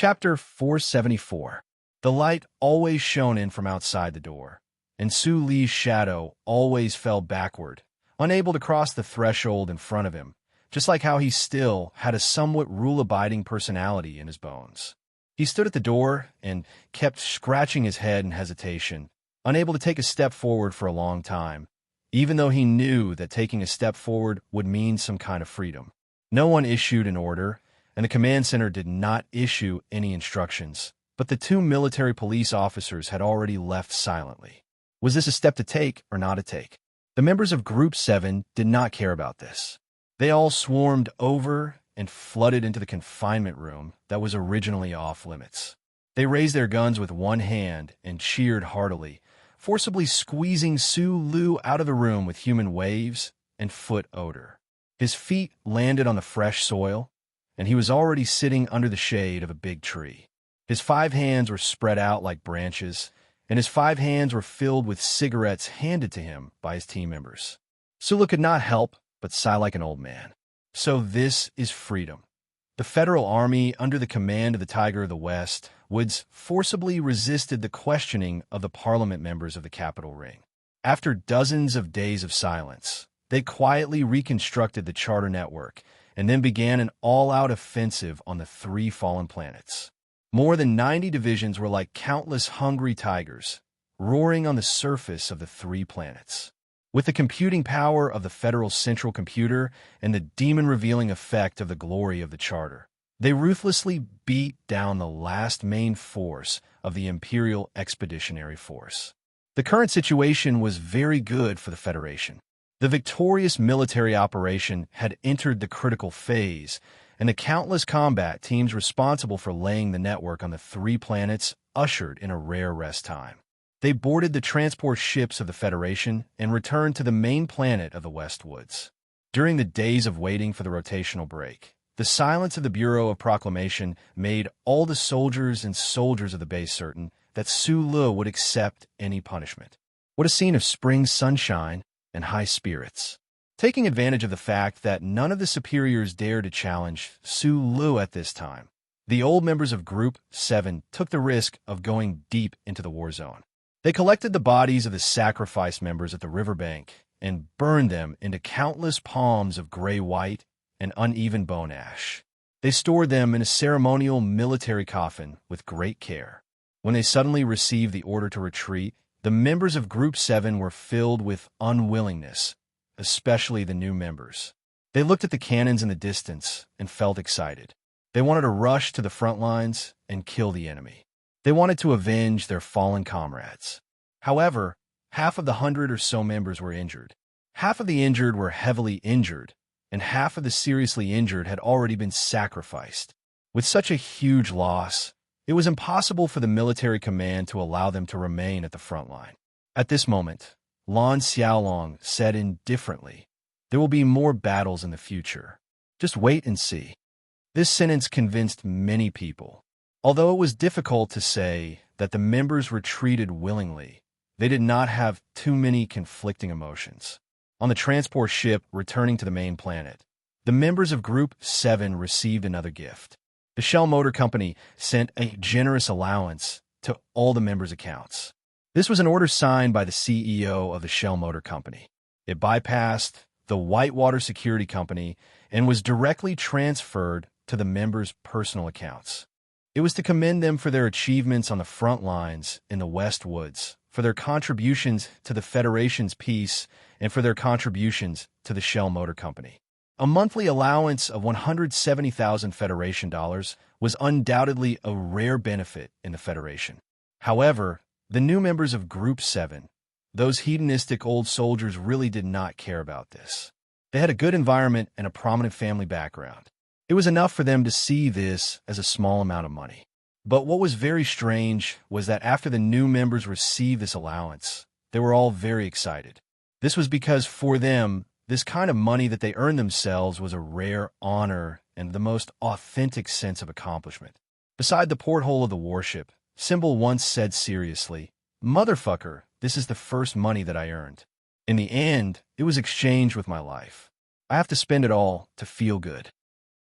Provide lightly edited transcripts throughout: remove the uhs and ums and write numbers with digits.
Chapter 474. The light always shone in from outside the door, and Su Li's shadow always fell backward, unable to cross the threshold in front of him, just like how he still had a somewhat rule-abiding personality in his bones. He stood at the door and kept scratching his head in hesitation, unable to take a step forward for a long time, even though he knew that taking a step forward would mean some kind of freedom. No one issued an order, and the command center did not issue any instructions, but the two military police officers had already left silently. Was this a step to take or not to take? The members of Group 7 did not care about this. They all swarmed over and flooded into the confinement room that was originally off limits. They raised their guns with one hand and cheered heartily, forcibly squeezing Su Li out of the room with human waves and foot odor. His feet landed on the fresh soil, and he was already sitting under the shade of a big tree. His 5 hands were spread out like branches, and his 5 hands were filled with cigarettes handed to him by his team members. Su Li could not help but sigh like an old man. So this is freedom. The Federal Army, under the command of the Tiger of the West, Woods forcibly resisted the questioning of the parliament members of the Capitol Ring. After dozens of days of silence, they quietly reconstructed the charter network and then began an all-out offensive on the 3 fallen planets. More than 90 divisions were like countless hungry tigers, roaring on the surface of the 3 planets. With the computing power of the Federal Central Computer and the demon-revealing effect of the glory of the Charter, they ruthlessly beat down the last main force of the Imperial Expeditionary Force. The current situation was very good for the Federation. The victorious military operation had entered the critical phase, and the countless combat teams responsible for laying the network on the 3 planets ushered in a rare rest time. They boarded the transport ships of the Federation and returned to the main planet of the Westwoods. During the days of waiting for the rotational break, the silence of the Bureau of Proclamation made all the soldiers and soldiers of the base certain that Su Li would accept any punishment. What a scene of spring sunshine and high spirits. Taking advantage of the fact that none of the superiors dared to challenge Su Li at this time, the old members of Group 7 took the risk of going deep into the war zone. They collected the bodies of the sacrificed members at the riverbank and burned them into countless palms of gray-white and uneven bone ash. They stored them in a ceremonial military coffin with great care. When they suddenly received the order to retreat, the members of Group 7 were filled with unwillingness, especially the new members. They looked at the cannons in the distance and felt excited. They wanted to rush to the front lines and kill the enemy. They wanted to avenge their fallen comrades. However, half of the 100 or so members were injured. Half of the injured were heavily injured, and half of the seriously injured had already been sacrificed. With such a huge loss, it was impossible for the military command to allow them to remain at the front line. At this moment, Lan Xiaolong said indifferently, "There will be more battles in the future. Just wait and see." This sentence convinced many people. Although it was difficult to say that the members retreated willingly, they did not have too many conflicting emotions. On the transport ship returning to the main planet, the members of Group 7 received another gift. The Shell Motor Company sent a generous allowance to all the members' accounts. This was an order signed by the CEO of the Shell Motor Company. It bypassed the Whitewater Security Company and was directly transferred to the members' personal accounts. It was to commend them for their achievements on the front lines in the Westwoods, for their contributions to the Federation's peace, and for their contributions to the Shell Motor Company. A monthly allowance of 170,000 Federation dollars was undoubtedly a rare benefit in the Federation. However, the new members of Group 7, those hedonistic old soldiers, really did not care about this. They had a good environment and a prominent family background. It was enough for them to see this as a small amount of money. But what was very strange was that after the new members received this allowance, they were all very excited. This was because for them, this kind of money that they earned themselves was a rare honor and the most authentic sense of accomplishment. Beside the porthole of the warship, Symbol once said seriously, "Motherfucker, this is the first money that I earned. In the end, it was exchanged with my life. I have to spend it all to feel good."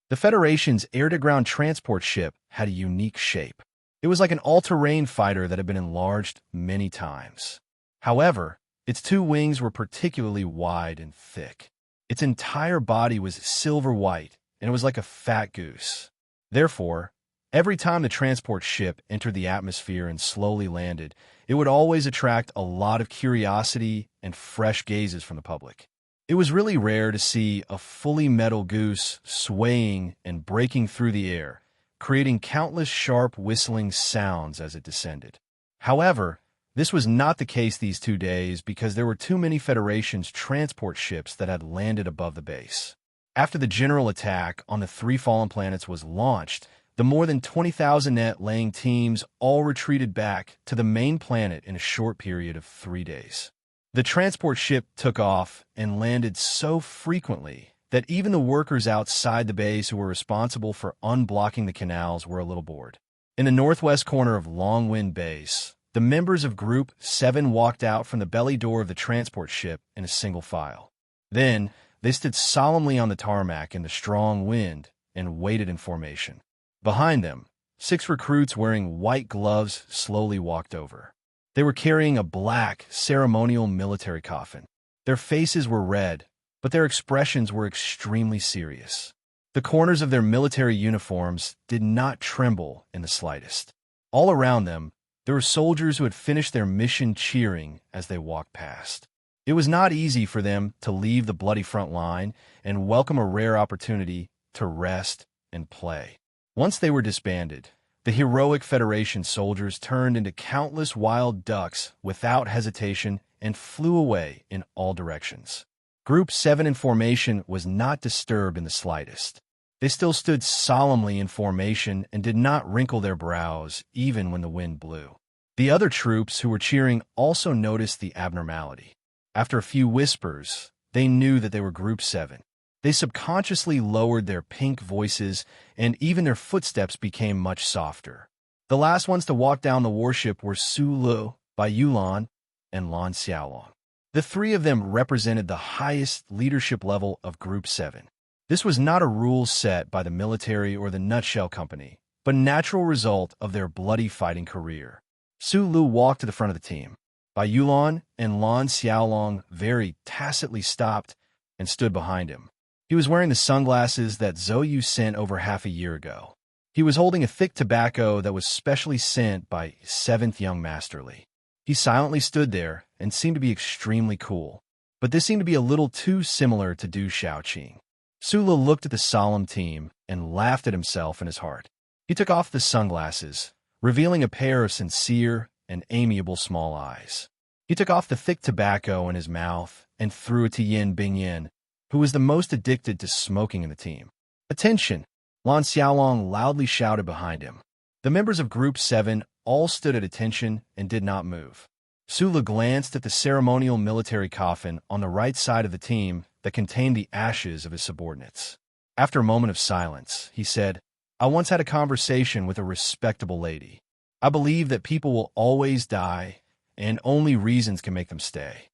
The Federation's air-to-ground transport ship had a unique shape. It was like an all-terrain fighter that had been enlarged many times. However, its two wings were particularly wide and thick. Its entire body was silver white, and it was like a fat goose. Therefore, every time the transport ship entered the atmosphere and slowly landed, it would always attract a lot of curiosity and fresh gazes from the public. It was really rare to see a fully metal goose swaying and breaking through the air, creating countless sharp whistling sounds as it descended. However, this was not the case these 2 days because there were too many Federation's transport ships that had landed above the base. After the general attack on the 3 fallen planets was launched, the more than 20,000 net-laying teams all retreated back to the main planet in a short period of 3 days. The transport ship took off and landed so frequently that even the workers outside the base who were responsible for unblocking the canals were a little bored. In the northwest corner of Longwind Base, the members of Group 7 walked out from the belly door of the transport ship in a single file. Then, they stood solemnly on the tarmac in the strong wind and waited in formation. Behind them, 6 recruits wearing white gloves slowly walked over. They were carrying a black, ceremonial military coffin. Their faces were red, but their expressions were extremely serious. The corners of their military uniforms did not tremble in the slightest. All around them, there were soldiers who had finished their mission cheering as they walked past. It was not easy for them to leave the bloody front line and welcome a rare opportunity to rest and play. Once they were disbanded, the heroic Federation soldiers turned into countless wild ducks without hesitation and flew away in all directions. Group 7 in formation was not disturbed in the slightest. They still stood solemnly in formation and did not wrinkle their brows even when the wind blew. The other troops who were cheering also noticed the abnormality. After a few whispers, they knew that they were Group 7. They subconsciously lowered their pink voices, and even their footsteps became much softer. The last ones to walk down the warship were Su Lu, Bai Yulan, and Lan Xiaolong. The 3 of them represented the highest leadership level of Group 7. This was not a rule set by the military or the Nutshell Company, but a natural result of their bloody fighting career. Su Lu walked to the front of the team. Bai Yulan and Lan Xiaolong very tacitly stopped and stood behind him. He was wearing the sunglasses that Zhou sent over half a year ago. He was holding a thick tobacco that was specially sent by 7th Young Masterly. He silently stood there and seemed to be extremely cool, but this seemed to be a little too similar to Du Shaoqing. Sula looked at the solemn team and laughed at himself in his heart. He took off the sunglasses, revealing a pair of sincere and amiable small eyes. He took off the thick tobacco in his mouth and threw it to Yin Bingyin, who was the most addicted to smoking in the team. "Attention!" Lan Xiaolong loudly shouted behind him. The members of Group 7 all stood at attention and did not move. Sula glanced at the ceremonial military coffin on the right side of the team that contained the ashes of his subordinates. After a moment of silence, he said, "I once had a conversation with a respectable lady. I believe that people will always die, and only reasons can make them stay.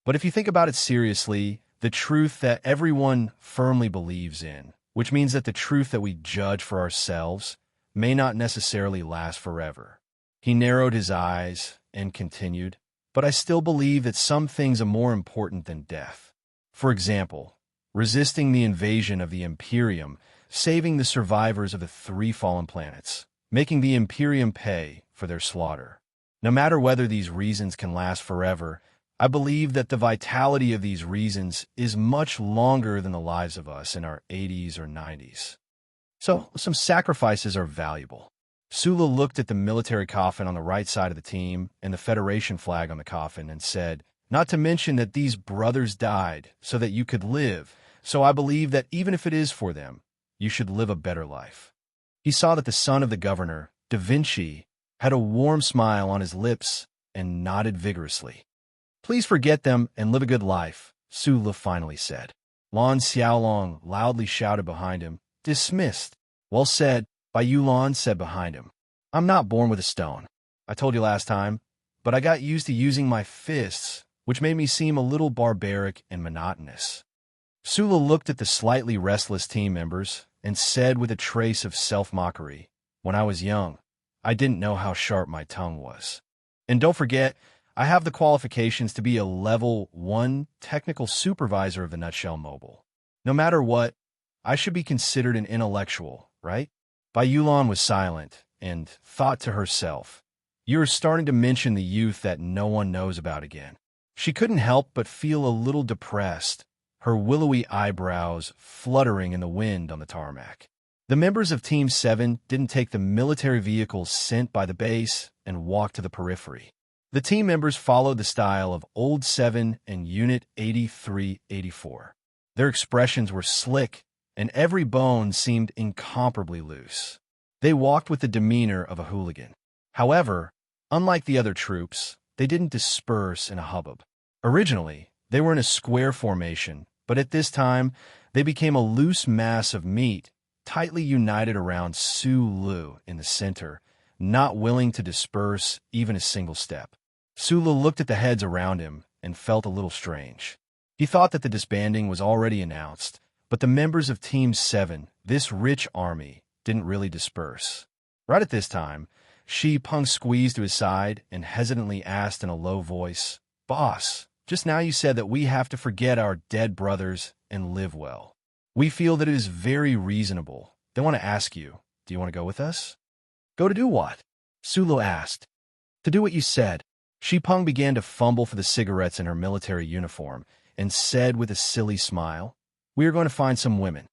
But if you think about it seriously, the truth that everyone firmly believes in, which means that the truth that we judge for ourselves, may not necessarily last forever." He narrowed his eyes and continued, "But I still believe that some things are more important than death. For example, resisting the invasion of the Imperium, saving the survivors of the 3 fallen planets, making the Imperium pay for their slaughter. No matter whether these reasons can last forever, I believe that the vitality of these reasons is much longer than the lives of us in our 80s or 90s. So, some sacrifices are valuable." Sula looked at the military coffin on the right side of the team and the Federation flag on the coffin and said, "Not to mention that these brothers died so that you could live, so I believe that even if it is for them, you should live a better life." He saw that the son of the governor, Da Vinci, had a warm smile on his lips and nodded vigorously. "Please forget them and live a good life," Sula finally said. Lan Xiaolong loudly shouted behind him, "Dismissed." "Well said," Bai Yulan said behind him. "I'm not born with a stone. I told you last time, but I got used to using my fists, which made me seem a little barbaric and monotonous." Sula looked at the slightly restless team members, and said with a trace of self-mockery, "When I was young, I didn't know how sharp my tongue was. And don't forget, I have the qualifications to be a level 1 technical supervisor of the Nutshell Mobile. No matter what, I should be considered an intellectual, right?" Bai Yulan was silent and thought to herself, "You're starting to mention the youth that no one knows about again." She couldn't help but feel a little depressed, her willowy eyebrows fluttering in the wind on the tarmac. The members of Team 7 didn't take the military vehicles sent by the base and walk to the periphery. The team members followed the style of Old 7 and Unit 8384. Their expressions were slick, and every bone seemed incomparably loose. They walked with the demeanor of a hooligan. However, unlike the other troops, they didn't disperse in a hubbub. Originally, they were in a square formation, but at this time, they became a loose mass of meat, tightly united around Su Lu in the center, not willing to disperse even a single step. Su Lu looked at the heads around him and felt a little strange. He thought that the disbanding was already announced, but the members of Team 7, this rich army, didn't really disperse. Right at this time, Shi Peng squeezed to his side and hesitantly asked in a low voice, "Boss, just now you said that we have to forget our dead brothers and live well. We feel that it is very reasonable. They want to ask you, do you want to go with us?" "Go to do what?" Sulu asked. "To do what you said." Shi Peng began to fumble for the cigarettes in her military uniform and said with a silly smile, "We are going to find some women."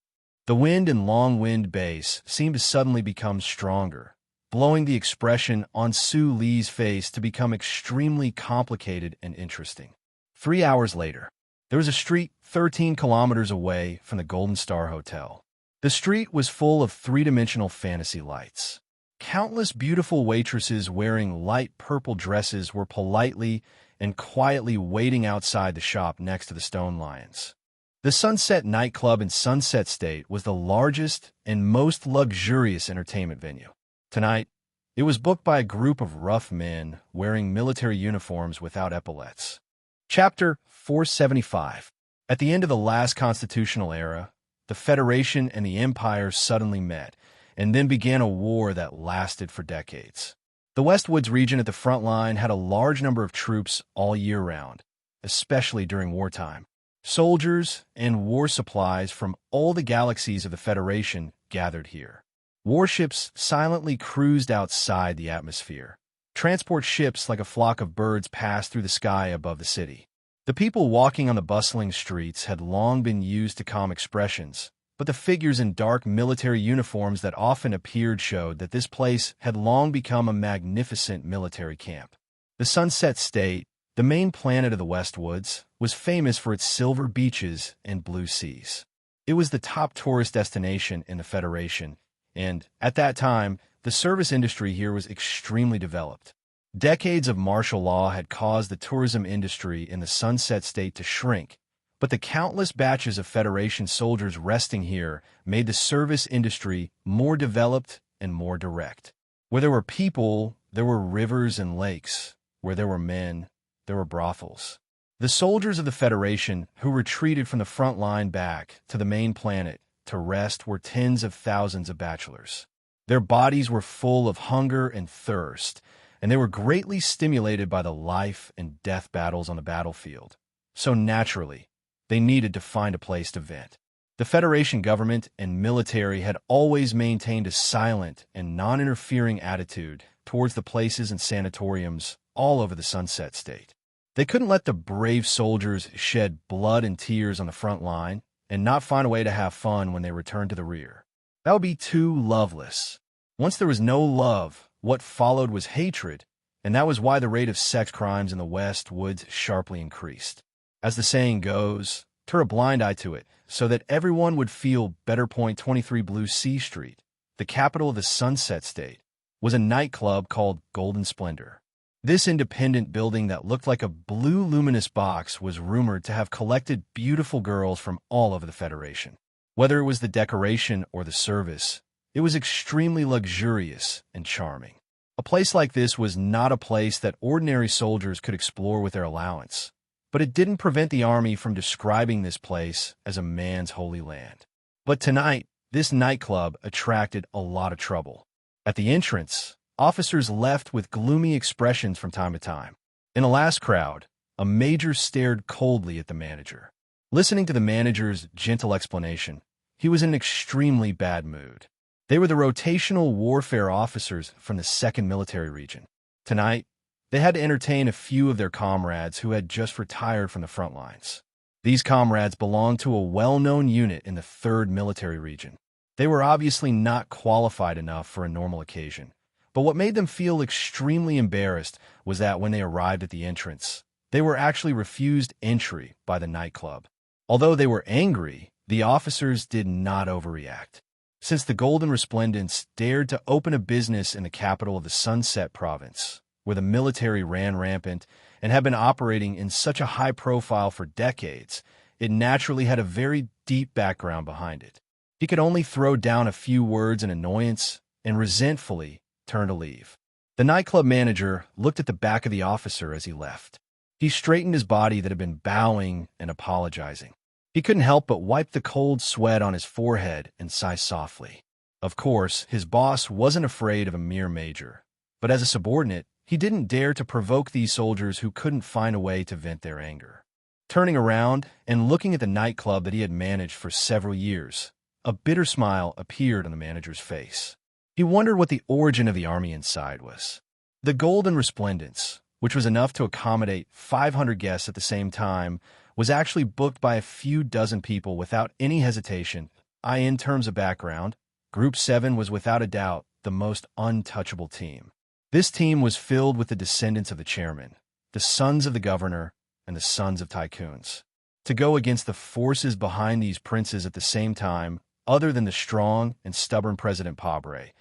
The wind and long wind bass seemed to suddenly become stronger, blowing the expression on Su Li's face to become extremely complicated and interesting. 3 hours later, there was a street 13 kilometers away from the Golden Star Hotel. The street was full of three-dimensional fantasy lights. Countless beautiful waitresses wearing light purple dresses were politely and quietly waiting outside the shop next to the Stone Lions. The Sunset nightclub in Sunset State was the largest and most luxurious entertainment venue. Tonight, it was booked by a group of rough men wearing military uniforms without epaulets. Chapter 475. At the end of the last constitutional era, the Federation and the Empire suddenly met, and then began a war that lasted for decades. The Westwoods region at the front line had a large number of troops all year round, especially during wartime. Soldiers and war supplies from all the galaxies of the Federation gathered here. Warships silently cruised outside the atmosphere. Transport ships like a flock of birds passed through the sky above the city. The people walking on the bustling streets had long been used to calm expressions, but the figures in dark military uniforms that often appeared showed that this place had long become a magnificent military camp. The Sunset State, the main planet of the Westwoods, was famous for its silver beaches and blue seas. It was the top tourist destination in the Federation, and, at that time, the service industry here was extremely developed. Decades of martial law had caused the tourism industry in the Sunset State to shrink, but the countless batches of Federation soldiers resting here made the service industry more developed and more direct. Where there were people, there were rivers and lakes. Where there were men, there were brothels. The soldiers of the Federation who retreated from the front line back to the main planet to rest were tens of thousands of bachelors. Their bodies were full of hunger and thirst, and they were greatly stimulated by the life and death battles on the battlefield. So naturally, they needed to find a place to vent. The Federation government and military had always maintained a silent and non-interfering attitude towards the places and sanatoriums all over the Sunset State. They couldn't let the brave soldiers shed blood and tears on the front line and not find a way to have fun when they returned to the rear. That would be too loveless. Once there was no love, what followed was hatred, and that was why the rate of sex crimes in the West Woods sharply increased. As the saying goes, turn a blind eye to it, so that everyone would feel better. 23 Blue Sea Street, the capital of the Sunset State, was a nightclub called Golden Splendor. This independent building that looked like a blue luminous box was rumored to have collected beautiful girls from all over the Federation. Whether it was the decoration or the service, it was extremely luxurious and charming. A place like this was not a place that ordinary soldiers could explore with their allowance, but it didn't prevent the army from describing this place as a man's holy land. But tonight, this nightclub attracted a lot of trouble. At the entrance, officers left with gloomy expressions from time to time. In the last crowd, a major stared coldly at the manager. Listening to the manager's gentle explanation, he was in an extremely bad mood. They were the rotational warfare officers from the 2nd Military Region. Tonight, they had to entertain a few of their comrades who had just retired from the front lines. These comrades belonged to a well-known unit in the 3rd Military Region. They were obviously not qualified enough for a normal occasion, but what made them feel extremely embarrassed was that when they arrived at the entrance, they were actually refused entry by the nightclub. Although they were angry, the officers did not overreact. Since the Golden Resplendents dared to open a business in the capital of the Sunset Province, where the military ran rampant and had been operating in such a high profile for decades, it naturally had a very deep background behind it. He could only throw down a few words in annoyance and resentfully turn to leave. The nightclub manager looked at the back of the officer as he left. He straightened his body that had been bowing and apologizing. He couldn't help but wipe the cold sweat on his forehead and sigh softly. Of course, his boss wasn't afraid of a mere major, but as a subordinate, he didn't dare to provoke these soldiers who couldn't find a way to vent their anger. Turning around and looking at the nightclub that he had managed for several years, a bitter smile appeared on the manager's face. He wondered what the origin of the army inside was. The Golden Resplendents, which was enough to accommodate 500 guests at the same time, was actually booked by a few dozen people without any hesitation. In terms of background, Group 7 was without a doubt the most untouchable team. This team was filled with the descendants of the chairman, the sons of the governor, and the sons of tycoons. To go against the forces behind these princes at the same time, other than the strong and stubborn President Pabre,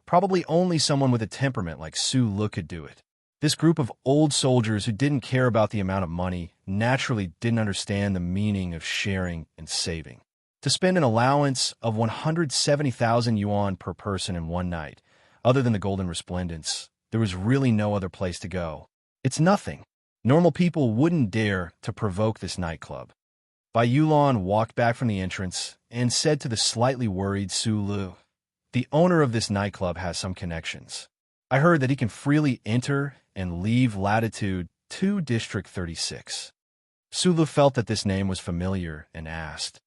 probably only someone with a temperament like Sulu could do it. This group of old soldiers who didn't care about the amount of money naturally didn't understand the meaning of sharing and saving. To spend an allowance of 170,000 yuan per person in one night, other than the Golden Resplendents, there was really no other place to go. It's nothing. Normal people wouldn't dare to provoke this nightclub. Bai Yulan walked back from the entrance and said to the slightly worried Sulu, "The owner of this nightclub has some connections. I heard that he can freely enter and leave Latitude 2 District 36. Sulu felt that this name was familiar and asked,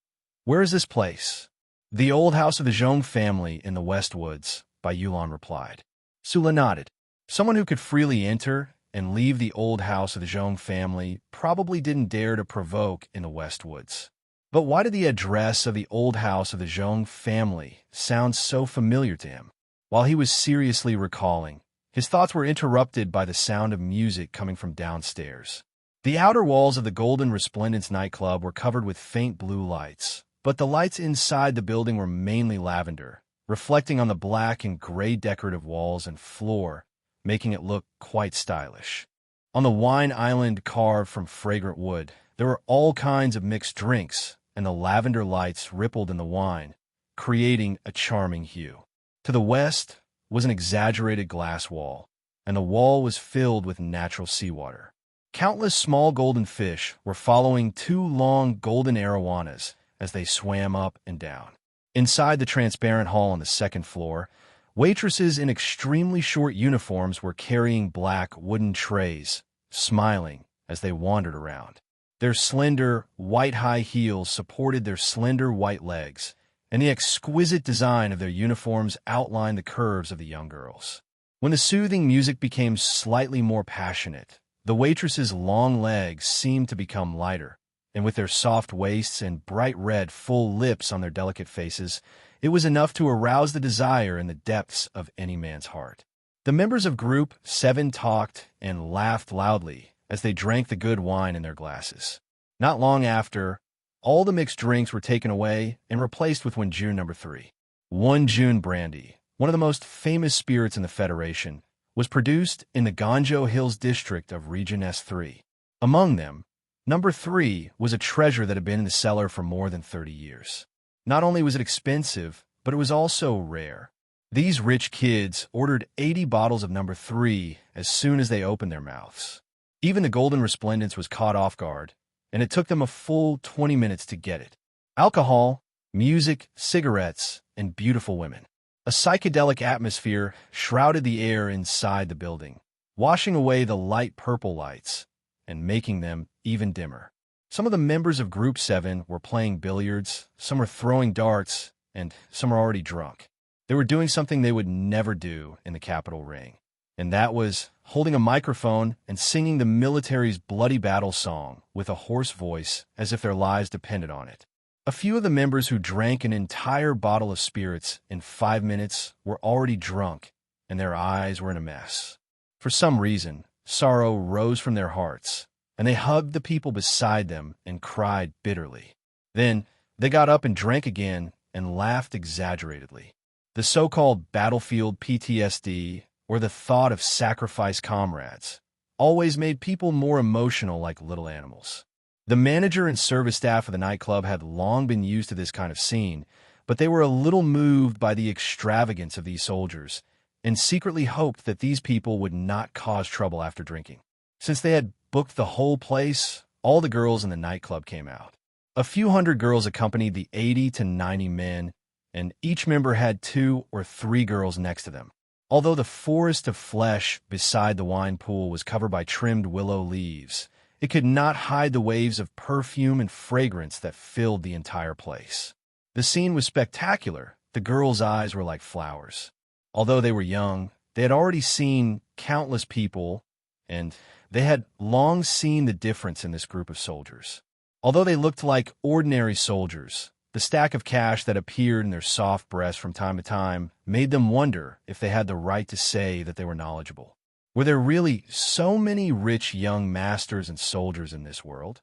"Where is this place?" "The old house of the Zhong family in the West Woods," Bai Yulan replied. Sulu nodded. Someone who could freely enter and leave the old house of the Zhong family probably didn't dare to provoke in the West Woods. But why did the address of the old house of the Zhong family sound so familiar to him? While he was seriously recalling, his thoughts were interrupted by the sound of music coming from downstairs. The outer walls of the Golden Resplendence nightclub were covered with faint blue lights, but the lights inside the building were mainly lavender, reflecting on the black and gray decorative walls and floor, making it look quite stylish. On the wine island carved from fragrant wood, there were all kinds of mixed drinks, and the lavender lights rippled in the wine, creating a charming hue. To the west was an exaggerated glass wall, and the wall was filled with natural seawater. Countless small golden fish were following two long golden arowanas as they swam up and down. Inside the transparent hall on the second floor, waitresses in extremely short uniforms were carrying black wooden trays, smiling as they wandered around. Their slender, white high heels supported their slender white legs, and the exquisite design of their uniforms outlined the curves of the young girls. When the soothing music became slightly more passionate, the waitresses' long legs seemed to become lighter, and with their soft waists and bright red, full lips on their delicate faces, it was enough to arouse the desire in the depths of any man's heart. The members of Group 7 talked and laughed loudly as they drank the good wine in their glasses. Not long after, all the mixed drinks were taken away and replaced with Wenjun No. 3. Wenjun brandy, one of the most famous spirits in the Federation, was produced in the Ganzhou Hills district of Region S3. Among them, No. 3 was a treasure that had been in the cellar for more than 30 years. Not only was it expensive, but it was also rare. These rich kids ordered 80 bottles of No. 3 as soon as they opened their mouths. Even the Golden Resplendence was caught off guard, and it took them a full 20 minutes to get it. Alcohol, music, cigarettes, and beautiful women. A psychedelic atmosphere shrouded the air inside the building, washing away the light purple lights and making them even dimmer. Some of the members of Group 7 were playing billiards, some were throwing darts, and some were already drunk. They were doing something they would never do in the Capitol ring, and that was holding a microphone and singing the military's bloody battle song with a hoarse voice as if their lives depended on it. A few of the members who drank an entire bottle of spirits in 5 minutes were already drunk, and their eyes were in a mess. For some reason, sorrow rose from their hearts, and they hugged the people beside them and cried bitterly. Then they got up and drank again and laughed exaggeratedly. The so-called battlefield PTSD, or the thought of sacrificed comrades, always made people more emotional like little animals. The manager and service staff of the nightclub had long been used to this kind of scene, but they were a little moved by the extravagance of these soldiers and secretly hoped that these people would not cause trouble after drinking. Since they had booked the whole place, all the girls in the nightclub came out. A few hundred girls accompanied the 80 to 90 men, and each member had 2 or 3 girls next to them. Although the forest of flesh beside the wine pool was covered by trimmed willow leaves, it could not hide the waves of perfume and fragrance that filled the entire place. The scene was spectacular. The girls' eyes were like flowers. Although they were young, they had already seen countless people, and they had long seen the difference in this group of soldiers. Although they looked like ordinary soldiers, the stack of cash that appeared in their soft breasts from time to time made them wonder if they had the right to say that they were knowledgeable. Were there really so many rich young masters and soldiers in this world?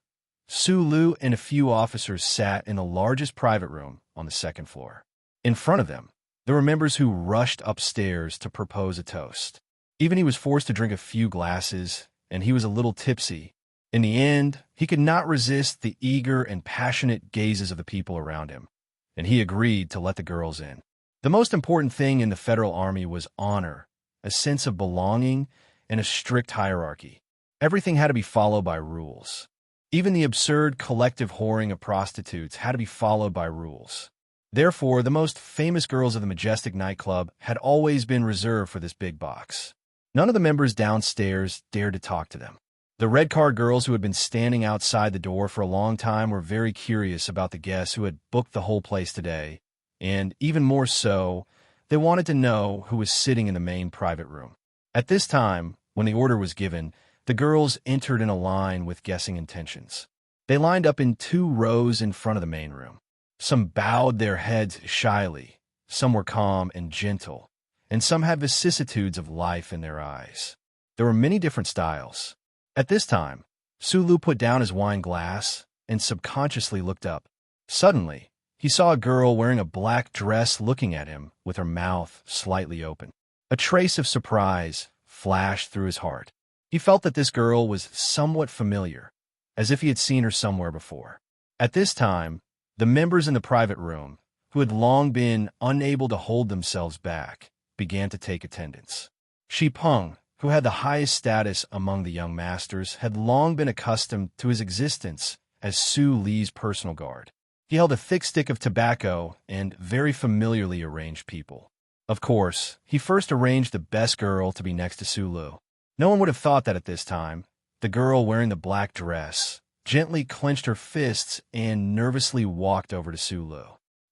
Sulu and a few officers sat in the largest private room on the 2nd floor. In front of them, there were members who rushed upstairs to propose a toast. Even he was forced to drink a few glasses, and he was a little tipsy. In the end, he could not resist the eager and passionate gazes of the people around him, and he agreed to let the girls in. The most important thing in the Federal Army was honor, a sense of belonging, and a strict hierarchy. Everything had to be followed by rules. Even the absurd collective whoring of prostitutes had to be followed by rules. Therefore, the most famous girls of the majestic nightclub had always been reserved for this big box. None of the members downstairs dared to talk to them. The red card girls who had been standing outside the door for a long time were very curious about the guests who had booked the whole place today, and even more so, they wanted to know who was sitting in the main private room. At this time, when the order was given, the girls entered in a line with guessing intentions. They lined up in 2 rows in front of the main room. Some bowed their heads shyly, some were calm and gentle, and some had vicissitudes of life in their eyes. There were many different styles. At this time, Sulu put down his wine glass and subconsciously looked up. Suddenly, he saw a girl wearing a black dress looking at him with her mouth slightly open. A trace of surprise flashed through his heart. He felt that this girl was somewhat familiar, as if he had seen her somewhere before. At this time, the members in the private room, who had long been unable to hold themselves back, began to take attendance. Shi Peng, who had the highest status among the young masters, had long been accustomed to his existence as Su Li's personal guard. He held a thick stick of tobacco and very familiarly arranged people. Of course, he first arranged the best girl to be next to Sulu. No one would have thought that at this time. The girl wearing the black dress gently clenched her fists and nervously walked over to Sulu.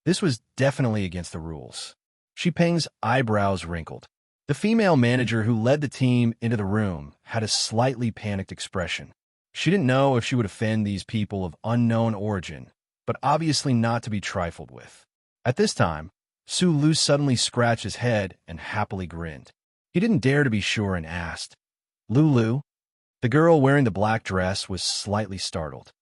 This was definitely against the rules. Shi Peng's eyebrows wrinkled. The female manager who led the team into the room had a slightly panicked expression. She didn't know if she would offend these people of unknown origin, but obviously not to be trifled with. At this time, Sulu suddenly scratched his head and happily grinned. He didn't dare to be sure and asked, "Lulu?" The girl wearing the black dress was slightly startled.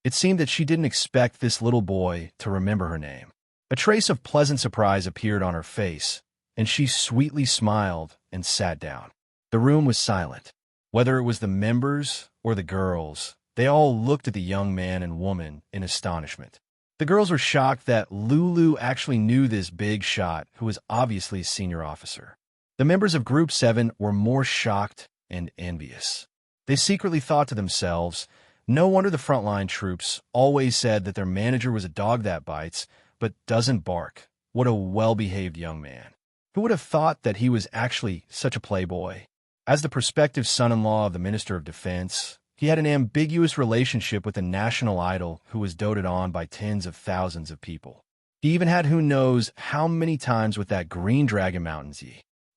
It seemed that she didn't expect this little boy to remember her name. A trace of pleasant surprise appeared on her face, and she sweetly smiled and sat down. The room was silent. Whether it was the members or the girls, they all looked at the young man and woman in astonishment. The girls were shocked that Lulu actually knew this big shot who was obviously a senior officer. The members of Group 7 were more shocked and envious. They secretly thought to themselves, no wonder the frontline troops always said that their manager was a dog that bites, but doesn't bark. What a well-behaved young man. Who would have thought that he was actually such a playboy? As the prospective son-in-law of the Minister of Defense, he had an ambiguous relationship with a national idol who was doted on by tens of thousands of people. He even had who knows how many times with that Green Dragon Mountains.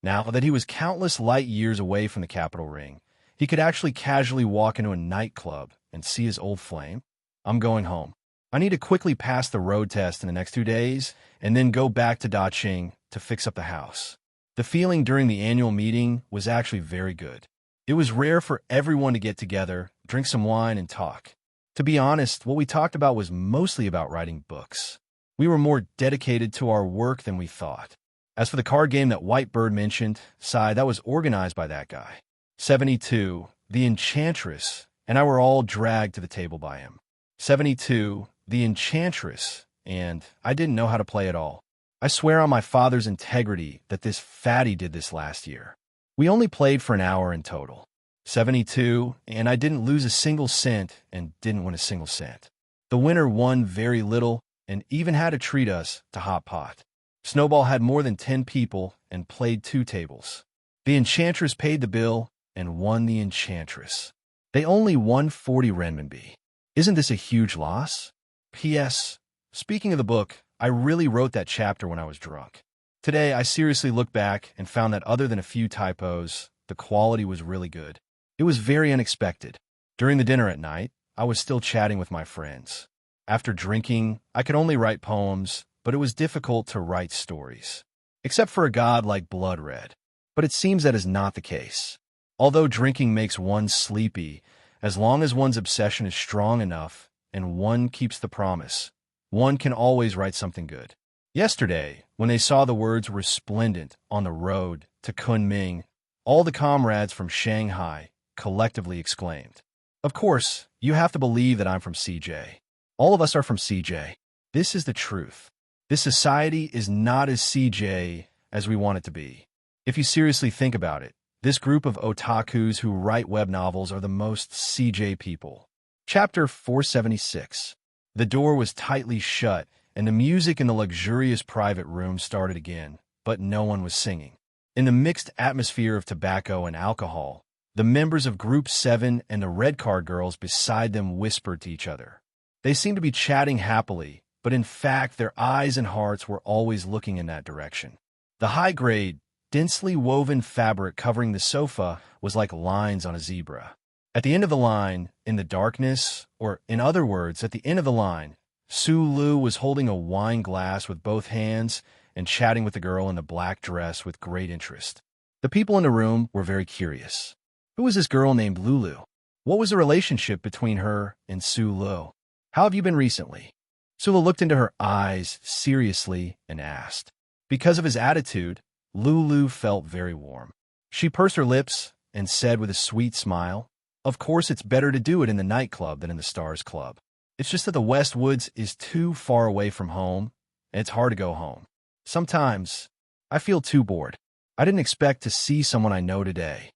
Now that he was countless light years away from the Capitol Ring, he could actually casually walk into a nightclub and see his old flame. I'm going home. I need to quickly pass the road test in the next 2 days and then go back to Daqing to fix up the house. The feeling during the annual meeting was actually very good. It was rare for everyone to get together, drink some wine, and talk. To be honest, what we talked about was mostly about writing books. We were more dedicated to our work than we thought. As for the card game that Whitebird mentioned, that was organized by that guy. 72, the Enchantress, and I were all dragged to the table by him. 72, the Enchantress, and I didn't know how to play at all. I swear on my father's integrity that this fatty did this last year. We only played for an hour in total. 72, and I didn't lose a single cent and didn't win a single cent. The winner won very little and even had to treat us to hot pot. Snowball had more than 10 people and played 2 tables. The Enchantress paid the bill and won the Enchantress. They only won 40 renminbi. Isn't this a huge loss? P.S. Speaking of the book, I really wrote that chapter when I was drunk. Today, I seriously looked back and found that other than a few typos, the quality was really good. It was very unexpected. During the dinner at night, I was still chatting with my friends. After drinking, I could only write poems, but it was difficult to write stories. Except for a god like Blood Red. But it seems that is not the case. Although drinking makes one sleepy, as long as one's obsession is strong enough and one keeps the promise, one can always write something good. Yesterday, when they saw the words resplendent on the road to Kunming, all the comrades from Shanghai collectively exclaimed, "Of course, you have to believe that I'm from CJ. All of us are from CJ. This is the truth. This society is not as CJ as we want it to be. If you seriously think about it, this group of otakus who write web novels are the most CJ people." Chapter 476. The door was tightly shut, and the music in the luxurious private room started again, but no one was singing. In the mixed atmosphere of tobacco and alcohol, the members of Group 7 and the red card girls beside them whispered to each other. They seemed to be chatting happily, but in fact their eyes and hearts were always looking in that direction. The high-grade, densely woven fabric covering the sofa was like lines on a zebra. At the end of the line, in the darkness, or in other words, at the end of the line, Su Lu was holding a wine glass with both hands and chatting with the girl in the black dress with great interest. The people in the room were very curious. Who was this girl named Lulu? What was the relationship between her and Su Lu? How have you been recently? Su Lu looked into her eyes seriously and asked. Because of his attitude, Lulu felt very warm. She pursed her lips and said with a sweet smile, "Of course it's better to do it in the nightclub than in the Stars Club. It's just that the West Woods is too far away from home, and it's hard to go home. Sometimes, I feel too bored. I didn't expect to see someone I know today.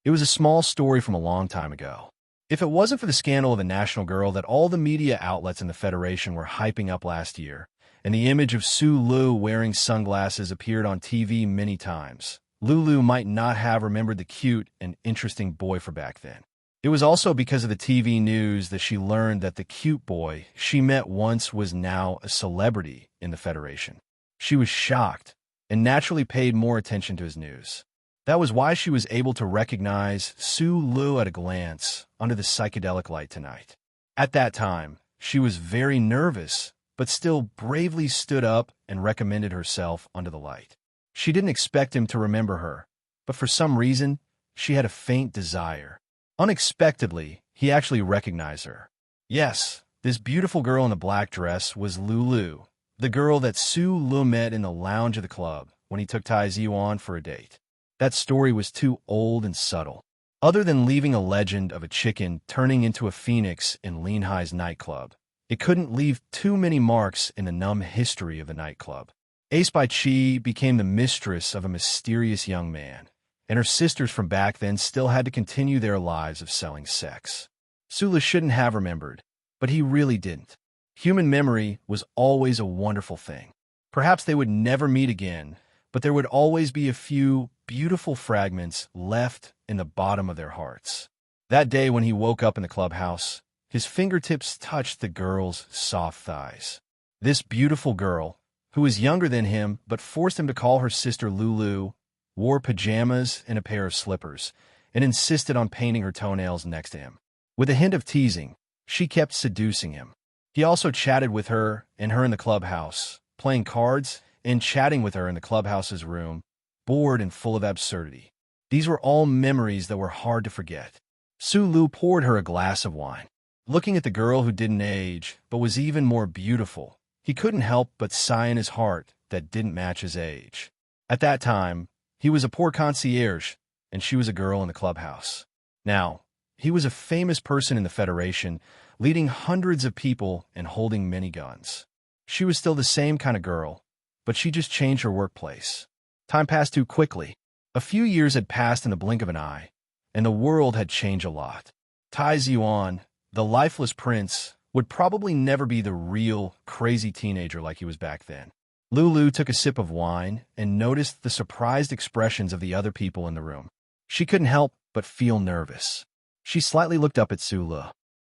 It was a small story from a long time ago. If it wasn't for the scandal of the national girl that all the media outlets in the Federation were hyping up last year, and the image of Su Lu wearing sunglasses appeared on TV many times, Lulu might not have remembered the cute and interesting boy for back then. It was also because of the TV news that she learned that the cute boy she met once was now a celebrity in the Federation. She was shocked and naturally paid more attention to his news. That was why she was able to recognize Su Lu at a glance under the psychedelic light tonight. At that time, she was very nervous, but still bravely stood up and recommended herself under the light. She didn't expect him to remember her, but for some reason, she had a faint desire. Unexpectedly, he actually recognized her. Yes, this beautiful girl in the black dress was Lulu, the girl that Su Lu met in the lounge of the club when he took Tai Ziyu on for a date. That story was too old and subtle. Other than leaving a legend of a chicken turning into a phoenix in Linhai's nightclub, it couldn't leave too many marks in the numb history of the nightclub. Ace Bai Chi became the mistress of a mysterious young man, and her sisters from back then still had to continue their lives of selling sex. Sula shouldn't have remembered, but he really didn't. Human memory was always a wonderful thing. Perhaps they would never meet again, but there would always be a few beautiful fragments left in the bottom of their hearts. That day when he woke up in the clubhouse, his fingertips touched the girl's soft thighs. This beautiful girl, who was younger than him but forced him to call her sister Lulu, wore pajamas and a pair of slippers, and insisted on painting her toenails next to him. With a hint of teasing, she kept seducing him. He also chatted with her and her in the clubhouse, playing cards and chatting with her in the clubhouse's room, bored and full of absurdity. These were all memories that were hard to forget. Sulu poured her a glass of wine. Looking at the girl who didn't age, but was even more beautiful, he couldn't help but sigh in his heart that didn't match his age. At that time, he was a poor concierge, and she was a girl in the clubhouse. Now, he was a famous person in the Federation, leading hundreds of people and holding many guns. She was still the same kind of girl, but she just changed her workplace. Time passed too quickly. A few years had passed in the blink of an eye, and the world had changed a lot. Tai Yuan, the lifeless prince, would probably never be the real, crazy teenager like he was back then. Lulu took a sip of wine and noticed the surprised expressions of the other people in the room. She couldn't help but feel nervous. She slightly looked up at Sulu.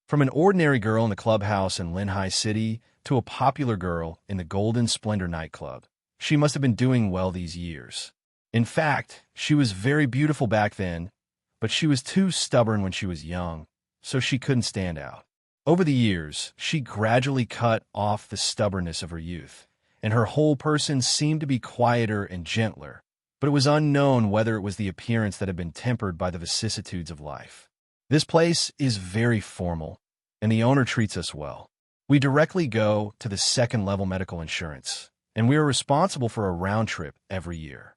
From an ordinary girl in the clubhouse in Linhai City to a popular girl in the Golden Splendor nightclub, she must have been doing well these years. In fact, she was very beautiful back then, but she was too stubborn when she was young, so she couldn't stand out. Over the years, she gradually cut off the stubbornness of her youth, and her whole person seemed to be quieter and gentler, but it was unknown whether it was the appearance that had been tempered by the vicissitudes of life. This place is very formal, and the owner treats us well. We directly go to the second-level medical insurance, and we are responsible for a round trip every year.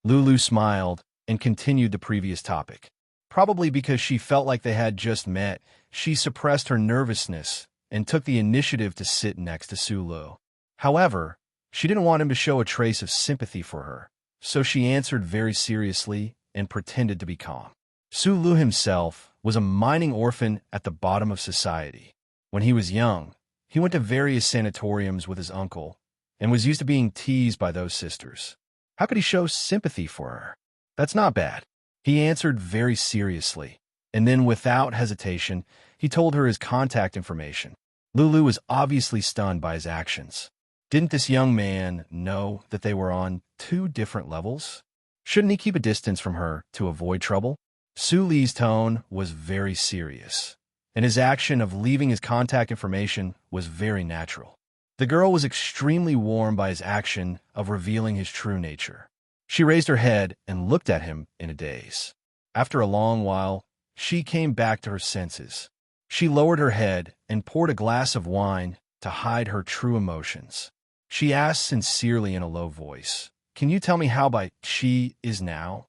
Lulu smiled and continued the previous topic. Probably because she felt like they had just met, she suppressed her nervousness and took the initiative to sit next to Sulu. However, she didn't want him to show a trace of sympathy for her, so she answered very seriously and pretended to be calm. Sulu himself was a mining orphan at the bottom of society. When he was young, he went to various sanatoriums with his uncle and was used to being teased by those sisters. How could he show sympathy for her? That's not bad. He answered very seriously, and then without hesitation, he told her his contact information. Lulu was obviously stunned by his actions. Didn't this young man know that they were on two different levels? Shouldn't he keep a distance from her to avoid trouble? Su Li's tone was very serious, and his action of leaving his contact information was very natural. The girl was extremely warmed by his action of revealing his true nature. She raised her head and looked at him in a daze. After a long while, she came back to her senses. She lowered her head and poured a glass of wine to hide her true emotions. She asked sincerely in a low voice, "Can you tell me how Bai Chi is now?"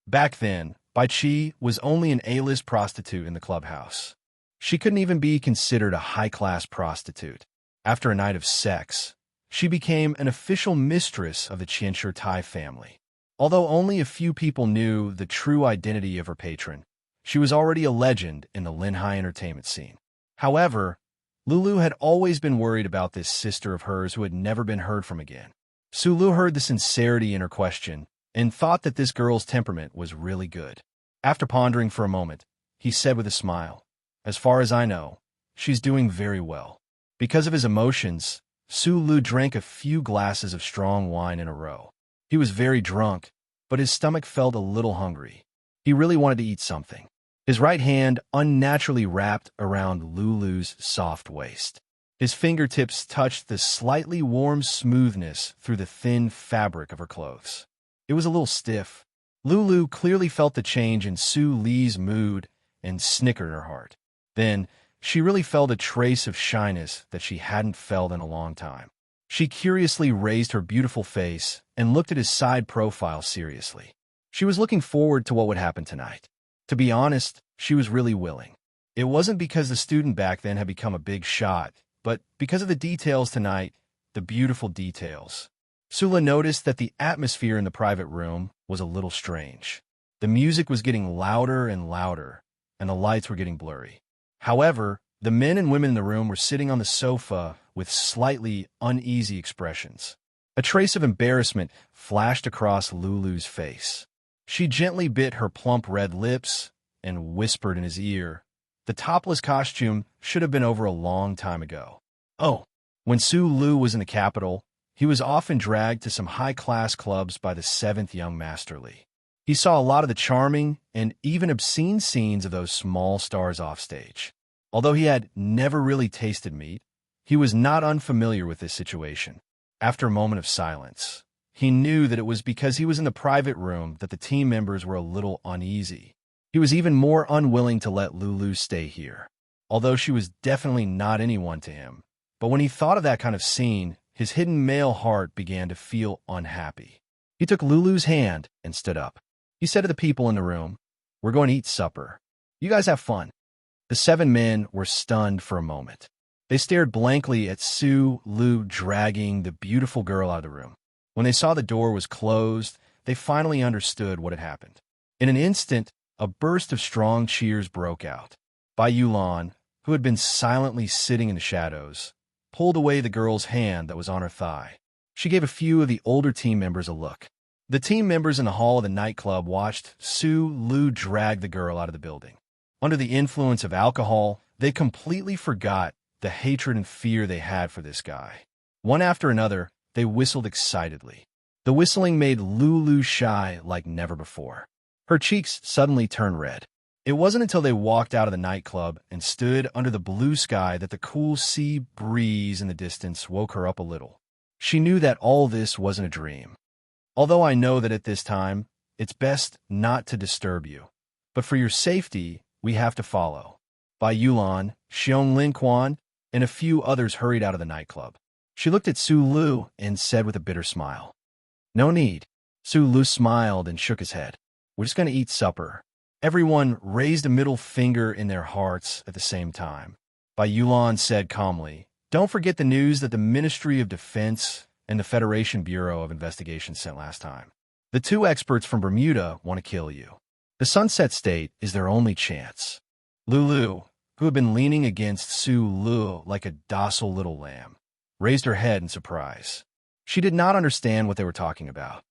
Back then, Bai Chi was only an A-list prostitute in the clubhouse. She couldn't even be considered a high-class prostitute. After a night of sex, she became an official mistress of the Qianshi Tai family. Although only a few people knew the true identity of her patron, she was already a legend in the Linhai entertainment scene. However, Lulu had always been worried about this sister of hers who had never been heard from again. Sulu heard the sincerity in her question and thought that this girl's temperament was really good. After pondering for a moment, he said with a smile, "As far as I know, she's doing very well." Because of his emotions, Sulu drank a few glasses of strong wine in a row. He was very drunk, but his stomach felt a little hungry. He really wanted to eat something. His right hand unnaturally wrapped around Lulu's soft waist. His fingertips touched the slightly warm smoothness through the thin fabric of her clothes. It was a little stiff. Lulu clearly felt the change in Su Li's mood and snickered in her heart. Then, she really felt a trace of shyness that she hadn't felt in a long time. She curiously raised her beautiful face and looked at his side profile seriously. She was looking forward to what would happen tonight. To be honest, she was really willing. It wasn't because the student back then had become a big shot, but because of the details tonight, the beautiful details. Sula noticed that the atmosphere in the private room was a little strange. The music was getting louder and louder, and the lights were getting blurry. However, the men and women in the room were sitting on the sofa with slightly uneasy expressions. A trace of embarrassment flashed across Lulu's face. She gently bit her plump red lips and whispered in his ear, "The topless costume should have been over a long time ago." Oh, when Su Lu was in the capital, he was often dragged to some high-class clubs by the seventh young masterly. He saw a lot of the charming and even obscene scenes of those small stars offstage. Although he had never really tasted meat, he was not unfamiliar with this situation. After a moment of silence, he knew that it was because he was in the private room that the team members were a little uneasy. He was even more unwilling to let Lulu stay here, although she was definitely not anyone to him. But when he thought of that kind of scene, his hidden male heart began to feel unhappy. He took Lulu's hand and stood up. He said to the people in the room, "We're going to eat supper. You guys have fun." The 7 men were stunned for a moment. They stared blankly at Su Lu dragging the beautiful girl out of the room. When they saw the door was closed, they finally understood what had happened. In an instant, a burst of strong cheers broke out. Bai Yulan, who had been silently sitting in the shadows, pulled away the girl's hand that was on her thigh. She gave a few of the older team members a look. The team members in the hall of the nightclub watched Su Lu drag the girl out of the building. Under the influence of alcohol, they completely forgot the hatred and fear they had for this guy. One after another, they whistled excitedly. The whistling made Lulu shy like never before. Her cheeks suddenly turned red. It wasn't until they walked out of the nightclub and stood under the blue sky that the cool sea breeze in the distance woke her up a little. She knew that all this wasn't a dream. "Although I know that at this time, it's best not to disturb you. But for your safety, we have to follow." Bai Yulan, Xiong Lin Quan, and a few others hurried out of the nightclub. She looked at Su Lu and said with a bitter smile, "No need." Su Lu smiled and shook his head. "We're just going to eat supper." Everyone raised a middle finger in their hearts at the same time. Bai Yulan said calmly, "Don't forget the news that the Ministry of Defense and the Federation Bureau of Investigation sent last time. The 2 experts from Bermuda want to kill you. The Sunset State is their only chance." Lulu, who had been leaning against Su Lu like a docile little lamb, raised her head in surprise. She did not understand what they were talking about.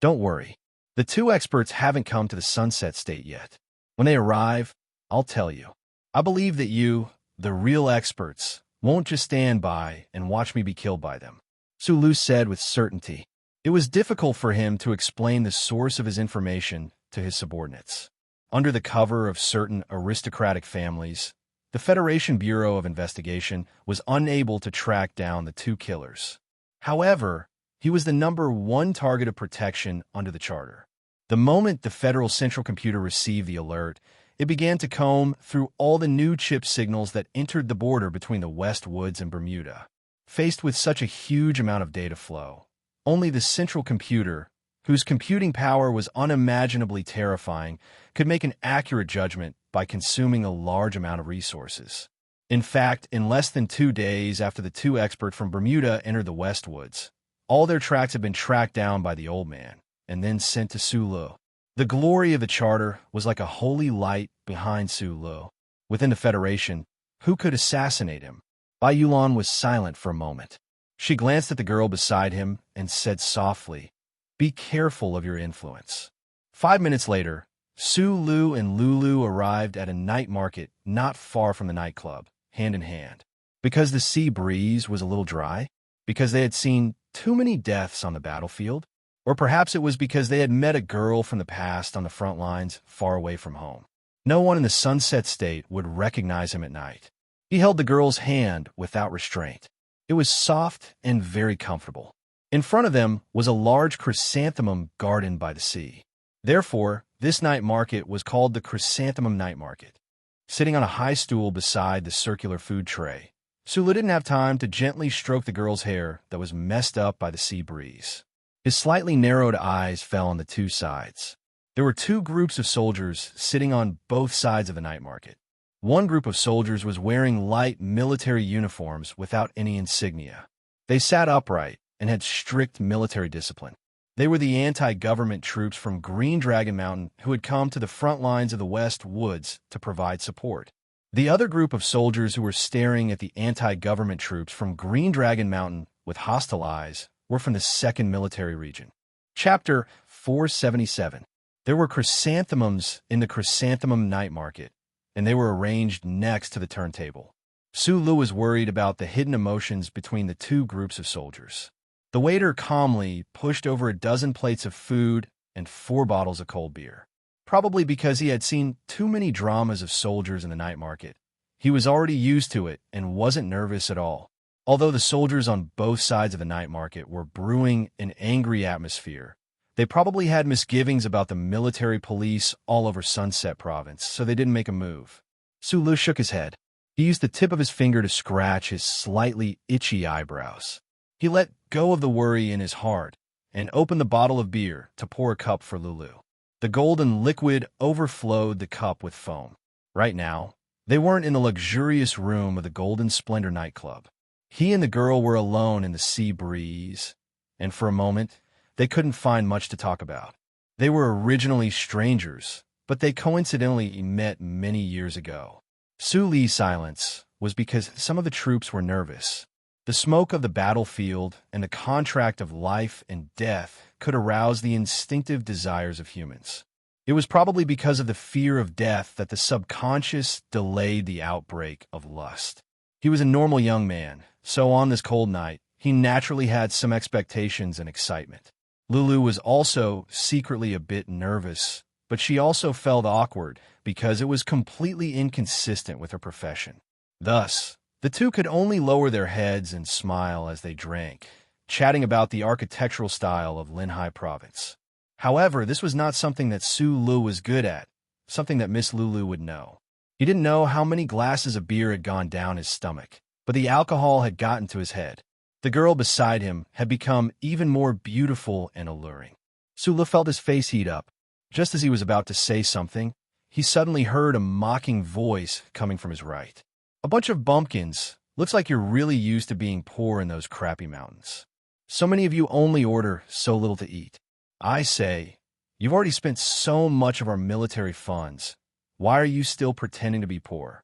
"Don't worry. The 2 experts haven't come to the Sunset State yet. When they arrive, I'll tell you. I believe that you, the real experts, won't just stand by and watch me be killed by them," Su Lu said with certainty. It was difficult for him to explain the source of his information to his subordinates. Under the cover of certain aristocratic families, the Federation Bureau of Investigation was unable to track down the 2 killers. However, he was the #1 target of protection under the Charter. The moment the Federal Central Computer received the alert, it began to comb through all the new chip signals that entered the border between the West Woods and Bermuda. Faced with such a huge amount of data flow, only the Central Computer, whose computing power was unimaginably terrifying, could make an accurate judgment by consuming a large amount of resources. In fact, in less than 2 days after the 2 experts from Bermuda entered the West Woods, all their tracks had been tracked down by the old man and then sent to Su Lu. The glory of the Charter was like a holy light behind Su Lu. Within the Federation, who could assassinate him? Bai Yulan was silent for a moment. She glanced at the girl beside him and said softly, "Be careful of your influence." 5 minutes later, Su Lu and Lulu arrived at a night market not far from the nightclub, hand in hand. Because the sea breeze was a little dry? Because they had seen too many deaths on the battlefield? Or perhaps it was because they had met a girl from the past on the front lines far away from home. No one in the Sunset State would recognize him at night. He held the girl's hand without restraint. It was soft and very comfortable. In front of them was a large chrysanthemum garden by the sea. Therefore, this night market was called the Chrysanthemum Night Market. Sitting on a high stool beside the circular food tray, Sulu didn't have time to gently stroke the girl's hair that was messed up by the sea breeze. His slightly narrowed eyes fell on the 2 sides. There were 2 groups of soldiers sitting on both sides of the night market. One group of soldiers was wearing light military uniforms without any insignia. They sat upright and had strict military discipline. They were the anti-government troops from Green Dragon Mountain who had come to the front lines of the West Woods to provide support. The other group of soldiers who were staring at the anti-government troops from Green Dragon Mountain with hostile eyes were from the 2nd Military Region. Chapter 477. There were chrysanthemums in the chrysanthemum night market, and they were arranged next to the turntable. Sulu was worried about the hidden emotions between the two groups of soldiers. The waiter calmly pushed over a dozen plates of food and 4 bottles of cold beer. Probably because he had seen too many dramas of soldiers in the night market. He was already used to it and wasn't nervous at all. Although the soldiers on both sides of the night market were brewing an angry atmosphere, they probably had misgivings about the military police all over Sunset Province, so they didn't make a move. Sulu shook his head. He used the tip of his finger to scratch his slightly itchy eyebrows. He let go of the worry in his heart and opened the bottle of beer to pour a cup for Lulu. The golden liquid overflowed the cup with foam. Right now, they weren't in the luxurious room of the Golden Splendor nightclub. He and the girl were alone in the sea breeze, and for a moment, they couldn't find much to talk about. They were originally strangers, but they coincidentally met many years ago. Su Li's silence was because some of the troops were nervous. The smoke of the battlefield and the contract of life and death could arouse the instinctive desires of humans. It was probably because of the fear of death that the subconscious delayed the outbreak of lust. He was a normal young man, so on this cold night, he naturally had some expectations and excitement. Lulu was also secretly a bit nervous, but she also felt awkward because it was completely inconsistent with her profession. Thus, the two could only lower their heads and smile as they drank, chatting about the architectural style of Linhai Province. However, this was not something that Sulu was good at, something that Miss Lulu would know. He didn't know how many glasses of beer had gone down his stomach, but the alcohol had gotten to his head. The girl beside him had become even more beautiful and alluring. Sulu felt his face heat up. Just as he was about to say something, he suddenly heard a mocking voice coming from his right. "A bunch of bumpkins. Looks like you're really used to being poor in those crappy mountains. So many of you only order so little to eat. I say, you've already spent so much of our military funds. Why are you still pretending to be poor?"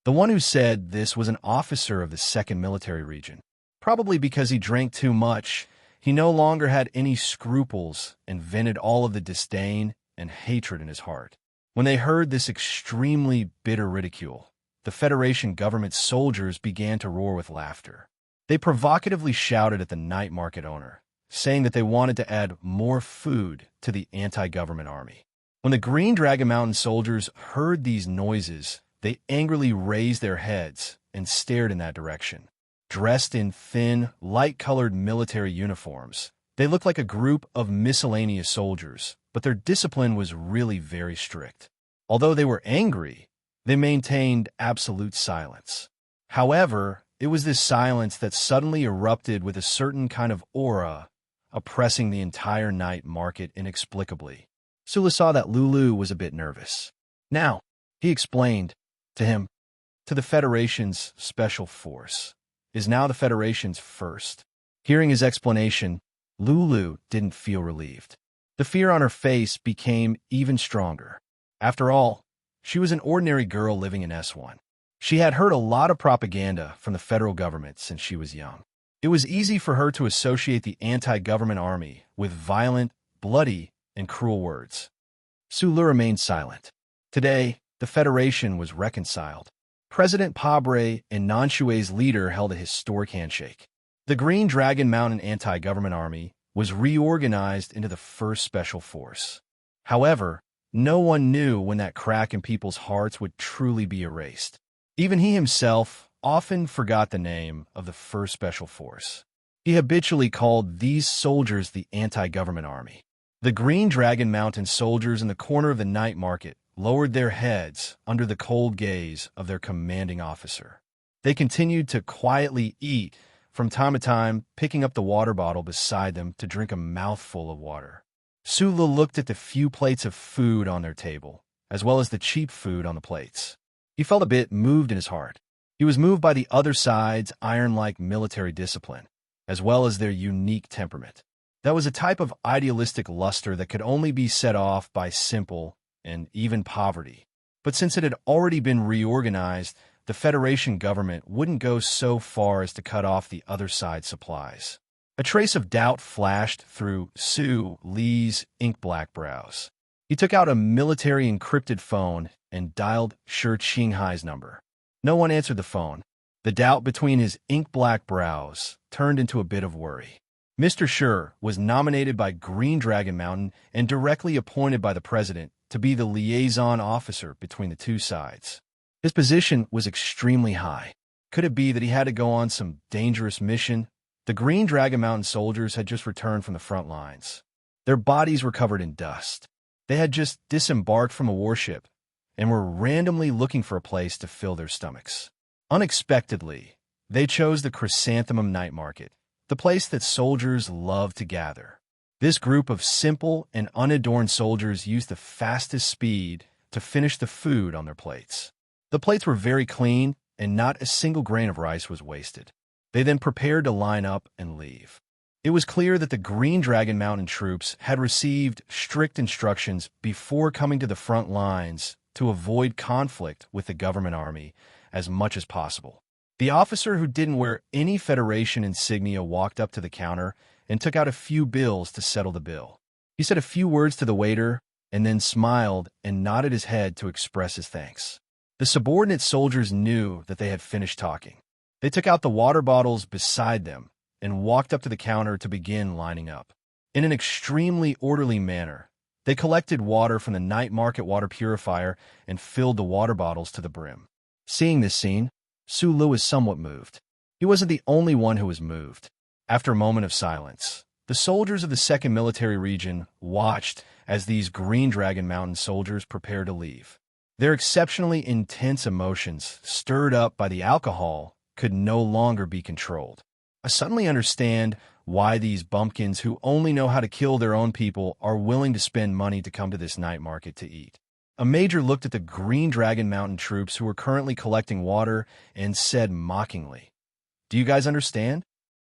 The one who said this was an officer of the 2nd Military Region. Probably because he drank too much, he no longer had any scruples and vented all of the disdain and hatred in his heart. When they heard this extremely bitter ridicule, the Federation government soldiers began to roar with laughter. They provocatively shouted at the night market owner, saying that they wanted to add more food to the anti-government army. When the Green Dragon Mountain soldiers heard these noises, they angrily raised their heads and stared in that direction. Dressed in thin, light-colored military uniforms, they looked like a group of miscellaneous soldiers, but their discipline was really very strict. Although they were angry, they maintained absolute silence. However, it was this silence that suddenly erupted with a certain kind of aura, oppressing the entire night market inexplicably. Sulu saw that Lulu was a bit nervous. Now, he explained to him, to the Federation's special force is now the Federation's first. Hearing his explanation, Lulu didn't feel relieved. The fear on her face became even stronger. After all, she was an ordinary girl living in S1. She had heard a lot of propaganda from the federal government since she was young. It was easy for her to associate the anti-government army with violent, bloody, and cruel words. Sulu remained silent. Today, the Federation was reconciled. President Pabre and Nanshue's leader held a historic handshake. The Green Dragon Mountain Anti-Government Army was reorganized into the 1st Special Force. However, no one knew when that crack in people's hearts would truly be erased. Even he himself often forgot the name of the 1st Special Force. He habitually called these soldiers the Anti-Government Army. The Green Dragon Mountain soldiers in the corner of the night market lowered their heads under the cold gaze of their commanding officer. They continued to quietly eat, from time to time picking up the water bottle beside them to drink a mouthful of water. Sulu looked at the few plates of food on their table, as well as the cheap food on the plates. He felt a bit moved in his heart. He was moved by the other side's iron-like military discipline, as well as their unique temperament. That was a type of idealistic luster that could only be set off by simple and even poverty. But since it had already been reorganized, the Federation government wouldn't go so far as to cut off the other side's supplies. A trace of doubt flashed through Su Lee's ink-black brows. He took out a military encrypted phone and dialed Shi Qinghai's number. No one answered the phone. The doubt between his ink-black brows turned into a bit of worry. Mr. Shi was nominated by Green Dragon Mountain and directly appointed by the president to be the liaison officer between the two sides. His position was extremely high. Could it be that he had to go on some dangerous mission? The Green Dragon Mountain soldiers had just returned from the front lines. Their bodies were covered in dust. They had just disembarked from a warship and were randomly looking for a place to fill their stomachs. Unexpectedly, they chose the Chrysanthemum Night Market, the place that soldiers love to gather. This group of simple and unadorned soldiers used the fastest speed to finish the food on their plates. The plates were very clean, and not a single grain of rice was wasted. They then prepared to line up and leave. It was clear that the Green Dragon Mountain troops had received strict instructions before coming to the front lines to avoid conflict with the government army as much as possible. The officer who didn't wear any Federation insignia walked up to the counter and took out a few bills to settle the bill. He said a few words to the waiter and then smiled and nodded his head to express his thanks. The subordinate soldiers knew that they had finished talking. They took out the water bottles beside them and walked up to the counter to begin lining up. In an extremely orderly manner, they collected water from the night market water purifier and filled the water bottles to the brim. Seeing this scene, Su Lu was somewhat moved. He wasn't the only one who was moved. After a moment of silence, the soldiers of the 2nd Military Region watched as these Green Dragon Mountain soldiers prepared to leave. Their exceptionally intense emotions, stirred up by the alcohol, could no longer be controlled. I suddenly understand why these bumpkins who only know how to kill their own people are willing to spend money to come to this night market to eat. A major looked at the Green Dragon Mountain troops who were currently collecting water and said mockingly, "Do you guys understand?"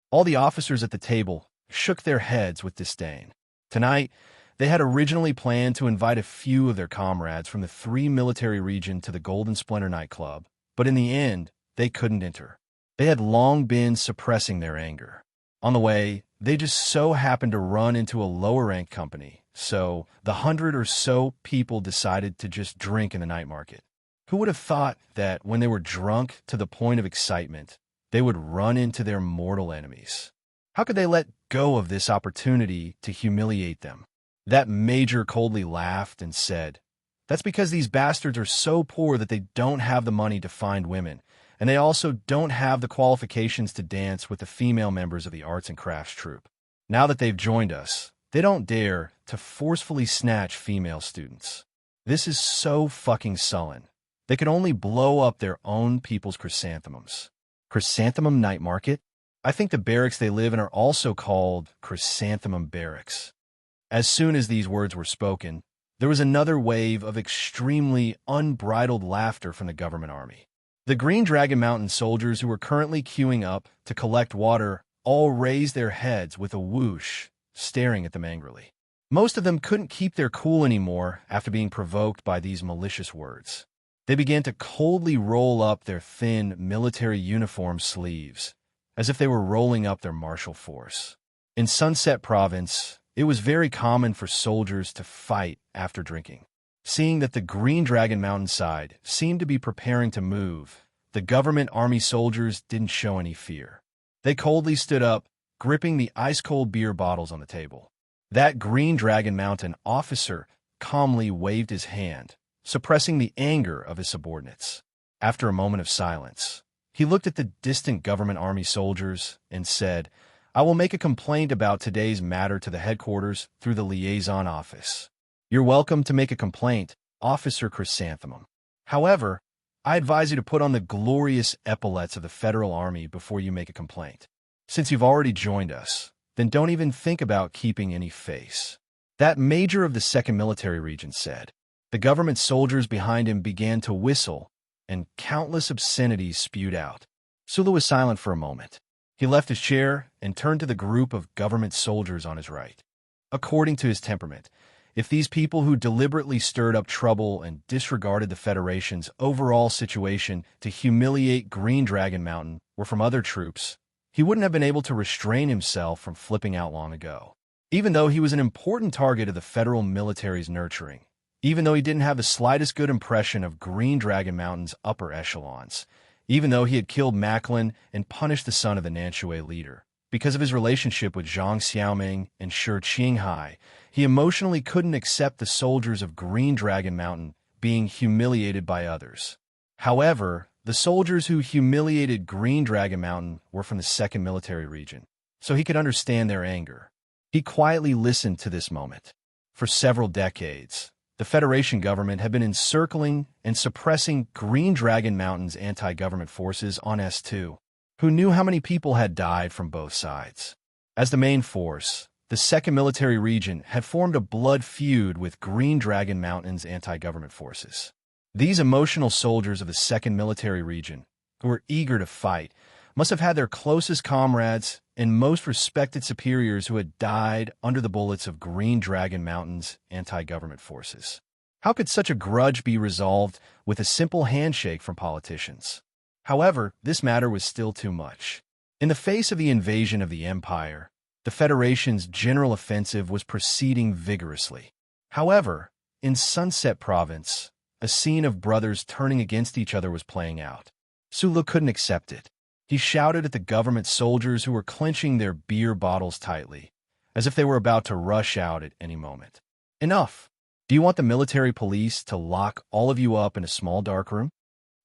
All the officers at the table shook their heads with disdain. Tonight, they had originally planned to invite a few of their comrades from the 3 Military Region to the Golden Splendor nightclub, but in the end, they couldn't enter. They had long been suppressing their anger. On the way, they just so happened to run into a lower-ranked company, so the 100 or so people decided to just drink in the night market. Who would have thought that when they were drunk to the point of excitement, they would run into their mortal enemies? How could they let go of this opportunity to humiliate them? That major coldly laughed and said, "That's because these bastards are so poor that they don't have the money to find women, and they also don't have the qualifications to dance with the female members of the arts and crafts troupe. Now that they've joined us, they don't dare to forcefully snatch female students. This is so fucking sullen. They could only blow up their own people's chrysanthemums." Chrysanthemum Night Market? I think the barracks they live in are also called Chrysanthemum Barracks. As soon as these words were spoken, there was another wave of extremely unbridled laughter from the government army. The Green Dragon Mountain soldiers who were currently queuing up to collect water all raised their heads with a whoosh, staring at them angrily. Most of them couldn't keep their cool anymore after being provoked by these malicious words. They began to coldly roll up their thin military uniform sleeves, as if they were rolling up their martial force. In Sunset Province, it was very common for soldiers to fight after drinking. Seeing that the Green Dragon Mountain side seemed to be preparing to move, the government army soldiers didn't show any fear. They coldly stood up, gripping the ice-cold beer bottles on the table. That Green Dragon Mountain officer calmly waved his hand, suppressing the anger of his subordinates. After a moment of silence, he looked at the distant government army soldiers and said, "I will make a complaint about today's matter to the headquarters through the liaison office." "You're welcome to make a complaint, Officer Chrysanthemum. However, I advise you to put on the glorious epaulets of the Federal Army before you make a complaint. Since you've already joined us, then don't even think about keeping any face." That major of the 2nd Military Region said. The government soldiers behind him began to whistle, and countless obscenities spewed out. Sulu was silent for a moment. He left his chair and turned to the group of government soldiers on his right. According to his temperament, if these people who deliberately stirred up trouble and disregarded the Federation's overall situation to humiliate Green Dragon Mountain were from other troops, he wouldn't have been able to restrain himself from flipping out long ago. Even though he was an important target of the federal military's nurturing, even though he didn't have the slightest good impression of Green Dragon Mountain's upper echelons, even though he had killed Macklin and punished the son of the Nanshui leader, because of his relationship with Zhang Xiaoming and Shi Qinghai, he emotionally couldn't accept the soldiers of Green Dragon Mountain being humiliated by others. However, the soldiers who humiliated Green Dragon Mountain were from the 2nd Military Region, so he could understand their anger. He quietly listened to this moment. For several decades, the Federation government had been encircling and suppressing Green Dragon Mountain's anti-government forces on S2, who knew how many people had died from both sides. As the main force, the 2nd Military Region had formed a blood feud with Green Dragon Mountain's anti-government forces. These emotional soldiers of the 2nd Military Region, who were eager to fight, must have had their closest comrades and most respected superiors who had died under the bullets of Green Dragon Mountain's anti-government forces. How could such a grudge be resolved with a simple handshake from politicians? However, this matter was still too much. In the face of the invasion of the Empire, the Federation's general offensive was proceeding vigorously. However, in Sunset Province, a scene of brothers turning against each other was playing out. Sulu couldn't accept it. He shouted at the government soldiers who were clenching their beer bottles tightly, as if they were about to rush out at any moment. Enough! Do you want the military police to lock all of you up in a small dark room?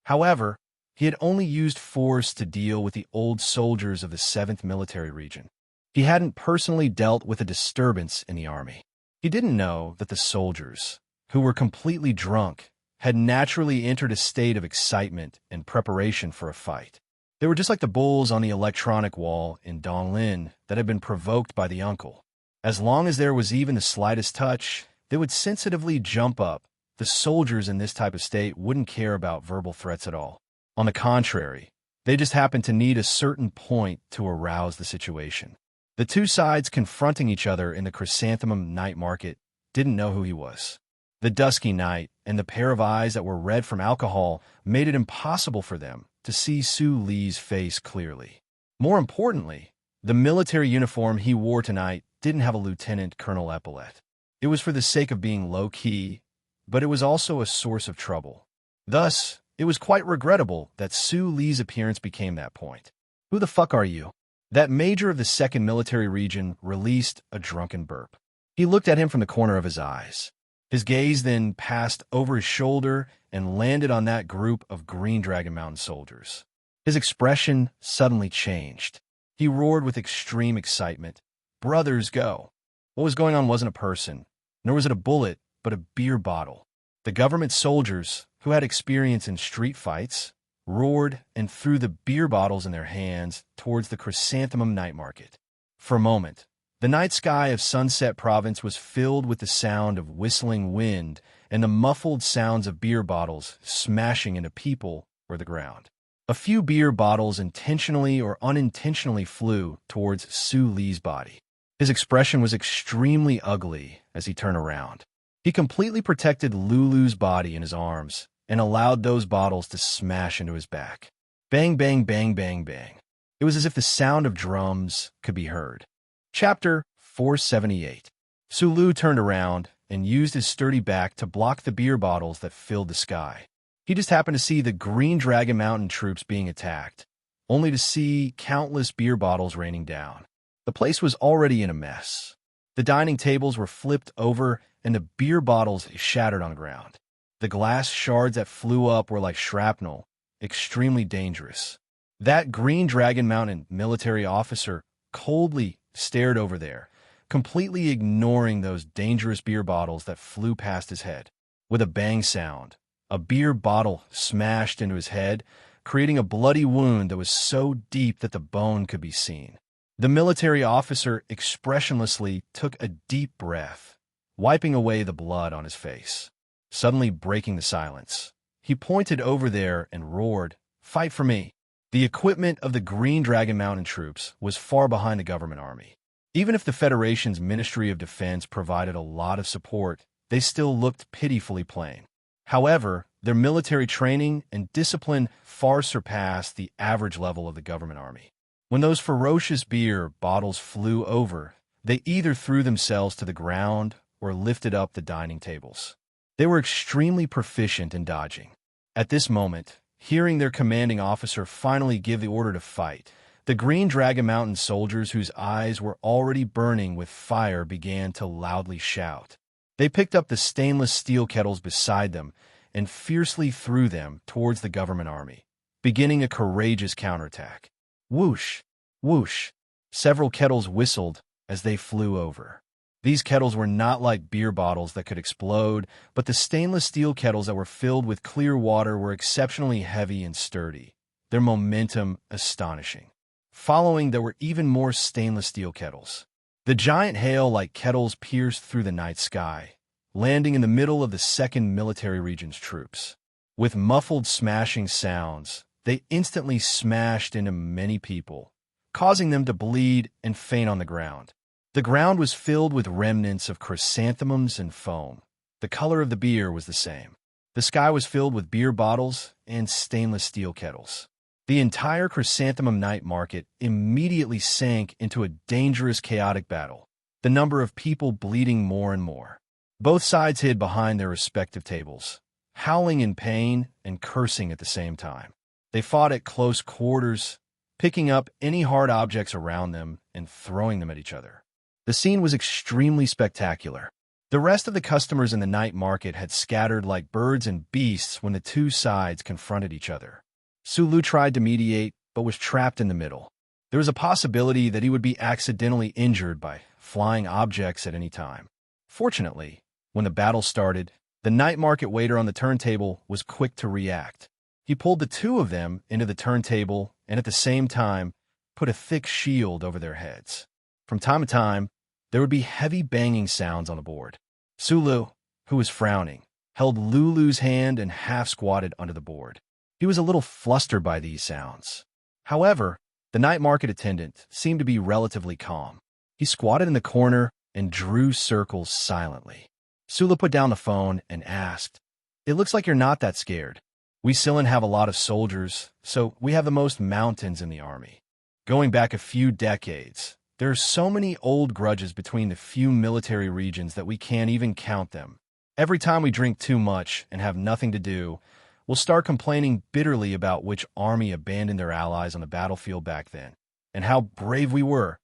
However, he had only used force to deal with the old soldiers of the 7th Military Region. He hadn't personally dealt with a disturbance in the army. He didn't know that the soldiers, who were completely drunk, had naturally entered a state of excitement and preparation for a fight. They were just like the bulls on the electronic wall in Donglin that had been provoked by the uncle. As long as there was even the slightest touch, they would sensitively jump up. The soldiers in this type of state wouldn't care about verbal threats at all. On the contrary, they just happened to need a certain point to arouse the situation. The two sides confronting each other in the Chrysanthemum night market didn't know who he was. The dusky night and the pair of eyes that were red from alcohol made it impossible for them to see Su Li's face clearly. More importantly, the military uniform he wore tonight didn't have a lieutenant colonel epaulet. It was for the sake of being low-key, but it was also a source of trouble. Thus, it was quite regrettable that Su Li's appearance became that point. Who the fuck are you? That major of the 2nd Military Region released a drunken burp. He looked at him from the corner of his eyes. His gaze then passed over his shoulder and landed on that group of Green Dragon Mountain soldiers. His expression suddenly changed. He roared with extreme excitement. Brothers, go! What was going on wasn't a person, nor was it a bullet, but a beer bottle. The government soldiers, who had experience in street fights, roared and threw the beer bottles in their hands towards the Chrysanthemum night market. For a moment, the night sky of Sunset Province was filled with the sound of whistling wind and the muffled sounds of beer bottles smashing into people or the ground. A few beer bottles intentionally or unintentionally flew towards Su Li's body. His expression was extremely ugly as he turned around. He completely protected Lulu's body in his arms and allowed those bottles to smash into his back. Bang, bang, bang, bang, bang. It was as if the sound of drums could be heard. Chapter 478. Sulu turned around and used his sturdy back to block the beer bottles that filled the sky. He just happened to see the Green Dragon Mountain troops being attacked, only to see countless beer bottles raining down. The place was already in a mess. The dining tables were flipped over and the beer bottles shattered on the ground. The glass shards that flew up were like shrapnel, extremely dangerous. That Green Dragon Mountain military officer coldly stared over there, completely ignoring those dangerous beer bottles that flew past his head. With a bang sound, a beer bottle smashed into his head, creating a bloody wound that was so deep that the bone could be seen. The military officer expressionlessly took a deep breath, wiping away the blood on his face. Suddenly breaking the silence, he pointed over there and roared, "Fight for me!" The equipment of the Green Dragon Mountain troops was far behind the government army. Even if the Federation's Ministry of Defense provided a lot of support, they still looked pitifully plain. However, their military training and discipline far surpassed the average level of the government army. When those ferocious beer bottles flew over, they either threw themselves to the ground or lifted up the dining tables. They were extremely proficient in dodging. At this moment, hearing their commanding officer finally give the order to fight, the Green Dragon Mountain soldiers whose eyes were already burning with fire began to loudly shout. They picked up the stainless steel kettles beside them and fiercely threw them towards the government army, beginning a courageous counterattack. Whoosh! Whoosh! Several kettles whistled as they flew over. These kettles were not like beer bottles that could explode, but the stainless steel kettles that were filled with clear water were exceptionally heavy and sturdy, their momentum astonishing. Following, there were even more stainless steel kettles. The giant hail-like kettles pierced through the night sky, landing in the middle of the 2nd Military Region's troops. With muffled smashing sounds, they instantly smashed into many people, causing them to bleed and faint on the ground. The ground was filled with remnants of chrysanthemums and foam. The color of the beer was the same. The sky was filled with beer bottles and stainless steel kettles. The entire chrysanthemum night market immediately sank into a dangerous, chaotic battle, the number of people bleeding more and more. Both sides hid behind their respective tables, howling in pain and cursing at the same time. They fought at close quarters, picking up any hard objects around them and throwing them at each other. The scene was extremely spectacular. The rest of the customers in the night market had scattered like birds and beasts when the two sides confronted each other. Sulu tried to mediate, but was trapped in the middle. There was a possibility that he would be accidentally injured by flying objects at any time. Fortunately, when the battle started, the night market waiter on the turntable was quick to react. He pulled the two of them into the turntable and at the same time put a thick shield over their heads. From time to time, there would be heavy banging sounds on the board. Sulu, who was frowning, held Lulu's hand and half-squatted under the board. He was a little flustered by these sounds. However, the night market attendant seemed to be relatively calm. He squatted in the corner and drew circles silently. Sulu put down the phone and asked, "It looks like you're not that scared. We Silan have a lot of soldiers, so we have the most mountains in the army. Going back a few decades, there are so many old grudges between the few military regions that we can't even count them. Every time we drink too much and have nothing to do, we'll start complaining bitterly about which army abandoned their allies on the battlefield back then, and how brave we were.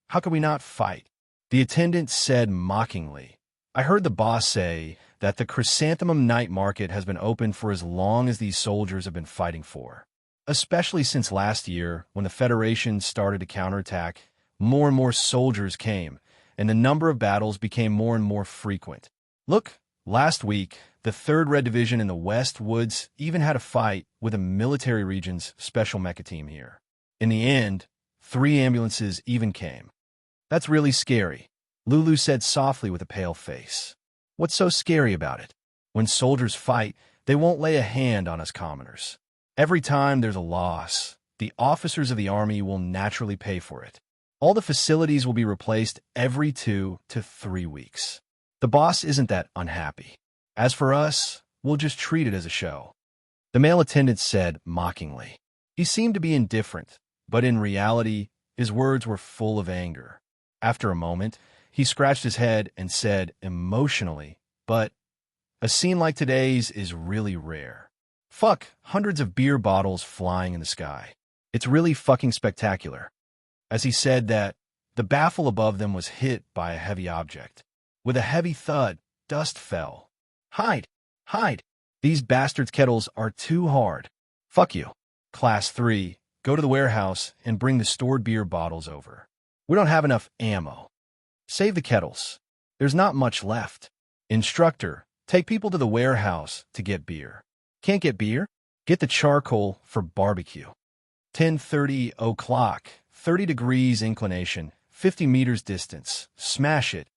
How could we not fight?" The attendant said mockingly, "I heard the boss say that the chrysanthemum night market has been open for as long as these soldiers have been fighting for. Especially since last year, when the Federation started to counterattack, more and more soldiers came, and the number of battles became more and more frequent. Look, last week, the 3rd Red Division in the West Woods even had a fight with a military region's special mecha team here. In the end, 3 ambulances even came." "That's really scary," Lulu said softly with a pale face. "What's so scary about it? When soldiers fight, they won't lay a hand on us commoners. Every time there's a loss, the officers of the army will naturally pay for it. All the facilities will be replaced every 2 to 3 weeks. The boss isn't that unhappy. As for us, we'll just treat it as a show," the male attendant said mockingly. He seemed to be indifferent, but in reality, his words were full of anger. After a moment, he scratched his head and said emotionally, "But a scene like today's is really rare. Fuck, hundreds of beer bottles flying in the sky. It's really fucking spectacular." As he said that, the baffle above them was hit by a heavy object. With a heavy thud, dust fell. "Hide! Hide! These bastards' kettles are too hard. Fuck you. Class 3, go to the warehouse and bring the stored beer bottles over. We don't have enough ammo. Save the kettles. There's not much left. Instructor, take people to the warehouse to get beer. Can't get beer? Get the charcoal for barbecue. 10:30 o'clock, 30 degrees inclination, 50 meters distance. Smash it."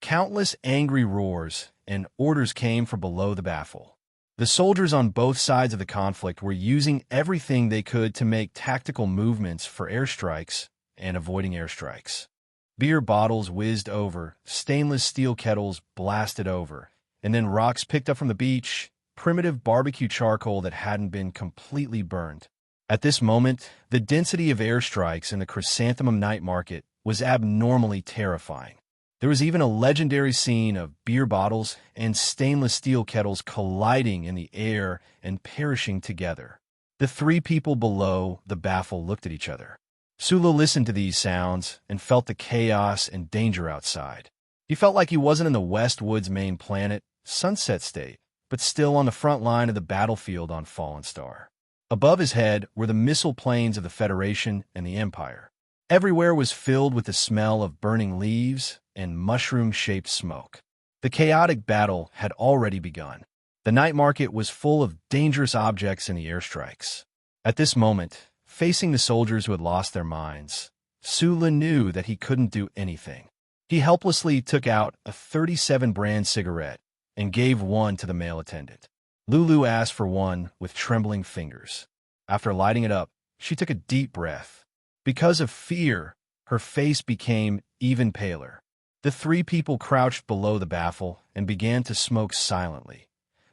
Countless angry roars and orders came from below the baffle. The soldiers on both sides of the conflict were using everything they could to make tactical movements for airstrikes and avoiding airstrikes. Beer bottles whizzed over, stainless steel kettles blasted over, and then rocks picked up from the beach, primitive barbecue charcoal that hadn't been completely burned. At this moment, the density of airstrikes in the Chrysanthemum Night Market was abnormally terrifying. There was even a legendary scene of beer bottles and stainless steel kettles colliding in the air and perishing together. The three people below the baffle looked at each other. Sulu listened to these sounds and felt the chaos and danger outside. He felt like he wasn't in the Westwood's main planet, Sunset State, but still on the front line of the battlefield on Fallen Star. Above his head were the missile planes of the Federation and the Empire. Everywhere was filled with the smell of burning leaves and mushroom-shaped smoke. The chaotic battle had already begun. The night market was full of dangerous objects in the airstrikes. At this moment, facing the soldiers who had lost their minds, Sula knew that he couldn't do anything. He helplessly took out a 37 brand cigarette and gave one to the male attendant. Lulu asked for one with trembling fingers. After lighting it up, she took a deep breath. Because of fear, her face became even paler. The three people crouched below the baffle and began to smoke silently.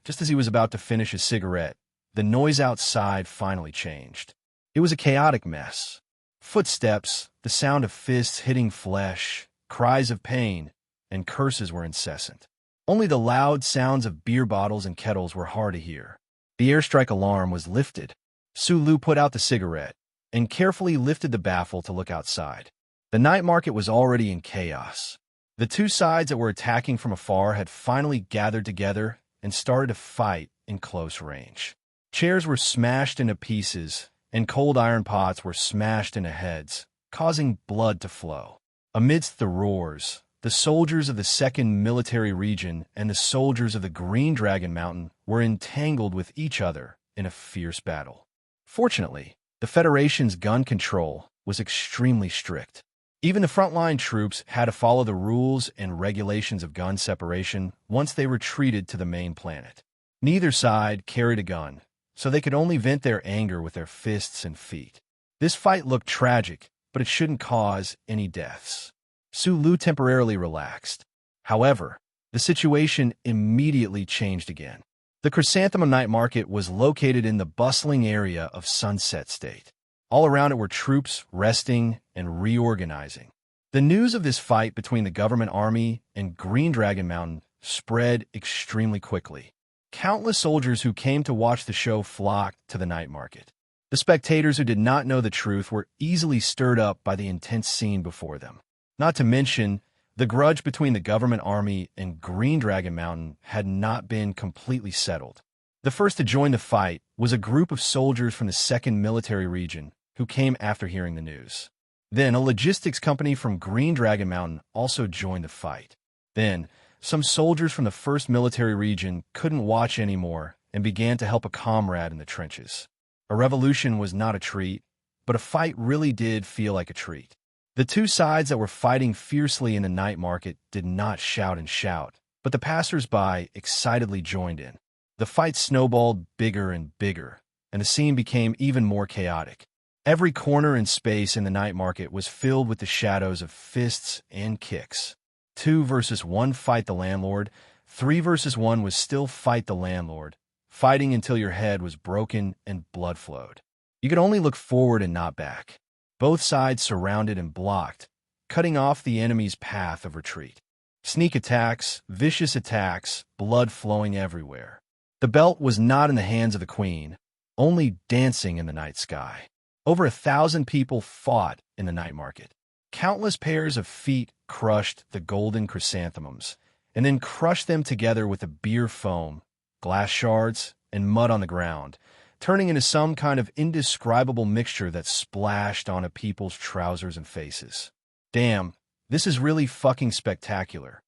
Just as he was about to finish his cigarette, the noise outside finally changed. It was a chaotic mess. Footsteps, the sound of fists hitting flesh, cries of pain, and curses were incessant. Only the loud sounds of beer bottles and kettles were hard to hear. The airstrike alarm was lifted. Sulu put out the cigarette and carefully lifted the baffle to look outside. The night market was already in chaos. The two sides that were attacking from afar had finally gathered together and started to fight in close range. Chairs were smashed into pieces, and cold iron pots were smashed into heads, causing blood to flow. Amidst the roars, the soldiers of the 2nd Military Region and the soldiers of the Green Dragon Mountain were entangled with each other in a fierce battle. Fortunately, the Federation's gun control was extremely strict. Even the frontline troops had to follow the rules and regulations of gun separation once they retreated to the main planet. Neither side carried a gun, so they could only vent their anger with their fists and feet. This fight looked tragic, but it shouldn't cause any deaths. Sulu temporarily relaxed. However, the situation immediately changed again. The Chrysanthemum Night Market was located in the bustling area of Sunset State. All around it were troops resting and reorganizing. The news of this fight between the government army and Green Dragon Mountain spread extremely quickly. Countless soldiers who came to watch the show flocked to the night market. The spectators who did not know the truth were easily stirred up by the intense scene before them. Not to mention, the grudge between the government army and Green Dragon Mountain had not been completely settled. The first to join the fight was a group of soldiers from the 2nd Military Region who came after hearing the news. Then a logistics company from Green Dragon Mountain also joined the fight. Then, some soldiers from the 1st Military Region couldn't watch anymore and began to help a comrade in the trenches. A revolution was not a treat, but a fight really did feel like a treat. The two sides that were fighting fiercely in the night market did not shout and shout, but the passers-by excitedly joined in. The fight snowballed bigger and bigger, and the scene became even more chaotic. Every corner and space in the night market was filled with the shadows of fists and kicks. 2 versus 1 fight the landlord, 3 versus 1 was still fight the landlord, fighting until your head was broken and blood flowed. You could only look forward and not back. Both sides surrounded and blocked, cutting off the enemy's path of retreat. Sneak attacks, vicious attacks, blood flowing everywhere. The belt was not in the hands of the queen, only dancing in the night sky. Over 1,000 people fought in the night market. Countless pairs of feet crushed the golden chrysanthemums, and then crushed them together with the beer foam, glass shards, and mud on the ground, turning into some kind of indescribable mixture that splashed onto people's trousers and faces. Damn, this is really fucking spectacular.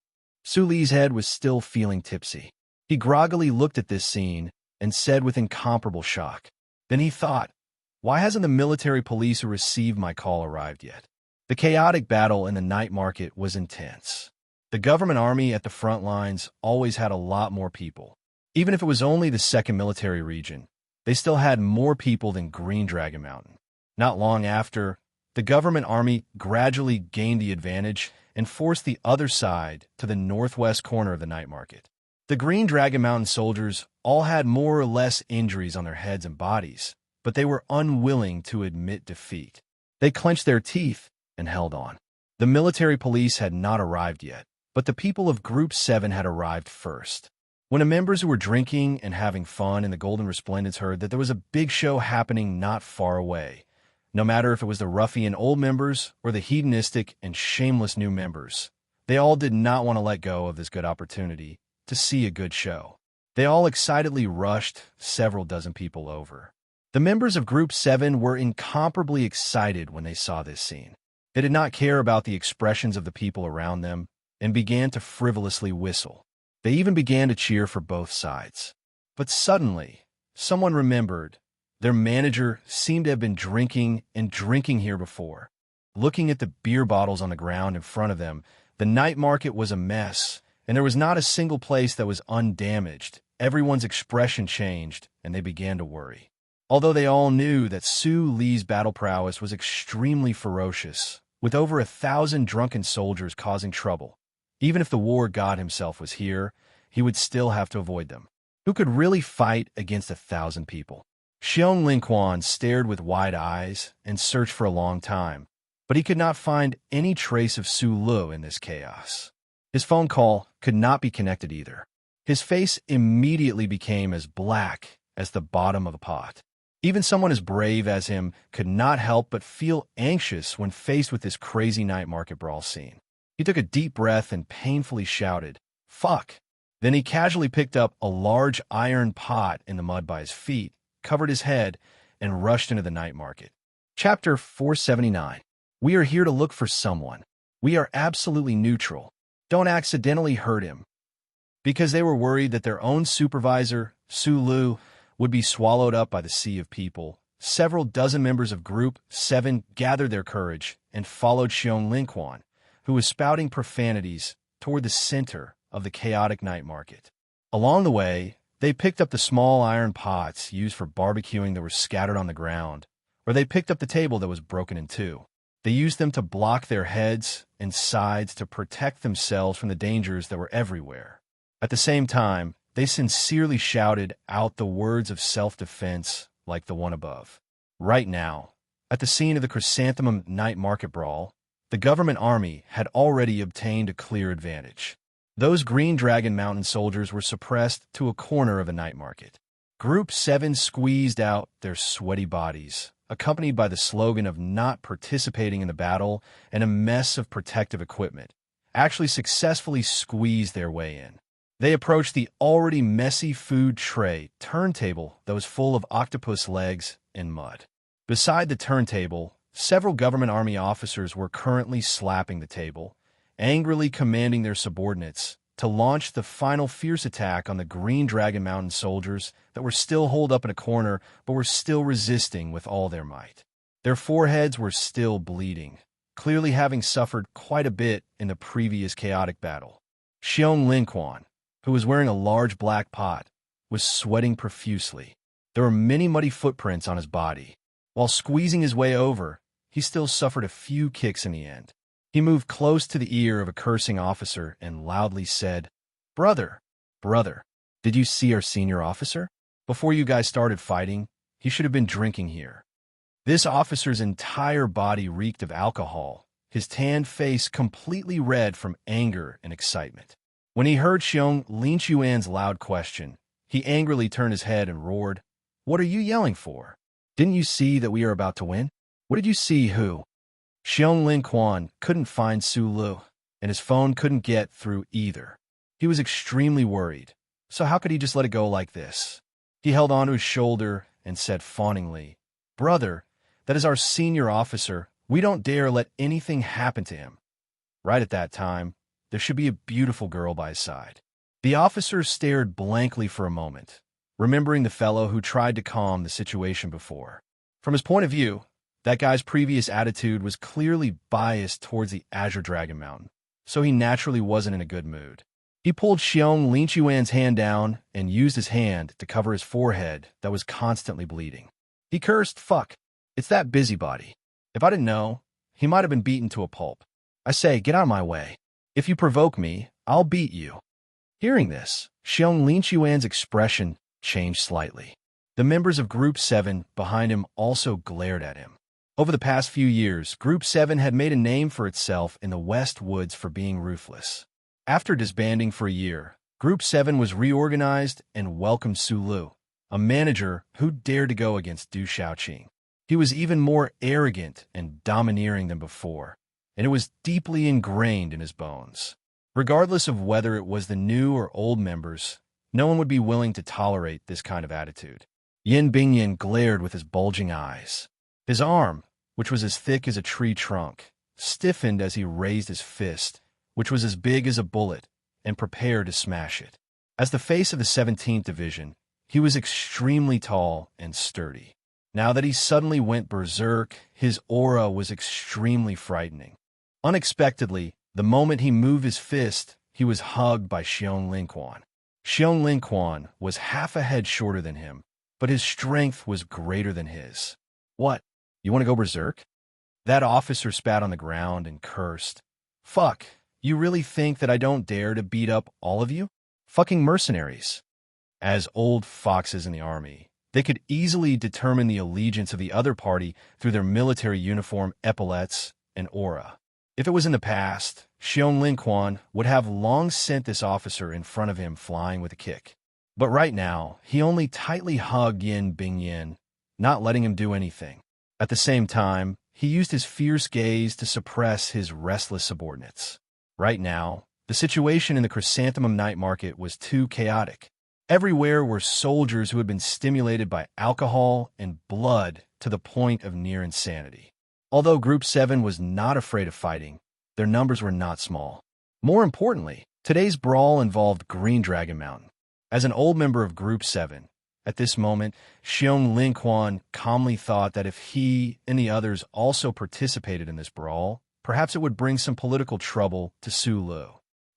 Suli's head was still feeling tipsy. He groggily looked at this scene and said with incomparable shock. Then he thought, why hasn't the military police who received my call arrived yet? The chaotic battle in the night market was intense. The government army at the front lines always had a lot more people. Even if it was only the 2nd Military Region, they still had more people than Green Dragon Mountain. Not long after, the government army gradually gained the advantage and forced the other side to the northwest corner of the night market. The Green Dragon Mountain soldiers all had more or less injuries on their heads and bodies, but they were unwilling to admit defeat. They clenched their teeth and held on. The military police had not arrived yet, but the people of Group 7 had arrived first. When the members who were drinking and having fun in the Golden Resplendence heard that there was a big show happening not far away, no matter if it was the ruffian old members or the hedonistic and shameless new members, they all did not want to let go of this good opportunity to see a good show. They all excitedly rushed several dozen people over. The members of Group 7 were incomparably excited when they saw this scene. They did not care about the expressions of the people around them and began to frivolously whistle. They even began to cheer for both sides. But suddenly, someone remembered their manager seemed to have been drinking here before. Looking at the beer bottles on the ground in front of them, the night market was a mess, and there was not a single place that was undamaged. Everyone's expression changed, and they began to worry. Although they all knew that Su Li's battle prowess was extremely ferocious, with over 1,000 drunken soldiers causing trouble, even if the war god himself was here, he would still have to avoid them. Who could really fight against 1,000 people? Xiong Linquan stared with wide eyes and searched for a long time, but he could not find any trace of Su Lu in this chaos. His phone call could not be connected either. His face immediately became as black as the bottom of a pot. Even someone as brave as him could not help but feel anxious when faced with this crazy night market brawl scene. He took a deep breath and painfully shouted, "Fuck!" Then he casually picked up a large iron pot in the mud by his feet, covered his head, and rushed into the night market. Chapter 479. We are here to look for someone. We are absolutely neutral. Don't accidentally hurt him. Because they were worried that their own supervisor, Su Lu, would be swallowed up by the sea of people, several dozen members of Group 7 gathered their courage and followed Xiong Linquan, who was spouting profanities, toward the center of the chaotic night market. Along the way, they picked up the small iron pots used for barbecuing that were scattered on the ground, or they picked up the table that was broken in two. They used them to block their heads and sides to protect themselves from the dangers that were everywhere. At the same time, they sincerely shouted out the words of self-defense like the one above. Right now, at the scene of the Chrysanthemum Night Market Brawl, the government army had already obtained a clear advantage. Those Green Dragon Mountain soldiers were suppressed to a corner of the night market. Group 7 squeezed out their sweaty bodies, accompanied by the slogan of not participating in the battle and a mess of protective equipment, actually successfully squeezed their way in. They approached the already messy food tray turntable that was full of octopus legs and mud. Beside the turntable, several government army officers were currently slapping the table, angrily commanding their subordinates to launch the final fierce attack on the Green Dragon Mountain soldiers that were still holed up in a corner but were still resisting with all their might. Their foreheads were still bleeding, clearly having suffered quite a bit in the previous chaotic battle. Xiong Linquan, who was wearing a large black pot, was sweating profusely. There were many muddy footprints on his body. While squeezing his way over, he still suffered a few kicks in the end. He moved close to the ear of a cursing officer and loudly said, "Brother, did you see our senior officer? Before you guys started fighting, he should have been drinking here." This officer's entire body reeked of alcohol, his tanned face completely red from anger and excitement. When he heard Xiong Linquan's loud question, he angrily turned his head and roared, "What are you yelling for? Didn't you see that we are about to win? What did you see, who?" Xiong Linquan couldn't find Su Lu, and his phone couldn't get through either. He was extremely worried, so how could he just let it go like this? He held onto his shoulder and said fawningly, "Brother, that is our senior officer. We don't dare let anything happen to him." Right at that time, there should be a beautiful girl by his side. The officer stared blankly for a moment, remembering the fellow who tried to calm the situation before. From his point of view, that guy's previous attitude was clearly biased towards the Azure Dragon Mountain, so he naturally wasn't in a good mood. He pulled Xiong Linquan's hand down and used his hand to cover his forehead that was constantly bleeding. He cursed, "Fuck, it's that busybody. If I didn't know, he might have been beaten to a pulp. I say, get out of my way. If you provoke me, I'll beat you." Hearing this, Xiong Linquan's expression changed slightly. The members of Group 7 behind him also glared at him. Over the past few years, Group 7 had made a name for itself in the West Woods for being ruthless. After disbanding for a year, Group 7 was reorganized and welcomed Su Lu, a manager who dared to go against Du Shaoqing. He was even more arrogant and domineering than before, and it was deeply ingrained in his bones. Regardless of whether it was the new or old members, no one would be willing to tolerate this kind of attitude. Yin Bingyan glared with his bulging eyes. His arm, which was as thick as a tree trunk, stiffened as he raised his fist, which was as big as a bullet, and prepared to smash it. As the face of the 17th Division, he was extremely tall and sturdy. Now that he suddenly went berserk, his aura was extremely frightening. Unexpectedly, the moment he moved his fist, he was hugged by Xiong Linquan. Xiong Linquan was half a head shorter than him, but his strength was greater than his. What? You want to go berserk? That officer spat on the ground and cursed. Fuck, you really think that I don't dare to beat up all of you? Fucking mercenaries. As old foxes in the army, they could easily determine the allegiance of the other party through their military uniform, epaulets, and aura. If it was in the past, Xiong Linquan would have long sent this officer in front of him flying with a kick. But right now, he only tightly hugged Yin Bingyan, not letting him do anything. At the same time, he used his fierce gaze to suppress his restless subordinates. Right now, the situation in the Chrysanthemum Night Market was too chaotic. Everywhere were soldiers who had been stimulated by alcohol and blood to the point of near insanity. Although Group 7 was not afraid of fighting, their numbers were not small. More importantly, today's brawl involved Green Dragon Mountain. As an old member of Group 7, at this moment, Xiong Linquan calmly thought that if he and the others also participated in this brawl, perhaps it would bring some political trouble to Su Lu.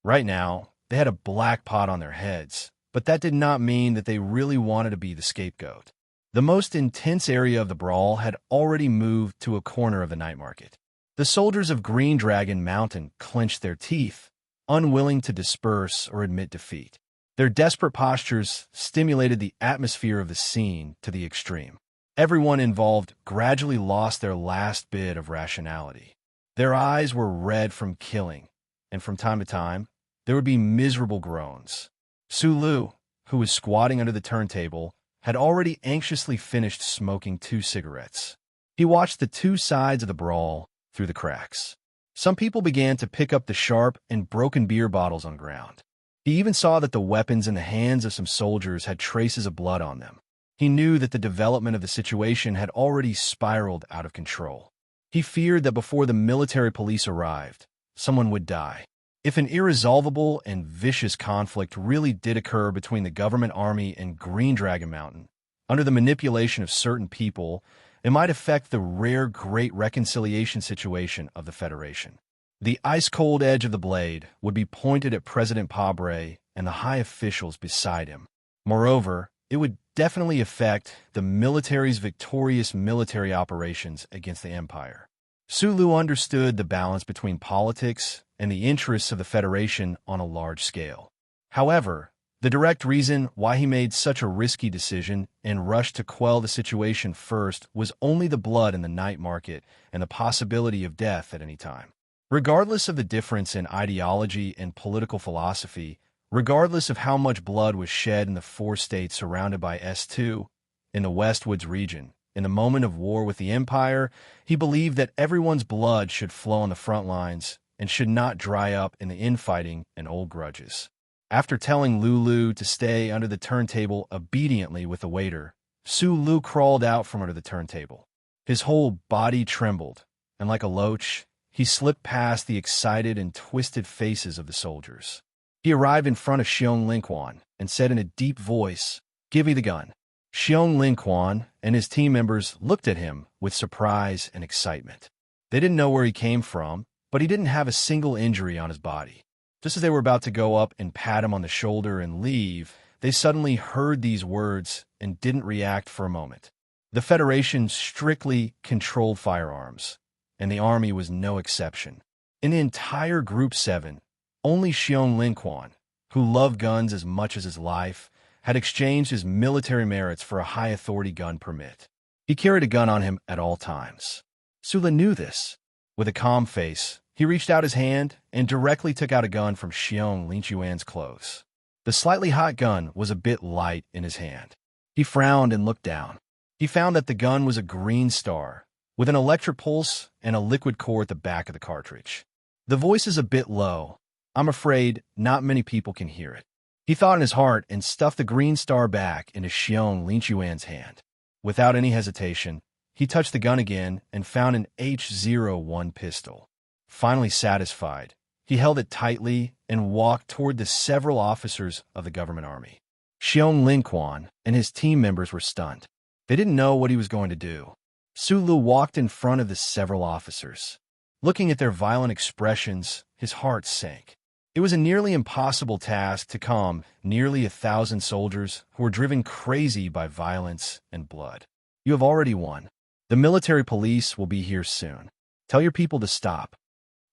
Right now, they had a black pot on their heads, but that did not mean that they really wanted to be the scapegoat. The most intense area of the brawl had already moved to a corner of the night market. The soldiers of Green Dragon Mountain clenched their teeth, unwilling to disperse or admit defeat. Their desperate postures stimulated the atmosphere of the scene to the extreme. Everyone involved gradually lost their last bit of rationality. Their eyes were red from killing, and from time to time, there would be miserable groans. Su Lu, who was squatting under the turntable, had already anxiously finished smoking 2 cigarettes. He watched the two sides of the brawl through the cracks. Some people began to pick up the sharp and broken beer bottles on the ground. He even saw that the weapons in the hands of some soldiers had traces of blood on them. He knew that the development of the situation had already spiraled out of control. He feared that before the military police arrived, someone would die. If an irresolvable and vicious conflict really did occur between the government army and Green Dragon Mountain, under the manipulation of certain people, it might affect the rare Great Reconciliation situation of the Federation. The ice-cold edge of the blade would be pointed at President Pabre and the high officials beside him. Moreover, it would definitely affect the military's victorious military operations against the Empire. Su Lu understood the balance between politics and the interests of the Federation on a large scale. However, the direct reason why he made such a risky decision and rushed to quell the situation first was only the blood in the night market and the possibility of death at any time. Regardless of the difference in ideology and political philosophy, regardless of how much blood was shed in the 4 states surrounded by S2, in the Westwoods region, in the moment of war with the Empire, he believed that everyone's blood should flow on the front lines and should not dry up in the infighting and old grudges. After telling Lulu to stay under the turntable obediently with the waiter, Su Lu crawled out from under the turntable. His whole body trembled, and like a loach, he slipped past the excited and twisted faces of the soldiers. He arrived in front of Xiong Linquan and said in a deep voice, "Give me the gun." Xiong Linquan and his team members looked at him with surprise and excitement. They didn't know where he came from, but he didn't have a single injury on his body. Just as they were about to go up and pat him on the shoulder and leave, they suddenly heard these words and didn't react for a moment. The Federation strictly controlled firearms, and the army was no exception. In the entire Group 7, only Xiong Linquan, who loved guns as much as his life, had exchanged his military merits for a high-authority gun permit. He carried a gun on him at all times. Sula knew this. With a calm face, he reached out his hand and directly took out a gun from Xiong Linchuan's clothes. The slightly hot gun was a bit light in his hand. He frowned and looked down. He found that the gun was a green star, with an electric pulse and a liquid core at the back of the cartridge. The voice is a bit low. I'm afraid not many people can hear it. He thought in his heart and stuffed the green star back into Xiong Linchuan's hand. Without any hesitation, he touched the gun again and found an H01 pistol. Finally satisfied, he held it tightly and walked toward the several officers of the government army. Xiong Linquan and his team members were stunned. They didn't know what he was going to do. Sulu walked in front of the several officers. Looking at their violent expressions, his heart sank. It was a nearly impossible task to calm nearly 1,000 soldiers who were driven crazy by violence and blood. You have already won. The military police will be here soon. Tell your people to stop.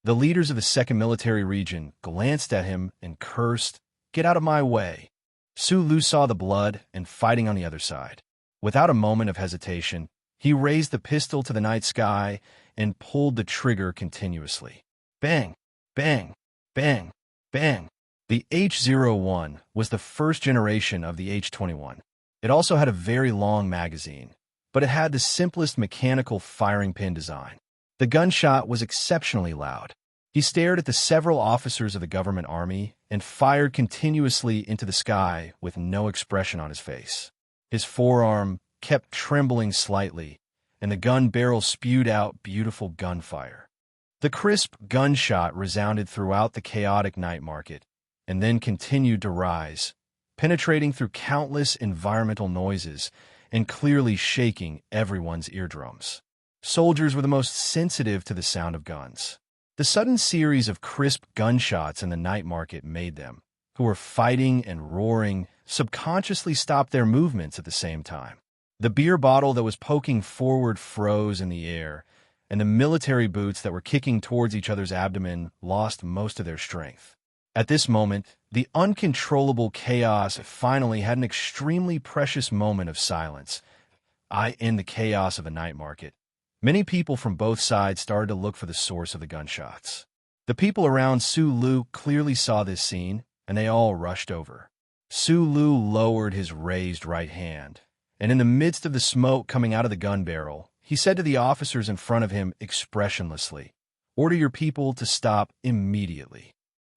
The leaders of the 2nd Military Region glanced at him and cursed, "Get out of my way." Sulu saw the blood and fighting on the other side. Without a moment of hesitation, he raised the pistol to the night sky and pulled the trigger continuously. Bang, bang, bang, bang. The H01 was the first generation of the H21. It also had a very long magazine, but it had the simplest mechanical firing pin design. The gunshot was exceptionally loud. He stared at the several officers of the government army and fired continuously into the sky with no expression on his face. His forearm kept trembling slightly, and the gun barrel spewed out beautiful gunfire. The crisp gunshot resounded throughout the chaotic night market, and then continued to rise, penetrating through countless environmental noises and clearly shaking everyone's eardrums. Soldiers were the most sensitive to the sound of guns. The sudden series of crisp gunshots in the night market made them, who were fighting and roaring, subconsciously stop their movements at the same time. The beer bottle that was poking forward froze in the air, and the military boots that were kicking towards each other's abdomen lost most of their strength. At this moment, the uncontrollable chaos finally had an extremely precious moment of silence. In the chaos of a night market, many people from both sides started to look for the source of the gunshots. The people around Su Lu clearly saw this scene, and they all rushed over. Su Lu lowered his raised right hand, and in the midst of the smoke coming out of the gun barrel, he said to the officers in front of him expressionlessly, "Order your people to stop immediately."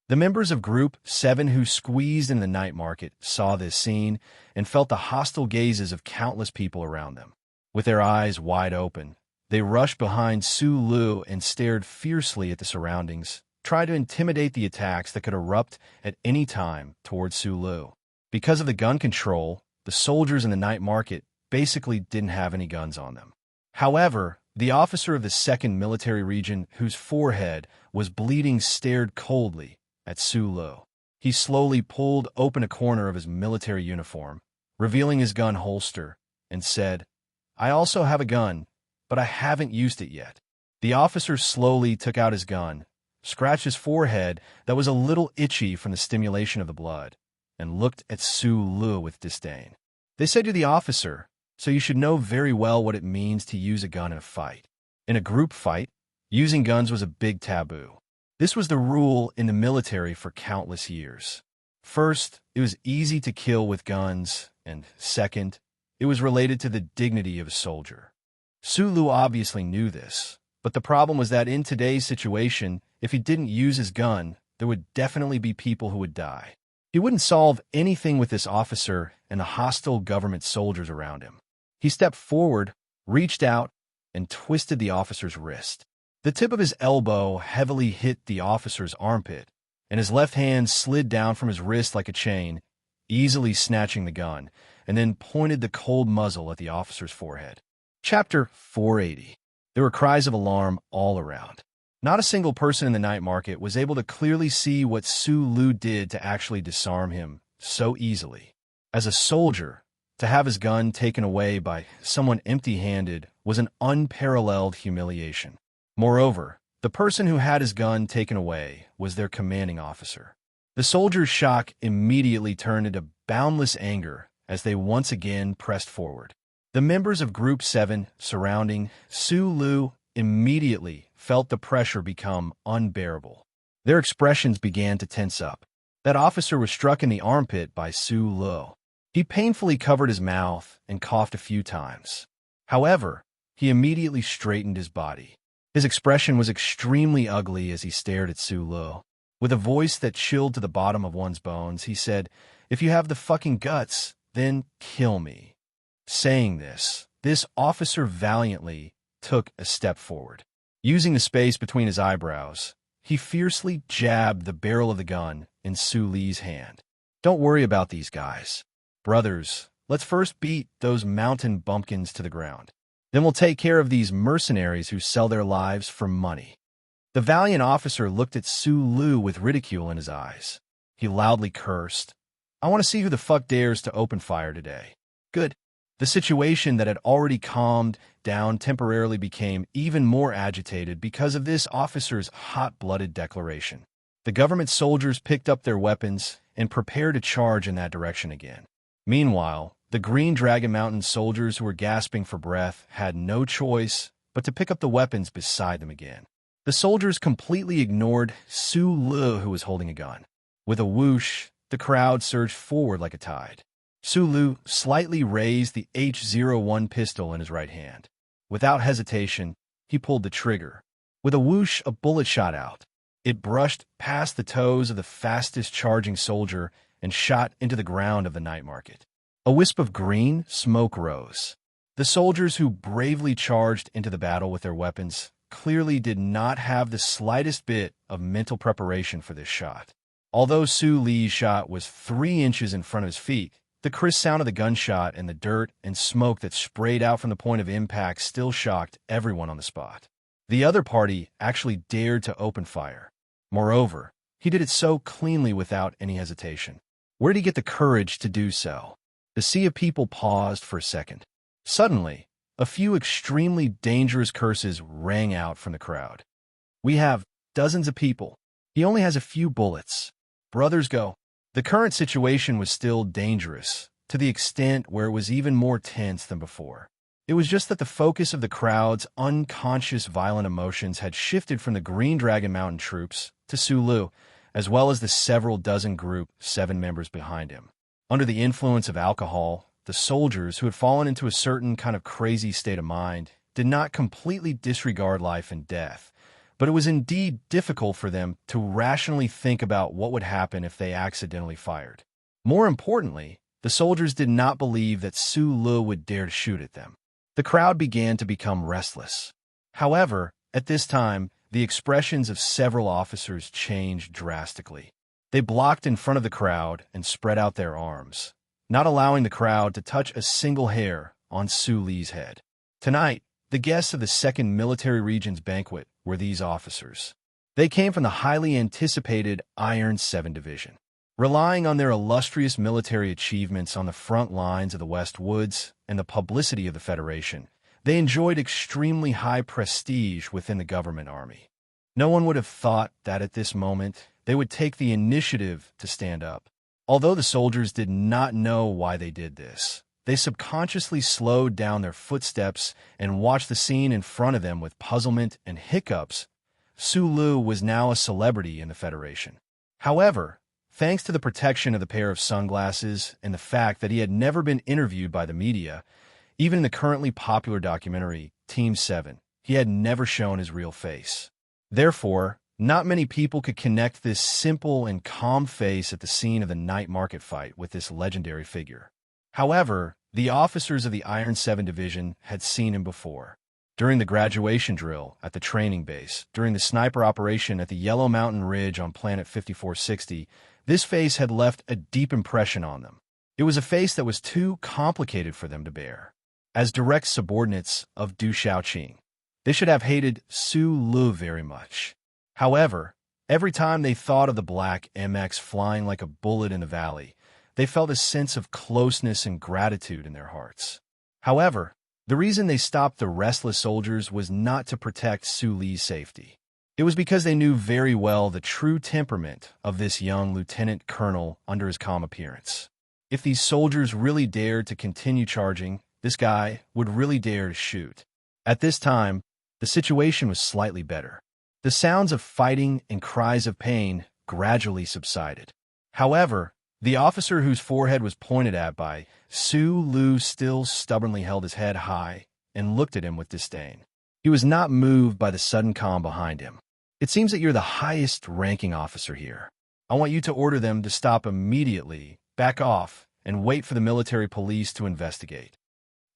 The members of Group 7 who squeezed in the night market saw this scene and felt the hostile gazes of countless people around them. With their eyes wide open, they rushed behind Su Lu and stared fiercely at the surroundings, trying to intimidate the attacks that could erupt at any time towards Su Lu. Because of the gun control, the soldiers in the night market basically didn't have any guns on them. However, the officer of the 2nd Military Region, whose forehead was bleeding, stared coldly at Su Lu. He slowly pulled open a corner of his military uniform, revealing his gun holster, and said, "I also have a gun, but I haven't used it yet." The officer slowly took out his gun, scratched his forehead that was a little itchy from the stimulation of the blood, and looked at Su Lu with disdain. They said to the officer, "So you should know very well what it means to use a gun in a fight." In a group fight, using guns was a big taboo. This was the rule in the military for countless years. First, it was easy to kill with guns, and second, it was related to the dignity of a soldier. Su Lu obviously knew this, but the problem was that in today's situation, if he didn't use his gun, there would definitely be people who would die. He wouldn't solve anything with this officer and the hostile government soldiers around him. He stepped forward, reached out, and twisted the officer's wrist. The tip of his elbow heavily hit the officer's armpit, and his left hand slid down from his wrist like a chain, easily snatching the gun, and then pointed the cold muzzle at the officer's forehead. Chapter 480. There were cries of alarm all around. Not a single person in the night market was able to clearly see what Su Lu did to actually disarm him so easily. As a soldier, to have his gun taken away by someone empty-handed was an unparalleled humiliation. Moreover, the person who had his gun taken away was their commanding officer. The soldier's shock immediately turned into boundless anger as they once again pressed forward. The members of Group 7 surrounding Su Lu immediately felt the pressure become unbearable. Their expressions began to tense up. That officer was struck in the armpit by Su Lu. He painfully covered his mouth and coughed a few times. However, he immediately straightened his body. His expression was extremely ugly as he stared at Su Lu. With a voice that chilled to the bottom of one's bones, he said, "If you have the fucking guts, then kill me." Saying this officer valiantly took a step forward. Using the space between his eyebrows, he fiercely jabbed the barrel of the gun in Su Li's hand. "Don't worry about these guys. Brothers, let's first beat those mountain bumpkins to the ground. Then we'll take care of these mercenaries who sell their lives for money." The valiant officer looked at Su Lu with ridicule in his eyes. He loudly cursed, "I want to see who the fuck dares to open fire today." Good. The situation that had already calmed down temporarily became even more agitated because of this officer's hot-blooded declaration. The government soldiers picked up their weapons and prepared to charge in that direction again. Meanwhile, the Green Dragon Mountain soldiers who were gasping for breath had no choice but to pick up the weapons beside them again. The soldiers completely ignored Su Lu, who was holding a gun. With a whoosh, the crowd surged forward like a tide. Su Lu slightly raised the H-01 pistol in his right hand. Without hesitation, he pulled the trigger. With a whoosh, a bullet shot out. It brushed past the toes of the fastest charging soldier and shot into the ground of the night market. A wisp of green smoke rose. The soldiers who bravely charged into the battle with their weapons clearly did not have the slightest bit of mental preparation for this shot. Although Su Li's shot was 3 inches in front of his feet, the crisp sound of the gunshot and the dirt and smoke that sprayed out from the point of impact still shocked everyone on the spot. The other party actually dared to open fire. Moreover, he did it so cleanly without any hesitation. Where did he get the courage to do so? The sea of people paused for a second. Suddenly, a few extremely dangerous curses rang out from the crowd. "We have dozens of people. He only has a few bullets. Brothers, go." The current situation was still dangerous, to the extent where it was even more tense than before. It was just that the focus of the crowd's unconscious violent emotions had shifted from the Green Dragon Mountain troops to Su Lu, as well as the several dozen Group 7 members behind him. Under the influence of alcohol, the soldiers, who had fallen into a certain kind of crazy state of mind, did not completely disregard life and death, but it was indeed difficult for them to rationally think about what would happen if they accidentally fired. More importantly, the soldiers did not believe that Su Lu would dare to shoot at them. The crowd began to become restless. However, at this time, the expressions of several officers changed drastically. They blocked in front of the crowd and spread out their arms, not allowing the crowd to touch a single hair on Su Li's head. Tonight, the guests of the 2nd Military Region's banquet were these officers. They came from the highly anticipated Iron 7 Division. Relying on their illustrious military achievements on the front lines of the West Woods and the publicity of the Federation, they enjoyed extremely high prestige within the government army. No one would have thought that at this moment they would take the initiative to stand up. Although the soldiers did not know why they did this, they subconsciously slowed down their footsteps and watched the scene in front of them with puzzlement and hiccups. Su Lu was now a celebrity in the Federation. However, thanks to the protection of the pair of sunglasses and the fact that he had never been interviewed by the media, even in the currently popular documentary, Team 7, he had never shown his real face. Therefore, not many people could connect this simple and calm face at the scene of the night market fight with this legendary figure. However, the officers of the Iron 7 Division had seen him before. During the graduation drill at the training base, during the sniper operation at the Yellow Mountain Ridge on Planet 5460, this face had left a deep impression on them. It was a face that was too complicated for them to bear. As direct subordinates of Du Shaoqing, they should have hated Su Lu very much. However, every time they thought of the black MX flying like a bullet in the valley, they felt a sense of closeness and gratitude in their hearts. However, the reason they stopped the restless soldiers was not to protect Su Li's safety. It was because they knew very well the true temperament of this young lieutenant colonel under his calm appearance. If these soldiers really dared to continue charging, this guy would really dare to shoot. At this time, the situation was slightly better. The sounds of fighting and cries of pain gradually subsided. However, the officer whose forehead was pointed at by Su Lu still stubbornly held his head high and looked at him with disdain. He was not moved by the sudden calm behind him. It seems that you're the highest-ranking officer here. I want you to order them to stop immediately, back off, and wait for the military police to investigate.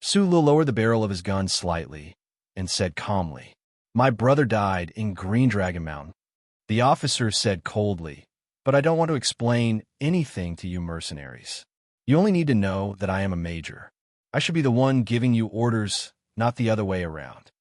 Su Lu lowered the barrel of his gun slightly and said calmly, "My brother died in Green Dragon Mountain." The officer said coldly, "But I don't want to explain anything to you mercenaries. You only need to know that I am a major. I should be the one giving you orders, not the other way around."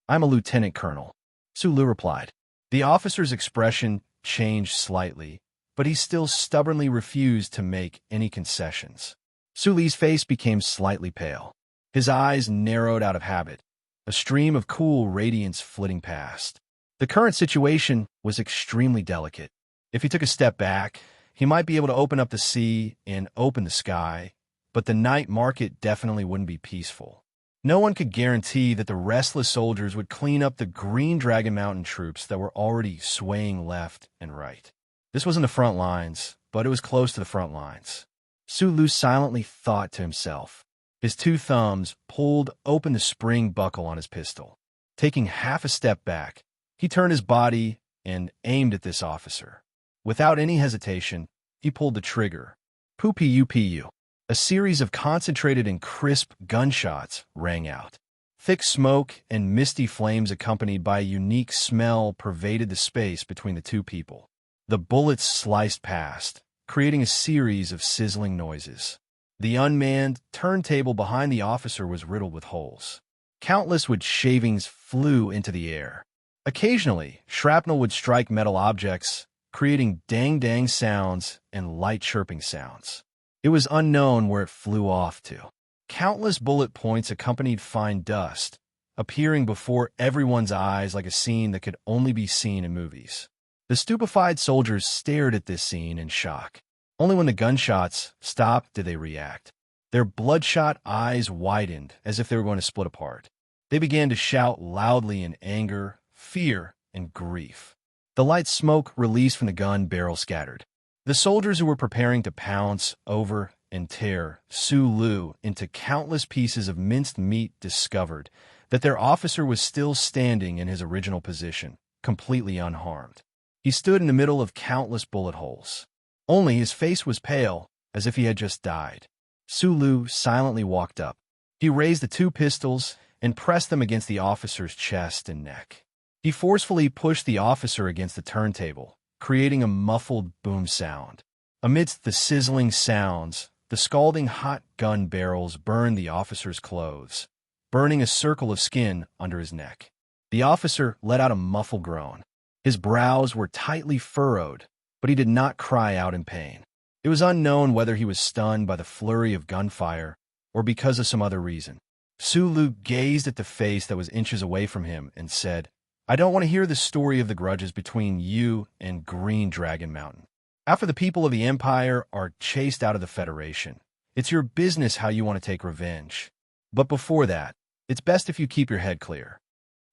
"I'm a lieutenant colonel," Su Lu replied. The officer's expression changed slightly, but he still stubbornly refused to make any concessions. Su Lu's face became slightly pale. His eyes narrowed out of habit, a stream of cool radiance flitting past. The current situation was extremely delicate. If he took a step back, he might be able to open up the sea and open the sky, but the night market definitely wouldn't be peaceful. No one could guarantee that the restless soldiers would clean up the Green Dragon Mountain troops that were already swaying left and right. This wasn't the front lines, but it was close to the front lines. Su Lu silently thought to himself. His two thumbs pulled open the spring buckle on his pistol. Taking half a step back, he turned his body and aimed at this officer. Without any hesitation, he pulled the trigger. Pu-pu-pu. A series of concentrated and crisp gunshots rang out. Thick smoke and misty flames accompanied by a unique smell pervaded the space between the two people. The bullets sliced past, creating a series of sizzling noises. The unmanned turntable behind the officer was riddled with holes. Countless wood shavings flew into the air. Occasionally, shrapnel would strike metal objects, creating dang-dang sounds and light chirping sounds. It was unknown where it flew off to. Countless bullet points accompanied fine dust, appearing before everyone's eyes like a scene that could only be seen in movies. The stupefied soldiers stared at this scene in shock. Only when the gunshots stopped did they react. Their bloodshot eyes widened as if they were going to split apart. They began to shout loudly in anger, fear, and grief. The light smoke released from the gun barrel scattered. The soldiers who were preparing to pounce over and tear Su Lu into countless pieces of minced meat discovered that their officer was still standing in his original position, completely unharmed. He stood in the middle of countless bullet holes. Only his face was pale, as if he had just died. Su Lu silently walked up. He raised the two pistols and pressed them against the officer's chest and neck. He forcefully pushed the officer against the turntable, creating a muffled boom sound. Amidst the sizzling sounds, the scalding hot gun barrels burned the officer's clothes, burning a circle of skin under his neck. The officer let out a muffled groan. His brows were tightly furrowed, but he did not cry out in pain. It was unknown whether he was stunned by the flurry of gunfire or because of some other reason. Su Lu gazed at the face that was inches away from him and said, "I don't want to hear the story of the grudges between you and Green Dragon Mountain. After the people of the Empire are chased out of the Federation, it's your business how you want to take revenge. But before that, it's best if you keep your head clear."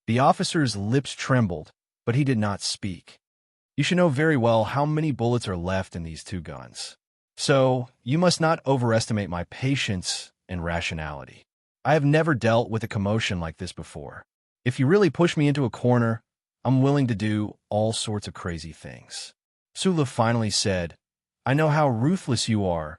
The officer's lips trembled, but he did not speak. "You should know very well how many bullets are left in these two guns. So, you must not overestimate my patience and rationality. I have never dealt with a commotion like this before. If you really push me into a corner, I'm willing to do all sorts of crazy things." Su Lu finally said, "I know how ruthless you are,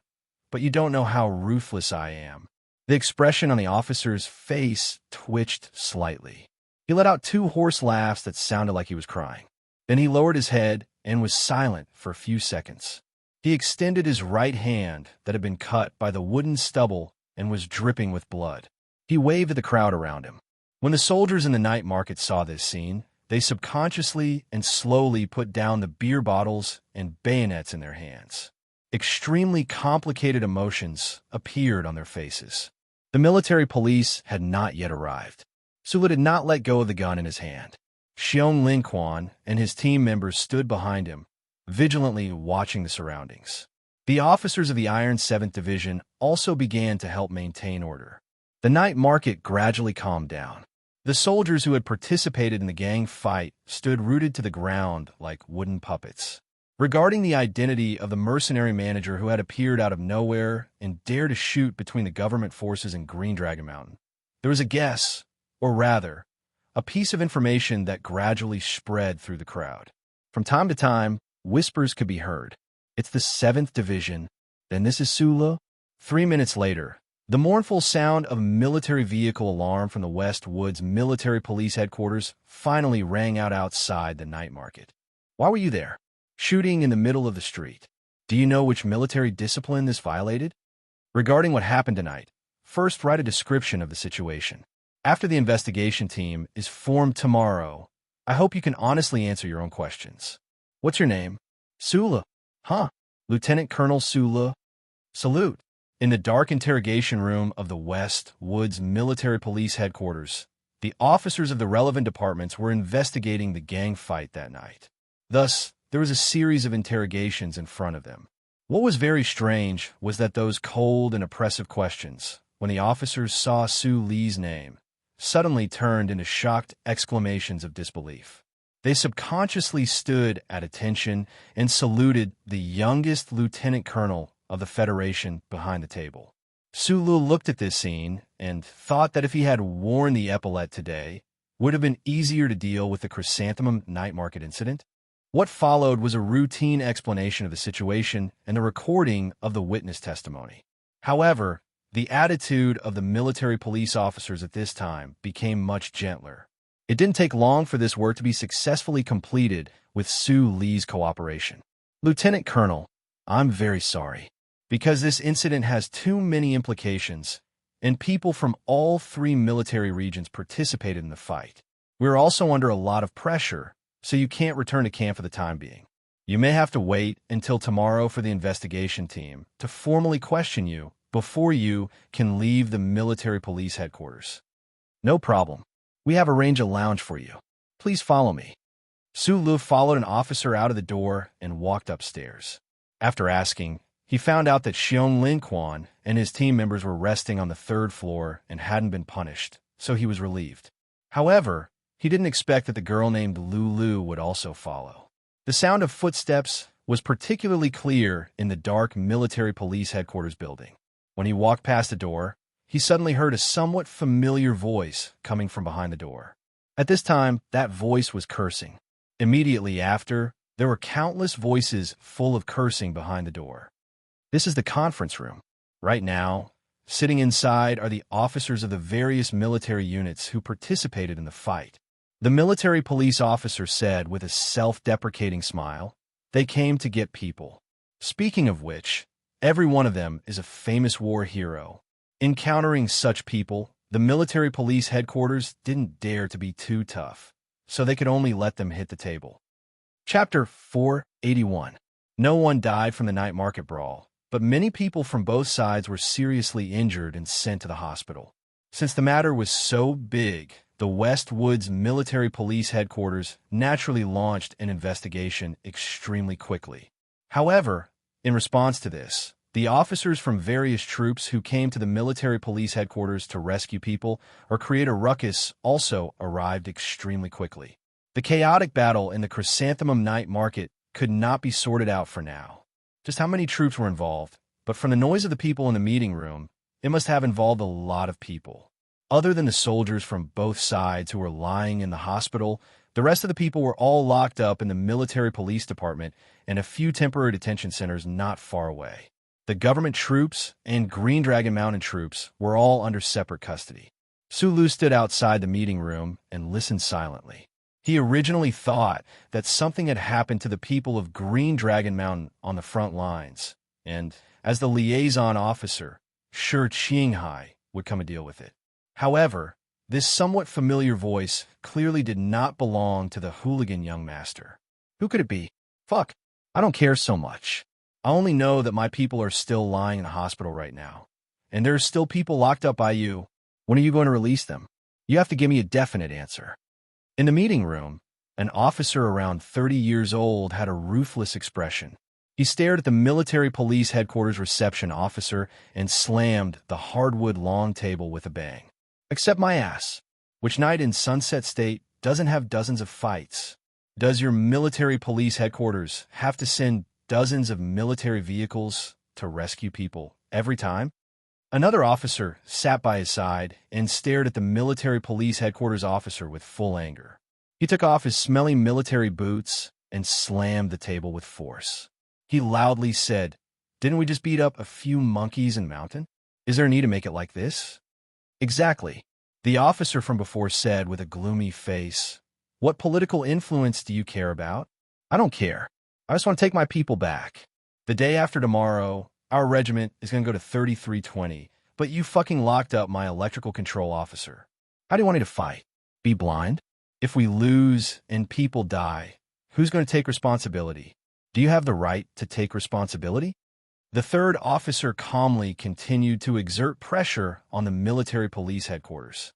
but you don't know how ruthless I am." The expression on the officer's face twitched slightly. He let out two hoarse laughs that sounded like he was crying. Then he lowered his head and was silent for a few seconds. He extended his right hand that had been cut by the wooden stubble and was dripping with blood. He waved at the crowd around him. When the soldiers in the night market saw this scene, they subconsciously and slowly put down the beer bottles and bayonets in their hands. Extremely complicated emotions appeared on their faces. The military police had not yet arrived. Su Lu did not let go of the gun in his hand. Xiong Linquan and his team members stood behind him, vigilantly watching the surroundings. The officers of the Iron 7th Division also began to help maintain order. The night market gradually calmed down. The soldiers who had participated in the gang fight stood rooted to the ground like wooden puppets. Regarding the identity of the mercenary manager who had appeared out of nowhere and dared to shoot between the government forces and Green Dragon Mountain, there was a guess, or rather, a piece of information that gradually spread through the crowd. From time to time, whispers could be heard. It's the 7th Division. Then this is Sula. 3 minutes later, the mournful sound of a military vehicle alarm from the West Woods Military Police Headquarters finally rang out outside the night market. Why were you there? Shooting in the middle of the street. Do you know which military discipline this violated? Regarding what happened tonight, first write a description of the situation. After the investigation team is formed tomorrow, I hope you can honestly answer your own questions. What's your name? Sula. Huh. Lieutenant Colonel Sula. Salute. In the dark interrogation room of the West Woods Military Police Headquarters, the officers of the relevant departments were investigating the gang fight that night. Thus, there was a series of interrogations in front of them. What was very strange was that those cold and oppressive questions, when the officers saw Su Lee's name, suddenly turned into shocked exclamations of disbelief. They subconsciously stood at attention and saluted the youngest lieutenant colonel of the Federation behind the table. Sulu looked at this scene and thought that if he had worn the epaulette today, would have been easier to deal with the Chrysanthemum night market incident. What followed was a routine explanation of the situation and a recording of the witness testimony. However, the attitude of the military police officers at this time became much gentler. It didn't take long for this work to be successfully completed with Su Lee's cooperation. Lieutenant Colonel, I'm very sorry, because this incident has too many implications, and people from all 3 military regions participated in the fight. We're also under a lot of pressure, so you can't return to camp for the time being. You may have to wait until tomorrow for the investigation team to formally question you before you can leave the military police headquarters. No problem. We have arranged a lounge for you. Please follow me. Su Lu followed an officer out of the door and walked upstairs. After asking, he found out that Xiong Lin Quan and his team members were resting on the 3rd floor and hadn't been punished, so he was relieved. However, he didn't expect that the girl named Lulu would also follow. The sound of footsteps was particularly clear in the dark military police headquarters building. When he walked past the door, he suddenly heard a somewhat familiar voice coming from behind the door. At this time, that voice was cursing. Immediately after, there were countless voices full of cursing behind the door. This is the conference room. Right now, sitting inside are the officers of the various military units who participated in the fight. The military police officer said with a self-deprecating smile, "They came to get people." Speaking of which, every one of them is a famous war hero. Encountering such people, the military police headquarters didn't dare to be too tough, so they could only let them hit the table. Chapter 481. No one died from the night market brawl, but many people from both sides were seriously injured and sent to the hospital. Since the matter was so big, the West Woods Military Police Headquarters naturally launched an investigation extremely quickly. However, in response to this, the officers from various troops who came to the military police headquarters to rescue people or create a ruckus also arrived extremely quickly. The chaotic battle in the Chrysanthemum night market could not be sorted out for now. Just how many troops were involved, but from the noise of the people in the meeting room, it must have involved a lot of people. Other than the soldiers from both sides who were lying in the hospital, the rest of the people were all locked up in the military police department and a few temporary detention centers not far away. The government troops and Green Dragon Mountain troops were all under separate custody. Sulu stood outside the meeting room and listened silently. He originally thought that something had happened to the people of Green Dragon Mountain on the front lines, and as the liaison officer, Shi Qinghai would come and deal with it. However, this somewhat familiar voice clearly did not belong to the hooligan young master. Who could it be? Fuck, I don't care so much. I only know that my people are still lying in the hospital right now, and there are still people locked up by you. When are you going to release them? You have to give me a definite answer. In the meeting room, an officer around 30 years old had a ruthless expression. He stared at the military police headquarters reception officer and slammed the hardwood long table with a bang. Accept my ass. Which night in Sunset State doesn't have dozens of fights? Does your military police headquarters have to send dozens of military vehicles to rescue people every time? Another officer sat by his side and stared at the military police headquarters officer with full anger. He took off his smelly military boots and slammed the table with force. He loudly said, "Didn't we just beat up a few monkeys in Mountain? Is there a need to make it like this?" "Exactly," the officer from before said with a gloomy face. "What political influence do you care about?" "I don't care. I just want to take my people back. The day after tomorrow, our regiment is going to go to 3320, but you fucking locked up my electrical control officer. How do you want me to fight? Be blind? If we lose and people die, who's going to take responsibility? Do you have the right to take responsibility?" The third officer calmly continued to exert pressure on the military police headquarters.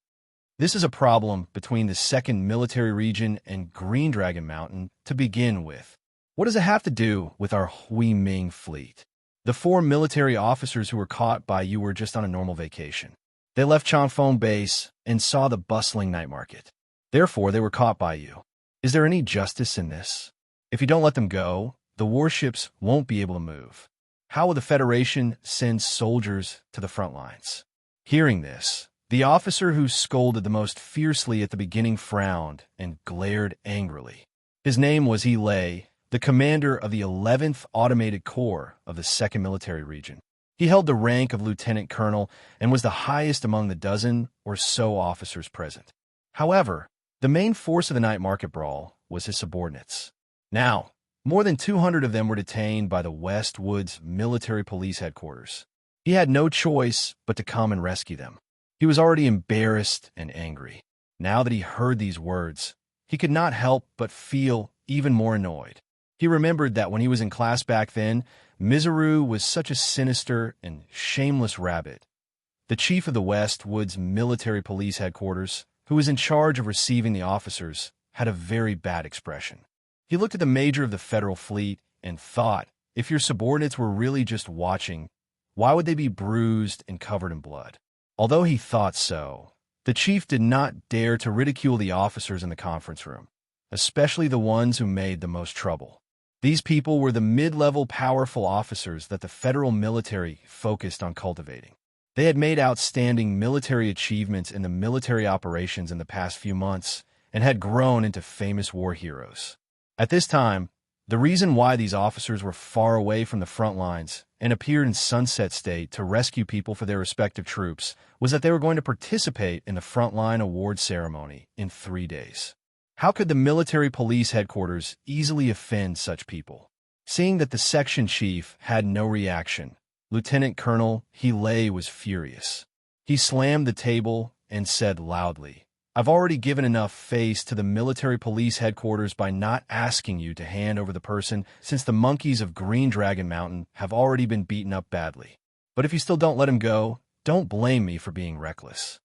"This is a problem between the 2nd Military Region and Green Dragon Mountain to begin with. What does it have to do with our Hui Ming fleet? The 4 military officers who were caught by you were just on a normal vacation. They left Changfeng Base and saw the bustling night market. Therefore, they were caught by you. Is there any justice in this? If you don't let them go, the warships won't be able to move. How will the Federation send soldiers to the front lines?" Hearing this, the officer who scolded the most fiercely at the beginning frowned and glared angrily. His name was He Lei, the commander of the 11th Automated Corps of the 2nd Military Region. He held the rank of lieutenant colonel and was the highest among the dozen or so officers present. However, the main force of the night market brawl was his subordinates. Now, more than 200 of them were detained by the West Woods Military Police Headquarters. He had no choice but to come and rescue them. He was already embarrassed and angry. Now that he heard these words, he could not help but feel even more annoyed. He remembered that when he was in class back then, Mizuru was such a sinister and shameless rabbit. The chief of the West Woods Military Police Headquarters, who was in charge of receiving the officers, had a very bad expression. He looked at the major of the federal fleet and thought, if your subordinates were really just watching, why would they be bruised and covered in blood? Although he thought so, the chief did not dare to ridicule the officers in the conference room, especially the ones who made the most trouble. These people were the mid-level powerful officers that the federal military focused on cultivating. They had made outstanding military achievements in the military operations in the past few months and had grown into famous war heroes. At this time, the reason why these officers were far away from the front lines and appeared in Sunset State to rescue people for their respective troops was that they were going to participate in the frontline award ceremony in 3 days. How could the military police headquarters easily offend such people? Seeing that the section chief had no reaction, Lieutenant Colonel He Lei was furious. He slammed the table and said loudly, "I've already given enough face to the military police headquarters by not asking you to hand over the person since the monkeys of Green Dragon Mountain have already been beaten up badly. But if you still don't let him go, don't blame me for being reckless."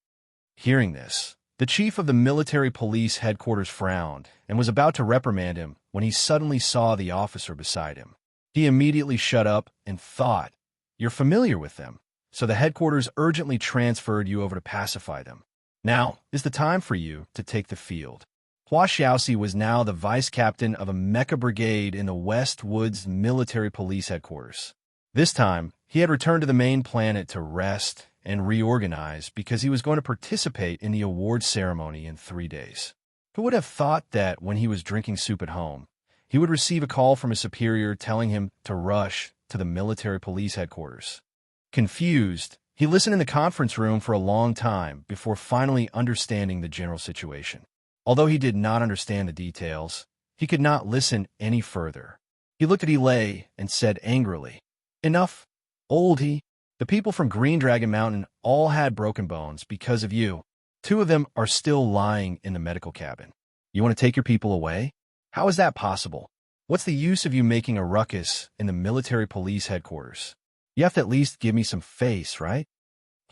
Hearing this, the chief of the military police headquarters frowned and was about to reprimand him when he suddenly saw the officer beside him. He immediately shut up and thought, "You're familiar with them." So the headquarters urgently transferred you over to pacify them. Now is the time for you to take the field. Hua Xiaoxi was now the vice captain of a mecha brigade in the West Woods Military Police Headquarters. This time, he had returned to the main planet to rest and reorganize because he was going to participate in the award ceremony in 3 days. Who would have thought that when he was drinking soup at home, he would receive a call from his superior telling him to rush to the military police headquarters? Confused, he listened in the conference room for a long time before finally understanding the general situation. Although he did not understand the details, he could not listen any further. He looked at Elay and said angrily, "Enough, old he. The people from Green Dragon Mountain all had broken bones because of you. 2 of them are still lying in the medical cabin. You want to take your people away? How is that possible? What's the use of you making a ruckus in the military police headquarters? You have to at least give me some face, right?"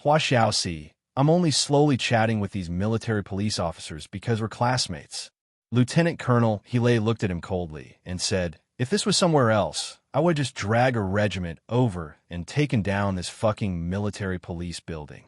"Hua Xiaoxi, I'm only slowly chatting with these military police officers because we're classmates." Lieutenant Colonel He Lei looked at him coldly and said, "If this was somewhere else, I would just drag a regiment over and taken down this fucking military police building.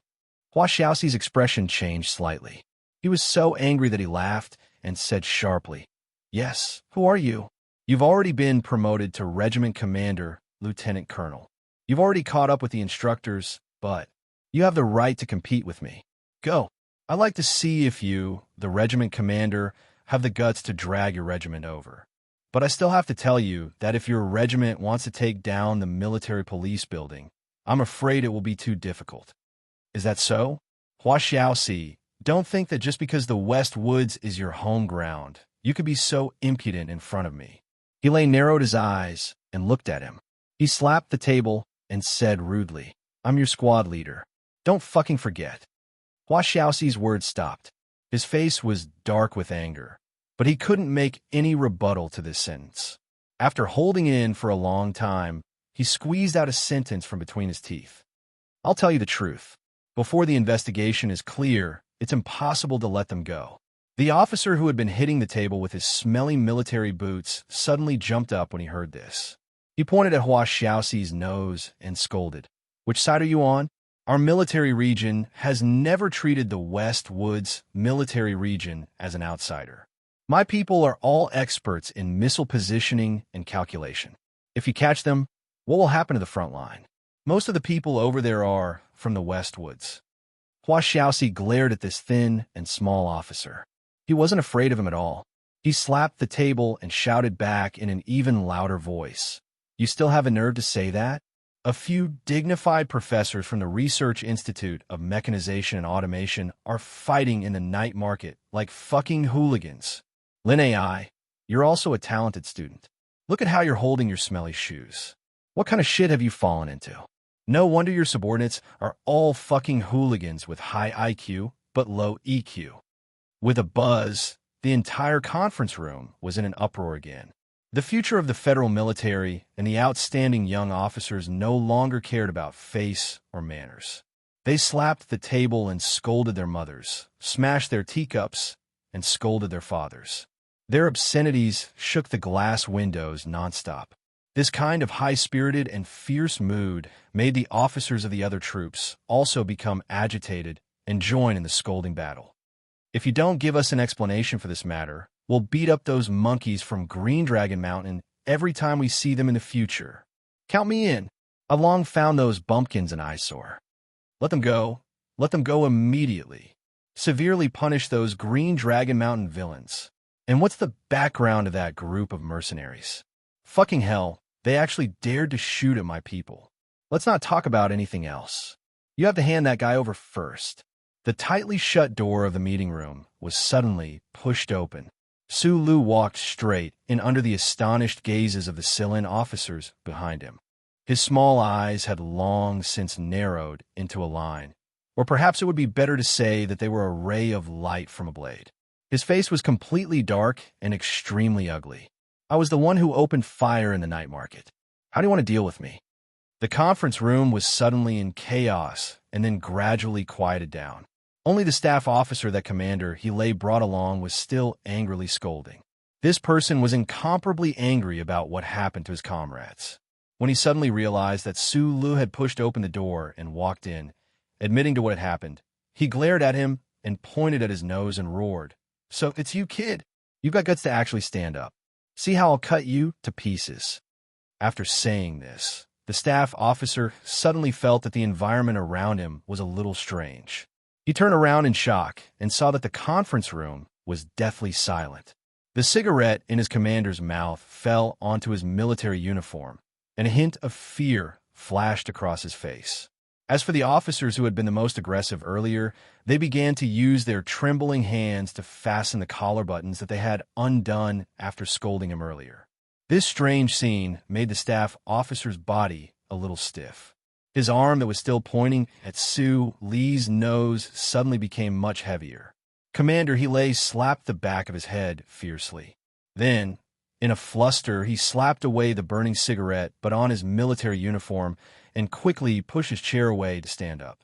Hua Xiaoxi's expression changed slightly. He was so angry that he laughed and said sharply, "Yes, who are you? You've already been promoted to regiment commander, lieutenant colonel. You've already caught up with the instructors, but you have the right to compete with me. Go. I'd like to see if you, the regiment commander, have the guts to drag your regiment over. But I still have to tell you that if your regiment wants to take down the military police building, I'm afraid it will be too difficult." "Is that so? Hua Xiaoxi, don't think that just because the West Woods is your home ground, you could be so impudent in front of me." He narrowed his eyes and looked at him. He slapped the table and said rudely, "I'm your squad leader. Don't fucking forget." Hua Xiaoxi's words stopped. His face was dark with anger, but he couldn't make any rebuttal to this sentence. After holding in for a long time, he squeezed out a sentence from between his teeth. "I'll tell you the truth. Before the investigation is clear, it's impossible to let them go." The officer who had been hitting the table with his smelly military boots suddenly jumped up when he heard this. He pointed at Hua Xiaoxi's nose and scolded, "Which side are you on? Our military region has never treated the West Woods military region as an outsider. My people are all experts in missile positioning and calculation. If you catch them, what will happen to the front line? Most of the people over there are from the West Woods." Hua Xiaoxi glared at this thin and small officer. He wasn't afraid of him at all. He slapped the table and shouted back in an even louder voice, "You still have a nerve to say that? A few dignified professors from the Research Institute of Mechanization and Automation are fighting in the night market like fucking hooligans. Lin AI, you're also a talented student. Look at how you're holding your smelly shoes. What kind of shit have you fallen into? No wonder your subordinates are all fucking hooligans with high IQ but low EQ." With a buzz, the entire conference room was in an uproar again. The future of the federal military and the outstanding young officers no longer cared about face or manners. They slapped the table and scolded their mothers, smashed their teacups, and scolded their fathers. Their obscenities shook the glass windows nonstop. This kind of high-spirited and fierce mood made the officers of the other troops also become agitated and join in the scolding battle. "If you don't give us an explanation for this matter, we'll beat up those monkeys from Green Dragon Mountain every time we see them in the future. Count me in. I've long found those bumpkins an eyesore. Let them go. Let them go immediately. Severely punish those Green Dragon Mountain villains. And what's the background of that group of mercenaries? Fucking hell, they actually dared to shoot at my people. Let's not talk about anything else. You have to hand that guy over first." The tightly shut door of the meeting room was suddenly pushed open. Su Lu walked straight in under the astonished gazes of the Silin officers behind him. His small eyes had long since narrowed into a line, or perhaps it would be better to say that they were a ray of light from a blade. His face was completely dark and extremely ugly. "I was the one who opened fire in the night market. How do you want to deal with me?" The conference room was suddenly in chaos and then gradually quieted down. Only the staff officer that Commander He brought along was still angrily scolding. This person was incomparably angry about what happened to his comrades. When he suddenly realized that Su Lu had pushed open the door and walked in, admitting to what had happened, he glared at him and pointed at his nose and roared, "So it's you, kid. You've got guts to actually stand up. See how I'll cut you to pieces." After saying this, the staff officer suddenly felt that the environment around him was a little strange. He turned around in shock and saw that the conference room was deathly silent. The cigarette in his commander's mouth fell onto his military uniform, and a hint of fear flashed across his face. As for the officers who had been the most aggressive earlier, they began to use their trembling hands to fasten the collar buttons that they had undone after scolding him earlier. This strange scene made the staff officer's body a little stiff. His arm that was still pointing at Su Li's nose suddenly became much heavier. Commander He slapped the back of his head fiercely. Then, in a fluster, he slapped away the burning cigarette but on his military uniform and quickly pushed his chair away to stand up.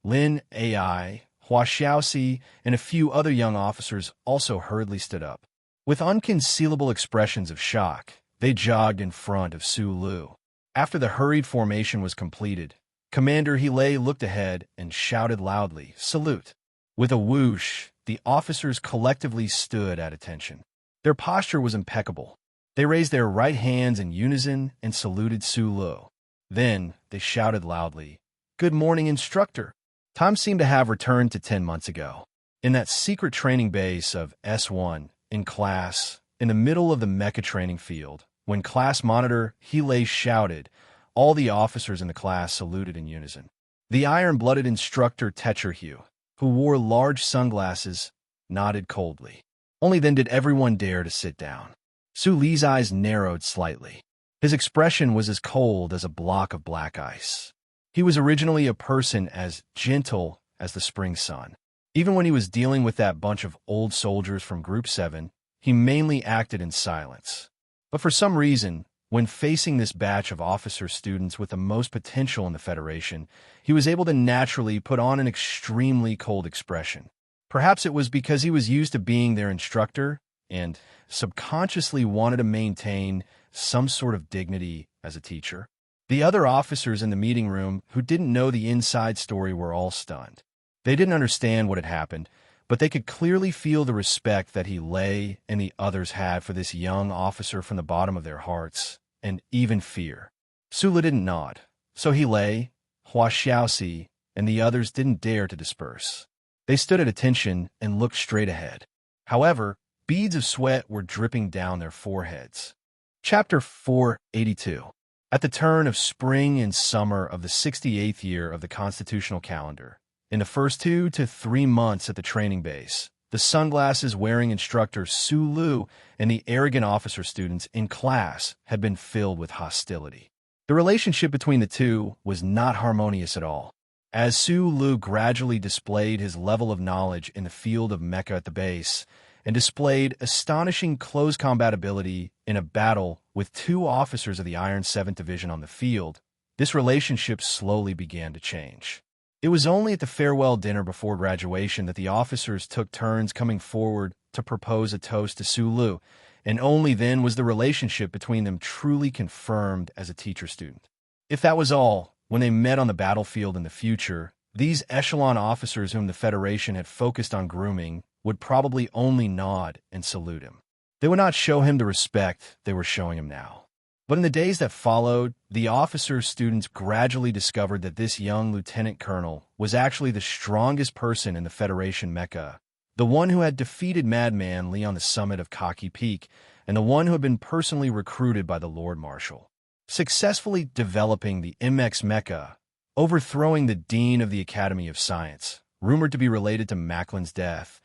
Lin AI, Hua Xiaoxi, and a few other young officers also hurriedly stood up. With unconcealable expressions of shock, They jogged in front of Sulu. After the hurried formation was completed, Commander Hele looked ahead and shouted loudly, "Salute!" With a whoosh, the officers collectively stood at attention. Their posture was impeccable. They raised their right hands in unison and saluted Sulu. Then they shouted loudly, "Good morning, instructor." Time seemed to have returned to 10 months ago. In that secret training base of S1, in class, in the middle of the mecha training field, when class monitor Hele shouted, all the officers in the class saluted in unison. The iron-blooded instructor Tetrahue, who wore large sunglasses, nodded coldly. Only then did everyone dare to sit down. Su Li's eyes narrowed slightly. His expression was as cold as a block of black ice. He was originally a person as gentle as the spring sun. Even when he was dealing with that bunch of old soldiers from Group 7, he mainly acted in silence. But for some reason, when facing this batch of officer students with the most potential in the Federation, he was able to naturally put on an extremely cold expression. Perhaps it was because he was used to being their instructor and subconsciously wanted to maintain some sort of dignity as a teacher. The other officers in the meeting room who didn't know the inside story were all stunned. They didn't understand what had happened, but they could clearly feel the respect that Hele and the others had for this young officer from the bottom of their hearts, and even fear. Sula didn't nod, so Hele, Hua Xiaoxi, and the others didn't dare to disperse. They stood at attention and looked straight ahead. However, beads of sweat were dripping down their foreheads. Chapter 482. At the turn of spring and summer of the 68th year of the constitutional calendar, in the first 2 to 3 months at the training base, the sunglasses-wearing instructor Sulu and the arrogant officer students in class had been filled with hostility. The relationship between the two was not harmonious at all. As Sulu gradually displayed his level of knowledge in the field of mecha at the base, and displayed astonishing close combat ability in a battle with 2 officers of the Iron 7th Division on the field, this relationship slowly began to change. It was only at the farewell dinner before graduation that the officers took turns coming forward to propose a toast to Sulu, and only then was the relationship between them truly confirmed as a teacher-student. If that was all, when they met on the battlefield in the future, these echelon officers whom the Federation had focused on grooming would probably only nod and salute him. They would not show him the respect they were showing him now. But in the days that followed, the officers' students gradually discovered that this young lieutenant colonel was actually the strongest person in the Federation mecha, the one who had defeated Madman Lee on the summit of Kaki Peak, and the one who had been personally recruited by the Lord Marshal. Successfully developing the Immerse mecha, overthrowing the Dean of the Academy of Science, rumored to be related to Macklin's death,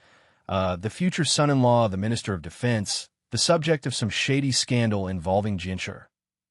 the future son-in-law of the Minister of Defense, the subject of some shady scandal involving Jincher.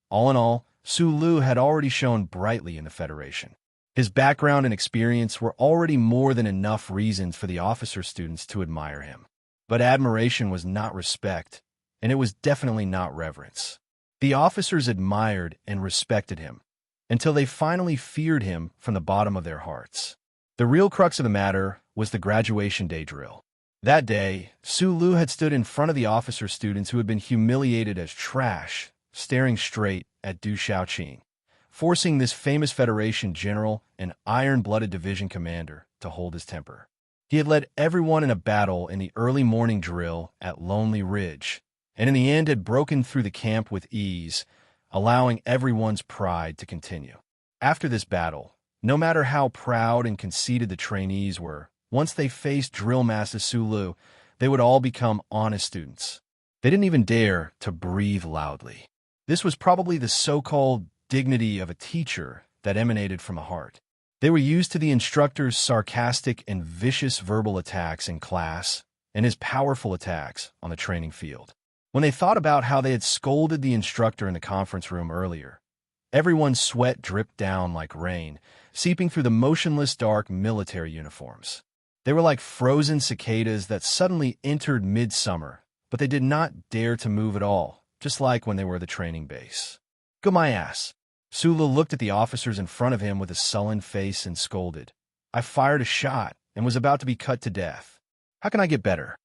All in all, Sulu had already shone brightly in the Federation. His background and experience were already more than enough reasons for the officer students to admire him. But admiration was not respect, and it was definitely not reverence. The officers admired and respected him, until they finally feared him from the bottom of their hearts. The real crux of the matter was the graduation day drill. That day, Sulu had stood in front of the officer students who had been humiliated as trash, staring straight at Du Xiaoqing, forcing this famous Federation general and iron-blooded division commander to hold his temper. He had led everyone in a battle in the early morning drill at Lonely Ridge, and in the end had broken through the camp with ease, allowing everyone's pride to continue. After this battle, no matter how proud and conceited the trainees were, once they faced Drill Master Sulu, they would all become honest students. They didn't even dare to breathe loudly. This was probably the so-called dignity of a teacher that emanated from a heart. They were used to the instructor's sarcastic and vicious verbal attacks in class and his powerful attacks on the training field. When they thought about how they had scolded the instructor in the conference room earlier, everyone's sweat dripped down like rain, seeping through the motionless dark military uniforms. They were like frozen cicadas that suddenly entered midsummer, but they did not dare to move at all, just like when they were at the training base. "Go my ass." Sulu looked at the officers in front of him with a sullen face and scolded. "I fired a shot and was about to be cut to death. How can I get better?"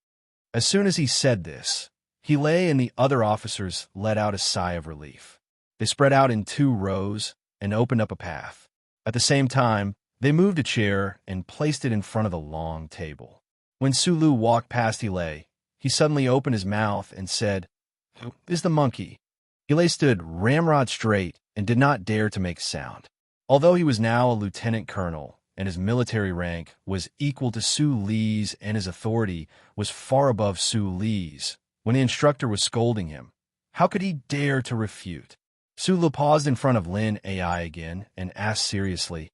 As soon as he said this, Hele and the other officers let out a sigh of relief. They spread out in 2 rows and opened up a path. At the same time, they moved a chair and placed it in front of the long table. When Sulu walked past Hele, he suddenly opened his mouth and said, "Who is the monkey?" Hele stood ramrod straight and did not dare to make sound. Although he was now a lieutenant colonel, and his military rank was equal to Su Li's and his authority was far above Su Li's, when the instructor was scolding him, how could he dare to refute? Sulu paused in front of Lin AI again and asked seriously,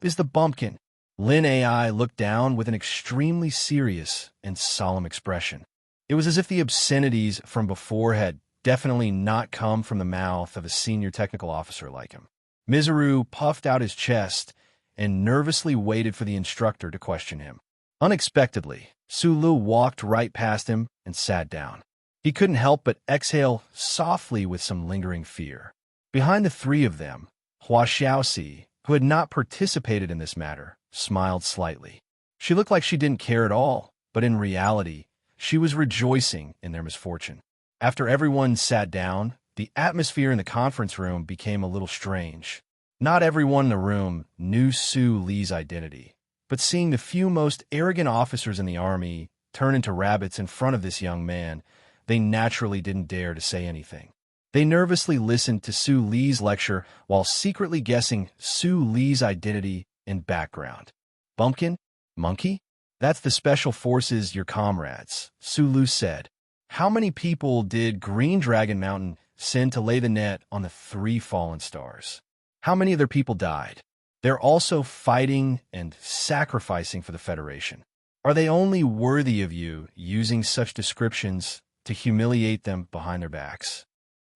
"Is the bumpkin?" Lin AI looked down with an extremely serious and solemn expression. It was as if the obscenities from before had definitely not come from the mouth of a senior technical officer like him. Mizuru puffed out his chest and nervously waited for the instructor to question him. Unexpectedly, Sulu walked right past him and sat down. He couldn't help but exhale softly with some lingering fear. Behind the 3 of them, Hua Xiaoxi, who had not participated in this matter, smiled slightly. She looked like she didn't care at all, but in reality, she was rejoicing in their misfortune. After everyone sat down, the atmosphere in the conference room became a little strange. Not everyone in the room knew Su Li's identity, but seeing the few most arrogant officers in the army turn into rabbits in front of this young man, they naturally didn't dare to say anything. They nervously listened to Su Li's lecture while secretly guessing Su Li's identity and background. Bumpkin? Monkey? That's the special forces, your comrades, Sulu said. How many people did Green Dragon Mountain send to lay the net on the 3 fallen stars? How many of their people died? They're also fighting and sacrificing for the Federation. Are they only worthy of you using such descriptions to humiliate them behind their backs?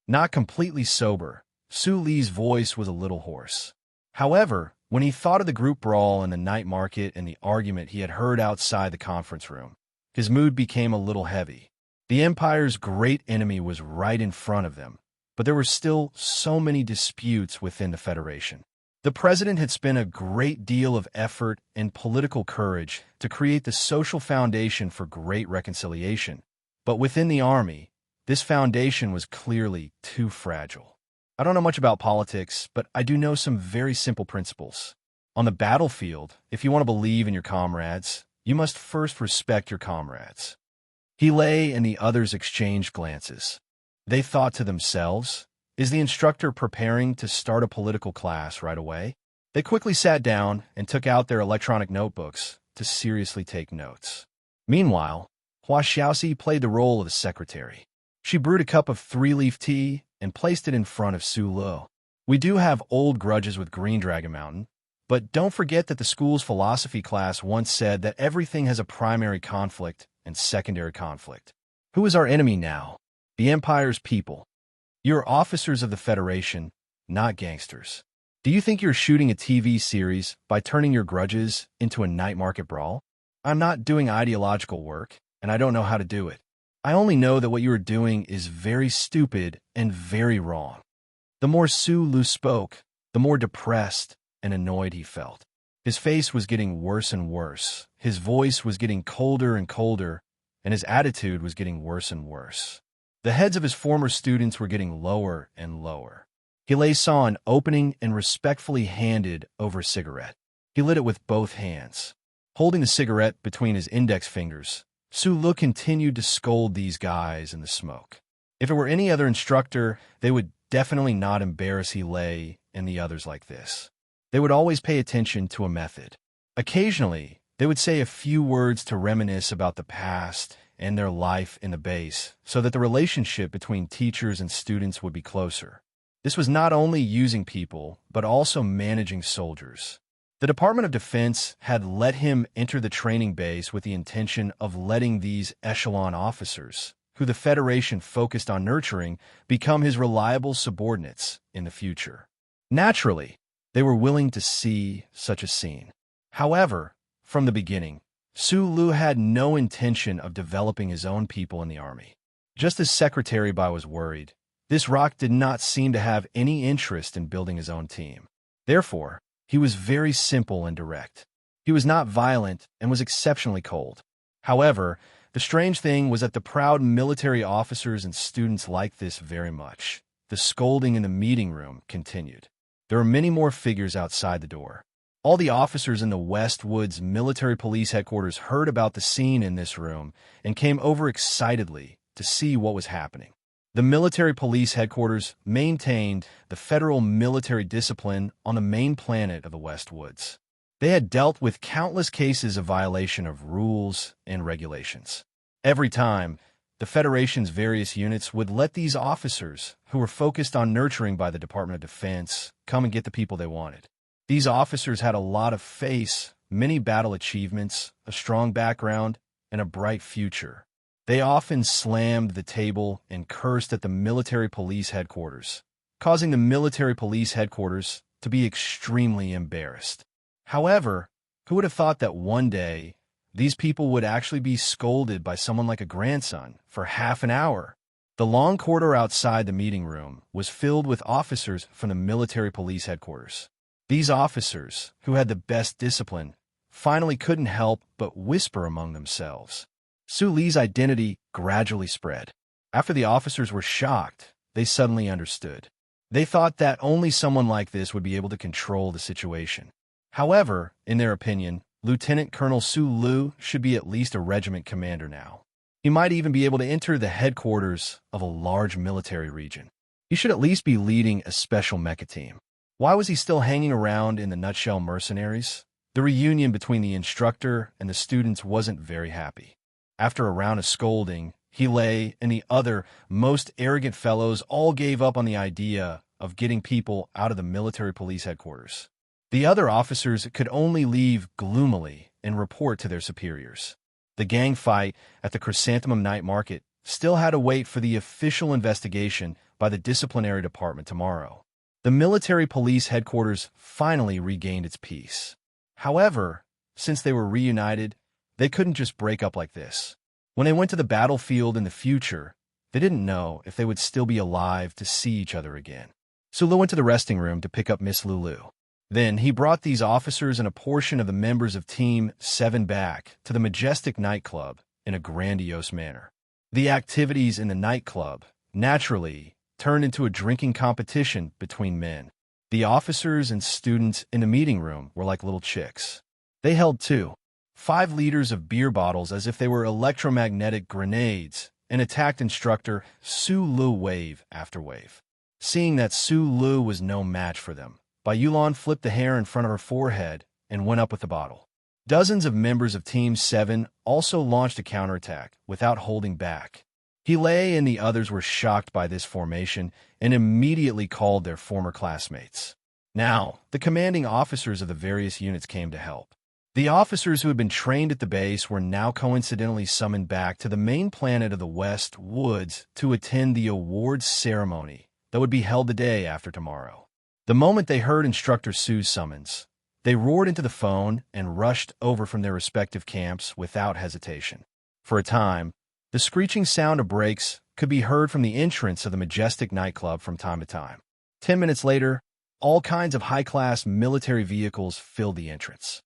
Not completely sober, Su Li's voice was a little hoarse. However, when he thought of the group brawl in the night market and the argument he had heard outside the conference room, his mood became a little heavy. The Empire's great enemy was right in front of them, but there were still so many disputes within the Federation. The president had spent a great deal of effort and political courage to create the social foundation for great reconciliation, but within the army, this foundation was clearly too fragile. I don't know much about politics, but I do know some very simple principles. On the battlefield, if you want to believe in your comrades, you must first respect your comrades. Hele and the others exchanged glances. They thought to themselves, is the instructor preparing to start a political class right away? They quickly sat down and took out their electronic notebooks to seriously take notes. Meanwhile, Hua Xiaoxi played the role of the secretary. She brewed a cup of 3-leaf tea and placed it in front of Sulu. We do have old grudges with Green Dragon Mountain, but don't forget that the school's philosophy class once said that everything has a primary conflict and secondary conflict. Who is our enemy now? The Empire's people. You're officers of the Federation, not gangsters. Do you think you're shooting a TV series by turning your grudges into a night market brawl? I'm not doing ideological work, and I don't know how to do it. I only know that what you are doing is very stupid and very wrong. The more Sulu spoke, the more depressed and annoyed he felt. His face was getting worse and worse, his voice was getting colder and colder, and his attitude was getting worse and worse. The heads of his former students were getting lower and lower. Hele saw an opening and respectfully handed over a cigarette. He lit it with both hands. Holding the cigarette between his index fingers, Sulu continued to scold these guys in the smoke. If it were any other instructor, they would definitely not embarrass Hele and the others like this. They would always pay attention to a method. Occasionally, they would say a few words to reminisce about the past and their life in the base, so that the relationship between teachers and students would be closer. This was not only using people, but also managing soldiers. The Department of Defense had let him enter the training base with the intention of letting these echelon officers, who the Federation focused on nurturing, become his reliable subordinates in the future. Naturally, they were willing to see such a scene. However, from the beginning, Sulu had no intention of developing his own people in the army. Just as Secretary Bai was worried, this rock did not seem to have any interest in building his own team. Therefore, he was very simple and direct. He was not violent and was exceptionally cold. However, The strange thing was that the proud military officers and students liked this very much. The scolding in the meeting room continued. There were many more figures outside the door. All the officers in the West Woods Military Police Headquarters heard about the scene in this room and came over excitedly to see what was happening. The Military Police Headquarters maintained the federal military discipline on the main planet of the West Woods. They had dealt with countless cases of violation of rules and regulations. Every time, the Federation's various units would let these officers, who were focused on nurturing by the Department of Defense, come and get the people they wanted. These officers had a lot of face, many battle achievements, a strong background, and a bright future. They often slammed the table and cursed at the Military Police Headquarters, causing the Military Police Headquarters to be extremely embarrassed. However, who would have thought that one day these people would actually be scolded by someone like a grandson for half an hour? The long corridor outside the meeting room was filled with officers from the Military Police Headquarters. These officers, who had the best discipline, finally couldn't help but whisper among themselves. Su Li's identity gradually spread. After the officers were shocked, they suddenly understood. They thought that only someone like this would be able to control the situation. However, in their opinion, Lieutenant Colonel Su Lu should be at least a regiment commander now. He might even be able to enter the headquarters of a large military region. He should at least be leading a special mecha team. Why was he still hanging around in the Nutshell Mercenaries? The reunion between the instructor and the students wasn't very happy. After a round of scolding, Hele and the other most arrogant fellows all gave up on the idea of getting people out of the military police headquarters. The other officers could only leave gloomily and report to their superiors. The gang fight at the Chrysanthemum Night Market still had to wait for the official investigation by the disciplinary department tomorrow. The military police headquarters finally regained its peace. However, since they were reunited, they couldn't just break up like this. When they went to the battlefield in the future, they didn't know if they would still be alive to see each other again. Sulu went to the resting room to pick up Miss Lulu. Then he brought these officers and a portion of the members of Team 7 back to the majestic nightclub in a grandiose manner. The activities in the nightclub, naturally, turned into a drinking competition between men. The officers and students in the meeting room were like little chicks. They held 5 liters of beer bottles as if they were electromagnetic grenades and attacked instructor Su Lu wave after wave. Seeing that Su Lu was no match for them, Bayulan flipped the hair in front of her forehead and went up with the bottle. Dozens of members of Team 7 also launched a counterattack without holding back. Hele and the others were shocked by this formation and immediately called their former classmates. Now, the commanding officers of the various units came to help. The officers who had been trained at the base were now coincidentally summoned back to the main planet of the West Woods to attend the awards ceremony that would be held the day after tomorrow. The moment they heard Instructor Su's summons, they roared into the phone and rushed over from their respective camps without hesitation. For a time, the screeching sound of brakes could be heard from the entrance of the majestic nightclub from time to time. 10 minutes later, all kinds of high-class military vehicles filled the entrance.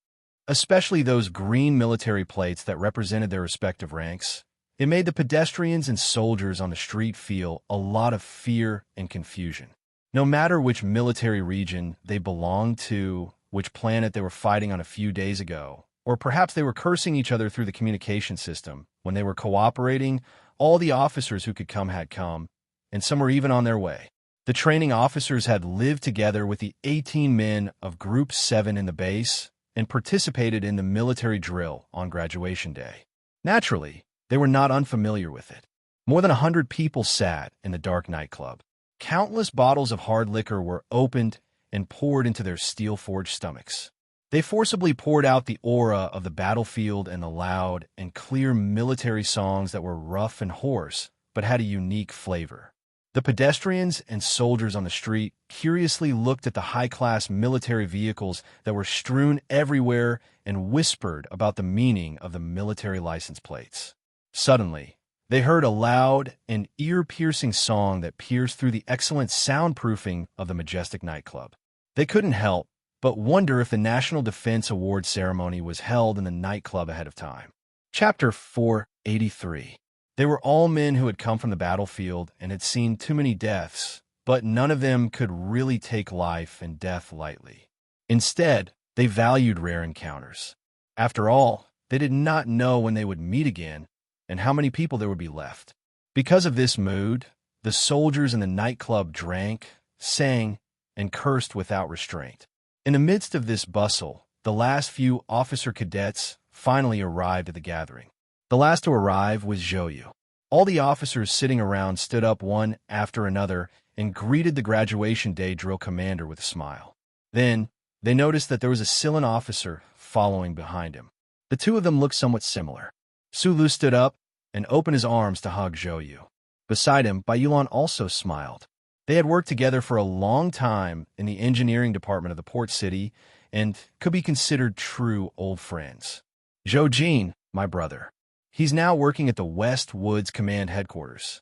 Especially those green military plates that represented their respective ranks. It made the pedestrians and soldiers on the street feel a lot of fear and confusion. No matter which military region they belonged to, which planet they were fighting on a few days ago, or perhaps they were cursing each other through the communication system. When they were cooperating, all the officers who could come had come, and some were even on their way. The training officers had lived together with the 18 men of Group 7 in the base and participated in the military drill on graduation day. Naturally, they were not unfamiliar with it. More than 100 people sat in the dark nightclub. Countless bottles of hard liquor were opened and poured into their steel-forged stomachs. They forcibly poured out the aura of the battlefield and the loud and clear military songs that were rough and hoarse, but had a unique flavor. The pedestrians and soldiers on the street curiously looked at the high-class military vehicles that were strewn everywhere and whispered about the meaning of the military license plates. Suddenly, they heard a loud and ear-piercing song that pierced through the excellent soundproofing of the majestic nightclub. They couldn't help but wonder if the National Defense Award ceremony was held in the nightclub ahead of time. Chapter 4. 83. They were all men who had come from the battlefield and had seen too many deaths, but none of them could really take life and death lightly. Instead, they valued rare encounters. After all, they did not know when they would meet again and how many people there would be left. Because of this mood, the soldiers in the nightclub drank, sang, and cursed without restraint. In the midst of this bustle, the last few officer cadets finally arrived at the gathering. The last to arrive was Zhou. All the officers sitting around stood up one after another and greeted the graduation day drill commander with a smile. Then, they noticed that there was a Sicilian officer following behind him. The two of them looked somewhat similar. Su Lu stood up and opened his arms to hug Zhou. Beside him, Bai Yulan also smiled. They had worked together for a long time in the engineering department of the port city and could be considered true old friends. Zhou Jin, my brother. He's now working at the West Woods Command Headquarters.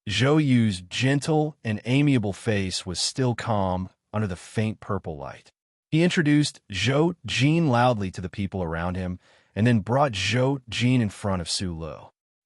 Zhou Yu's gentle and amiable face was still calm under the faint purple light. He introduced Zhou Jin loudly to the people around him and then brought Zhou Jin in front of Su Lu.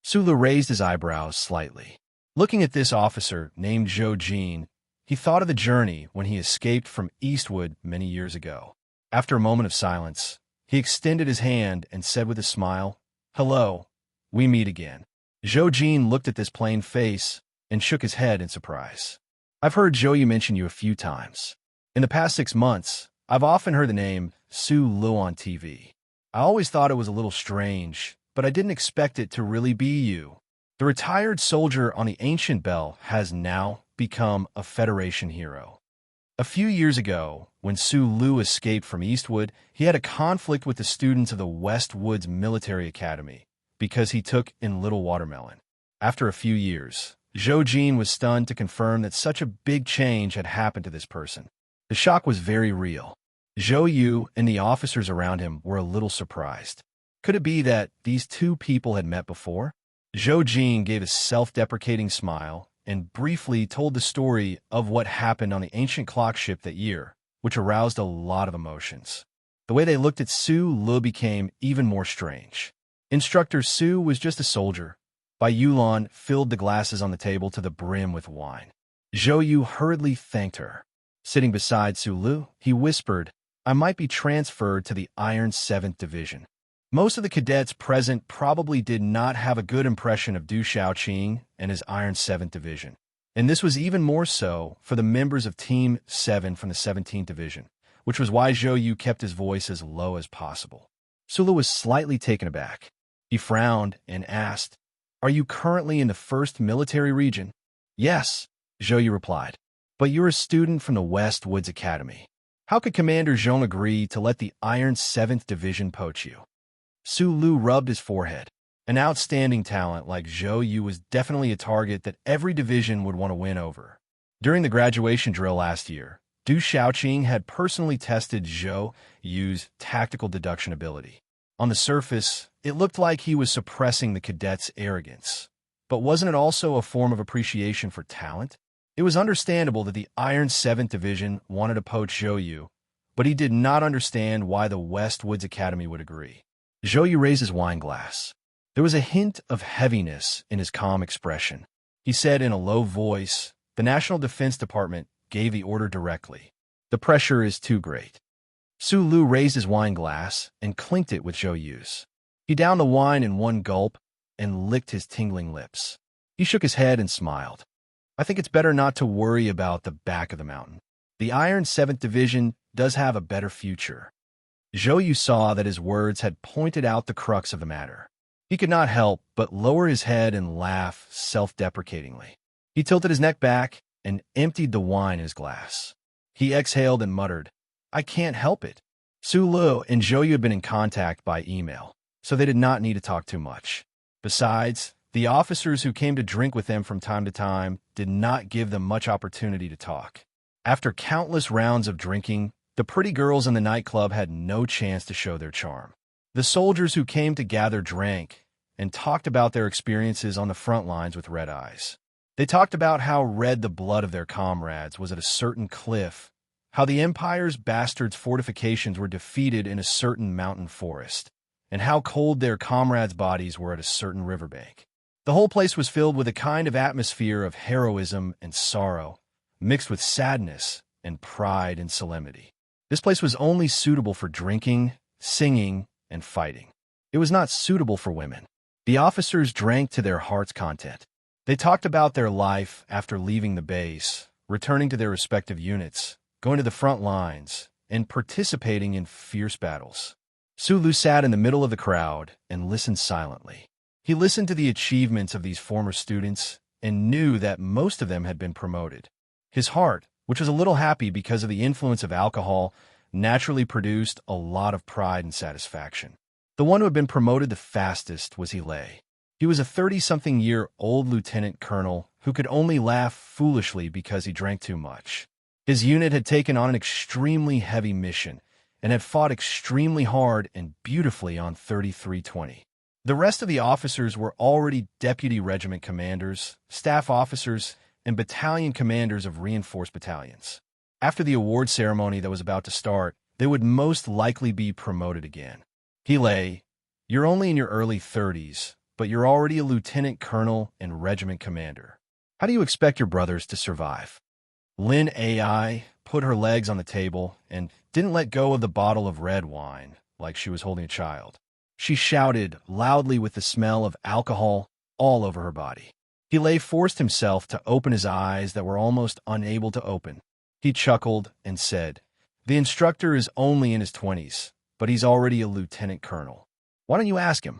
Su Lu raised his eyebrows slightly. Looking at this officer named Zhou Jin, he thought of the journey when he escaped from Eastwood many years ago. After a moment of silence, he extended his hand and said with a smile, "Hello, we meet again." Zhou Jin looked at this plain face and shook his head in surprise. "I've heard Zhou Yu mention you a few times. In the past 6 months, I've often heard the name Su Lu on TV. I always thought it was a little strange, but I didn't expect it to really be you. The retired soldier on the ancient bell has now become a Federation hero. A few years ago, when Su Lu escaped from Eastwood, he had a conflict with the students of the West Woods Military Academy because he took in Little Watermelon. After a few years, Zhou Jin was stunned to confirm that such a big change had happened to this person. The shock was very real. Zhou Yu and the officers around him were a little surprised. Could it be that these two people had met before? Zhou Jin gave a self-deprecating smile and briefly told the story of what happened on the ancient clock ship that year, which aroused a lot of emotions. The way they looked at Su Lu became even more strange. Instructor Su was just a soldier. Bai Yulan filled the glasses on the table to the brim with wine. Zhou Yu hurriedly thanked her. Sitting beside Su Lu, he whispered, "I might be transferred to the Iron 7th Division." Most of the cadets present probably did not have a good impression of Du Shaoqing and his Iron 7th Division. And this was even more so for the members of Team 7 from the 17th Division, which was why Zhou Yu kept his voice as low as possible. Su Lu was slightly taken aback. He frowned and asked, "Are you currently in the 1st Military Region?" "Yes," Zhou Yu replied. "But you're a student from the West Woods Academy. How could Commander Zhong agree to let the Iron 7th Division poach you?" Su Lu rubbed his forehead. An outstanding talent like Zhou Yu was definitely a target that every division would want to win over. During the graduation drill last year, Du Shaoqing had personally tested Zhou Yu's tactical deduction ability. On the surface, it looked like he was suppressing the cadets' arrogance. But wasn't it also a form of appreciation for talent? It was understandable that the Iron 7th Division wanted to poach Zhou Yu, but he did not understand why the West Woods Academy would agree. Zhou Yu raised his wine glass. There was a hint of heaviness in his calm expression. He said in a low voice, "The National Defense Department gave the order directly. The pressure is too great." Su Lu raised his wine glass and clinked it with Zhou Yu's. He downed the wine in one gulp and licked his tingling lips. He shook his head and smiled. "I think it's better not to worry about the back of the mountain. The Iron 7th Division does have a better future." Zhou Yu saw that his words had pointed out the crux of the matter. He could not help but lower his head and laugh self-deprecatingly. He tilted his neck back and emptied the wine in his glass. He exhaled and muttered, "I can't help it." Su Lu and Zhou Yu had been in contact by email, so they did not need to talk too much. Besides, the officers who came to drink with them from time to time did not give them much opportunity to talk. After countless rounds of drinking, the pretty girls in the nightclub had no chance to show their charm. The soldiers who came to gather drank and talked about their experiences on the front lines with red eyes. They talked about how red the blood of their comrades was at a certain cliff, how the Empire's bastards' fortifications were defeated in a certain mountain forest, and how cold their comrades' bodies were at a certain riverbank. The whole place was filled with a kind of atmosphere of heroism and sorrow, mixed with sadness and pride and solemnity. This place was only suitable for drinking, singing, and fighting. It was not suitable for women. The officers drank to their heart's content. They talked about their life after leaving the base, returning to their respective units, going to the front lines, and participating in fierce battles. Sulu sat in the middle of the crowd and listened silently. He listened to the achievements of these former students and knew that most of them had been promoted. His heart, which was a little happy because of the influence of alcohol, naturally produced a lot of pride and satisfaction. The one who had been promoted the fastest was Hele. He was a 30-something-year-old lieutenant colonel who could only laugh foolishly because he drank too much. His unit had taken on an extremely heavy mission and had fought extremely hard and beautifully on 3320. The rest of the officers were already deputy regiment commanders, staff officers, and battalion commanders of reinforced battalions. After the award ceremony that was about to start, they would most likely be promoted again. Hele, you're only in your early 30s, but you're already a lieutenant colonel and regiment commander. How do you expect your brothers to survive? Lin Ai put her legs on the table and didn't let go of the bottle of red wine like she was holding a child. She shouted loudly with the smell of alcohol all over her body. Hele forced himself to open his eyes that were almost unable to open. He chuckled and said, "The instructor is only in his 20s, but he's already a lieutenant colonel. Why don't you ask him?"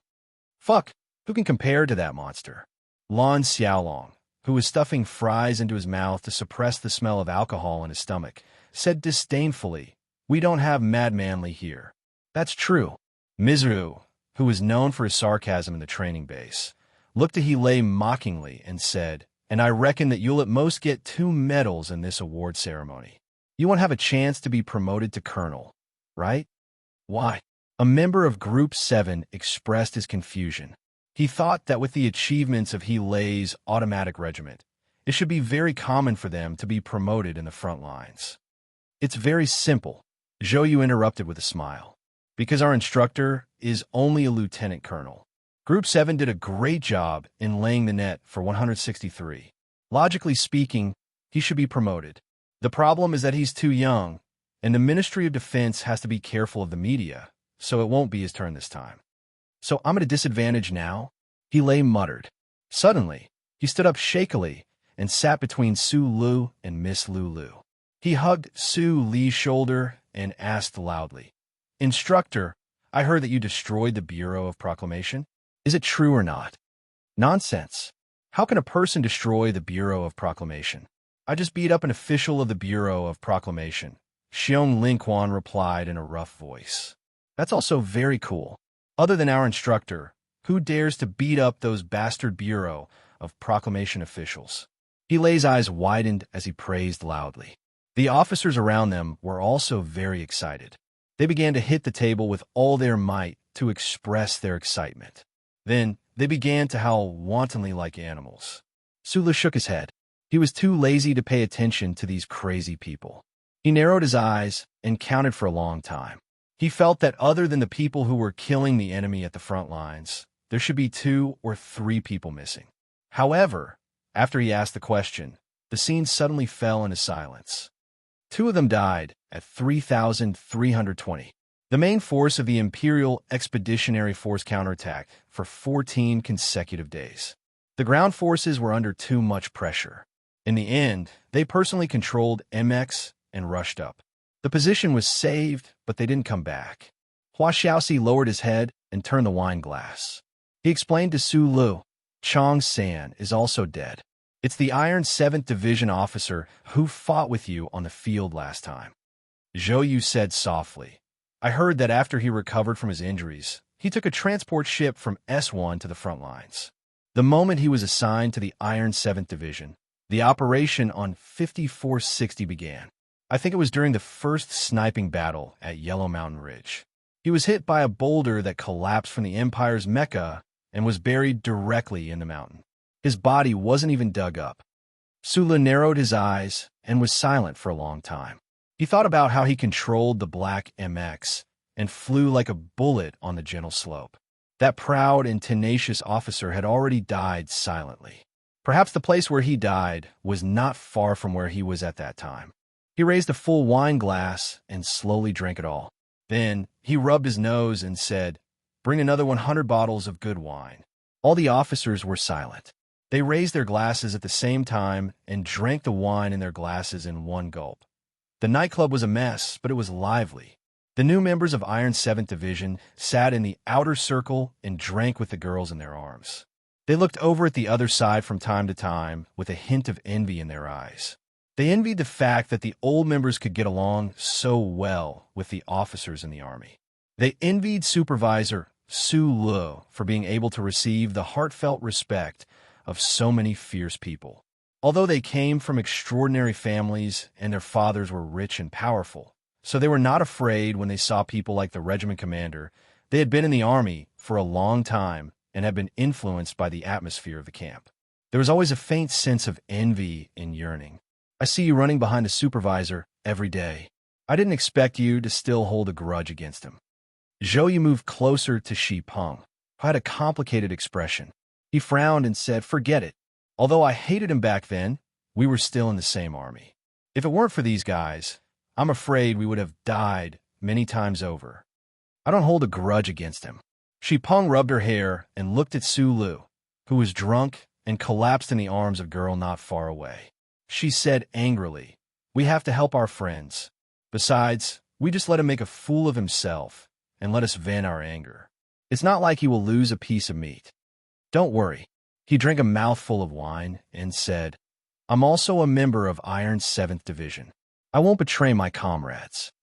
"Fuck, who can compare to that monster?" Lon Xiaolong, who was stuffing fries into his mouth to suppress the smell of alcohol in his stomach, said disdainfully, "We don't have Mad Manly here." "That's true." Mizru, who was known for his sarcasm in the training base, looked at Hele mockingly and said, "And I reckon that you'll at most get 2 medals in this award ceremony. You won't have a chance to be promoted to colonel, right?" "Why?" A member of Group 7 expressed his confusion. He thought that with the achievements of Hele's automatic regiment, it should be very common for them to be promoted in the front lines. "It's very simple," Zhou Yu interrupted with a smile. "Because our instructor is only a lieutenant colonel. Group 7 did a great job in laying the net for 163. Logically speaking, he should be promoted. The problem is that he's too young, and the Ministry of Defense has to be careful of the media, so it won't be his turn this time. So I'm at a disadvantage now?" Hele muttered. Suddenly, he stood up shakily and sat between Su Lu and Miss Lulu. He hugged Su Li's shoulder and asked loudly, "Instructor, I heard that you destroyed the Bureau of Proclamation. Is it true or not?" "Nonsense. How can a person destroy the Bureau of Proclamation?" "I just beat up an official of the Bureau of Proclamation," Xiong Linquan replied in a rough voice. "That's also very cool. Other than our instructor, who dares to beat up those bastard Bureau of Proclamation officials?" Hele's eyes widened as he praised loudly. The officers around them were also very excited. They began to hit the table with all their might to express their excitement. Then they began to howl wantonly like animals. Sula shook his head. He was too lazy to pay attention to these crazy people. He narrowed his eyes and counted for a long time. He felt that other than the people who were killing the enemy at the front lines, there should be 2 or 3 people missing. However, after he asked the question, the scene suddenly fell into silence. 2 of them died at 3,320. The main force of the Imperial Expeditionary Force counterattacked for 14 consecutive days. The ground forces were under too much pressure. In the end, they personally controlled MX and rushed up. The position was saved, but they didn't come back. Hua Xiaoxi lowered his head and turned the wine glass. He explained to Su Lu, "Chong San is also dead. It's the Iron 7th Division officer who fought with you on the field last time." Zhou Yu said softly, "I heard that after he recovered from his injuries, he took a transport ship from S1 to the front lines. The moment he was assigned to the Iron 7th Division, the operation on 5460 began. I think it was during the first sniping battle at Yellow Mountain Ridge. He was hit by a boulder that collapsed from the Empire's Mecca and was buried directly in the mountain. His body wasn't even dug up." Sula narrowed his eyes and was silent for a long time. He thought about how he controlled the Black MX and flew like a bullet on the gentle slope. That proud and tenacious officer had already died silently. Perhaps the place where he died was not far from where he was at that time. He raised a full wine glass and slowly drank it all. Then he rubbed his nose and said, "Bring another 100 bottles of good wine." All the officers were silent. They raised their glasses at the same time and drank the wine in their glasses in one gulp. The nightclub was a mess, but it was lively. The new members of Iron's 7th Division sat in the outer circle and drank with the girls in their arms. They looked over at the other side from time to time with a hint of envy in their eyes. They envied the fact that the old members could get along so well with the officers in the army. They envied Supervisor Su Lu for being able to receive the heartfelt respect of so many fierce people. Although they came from extraordinary families and their fathers were rich and powerful, so they were not afraid when they saw people like the regiment commander. They had been in the army for a long time and had been influenced by the atmosphere of the camp. There was always a faint sense of envy and yearning. "I see you running behind a supervisor every day. I didn't expect you to still hold a grudge against him." Zhou moved closer to Shi Peng, who had a complicated expression. He frowned and said, "Forget it. Although I hated him back then, we were still in the same army. If it weren't for these guys, I'm afraid we would have died many times over. I don't hold a grudge against him." Shi Peng rubbed her hair and looked at Su Lu, who was drunk and collapsed in the arms of a girl not far away. She said angrily, "We have to help our friends. Besides, we just let him make a fool of himself and let us vent our anger. It's not like he will lose a piece of meat. Don't worry." He drank a mouthful of wine and said, "I'm also a member of Iron's 7th Division. I won't betray my comrades."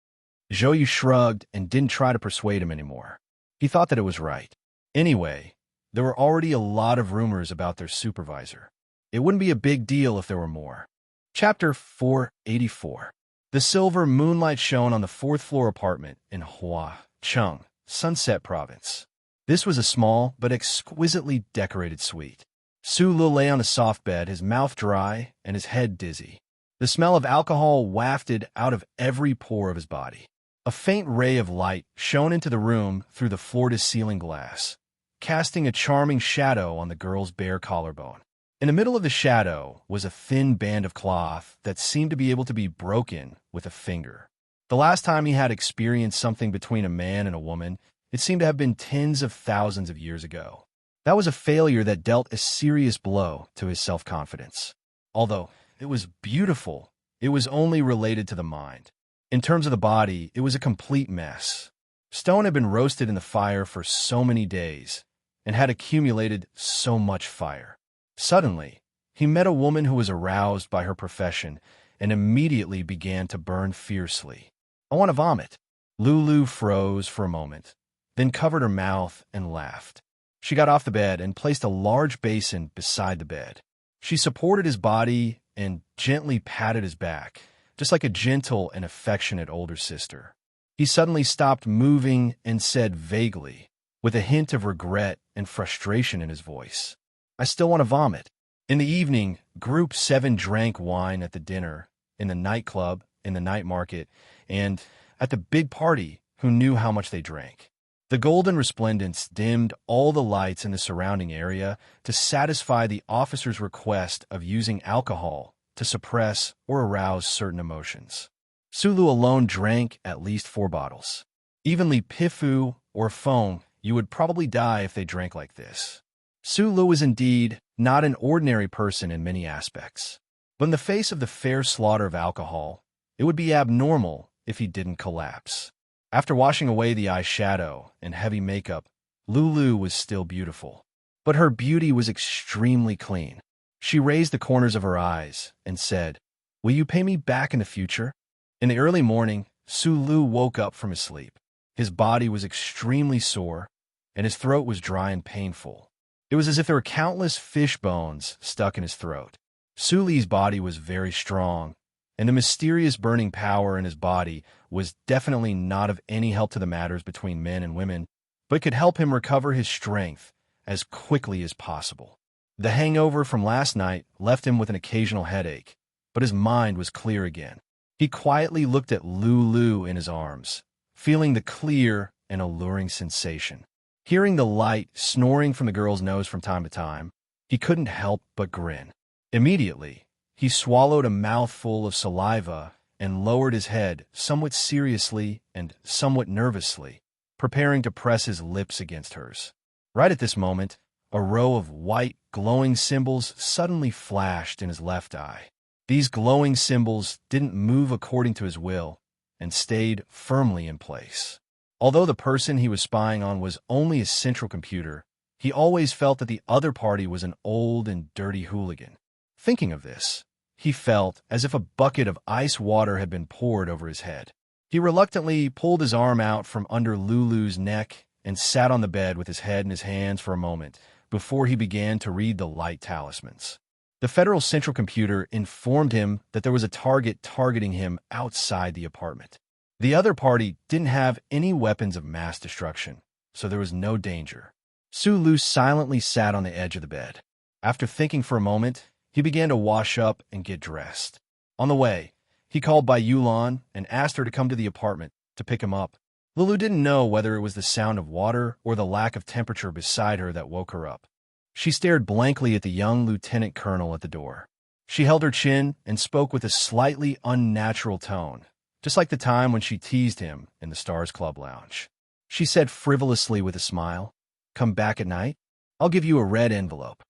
Zhou shrugged and didn't try to persuade him anymore. He thought that it was right. Anyway, there were already a lot of rumors about their supervisor. It wouldn't be a big deal if there were more. Chapter 484. The silver moonlight shone on the 4th-floor apartment in Hua Chung, Sunset Province. This was a small but exquisitely decorated suite. Su Lu lay on a soft bed, his mouth dry and his head dizzy. The smell of alcohol wafted out of every pore of his body. A faint ray of light shone into the room through the floor-to-ceiling glass, casting a charming shadow on the girl's bare collarbone. In the middle of the shadow was a thin band of cloth that seemed to be able to be broken with a finger. The last time he had experienced something between a man and a woman, it seemed to have been tens of thousands of years ago. That was a failure that dealt a serious blow to his self-confidence. Although it was beautiful, it was only related to the mind. In terms of the body, it was a complete mess. Stone had been roasted in the fire for so many days and had accumulated so much fire. Suddenly, he met a woman who was aroused by her profession and immediately began to burn fiercely. "I want to vomit." Lulu froze for a moment, then covered her mouth and laughed. She got off the bed and placed a large basin beside the bed. She supported his body and gently patted his back, just like a gentle and affectionate older sister. He suddenly stopped moving and said vaguely, with a hint of regret and frustration in his voice, "I still want to vomit." In the evening, Group 7 drank wine at the dinner, in the nightclub, in the night market, and at the big party. Who knew how much they drank? The golden resplendence dimmed all the lights in the surrounding area to satisfy the officer's request of using alcohol to suppress or arouse certain emotions. Sulu alone drank at least 4 bottles. Even Li Pifu or Feng, you would probably die if they drank like this. Sulu was indeed not an ordinary person in many aspects. But in the face of the fair slaughter of alcohol, it would be abnormal if he didn't collapse. After washing away the eyeshadow and heavy makeup, Lulu was still beautiful. But her beauty was extremely clean. She raised the corners of her eyes and said, "Will you pay me back in the future?" In the early morning, Sulu woke up from his sleep. His body was extremely sore, and his throat was dry and painful. It was as if there were countless fish bones stuck in his throat. Suli's body was very strong, and the mysterious burning power in his body was definitely not of any help to the matters between men and women, but could help him recover his strength as quickly as possible. The hangover from last night left him with an occasional headache, but his mind was clear again. He quietly looked at Lulu in his arms, feeling the clear and alluring sensation. Hearing the light snoring from the girl's nose from time to time, he couldn't help but grin. Immediately, he swallowed a mouthful of saliva and lowered his head somewhat seriously and somewhat nervously, preparing to press his lips against hers. Right at this moment, a row of white, glowing symbols suddenly flashed in his left eye. These glowing symbols didn't move according to his will and stayed firmly in place. Although the person he was spying on was only his central computer, he always felt that the other party was an old and dirty hooligan. Thinking of this, he felt as if a bucket of ice water had been poured over his head. He reluctantly pulled his arm out from under Lulu's neck and sat on the bed with his head in his hands for a moment before he began to read the light talismans. The Federal Central Computer informed him that there was a target targeting him outside the apartment. The other party didn't have any weapons of mass destruction, so there was no danger. Sulu silently sat on the edge of the bed. After thinking for a moment, he began to wash up and get dressed. On the way, he called Bai Yulan and asked her to come to the apartment to pick him up. Lulu didn't know whether it was the sound of water or the lack of temperature beside her that woke her up. She stared blankly at the young lieutenant colonel at the door. She held her chin and spoke with a slightly unnatural tone, just like the time when she teased him in the Stars Club lounge. She said frivolously with a smile, "Come back at night? I'll give you a red envelope."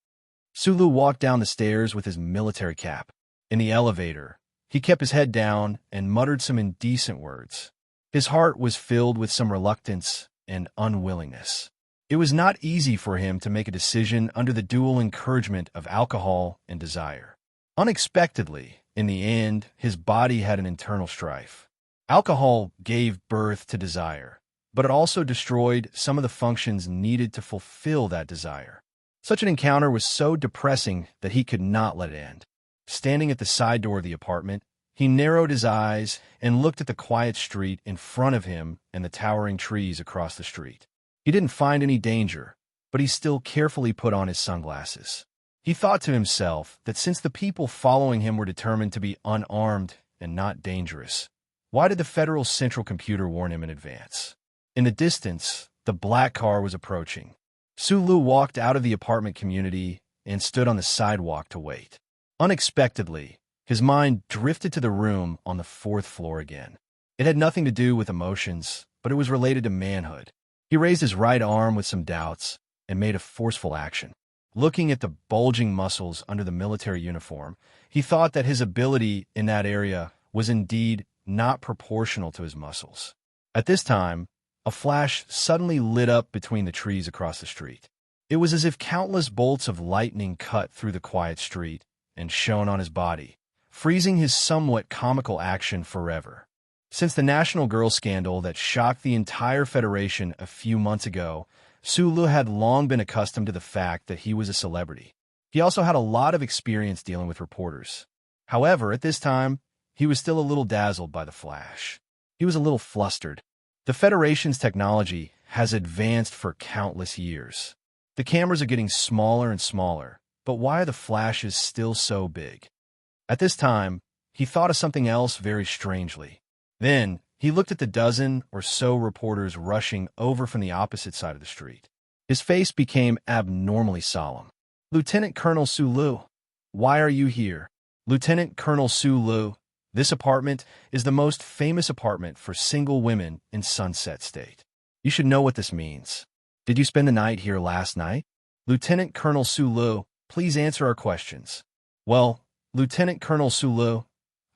Sulu walked down the stairs with his military cap. In the elevator, he kept his head down and muttered some indecent words. His heart was filled with some reluctance and unwillingness. It was not easy for him to make a decision under the dual encouragement of alcohol and desire. Unexpectedly, in the end, his body had an internal strife. Alcohol gave birth to desire, but it also destroyed some of the functions needed to fulfill that desire. Such an encounter was so depressing that he could not let it end. Standing at the side door of the apartment, he narrowed his eyes and looked at the quiet street in front of him and the towering trees across the street. He didn't find any danger, but he still carefully put on his sunglasses. He thought to himself that since the people following him were determined to be unarmed and not dangerous, why did the Federal Central Computer warn him in advance? In the distance, the black car was approaching. Sulu walked out of the apartment community and stood on the sidewalk to wait. Unexpectedly, his mind drifted to the room on the 4th floor again. It had nothing to do with emotions, but it was related to manhood. He raised his right arm with some doubts and made a forceful action. Looking at the bulging muscles under the military uniform, he thought that his ability in that area was indeed not proportional to his muscles. At this time, a flash suddenly lit up between the trees across the street. It was as if countless bolts of lightning cut through the quiet street and shone on his body, freezing his somewhat comical action forever. Since the National Girl scandal that shocked the entire Federation a few months ago, Sulu had long been accustomed to the fact that he was a celebrity. He also had a lot of experience dealing with reporters. However, at this time, he was still a little dazzled by the flash. He was a little flustered. The Federation's technology has advanced for countless years. The cameras are getting smaller and smaller, but why are the flashes still so big? At this time, he thought of something else very strangely. Then, he looked at the dozen or so reporters rushing over from the opposite side of the street. His face became abnormally solemn. "Lieutenant Colonel Sulu, why are you here?" "Lieutenant Colonel Sulu, this apartment is the most famous apartment for single women in Sunset State. You should know what this means. Did you spend the night here last night?" "Lieutenant Colonel Sulu, please answer our questions." "Well, Lieutenant Colonel Sulu,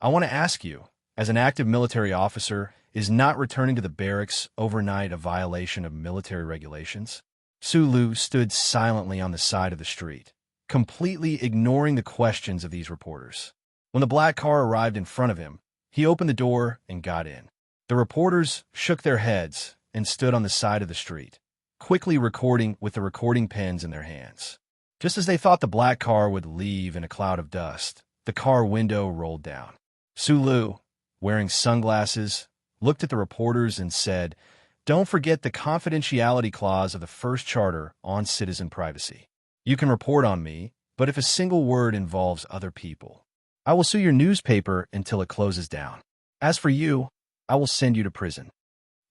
I want to ask you, as an active military officer, is not returning to the barracks overnight a violation of military regulations?" Sulu stood silently on the side of the street, completely ignoring the questions of these reporters. When the black car arrived in front of him, he opened the door and got in. The reporters shook their heads and stood on the side of the street, quickly recording with the recording pens in their hands. Just as they thought the black car would leave in a cloud of dust, the car window rolled down. Sulu, wearing sunglasses, looked at the reporters and said, "Don't forget the confidentiality clause of the First Charter on citizen privacy. You can report on me, but if a single word involves other people, I will sue your newspaper until it closes down. As for you, I will send you to prison."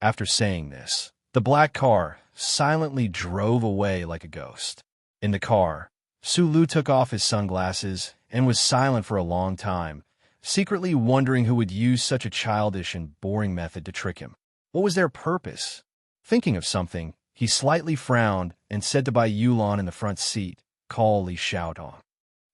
After saying this, the black car silently drove away like a ghost. In the car, Su Lu took off his sunglasses and was silent for a long time, secretly wondering who would use such a childish and boring method to trick him. What was their purpose? Thinking of something, he slightly frowned and said to Bai Yulan in the front seat, "Call Li Xiaodong."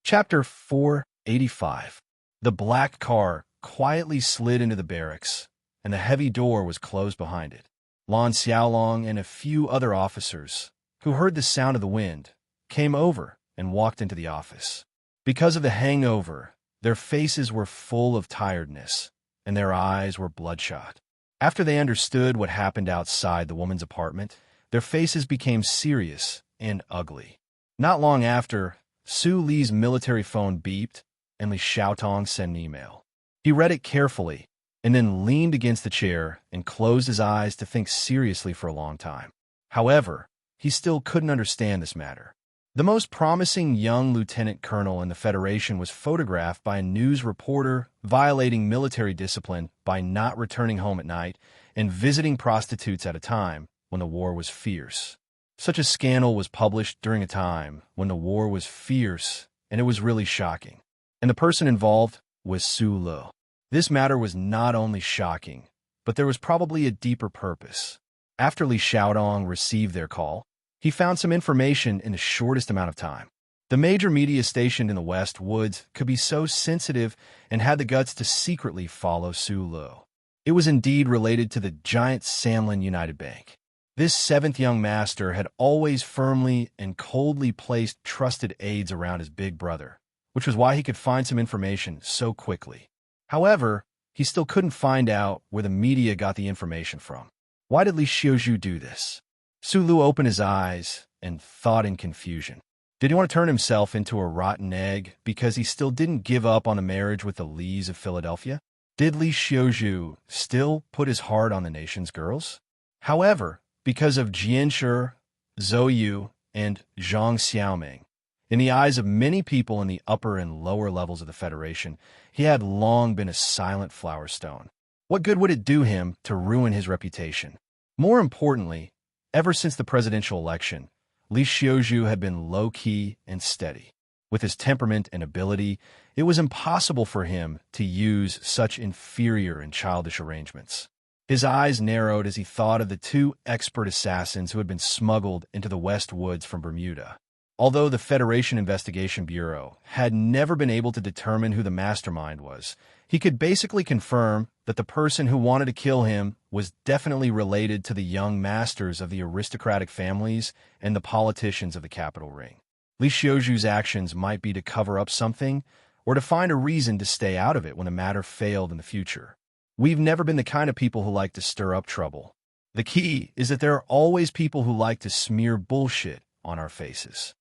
Chapter 485. The black car quietly slid into the barracks, and the heavy door was closed behind it. Lan Xiaolong and a few other officers, who heard the sound of the wind, came over and walked into the office. Because of the hangover, their faces were full of tiredness, and their eyes were bloodshot. After they understood what happened outside the woman's apartment, their faces became serious and ugly. Not long after, Su Li's military phone beeped, and Li Xiaotong sent an email. He read it carefully, and then leaned against the chair and closed his eyes to think seriously for a long time. However, he still couldn't understand this matter. The most promising young lieutenant colonel in the Federation was photographed by a news reporter violating military discipline by not returning home at night and visiting prostitutes at a time when the war was fierce. Such a scandal was published during a time when the war was fierce, and it was really shocking. And the person involved was Su Lu. This matter was not only shocking, but there was probably a deeper purpose. After Li Xiaodong received their call, he found some information in the shortest amount of time. The major media stationed in the West Woods could be so sensitive and had the guts to secretly follow Su Lu. It was indeed related to the giant Samlin United Bank. This seventh young master had always firmly and coldly placed trusted aides around his big brother, which was why he could find some information so quickly. However, he still couldn't find out where the media got the information from. Why did Li Xiaozhu do this? Su Lu opened his eyes and thought in confusion. Did he want to turn himself into a rotten egg because he still didn't give up on the marriage with the Lees of Philadelphia? Did Li Xiaozhu still put his heart on the nation's girls? However, because of Jianshi, Zhou Yu, and Zhang Xiaoming, in the eyes of many people in the upper and lower levels of the Federation, he had long been a silent flower stone. What good would it do him to ruin his reputation? More importantly, ever since the presidential election, Li Xiaozhu had been low-key and steady. With his temperament and ability, it was impossible for him to use such inferior and childish arrangements. His eyes narrowed as he thought of the two expert assassins who had been smuggled into the West Woods from Bermuda. Although the Federation Investigation Bureau had never been able to determine who the mastermind was, he could basically confirm that the person who wanted to kill him was definitely related to the young masters of the aristocratic families and the politicians of the capital ring. Li Xiaozhu's actions might be to cover up something or to find a reason to stay out of it when the matter failed in the future. We've never been the kind of people who like to stir up trouble. The key is that there are always people who like to smear bullshit on our faces.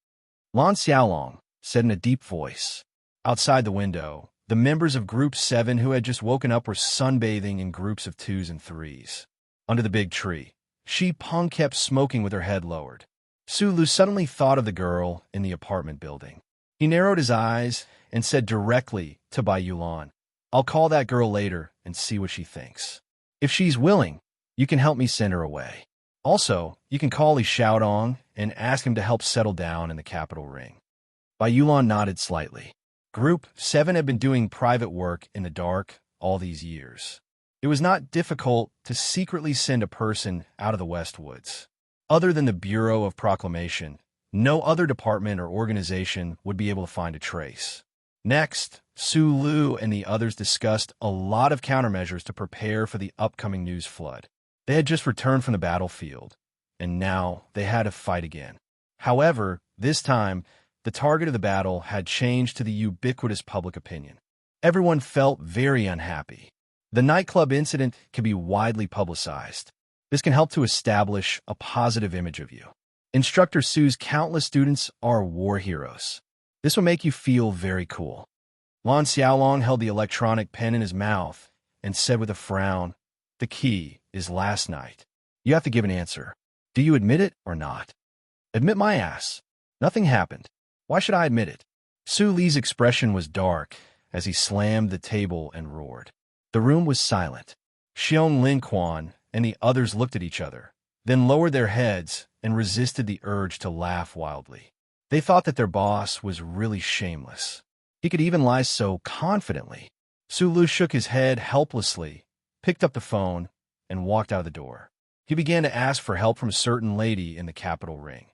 Lan Xiaolong said in a deep voice. Outside the window, the members of Group 7 who had just woken up were sunbathing in groups of 2s and 3s. Under the big tree, Shi Peng kept smoking with her head lowered. Su Lu suddenly thought of the girl in the apartment building. He narrowed his eyes and said directly to Bai Yulan, "I'll call that girl later and see what she thinks. If she's willing, you can help me send her away. Also, you can call Li Xiaodong and ask him to help settle down in the capital ring." Bai Yulan nodded slightly. Group 7 had been doing private work in the dark all these years. It was not difficult to secretly send a person out of the West Woods. Other than the Bureau of Proclamation, no other department or organization would be able to find a trace. Next, Su Lu and the others discussed a lot of countermeasures to prepare for the upcoming news flood. They had just returned from the battlefield, and now they had to fight again. However, this time, the target of the battle had changed to the ubiquitous public opinion. Everyone felt very unhappy. The nightclub incident can be widely publicized. This can help to establish a positive image of you. Instructor Su's countless students are war heroes. This will make you feel very cool. Lan Xiaolong held the electronic pen in his mouth and said with a frown, "The key is last night. You have to give an answer. Do you admit it or not?" "Admit my ass. Nothing happened. Why should I admit it?" Su Li's expression was dark as he slammed the table and roared. The room was silent. Xiong Lin Quan and the others looked at each other, then lowered their heads and resisted the urge to laugh wildly. They thought that their boss was really shameless. He could even lie so confidently. Sulu shook his head helplessly, picked up the phone, and walked out of the door. He began to ask for help from a certain lady in the Capitol ring.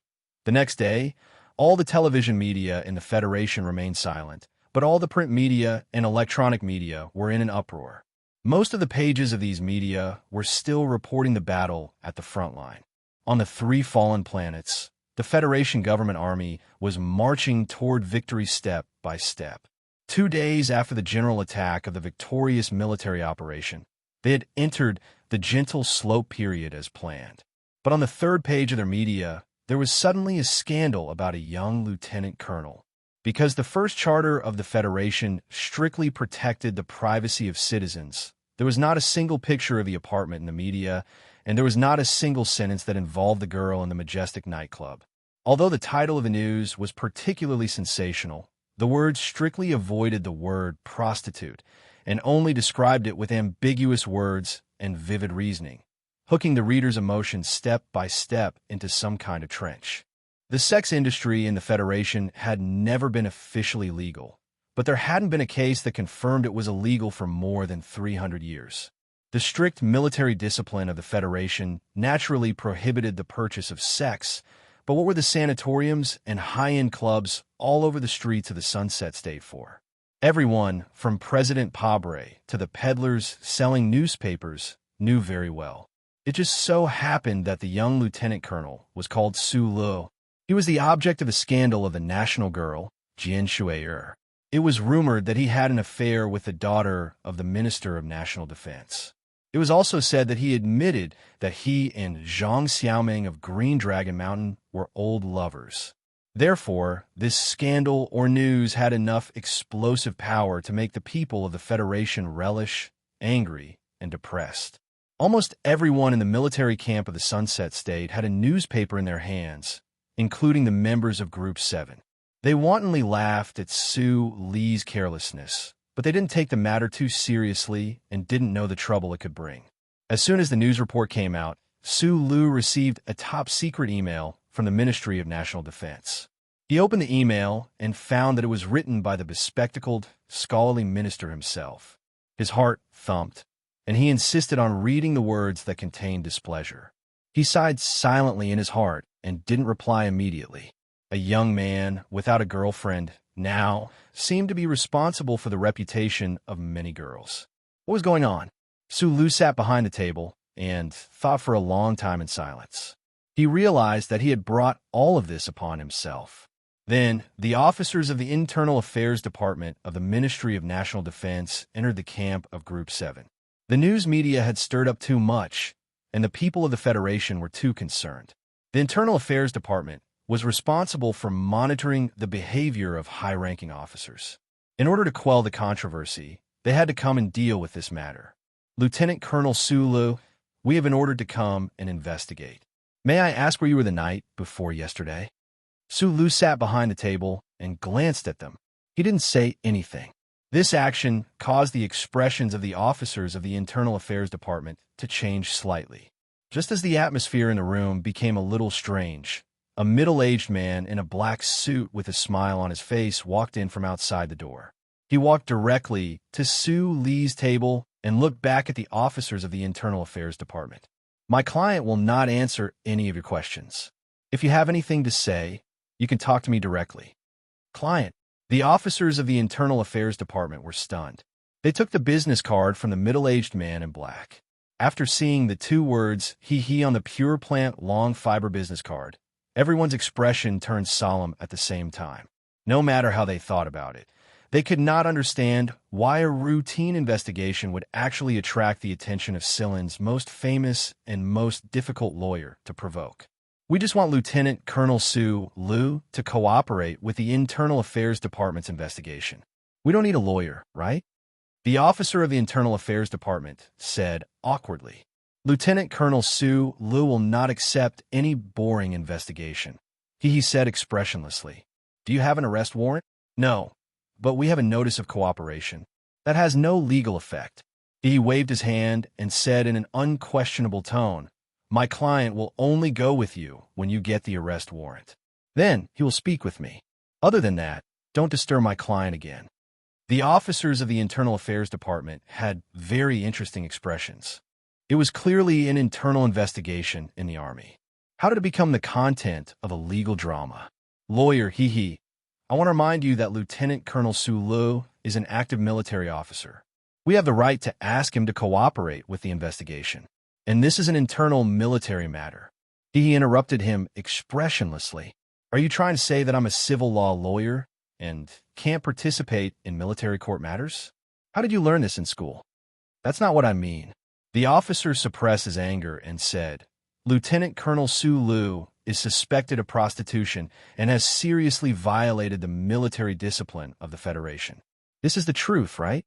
The next day, all the television media in the Federation remained silent, but all the print media and electronic media were in an uproar. Most of the pages of these media were still reporting the battle at the front line. On the 3 fallen planets, the Federation government army was marching toward victory step by step. 2 days after the general attack of the victorious military operation, they had entered the gentle slope period as planned. But on the 3rd page of their media, there was suddenly a scandal about a young lieutenant colonel. Because the first charter of the Federation strictly protected the privacy of citizens, there was not a single picture of the apartment in the media, and there was not a single sentence that involved the girl in the majestic nightclub. Although the title of the news was particularly sensational, the word strictly avoided the word prostitute and only described it with ambiguous words and vivid reasoning, hooking the reader's emotions step by step into some kind of trench. The sex industry in the Federation had never been officially legal, but there hadn't been a case that confirmed it was illegal for more than 300 years. The strict military discipline of the Federation naturally prohibited the purchase of sex, but what were the sanatoriums and high-end clubs all over the streets of the Sunset State for? Everyone, from President Pabre to the peddlers selling newspapers, knew very well. It just so happened that the young lieutenant colonel was called Sulu. He was the object of a scandal of the national girl, Jian Shui'er. It was rumored that he had an affair with the daughter of the Minister of National Defense. It was also said that he admitted that he and Zhang Xiaoming of Green Dragon Mountain were old lovers. Therefore, this scandal or news had enough explosive power to make the people of the Federation relish, angry, and depressed. Almost everyone in the military camp of the Sunset State had a newspaper in their hands, including the members of Group 7. They wantonly laughed at Su Li's carelessness, but they didn't take the matter too seriously and didn't know the trouble it could bring. As soon as the news report came out, Su Lu received a top-secret email from the Ministry of National Defense. He opened the email and found that it was written by the bespectacled, scholarly minister himself. His heart thumped, and he insisted on reading the words that contained displeasure. He sighed silently in his heart and didn't reply immediately. A young man without a girlfriend now seemed to be responsible for the reputation of many girls. What was going on? Su Lu sat behind the table and thought for a long time in silence. He realized that he had brought all of this upon himself. Then, the officers of the Internal Affairs Department of the Ministry of National Defense entered the camp of Group 7. The news media had stirred up too much, and the people of the Federation were too concerned. The Internal Affairs Department was responsible for monitoring the behavior of high-ranking officers. In order to quell the controversy, they had to come and deal with this matter. Lieutenant Colonel Sulu, we have been ordered to come and investigate. May I ask where you were the night before yesterday? Sulu sat behind the table and glanced at them. He didn't say anything. This action caused the expressions of the officers of the Internal Affairs Department to change slightly. Just as the atmosphere in the room became a little strange, a middle-aged man in a black suit with a smile on his face walked in from outside the door. He walked directly to Su Li's table and looked back at the officers of the Internal Affairs Department. My client will not answer any of your questions. If you have anything to say, you can talk to me directly. Client. The officers of the Internal Affairs Department were stunned. They took the business card from the middle-aged man in black. After seeing the 2 words, he on the pure plant long fiber business card, everyone's expression turned solemn at the same time. No matter how they thought about it, they could not understand why a routine investigation would actually attract the attention of Silin's most famous and most difficult lawyer to provoke. We just want Lieutenant Colonel Su Lu to cooperate with the Internal Affairs Department's investigation. We don't need a lawyer, right? The officer of the Internal Affairs Department said awkwardly. Lieutenant Colonel Su Lu will not accept any boring investigation. He said expressionlessly. Do you have an arrest warrant? No, but we have a notice of cooperation. That has no legal effect. He waved his hand and said in an unquestionable tone, "My client will only go with you when you get the arrest warrant. Then he will speak with me. Other than that, don't disturb my client again." The officers of the Internal Affairs Department had very interesting expressions. It was clearly an internal investigation in the Army. How did it become the content of a legal drama? Lawyer, hee hee. I want to remind you that Lieutenant Colonel Su Lu is an active military officer. We have the right to ask him to cooperate with the investigation. And this is an internal military matter. He interrupted him expressionlessly. Are you trying to say that I'm a civil law lawyer and can't participate in military court matters? How did you learn this in school? That's not what I mean. The officer suppressed his anger and said, Lieutenant Colonel Su Lu is suspected of prostitution and has seriously violated the military discipline of the Federation. This is the truth, right?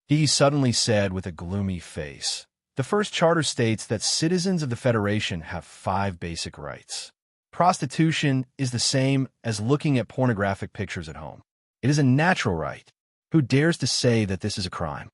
He suddenly said with a gloomy face. The first charter states that citizens of the Federation have 5 basic rights. Prostitution is the same as looking at pornographic pictures at home. It is a natural right. Who dares to say that this is a crime?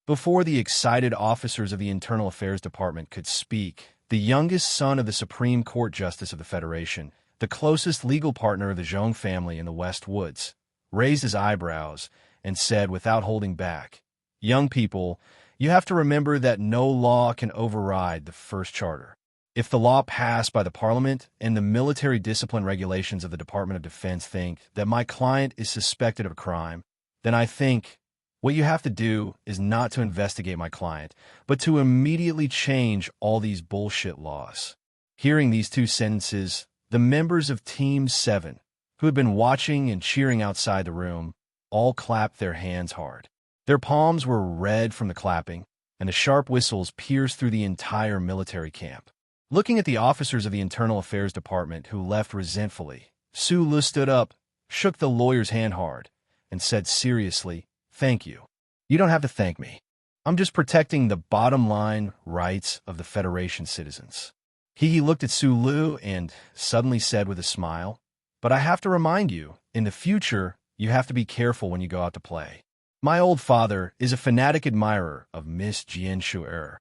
Before the excited officers of the Internal Affairs Department could speak, the youngest son of the Supreme Court Justice of the Federation, the closest legal partner of the Zhong family in the West Woods, raised his eyebrows and said without holding back, "Young people, you have to remember that no law can override the first charter. If the law passed by the Parliament and the military discipline regulations of the Department of Defense think that my client is suspected of a crime, then I think what you have to do is not to investigate my client, but to immediately change all these bullshit laws." Hearing these 2 sentences, the members of Team 7, who had been watching and cheering outside the room, all clapped their hands hard. Their palms were red from the clapping, and the sharp whistles pierced through the entire military camp. Looking at the officers of the Internal Affairs Department who left resentfully, Su Lu stood up, shook the lawyer's hand hard, and said seriously, "Thank you. You don't have to thank me. I'm just protecting the bottom line rights of the Federation citizens." He looked at Su Lu and suddenly said with a smile, "But I have to remind you, in the future, you have to be careful when you go out to play. My old father is a fanatic admirer of Miss Jian Shu'er.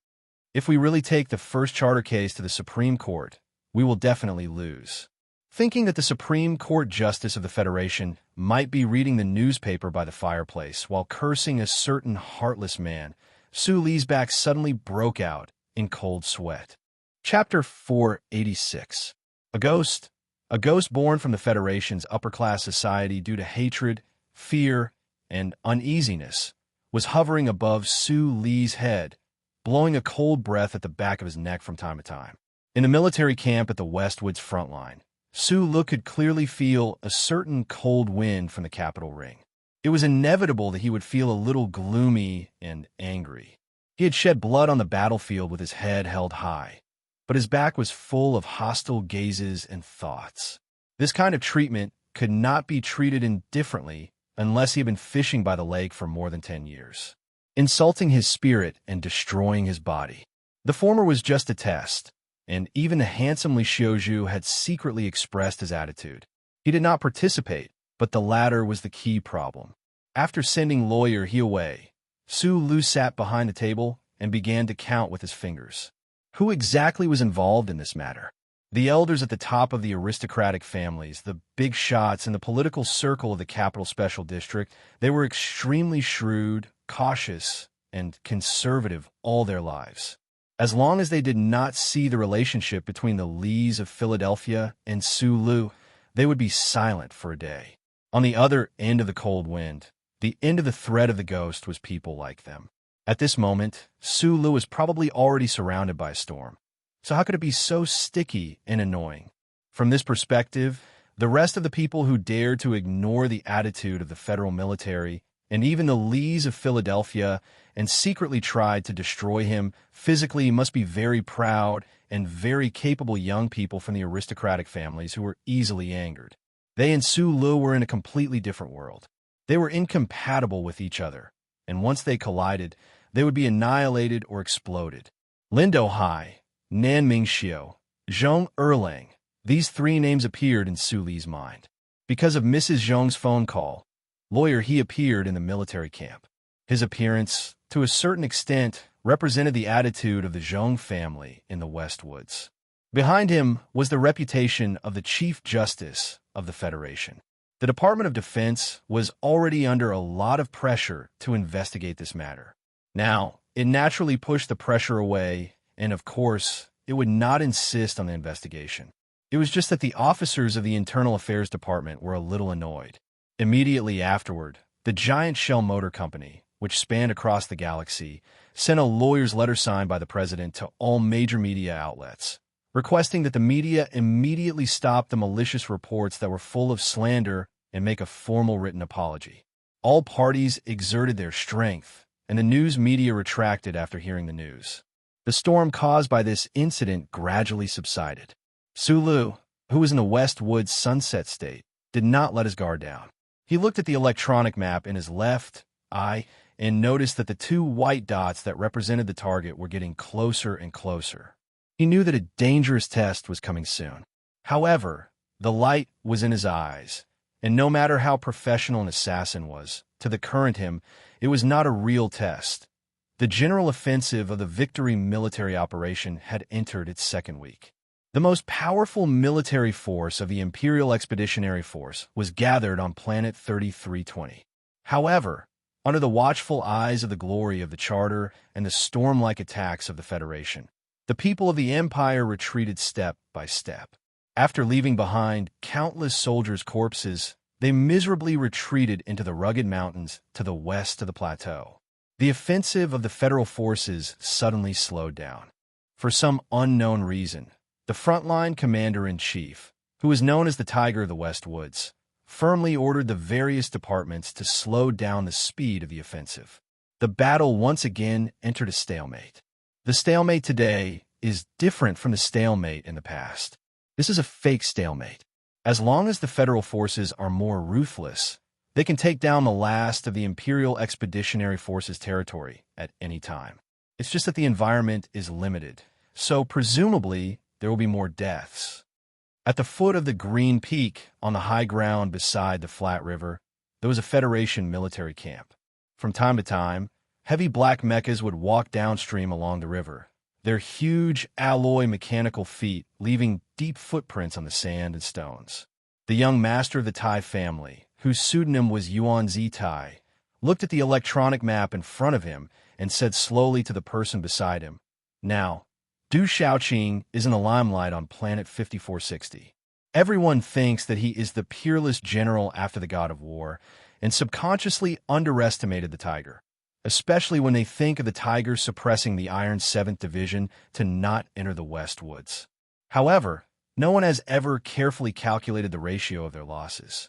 If we really take the first charter case to the Supreme Court, we will definitely lose." Thinking that the Supreme Court Justice of the Federation might be reading the newspaper by the fireplace while cursing a certain heartless man, Su Li's back suddenly broke out in cold sweat. Chapter 486. A ghost born from the Federation's upper-class society due to hatred, fear, and uneasiness, was hovering above Su Li's head, blowing a cold breath at the back of his neck from time to time. In the military camp at the Westwoods front line, Su Lu could clearly feel a certain cold wind from the Capitol ring. It was inevitable that he would feel a little gloomy and angry. He had shed blood on the battlefield with his head held high, but his back was full of hostile gazes and thoughts. This kind of treatment could not be treated indifferently unless he had been fishing by the lake for more than 10 years, insulting his spirit and destroying his body. The former was just a test, and even the handsome Li Xiuzhu had secretly expressed his attitude. He did not participate, but the latter was the key problem. After sending Lawyer He away, Su Lu sat behind the table and began to count with his fingers. Who exactly was involved in this matter? The elders at the top of the aristocratic families, the big shots in the political circle of the Capital Special District, they were extremely shrewd, cautious, and conservative all their lives. As long as they did not see the relationship between the Lees of Philadelphia and Su Lu, they would be silent for a day. On the other end of the cold wind, the end of the thread of the ghost was people like them. At this moment, Su Lu was probably already surrounded by a storm. So how could it be so sticky and annoying? From this perspective, the rest of the people who dared to ignore the attitude of the federal military and even the Lees of Philadelphia and secretly tried to destroy him physically must be very proud and very capable young people from the aristocratic families who were easily angered. They and Su Lu were in a completely different world. They were incompatible with each other, and once they collided, they would be annihilated or exploded. Lindo Hai, Nan Mingxiu, Zhong Erlang, these 3 names appeared in Su Li's mind. Because of Mrs. Zhong's phone call, Lawyer He appeared in the military camp. His appearance, to a certain extent, represented the attitude of the Zhong family in the West Woods. Behind him was the reputation of the Chief Justice of the Federation. The Department of Defense was already under a lot of pressure to investigate this matter. Now, it naturally pushed the pressure away, and of course, it would not insist on the investigation. It was just that the officers of the Internal Affairs Department were a little annoyed. Immediately afterward, the giant Shell Motor Company, which spanned across the galaxy, sent a lawyer's letter signed by the president to all major media outlets, requesting that the media immediately stop the malicious reports that were full of slander and make a formal written apology. All parties exerted their strength, and the news media retracted after hearing the news. The storm caused by this incident gradually subsided. Sulu, who was in the West Woods Sunset State, did not let his guard down. He looked at the electronic map in his left eye and noticed that the two white dots that represented the target were getting closer and closer. He knew that a dangerous test was coming soon. However, the light was in his eyes, and no matter how professional an assassin was, to the current him, it was not a real test. The general offensive of the Victory military operation had entered its second week. The most powerful military force of the Imperial Expeditionary Force was gathered on planet 3320. However, under the watchful eyes of the glory of the Charter and the storm-like attacks of the Federation, the people of the Empire retreated step by step. After leaving behind countless soldiers' corpses, they miserably retreated into the rugged mountains to the west of the plateau. The offensive of the Federal forces suddenly slowed down. For some unknown reason, the frontline commander-in-chief, who was known as the Tiger of the West Woods, firmly ordered the various departments to slow down the speed of the offensive. The battle once again entered a stalemate. The stalemate today is different from the stalemate in the past. This is a fake stalemate. As long as the Federal forces are more ruthless, they can take down the last of the Imperial Expeditionary Force's territory at any time. It's just that the environment is limited, so presumably there will be more deaths. At the foot of the Green Peak, on the high ground beside the Flat River, there was a Federation military camp. From time to time, heavy black mechas would walk downstream along the river, their huge alloy mechanical feet leaving deep footprints on the sand and stones. The young master of the Tai family, whose pseudonym was Yuan Zi Tai, looked at the electronic map in front of him and said slowly to the person beside him, "Now, Du Shaoqing is in the limelight on planet 5460. Everyone thinks that he is the peerless general after the god of war, and subconsciously underestimated the Tiger, especially when they think of the Tiger suppressing the Iron 7th Division to not enter the West Woods. However, no one has ever carefully calculated the ratio of their losses.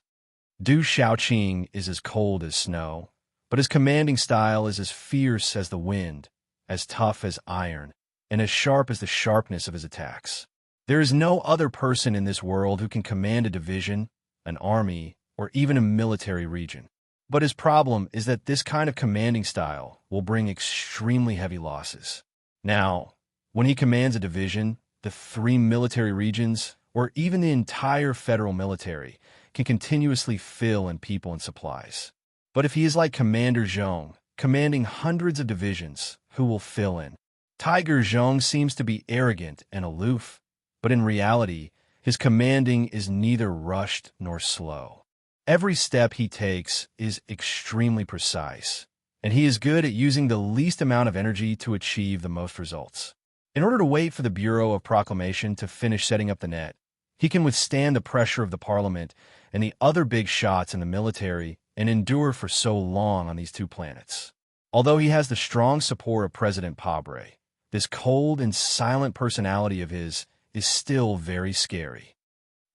Du Shaoqing is as cold as snow, but his commanding style is as fierce as the wind, as tough as iron, and as sharp as the sharpness of his attacks. There is no other person in this world who can command a division, an army, or even a military region. But his problem is that this kind of commanding style will bring extremely heavy losses. Now, when he commands a division, the 3 military regions, or even the entire federal military, can continuously fill in people and supplies. But if he is like Commander Zhong, commanding hundreds of divisions, who will fill in? Tiger Zhong seems to be arrogant and aloof, but in reality, his commanding is neither rushed nor slow. Every step he takes is extremely precise, and he is good at using the least amount of energy to achieve the most results. In order to wait for the Bureau of Proclamation to finish setting up the net, he can withstand the pressure of the Parliament and the other big shots in the military and endure for so long on these 2 planets. Although he has the strong support of President Pabre, this cold and silent personality of his is still very scary.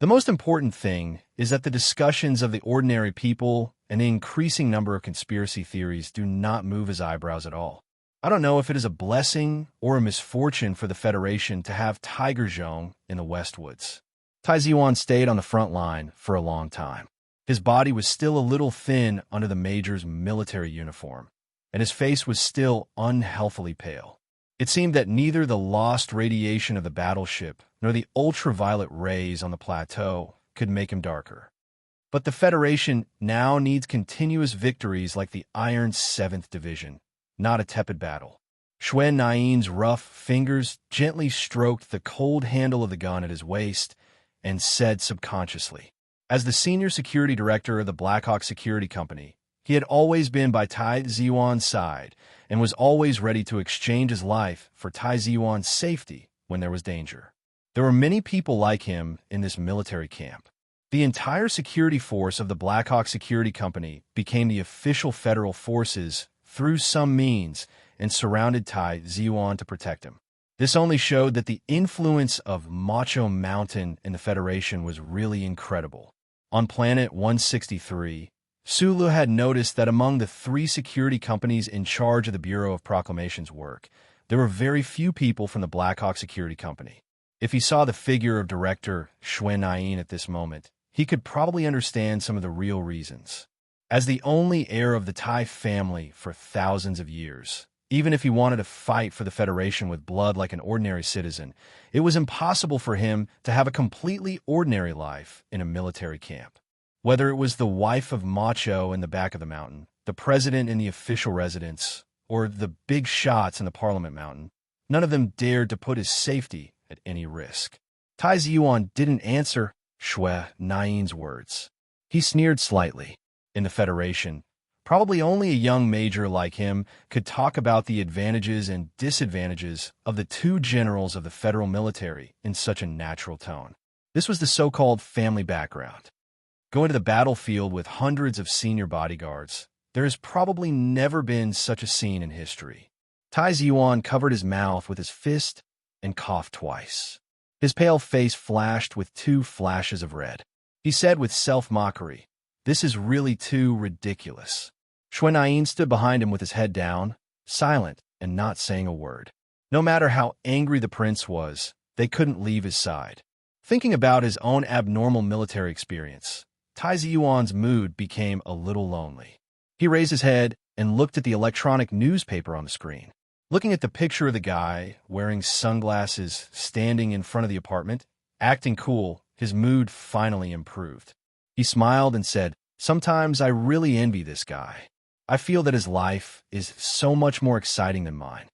The most important thing is that the discussions of the ordinary people and the increasing number of conspiracy theories do not move his eyebrows at all. I don't know if it is a blessing or a misfortune for the Federation to have Tiger Zhong in the West Woods. Tai Ziwan stayed on the front line for a long time. His body was still a little thin under the Major's military uniform, and his face was still unhealthily pale. It seemed that neither the lost radiation of the battleship nor the ultraviolet rays on the plateau could make him darker. But the Federation now needs continuous victories like the Iron 7th Division, not a tepid battle. Xue Nain's rough fingers gently stroked the cold handle of the gun at his waist and said subconsciously, as the senior security director of the Blackhawk Security Company, he had always been by Tai Ziwan's side and was always ready to exchange his life for Tai Ziwan's safety when there was danger. There were many people like him in this military camp. The entire security force of the Blackhawk Security Company became the official federal forces through some means and surrounded Tai Ziwan to protect him. This only showed that the influence of Macho Mountain in the Federation was really incredible. On Planet 163, Sulu had noticed that among the 3 security companies in charge of the Bureau of Proclamations work, there were very few people from the Blackhawk Security Company. If he saw the figure of Director Xue Nain at this moment, he could probably understand some of the real reasons. As the only heir of the Tai family for thousands of years, even if he wanted to fight for the Federation with blood like an ordinary citizen, it was impossible for him to have a completely ordinary life in a military camp. Whether it was the wife of Macho in the back of the mountain, the president in the official residence, or the big shots in the Parliament Mountain, none of them dared to put his safety at any risk. Tai Ziyuan didn't answer Xue Nain's words. He sneered slightly. In the Federation, probably only a young major like him could talk about the advantages and disadvantages of the 2 generals of the federal military in such a natural tone. This was the so-called family background. Going to the battlefield with hundreds of senior bodyguards, there has probably never been such a scene in history. Tai Ziyuan covered his mouth with his fist and coughed twice. His pale face flashed with 2 flashes of red. He said with self-mockery, "This is really too ridiculous." Xue Nain stood behind him with his head down, silent and not saying a word. No matter how angry the prince was, they couldn't leave his side. Thinking about his own abnormal military experience, Tai Ziyuan's mood became a little lonely. He raised his head and looked at the electronic newspaper on the screen. Looking at the picture of the guy wearing sunglasses standing in front of the apartment, acting cool, his mood finally improved. He smiled and said, "Sometimes I really envy this guy. I feel that his life is so much more exciting than mine."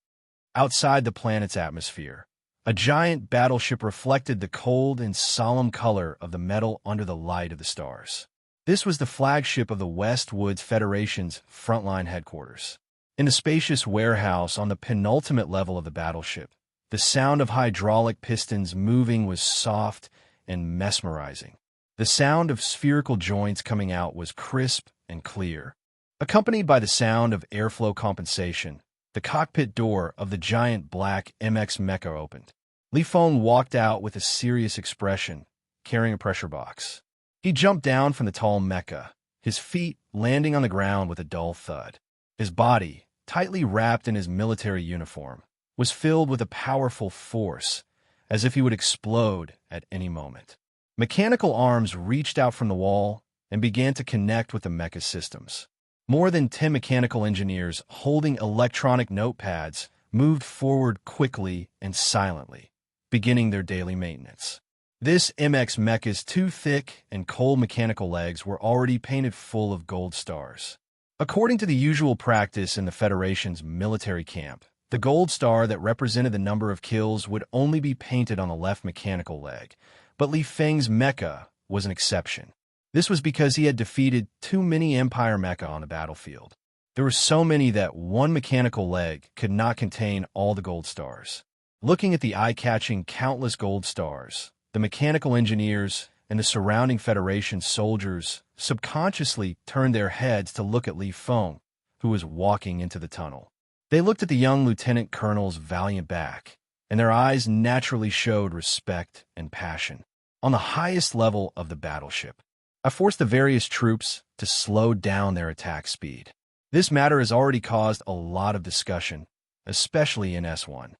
Outside the planet's atmosphere, a giant battleship reflected the cold and solemn color of the metal under the light of the stars. This was the flagship of the Westwoods Federation's frontline headquarters. In the spacious warehouse on the penultimate level of the battleship, the sound of hydraulic pistons moving was soft and mesmerizing. The sound of spherical joints coming out was crisp and clear. Accompanied by the sound of airflow compensation, the cockpit door of the giant black MX Mecha opened. Li Feng walked out with a serious expression, carrying a pressure box. He jumped down from the tall mecha, his feet landing on the ground with a dull thud. His body, tightly wrapped in his military uniform, was filled with a powerful force, as if he would explode at any moment. Mechanical arms reached out from the wall and began to connect with the mecha systems. More than 10 mechanical engineers holding electronic notepads moved forward quickly and silently, beginning their daily maintenance. This MX Mecha's 2 thick and cold mechanical legs were already painted full of gold stars. According to the usual practice in the Federation's military camp, the gold star that represented the number of kills would only be painted on the left mechanical leg, but Li Feng's mecha was an exception. This was because he had defeated too many Empire mecha on the battlefield. There were so many that one mechanical leg could not contain all the gold stars. Looking at the eye-catching countless gold stars, the mechanical engineers and the surrounding Federation soldiers subconsciously turned their heads to look at Li Feng, who was walking into the tunnel. They looked at the young lieutenant colonel's valiant back, and their eyes naturally showed respect and passion. On the highest level of the battleship, I forced the various troops to slow down their attack speed. This matter has already caused a lot of discussion, especially in S1.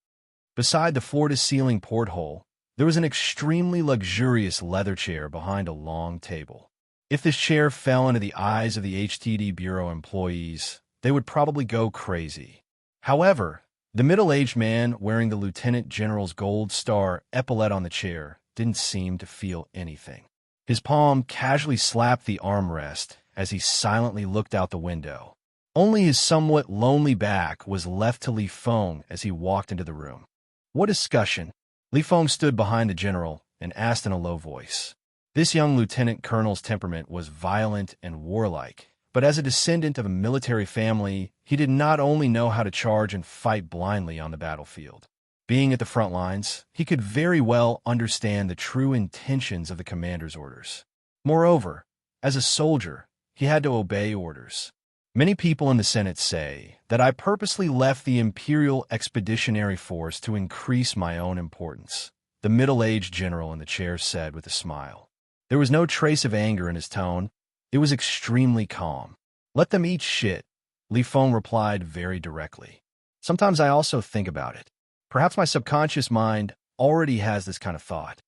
Beside the floor-to-ceiling porthole, there was an extremely luxurious leather chair behind a long table. If this chair fell into the eyes of the HTD Bureau employees, they would probably go crazy. However, the middle-aged man wearing the Lieutenant General's gold star epaulette on the chair didn't seem to feel anything. His palm casually slapped the armrest as he silently looked out the window. Only his somewhat lonely back was left to Li Feng as he walked into the room. What discussion? Li Feng stood behind the general and asked in a low voice. This young lieutenant colonel's temperament was violent and warlike, but as a descendant of a military family, he did not only know how to charge and fight blindly on the battlefield. Being at the front lines, he could very well understand the true intentions of the commander's orders. Moreover, as a soldier, he had to obey orders. Many people in the Senate say that I purposely left the Imperial Expeditionary Force to increase my own importance, the middle-aged general in the chair said with a smile. There was no trace of anger in his tone. It was extremely calm. Let them eat shit, Li Feng replied very directly. Sometimes I also think about it. Perhaps my subconscious mind already has this kind of thought.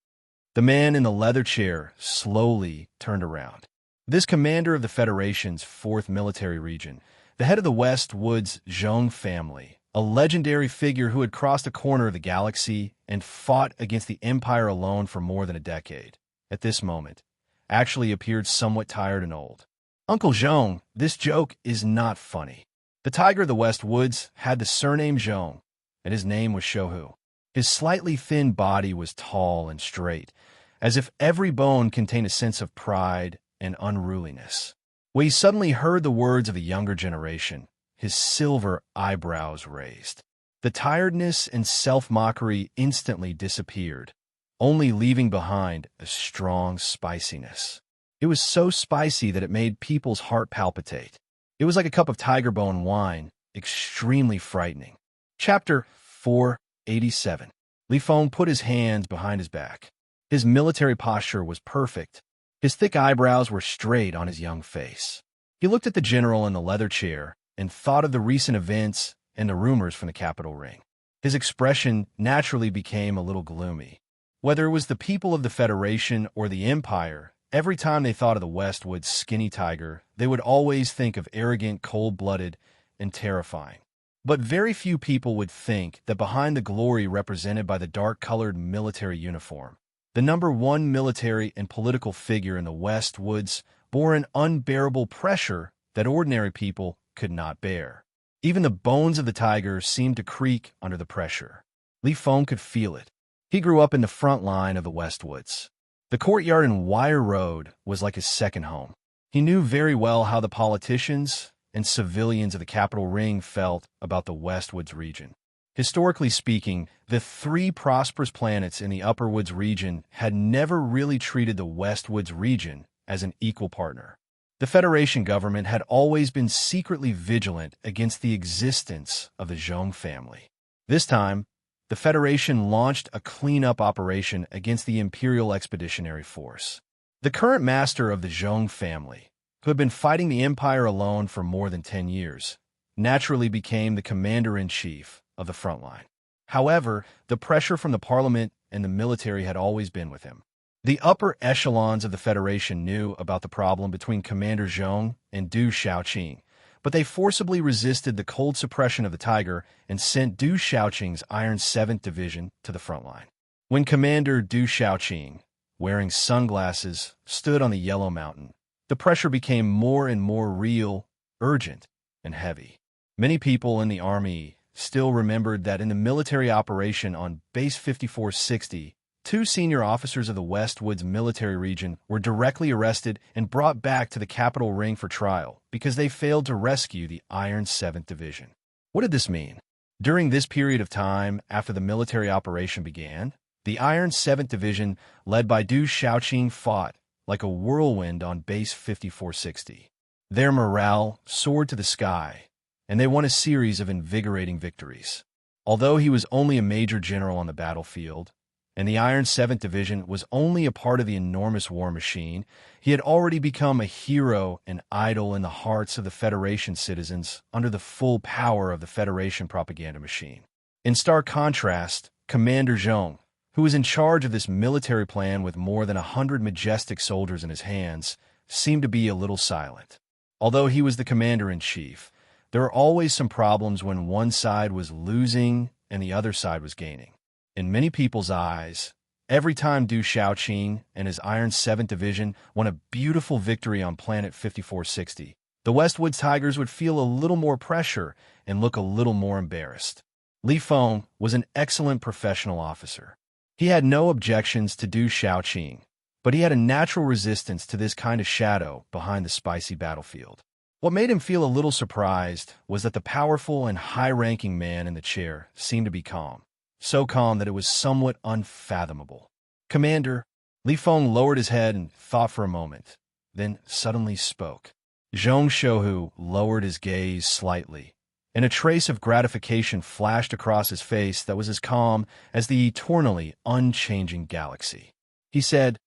The man in the leather chair slowly turned around. This commander of the Federation's 4th Military Region, the head of the West Woods Zhong family, a legendary figure who had crossed a corner of the galaxy and fought against the Empire alone for more than a decade, at this moment, actually appeared somewhat tired and old. Uncle Zhong, this joke is not funny. The tiger of the West Woods had the surname Zhong, and his name was Shouhu. His slightly thin body was tall and straight, as if every bone contained a sense of pride and unruliness. When he suddenly heard the words of the younger generation, his silver eyebrows raised. The tiredness and self-mockery instantly disappeared, only leaving behind a strong spiciness. It was so spicy that it made people's heart palpitate. It was like a cup of tiger bone wine, extremely frightening. Chapter 487. Li Feng put his hands behind his back. His military posture was perfect. His thick eyebrows were straight on his young face. He looked at the general in the leather chair and thought of the recent events and the rumors from the capital ring. His expression naturally became a little gloomy. Whether it was the people of the Federation or the Empire, every time they thought of the Westwood's skinny tiger, they would always think of arrogant, cold-blooded, and terrifying. But very few people would think that behind the glory represented by the dark-colored military uniform, the number one military and political figure in the West Woods bore an unbearable pressure that ordinary people could not bear. Even the bones of the tiger seemed to creak under the pressure. Li Feng could feel it. He grew up in the front line of the West Woods. The courtyard in Wire Road was like his second home. He knew very well how the politicians and civilians of the capital ring felt about the West Woods region. Historically speaking, the 3 prosperous planets in the Upper Woods region had never really treated the West Woods region as an equal partner. The Federation government had always been secretly vigilant against the existence of the Zhong family. This time, the Federation launched a cleanup operation against the Imperial Expeditionary Force. The current master of the Zhong family, who had been fighting the Empire alone for more than 10 years, naturally became the commander-in-chief of the front line. However, the pressure from the parliament and the military had always been with him. The upper echelons of the Federation knew about the problem between Commander Zhong and Du Shaoqing, but they forcibly resisted the cold suppression of the Tiger and sent Du Shaoqing's Iron 7th Division to the front line. When Commander Du Shaoqing, wearing sunglasses, stood on the Yellow Mountain, the pressure became more and more real, urgent, and heavy. Many people in the army still remembered that in the military operation on Base 5460, 2 senior officers of the West Woods military region were directly arrested and brought back to the capital ring for trial because they failed to rescue the Iron 7th Division. What did this mean? During this period of time after the military operation began, the Iron 7th Division, led by Du Shaoqing, fought like a whirlwind on Base 5460. Their morale soared to the sky, and they won a series of invigorating victories. Although he was only a major general on the battlefield, and the Iron 7th Division was only a part of the enormous war machine, he had already become a hero and idol in the hearts of the Federation citizens under the full power of the Federation propaganda machine. In stark contrast, Commander Zhong, who was in charge of this military plan with more than 100 majestic soldiers in his hands, seemed to be a little silent. Although he was the commander-in-chief, there were always some problems when one side was losing and the other side was gaining. In many people's eyes, every time Du Shaoqing and his Iron 7th Division won a beautiful victory on planet 5460, the Westwood Tigers would feel a little more pressure and look a little more embarrassed. Li Feng was an excellent professional officer. He had no objections to Du Shaoqing, but he had a natural resistance to this kind of shadow behind the spicy battlefield. What made him feel a little surprised was that the powerful and high-ranking man in the chair seemed to be calm, so calm that it was somewhat unfathomable. "Commander," Li Feng lowered his head and thought for a moment, then suddenly spoke. Zhong Shouhu lowered his gaze slightly, and a trace of gratification flashed across his face that was as calm as the eternally unchanging galaxy. He said,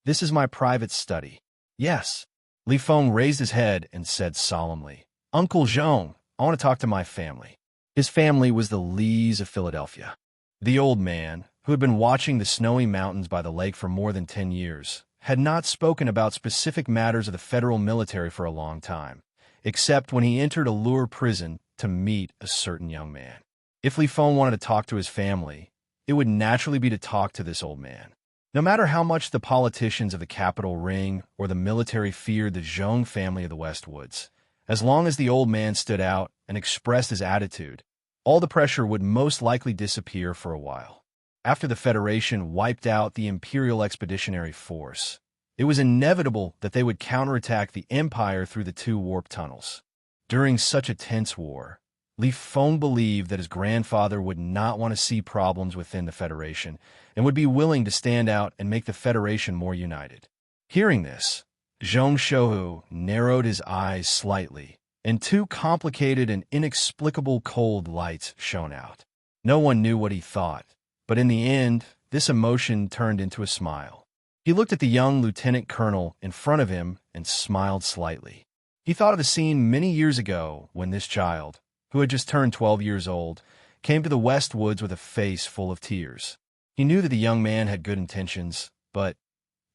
"This is my private study." "Yes." Li Feng raised his head and said solemnly, "Uncle Zhong, I want to talk to my family." His family was the Lees of Philadelphia. The old man, who had been watching the snowy mountains by the lake for more than 10 years, had not spoken about specific matters of the federal military for a long time, except when he entered Allure prison to meet a certain young man. If Li Feng wanted to talk to his family, it would naturally be to talk to this old man. No matter how much the politicians of the Capitol Ring or the military feared the Zhong family of the Westwoods, as long as the old man stood out and expressed his attitude, all the pressure would most likely disappear for a while. After the Federation wiped out the Imperial Expeditionary Force, it was inevitable that they would counterattack the Empire through the two warp tunnels. During such a tense war, Li Feng believed that his grandfather would not want to see problems within the Federation and would be willing to stand out and make the Federation more united. Hearing this, Zhong Shouhu narrowed his eyes slightly, and two complicated and inexplicable cold lights shone out. No one knew what he thought, but in the end, this emotion turned into a smile. He looked at the young lieutenant colonel in front of him and smiled slightly. He thought of the scene many years ago when this child, who had just turned 12 years old, came to the Westwoods with a face full of tears. He knew that the young man had good intentions, but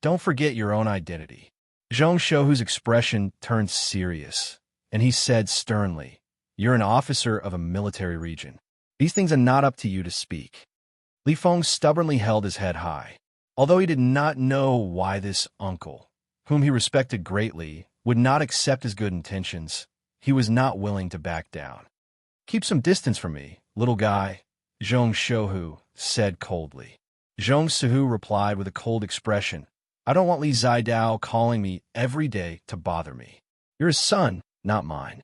don't forget your own identity. Zhong Shouhu's expression turned serious, and he said sternly, "You're an officer of a military region. These things are not up to you to speak." Li Feng stubbornly held his head high. Although he did not know why this uncle, whom he respected greatly, would not accept his good intentions, he was not willing to back down. "Keep some distance from me, little guy," Zhong Shouhu said coldly. Zhong Shouhu replied with a cold expression, "I don't want Li Zidao calling me every day to bother me. You're his son, not mine."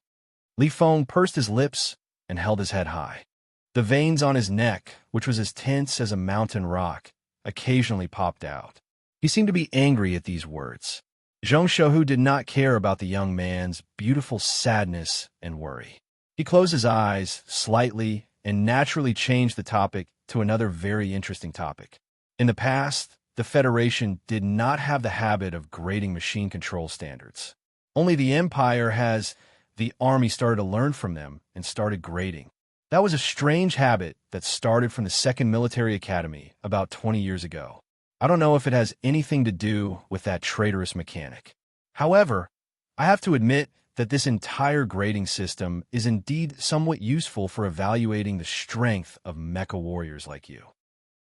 Li Feng pursed his lips and held his head high. The veins on his neck, which was as tense as a mountain rock, occasionally popped out. He seemed to be angry at these words. Zhong Shouhu did not care about the young man's beautiful sadness and worry. He closed his eyes slightly and naturally changed the topic to another very interesting topic. In the past, the Federation did not have the habit of grading machine control standards. Only the Empire has. The Army started to learn from them and started grading. That was a strange habit that started from the Second Military Academy about 20 years ago. I don't know if it has anything to do with that traitorous mechanic. However, I have to admit that this entire grading system is indeed somewhat useful for evaluating the strength of mecha warriors like you.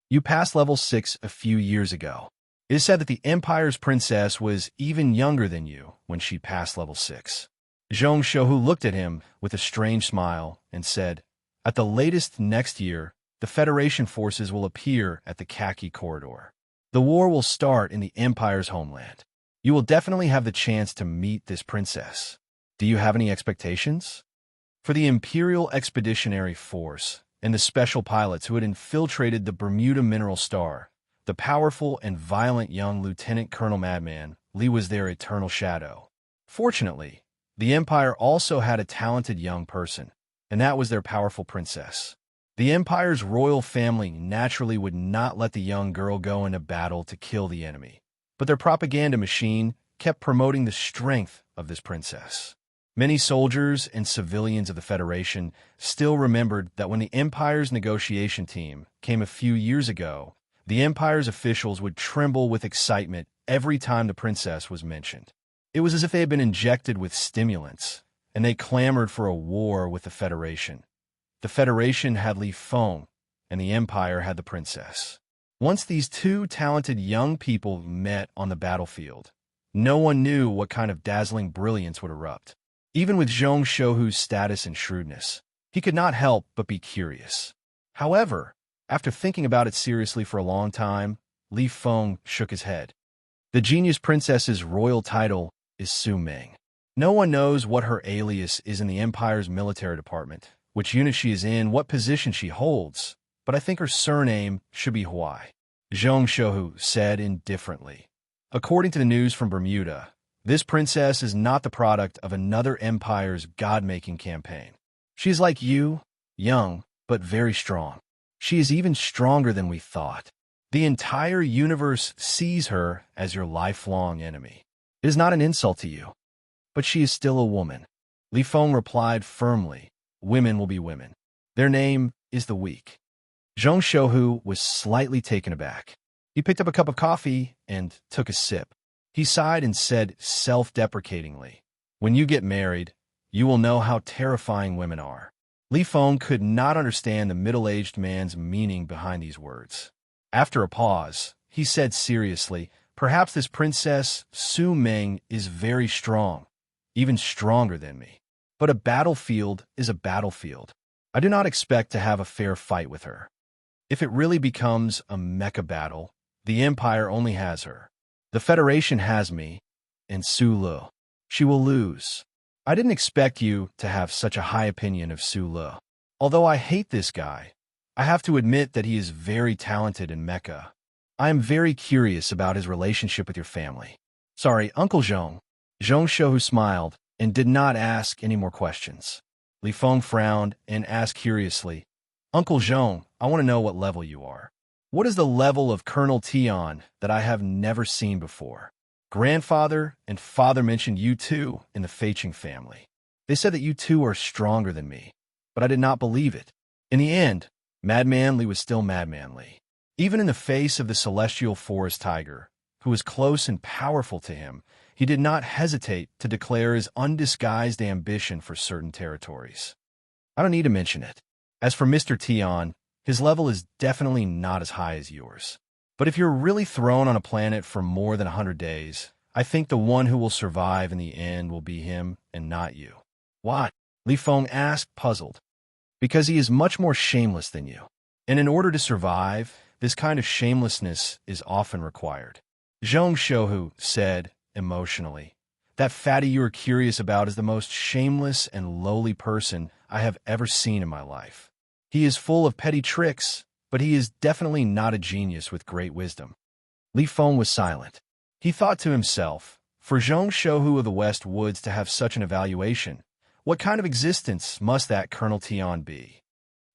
You passed level 6 a few years ago. It is said that the Empire's princess was even younger than you when she passed level 6. Zhong Shouhu looked at him with a strange smile and said, "At the latest next year, the Federation forces will appear at the Khaki Corridor. The war will start in the Empire's homeland. You will definitely have the chance to meet this princess. Do you have any expectations?" For the Imperial Expeditionary Force and the special pilots who had infiltrated the Bermuda Mineral Star, the powerful and violent young Lieutenant Colonel Madman, Li was their eternal shadow. Fortunately, the Empire also had a talented young person, and that was their powerful princess. The Empire's royal family naturally would not let the young girl go into battle to kill the enemy, but their propaganda machine kept promoting the strength of this princess. Many soldiers and civilians of the Federation still remembered that when the Empire's negotiation team came a few years ago, the Empire's officials would tremble with excitement every time the princess was mentioned. It was as if they had been injected with stimulants, and they clamored for a war with the Federation. The Federation had Li Feng, and the Empire had the princess. Once these two talented young people met on the battlefield, no one knew what kind of dazzling brilliance would erupt. Even with Zhong Shouhu's status and shrewdness, he could not help but be curious. However, after thinking about it seriously for a long time, Li Feng shook his head. The genius princess's royal title is Su Ming. No one knows what her alias is in the Empire's military department, which unit she is in, what position she holds, but I think her surname should be Huai. Zhong Shouhu said indifferently. According to the news from Bermuda, this princess is not the product of another empire's god-making campaign. She is like you, young, but very strong. She is even stronger than we thought. The entire universe sees her as your lifelong enemy. It is not an insult to you, but she is still a woman. Li Feng replied firmly, women will be women. Their name is the weak. Zhong Shouhu was slightly taken aback. He picked up a cup of coffee and took a sip. He sighed and said self-deprecatingly, when you get married, you will know how terrifying women are. Li Feng could not understand the middle-aged man's meaning behind these words. After a pause, he said seriously, perhaps this princess, Su Ming, is very strong, even stronger than me. But a battlefield is a battlefield. I do not expect to have a fair fight with her. If it really becomes a mecha battle, the Empire only has her. The Federation has me, and Su Lu. She will lose. I didn't expect you to have such a high opinion of Su Lu. Although I hate this guy, I have to admit that he is very talented in mecha. I am very curious about his relationship with your family. Sorry, Uncle Zhong. Zhong Shouhu smiled and did not ask any more questions. Li Feng frowned and asked curiously, Uncle Zhong, I want to know what level you are. What is the level of Colonel Tian that I have never seen before? Grandfather and father mentioned you two in the Feiqing family. They said that you two are stronger than me, but I did not believe it. In the end, Madman Li was still Madman Li. Even in the face of the celestial forest tiger, who was close and powerful to him, he did not hesitate to declare his undisguised ambition for certain territories. I don't need to mention it. As for Mr. Tian, his level is definitely not as high as yours. But if you're really thrown on a planet for more than 100 days, I think the one who will survive in the end will be him and not you. Why? Li Feng asked, puzzled. Because he is much more shameless than you. And in order to survive, this kind of shamelessness is often required. Zhong Shouhu said, emotionally, that fatty you are curious about is the most shameless and lowly person I have ever seen in my life. He is full of petty tricks, but he is definitely not a genius with great wisdom. Li Feng was silent. He thought to himself, for Zhong Shouhu of the West Woods to have such an evaluation, what kind of existence must that Colonel Tian be?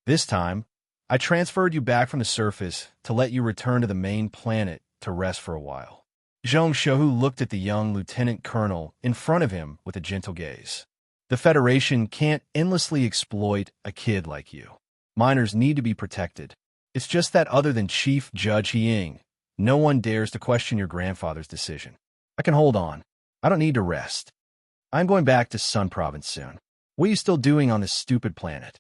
This time, I transferred you back from the surface to let you return to the main planet to rest for a while. Zhong Shouhu looked at the young lieutenant colonel in front of him with a gentle gaze. The Federation can't endlessly exploit a kid like you. Minors need to be protected. It's just that other than Chief Judge Ying, no one dares to question your grandfather's decision. I can hold on. I don't need to rest. I'm going back to Sun Province soon. What are you still doing on this stupid planet?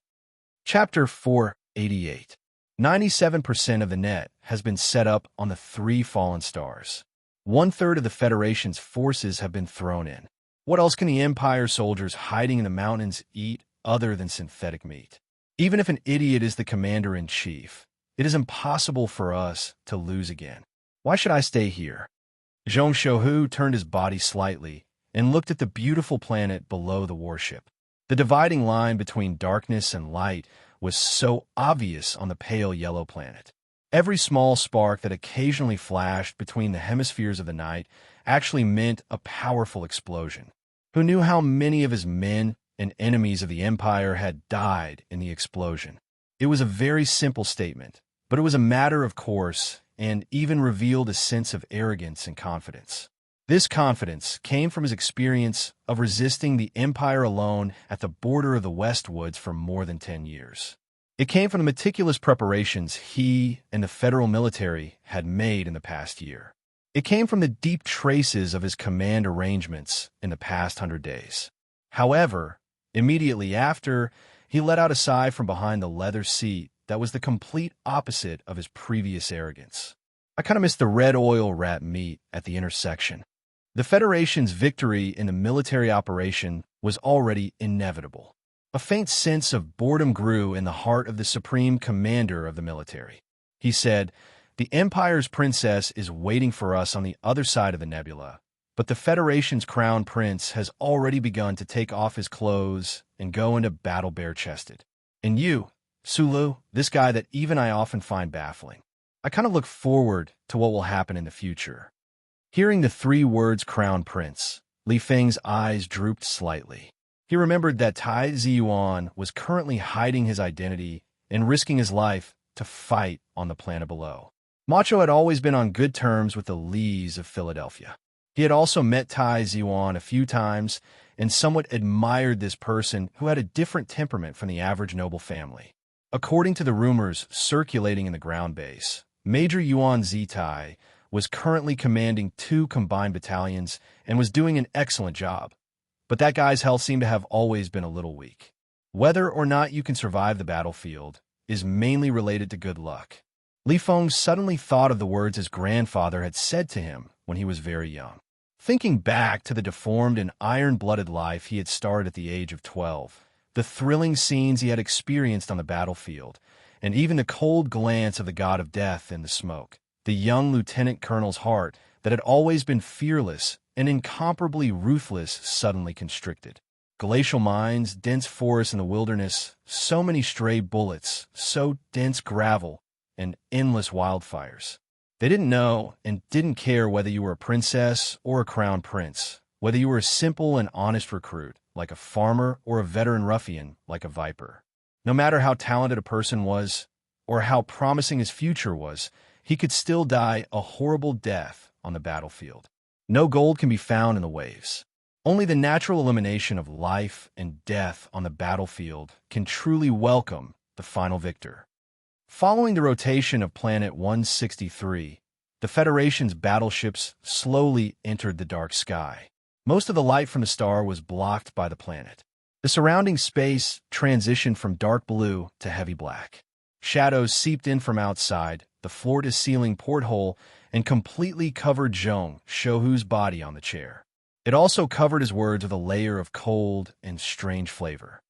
Chapter 488. 97% of the net has been set up on the 3 fallen stars. 1/3 of the Federation's forces have been thrown in. What else can the Empire soldiers hiding in the mountains eat other than synthetic meat? Even if an idiot is the commander-in-chief, it is impossible for us to lose again. Why should I stay here? Zhong Shouhu turned his body slightly and looked at the beautiful planet below the warship. The dividing line between darkness and light was so obvious on the pale yellow planet. Every small spark that occasionally flashed between the hemispheres of the night actually meant a powerful explosion. Who knew how many of his men and enemies of the Empire had died in the explosion? It was a very simple statement, but it was a matter of course and even revealed a sense of arrogance and confidence. This confidence came from his experience of resisting the Empire alone at the border of the Westwoods for more than 10 years. It came from the meticulous preparations he and the federal military had made in the past year. It came from the deep traces of his command arrangements in the past 100 days. However, immediately after, he let out a sigh from behind the leather seat that was the complete opposite of his previous arrogance. I kind of miss the red oil rat meat at the intersection. The Federation's victory in the military operation was already inevitable. A faint sense of boredom grew in the heart of the supreme commander of the military. He said, "The Empire's princess is waiting for us on the other side of the nebula, but the Federation's crown prince has already begun to take off his clothes and go into battle bare-chested. And you, Sulu, this guy that even I often find baffling. I kind of look forward to what will happen in the future." Hearing the 3 words crown prince, Li Feng's eyes drooped slightly. He remembered that Tai Ziyuan was currently hiding his identity and risking his life to fight on the planet below. Macho had always been on good terms with the Lees of Philadelphia. He had also met Tai Ziyuan a few times and somewhat admired this person who had a different temperament from the average noble family. According to the rumors circulating in the ground base, Major Yuan Zitai was currently commanding 2 combined battalions and was doing an excellent job. But that guy's health seemed to have always been a little weak. Whether or not you can survive the battlefield is mainly related to good luck. Li Feng suddenly thought of the words his grandfather had said to him when he was very young. Thinking back to the deformed and iron-blooded life he had started at the age of 12, the thrilling scenes he had experienced on the battlefield, and even the cold glance of the god of death in the smoke, the young lieutenant colonel's heart that had always been fearless and incomparably ruthless suddenly constricted. Glacial mines, dense forests in the wilderness, so many stray bullets, so dense gravel, and endless wildfires. They didn't know and didn't care whether you were a princess or a crown prince, whether you were a simple and honest recruit, like a farmer, or a veteran ruffian, like a viper. No matter how talented a person was, or how promising his future was, he could still die a horrible death on the battlefield. No gold can be found in the waves. Only the natural elimination of life and death on the battlefield can truly welcome the final victor. Following the rotation of Planet 163, the Federation's battleships slowly entered the dark sky. Most of the light from the star was blocked by the planet. The surrounding space transitioned from dark blue to heavy black. Shadows seeped in from outside the floor-to-ceiling porthole and completely covered Zhong Shouhu's body on the chair. It also covered his words with a layer of cold and strange flavor.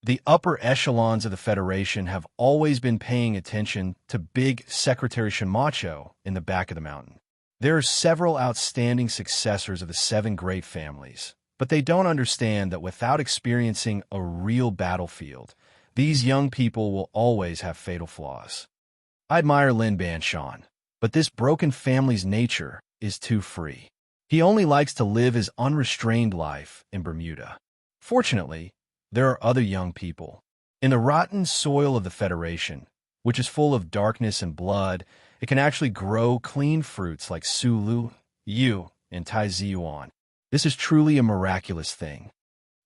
The upper echelons of the Federation have always been paying attention to big Secretary Shimacho in the back of the mountain. There are several outstanding successors of the 7 great families, but they don't understand that without experiencing a real battlefield, these young people will always have fatal flaws. I admire Lin Banshan, but this broken family's nature is too free. He only likes to live his unrestrained life in Bermuda. Fortunately, there are other young people. In the rotten soil of the Federation, which is full of darkness and blood, it can actually grow clean fruits like Sulu, Yu, and Tai Ziyuan. This is truly a miraculous thing.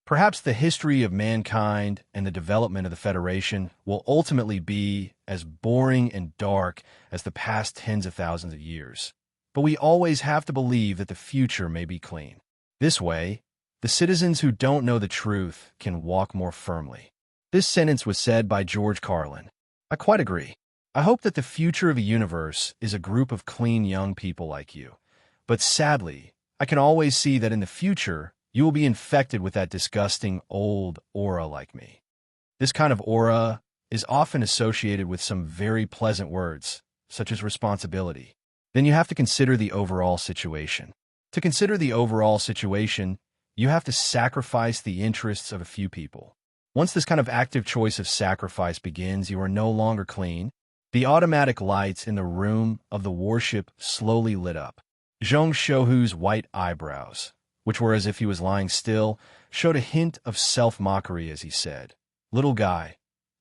Perhaps the history of mankind and the development of the Federation will ultimately be as boring and dark as the past tens of thousands of years. But we always have to believe that the future may be clean. This way, the citizens who don't know the truth can walk more firmly. This sentence was said by George Carlin. I quite agree. I hope that the future of a universe is a group of clean young people like you. But sadly, I can always see that in the future, you will be infected with that disgusting old aura like me. This kind of aura is often associated with some very pleasant words, such as responsibility. Then you have to consider the overall situation. To consider the overall situation, you have to sacrifice the interests of a few people. Once this kind of active choice of sacrifice begins, you are no longer clean. The automatic lights in the room of the warship slowly lit up. Zhong Shouhu's white eyebrows, which were as if he was lying still, showed a hint of self-mockery as he said, "Little guy,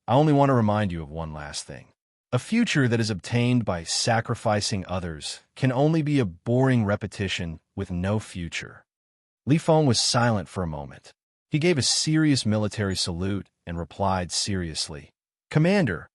I only want to remind you of one last thing. A future that is obtained by sacrificing others can only be a boring repetition with no future." Li Feng was silent for a moment. He gave a serious military salute and replied seriously, "Commander,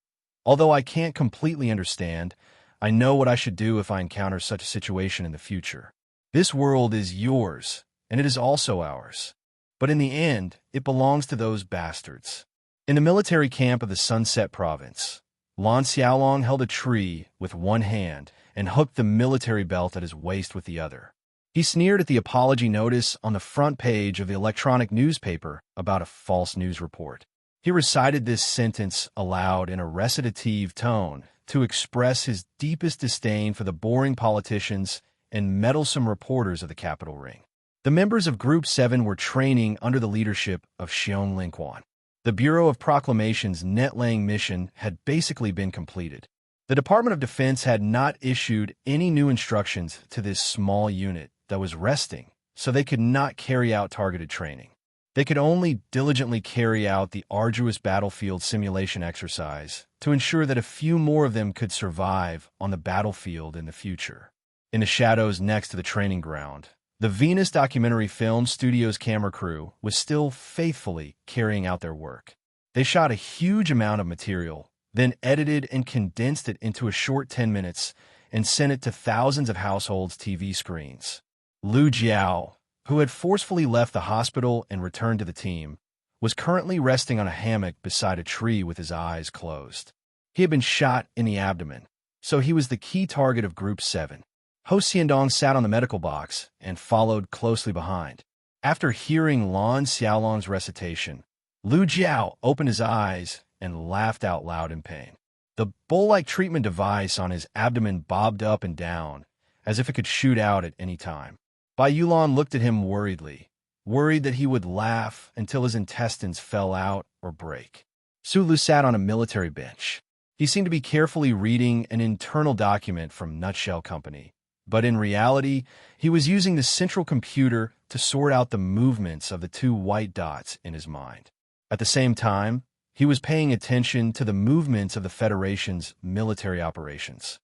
although I can't completely understand, I know what I should do if I encounter such a situation in the future. This world is yours, and it is also ours. But in the end, it belongs to those bastards." In the military camp of the Sunset Province, Lan Xiaolong held a tree with one hand and hooked the military belt at his waist with the other. He sneered at the apology notice on the front page of the electronic newspaper about a false news report. He recited this sentence aloud in a recitative tone to express his deepest disdain for the boring politicians and meddlesome reporters of the Capitol Ring. The members of Group 7 were training under the leadership of Xiong Linquan. The Bureau of Proclamation's net-laying mission had basically been completed. The Department of Defense had not issued any new instructions to this small unit that was resting, so they could not carry out targeted training. They could only diligently carry out the arduous battlefield simulation exercise to ensure that a few more of them could survive on the battlefield in the future. In the shadows next to the training ground, the Venus Documentary Film Studio's camera crew was still faithfully carrying out their work. They shot a huge amount of material, then edited and condensed it into a short 10 minutes and sent it to thousands of households' TV screens. Lu Jiao, who had forcefully left the hospital and returned to the team, was currently resting on a hammock beside a tree with his eyes closed. He had been shot in the abdomen, so he was the key target of Group 7. Ho Xiandong sat on the medical box and followed closely behind. After hearing Lan Xiaolong's recitation, Lu Jiao opened his eyes and laughed out loud in pain. The bull-like treatment device on his abdomen bobbed up and down, as if it could shoot out at any time. Bai Yulan looked at him worriedly, worried that he would laugh until his intestines fell out or break. Su Lu sat on a military bench. He seemed to be carefully reading an internal document from Nutshell Company, but in reality, he was using the central computer to sort out the movements of the two white dots in his mind. At the same time, he was paying attention to the movements of the Federation's military operations.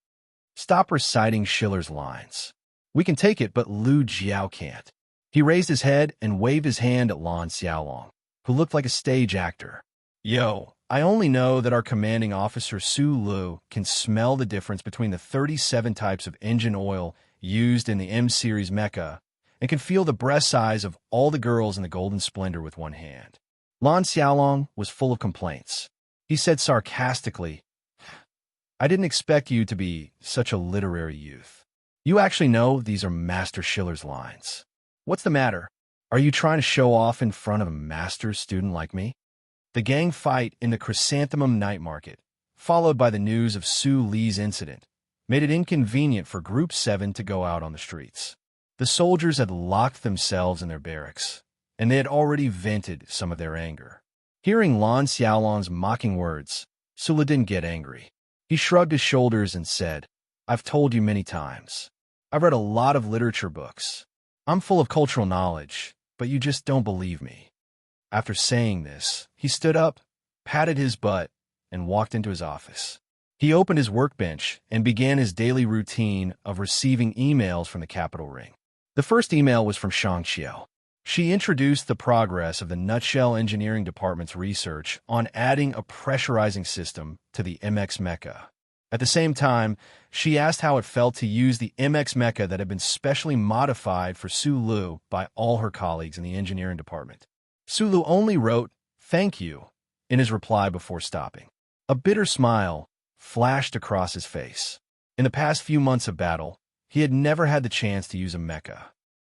Stop reciting Schiller's lines. We can take it, but Lu Jiao can't. He raised his head and waved his hand at Lan Xiaolong, who looked like a stage actor. Yo, I only know that our commanding officer Su Lu can smell the difference between the 37 types of engine oil used in the M-Series mecha and can feel the breast size of all the girls in the Golden Splendor with one hand. Lan Xiaolong was full of complaints. He said sarcastically, I didn't expect you to be such a literary youth. You actually know these are Master Schiller's lines. What's the matter? Are you trying to show off in front of a master's student like me? The gang fight in the Chrysanthemum Night Market, followed by the news of Su Li's incident, made it inconvenient for Group 7 to go out on the streets. The soldiers had locked themselves in their barracks, and they had already vented some of their anger. Hearing Lan Xiaolong's mocking words, Su Li didn't get angry. He shrugged his shoulders and said, I've told you many times. I've read a lot of literature books. I'm full of cultural knowledge, but you just don't believe me. After saying this, he stood up, patted his butt, and walked into his office. He opened his workbench and began his daily routine of receiving emails from the Capitol Ring. The first email was from Shang Xiao. She introduced the progress of the Nutshell Engineering Department's research on adding a pressurizing system to the MX Mecha. At the same time, she asked how it felt to use the MX Mecha that had been specially modified for Su Lu by all her colleagues in the engineering department. Su Lu only wrote, "Thank you," in his reply before stopping. A bitter smile flashed across his face. In the past few months of battle, he had never had the chance to use a mecha.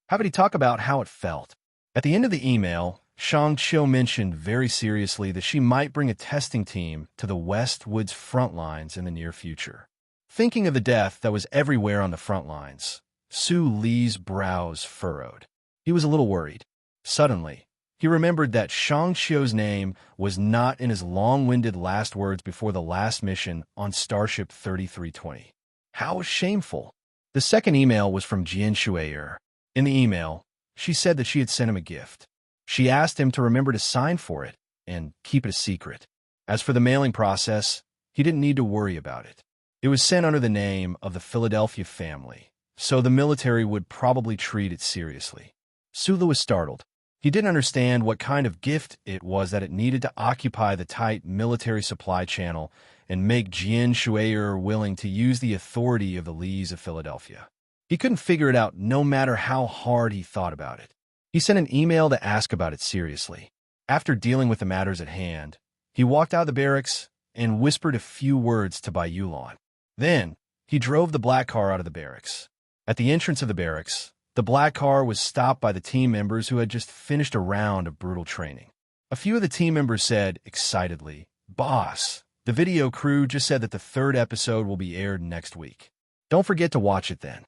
How would he talk about how it felt? At the end of the email, Shang Qiu mentioned very seriously that she might bring a testing team to the West Woods front lines in the near future. Thinking of the death that was everywhere on the front lines, Su Li's brows furrowed. He was a little worried. Suddenly, he remembered that Shang Qiu's name was not in his long-winded last words before the last mission on Starship 3320. How shameful. The second email was from Jian Shuier. In the email, she said that she had sent him a gift. She asked him to remember to sign for it and keep it a secret. As for the mailing process, he didn't need to worry about it. It was sent under the name of the Philadelphia family, so the military would probably treat it seriously. Su Lu was startled. He didn't understand what kind of gift it was that it needed to occupy the tight military supply channel and make Jian Shuier willing to use the authority of the Lees of Philadelphia. He couldn't figure it out no matter how hard he thought about it. He sent an email to ask about it seriously. After dealing with the matters at hand, he walked out of the barracks and whispered a few words to Bai Yulan. Then, he drove the black car out of the barracks. At the entrance of the barracks, The black car was stopped by the team members who had just finished a round of brutal training. A few of the team members said, excitedly, "Boss, the video crew just said that the third episode will be aired next week. Don't forget to watch it then."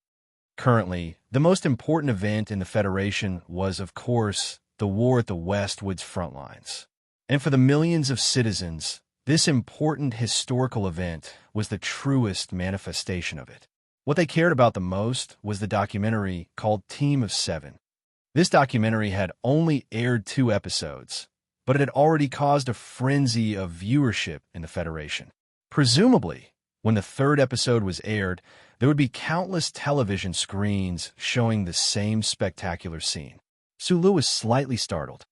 Currently, the most important event in the Federation was, of course, the war at the Westwood's front lines. And for the millions of citizens, this important historical event was the truest manifestation of it. What they cared about the most was the documentary called Team of Seven. This documentary had only aired 2 episodes, but it had already caused a frenzy of viewership in the Federation. Presumably, when the 3rd episode was aired, there would be countless television screens showing the same spectacular scene. Sulu was slightly startled.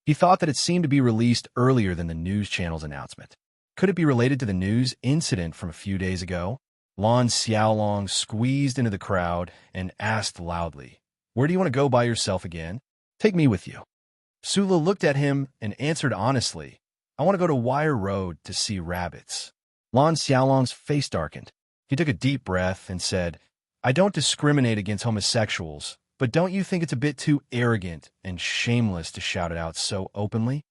He thought that it seemed to be released earlier than the news channel's announcement. Could it be related to the news incident from a few days ago? Lan Xiaolong squeezed into the crowd and asked loudly, "Where do you want to go by yourself again? Take me with you." Sulu looked at him and answered honestly, "I want to go to Wire Road to see rabbits." Lan Xiaolong's face darkened. He took a deep breath and said, "I don't discriminate against homosexuals, but don't you think it's a bit too arrogant and shameless to shout it out so openly?"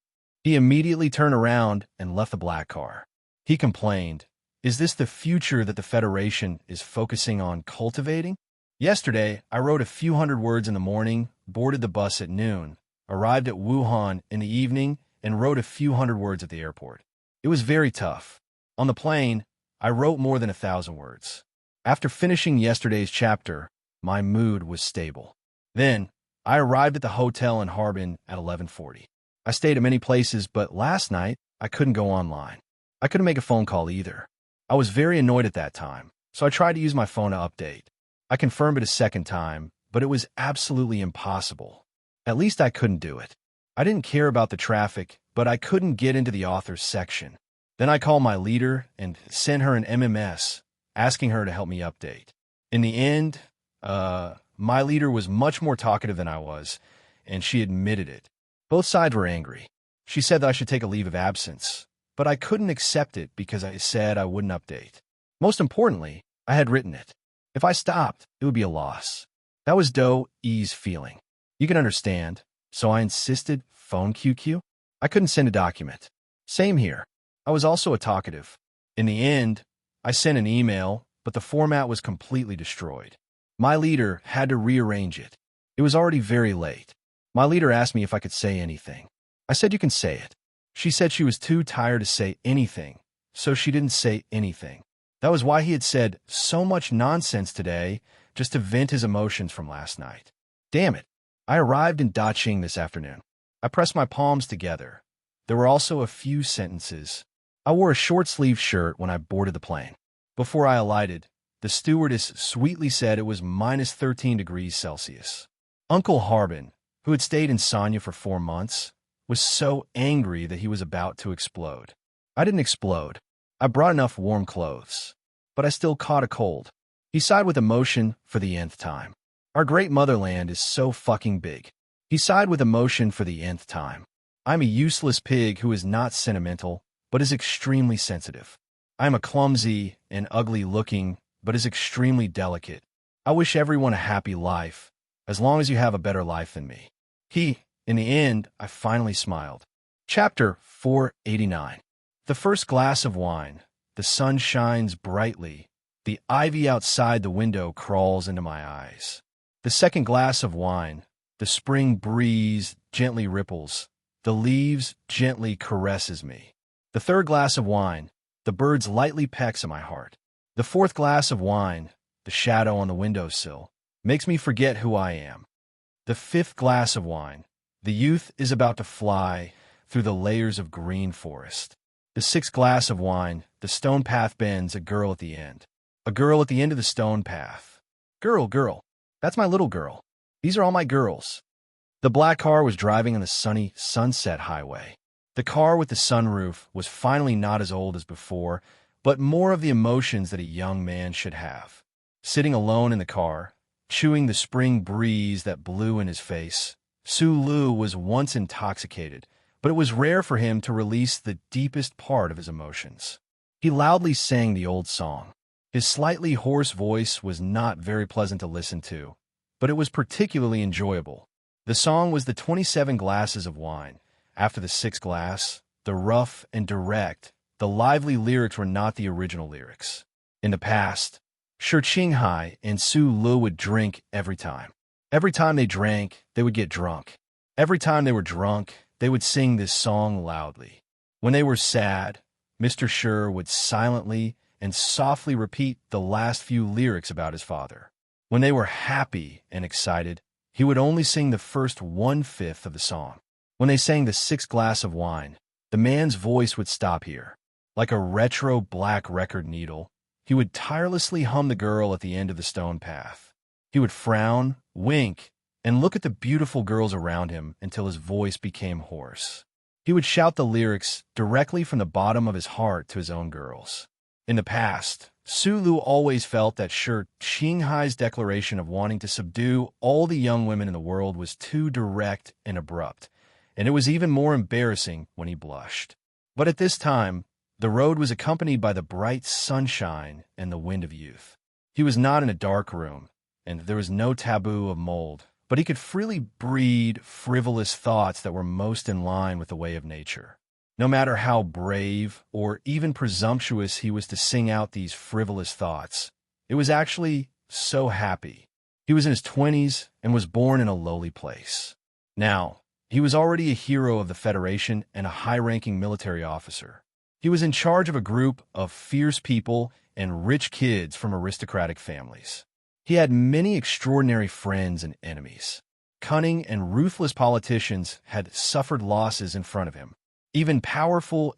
He immediately turned around and left the black car. He complained, "Is this the future that the Federation is focusing on cultivating? Yesterday, I wrote a few hundred words in the morning, boarded the bus at noon, arrived at Wuhan in the evening, and wrote a few hundred words at the airport. It was very tough. On the plane, I wrote more than 1,000 words. After finishing yesterday's chapter, my mood was stable. Then, I arrived at the hotel in Harbin at 11:40. I stayed at many places, but last night, I couldn't go online. I couldn't make a phone call either. I was very annoyed at that time, so I tried to use my phone to update. I confirmed it a second time, but it was absolutely impossible. At least I couldn't do it. I didn't care about the traffic, but I couldn't get into the authors section. Then I called my leader and sent her an MMS, asking her to help me update. In the end, my leader was much more talkative than I was, and she admitted it. Both sides were angry. She said that I should take a leave of absence, but I couldn't accept it because I said I wouldn't update. Most importantly, I had written it. If I stopped, it would be a loss. That was Do-E's feeling. You can understand, so I insisted phone QQ. I couldn't send a document. Same here. I was also a talkative. In the end, I sent an email, but the format was completely destroyed. My leader had to rearrange it. It was already very late. My leader asked me if I could say anything. I said you can say it. She said she was too tired to say anything, so she didn't say anything. That was why he had said so much nonsense today, just to vent his emotions from last night. Damn it. I arrived in Daqing this afternoon. I pressed my palms together. There were also a few sentences. I wore a short-sleeved shirt when I boarded the plane. Before I alighted, the stewardess sweetly said it was -13 degrees Celsius. Uncle Harbin, who had stayed in Sanya for 4 months, was so angry that he was about to explode. I didn't explode. I brought enough warm clothes, but I still caught a cold. He sighed with emotion for the nth time. Our great motherland is so fucking big. He sighed with emotion for the nth time. I'm a useless pig who is not sentimental, but is extremely sensitive. I'm a clumsy and ugly-looking, but is extremely delicate. I wish everyone a happy life, as long as you have a better life than me. In the end, I finally smiled. Chapter 489. The first glass of wine. The sun shines brightly. The ivy outside the window crawls into my eyes. The second glass of wine. The spring breeze gently ripples. The leaves gently caresses me. The third glass of wine. The birds lightly pecks at my heart. The fourth glass of wine. The shadow on the windowsill makes me forget who I am. The fifth glass of wine. The youth is about to fly through the layers of green forest. The sixth glass of wine. The stone path bends, a girl at the end. A girl at the end of the stone path. Girl. That's my little girl. These are all my girls. The black car was driving on the sunny Sunset Highway. The car with the sunroof was finally not as old as before, but more of the emotions that a young man should have. Sitting alone in the car, chewing the spring breeze that blew in his face, Sulu was once intoxicated, but it was rare for him to release the deepest part of his emotions. He loudly sang the old song. His slightly hoarse voice was not very pleasant to listen to, but it was particularly enjoyable. The song was the 27 glasses of wine. After the sixth glass, the rough and direct, the lively lyrics were not the original lyrics. In the past, Shi Qinghai and Su Lu would drink every time. Every time they drank, they would get drunk. Every time they were drunk, they would sing this song loudly. When they were sad, Mr. Shi would silently and softly repeat the last few lyrics about his father. When they were happy and excited, he would only sing the first 1/5 of the song. When they sang the sixth glass of wine, the man's voice would stop here. Like a retro black record needle, he would tirelessly hum the girl at the end of the stone path. He would frown, wink, and look at the beautiful girls around him until his voice became hoarse. He would shout the lyrics directly from the bottom of his heart to his own girls. In the past, Su Lu always felt that Shi Qinghai's declaration of wanting to subdue all the young women in the world was too direct and abrupt, and it was even more embarrassing when he blushed. But at this time, the road was accompanied by the bright sunshine and the wind of youth. He was not in a dark room, and there was no taboo of mold, but he could freely breed frivolous thoughts that were most in line with the way of nature. No matter how brave or even presumptuous he was to sing out these frivolous thoughts, it was actually so happy. He was in his 20s and was born in a lowly place. Now, he was already a hero of the Federation and a high-ranking military officer. He was in charge of a group of fierce people and rich kids from aristocratic families. He had many extraordinary friends and enemies. Cunning and ruthless politicians had suffered losses in front of him. Even powerful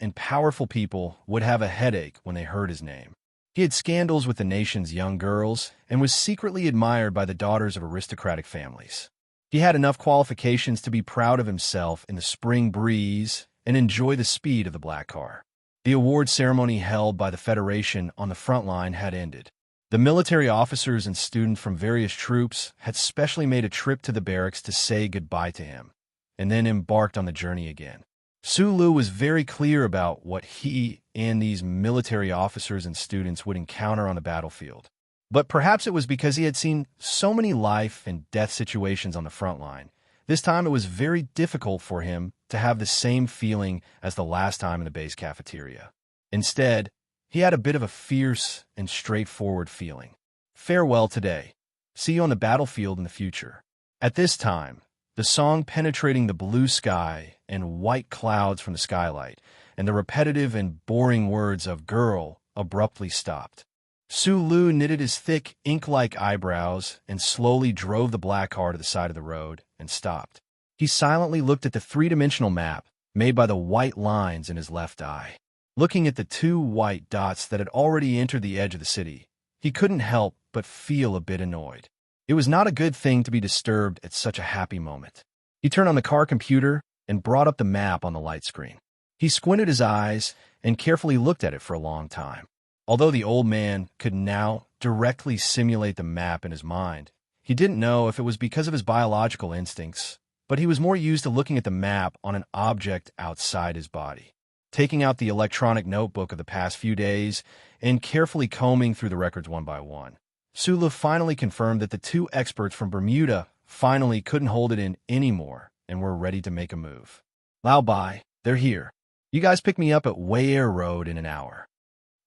people would have a headache when they heard his name. He had scandals with the nation's young girls and was secretly admired by the daughters of aristocratic families. He had enough qualifications to be proud of himself in the spring breeze and enjoy the speed of the black car. The award ceremony held by the Federation on the front line had ended. The military officers and students from various troops had specially made a trip to the barracks to say goodbye to him, and then embarked on the journey again. Su Lu was very clear about what he and these military officers and students would encounter on the battlefield. But perhaps it was because he had seen so many life and death situations on the front line. This time it was very difficult for him to have the same feeling as the last time in the base cafeteria. Instead, he had a bit of a fierce and straightforward feeling. Farewell today. See you on the battlefield in the future. At this time, the song penetrating the blue sky and white clouds from the skylight, and the repetitive and boring words of girl abruptly stopped. Su Lu knitted his thick, ink-like eyebrows and slowly drove the black car to the side of the road and stopped. He silently looked at the three-dimensional map made by the white lines in his left eye. Looking at the two white dots that had already entered the edge of the city, he couldn't help but feel a bit annoyed. It was not a good thing to be disturbed at such a happy moment. He turned on the car computer and brought up the map on the light screen. He squinted his eyes and carefully looked at it for a long time. Although the old man could now directly simulate the map in his mind, he didn't know if it was because of his biological instincts, but he was more used to looking at the map on an object outside his body. Taking out the electronic notebook of the past few days and carefully combing through the records one by one, Su Lu finally confirmed that the two experts from Bermuda finally couldn't hold it in anymore and were ready to make a move. Lao Bai, they're here. You guys pick me up at Wayer Road in an hour.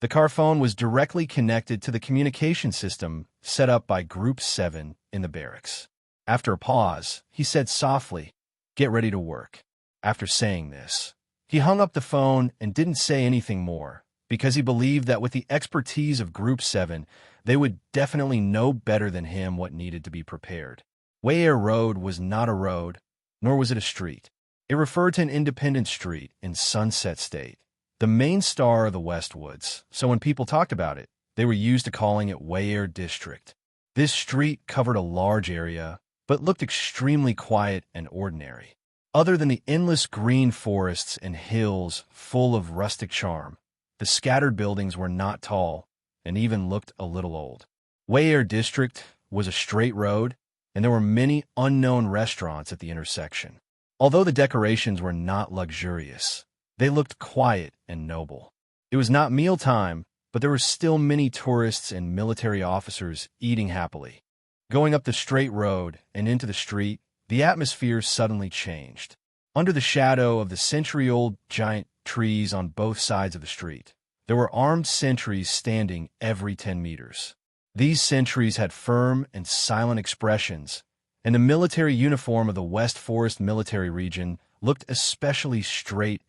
The car phone was directly connected to the communication system set up by Group 7 in the barracks. After a pause, he said softly, "Get ready to work." After saying this, he hung up the phone and didn't say anything more, because he believed that with the expertise of Group 7, they would definitely know better than him what needed to be prepared. Wayer Road was not a road, nor was it a street. It referred to an independent street in Sunset State, the main star of the Westwoods, so when people talked about it, they were used to calling it Wayer District. This street covered a large area, but looked extremely quiet and ordinary. Other than the endless green forests and hills full of rustic charm, the scattered buildings were not tall and even looked a little old. Wayer District was a straight road, and there were many unknown restaurants at the intersection. Although the decorations were not luxurious, they looked quiet and noble. It was not mealtime, but there were still many tourists and military officers eating happily. Going up the straight road and into the street, the atmosphere suddenly changed. Under the shadow of the century-old giant trees on both sides of the street, there were armed sentries standing every 10 meters. These sentries had firm and silent expressions, and the military uniform of the West Forest Military Region looked especially straight,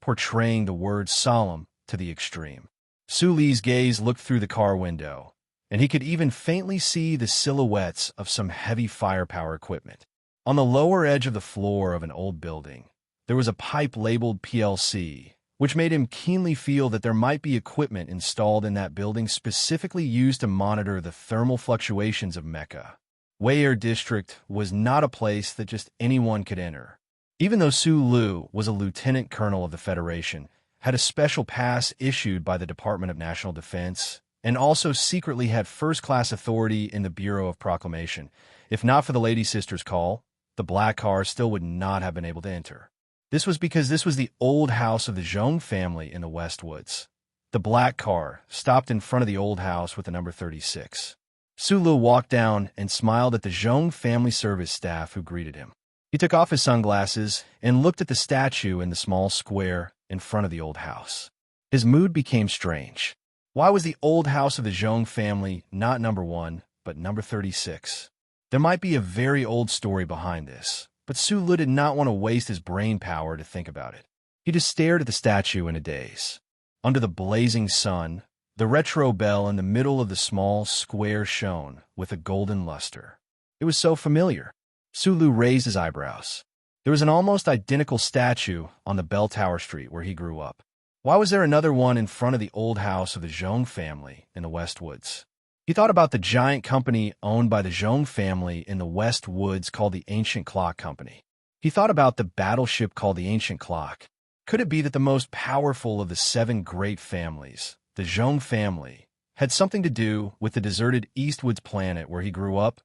portraying the word solemn to the extreme. Su Li's gaze looked through the car window, and he could even faintly see the silhouettes of some heavy firepower equipment. On the lower edge of the floor of an old building, there was a pipe labeled PLC, which made him keenly feel that there might be equipment installed in that building specifically used to monitor the thermal fluctuations of Mecca. Wayer District was not a place that just anyone could enter. Even though Su Lu was a lieutenant colonel of the Federation, had a special pass issued by the Department of National Defense, and also secretly had first-class authority in the Bureau of Proclamation, if not for the Lady Sister's call, the black car still would not have been able to enter. This was because this was the old house of the Zhong family in the Westwoods. The black car stopped in front of the old house with the number 36. Su Lu walked down and smiled at the Zhong family service staff who greeted him. He took off his sunglasses and looked at the statue in the small square in front of the old house. His mood became strange. Why was the old house of the Zhong family not number 1, but number 36? There might be a very old story behind this, but Su Lu did not want to waste his brain power to think about it. He just stared at the statue in a daze. Under the blazing sun, the retro bell in the middle of the small square shone with a golden luster. It was so familiar. Su Lu raised his eyebrows. There was an almost identical statue on the bell tower street where he grew up. Why was there another one in front of the old house of the Zhong family in the Westwoods? He thought about the giant company owned by the Zhong family in the West Woods called the Ancient Clock Company. He thought about the battleship called the Ancient Clock. Could it be that the most powerful of the 7 great families, the Zhong family, had something to do with the deserted Eastwoods planet where he grew up?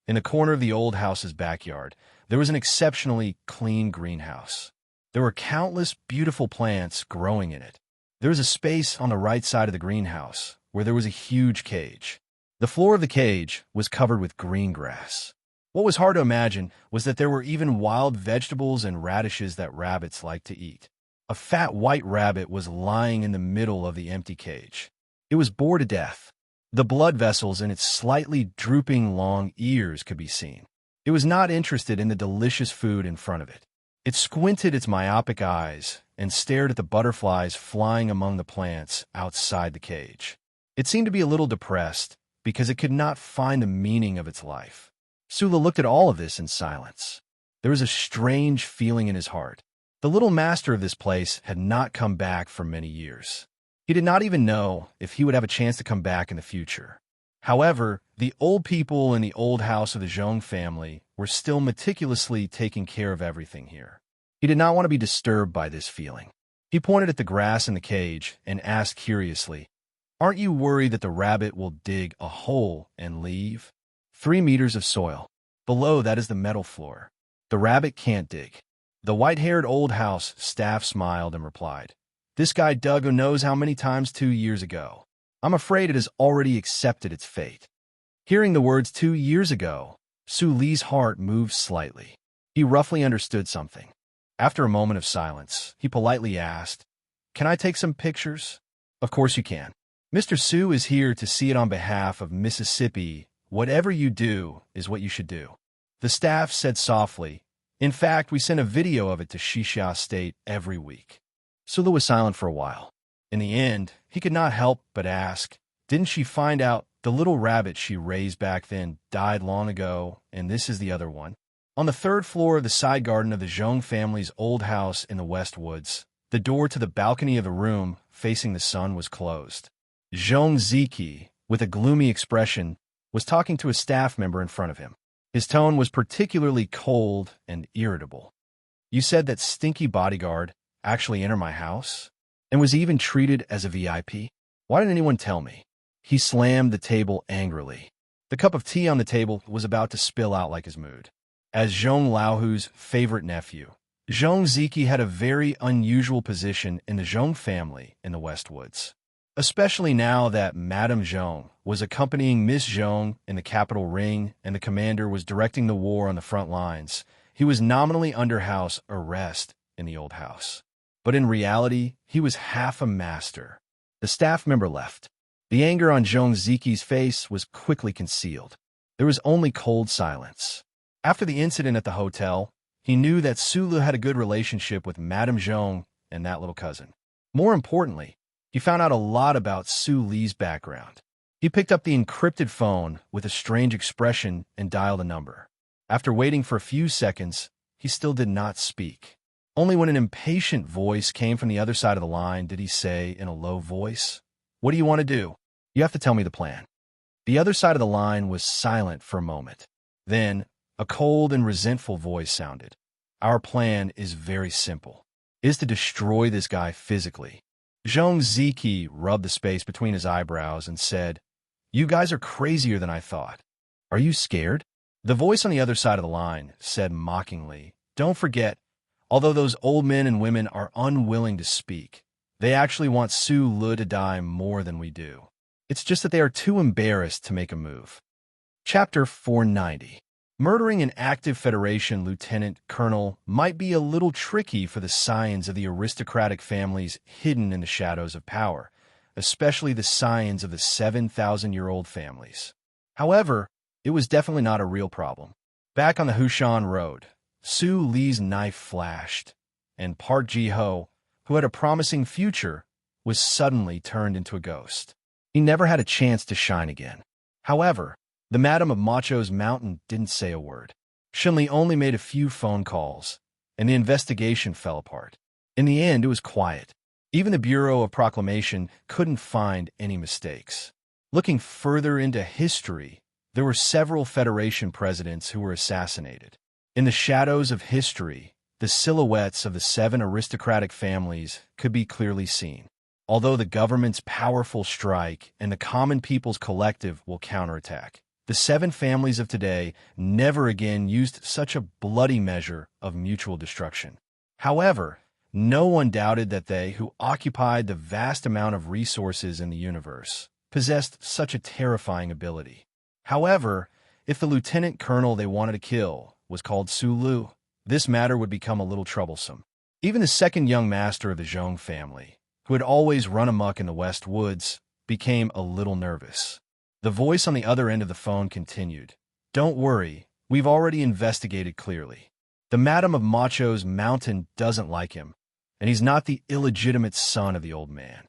In the corner of the old house's backyard, there was an exceptionally clean greenhouse. There were countless beautiful plants growing in it. There was a space on the right side of the greenhouse where there was a huge cage. The floor of the cage was covered with green grass. What was hard to imagine was that there were even wild vegetables and radishes that rabbits liked to eat. A fat white rabbit was lying in the middle of the empty cage. It was bored to death. The blood vessels in its slightly drooping long ears could be seen. It was not interested in the delicious food in front of it. It squinted its myopic eyes and stared at the butterflies flying among the plants outside the cage. It seemed to be a little depressed because it could not find the meaning of its life. Su Lu looked at all of this in silence. There was a strange feeling in his heart. The little master of this place had not come back for many years. He did not even know if he would have a chance to come back in the future. However, the old people in the old house of the Zhong family were still meticulously taking care of everything here. He did not want to be disturbed by this feeling. He pointed at the grass in the cage and asked curiously, "Aren't you worried that the rabbit will dig a hole and leave? 3 meters of soil. Below that is the metal floor. The rabbit can't dig." The white-haired old house staff smiled and replied, "This guy dug who knows how many times 2 years ago. I'm afraid it has already accepted its fate." Hearing the words 2 years ago, Su Li's heart moved slightly. He roughly understood something. After a moment of silence, he politely asked, "Can I take some pictures?" "Of course you can. Mr. Su is here to see it on behalf of Mississippi. Whatever you do is what you should do," the staff said softly. "In fact, we send a video of it to Xixia State every week." Su Lu was silent for a while. In the end, he could not help but ask, "Didn't she find out the little rabbit she raised back then died long ago, and this is the other one?" On the 3rd floor of the side garden of the Zhong family's old house in the West Woods, the door to the balcony of the room facing the sun was closed. Zhong Ziki, with a gloomy expression, was talking to a staff member in front of him. His tone was particularly cold and irritable. "You said that stinky bodyguard actually entered my house and was even treated as a VIP? Why didn't anyone tell me?" He slammed the table angrily. The cup of tea on the table was about to spill out like his mood. As Zhong Laohu's favorite nephew, Zhong Ziki had a very unusual position in the Zhong family in the Westwoods. especially now that Madame Zhong was accompanying Miss Zhong in the capital ring and the commander was directing the war on the front lines. He was nominally under house arrest in the old house. But in reality, he was half a master. The staff member left. The anger on Zhong Ziqi's face was quickly concealed. There was only cold silence. After the incident at the hotel, he knew that Sulu had a good relationship with Madame Zhong and that little cousin. More importantly, he found out a lot about Su Li's background. He picked up the encrypted phone with a strange expression and dialed a number. After waiting for a few seconds, he still did not speak. Only when an impatient voice came from the other side of the line did he say in a low voice, "What do you want to do? You have to tell me the plan." The other side of the line was silent for a moment. Then, a cold and resentful voice sounded. "Our plan is very simple. It is to destroy this guy physically." Zhong Ziqi rubbed the space between his eyebrows and said, "You guys are crazier than I thought. Are you scared?" The voice on the other side of the line said mockingly, "Don't forget, although those old men and women are unwilling to speak, they actually want Su Lu to die more than we do. It's just that they are too embarrassed to make a move." Chapter 490. Murdering an active Federation lieutenant colonel might be a little tricky for the scions of the aristocratic families hidden in the shadows of power, especially the scions of the 7,000-year-old families. However, it was definitely not a real problem. Back on the Hushan Road, Su Li's knife flashed, and Park Ji-ho, who had a promising future, was suddenly turned into a ghost. He never had a chance to shine again. However, the Madam of Macho's Mountain didn't say a word. Shinli only made a few phone calls, and the investigation fell apart. In the end, it was quiet. Even the Bureau of Proclamation couldn't find any mistakes. Looking further into history, there were several Federation presidents who were assassinated. In the shadows of history, the silhouettes of the 7 aristocratic families could be clearly seen. Although the government's powerful strike and the common people's collective will counterattack, the 7 families of today never again used such a bloody measure of mutual destruction. However, no one doubted that they, who occupied the vast amount of resources in the universe, possessed such a terrifying ability. However, if the lieutenant colonel they wanted to kill was called Su Lu, this matter would become a little troublesome. Even the second young master of the Zhong family, who had always run amok in the West Woods, became a little nervous. The voice on the other end of the phone continued, "Don't worry, we've already investigated clearly. The Madam of Macho's Mountain doesn't like him, and he's not the illegitimate son of the old man."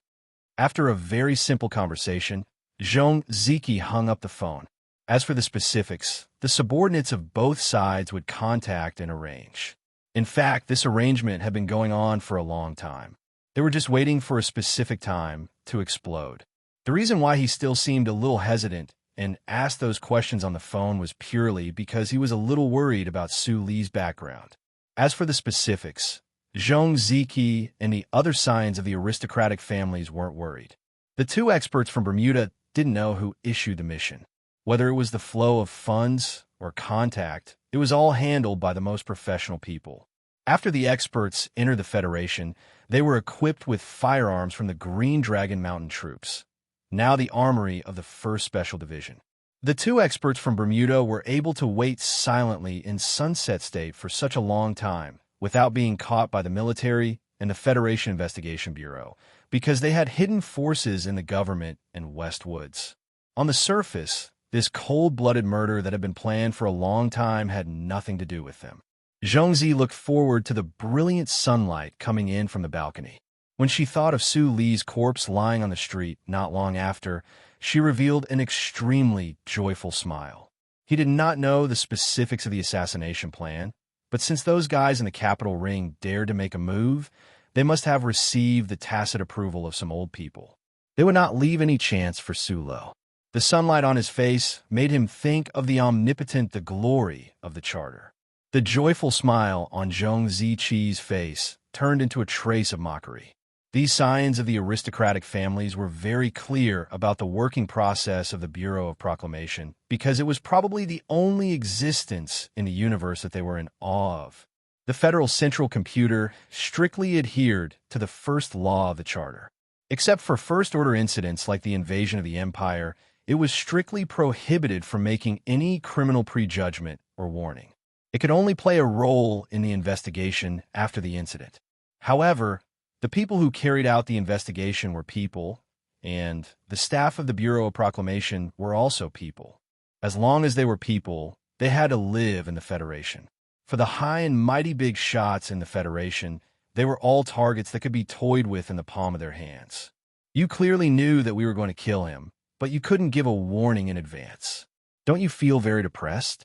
After a very simple conversation, Zhong Ziqi hung up the phone. As for the specifics, the subordinates of both sides would contact and arrange. In fact, this arrangement had been going on for a long time. They were just waiting for a specific time to explode. The reason why he still seemed a little hesitant and asked those questions on the phone was purely because he was a little worried about Su Li's background. As for the specifics, Zhong Ziqi and the other scions of the aristocratic families weren't worried. The 2 experts from Bermuda didn't know who issued the mission. Whether it was the flow of funds or contact, it was all handled by the most professional people. After the experts entered the Federation, they were equipped with firearms from the Green Dragon Mountain troops, now the armory of the 1st Special Division. The 2 experts from Bermuda were able to wait silently in Sunset State for such a long time without being caught by the military and the Federation Investigation Bureau because they had hidden forces in the government and West Woods. On the surface, this cold-blooded murder that had been planned for a long time had nothing to do with them. Zhongzi looked forward to the brilliant sunlight coming in from the balcony. When she thought of Su Li's corpse lying on the street not long after, she revealed an extremely joyful smile. He did not know the specifics of the assassination plan, but since those guys in the Capitol Ring dared to make a move, they must have received the tacit approval of some old people. They would not leave any chance for Su Lu. The sunlight on his face made him think of the omnipotent, the glory of the Charter. The joyful smile on Zhong Ziqi's face turned into a trace of mockery. These scions of the aristocratic families were very clear about the working process of the Bureau of Proclamation because it was probably the only existence in the universe that they were in awe of. The Federal Central Computer strictly adhered to the first law of the Charter. Except for first-order incidents like the invasion of the Empire, it was strictly prohibited from making any criminal prejudgment or warning. It could only play a role in the investigation after the incident. However, the people who carried out the investigation were people, and the staff of the Bureau of Proclamation were also people. As long as they were people, they had to live in the Federation. For the high and mighty big shots in the Federation, they were all targets that could be toyed with in the palm of their hands. You clearly knew that we were going to kill him, but you couldn't give a warning in advance. Don't you feel very depressed?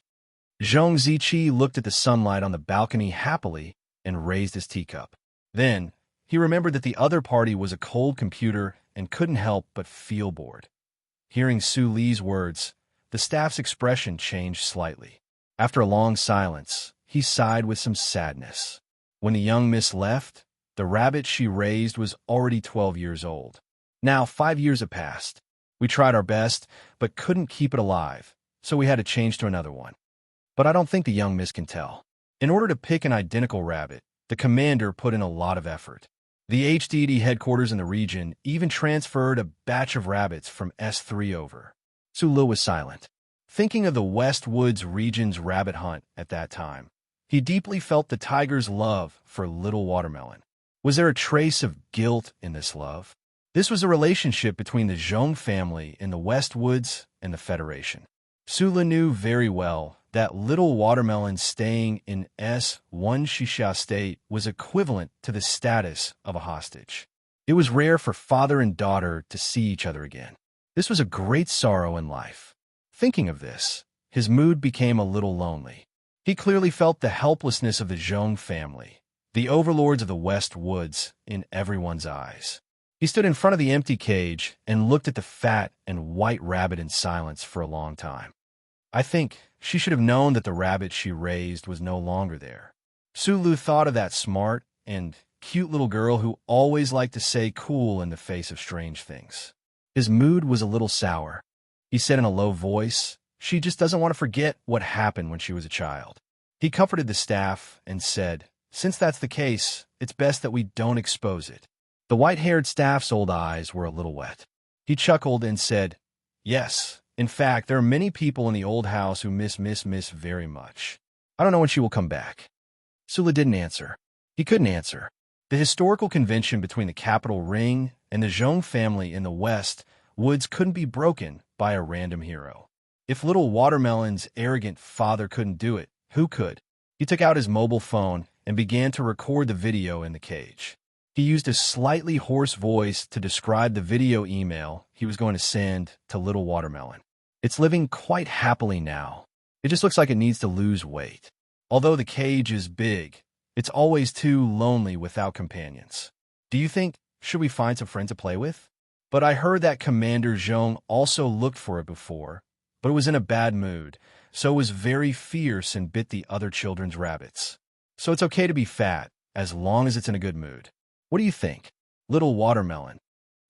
Zhong Ziqi looked at the sunlight on the balcony happily and raised his teacup. Then, he remembered that the other party was a cold computer and couldn't help but feel bored. Hearing Su Li's words, the staff's expression changed slightly. After a long silence, he sighed with some sadness. When the young miss left, the rabbit she raised was already 12 years old. Now 5 years have passed. We tried our best, but couldn't keep it alive, so we had to change to another one. But I don't think the young miss can tell. In order to pick an identical rabbit, the commander put in a lot of effort. The HDD headquarters in the region even transferred a batch of rabbits from S3 over. Su Lu was silent, thinking of the West Woods region's rabbit hunt at that time. He deeply felt the tiger's love for Little Watermelon. Was there a trace of guilt in this love? This was a relationship between the Zhong family in the West Woods and the Federation. Su Lu knew very well that Little Watermelon staying in S1 Shisha State was equivalent to the status of a hostage. It was rare for father and daughter to see each other again. This was a great sorrow in life. Thinking of this, his mood became a little lonely. He clearly felt the helplessness of the Zhong family, the overlords of the West Woods, in everyone's eyes. He stood in front of the empty cage and looked at the fat and white rabbit in silence for a long time. I think she should have known that the rabbit she raised was no longer there. Su Lu thought of that smart and cute little girl who always liked to say cool in the face of strange things. His mood was a little sour. He said in a low voice, "She just doesn't want to forget what happened when she was a child." He comforted the staff and said, "Since that's the case, it's best that we don't expose it." The white-haired staff's old eyes were a little wet. He chuckled and said, "Yes. In fact, there are many people in the old house who miss very much. I don't know when she will come back." Su Lu didn't answer. He couldn't answer. The historical convention between the capital Ring and the Zhong family in the West Woods couldn't be broken by a random hero. If Little Watermelon's arrogant father couldn't do it, who could? He took out his mobile phone and began to record the video in the cage. He used a slightly hoarse voice to describe the video email he was going to send to Little Watermelon. "It's living quite happily now. It just looks like it needs to lose weight. Although the cage is big, it's always too lonely without companions. Do you think, should we find some friends to play with? But I heard that Commander Zhong also looked for it before, but was in a bad mood, so was very fierce and bit the other children's rabbits. So it's okay to be fat, as long as it's in a good mood. What do you think?" Little Watermelon.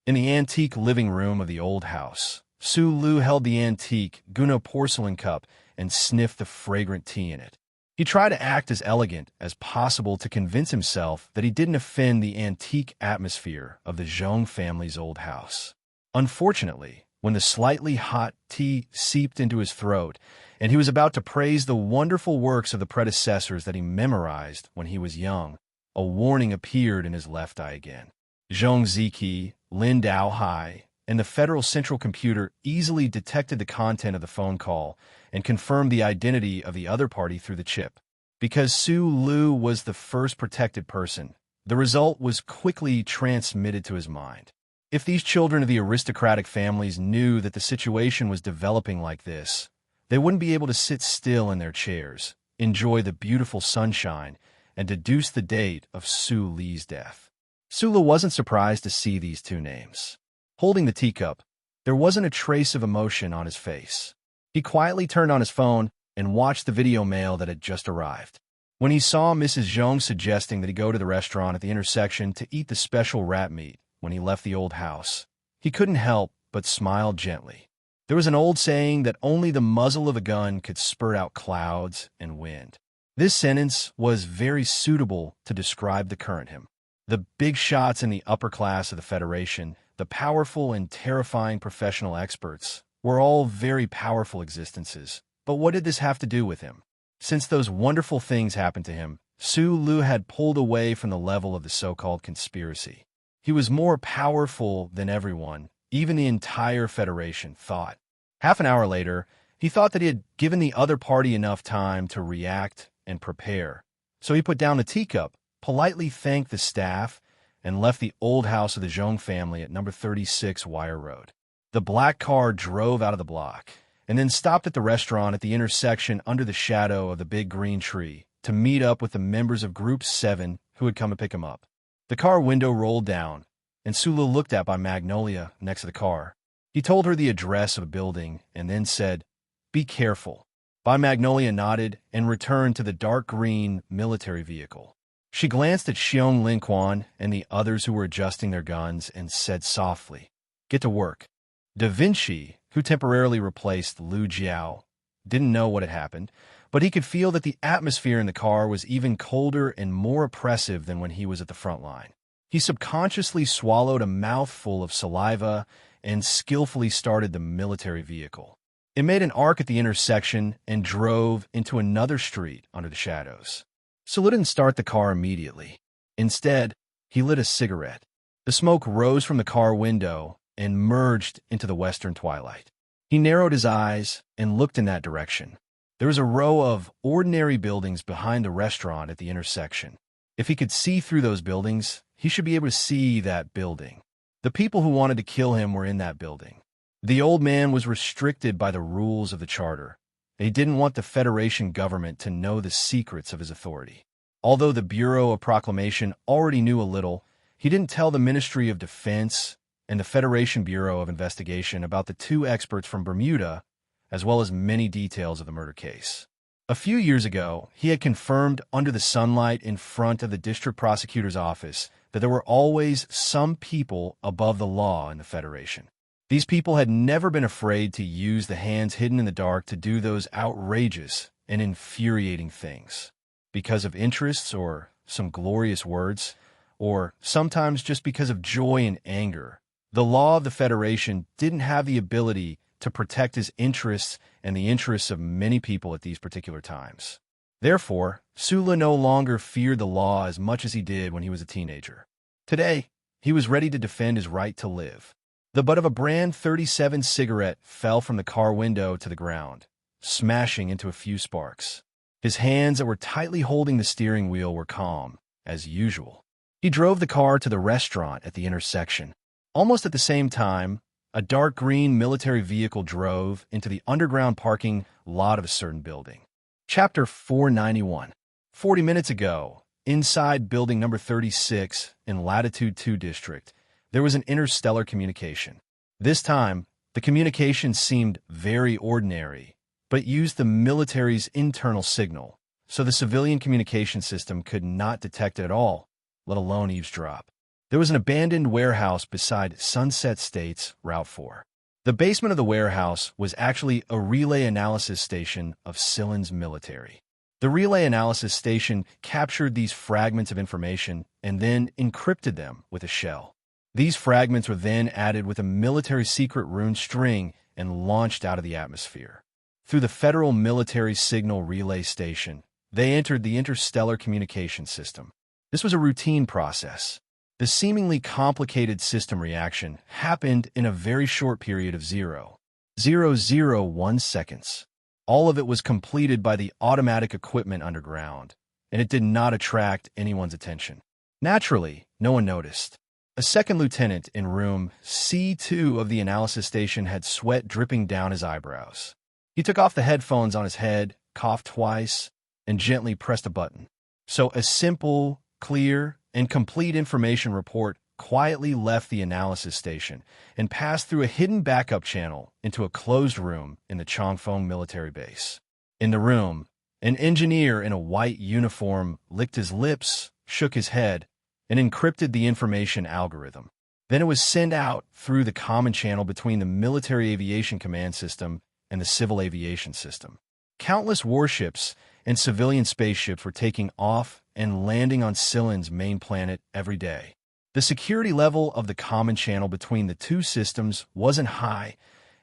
In the antique living room of the old house, Su Lu held the antique Guno porcelain cup and sniffed the fragrant tea in it. He tried to act as elegant as possible to convince himself that he didn't offend the antique atmosphere of the Zhong family's old house. Unfortunately, when the slightly hot tea seeped into his throat, and he was about to praise the wonderful works of the predecessors that he memorized when he was young, a warning appeared in his left eye again. Zhong Ziqi, Lin Daohai, and the Federal Central Computer easily detected the content of the phone call and confirmed the identity of the other party through the chip. Because Su Lu was the first protected person, the result was quickly transmitted to his mind. If these children of the aristocratic families knew that the situation was developing like this, they wouldn't be able to sit still in their chairs, enjoy the beautiful sunshine, and deduce the date of Su Li's death. Su Lu wasn't surprised to see these two names. Holding the teacup, there wasn't a trace of emotion on his face. He quietly turned on his phone and watched the video mail that had just arrived. When he saw Mrs. Zhong suggesting that he go to the restaurant at the intersection to eat the special rat meat when he left the old house, he couldn't help but smile gently. There was an old saying that only the muzzle of a gun could spurt out clouds and wind. This sentence was very suitable to describe the current him. The big shots in the upper class of the Federation the powerful and terrifying professional experts, were all very powerful existences. But what did this have to do with him? Since those wonderful things happened to him, Su Lu had pulled away from the level of the so-called conspiracy. He was more powerful than everyone, even the entire Federation, thought. Half an hour later, he thought that he had given the other party enough time to react and prepare. So he put down the teacup, politely thanked the staff, and left the old house of the Zhong family at number 36 Wire Road. The black car drove out of the block, and then stopped at the restaurant at the intersection under the shadow of the big green tree to meet up with the members of Group 7 who had come to pick him up. The car window rolled down, and Sulu looked at by Magnolia next to the car. He told her the address of a building and then said, "Be careful." By Magnolia nodded and returned to the dark green military vehicle. She glanced at Xiong Linquan and the others who were adjusting their guns and said softly, "Get to work." Da Vinci, who temporarily replaced Lu Jiao, didn't know what had happened, but he could feel that the atmosphere in the car was even colder and more oppressive than when he was at the front line. He subconsciously swallowed a mouthful of saliva and skillfully started the military vehicle. It made an arc at the intersection and drove into another street under the shadows. Sulu didn't start the car immediately. Instead, he lit a cigarette. The smoke rose from the car window and merged into the western twilight. He narrowed his eyes and looked in that direction. There was a row of ordinary buildings behind the restaurant at the intersection. If he could see through those buildings, he should be able to see that building. The people who wanted to kill him were in that building. The old man was restricted by the rules of the charter. He didn't want the Federation government to know the secrets of his authority. Although the Bureau of Proclamation already knew a little, he didn't tell the Ministry of Defense and the Federation Bureau of Investigation about the two experts from Bermuda, as well as many details of the murder case. A few years ago, he had confirmed under the sunlight in front of the district prosecutor's office that there were always some people above the law in the Federation. These people had never been afraid to use the hands hidden in the dark to do those outrageous and infuriating things. Because of interests or some glorious words, or sometimes just because of joy and anger, the law of the Federation didn't have the ability to protect his interests and the interests of many people at these particular times. Therefore, Sula no longer feared the law as much as he did when he was a teenager. Today, he was ready to defend his right to live. The butt of a brand 37 cigarette fell from the car window to the ground, smashing into a few sparks. His hands that were tightly holding the steering wheel were calm, as usual. He drove the car to the restaurant at the intersection. Almost at the same time, a dark green military vehicle drove into the underground parking lot of a certain building. Chapter 491. 40 minutes ago, inside building number 36 in Latitude 2 District, there was an interstellar communication. This time, the communication seemed very ordinary, but used the military's internal signal, so the civilian communication system could not detect it at all, let alone eavesdrop. There was an abandoned warehouse beside Sunset State's Route 4. The basement of the warehouse was actually a relay analysis station of Silin's military. The relay analysis station captured these fragments of information and then encrypted them with a shell. These fragments were then added with a military secret rune string and launched out of the atmosphere. Through the Federal Military Signal Relay Station, they entered the interstellar communication system. This was a routine process. The seemingly complicated system reaction happened in a very short period of 0.001 seconds. All of it was completed by the automatic equipment underground, and it did not attract anyone's attention. Naturally, no one noticed. A second lieutenant in room C2 of the analysis station had sweat dripping down his eyebrows. He took off the headphones on his head, coughed twice, and gently pressed a button. So a simple, clear, and complete information report quietly left the analysis station and passed through a hidden backup channel into a closed room in the Chongfeng military base. In the room, an engineer in a white uniform licked his lips, shook his head, and encrypted the information algorithm. Then it was sent out through the common channel between the Military Aviation Command System and the Civil Aviation System. Countless warships and civilian spaceships were taking off and landing on Silin's main planet every day. The security level of the common channel between the two systems wasn't high,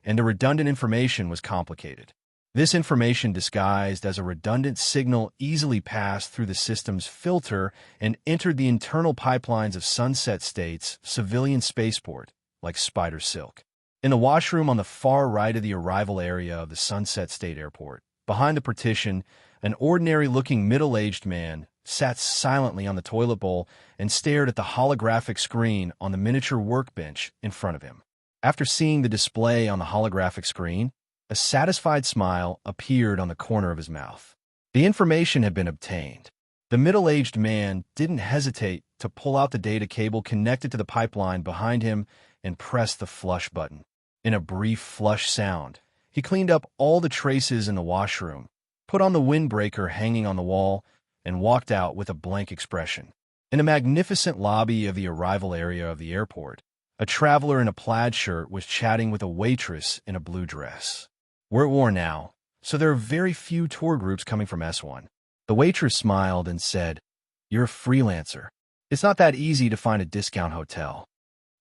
and the redundant information was complicated. This information disguised as a redundant signal easily passed through the system's filter and entered the internal pipelines of Sunset State's civilian spaceport, like spider silk. In the washroom on the far right of the arrival area of the Sunset State Airport, behind the partition, an ordinary-looking middle-aged man sat silently on the toilet bowl and stared at the holographic screen on the miniature workbench in front of him. After seeing the display on the holographic screen, a satisfied smile appeared on the corner of his mouth. The information had been obtained. The middle-aged man didn't hesitate to pull out the data cable connected to the pipeline behind him and press the flush button. In a brief flush sound, he cleaned up all the traces in the washroom, put on the windbreaker hanging on the wall, and walked out with a blank expression. In a magnificent lobby of the arrival area of the airport, a traveler in a plaid shirt was chatting with a waitress in a blue dress. "We're at war now, so there are very few tour groups coming from S1. The waitress smiled and said, "You're a freelancer. It's not that easy to find a discount hotel."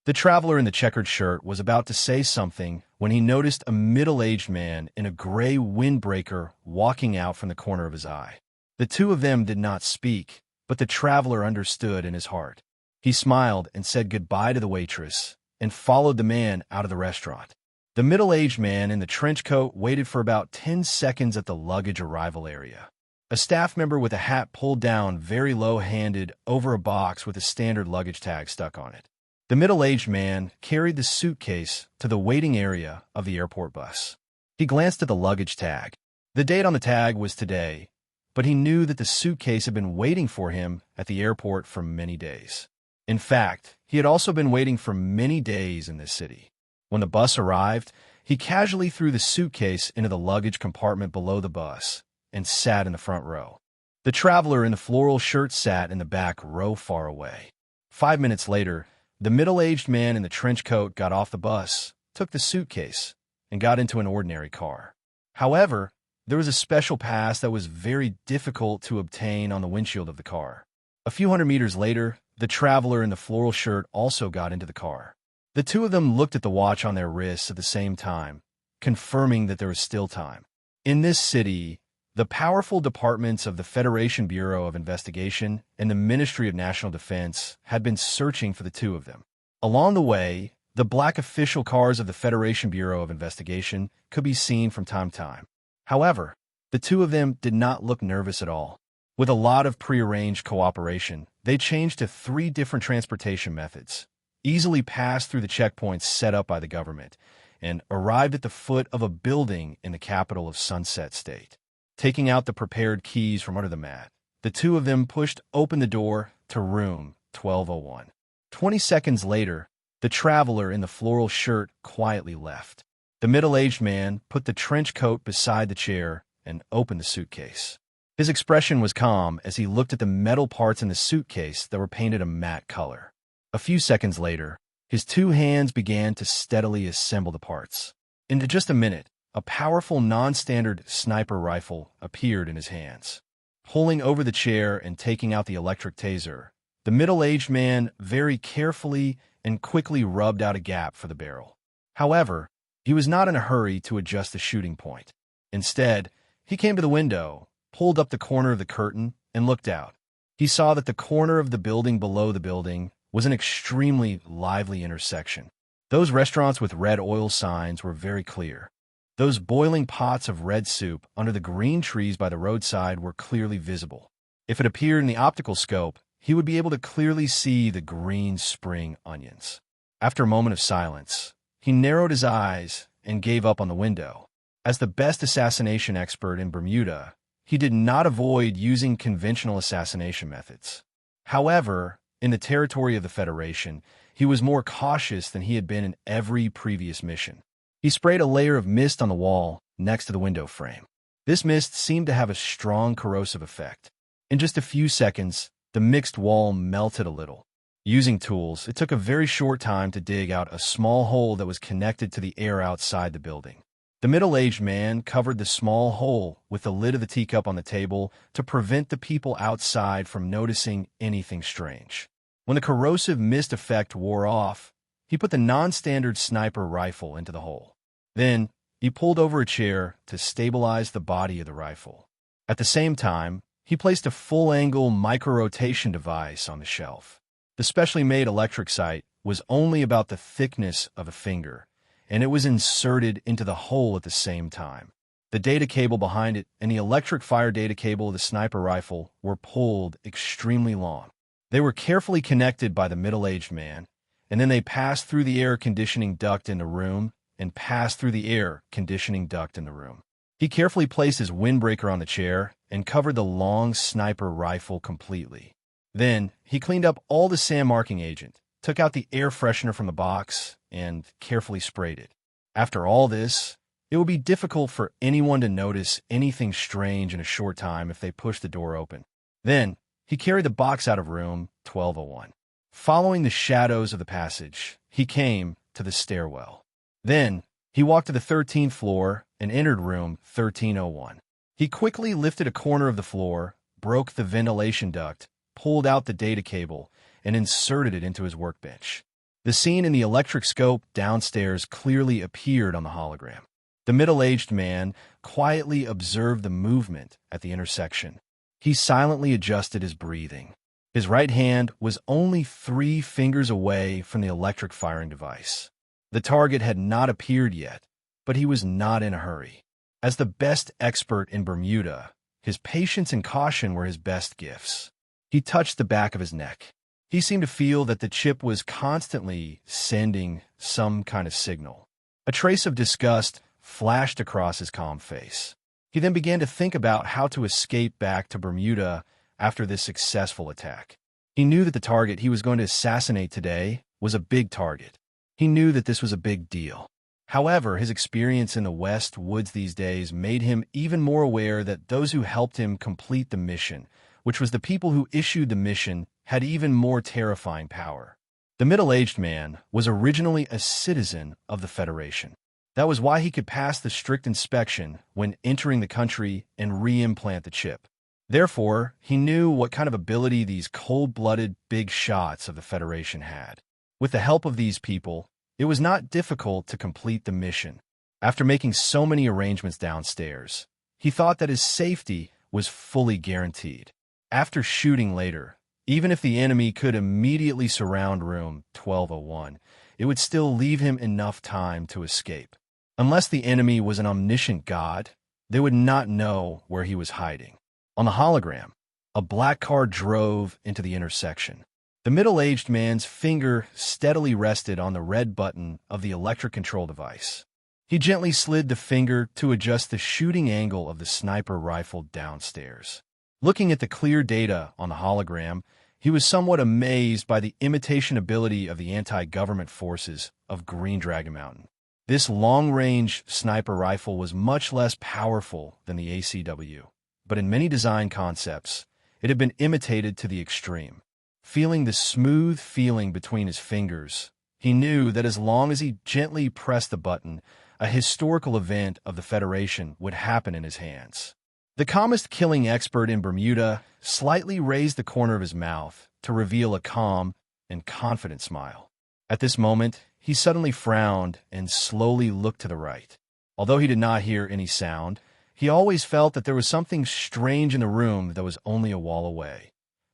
The traveler in the checkered shirt was about to say something when he noticed a middle-aged man in a gray windbreaker walking out from the corner of his eye. The two of them did not speak, but the traveler understood in his heart. He smiled and said goodbye to the waitress and followed the man out of the restaurant. The middle-aged man in the trench coat waited for about 10 seconds at the luggage arrival area. A staff member with a hat pulled down very low-handed over a box with a standard luggage tag stuck on it. The middle-aged man carried the suitcase to the waiting area of the airport bus. He glanced at the luggage tag. The date on the tag was today, but he knew that the suitcase had been waiting for him at the airport for many days. In fact, he had also been waiting for many days in this city. When the bus arrived, he casually threw the suitcase into the luggage compartment below the bus and sat in the front row. The traveler in the floral shirt sat in the back row far away. 5 minutes later, the middle-aged man in the trench coat got off the bus, took the suitcase, and got into an ordinary car. However, there was a special pass that was very difficult to obtain on the windshield of the car. A few hundred meters later, the traveler in the floral shirt also got into the car. The two of them looked at the watch on their wrists at the same time, confirming that there was still time. In this city, the powerful departments of the Federation Bureau of Investigation and the Ministry of National Defense had been searching for the two of them. Along the way, the black official cars of the Federation Bureau of Investigation could be seen from time to time. However, the two of them did not look nervous at all. With a lot of prearranged cooperation, they changed to 3 different transportation methods, easily passed through the checkpoints set up by the government, and arrived at the foot of a building in the capital of Sunset State. Taking out the prepared keys from under the mat, the two of them pushed open the door to room 1201. 20 seconds later, the traveler in the floral shirt quietly left. The middle-aged man put the trench coat beside the chair and opened the suitcase. His expression was calm as he looked at the metal parts in the suitcase that were painted a matte color. A few seconds later, his 2 hands began to steadily assemble the parts. In just a minute, a powerful non-standard sniper rifle appeared in his hands. Pulling over the chair and taking out the electric taser, the middle-aged man very carefully and quickly rubbed out a gap for the barrel. However, he was not in a hurry to adjust the shooting point. Instead, he came to the window, pulled up the corner of the curtain, and looked out. He saw that the corner of the building below the building was an extremely lively intersection. Those restaurants with red oil signs were very clear. Those boiling pots of red soup under the green trees by the roadside were clearly visible. If it appeared in the optical scope, he would be able to clearly see the green spring onions. After a moment of silence, he narrowed his eyes and gave up on the window. As the best assassination expert in Bermuda, he did not avoid using conventional assassination methods. However, in the territory of the Federation, he was more cautious than he had been in every previous mission. He sprayed a layer of mist on the wall next to the window frame. This mist seemed to have a strong corrosive effect. In just a few seconds, the mixed wall melted a little. Using tools, it took a very short time to dig out a small hole that was connected to the air outside the building. The middle-aged man covered the small hole with the lid of the teacup on the table to prevent the people outside from noticing anything strange. When the corrosive mist effect wore off, he put the non-standard sniper rifle into the hole. Then, he pulled over a chair to stabilize the body of the rifle. At the same time, he placed a full-angle micro-rotation device on the shelf. The specially made electric sight was only about the thickness of a finger, and it was inserted into the hole at the same time. The data cable behind it and the electric fire data cable of the sniper rifle were pulled extremely long. They were carefully connected by the middle-aged man, and then they passed through the air conditioning duct in the room and passed through the air conditioning duct in the room. He carefully placed his windbreaker on the chair and covered the long sniper rifle completely. Then, he cleaned up all the sand marking agent, took out the air freshener from the box, and carefully sprayed it. After all this, it would be difficult for anyone to notice anything strange in a short time if they pushed the door open. Then, he carried the box out of room 1201. Following the shadows of the passage, he came to the stairwell. Then, he walked to the 13th floor and entered room 1301. He quickly lifted a corner of the floor, broke the ventilation duct, pulled out the data cable, and inserted it into his workbench. The scene in the electric scope downstairs clearly appeared on the hologram. The middle-aged man quietly observed the movement at the intersection. He silently adjusted his breathing. His right hand was only 3 fingers away from the electric firing device. The target had not appeared yet, but he was not in a hurry. As the best expert in Bermuda, his patience and caution were his best gifts. He touched the back of his neck. He seemed to feel that the chip was constantly sending some kind of signal. A trace of disgust flashed across his calm face. He then began to think about how to escape back to Bermuda after this successful attack. He knew that the target he was going to assassinate today was a big target. He knew that this was a big deal. However, his experience in the West Woods these days made him even more aware that those who helped him complete the mission, which was the people who issued the mission, had even more terrifying power. The middle-aged man was originally a citizen of the Federation. That was why he could pass the strict inspection when entering the country and re-implant the chip. Therefore, he knew what kind of ability these cold-blooded big shots of the Federation had. With the help of these people, it was not difficult to complete the mission. After making so many arrangements downstairs, he thought that his safety was fully guaranteed. After shooting later, even if the enemy could immediately surround room 1201, it would still leave him enough time to escape. Unless the enemy was an omniscient god, they would not know where he was hiding. On the hologram, a black car drove into the intersection. The middle-aged man's finger steadily rested on the red button of the electric control device. He gently slid the finger to adjust the shooting angle of the sniper rifle downstairs. Looking at the clear data on the hologram, he was somewhat amazed by the imitation ability of the anti-government forces of Green Dragon Mountain. This long-range sniper rifle was much less powerful than the ACW, but in many design concepts, it had been imitated to the extreme. Feeling the smooth feeling between his fingers, he knew that as long as he gently pressed the button, a historical event of the Federation would happen in his hands. The calmest killing expert in Bermuda slightly raised the corner of his mouth to reveal a calm and confident smile. At this moment, he suddenly frowned and slowly looked to the right. Although he did not hear any sound, he always felt that there was something strange in the room that was only a wall away.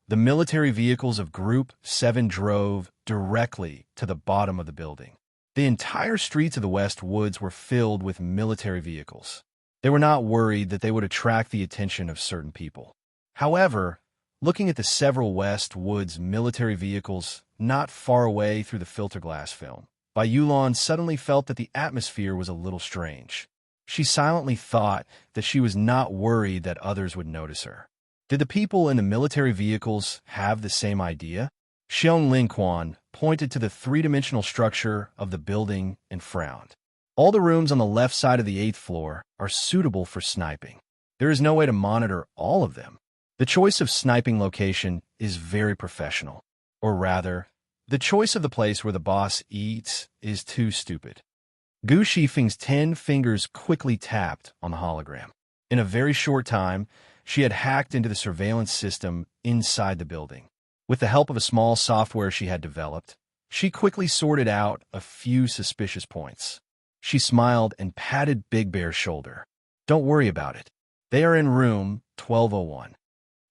The military vehicles of Group 7 drove directly to the bottom of the building. The entire streets of the West Woods were filled with military vehicles. They were not worried that they would attract the attention of certain people. However, looking at the several West Woods military vehicles not far away through the filter glass film, Yulon suddenly felt that the atmosphere was a little strange. She silently thought that she was not worried that others would notice her. Did the people in the military vehicles have the same idea? Xiong Linquan pointed to the three-dimensional structure of the building and frowned. All the rooms on the left side of the 8th floor are suitable for sniping. There is no way to monitor all of them. The choice of sniping location is very professional. Or rather, the choice of the place where the boss eats is too stupid. Gu Shifeng's 10 fingers quickly tapped on the hologram. In a very short time, she had hacked into the surveillance system inside the building. With the help of a small software she had developed, she quickly sorted out a few suspicious points. She smiled and patted Big Bear's shoulder. "Don't worry about it. They are in room 1201.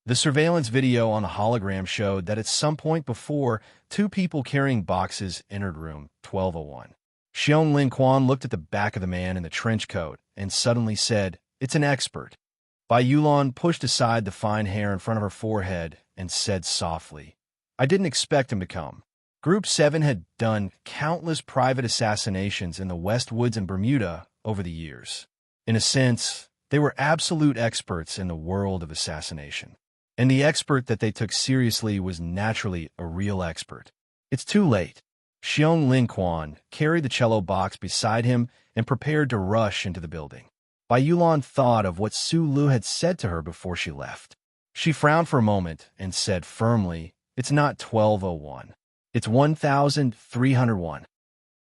The surveillance video on the hologram showed that at some point before, two people carrying boxes entered room 1201. Xiong Lin Quan looked at the back of the man in the trench coat and suddenly said, "It's an expert." Bai Yulan pushed aside the fine hair in front of her forehead and said softly, "I didn't expect him to come." Group 7 had done countless private assassinations in the West Woods and Bermuda over the years. In a sense, they were absolute experts in the world of assassination. And the expert that they took seriously was naturally a real expert. "It's too late." Xiong Lin Quan carried the cello box beside him and prepared to rush into the building. Bai Yulan thought of what Su Lu had said to her before she left. She frowned for a moment and said firmly, "It's not 1201. It's 1301.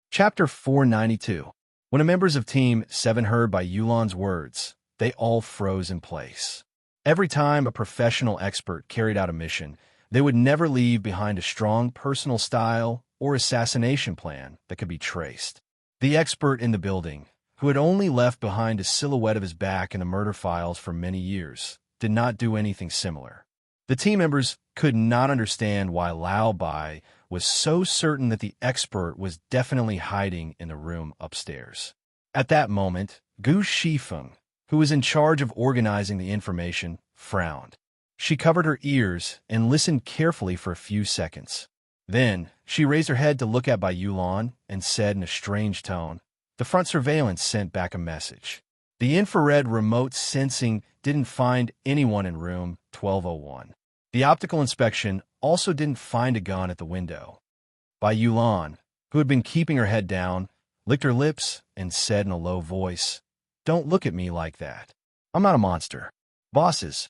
Chapter 492. When the members of Team 7 heard Bai Yulan's words, they all froze in place. Every time a professional expert carried out a mission, they would never leave behind a strong personal style or assassination plan that could be traced. The expert in the building, who had only left behind a silhouette of his back in the murder files for many years, did not do anything similar. The team members could not understand why Lao Bai was so certain that the expert was definitely hiding in the room upstairs. At that moment, Gu Shifeng, who was in charge of organizing the information, frowned. She covered her ears and listened carefully for a few seconds. Then, she raised her head to look at Bai Yulan and said in a strange tone, "The front surveillance sent back a message. The infrared remote sensing didn't find anyone in room 1201. The optical inspection also didn't find a gun at the window." Bai Yulan, who had been keeping her head down, licked her lips and said in a low voice, "Don't look at me like that. I'm not a monster." Bosses.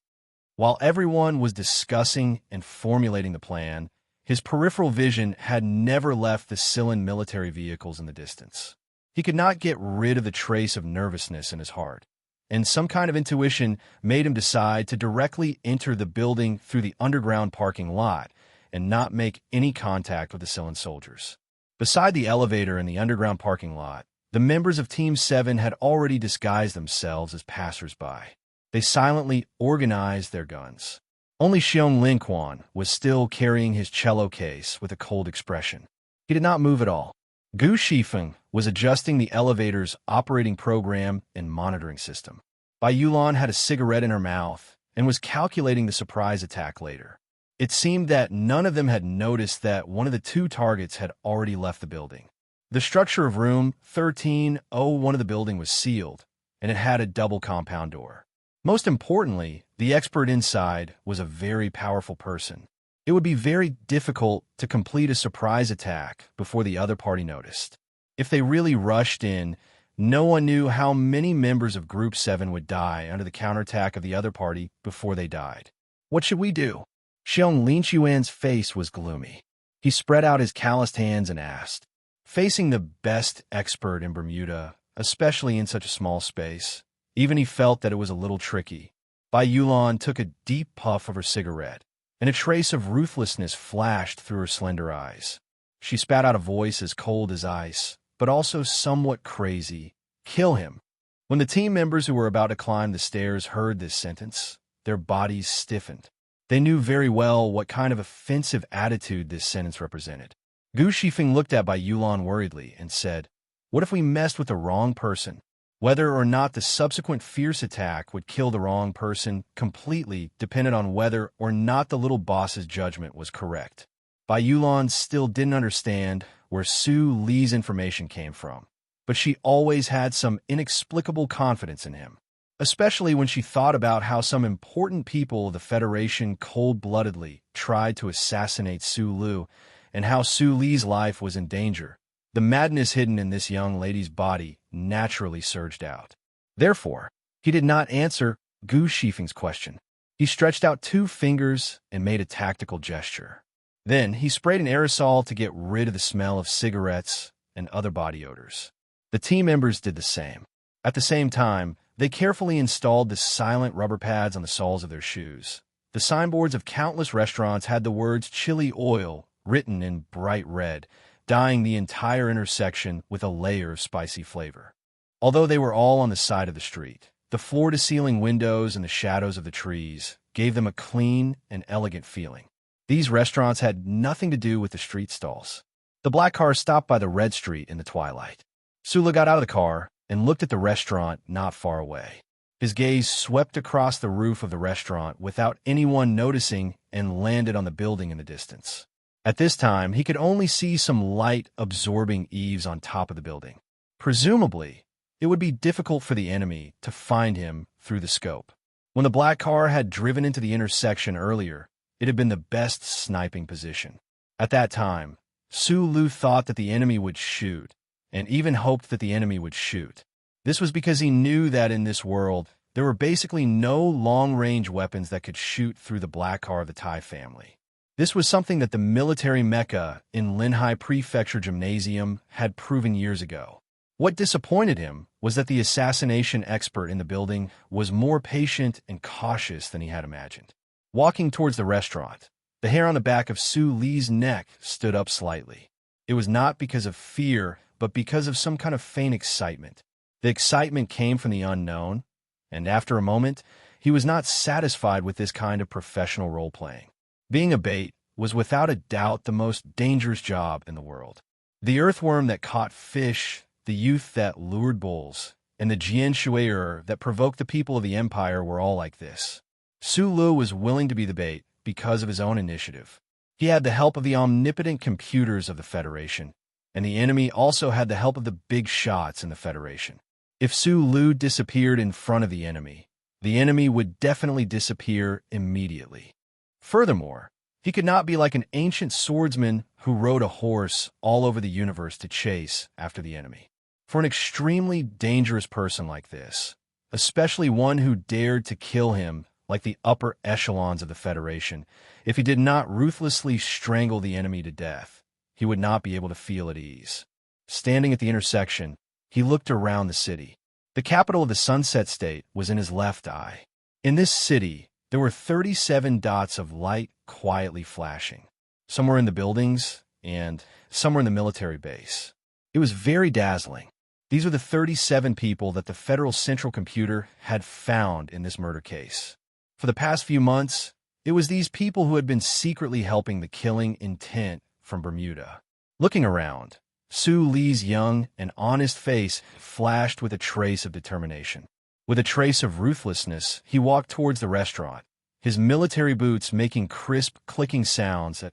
While everyone was discussing and formulating the plan, his peripheral vision had never left the Silan military vehicles in the distance. He could not get rid of the trace of nervousness in his heart, and some kind of intuition made him decide to directly enter the building through the underground parking lot and not make any contact with the Silan soldiers. Beside the elevator in the underground parking lot, the members of Team 7 had already disguised themselves as passers-by. They silently organized their guns. Only Xiong Lin Quan was still carrying his cello case with a cold expression. He did not move at all. Gu Shifeng was adjusting the elevator's operating program and monitoring system. Bai Yulan had a cigarette in her mouth and was calculating the surprise attack later. It seemed that none of them had noticed that one of the two targets had already left the building. The structure of room 1301 of the building was sealed, and it had a double compound door. Most importantly, the expert inside was a very powerful person. It would be very difficult to complete a surprise attack before the other party noticed. If they really rushed in, no one knew how many members of Group 7 would die under the counterattack of the other party before they died. "What should we do?" Xiong Lin Chuan's face was gloomy. He spread out his calloused hands and asked. Facing the best expert in Bermuda, especially in such a small space, even he felt that it was a little tricky. Bai Yulan took a deep puff of her cigarette, and a trace of ruthlessness flashed through her slender eyes. She spat out a voice as cold as ice, but also somewhat crazy. "Kill him." When the team members who were about to climb the stairs heard this sentence, their bodies stiffened. They knew very well what kind of offensive attitude this sentence represented. Gu Shifeng looked at Bai Yulan worriedly and said, "What if we messed with the wrong person?" Whether or not the subsequent fierce attack would kill the wrong person completely depended on whether or not the little boss's judgment was correct. Bai Yulan still didn't understand where Su Li's information came from, but she always had some inexplicable confidence in him, especially when she thought about how some important people of the Federation cold-bloodedly tried to assassinate Su Lu and how Su Li's life was in danger. The madness hidden in this young lady's body naturally surged out. Therefore, he did not answer Gu Shifeng's question. He stretched out two fingers and made a tactical gesture. Then he sprayed an aerosol to get rid of the smell of cigarettes and other body odors. The team members did the same. At the same time, they carefully installed the silent rubber pads on the soles of their shoes. The signboards of countless restaurants had the words chili oil written in bright red, dyeing the entire intersection with a layer of spicy flavor. Although they were all on the side of the street, the floor-to-ceiling windows and the shadows of the trees gave them a clean and elegant feeling. These restaurants had nothing to do with the street stalls. The black car stopped by the red street in the twilight. Sula got out of the car and looked at the restaurant not far away. His gaze swept across the roof of the restaurant without anyone noticing and landed on the building in the distance. At this time, he could only see some light-absorbing eaves on top of the building. Presumably, it would be difficult for the enemy to find him through the scope. When the black car had driven into the intersection earlier, it had been the best sniping position. At that time, Sulu thought that the enemy would shoot, and even hoped that the enemy would shoot. This was because he knew that in this world, there were basically no long-range weapons that could shoot through the black car of the Tai family. This was something that the military mecca in Linhai Prefecture Gymnasium had proven years ago. What disappointed him was that the assassination expert in the building was more patient and cautious than he had imagined. Walking towards the restaurant, the hair on the back of Su Li's neck stood up slightly. It was not because of fear, but because of some kind of faint excitement. The excitement came from the unknown, and after a moment, he was not satisfied with this kind of professional role-playing. Being a bait was without a doubt the most dangerous job in the world. The earthworm that caught fish, the youth that lured bulls, and the Jian Shui'er that provoked the people of the empire were all like this. Su Lu was willing to be the bait because of his own initiative. He had the help of the omnipotent computers of the Federation, and the enemy also had the help of the big shots in the Federation. If Su Lu disappeared in front of the enemy would definitely disappear immediately. Furthermore, he could not be like an ancient swordsman who rode a horse all over the universe to chase after the enemy. For an extremely dangerous person like this, especially one who dared to kill him like the upper echelons of the Federation, if he did not ruthlessly strangle the enemy to death, he would not be able to feel at ease. Standing at the intersection, he looked around the city. The capital of the Sunset State was in his left eye. In this city, there were 37 dots of light quietly flashing. Some were in the buildings, and some were in the military base. It was very dazzling. These were the 37 people that the Federal Central Computer had found in this murder case. For the past few months, it was these people who had been secretly helping the killing intent from Bermuda. Looking around, Su Li's young and honest face flashed with a trace of determination. With a trace of ruthlessness, he walked towards the restaurant, his military boots making crisp, clicking sounds.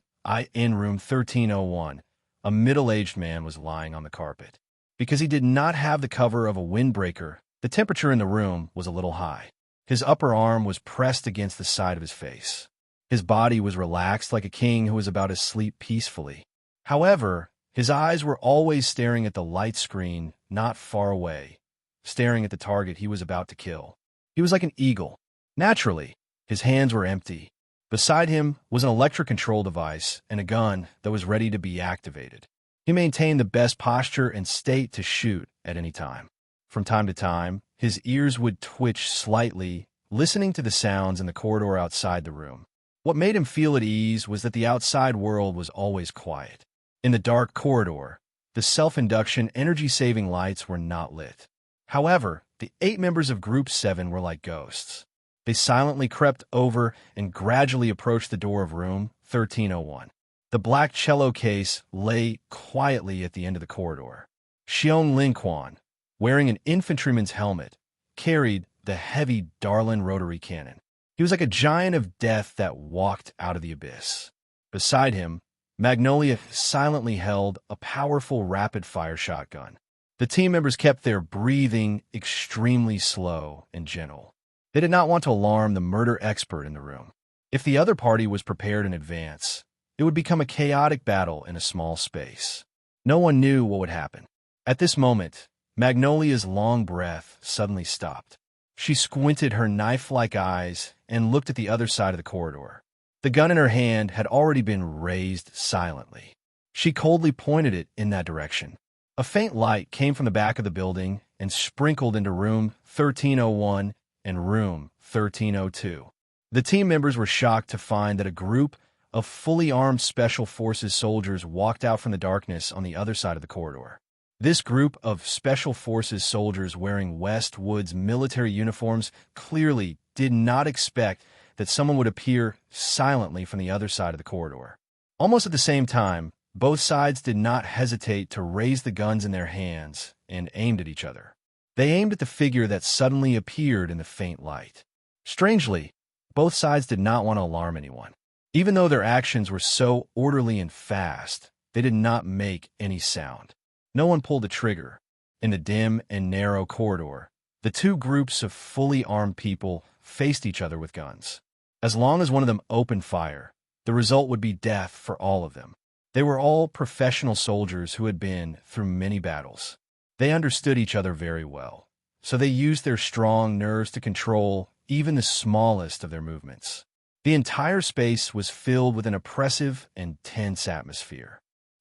In room 1301, a middle-aged man was lying on the carpet. Because he did not have the cover of a windbreaker, the temperature in the room was a little high. His upper arm was pressed against the side of his face. His body was relaxed like a king who was about to sleep peacefully. However, his eyes were always staring at the light screen not far away, staring at the target he was about to kill. He was like an eagle. Naturally, his hands were empty. Beside him was an electric control device and a gun that was ready to be activated. He maintained the best posture and state to shoot at any time. From time to time, his ears would twitch slightly, listening to the sounds in the corridor outside the room. What made him feel at ease was that the outside world was always quiet. In the dark corridor, the self-induction energy-saving lights were not lit. However, the 8 members of Group 7 were like ghosts. They silently crept over and gradually approached the door of room 1301. The black cello case lay quietly at the end of the corridor. Xiong Linquan, wearing an infantryman's helmet, carried the heavy Darlin rotary cannon. He was like a giant of death that walked out of the abyss. Beside him, Magnolia silently held a powerful rapid-fire shotgun. The team members kept their breathing extremely slow and gentle. They did not want to alarm the murder expert in the room. If the other party was prepared in advance, it would become a chaotic battle in a small space. No one knew what would happen. At this moment, Magnolia's long breath suddenly stopped. She squinted her knife-like eyes and looked at the other side of the corridor. The gun in her hand had already been raised silently. She coldly pointed it in that direction. A faint light came from the back of the building and sprinkled into room 1301 and room 1302. The team members were shocked to find that a group of fully armed Special Forces soldiers walked out from the darkness on the other side of the corridor. This group of Special Forces soldiers wearing Westwood's military uniforms clearly did not expect that someone would appear silently from the other side of the corridor. Almost at the same time, both sides did not hesitate to raise the guns in their hands and aimed at each other. They aimed at the figure that suddenly appeared in the faint light. Strangely, both sides did not want to alarm anyone. Even though their actions were so orderly and fast, they did not make any sound. No one pulled the trigger. In the dim and narrow corridor, the two groups of fully armed people faced each other with guns. As long as one of them opened fire, the result would be death for all of them. They were all professional soldiers who had been through many battles. They understood each other very well, so they used their strong nerves to control even the smallest of their movements. The entire space was filled with an oppressive and tense atmosphere.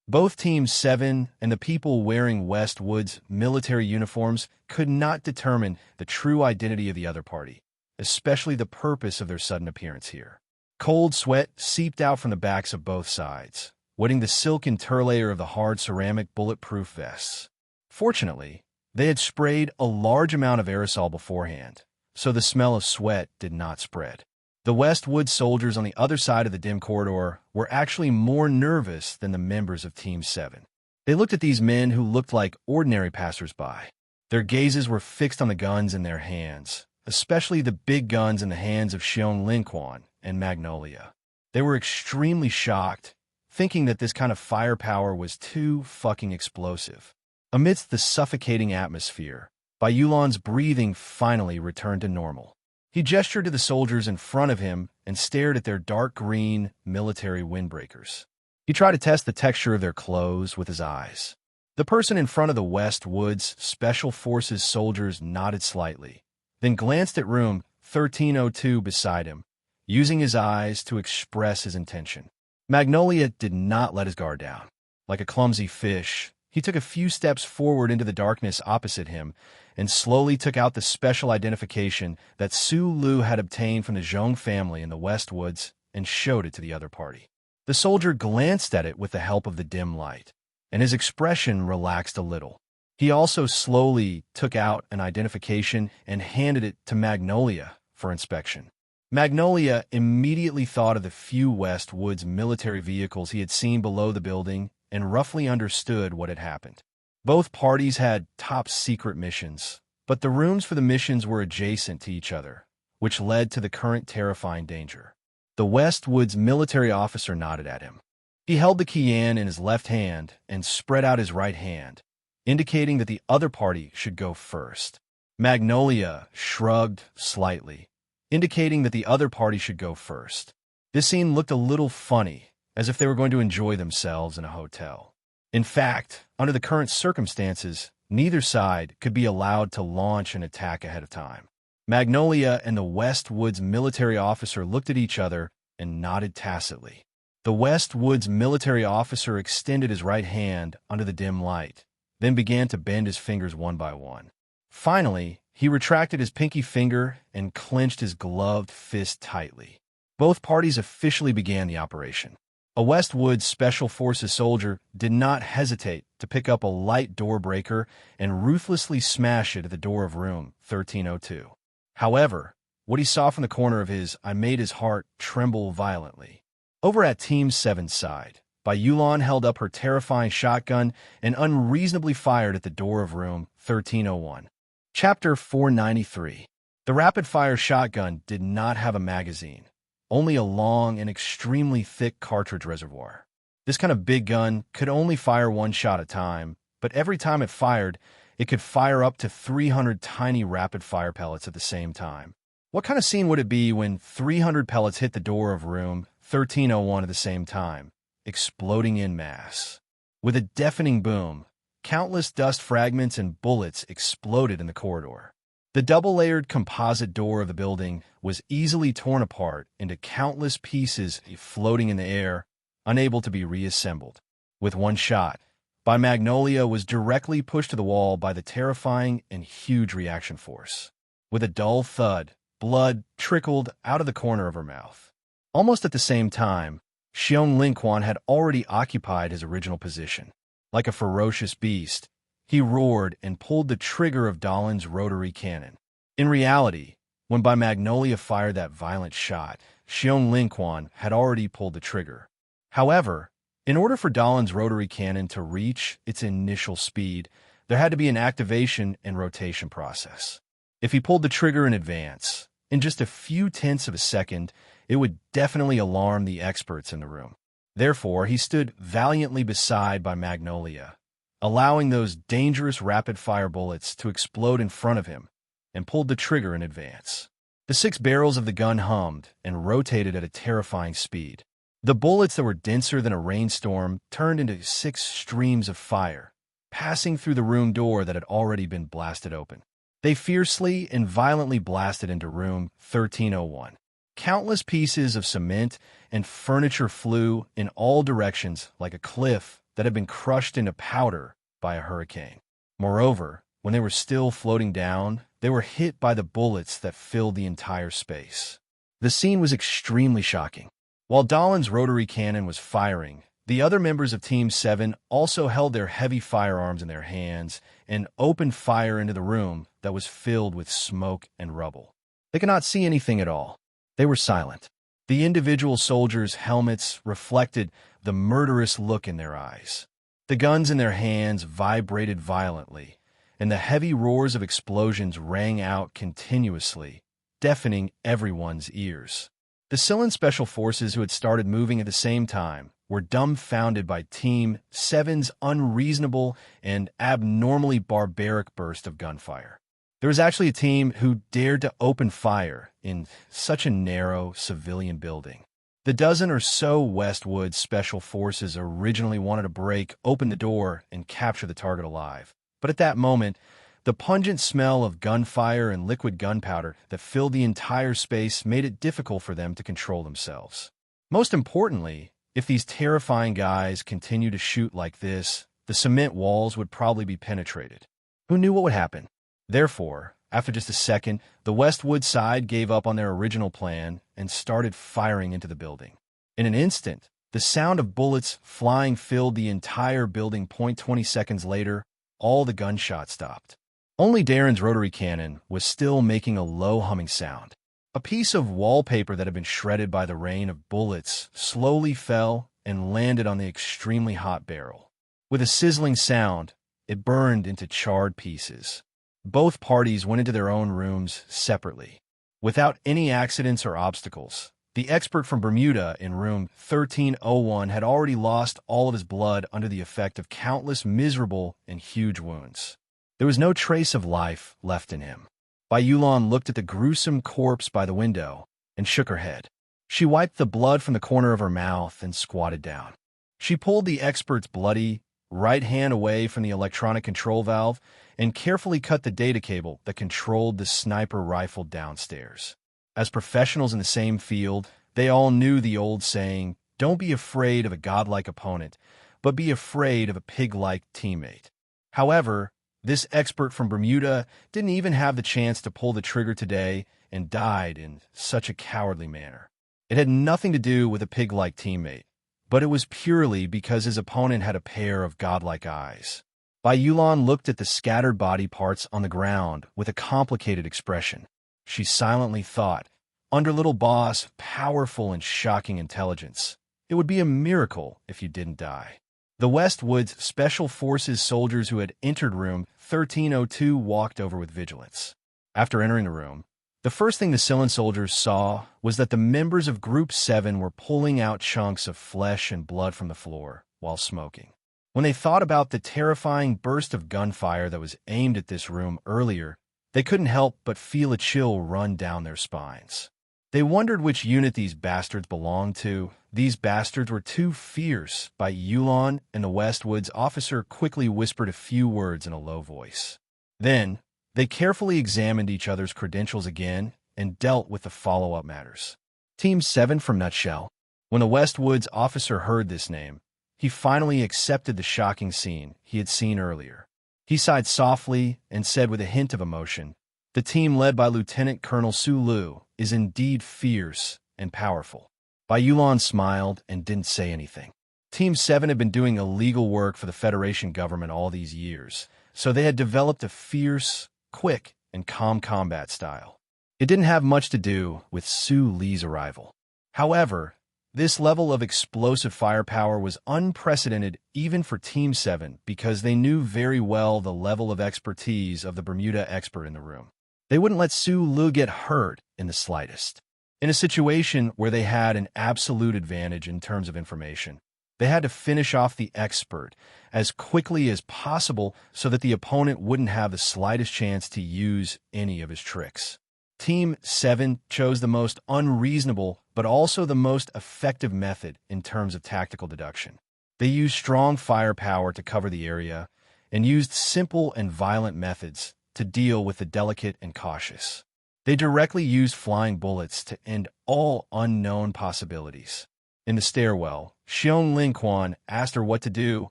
Both Team 7 and the people wearing Westwood's military uniforms could not determine the true identity of the other party, especially the purpose of their sudden appearance here. Cold sweat seeped out from the backs of both sides, wetting the silk interlayer of the hard ceramic bulletproof vests. Fortunately, they had sprayed a large amount of aerosol beforehand, so the smell of sweat did not spread. The Westwood soldiers on the other side of the dim corridor were actually more nervous than the members of Team 7. They looked at these men who looked like ordinary passersby. Their gazes were fixed on the guns in their hands, especially the big guns in the hands of Xion Linquan and Magnolia. They were extremely shocked, thinking that this kind of firepower was too fucking explosive. Amidst the suffocating atmosphere, Bayulan's breathing finally returned to normal. He gestured to the soldiers in front of him and stared at their dark green military windbreakers. He tried to test the texture of their clothes with his eyes. The person in front of the Westwood's Special Forces soldiers nodded slightly, then glanced at room 1302 beside him, using his eyes to express his intention. Magnolia did not let his guard down. Like a clumsy fish, he took a few steps forward into the darkness opposite him and slowly took out the special identification that Su Lu had obtained from the Zhong family in the Westwoods and showed it to the other party. The soldier glanced at it with the help of the dim light, and his expression relaxed a little. He also slowly took out an identification and handed it to Magnolia for inspection. Magnolia immediately thought of the few Westwoods military vehicles he had seen below the building and roughly understood what had happened. Both parties had top-secret missions, but the rooms for the missions were adjacent to each other, which led to the current terrifying danger. The Westwoods military officer nodded at him. He held the Qian in his left hand and spread out his right hand, indicating that the other party should go first. Magnolia shrugged slightly, indicating that the other party should go first. This scene looked a little funny, as if they were going to enjoy themselves in a hotel. In fact, under the current circumstances, neither side could be allowed to launch an attack ahead of time. Magnolia and the Westwoods military officer looked at each other and nodded tacitly. The Westwoods military officer extended his right hand under the dim light, then began to bend his fingers one by one. Finally, he retracted his pinky finger and clenched his gloved fist tightly. Both parties officially began the operation. A Westwood Special Forces soldier did not hesitate to pick up a light door breaker and ruthlessly smash it at the door of room 1302. However, what he saw from the corner of his eye made his heart tremble violently. Over at Team 7's side, Bayulan held up her terrifying shotgun and unreasonably fired at the door of room 1301. Chapter 493. The rapid-fire shotgun did not have a magazine, only a long and extremely thick cartridge reservoir. This kind of big gun could only fire one shot at a time, but every time it fired, it could fire up to 300 tiny rapid-fire pellets at the same time. What kind of scene would it be when 300 pellets hit the door of room 1301 at the same time, exploding en masse? With a deafening boom, countless dust fragments and bullets exploded in the corridor. The double-layered composite door of the building was easily torn apart into countless pieces floating in the air, unable to be reassembled. With one shot, Magnolia was directly pushed to the wall by the terrifying and huge reaction force. With a dull thud, blood trickled out of the corner of her mouth. Almost at the same time, Xiong Linquan had already occupied his original position. Like a ferocious beast, he roared and pulled the trigger of Dalin's rotary cannon. In reality, when By Magnolia fired that violent shot, Xiong Linquan had already pulled the trigger. However, in order for Dalin's rotary cannon to reach its initial speed, there had to be an activation and rotation process. If he pulled the trigger in advance, in just a few tenths of a second, it would definitely alarm the experts in the room. Therefore, he stood valiantly beside By Magnolia, allowing those dangerous rapid-fire bullets to explode in front of him, and pulled the trigger in advance. The 6 barrels of the gun hummed and rotated at a terrifying speed. The bullets that were denser than a rainstorm turned into 6 streams of fire, passing through the room door that had already been blasted open. They fiercely and violently blasted into room 1301. Countless pieces of cement and furniture flew in all directions like a cliff that had been crushed into powder by a hurricane. Moreover, when they were still floating down, they were hit by the bullets that filled the entire space. The scene was extremely shocking. While Dalin's rotary cannon was firing, the other members of Team 7 also held their heavy firearms in their hands and opened fire into the room that was filled with smoke and rubble. They could not see anything at all. They were silent. The individual soldiers' helmets reflected the murderous look in their eyes. The guns in their hands vibrated violently, and the heavy roars of explosions rang out continuously, deafening everyone's ears. The Scylan Special Forces, who had started moving at the same time, were dumbfounded by Team 7's unreasonable and abnormally barbaric burst of gunfire. There was actually a team who dared to open fire in such a narrow civilian building. The dozen or so Westwood Special Forces originally wanted to break open the door and capture the target alive. But at that moment, the pungent smell of gunfire and liquid gunpowder that filled the entire space made it difficult for them to control themselves. Most importantly, if these terrifying guys continued to shoot like this, the cement walls would probably be penetrated. Who knew what would happen? Therefore, after just a second, the Westwood side gave up on their original plan and started firing into the building. In an instant, the sound of bullets flying filled the entire building. 20 seconds later, all the gunshots stopped. Only Darren's rotary cannon was still making a low humming sound. A piece of wallpaper that had been shredded by the rain of bullets slowly fell and landed on the extremely hot barrel. With a sizzling sound, it burned into charred pieces. Both parties went into their own rooms separately. Without any accidents or obstacles, the expert from Bermuda in room 1301 had already lost all of his blood under the effect of countless miserable and huge wounds. There was no trace of life left in him. Bai Yulan looked at the gruesome corpse by the window and shook her head. She wiped the blood from the corner of her mouth and squatted down. She pulled the expert's bloody right hand away from the electronic control valve and carefully cut the data cable that controlled the sniper rifle downstairs. As professionals in the same field, they all knew the old saying, "Don't be afraid of a godlike opponent, but be afraid of a pig-like teammate." However, this expert from Bermuda didn't even have the chance to pull the trigger today and died in such a cowardly manner. It had nothing to do with a pig-like teammate, but it was purely because his opponent had a pair of godlike eyes. Bai Yulan looked at the scattered body parts on the ground with a complicated expression. She silently thought, under Little Boss' powerful and shocking intelligence, it would be a miracle if you didn't die. The Westwood's Special Forces soldiers who had entered room 1302 walked over with vigilance. After entering the room, the first thing the Scylan soldiers saw was that the members of Group 7 were pulling out chunks of flesh and blood from the floor while smoking. When they thought about the terrifying burst of gunfire that was aimed at this room earlier, they couldn't help but feel a chill run down their spines. They wondered which unit these bastards belonged to. These bastards were too fierce. Bai Yulan and the Westwood's officer quickly whispered a few words in a low voice. Then, they carefully examined each other's credentials again and dealt with the follow-up matters. Team 7 from Nutshell. When the Westwood's officer heard this name, he finally accepted the shocking scene he had seen earlier. He sighed softly and said with a hint of emotion, The team led by Lieutenant Colonel Su Lu is indeed fierce and powerful. Bai Yulan smiled and didn't say anything. Team 7 had been doing illegal work for the Federation government all these years, so they had developed a fierce, quick, and calm combat style. It didn't have much to do with Su Li's arrival. However, this level of explosive firepower was unprecedented even for Team 7 because they knew very well the level of expertise of the Bermuda expert in the room. They wouldn't let Su Lu get hurt in the slightest. In a situation where they had an absolute advantage in terms of information, they had to finish off the expert as quickly as possible so that the opponent wouldn't have the slightest chance to use any of his tricks. Team 7 chose the most unreasonable but also the most effective method in terms of tactical deduction. They used strong firepower to cover the area and used simple and violent methods to deal with the delicate and cautious. They directly used flying bullets to end all unknown possibilities. In the stairwell, Xiong Linquan asked her what to do,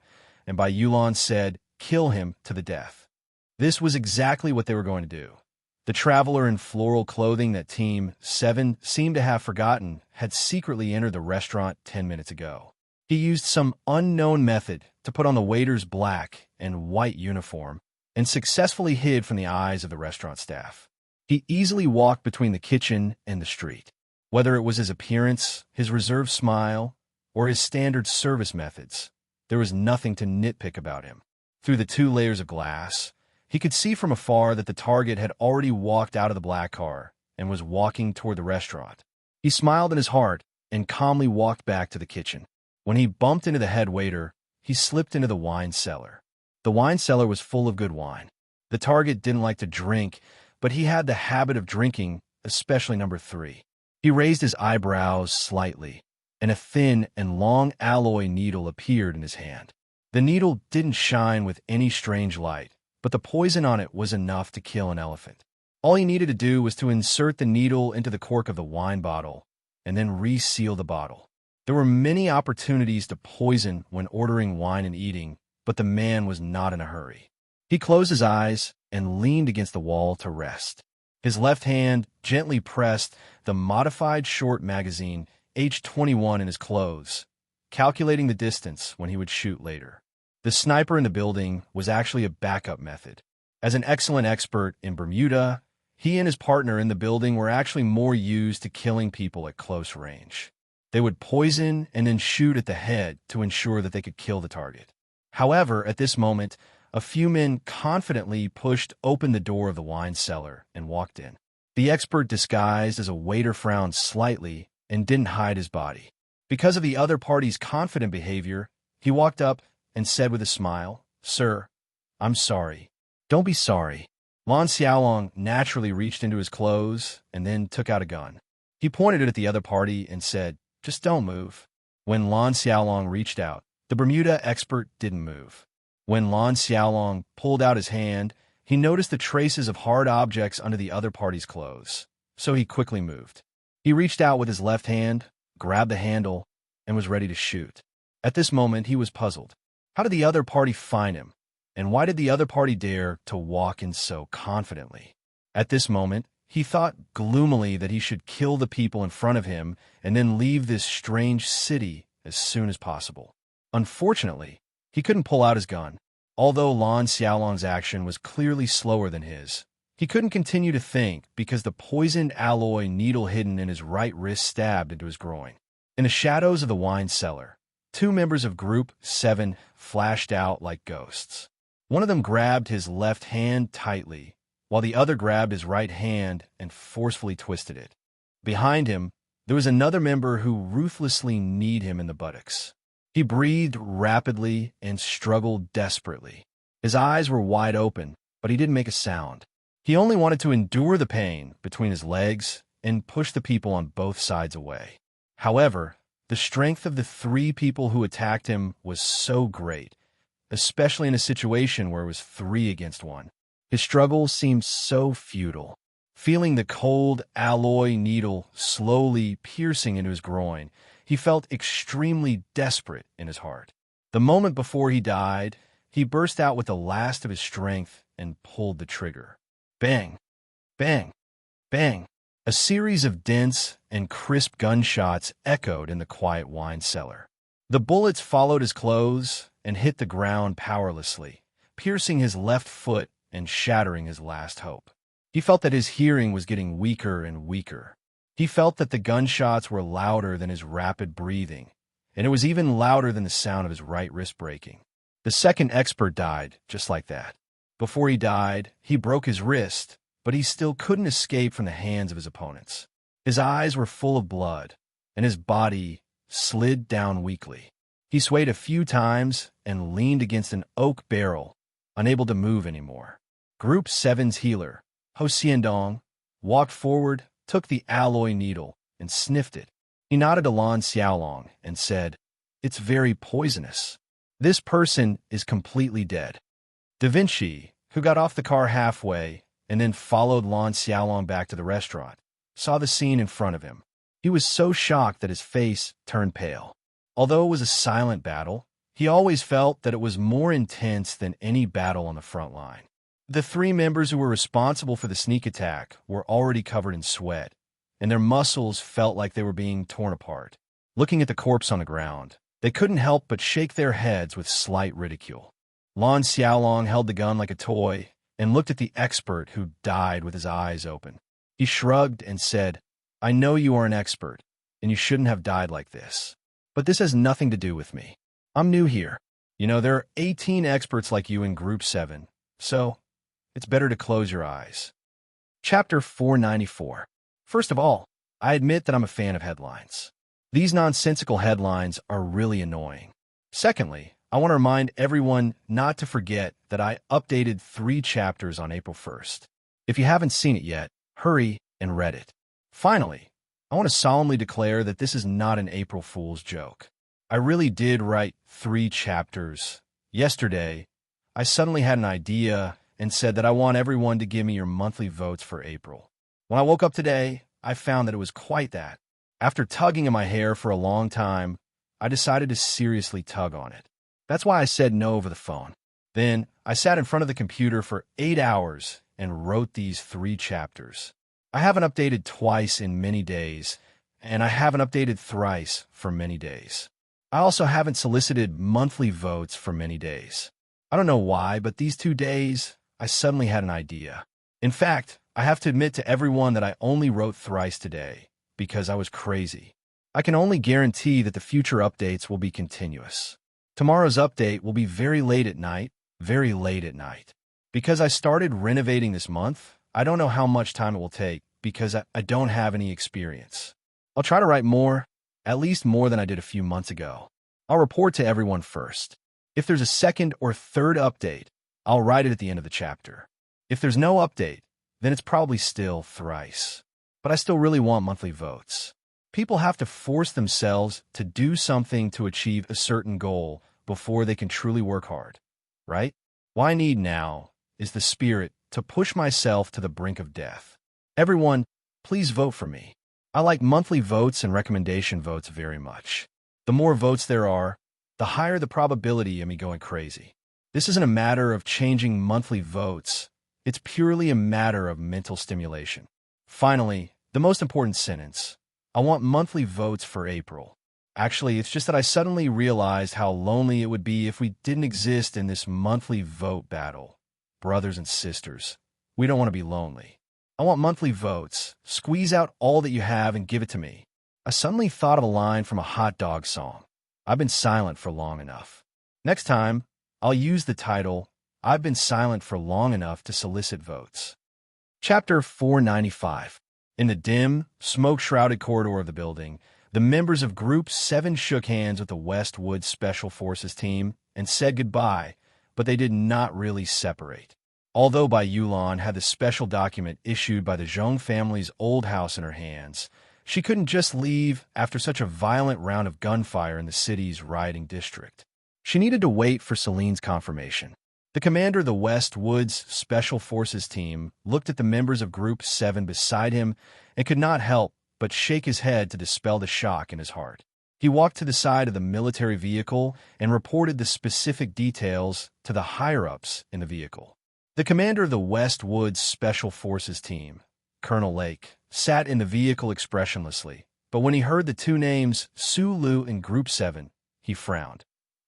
and Bai Yulan said, "Kill him to the death." This was exactly what they were going to do. The traveler in floral clothing that Team 7 seemed to have forgotten had secretly entered the restaurant 10 minutes ago. He used some unknown method to put on the waiter's black and white uniform and successfully hid from the eyes of the restaurant staff. He easily walked between the kitchen and the street. Whether it was his appearance, his reserved smile, or his standard service methods, there was nothing to nitpick about him. Through the 2 layers of glass, he could see from afar that the target had already walked out of the black car and was walking toward the restaurant. He smiled in his heart and calmly walked back to the kitchen. When he bumped into the head waiter, he slipped into the wine cellar. The wine cellar was full of good wine. The target didn't like to drink, but he had the habit of drinking, especially number 3. He raised his eyebrows slightly, and a thin and long alloy needle appeared in his hand. The needle didn't shine with any strange light, but the poison on it was enough to kill an elephant. All he needed to do was to insert the needle into the cork of the wine bottle and then reseal the bottle. There were many opportunities to poison when ordering wine and eating, but the man was not in a hurry. He closed his eyes and leaned against the wall to rest. His left hand gently pressed the modified short magazine H-21 in his clothes, calculating the distance when he would shoot later. The sniper in the building was actually a backup method. As an excellent expert in Bermuda, he and his partner in the building were actually more used to killing people at close range. They would poison and then shoot at the head to ensure that they could kill the target. However, at this moment, a few men confidently pushed open the door of the wine cellar and walked in. The expert, disguised as a waiter, frowned slightly and didn't hide his body. Because of the other party's confident behavior, he walked up and said with a smile, "Sir, I'm sorry." "Don't be sorry." Lan Xiaolong naturally reached into his clothes and then took out a gun. He pointed it at the other party and said, "Just don't move." When Lan Xiaolong reached out, the Bermuda expert didn't move. When Lan Xiaolong pulled out his hand, he noticed the traces of hard objects under the other party's clothes, so he quickly moved. He reached out with his left hand, grabbed the handle, and was ready to shoot. At this moment, he was puzzled. How did the other party find him? And why did the other party dare to walk in so confidently? At this moment, he thought gloomily that he should kill the people in front of him and then leave this strange city as soon as possible. Unfortunately, he couldn't pull out his gun. Although Lan Xiaolong's action was clearly slower than his, he couldn't continue to think because the poisoned alloy needle hidden in his right wrist stabbed into his groin. In the shadows of the wine cellar, 2 members of Group 7 flashed out like ghosts. One of them grabbed his left hand tightly, while the other grabbed his right hand and forcefully twisted it. Behind him, there was another member who ruthlessly kneed him in the buttocks. He breathed rapidly and struggled desperately. His eyes were wide open, but he didn't make a sound. He only wanted to endure the pain between his legs and push the people on both sides away. However, the strength of the 3 people who attacked him was so great, especially in a situation where it was 3 against 1. His struggle seemed so futile. Feeling the cold alloy needle slowly piercing into his groin, he felt extremely desperate in his heart. The moment before he died, he burst out with the last of his strength and pulled the trigger. Bang! Bang! Bang! A series of dense and crisp gunshots echoed in the quiet wine cellar. The bullets followed his clothes and hit the ground powerlessly, piercing his left foot and shattering his last hope. He felt that his hearing was getting weaker and weaker. He felt that the gunshots were louder than his rapid breathing, and it was even louder than the sound of his right wrist breaking. The second expert died just like that. Before he died, he broke his wrist, but he still couldn't escape from the hands of his opponents. His eyes were full of blood, and his body slid down weakly. He swayed a few times and leaned against an oak barrel, unable to move anymore. Group 7's healer, Ho Xiandong, walked forward, took the alloy needle, and sniffed it. He nodded to Lan Xiaolong and said, "It's very poisonous. This person is completely dead." Da Vinci, who got off the car halfway and then followed Lan Xiaolong back to the restaurant, saw the scene in front of him. He was so shocked that his face turned pale. Although it was a silent battle, he always felt that it was more intense than any battle on the front line. The three members who were responsible for the sneak attack were already covered in sweat, and their muscles felt like they were being torn apart. Looking at the corpse on the ground, they couldn't help but shake their heads with slight ridicule. Lan Xiaolong held the gun like a toy and looked at the expert who died with his eyes open. He shrugged and said, "I know you are an expert, and you shouldn't have died like this. But this has nothing to do with me. I'm new here. You know, there are 18 experts like you in Group 7, so it's better to close your eyes." Chapter 494. First of all, I admit that I'm a fan of headlines. These nonsensical headlines are really annoying. Secondly, I want to remind everyone not to forget that I updated 3 chapters on April 1st. If you haven't seen it yet, hurry and read it. Finally, I want to solemnly declare that this is not an April Fool's joke. I really did write 3 chapters. Yesterday, I suddenly had an idea and said that I want everyone to give me your monthly votes for April. When I woke up today, I found that it was quite that. After tugging at my hair for a long time, I decided to seriously tug on it. That's why I said no over the phone. Then I sat in front of the computer for 8 hours and wrote these 3 chapters. I haven't updated twice in many days, and I haven't updated thrice for many days. I also haven't solicited monthly votes for many days. I don't know why, but these 2 days, I suddenly had an idea. In fact, I have to admit to everyone that I only wrote thrice today, because I was crazy. I can only guarantee that the future updates will be continuous. Tomorrow's update will be very late at night, very late at night. Because I started renovating this month, I don't know how much time it will take because I don't have any experience. I'll try to write more, at least more than I did a few months ago. I'll report to everyone first. If there's a second or third update, I'll write it at the end of the chapter. If there's no update, then it's probably still thrice. But I still really want monthly votes. People have to force themselves to do something to achieve a certain goal before they can truly work hard, right? What I need now is the spirit to push myself to the brink of death. Everyone, please vote for me. I like monthly votes and recommendation votes very much. The more votes there are, the higher the probability of me going crazy. This isn't a matter of changing monthly votes. It's purely a matter of mental stimulation. Finally, the most important sentence. I want monthly votes for April. Actually, it's just that I suddenly realized how lonely it would be if we didn't exist in this monthly vote battle. Brothers and sisters, we don't want to be lonely. I want monthly votes. Squeeze out all that you have and give it to me. I suddenly thought of a line from a hot dog song. I've been silent for long enough. Next time, I'll use the title, I've been silent for long enough to solicit votes. Chapter 495. In the dim, smoke-shrouded corridor of the building, the members of Group 7 shook hands with the Westwood Special Forces team and said goodbye, but they did not really separate. Although Bai Yulan had the special document issued by the Zhong family's old house in her hands, she couldn't just leave after such a violent round of gunfire in the city's rioting district. She needed to wait for Celine's confirmation. The commander of the Westwood's Special Forces team looked at the members of Group 7 beside him and could not help but shake his head to dispel the shock in his heart. He walked to the side of the military vehicle and reported the specific details to the higher-ups in the vehicle. The commander of the Westwood's Special Forces team Colonel Lake, sat in the vehicle expressionlessly, but when he heard the two names Sulu and Group 7, he frowned.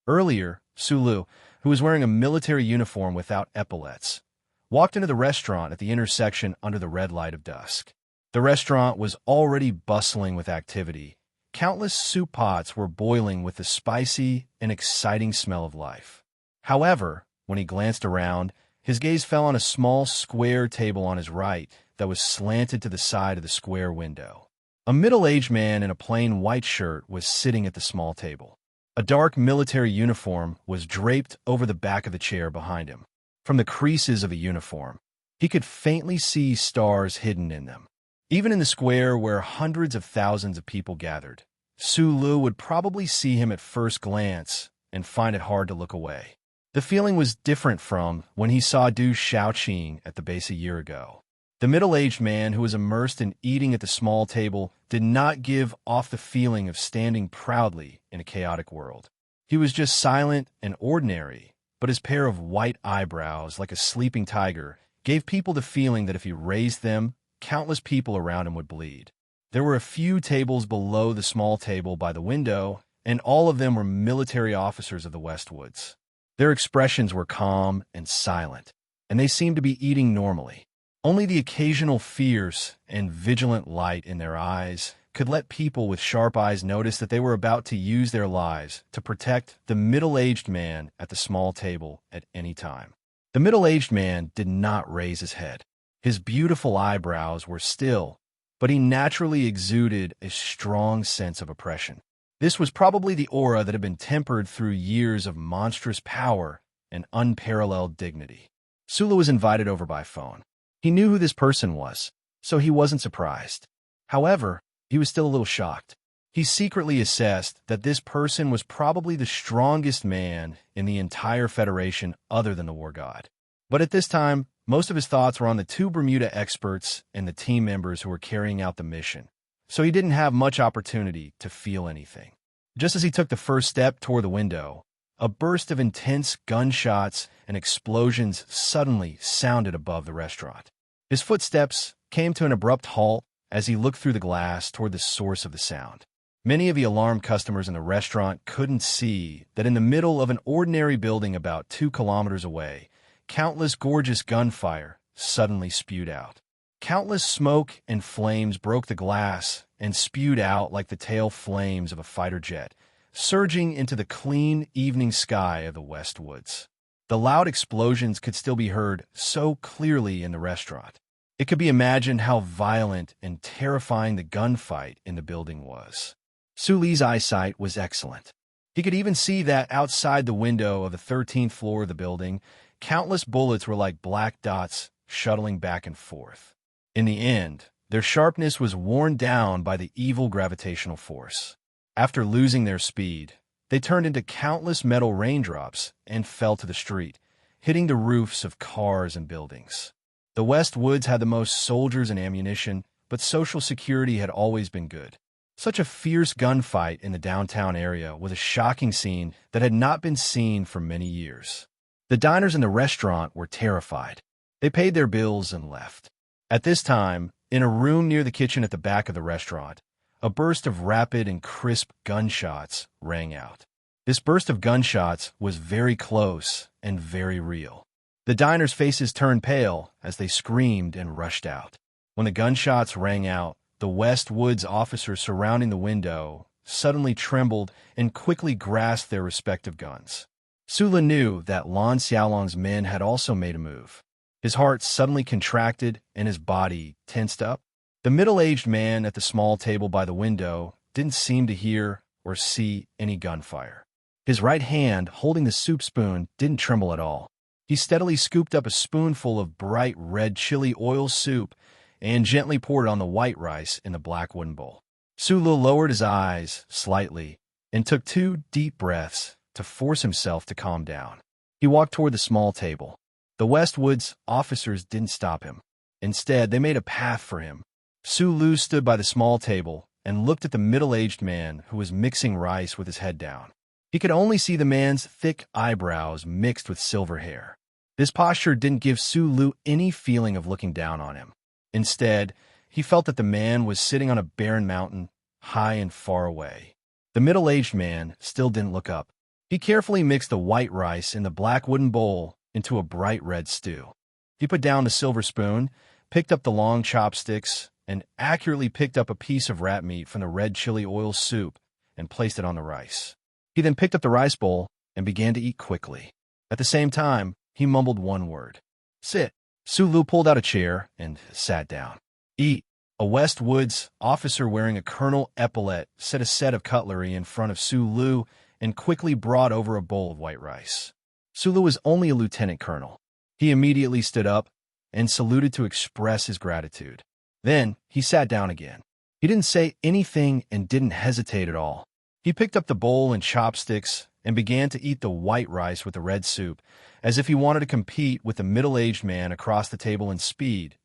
Earlier, Sulu, who was wearing a military uniform without epaulets, walked into the restaurant at the intersection under the red light of dusk. The restaurant was already bustling with activity. Countless soup pots were boiling with the spicy and exciting smell of life. However, when he glanced around, his gaze fell on a small square table on his right that was slanted to the side of the square window. A middle-aged man in a plain white shirt was sitting at the small table. A dark military uniform was draped over the back of the chair behind him. From the creases of the uniform, he could faintly see stars hidden in them. Even in the square where hundreds of thousands of people gathered, Sulu would probably see him at first glance and find it hard to look away. The feeling was different from when he saw Du Shaoqing at the base a year ago. The middle-aged man who was immersed in eating at the small table did not give off the feeling of standing proudly in a chaotic world. He was just silent and ordinary, but his pair of white eyebrows, like a sleeping tiger, gave people the feeling that if he raised them, countless people around him would bleed. There were a few tables below the small table by the window, and all of them were military officers of the Westwoods. Their expressions were calm and silent, and they seemed to be eating normally. Only the occasional fierce and vigilant light in their eyes could let people with sharp eyes notice that they were about to use their lives to protect the middle-aged man at the small table at any time. The middle-aged man did not raise his head. His beautiful eyebrows were still, but he naturally exuded a strong sense of oppression. This was probably the aura that had been tempered through years of monstrous power and unparalleled dignity. Sulu was invited over by phone. He knew who this person was, so he wasn't surprised. However, he was still a little shocked. He secretly assessed that this person was probably the strongest man in the entire Federation other than the War God. But at this time, most of his thoughts were on the two Bermuda experts and the team members who were carrying out the mission, so he didn't have much opportunity to feel anything. Just as he took the first step toward the window, a burst of intense gunshots and explosions suddenly sounded above the restaurant. His footsteps came to an abrupt halt as he looked through the glass toward the source of the sound. Many of the alarmed customers in the restaurant couldn't see that in the middle of an ordinary building about 2 kilometers away, countless gorgeous gunfire suddenly spewed out. Countless smoke and flames broke the glass and spewed out like the tail flames of a fighter jet, surging into the clean evening sky of the Westwoods. The loud explosions could still be heard so clearly in the restaurant. It could be imagined how violent and terrifying the gunfight in the building was. Suli's eyesight was excellent. He could even see that outside the window of the 13th floor of the building, countless bullets were like black dots shuttling back and forth. In the end, their sharpness was worn down by the evil gravitational force. After losing their speed, they turned into countless metal raindrops and fell to the street, hitting the roofs of cars and buildings. The Westwoods had the most soldiers and ammunition, but social security had always been good. Such a fierce gunfight in the downtown area was a shocking scene that had not been seen for many years. The diners in the restaurant were terrified. They paid their bills and left. At this time, in a room near the kitchen at the back of the restaurant, a burst of rapid and crisp gunshots rang out. This burst of gunshots was very close and very real. The diners' faces turned pale as they screamed and rushed out. When the gunshots rang out, the Westwoods officers surrounding the window suddenly trembled and quickly grasped their respective guns. Sula knew that Lan Xiaolong's men had also made a move. His heart suddenly contracted and his body tensed up. The middle-aged man at the small table by the window didn't seem to hear or see any gunfire. His right hand, holding the soup spoon, didn't tremble at all. He steadily scooped up a spoonful of bright red chili oil soup and gently poured it on the white rice in the black wooden bowl. Sulu lowered his eyes slightly and took 2 deep breaths to force himself to calm down. He walked toward the small table. The Westwoods officers didn't stop him. Instead, they made a path for him. Sulu stood by the small table and looked at the middle-aged man who was mixing rice with his head down. He could only see the man's thick eyebrows mixed with silver hair. This posture didn't give Sulu any feeling of looking down on him. Instead, he felt that the man was sitting on a barren mountain, high and far away. The middle-aged man still didn't look up. He carefully mixed the white rice in the black wooden bowl into a bright red stew. He put down the silver spoon, picked up the long chopsticks, and accurately picked up a piece of rat meat from the red chili oil soup and placed it on the rice. He then picked up the rice bowl and began to eat quickly. At the same time, he mumbled one word. "Sit." Sulu pulled out a chair and sat down. "Eat." A West Woods officer wearing a colonel epaulet set a set of cutlery in front of Sulu and quickly brought over a bowl of white rice. Sulu was only a lieutenant colonel. He immediately stood up and saluted to express his gratitude. Then he sat down again. He didn't say anything and didn't hesitate at all. He picked up the bowl and chopsticks and began to eat the white rice with the red soup, as if he wanted to compete with the middle-aged man across the table in speed,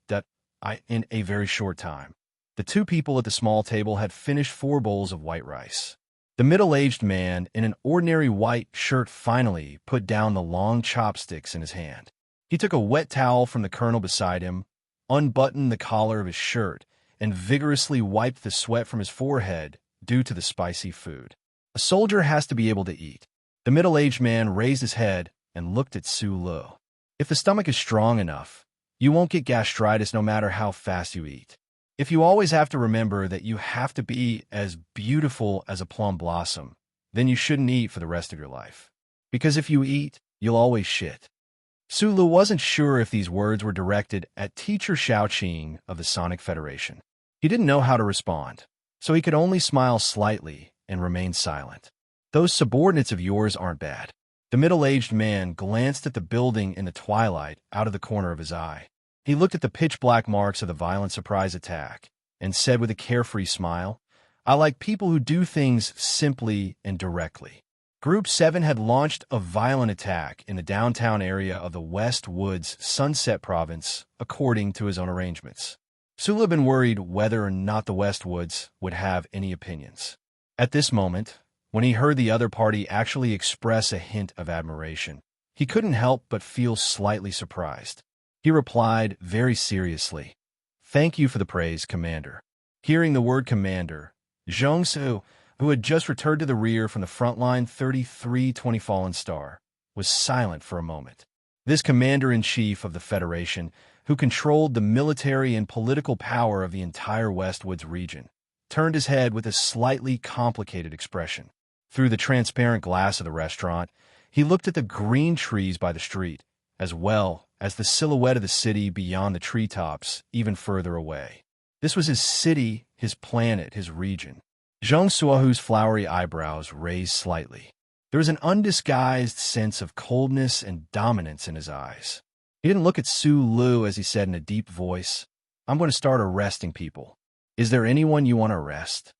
in a very short time. The two people at the small table had finished 4 bowls of white rice. The middle-aged man in an ordinary white shirt finally put down the long chopsticks in his hand. He took a wet towel from the colonel beside him, unbuttoned the collar of his shirt, and vigorously wiped the sweat from his forehead due to the spicy food. A soldier has to be able to eat. The middle-aged man raised his head and looked at Sulu. If the stomach is strong enough, you won't get gastritis no matter how fast you eat. If you always have to remember that you have to be as beautiful as a plum blossom, then you shouldn't eat for the rest of your life. Because if you eat, you'll always shit. Sulu wasn't sure if these words were directed at Teacher Xiaoqing of the Sonic Federation. He didn't know how to respond, so he could only smile slightly and remain silent. "Those subordinates of yours aren't bad." The middle-aged man glanced at the building in the twilight out of the corner of his eye. He looked at the pitch-black marks of the violent surprise attack and said with a carefree smile, "I like people who do things simply and directly." Group 7 had launched a violent attack in the downtown area of the West Woods Sunset Province, according to his own arrangements. Sulu had been worried whether or not the West Woods would have any opinions. At this moment, when he heard the other party actually express a hint of admiration, he couldn't help but feel slightly surprised. He replied very seriously, "Thank you for the praise, Commander." Hearing the word commander, Zhang Su, who had just returned to the rear from the front line 3320 Fallen Star, was silent for a moment. This commander-in-chief of the Federation, who controlled the military and political power of the entire Westwoods region, turned his head with a slightly complicated expression. Through the transparent glass of the restaurant, he looked at the green trees by the street, as well as the silhouette of the city beyond the treetops, even further away. This was his city, his planet, his region. Zhang Suahu's flowery eyebrows raised slightly. There was an undisguised sense of coldness and dominance in his eyes. He didn't look at Sulu as he said in a deep voice, "I'm going to start arresting people. Is there anyone you want to arrest?"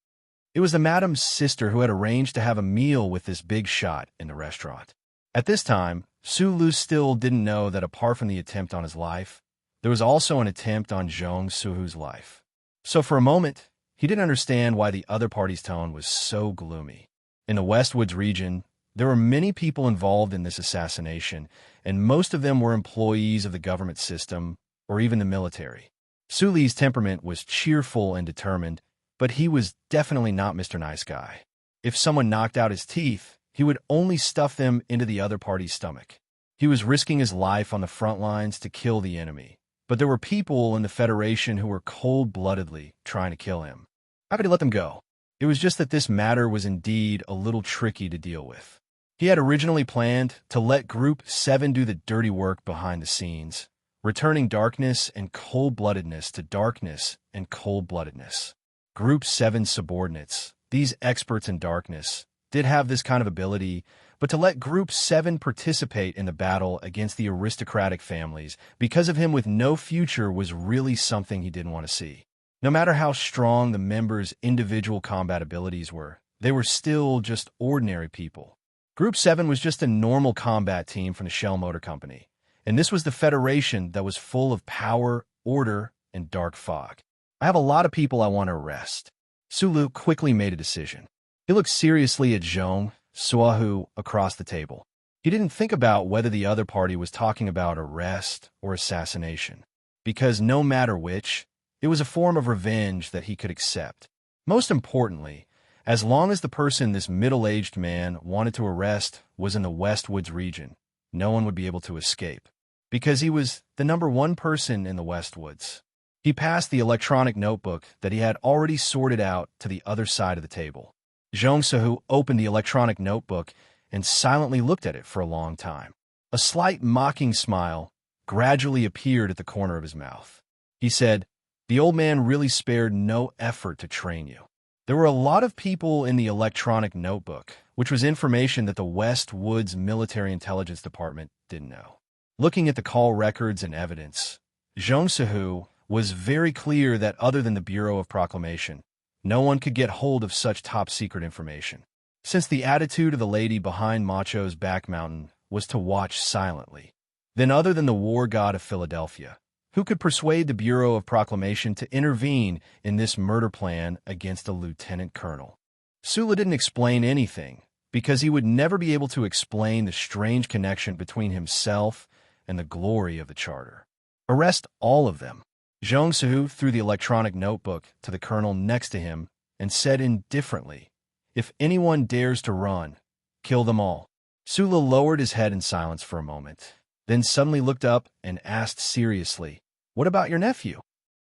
It was the madam's sister who had arranged to have a meal with this big shot in the restaurant. At this time, Sulu still didn't know that apart from the attempt on his life, there was also an attempt on Zhang Suhu's life. So for a moment, he didn't understand why the other party's tone was so gloomy. In the Westwoods region, there were many people involved in this assassination, and most of them were employees of the government system or even the military. Suli's temperament was cheerful and determined, but he was definitely not Mr. Nice Guy. If someone knocked out his teeth, he would only stuff them into the other party's stomach. He was risking his life on the front lines to kill the enemy, but there were people in the Federation who were cold-bloodedly trying to kill him. How could he let them go? It was just that this matter was indeed a little tricky to deal with. He had originally planned to let Group 7 do the dirty work behind the scenes, returning darkness and cold-bloodedness to darkness and cold-bloodedness. Group 7 subordinates, these experts in darkness, did have this kind of ability, but to let Group 7 participate in the battle against the aristocratic families because of him with no future was really something he didn't want to see. No matter how strong the members' individual combat abilities were, they were still just ordinary people. Group 7 was just a normal combat team from the Shell Motor Company, and this was the Federation that was full of power, order, and dark fog. I have a lot of people I want to arrest. Sulu quickly made a decision. He looked seriously at Zhang Suahu across the table. He didn't think about whether the other party was talking about arrest or assassination, because no matter which, It was a form of revenge that he could accept. Most importantly, as long as the person this middle-aged man wanted to arrest was in the Westwoods region, no one would be able to escape, because he was the number one person in the Westwoods. He passed the electronic notebook that he had already sorted out to the other side of the table. Zhong Sehu opened the electronic notebook and silently looked at it for a long time. A slight mocking smile gradually appeared at the corner of his mouth. He said, "The old man really spared no effort to train you." There were a lot of people in the electronic notebook, which was information that the Westwoods Military Intelligence Department didn't know. Looking at the call records and evidence, Zhong Sehu was very clear that other than the Bureau of Proclamation, no one could get hold of such top-secret information. Since the attitude of the lady behind Macho's back mountain was to watch silently, then other than the war god of Philadelphia, who could persuade the Bureau of Proclamation to intervene in this murder plan against a lieutenant colonel? Sula didn't explain anything, because he would never be able to explain the strange connection between himself and the glory of the charter. Arrest all of them. Zhong Sehu threw the electronic notebook to the colonel next to him and said indifferently, "If anyone dares to run, kill them all." Sula lowered his head in silence for a moment, then suddenly looked up and asked seriously, "What about your nephew?"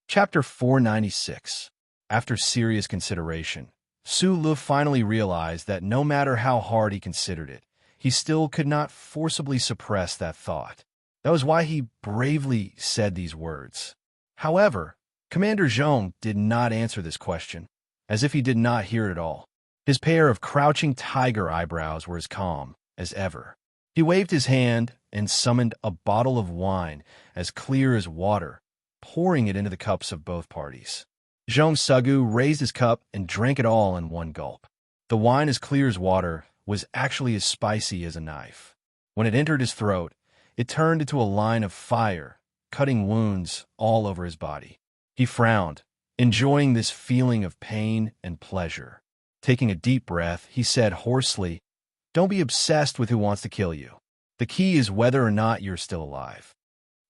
Chapter 496. After serious consideration, Sula finally realized that no matter how hard he considered it, he still could not forcibly suppress that thought. That was why he bravely said these words. However, Commander Zhong did not answer this question, as if he did not hear it at all. His pair of crouching tiger eyebrows were as calm as ever. He waved his hand and summoned a bottle of wine as clear as water, pouring it into the cups of both parties. Zhong Sehu raised his cup and drank it all in one gulp. The wine, as clear as water, was actually as spicy as a knife. When it entered his throat, it turned into a line of fire, cutting wounds all over his body. He frowned, enjoying this feeling of pain and pleasure. Taking a deep breath, he said hoarsely, "Don't be obsessed with who wants to kill you. The key is whether or not you're still alive."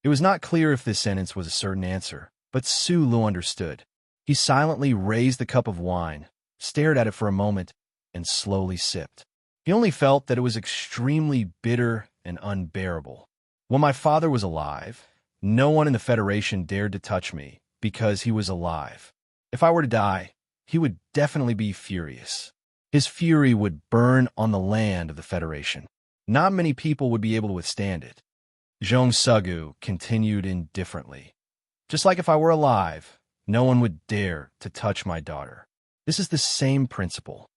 It was not clear if this sentence was a certain answer, but Sulu understood. He silently raised the cup of wine, stared at it for a moment, and slowly sipped. He only felt that it was extremely bitter and unbearable. When my father was alive, no one in the Federation dared to touch me because he was alive. If I were to die, he would definitely be furious. His fury would burn on the land of the Federation. Not many people would be able to withstand it. Zhong Sehu continued indifferently. Just like if I were alive, no one would dare to touch my daughter. This is the same principle.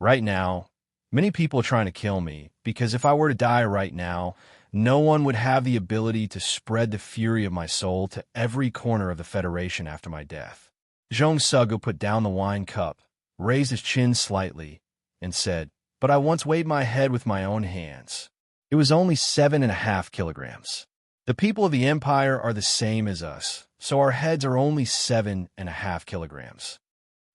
Right now, many people are trying to kill me because if I were to die right now, no one would have the ability to spread the fury of my soul to every corner of the Federation after my death. Zhong Sehu put down the wine cup, raised his chin slightly, and said, "But I once weighed my head with my own hands. It was only 7.5 kilograms. The people of the Empire are the same as us, so our heads are only 7.5 kilograms.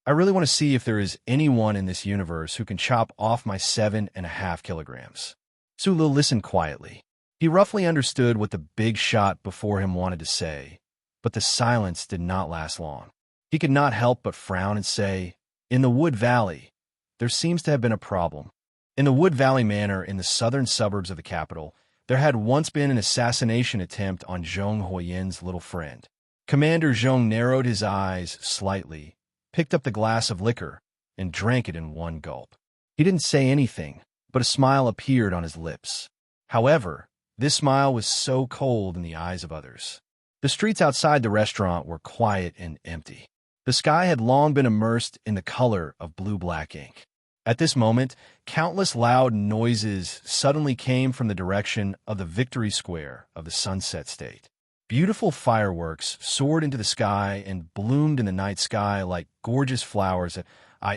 I really want to see if there is anyone in this universe who can chop off my 7.5 kilograms." Sulu listened quietly. He roughly understood what the big shot before him wanted to say, but the silence did not last long. He could not help but frown and say, "In the Wood Valley, there seems to have been a problem. In the Wood Valley Manor in the southern suburbs of the capital, there had once been an assassination attempt on Zhong Huoyin's little friend." Commander Zhong narrowed his eyes slightly, picked up the glass of liquor, and drank it in one gulp. He didn't say anything, but a smile appeared on his lips. However, this smile was so cold in the eyes of others. The streets outside the restaurant were quiet and empty. The sky had long been immersed in the color of blue-black ink. At this moment, countless loud noises suddenly came from the direction of the Victory Square of the Sunset State. Beautiful fireworks soared into the sky and bloomed in the night sky like gorgeous flowers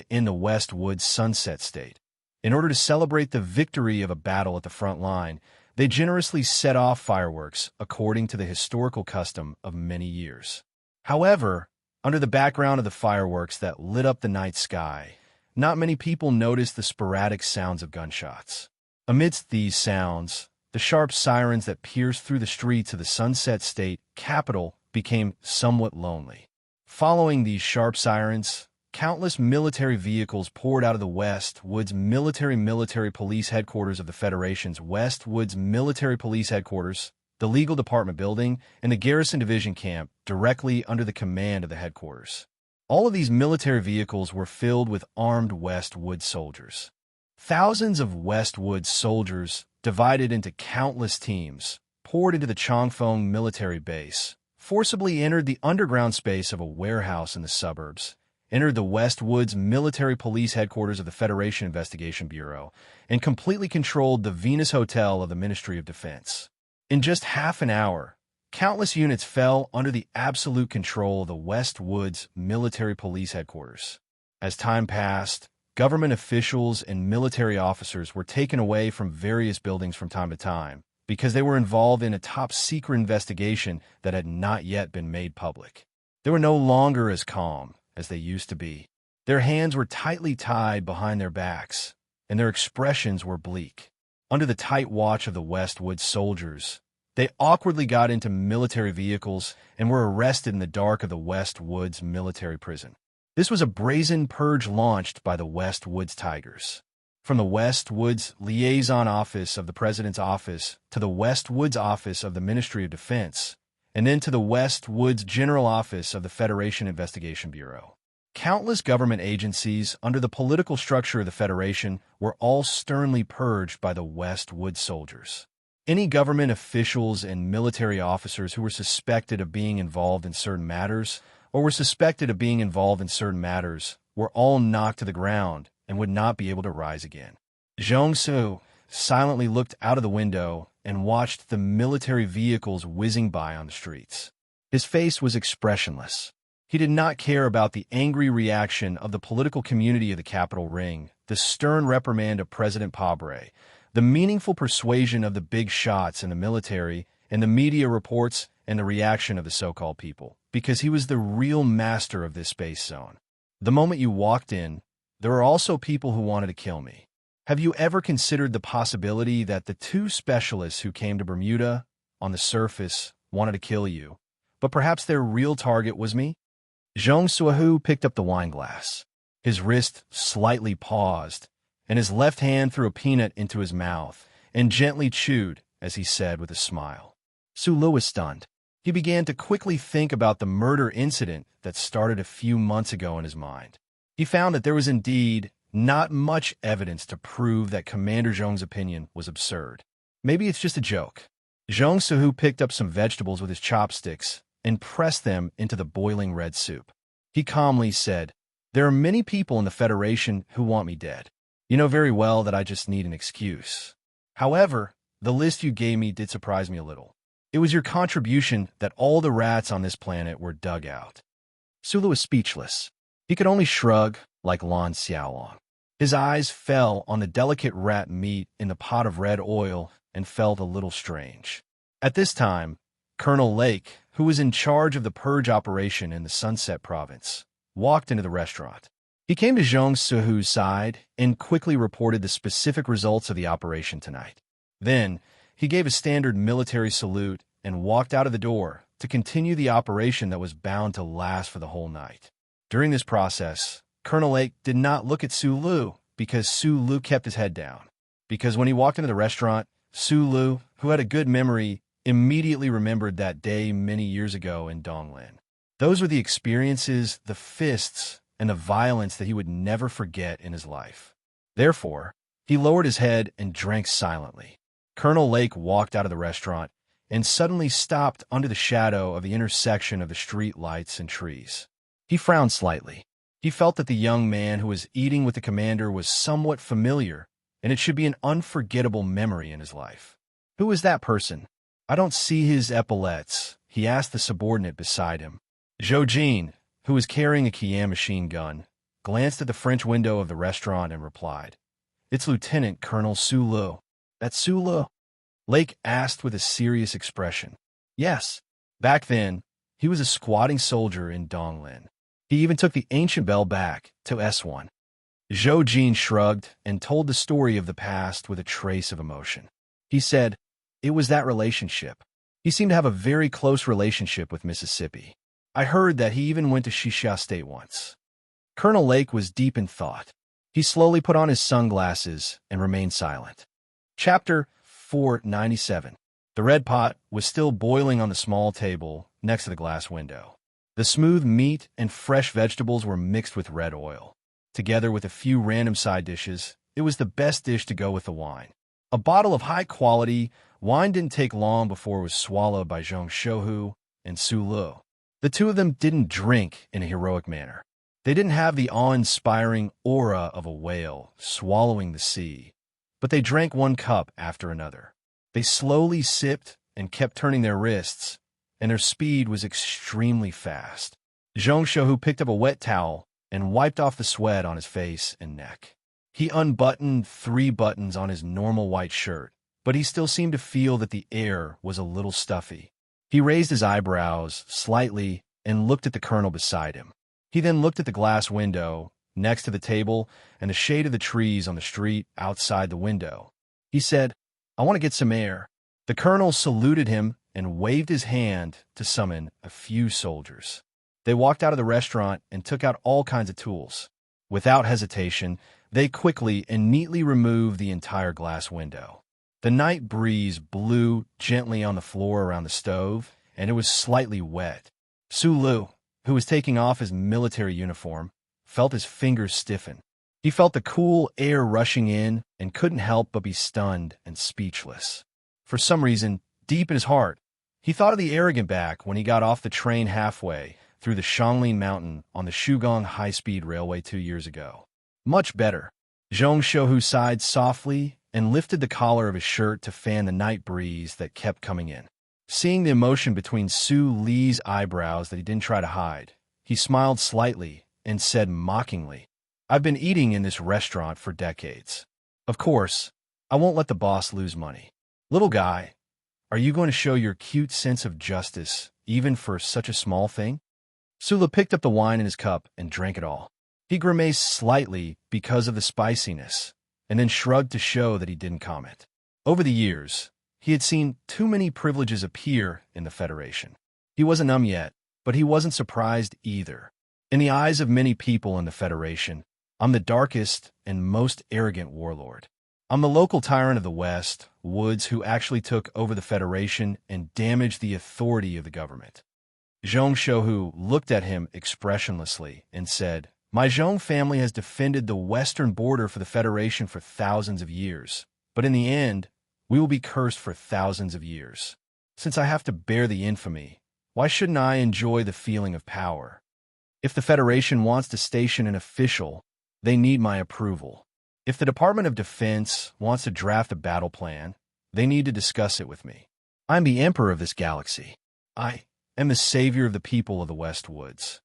in the Westwood Sunset State. In order to celebrate the victory of a battle at the front line, they generously set off fireworks according to the historical custom of many years. However, under the background of the fireworks that lit up the night sky, not many people noticed the sporadic sounds of gunshots. Amidst these sounds, the sharp sirens that pierced through the streets of the Sunset State capital became somewhat lonely. Following these sharp sirens, countless military vehicles poured out of the West Woods Military Police Headquarters of the Federation's West Woods Military Police Headquarters, the Legal Department Building, and the Garrison Division Camp directly under the command of the headquarters. All of these military vehicles were filled with armed West Woods soldiers. Thousands of West Woods soldiers, divided into countless teams, poured into the Chongfeng military base, forcibly entered the underground space of a warehouse in the suburbs, entered the West Woods Military Police Headquarters of the Federation Investigation Bureau, and completely controlled the Venus Hotel of the Ministry of Defense. In just half an hour, countless units fell under the absolute control of the West Woods Military Police Headquarters. As time passed, government officials and military officers were taken away from various buildings from time to time because they were involved in a top-secret investigation that had not yet been made public. They were no longer as calm as they used to be. Their hands were tightly tied behind their backs, and their expressions were bleak. Under the tight watch of the West Woods soldiers, they awkwardly got into military vehicles and were arrested in the dark of the West Woods military prison. This was a brazen purge launched by the West Woods Tigers. From the West Woods Liaison Office of the President's Office to the West Woods Office of the Ministry of Defense, and then to the West Woods General Office of the Federation Investigation Bureau. Countless government agencies under the political structure of the Federation were all sternly purged by the West Woods soldiers. Any government officials and military officers who were suspected of being involved in certain matters were all knocked to the ground and would not be able to rise again. Zhongsu silently looked out of the window and watched the military vehicles whizzing by on the streets. His face was expressionless. He did not care about the angry reaction of the political community of the Capitol Ring, the stern reprimand of President Pabre, the meaningful persuasion of the big shots in the military, and the media reports and the reaction of the so-called people, because he was the real master of this space zone. The moment you walked in, there were also people who wanted to kill me. Have you ever considered the possibility that the two specialists who came to Bermuda, on the surface, wanted to kill you, but perhaps their real target was me? Zhong Suahu picked up the wine glass. His wrist slightly paused, and his left hand threw a peanut into his mouth and gently chewed as he said with a smile. Su Lu was stunned. He began to quickly think about the murder incident that started a few months ago in his mind. He found that there was indeed not much evidence to prove that Commander Zhong's opinion was absurd. Maybe it's just a joke. Zhong Suhu picked up some vegetables with his chopsticks and pressed them into the boiling red soup. He calmly said, "There are many people in the Federation who want me dead. You know very well that I just need an excuse. However, the list you gave me did surprise me a little. It was your contribution that all the rats on this planet were dug out." Sulu was speechless. He could only shrug like Lan Xiaolong. His eyes fell on the delicate rat meat in the pot of red oil and felt a little strange. At this time, Colonel Lake, who was in charge of the purge operation in the Sunset Province, walked into the restaurant. He came to Zhong Suhu's side and quickly reported the specific results of the operation tonight. Then, he gave a standard military salute and walked out of the door to continue the operation that was bound to last for the whole night. During this process, Colonel Lake did not look at Su Lu because Su Lu kept his head down. Because when he walked into the restaurant, Su Lu, who had a good memory, immediately remembered that day many years ago in Donglin. Those were the experiences, the fists, and the violence that he would never forget in his life. Therefore, he lowered his head and drank silently. Colonel Lake walked out of the restaurant and suddenly stopped under the shadow of the intersection of the street lights and trees. He frowned slightly. He felt that the young man who was eating with the commander was somewhat familiar, and it should be an unforgettable memory in his life. Who is that person? I don't see his epaulets, he asked the subordinate beside him. Zhou Jin, who was carrying a Kian machine gun, glanced at the French window of the restaurant and replied, "It's Lieutenant Colonel Su Lu." "That's Su Lu?" Lake asked with a serious expression. "Yes." Back then, he was a squatting soldier in Donglin. He even took the ancient bell back to S1. Zhou Jin shrugged and told the story of the past with a trace of emotion. He said, "It was that relationship. He seemed to have a very close relationship with Mississippi. I heard that he even went to Shisha State once. Colonel Lake was deep in thought. He slowly put on his sunglasses and remained silent. Chapter 497. The red pot was still boiling on the small table next to the glass window. The smooth meat and fresh vegetables were mixed with red oil. Together with a few random side dishes, it was the best dish to go with the wine. A bottle of high-quality wine didn't take long before it was swallowed by Zhong Shouhu and Su Lu. The two of them didn't drink in a heroic manner. They didn't have the awe-inspiring aura of a whale swallowing the sea, but they drank one cup after another. They slowly sipped and kept turning their wrists, and their speed was extremely fast. Zhong Shouhu picked up a wet towel and wiped off the sweat on his face and neck. He unbuttoned 3 buttons on his normal white shirt, but he still seemed to feel that the air was a little stuffy. He raised his eyebrows slightly and looked at the colonel beside him. He then looked at the glass window next to the table and the shade of the trees on the street outside the window. He said, "I want to get some air." The colonel saluted him and waved his hand to summon a few soldiers. They walked out of the restaurant and took out all kinds of tools. Without hesitation, they quickly and neatly removed the entire glass window. The night breeze blew gently on the floor around the stove, and it was slightly wet. Su Lu, who was taking off his military uniform, felt his fingers stiffen. He felt the cool air rushing in and couldn't help but be stunned and speechless. For some reason, deep in his heart, he thought of the arrogant back when he got off the train halfway through the Shanglin Mountain on the Shugong high-speed railway 2 years ago. Much better. Zhong Shouhu sighed softly and lifted the collar of his shirt to fan the night breeze that kept coming in. Seeing the emotion between Su Li's eyebrows that he didn't try to hide, he smiled slightly and said mockingly, "I've been eating in this restaurant for decades. Of course, I won't let the boss lose money. Little guy, are you going to show your cute sense of justice even for such a small thing?" Sula picked up the wine in his cup and drank it all. He grimaced slightly because of the spiciness, and then shrugged to show that he didn't comment. Over the years, he had seen too many privileges appear in the Federation. He wasn't numb yet, but he wasn't surprised either. In the eyes of many people in the Federation, I'm the darkest and most arrogant warlord. I'm the local tyrant of the West, Woods, who actually took over the Federation and damaged the authority of the government. Zhong Shouhu looked at him expressionlessly and said, "My Zhong family has defended the western border for the Federation for thousands of years, but in the end, we will be cursed for thousands of years. Since I have to bear the infamy, why shouldn't I enjoy the feeling of power? If the Federation wants to station an official, they need my approval. If the Department of Defense wants to draft a battle plan, they need to discuss it with me. I'm the emperor of this galaxy. I am the savior of the people of the West Woods."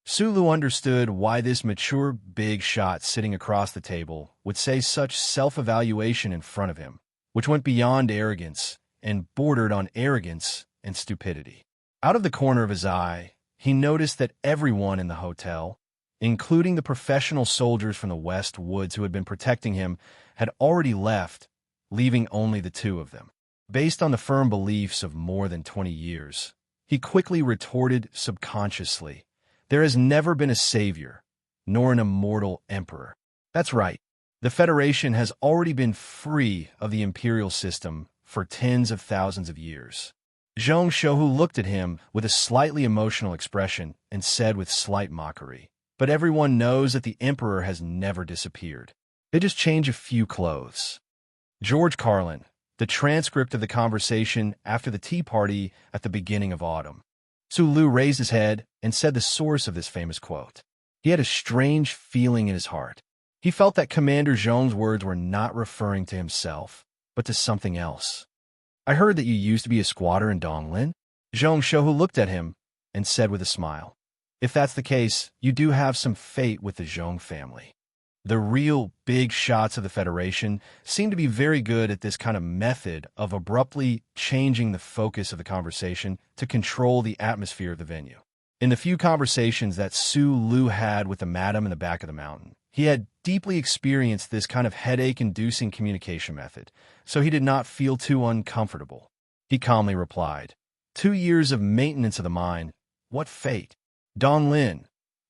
Sulu understood why this mature big shot sitting across the table would say such self-evaluation in front of him, which went beyond arrogance and bordered on arrogance and stupidity. Out of the corner of his eye, he noticed that everyone in the hotel, including the professional soldiers from the West Woods who had been protecting him, had already left, leaving only the two of them. Based on the firm beliefs of more than 20 years, he quickly retorted subconsciously, "There has never been a savior, nor an immortal emperor. That's right. The Federation has already been free of the imperial system for tens of thousands of years." Zhong Shouhu looked at him with a slightly emotional expression and said with slight mockery, "But everyone knows that the emperor has never disappeared. They just change a few clothes." George Carlin, the transcript of the conversation after the tea party at the beginning of autumn. Su Lu raised his head and said the source of this famous quote. He had a strange feeling in his heart. He felt that Commander Zhong's words were not referring to himself, but to something else. "I heard that you used to be a squatter in Donglin." Zhong Shouhu looked at him and said with a smile, "If that's the case, you do have some fate with the Zhong family." The real big shots of the Federation seem to be very good at this kind of method of abruptly changing the focus of the conversation to control the atmosphere of the venue. In the few conversations that Su Lu had with the madam in the back of the mountain, he had deeply experienced this kind of headache-inducing communication method, so he did not feel too uncomfortable. He calmly replied, 2 years of maintenance of the mind What fate? Donglin,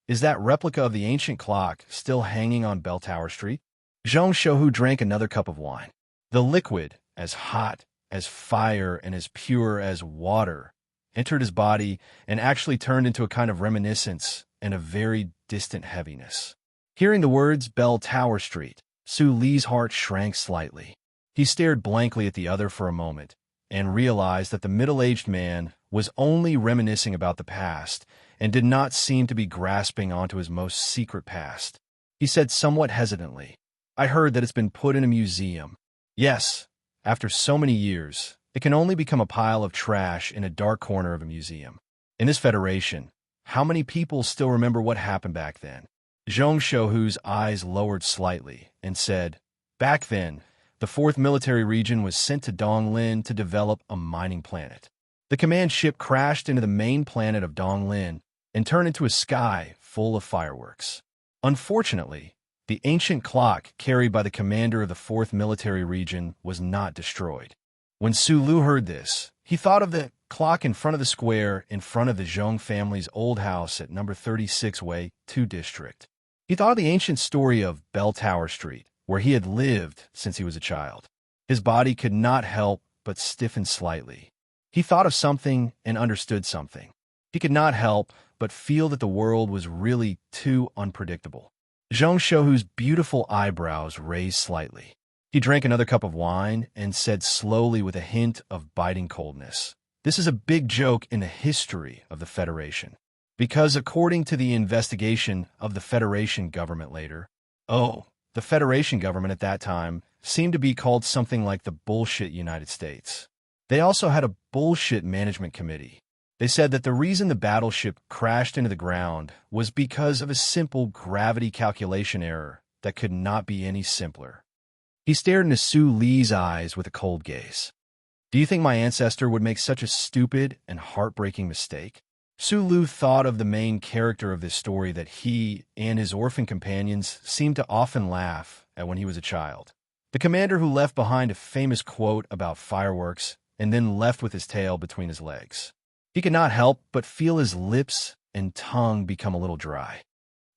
is that replica of the ancient clock still hanging on Bell Tower Street? Zhang Shouhu drank another cup of wine. The liquid, as hot as fire and as pure as water, entered his body and actually turned into a kind of reminiscence and a very distant heaviness. Hearing the words Bell Tower Street, Su Li's heart shrank slightly. He stared blankly at the other for a moment and realized that the middle-aged man was only reminiscing about the past and did not seem to be grasping onto his most secret past. He said somewhat hesitantly, "I heard that it's been put in a museum." Yes, after so many years, it can only become a pile of trash in a dark corner of a museum. In this federation, how many people still remember what happened back then? Zhang Shouhu's eyes lowered slightly and said, "Back then, the 4th Military Region was sent to Donglin to develop a mining planet. The command ship crashed into the main planet of Donglin and turned into a sky full of fireworks. Unfortunately, the ancient clock carried by the commander of the 4th Military Region was not destroyed." When Su Lu heard this, he thought of the clock in front of the square in front of the Zhong family's old house at number 36 Way 2 District. He thought of the ancient story of Bell Tower Street, where he had lived since he was a child. His body could not help but stiffen slightly. He thought of something and understood something. He could not help but feel that the world was really too unpredictable. Zhang Shouhu's beautiful eyebrows raised slightly. He drank another cup of wine and said slowly with a hint of biting coldness, "This is a big joke in the history of the Federation. Because according to the investigation of the Federation government later, the Federation government at that time seemed to be called something like the Bullshit United States. They also had a bullshit management committee. They said that the reason the battleship crashed into the ground was because of a simple gravity calculation error that could not be any simpler." He stared into Su Li's eyes with a cold gaze. "Do you think my ancestor would make such a stupid and heartbreaking mistake?" Su Lu thought of the main character of this story that he and his orphan companions seemed to often laugh at when he was a child. The commander who left behind a famous quote about fireworks and then left with his tail between his legs. He could not help but feel his lips and tongue become a little dry.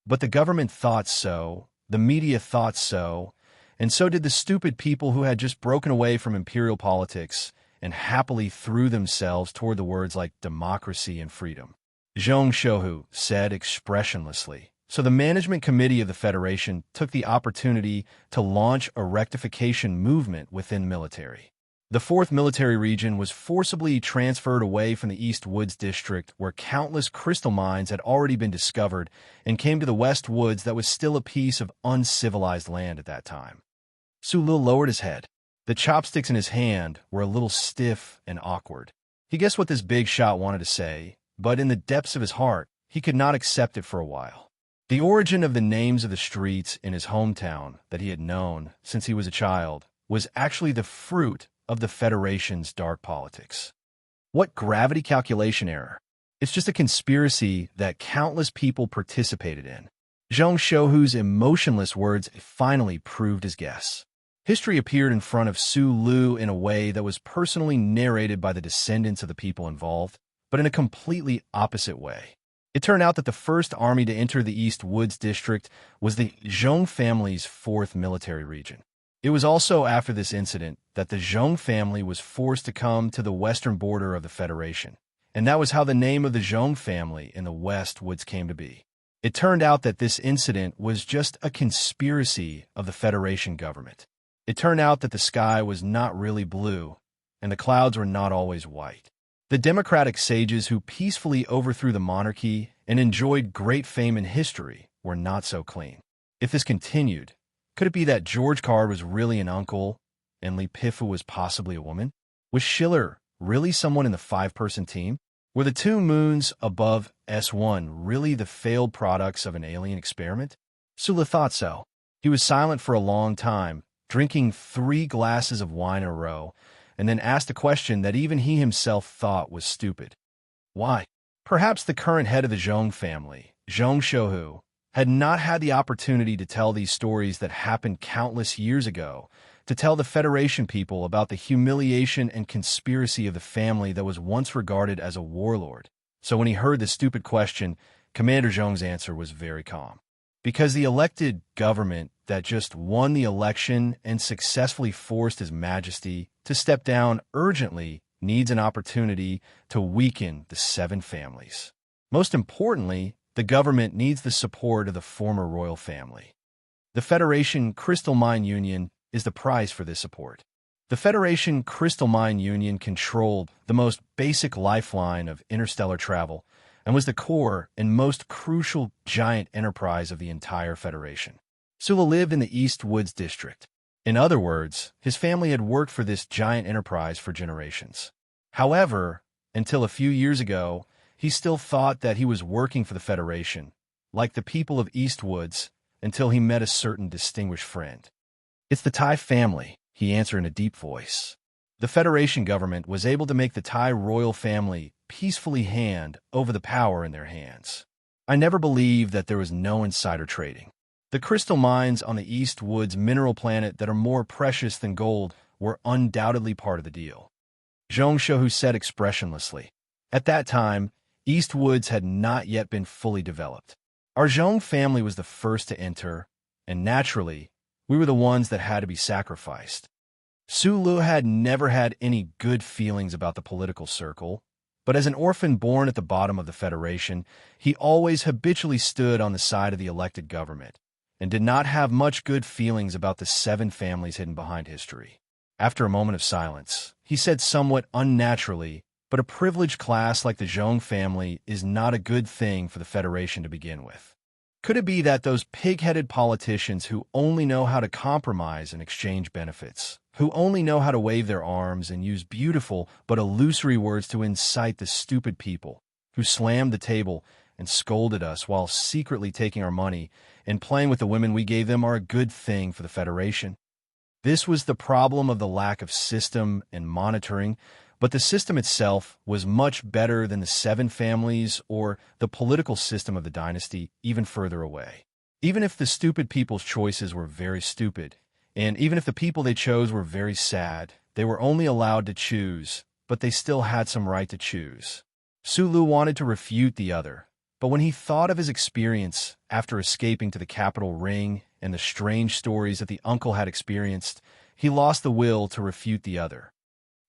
But the government thought so, the media thought so, and so did the stupid people who had just broken away from imperial politics and happily threw themselves toward the words like democracy and freedom. Zhang Shouhu said expressionlessly. So the management committee of the Federation took the opportunity to launch a rectification movement within the military. The 4th Military Region was forcibly transferred away from the East Woods District, where countless crystal mines had already been discovered, and came to the West Woods that was still a piece of uncivilized land at that time. Su Lu lowered his head. The chopsticks in his hand were a little stiff and awkward. He guessed what this big shot wanted to say, but in the depths of his heart, he could not accept it for a while. The origin of the names of the streets in his hometown that he had known since he was a child was actually the fruit of the Federation's dark politics. What gravity calculation error? It's just a conspiracy that countless people participated in. Zhang Shouhu's emotionless words finally proved his guess. History appeared in front of Su Lu in a way that was personally narrated by the descendants of the people involved, but in a completely opposite way. It turned out that the first army to enter the East Woods District was the Zhong family's 4th Military Region. It was also after this incident that the Zhong family was forced to come to the western border of the Federation, and that was how the name of the Zhong family in the West Woods came to be. It turned out that this incident was just a conspiracy of the Federation government. It turned out that the sky was not really blue, and the clouds were not always white. The democratic sages who peacefully overthrew the monarchy and enjoyed great fame in history were not so clean. If this continued, could it be that George Card was really an uncle and Li Pifu was possibly a woman? Was Schiller really someone in the 5-person team? Were the 2 moons above S1 really the failed products of an alien experiment? Sula thought so. He was silent for a long time, drinking 3 glasses of wine in a row, and then asked a question that even he himself thought was stupid. Why? Perhaps the current head of the Zhong family, Zhang Shouhu, had not had the opportunity to tell these stories that happened countless years ago, to tell the Federation people about the humiliation and conspiracy of the family that was once regarded as a warlord. So when he heard the stupid question, Commander Zhong's answer was very calm. Because the elected government that just won the election and successfully forced His Majesty to step down urgently needs an opportunity to weaken the 7 families. Most importantly, the government needs the support of the former royal family. The Federation Crystal Mine Union is the prize for this support. The Federation Crystal Mine Union controlled the most basic lifeline of interstellar travel and was the core and most crucial giant enterprise of the entire Federation. Sula lived in the East Woods district. In other words, his family had worked for this giant enterprise for generations. However, until a few years ago, he still thought that he was working for the Federation, like the people of East Woods, until he met a certain distinguished friend. "It's the Thai family," he answered in a deep voice. The Federation government was able to make the Thai royal family peacefully hand over the power in their hands. I never believed that there was no insider trading. The crystal mines on the East Woods mineral planet that are more precious than gold were undoubtedly part of the deal. Zhong Shouhu said expressionlessly. At that time, East Woods had not yet been fully developed. Our Zhong family was the first to enter, and naturally, we were the ones that had to be sacrificed. Su Lu had never had any good feelings about the political circle, but as an orphan born at the bottom of the Federation, he always habitually stood on the side of the elected government, and did not have much good feelings about the 7 families hidden behind history. After a moment of silence, he said somewhat unnaturally, "But a privileged class like the Zhong family is not a good thing for the Federation to begin with. Could it be that those pig-headed politicians who only know how to compromise and exchange benefits, who only know how to wave their arms and use beautiful but illusory words to incite the stupid people, who slammed the table and scolded us while secretly taking our money and playing with the women we gave them, are a good thing for the Federation?" This was the problem of the lack of system and monitoring, but the system itself was much better than the 7 families or the political system of the dynasty even further away. Even if the stupid people's choices were very stupid, and even if the people they chose were very sad, they were only allowed to choose, but they still had some right to choose. Su Lu wanted to refute the other, but when he thought of his experience after escaping to the capital ring and the strange stories that the uncle had experienced, he lost the will to refute the other.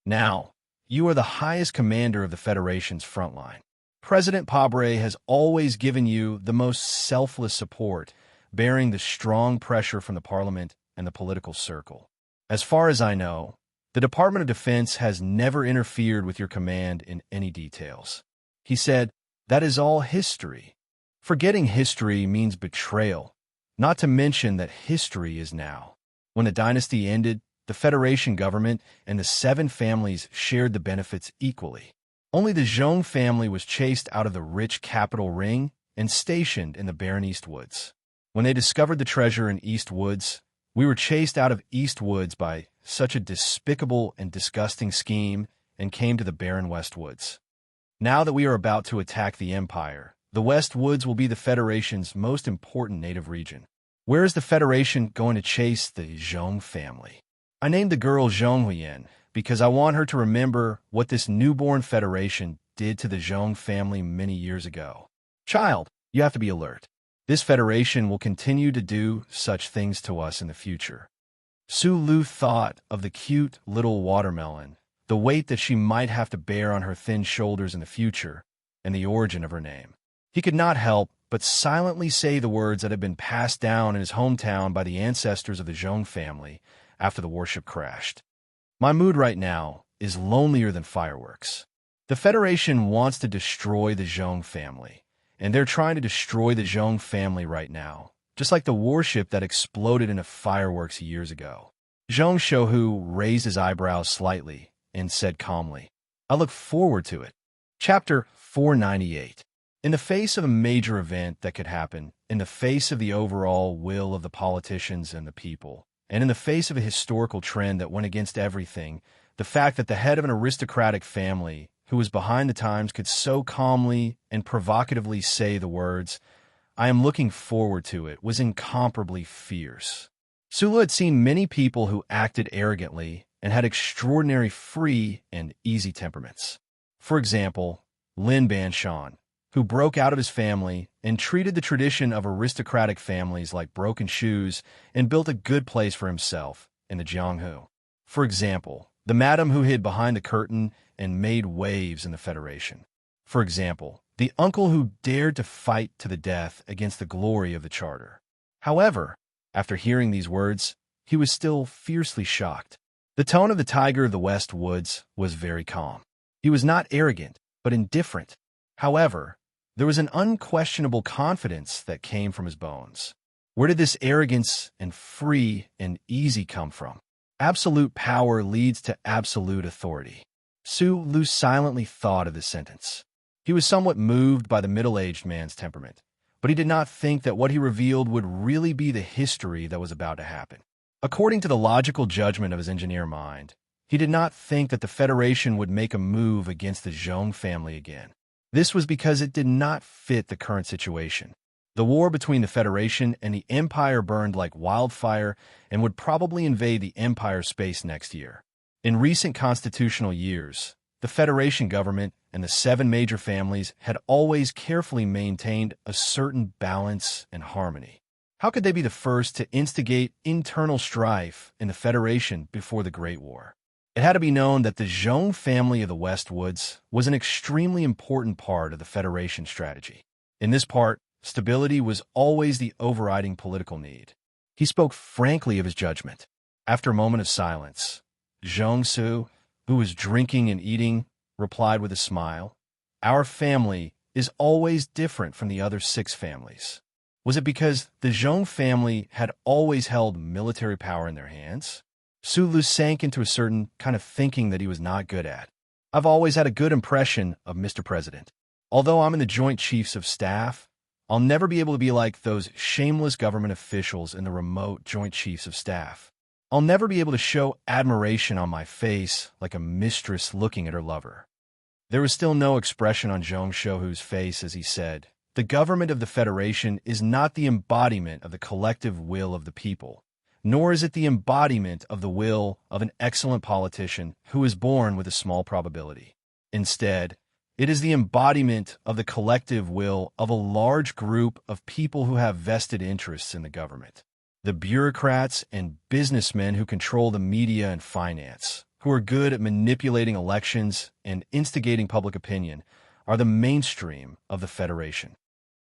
"Now, you are the highest commander of the Federation's frontline. President Pabre has always given you the most selfless support, bearing the strong pressure from the Parliament and the political circle. As far as I know, the Department of Defense has never interfered with your command in any details." He said, "That is all history. Forgetting history means betrayal, not to mention that history is now. When the dynasty ended, the Federation government and the 7 families shared the benefits equally. Only the Zhong family was chased out of the rich capital ring and stationed in the barren East Woods. When they discovered the treasure in East Woods, we were chased out of East Woods by such a despicable and disgusting scheme and came to the barren West Woods. Now that we are about to attack the Empire, the West Woods will be the Federation's most important native region. Where is the Federation going to chase the Zhong family? I named the girl Zhong Huyen because I want her to remember what this newborn Federation did to the Zhong family many years ago. Child, you have to be alert. This Federation will continue to do such things to us in the future." Su Lu thought of the cute little watermelon, the weight that she might have to bear on her thin shoulders in the future, and the origin of her name. He could not help but silently say the words that had been passed down in his hometown by the ancestors of the Zhong family after the warship crashed. "My mood right now is lonelier than fireworks. The Federation wants to destroy the Zhong family, and they're trying to destroy the Zhong family right now, just like the warship that exploded into fireworks years ago." Zhong Shouhu raised his eyebrows slightly and said calmly, "I look forward to it." Chapter 498. In the face of a major event that could happen, in the face of the overall will of the politicians and the people, and in the face of a historical trend that went against everything, the fact that the head of an aristocratic family who was behind the times could so calmly and provocatively say the words, "I am looking forward to it," was incomparably fierce. Sulu had seen many people who acted arrogantly and had extraordinary free and easy temperaments. For example, Lin Banshan, who broke out of his family and treated the tradition of aristocratic families like broken shoes and built a good place for himself in the Jianghu. For example, the madam who hid behind the curtain and made waves in the Federation. For example, the uncle who dared to fight to the death against the glory of the Charter. However, after hearing these words, he was still fiercely shocked. The tone of the tiger of the West Woods was very calm. He was not arrogant, but indifferent. However, there was an unquestionable confidence that came from his bones. Where did this arrogance and free and easy come from? Absolute power leads to absolute authority. Su Lu silently thought of this sentence. He was somewhat moved by the middle-aged man's temperament, but he did not think that what he revealed would really be the history that was about to happen. According to the logical judgment of his engineer mind, he did not think that the Federation would make a move against the Zhong family again. This was because it did not fit the current situation. The war between the Federation and the Empire burned like wildfire and would probably invade the Empire space next year. In recent constitutional years, the Federation government and the 7 major families had always carefully maintained a certain balance and harmony. How could they be the first to instigate internal strife in the Federation before the Great War? It had to be known that the Zhong family of the West Woods was an extremely important part of the Federation strategy. In this part, stability was always the overriding political need. He spoke frankly of his judgment. After a moment of silence, Zhong Su, who was drinking and eating, replied with a smile, "Our family is always different from the other 6 families. Was it because the Zhong family had always held military power in their hands?" Su Lu sank into a certain kind of thinking that he was not good at. "I've always had a good impression of Mr. President. Although I'm in the Joint Chiefs of Staff, I'll never be able to be like those shameless government officials in the remote Joint Chiefs of Staff. I'll never be able to show admiration on my face like a mistress looking at her lover." There was still no expression on Zhong Shouhu's face as he said, "The government of the Federation is not the embodiment of the collective will of the people, nor is it the embodiment of the will of an excellent politician who is born with a small probability. Instead, it is the embodiment of the collective will of a large group of people who have vested interests in the government. The bureaucrats and businessmen who control the media and finance, who are good at manipulating elections and instigating public opinion, are the mainstream of the Federation.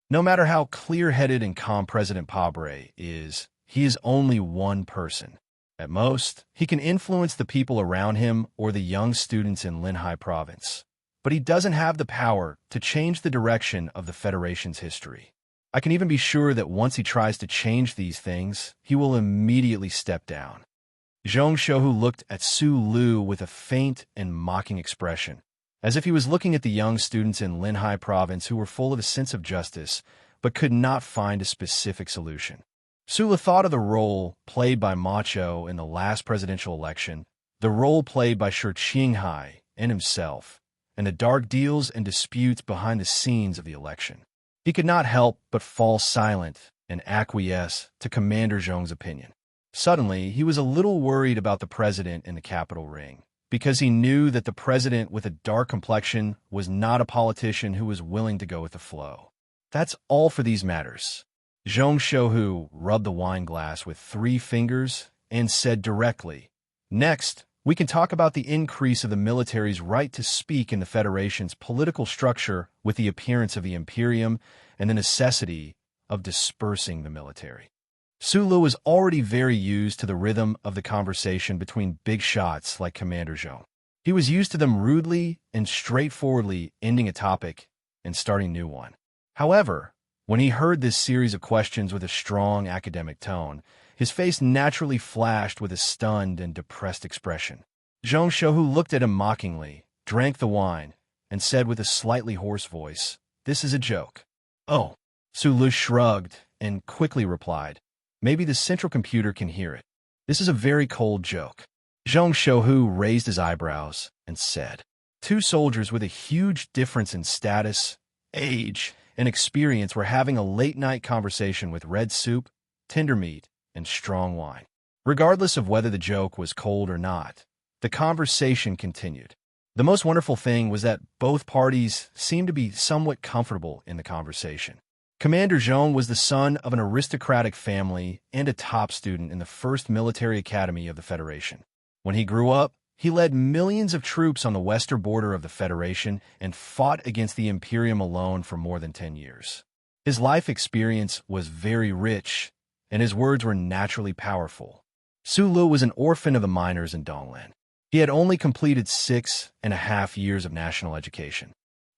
No matter how clear-headed and calm President Pabre is, he is only one person. At most, he can influence the people around him or the young students in Linhai province. But he doesn't have the power to change the direction of the Federation's history. I can even be sure that once he tries to change these things, he will immediately step down." Zhong Shouhu looked at Su Lu with a faint and mocking expression, as if he was looking at the young students in Linhai province who were full of a sense of justice, but could not find a specific solution. Su Lu thought of the role played by Ma Chou in the last presidential election, the role played by Shi Qinghai and himself, and the dark deals and disputes behind the scenes of the election. He could not help but fall silent and acquiesce to Commander Zhong's opinion. Suddenly, he was a little worried about the president in the capital ring, because he knew that the president with a dark complexion was not a politician who was willing to go with the flow. "That's all for these matters." Zhong Shouhu rubbed the wine glass with 3 fingers and said directly, "Next, we can talk about the increase of the military's right to speak in the Federation's political structure with the appearance of the Imperium and the necessity of dispersing the military." Su Lu was already very used to the rhythm of the conversation between big shots like Commander Zhong. He was used to them rudely and straightforwardly ending a topic and starting a new one. However, when he heard this series of questions with a strong academic tone, his face naturally flashed with a stunned and depressed expression. Zhong Shouhu looked at him mockingly, drank the wine, and said with a slightly hoarse voice, "This is a joke." "Oh." Su Lu shrugged and quickly replied, "Maybe the central computer can hear it. This is a very cold joke." Zhong Shouhu raised his eyebrows and said, "2 soldiers with a huge difference in status, age, and experience were having a late-night conversation with red soup, tender meat, and strong wine. Regardless of whether the joke was cold or not, the conversation continued. The most wonderful thing was that both parties seemed to be somewhat comfortable in the conversation. Commander Zhong was the son of an aristocratic family and a top student in the first military academy of the Federation. When he grew up, he led millions of troops on the western border of the Federation and fought against the Imperium alone for more than 10 years. His life experience was very rich, and his words were naturally powerful. Su Lu was an orphan of the miners in Donglan. He had only completed 6.5 years of national education.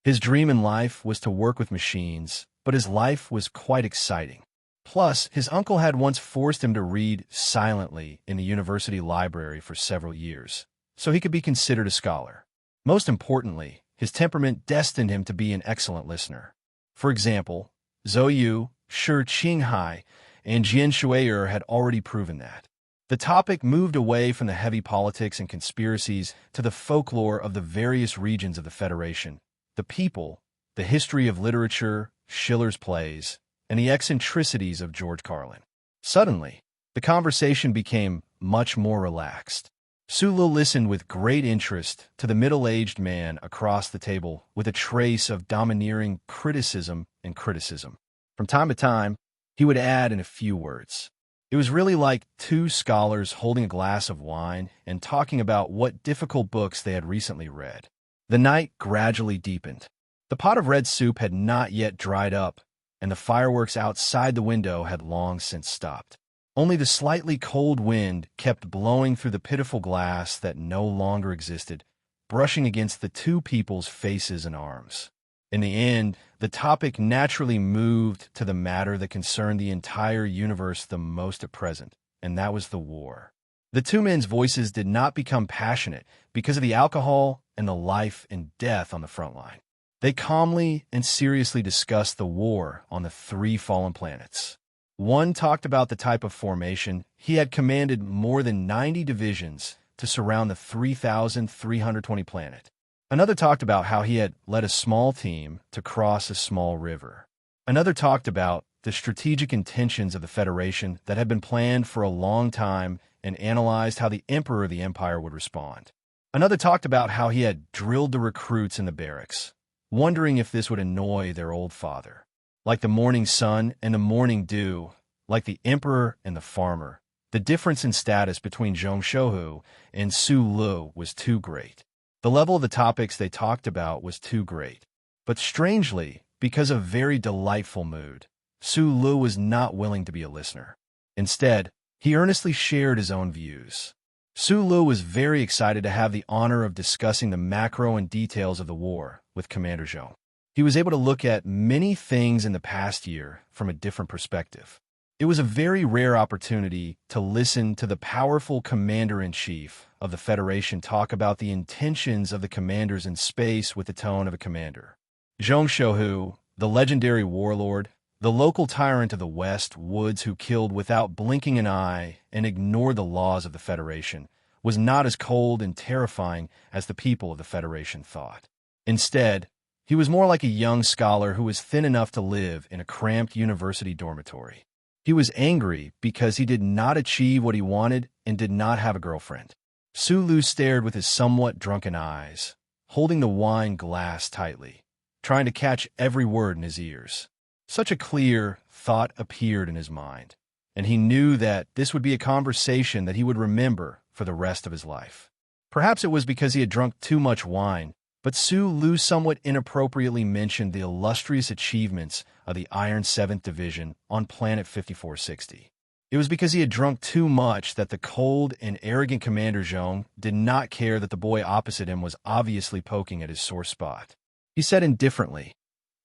His dream in life was to work with machines, but his life was quite exciting. Plus, his uncle had once forced him to read silently in the university library for several years, so he could be considered a scholar. Most importantly, his temperament destined him to be an excellent listener. For example, Zhou Yu, Shi Qinghai, and Jian Shuier had already proven that. The topic moved away from the heavy politics and conspiracies to the folklore of the various regions of the Federation, the people, the history of literature, Schiller's plays, and the eccentricities of George Carlin. Suddenly, the conversation became much more relaxed. Su Lu listened with great interest to the middle-aged man across the table with a trace of domineering criticism and criticism. From time to time, he would add in a few words. It was really like two scholars holding a glass of wine and talking about what difficult books they had recently read. The night gradually deepened. The pot of red soup had not yet dried up, and the fireworks outside the window had long since stopped. Only the slightly cold wind kept blowing through the pitiful glass that no longer existed, brushing against the two people's faces and arms. In the end, the topic naturally moved to the matter that concerned the entire universe the most at present, and that was the war. The two men's voices did not become passionate because of the alcohol and the life and death on the front line. They calmly and seriously discussed the war on the 3 fallen planets. One talked about the type of formation. He had commanded more than 90 divisions to surround the 3,320 planet. Another talked about how he had led a small team to cross a small river. Another talked about the strategic intentions of the Federation that had been planned for a long time and analyzed how the Emperor of the Empire would respond. Another talked about how he had drilled the recruits in the barracks, wondering if this would annoy their old father. Like the morning sun and the morning dew, like the emperor and the farmer, the difference in status between Zhong Shouhu and Su Lu was too great. The level of the topics they talked about was too great. But strangely, because of very delightful mood, Su Lu was not willing to be a listener. Instead, he earnestly shared his own views. Su Lu was very excited to have the honor of discussing the macro and details of the war with Commander Zhong. He was able to look at many things in the past year from a different perspective. It was a very rare opportunity to listen to the powerful commander-in-chief of the Federation talk about the intentions of the commanders in space with the tone of a commander. Zhong Shouhu, the legendary warlord, the local tyrant of the West Woods who killed without blinking an eye and ignored the laws of the Federation, was not as cold and terrifying as the people of the Federation thought. Instead, he was more like a young scholar who was thin enough to live in a cramped university dormitory. He was angry because he did not achieve what he wanted and did not have a girlfriend. Su Lu stared with his somewhat drunken eyes, holding the wine glass tightly, trying to catch every word in his ears. Such a clear thought appeared in his mind, and he knew that this would be a conversation that he would remember for the rest of his life. Perhaps it was because he had drunk too much wine, but Su Lu somewhat inappropriately mentioned the illustrious achievements of the Iron 7th Division on Planet 5460. It was because he had drunk too much that the cold and arrogant Commander Zhong did not care that the boy opposite him was obviously poking at his sore spot. He said indifferently,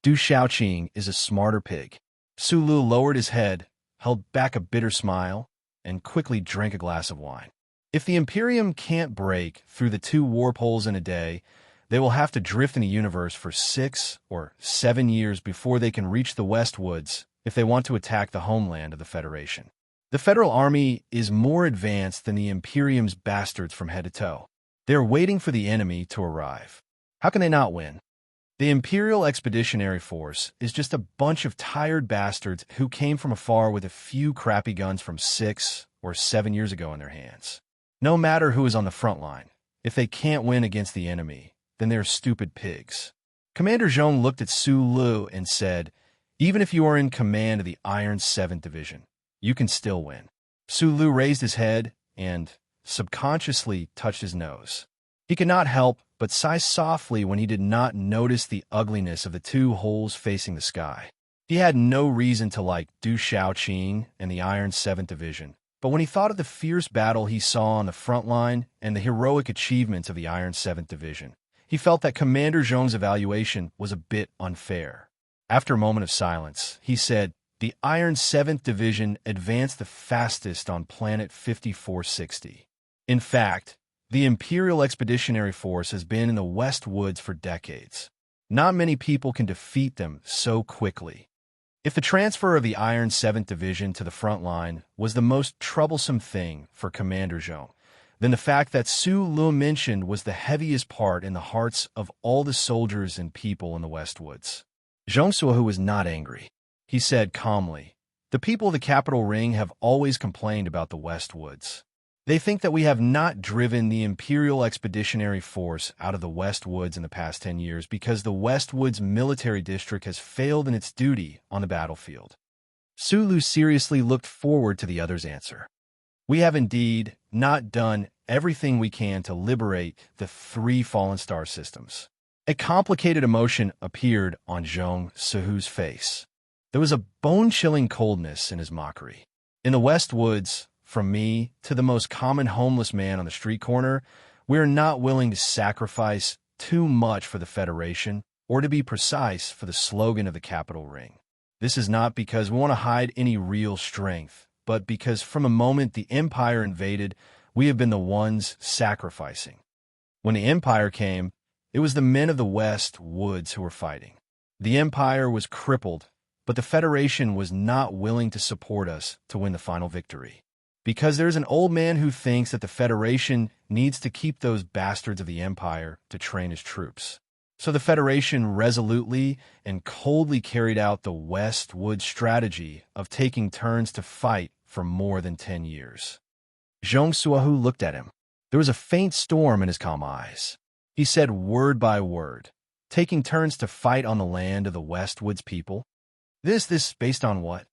"Du Shaoqing is a smarter pig." Su Lu lowered his head, held back a bitter smile, and quickly drank a glass of wine. If the Imperium can't break through the 2 warp holes in a day, they will have to drift in the universe for 6 or 7 years before they can reach the West Woods if they want to attack the homeland of the Federation. The Federal Army is more advanced than the Imperium's bastards from head to toe. They are waiting for the enemy to arrive. How can they not win? The Imperial Expeditionary Force is just a bunch of tired bastards who came from afar with a few crappy guns from 6 or 7 years ago in their hands. No matter who is on the front line, if they can't win against the enemy, then they're stupid pigs. Commander Zhong looked at Su Lu and said, "Even if you are in command of the Iron 7th Division, you can still win." Su Lu raised his head and subconsciously touched his nose. He could not help but sigh softly when he did not notice the ugliness of the two holes facing the sky. He had no reason to like Du Shaoqing and the Iron 7th Division, but when he thought of the fierce battle he saw on the front line and the heroic achievements of the Iron 7th Division, he felt that Commander Zhong's evaluation was a bit unfair. After a moment of silence, he said, "The Iron 7th Division advanced the fastest on planet 5460. In fact, the Imperial Expeditionary Force has been in the West Woods for decades. Not many people can defeat them so quickly." If the transfer of the Iron 7th Division to the front line was the most troublesome thing for Commander Zhong, then the fact that Su Lu mentioned was the heaviest part in the hearts of all the soldiers and people in the West Woods. Zhong Suohu was not angry. He said calmly, "The people of the Capital Ring have always complained about the West Woods. They think that we have not driven the Imperial Expeditionary Force out of the West Woods in the past 10 years because the West Woods Military District has failed in its duty on the battlefield." Su Lu seriously looked forward to the other's answer. "We have indeed not done everything we can to liberate the 3 fallen star systems." A complicated emotion appeared on Zhong Suohu's face. There was a bone-chilling coldness in his mockery. "In the West Woods, from me to the most common homeless man on the street corner, we are not willing to sacrifice too much for the Federation, or to be precise, for the slogan of the Capital Ring. This is not because we want to hide any real strength, but because from the moment the Empire invaded, we have been the ones sacrificing. When the Empire came, it was the men of the West Woods who were fighting. The Empire was crippled, but the Federation was not willing to support us to win the final victory. Because there's an old man who thinks that the Federation needs to keep those bastards of the Empire to train his troops. So the Federation resolutely and coldly carried out the West Woods strategy of taking turns to fight for more than 10 years. Zhong Suohu looked at him. There was a faint storm in his calm eyes. He said word by word, "Taking turns to fight on the land of the West Woods people? This based on what?"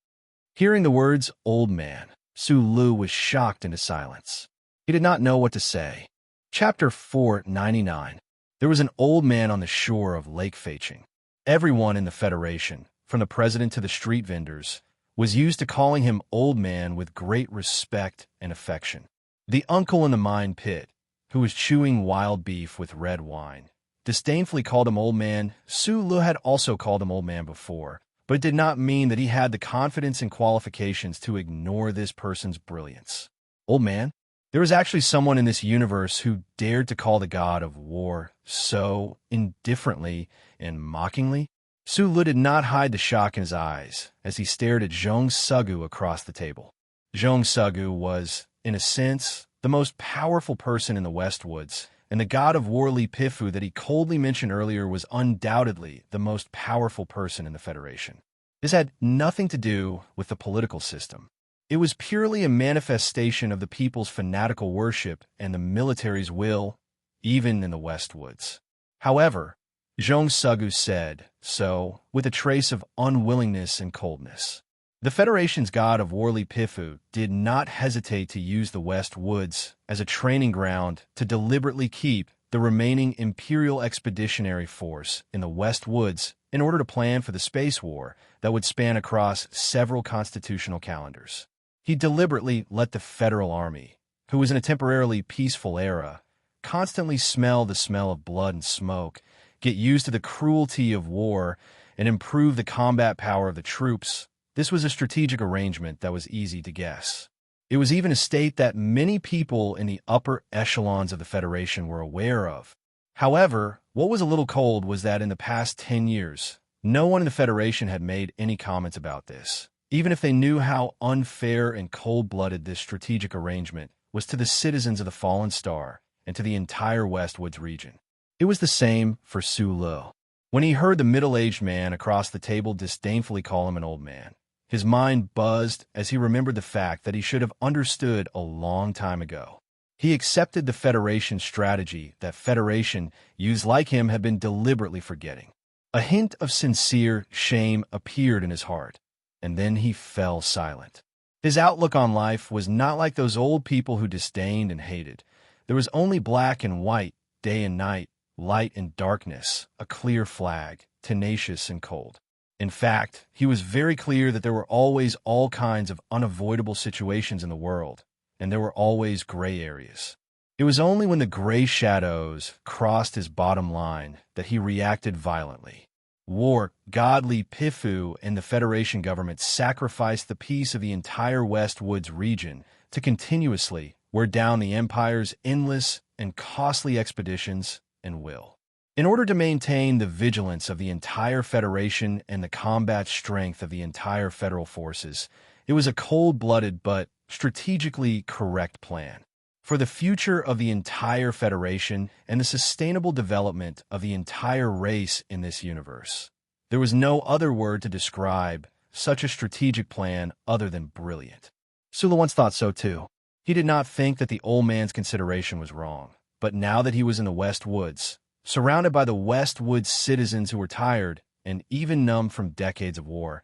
Hearing the words "old man," Su Lu was shocked into silence. He did not know what to say. Chapter 499. There was an old man on the shore of Lake Feiqing. Everyone in the Federation, from the president to the street vendors, was used to calling him old man with great respect and affection. The uncle in the mine pit, who was chewing wild beef with red wine, disdainfully called him old man. Su Lu had also called him old man before, but it did not mean that he had the confidence and qualifications to ignore this person's brilliance. Old man? There was actually someone in this universe who dared to call the god of war so indifferently and mockingly? Su Lu did not hide the shock in his eyes as he stared at Zhong Suohu across the table. Zhong Suohu was, in a sense, the most powerful person in the West Woods, and the god of war Li Pifu that he coldly mentioned earlier was undoubtedly the most powerful person in the Federation. This had nothing to do with the political system. It was purely a manifestation of the people's fanatical worship and the military's will, even in the West Woods. However, Zhong Suohu said so with a trace of unwillingness and coldness. The Federation's god of war Li Pifu did not hesitate to use the West Woods as a training ground to deliberately keep the remaining Imperial Expeditionary Force in the West Woods in order to plan for the space war that would span across several constitutional calendars. He deliberately let the Federal Army, who was in a temporarily peaceful era, constantly smell the smell of blood and smoke, get used to the cruelty of war, and improve the combat power of the troops. This was a strategic arrangement that was easy to guess. It was even a state that many people in the upper echelons of the Federation were aware of. However, what was a little cold was that in the past 10 years, no one in the Federation had made any comments about this, even if they knew how unfair and cold-blooded this strategic arrangement was to the citizens of the Fallen Star and to the entire Westwoods region. It was the same for Su Lu. When he heard the middle-aged man across the table disdainfully call him an old man, his mind buzzed as he remembered the fact that he should have understood a long time ago. He accepted the Federation's strategy that Federation used like him had been deliberately forgetting. A hint of sincere shame appeared in his heart, and then he fell silent. His outlook on life was not like those old people who disdained and hated. There was only black and white, day and night, light and darkness, a clear flag, tenacious and cold. In fact, he was very clear that there were always all kinds of unavoidable situations in the world, and there were always gray areas. It was only when the gray shadows crossed his bottom line that he reacted violently. War, godly Pifu, and the Federation government sacrificed the peace of the entire West Woods region to continuously wear down the Empire's endless and costly expeditions and will. In order to maintain the vigilance of the entire Federation and the combat strength of the entire Federal forces, it was a cold-blooded but strategically correct plan. For the future of the entire Federation and the sustainable development of the entire race in this universe. There was no other word to describe such a strategic plan other than brilliant. Sula once thought so too. He did not think that the old man's consideration was wrong, but now that he was in the West Woods, surrounded by the West Woods citizens who were tired and even numb from decades of war,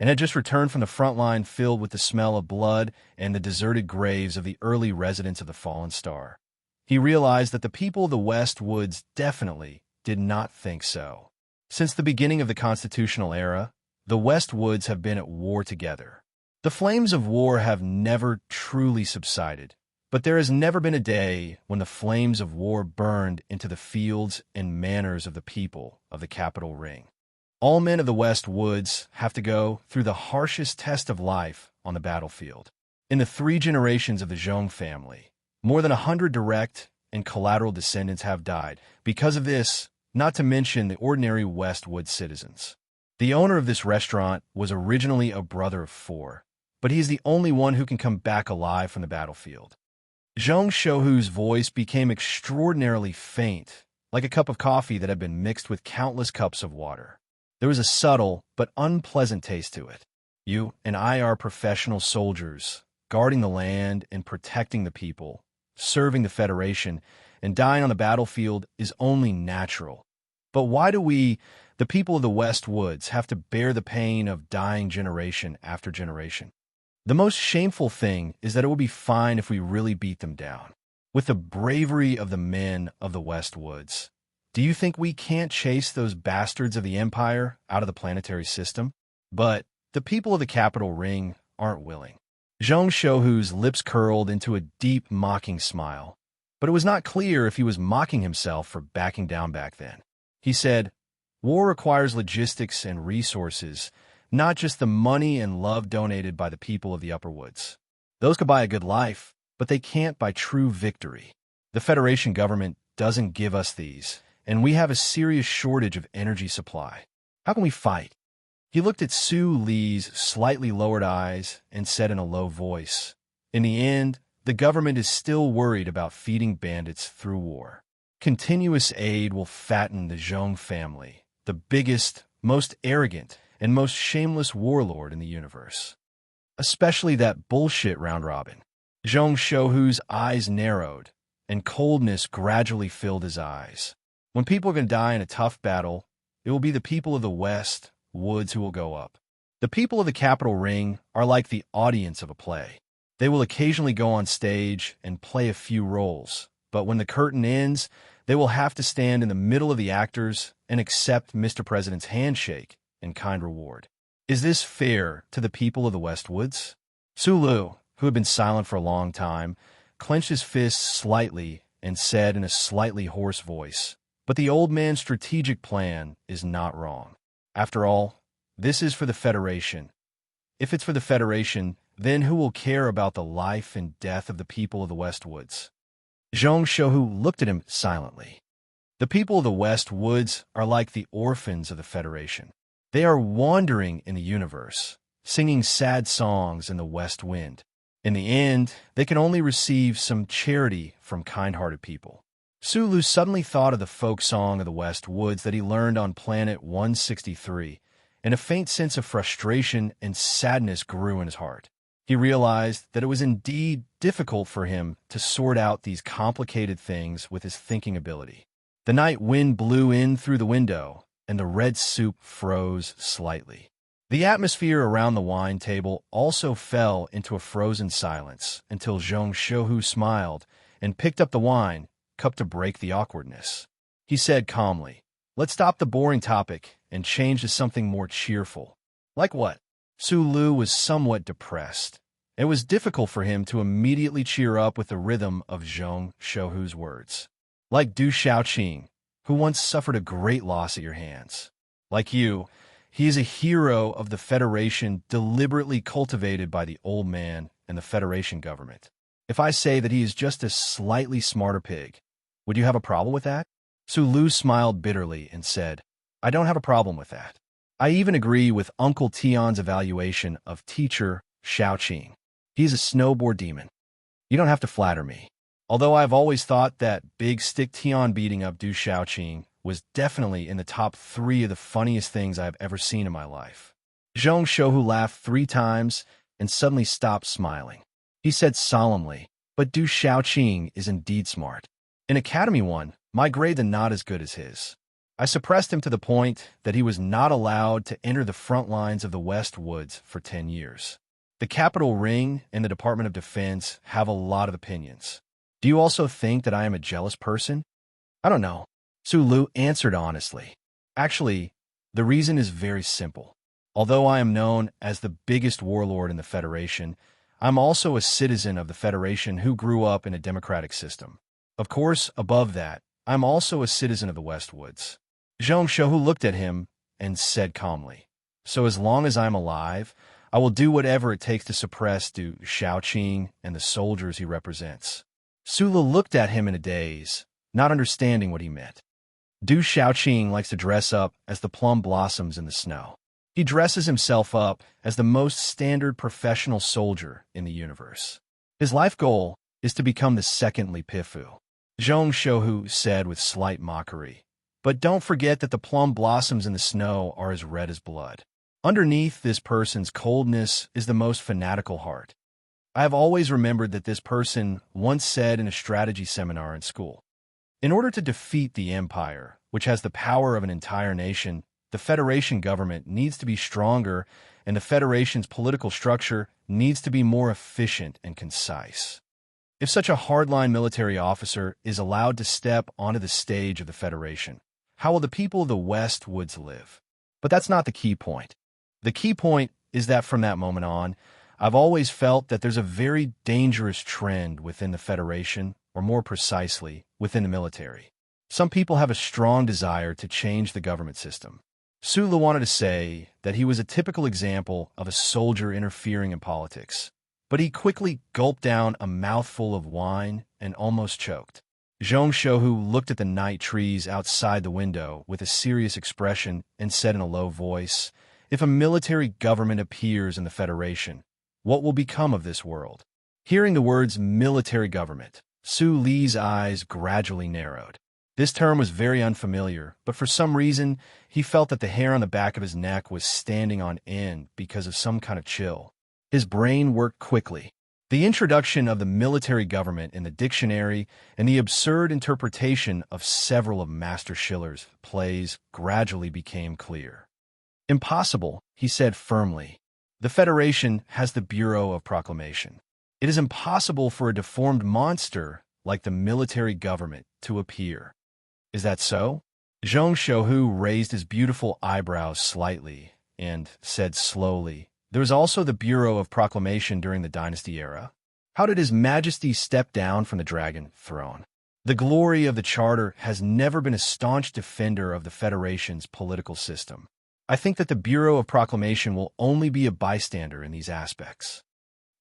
and had just returned from the front line filled with the smell of blood and the deserted graves of the early residents of the fallen star. He realized that the people of the West Woods definitely did not think so. Since the beginning of the constitutional era, the West Woods have been at war together. The flames of war have never truly subsided, but there has never been a day when the flames of war burned into the fields and manors of the people of the Capital Ring. All men of the West Woods have to go through the harshest test of life on the battlefield. In the 3 generations of the Zhong family, more than 100 direct and collateral descendants have died because of this, not to mention the ordinary West Woods citizens. The owner of this restaurant was originally a brother of 4, but he is the only one who can come back alive from the battlefield. Zhong Shouhu's voice became extraordinarily faint, like a cup of coffee that had been mixed with countless cups of water. There was a subtle but unpleasant taste to it. You and I are professional soldiers, guarding the land and protecting the people, serving the Federation, and dying on the battlefield is only natural. But why do we, the people of the West Woods, have to bear the pain of dying generation after generation? The most shameful thing is that it will be fine if we really beat them down. With the bravery of the men of the West Woods, do you think we can't chase those bastards of the Empire out of the planetary system? But the people of the Capital Ring aren't willing. Zhong Shouhu's lips curled into a deep, mocking smile, but it was not clear if he was mocking himself for backing down back then. He said, "War requires logistics and resources, not just the money and love donated by the people of the Upper Woods. Those could buy a good life, but they can't buy true victory. The Federation government doesn't give us these, and we have a serious shortage of energy supply. How can we fight?" He looked at Su Li's slightly lowered eyes and said in a low voice, "In the end, the government is still worried about feeding bandits through war. Continuous aid will fatten the Zhong family, the biggest, most arrogant, and most shameless warlord in the universe. Especially that bullshit round robin." Zhong Shouhu's eyes narrowed, and coldness gradually filled his eyes. When people are going to die in a tough battle, it will be the people of the West Woods who will go up. The people of the Capital Ring are like the audience of a play. They will occasionally go on stage and play a few roles, but when the curtain ends, they will have to stand in the middle of the actors and accept Mr. President's handshake and kind reward. Is this fair to the people of the West Woods? Sulu, who had been silent for a long time, clenched his fists slightly and said in a slightly hoarse voice, "But the old man's strategic plan is not wrong. After all, this is for the Federation. If it's for the Federation, then who will care about the life and death of the people of the West Woods?" Zhong Shouhu looked at him silently. The people of the West Woods are like the orphans of the Federation. They are wandering in the universe, singing sad songs in the west wind. In the end, they can only receive some charity from kind-hearted people. Sulu suddenly thought of the folk song of the West Woods that he learned on planet 163, and a faint sense of frustration and sadness grew in his heart. He realized that it was indeed difficult for him to sort out these complicated things with his thinking ability. The night wind blew in through the window, and the red soup froze slightly. The atmosphere around the wine table also fell into a frozen silence until Zhong Shouhu smiled and picked up the wine cup to break the awkwardness. He said calmly, "Let's stop the boring topic and change to something more cheerful." "Like what?" Su Lu was somewhat depressed. It was difficult for him to immediately cheer up with the rhythm of Zhong Shouhu's words. "Like Du Xiaoqing, who once suffered a great loss at your hands. Like you, he is a hero of the Federation deliberately cultivated by the old man and the Federation government. If I say that he is just a slightly smarter pig, would you have a problem with that?" Su Lu smiled bitterly and said, "I don't have a problem with that. I even agree with Uncle Tian's evaluation of teacher Xiaoqing. He's a snowboard demon. You don't have to flatter me. Although I've always thought that Big Stick Tian beating up Du Xiaoqing was definitely in the top 3 of the funniest things I've ever seen in my life." Zhong Shouhu laughed 3 times and suddenly stopped smiling. He said solemnly, "But Du Xiaoqing is indeed smart. In Academy 1, my grade is not as good as his. I suppressed him to the point that he was not allowed to enter the front lines of the West Woods for 10 years. The Capital Ring and the Department of Defense have a lot of opinions. Do you also think that I am a jealous person?" "I don't know," Su Lu answered honestly. "Actually, the reason is very simple. Although I am known as the biggest warlord in the Federation, I'm also a citizen of the Federation who grew up in a democratic system. Of course, above that, I'm also a citizen of the Westwoods." Zhong Shouhu looked at him and said calmly, "So as long as I'm alive, I will do whatever it takes to suppress Du Xiaoqing and the soldiers he represents." Su Lu looked at him in a daze, not understanding what he meant. Du Xiaoqing likes to dress up as the plum blossoms in the snow. He dresses himself up as the most standard professional soldier in the universe. His life goal is to become the second Li Pifu. Zhong Shouhu said with slight mockery, "But don't forget that the plum blossoms in the snow are as red as blood. Underneath this person's coldness is the most fanatical heart." I have always remembered that this person once said in a strategy seminar in school, "In order to defeat the Empire, which has the power of an entire nation, the Federation government needs to be stronger, and the Federation's political structure needs to be more efficient and concise. If such a hardline military officer is allowed to step onto the stage of the Federation, how will the people of the West Woods live?" But that's not the key point. The key point is that from that moment on, I've always felt that there's a very dangerous trend within the Federation, or more precisely, within the military. Some people have a strong desire to change the government system. Su Lu wanted to say that he was a typical example of a soldier interfering in politics, but he quickly gulped down a mouthful of wine and almost choked. Zhong Shouhu looked at the night trees outside the window with a serious expression and said in a low voice, "If a military government appears in the Federation, what will become of this world?" Hearing the words military government, Su Li's eyes gradually narrowed. This term was very unfamiliar, but for some reason, he felt that the hair on the back of his neck was standing on end because of some kind of chill. His brain worked quickly. The introduction of the military government in the dictionary and the absurd interpretation of several of Master Schiller's plays gradually became clear. "Impossible," he said firmly. "The Federation has the Bureau of Proclamation. It is impossible for a deformed monster like the military government to appear." "Is that so?" Zhong Shouhu raised his beautiful eyebrows slightly and said slowly, "There was also the Bureau of Proclamation during the Dynasty era. How did His Majesty step down from the Dragon Throne? The glory of the Charter has never been a staunch defender of the Federation's political system. I think that the Bureau of Proclamation will only be a bystander in these aspects."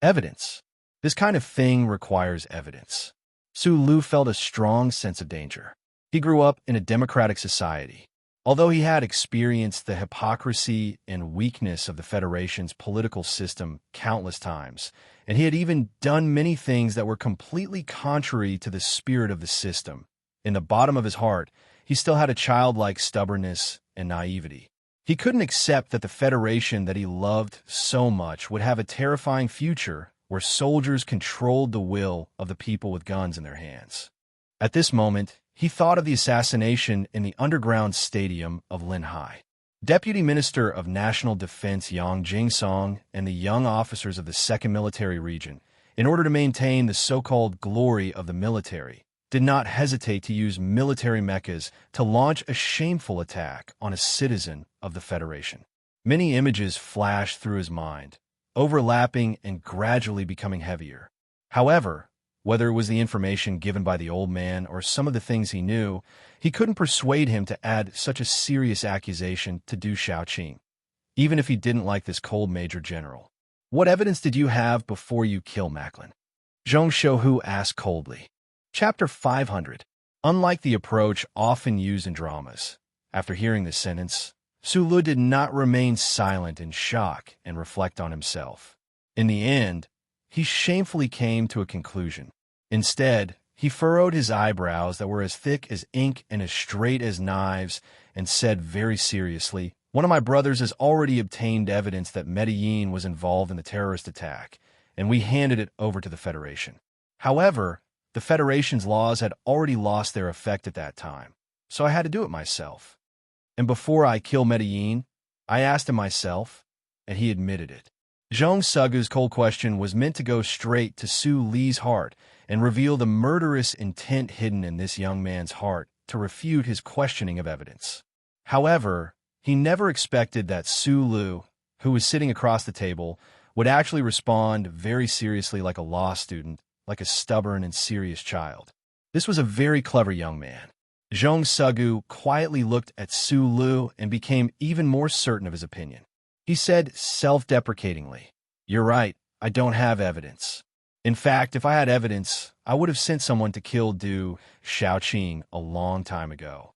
Evidence. This kind of thing requires evidence. Su Lu felt a strong sense of danger. He grew up in a democratic society. Although he had experienced the hypocrisy and weakness of the Federation's political system countless times, and he had even done many things that were completely contrary to the spirit of the system, in the bottom of his heart, he still had a childlike stubbornness and naivety. He couldn't accept that the Federation that he loved so much would have a terrifying future where soldiers controlled the will of the people with guns in their hands. At this moment, he thought of the assassination in the underground stadium of Linhai. Deputy Minister of National Defense Yang Jingsong and the young officers of the 2nd Military Region, in order to maintain the so-called glory of the military, did not hesitate to use military mechas to launch a shameful attack on a citizen of the Federation. Many images flashed through his mind, overlapping and gradually becoming heavier. However, whether it was the information given by the old man or some of the things he knew, he couldn't persuade him to add such a serious accusation to Du Xiaoqing, even if he didn't like this cold Major General. "What evidence did you have before you killed Macklin?" Zhong Shouhu asked coldly. Chapter 500. Unlike the approach often used in dramas, after hearing this sentence, Su Lu did not remain silent in shock and reflect on himself. In the end, he shamefully came to a conclusion. Instead, he furrowed his eyebrows that were as thick as ink and as straight as knives and said very seriously, "One of my brothers has already obtained evidence that Medellin was involved in the terrorist attack, and we handed it over to the Federation. However, the Federation's laws had already lost their effect at that time, so I had to do it myself. And before I killed Medellin, I asked him myself, and he admitted it." Zhong Sugu's cold question was meant to go straight to Su Li's heart and reveal the murderous intent hidden in this young man's heart to refute his questioning of evidence. However, he never expected that Su Lu, who was sitting across the table, would actually respond very seriously like a law student, like a stubborn and serious child. This was a very clever young man. Zhong Sugu quietly looked at Su Lu and became even more certain of his opinion. He said self-deprecatingly, "You're right, I don't have evidence. In fact, if I had evidence, I would have sent someone to kill Du Xiaoqing a long time ago."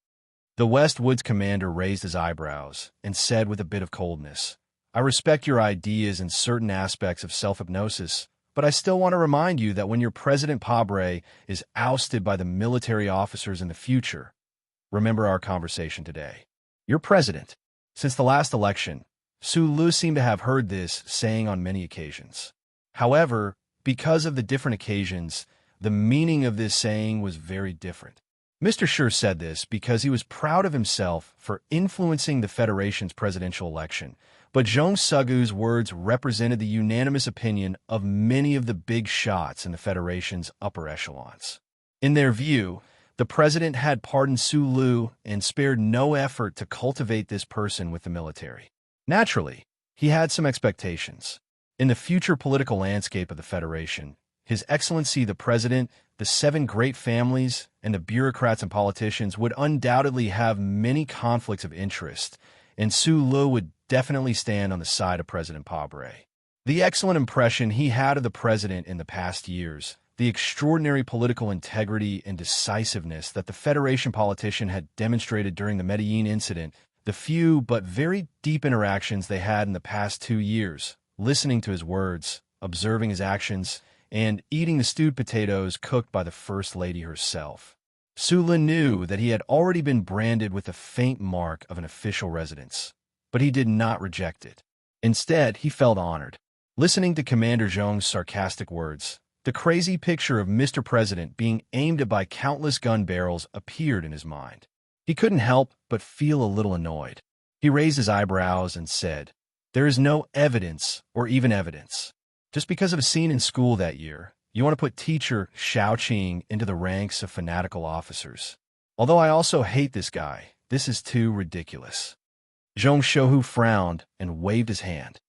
The West Woods commander raised his eyebrows and said with a bit of coldness, "I respect your ideas in certain aspects of self-hypnosis, but I still want to remind you that when your President Pabre is ousted by the military officers in the future, remember our conversation today. Your president." Since the last election, Su Lu seemed to have heard this saying on many occasions. However, because of the different occasions, the meaning of this saying was very different. Mr. Schur said this because he was proud of himself for influencing the Federation's presidential election, but Zhong Sugu's words represented the unanimous opinion of many of the big shots in the Federation's upper echelons. In their view, the president had pardoned Su Lu and spared no effort to cultivate this person with the military. Naturally, he had some expectations. In the future political landscape of the Federation, His Excellency the President, the 7 great families, and the bureaucrats and politicians would undoubtedly have many conflicts of interest, and Su Lu would definitely stand on the side of President Pabre. The excellent impression he had of the president in the past years, the extraordinary political integrity and decisiveness that the Federation politician had demonstrated during the Medellin incident, the few but very deep interactions they had in the past 2 years, listening to his words, observing his actions, and eating the stewed potatoes cooked by the First Lady herself. Su Lu knew that he had already been branded with the faint mark of an official residence, but he did not reject it. Instead, he felt honored. Listening to Commander Zhong's sarcastic words, the crazy picture of Mr. President being aimed at by countless gun barrels appeared in his mind. He couldn't help but feel a little annoyed. He raised his eyebrows and said, "There is no evidence or even evidence. Just because of a scene in school that year, you want to put teacher Xiaoqing into the ranks of fanatical officers. Although I also hate this guy, this is too ridiculous." Zhong Shouhu frowned and waved his hand.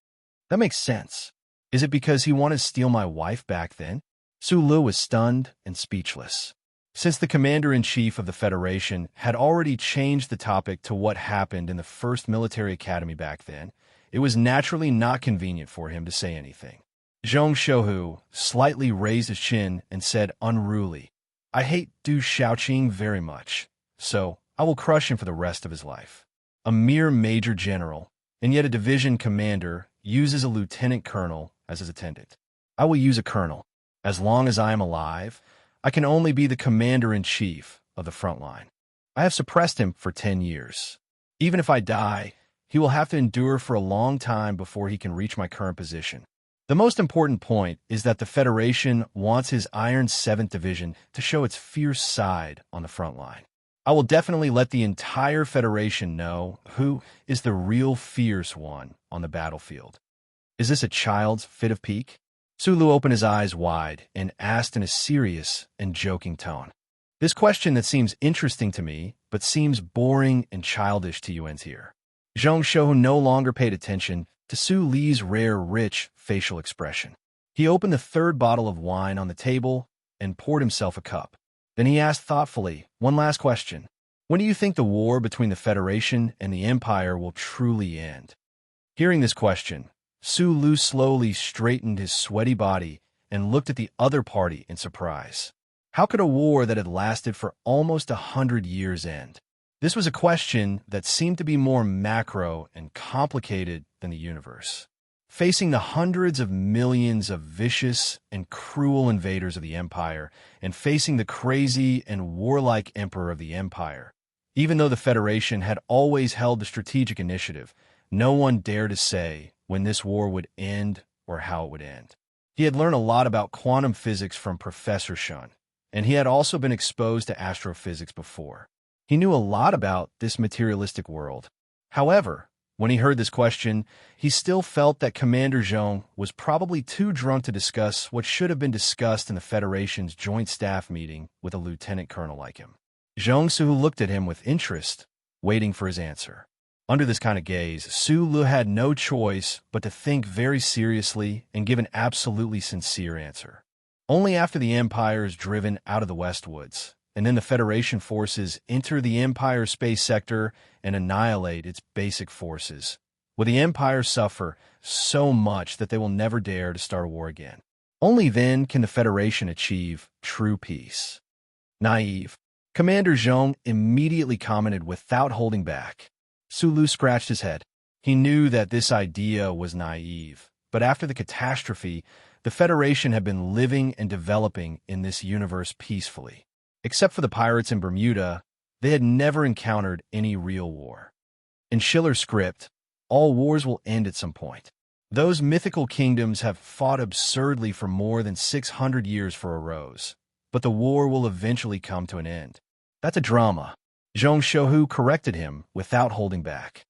"That makes sense. Is it because he wanted to steal my wife back then?" Su Lu was stunned and speechless. Since the commander-in-chief of the Federation had already changed the topic to what happened in the first military academy back then, it was naturally not convenient for him to say anything. Zhong Shouhu slightly raised his chin and said unruly, "I hate Du Xiaoqing very much, so I will crush him for the rest of his life. A mere major general, and yet a division commander, uses a lieutenant colonel as his attendant. I will use a colonel. As long as I am alive, I can only be the commander-in-chief of the front line. I have suppressed him for 10 years. Even if I die, he will have to endure for a long time before he can reach my current position. The most important point is that the Federation wants his Iron 7th Division to show its fierce side on the front line. I will definitely let the entire Federation know who is the real fierce one on the battlefield. Is this a child's fit of pique? Sulu opened his eyes wide and asked in a serious and joking tone. This question that seems interesting to me, but seems boring and childish to Yuan's here. Zhong Shou no longer paid attention to Su Li's rare, rich facial expression. He opened the third bottle of wine on the table and poured himself a cup. Then he asked thoughtfully, one last question. When do you think the war between the Federation and the Empire will truly end? Hearing this question, Su Lu slowly straightened his sweaty body and looked at the other party in surprise. How could a war that had lasted for almost 100 years end? This was a question that seemed to be more macro and complicated than the universe. Facing the hundreds of millions of vicious and cruel invaders of the Empire, and facing the crazy and warlike Emperor of the Empire, even though the Federation had always held the strategic initiative, no one dared to say when this war would end or how it would end. He had learned a lot about quantum physics from Professor Shun, and he had also been exposed to astrophysics before. He knew a lot about this materialistic world. However, when he heard this question, he still felt that Commander Zhong was probably too drunk to discuss what should have been discussed in the Federation's joint staff meeting with a lieutenant colonel like him. Zhong Su looked at him with interest, waiting for his answer. Under this kind of gaze, Su Lu had no choice but to think very seriously and give an absolutely sincere answer. Only after the Empire is driven out of the Westwoods, and then the Federation forces enter the Empire space sector and annihilate its basic forces, will the Empire suffer so much that they will never dare to start a war again. Only then can the Federation achieve true peace. Naive. Commander Zhong immediately commented without holding back. Sulu scratched his head. He knew that this idea was naive, but after the catastrophe, the Federation had been living and developing in this universe peacefully. Except for the pirates in Bermuda, they had never encountered any real war. In Schiller's script, all wars will end at some point. Those mythical kingdoms have fought absurdly for more than 600 years for a rose, but the war will eventually come to an end. That's a drama. Zhong Shouhu corrected him without holding back.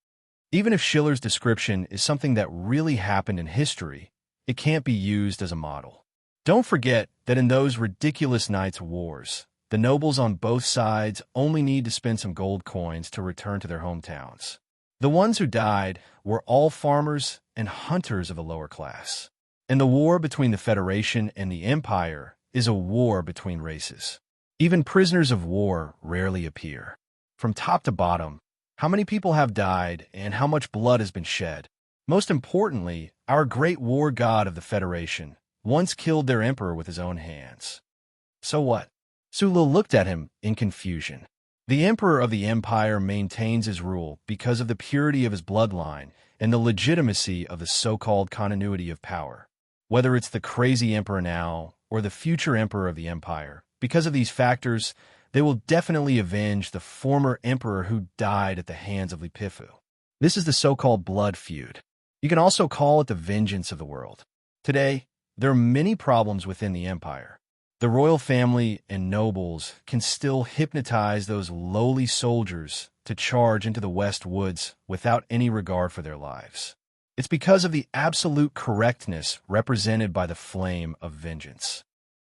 Even if Schiller's description is something that really happened in history, it can't be used as a model. Don't forget that in those ridiculous nights of wars, the nobles on both sides only need to spend some gold coins to return to their hometowns. The ones who died were all farmers and hunters of a lower class. And the war between the Federation and the Empire is a war between races. Even prisoners of war rarely appear. From top to bottom, how many people have died and how much blood has been shed? Most importantly, our great war god of the Federation once killed their emperor with his own hands. So what? Sulu looked at him in confusion. The emperor of the empire maintains his rule because of the purity of his bloodline and the legitimacy of the so-called continuity of power. Whether it's the crazy emperor now or the future emperor of the empire, because of these factors, they will definitely avenge the former emperor who died at the hands of Lipifu. This is the so-called blood feud. You can also call it the vengeance of the world. Today, there are many problems within the empire. The royal family and nobles can still hypnotize those lowly soldiers to charge into the West Woods without any regard for their lives. It's because of the absolute correctness represented by the flame of vengeance.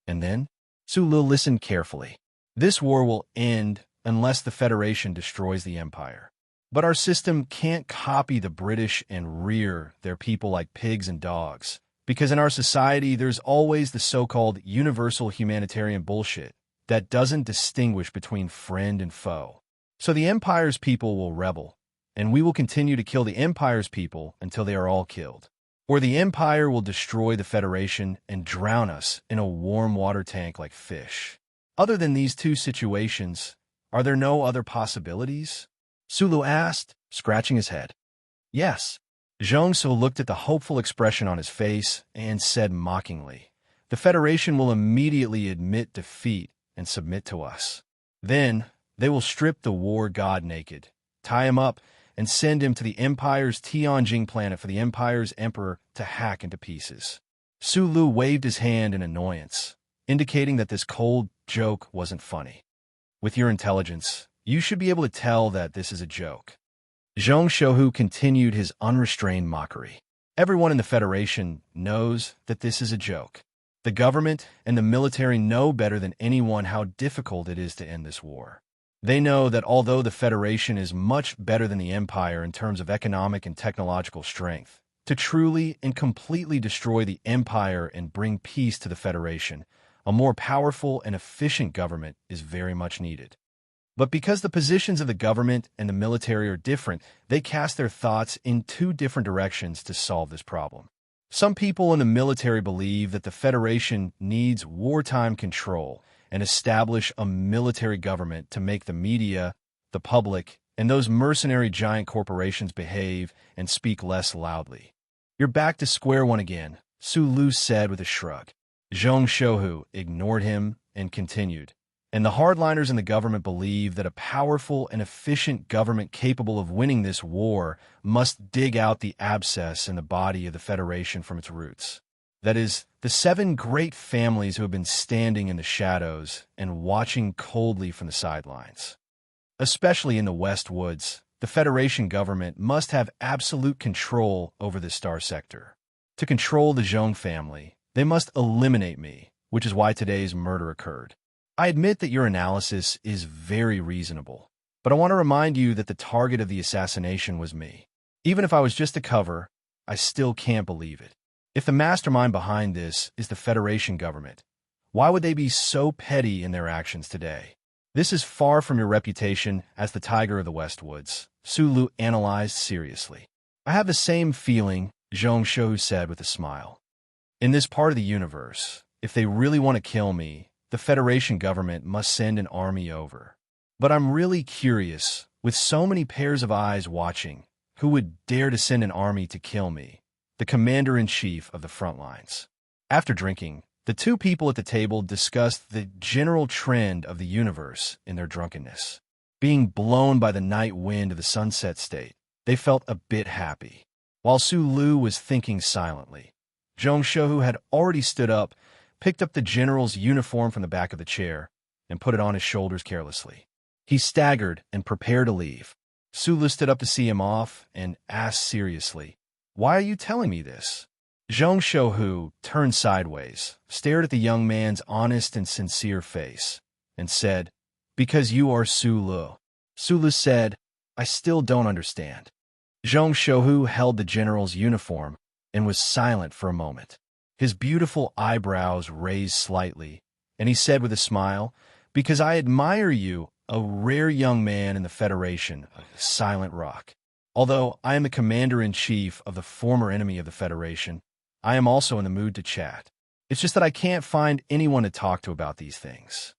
And then, Sulu listened carefully. This war will end unless the Federation destroys the empire. But our system can't copy the British and rear their people like pigs and dogs. Because in our society, there's always the so-called universal humanitarian bullshit that doesn't distinguish between friend and foe. So the Empire's people will rebel, and we will continue to kill the Empire's people until they are all killed. Or the Empire will destroy the Federation and drown us in a warm water tank like fish. Other than these two situations, are there no other possibilities? Sulu asked, scratching his head. Yes. Zhong Su looked at the hopeful expression on his face and said mockingly, the Federation will immediately admit defeat and submit to us. Then, they will strip the war god naked, tie him up, and send him to the Empire's Tianjing planet for the Empire's Emperor to hack into pieces. Su Lu waved his hand in annoyance, indicating that this cold joke wasn't funny. With your intelligence, you should be able to tell that this is a joke. Zhong Shouhu continued his unrestrained mockery. Everyone in the Federation knows that this is a joke. The government and the military know better than anyone how difficult it is to end this war. They know that although the Federation is much better than the Empire in terms of economic and technological strength, to truly and completely destroy the Empire and bring peace to the Federation, a more powerful and efficient government is very much needed. But because the positions of the government and the military are different, they cast their thoughts in two different directions to solve this problem. Some people in the military believe that the Federation needs wartime control and establish a military government to make the media, the public, and those mercenary giant corporations behave and speak less loudly. You're back to square one again, Su Lu said with a shrug. Zhong Shouhu ignored him and continued. And the hardliners in the government believe that a powerful and efficient government capable of winning this war must dig out the abscess in the body of the Federation from its roots. That is, the 7 great families who have been standing in the shadows and watching coldly from the sidelines. Especially in the West Woods, the Federation government must have absolute control over the Star Sector. To control the Zhong family, they must eliminate me, which is why today's murder occurred. I admit that your analysis is very reasonable, but I want to remind you that the target of the assassination was me. Even if I was just a cover, I still can't believe it. If the mastermind behind this is the Federation government, why would they be so petty in their actions today? This is far from your reputation as the Tiger of the Westwoods, Su Lu analyzed seriously. I have the same feeling, Zhong Shouhu said with a smile. In this part of the universe, if they really want to kill me, the Federation government must send an army over. But I'm really curious, with so many pairs of eyes watching, who would dare to send an army to kill me, the commander-in-chief of the front lines? After drinking, the two people at the table discussed the general trend of the universe in their drunkenness. Being blown by the night wind of the sunset state, they felt a bit happy. While Su Lu was thinking silently, Zhong Shouhu had already stood up, picked up the general's uniform from the back of the chair, and put it on his shoulders carelessly. He staggered and prepared to leave. Su Lu stood up to see him off and asked seriously, "Why are you telling me this?" Zhong Shouhu turned sideways, stared at the young man's honest and sincere face, and said, "Because you are Su Lu." Su Lu said, "I still don't understand." Zhong Shouhu held the general's uniform and was silent for a moment. His beautiful eyebrows raised slightly, and he said with a smile, "Because I admire you, a rare young man in the Federation, a silent rock. Although I am the commander-in-chief of the former enemy of the Federation, I am also in the mood to chat. It's just that I can't find anyone to talk to about these things."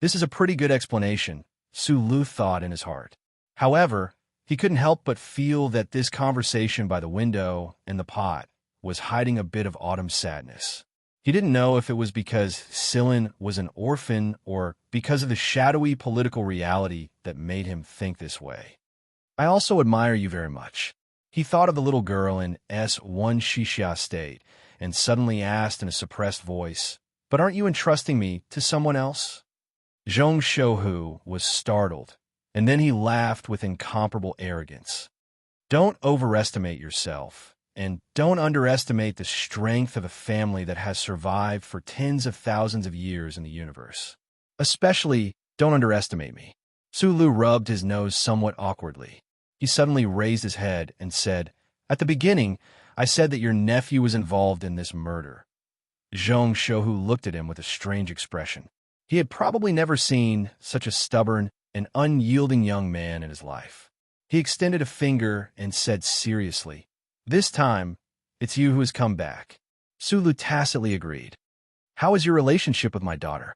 This is a pretty good explanation, Su Lu thought in his heart. However, he couldn't help but feel that this conversation by the window and the pot was hiding a bit of autumn sadness. He didn't know if it was because Sillin was an orphan or because of the shadowy political reality that made him think this way. "I also admire you very much." He thought of the little girl in S1 Shixia State and suddenly asked in a suppressed voice, "But aren't you entrusting me to someone else?" Zhong Shouhu was startled, and then he laughed with incomparable arrogance. "Don't overestimate yourself. And don't underestimate the strength of a family that has survived for tens of thousands of years in the universe. Especially, don't underestimate me." Su Lu rubbed his nose somewhat awkwardly. He suddenly raised his head and said, "At the beginning, I said that your nephew was involved in this murder." Zhong Shouhu looked at him with a strange expression. He had probably never seen such a stubborn and unyielding young man in his life. He extended a finger and said seriously, "This time, it's you who has come back." Su Lu tacitly agreed. "How is your relationship with my daughter?"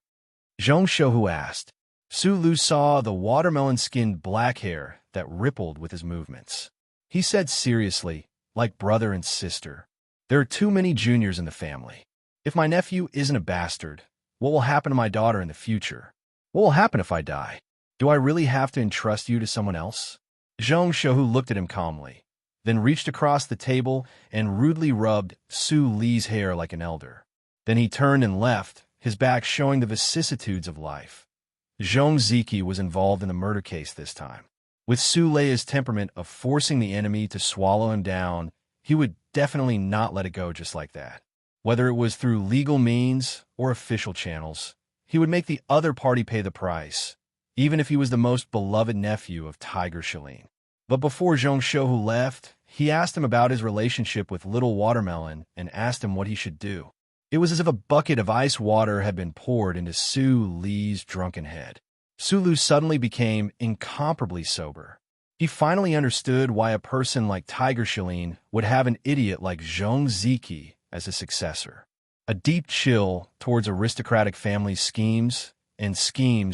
Zhong Shouhu asked. Su Lu saw the watermelon-skinned black hair that rippled with his movements. He said seriously, "Like brother and sister. There are too many juniors in the family. If my nephew isn't a bastard, what will happen to my daughter in the future? What will happen if I die? Do I really have to entrust you to someone else?" Zhang Shouhu looked at him calmly, then reached across the table and rudely rubbed Su Li's hair like an elder. Then he turned and left, his back showing the vicissitudes of life. Zhong Ziki was involved in the murder case this time. With Su Lei's temperament of forcing the enemy to swallow him down, he would definitely not let it go just like that. Whether it was through legal means or official channels, he would make the other party pay the price, even if he was the most beloved nephew of Tiger Shaline. But before Zhong Shouhu left, he asked him about his relationship with Little Watermelon and asked him what he should do. It was as if a bucket of ice water had been poured into Su Li's drunken head. Su Lu suddenly became incomparably sober. He finally understood why a person like Tiger Shaline would have an idiot like Zhong Ziki as a successor. A deep chill towards aristocratic family schemes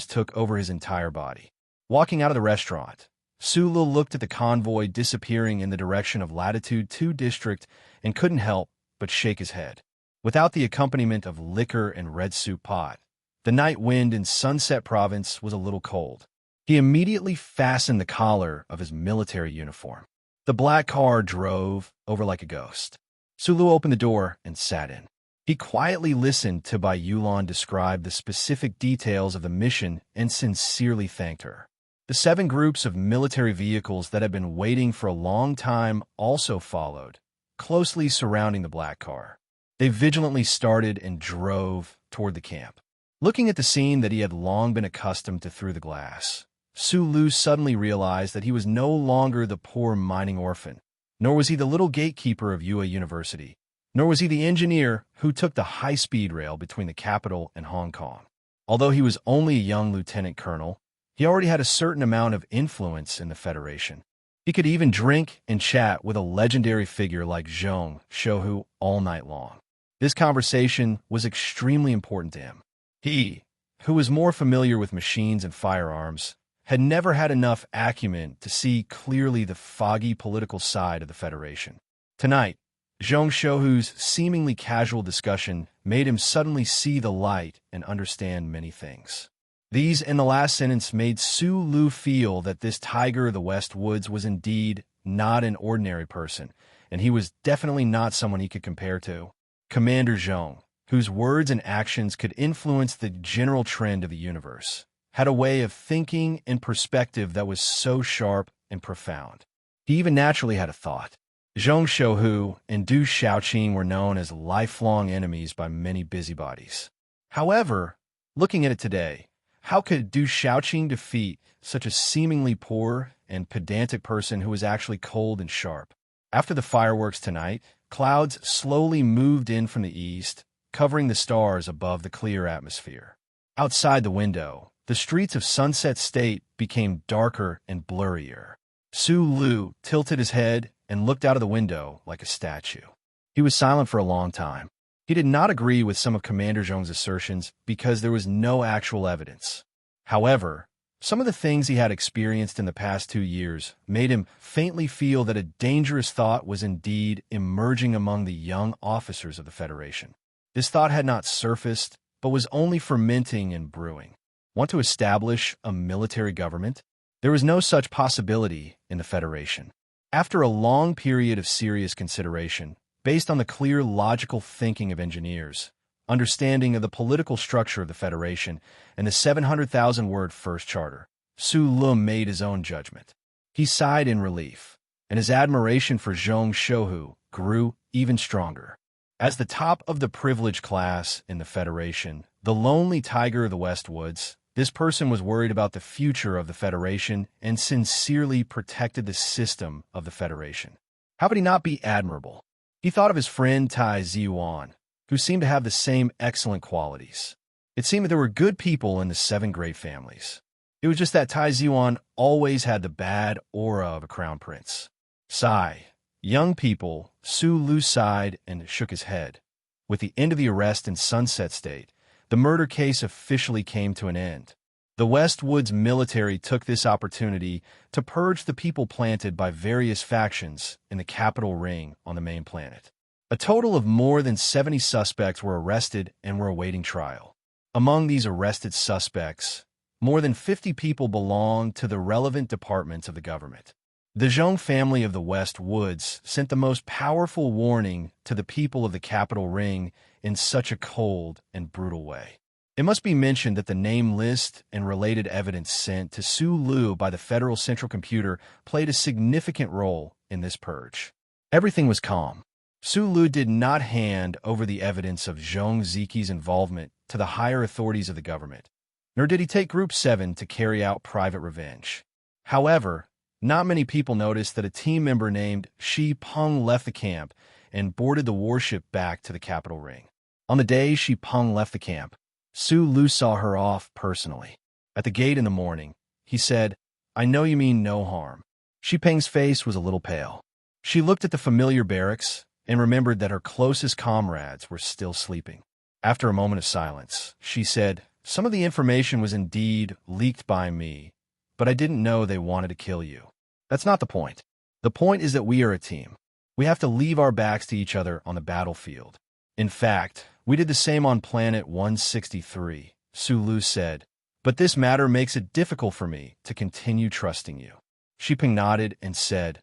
took over his entire body. Walking out of the restaurant, Su Lu looked at the convoy disappearing in the direction of Latitude 2 District and couldn't help but shake his head. Without the accompaniment of liquor and red soup pot, the night wind in Sunset Province was a little cold. He immediately fastened the collar of his military uniform. The black car drove over like a ghost. Su Lu opened the door and sat in. He quietly listened to Bai Yulan describe the specific details of the mission and sincerely thanked her. The 7 groups of military vehicles that had been waiting for a long time also followed, closely surrounding the black car. They vigilantly started and drove toward the camp. Looking at the scene that he had long been accustomed to through the glass, Su Lu suddenly realized that he was no longer the poor mining orphan, nor was he the little gatekeeper of Yue University, nor was he the engineer who took the high-speed rail between the capital and Hong Kong. Although he was only a young lieutenant colonel, he already had a certain amount of influence in the Federation. He could even drink and chat with a legendary figure like Zhong Shouhu all night long. This conversation was extremely important to him. He, who was more familiar with machines and firearms, had never had enough acumen to see clearly the foggy political side of the Federation. Tonight, Zhong Shouhu's seemingly casual discussion made him suddenly see the light and understand many things. These and the last sentence made Su Lu feel that this tiger of the West Woods was indeed not an ordinary person, and he was definitely not someone he could compare to. Commander Zhong, whose words and actions could influence the general trend of the universe, had a way of thinking and perspective that was so sharp and profound. He even naturally had a thought. Zhong Shouhu and Du Xiaoqing were known as lifelong enemies by many busybodies. However, looking at it today, how could Du Xiaoqing defeat such a seemingly poor and pedantic person who was actually cold and sharp? After the fireworks tonight, clouds slowly moved in from the east, covering the stars above the clear atmosphere. Outside the window, the streets of Sunset State became darker and blurrier. Su Lu tilted his head and looked out of the window like a statue. He was silent for a long time. He did not agree with some of Commander Zhong's assertions because there was no actual evidence. However, some of the things he had experienced in the past 2 years made him faintly feel that a dangerous thought was indeed emerging among the young officers of the Federation. This thought had not surfaced, but was only fermenting and brewing. Want to establish a military government? There was no such possibility in the Federation. After a long period of serious consideration, based on the clear logical thinking of engineers, understanding of the political structure of the Federation, and the 700,000-word First Charter, Su Lum made his own judgment. He sighed in relief, and his admiration for Zhong Shouhu grew even stronger. As the top of the privileged class in the Federation, the lonely tiger of the West Woods, this person was worried about the future of the Federation and sincerely protected the system of the Federation. How could he not be admirable? He thought of his friend Tai Ziyuan, who seemed to have the same excellent qualities. It seemed that there were good people in the 7 great families. It was just that Tai Ziyuan always had the bad aura of a crown prince. Sigh. Young people, Su Lu sighed and shook his head. With the end of the arrest in Sunset State, the murder case officially came to an end. The West Woods military took this opportunity to purge the people planted by various factions in the capital ring on the main planet. A total of more than 70 suspects were arrested and were awaiting trial. Among these arrested suspects, more than 50 people belonged to the relevant departments of the government. The Zhong family of the West Woods sent the most powerful warning to the people of the capital ring in such a cold and brutal way. It must be mentioned that the name list and related evidence sent to Su Lu by the Federal Central Computer played a significant role in this purge. Everything was calm. Su Lu did not hand over the evidence of Zhong Ziqi's involvement to the higher authorities of the government, nor did he take Group 7 to carry out private revenge. However, not many people noticed that a team member named Shi Peng left the camp and boarded the warship back to the capital ring. On the day Shi Peng left the camp, Su Lu saw her off personally. At the gate in the morning, he said, "I know you mean no harm." Shi Peng's face was a little pale. She looked at the familiar barracks and remembered that her closest comrades were still sleeping. After a moment of silence, she said, "Some of the information was indeed leaked by me, but I didn't know they wanted to kill you. That's not the point. The point is that we are a team. We have to leave our backs to each other on the battlefield. In fact, we did the same on Planet 163, Su Lu said, but this matter makes it difficult for me to continue trusting you." Shi Peng nodded and said,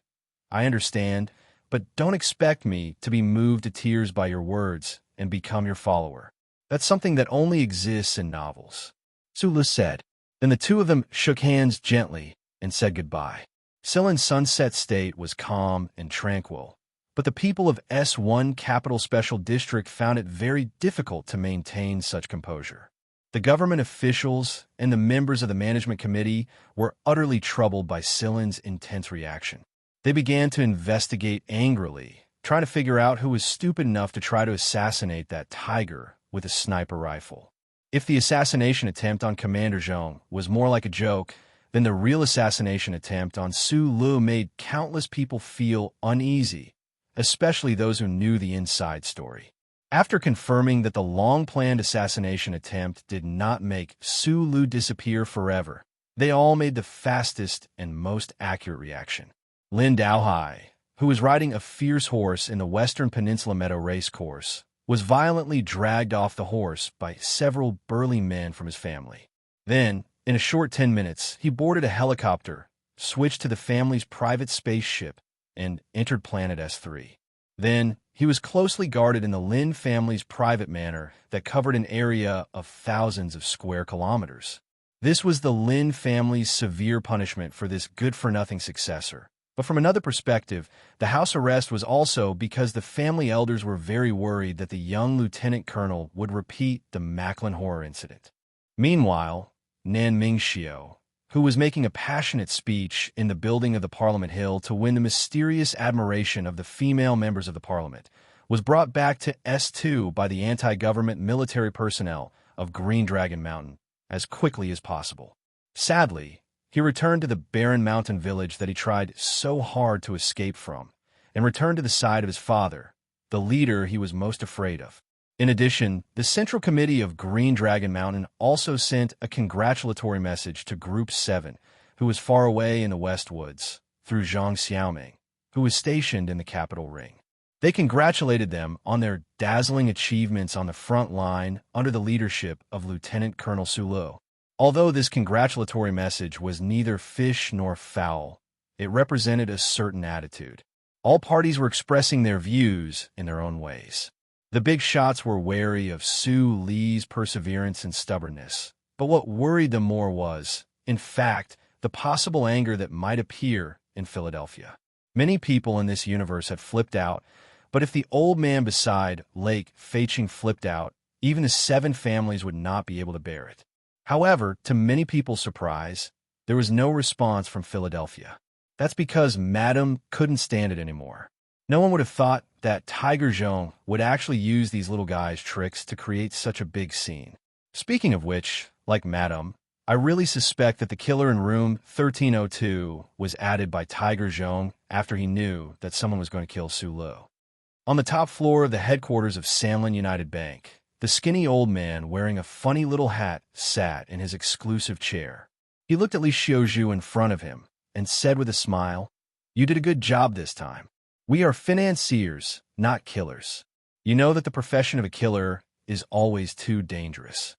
"I understand, but don't expect me to be moved to tears by your words and become your follower. That's something that only exists in novels," Su Lu said. Then the two of them shook hands gently and said goodbye. Silin's Sunset State was calm and tranquil, but the people of S1 Capital Special District found it very difficult to maintain such composure. The government officials and the members of the management committee were utterly troubled by Silin's intense reaction. They began to investigate angrily, trying to figure out who was stupid enough to try to assassinate that tiger with a sniper rifle. If the assassination attempt on Commander Zhong was more like a joke, then the real assassination attempt on Su Lu made countless people feel uneasy, especially those who knew the inside story. After confirming that the long-planned assassination attempt did not make Su Lu disappear forever, they all made the fastest and most accurate reaction. Lin Daohai, who was riding a fierce horse in the Western Peninsula Meadow race course, was violently dragged off the horse by several burly men from his family. Then, in a short 10 minutes, he boarded a helicopter, switched to the family's private spaceship, and entered Planet S3. Then, he was closely guarded in the Lin family's private manor that covered an area of thousands of square kilometers. This was the Lin family's severe punishment for this good-for-nothing successor. But from another perspective, the house arrest was also because the family elders were very worried that the young lieutenant colonel would repeat the Macklin horror incident. Meanwhile, Nan Mingxiu, who was making a passionate speech in the building of the Parliament Hill to win the mysterious admiration of the female members of the Parliament, was brought back to S2 by the anti-government military personnel of Green Dragon Mountain as quickly as possible. Sadly, he returned to the barren mountain village that he tried so hard to escape from, and returned to the side of his father, the leader he was most afraid of. In addition, the Central Committee of Green Dragon Mountain also sent a congratulatory message to Group 7, who was far away in the West Woods, through Zhang Xiaoming, who was stationed in the capital ring. They congratulated them on their dazzling achievements on the front line under the leadership of Lieutenant Colonel Su Lu. Although this congratulatory message was neither fish nor fowl, it represented a certain attitude. All parties were expressing their views in their own ways. The big shots were wary of Su Li's perseverance and stubbornness, but what worried them more was, in fact, the possible anger that might appear in Philadelphia. Many people in this universe had flipped out, but if the old man beside Lake Feiqing flipped out, even the 7 families would not be able to bear it. However, to many people's surprise, there was no response from Philadelphia. That's because Madame couldn't stand it anymore. No one would have thought that Tiger Zhong would actually use these little guys' tricks to create such a big scene. Speaking of which, like Madame, I really suspect that the killer in room 1302 was added by Tiger Zhong after he knew that someone was going to kill Su Lu. On the top floor of the headquarters of Sanlin United Bank, the skinny old man wearing a funny little hat sat in his exclusive chair. He looked at Li Xiuzhu in front of him and said with a smile, "You did a good job this time. We are financiers, not killers. You know that the profession of a killer is always too dangerous."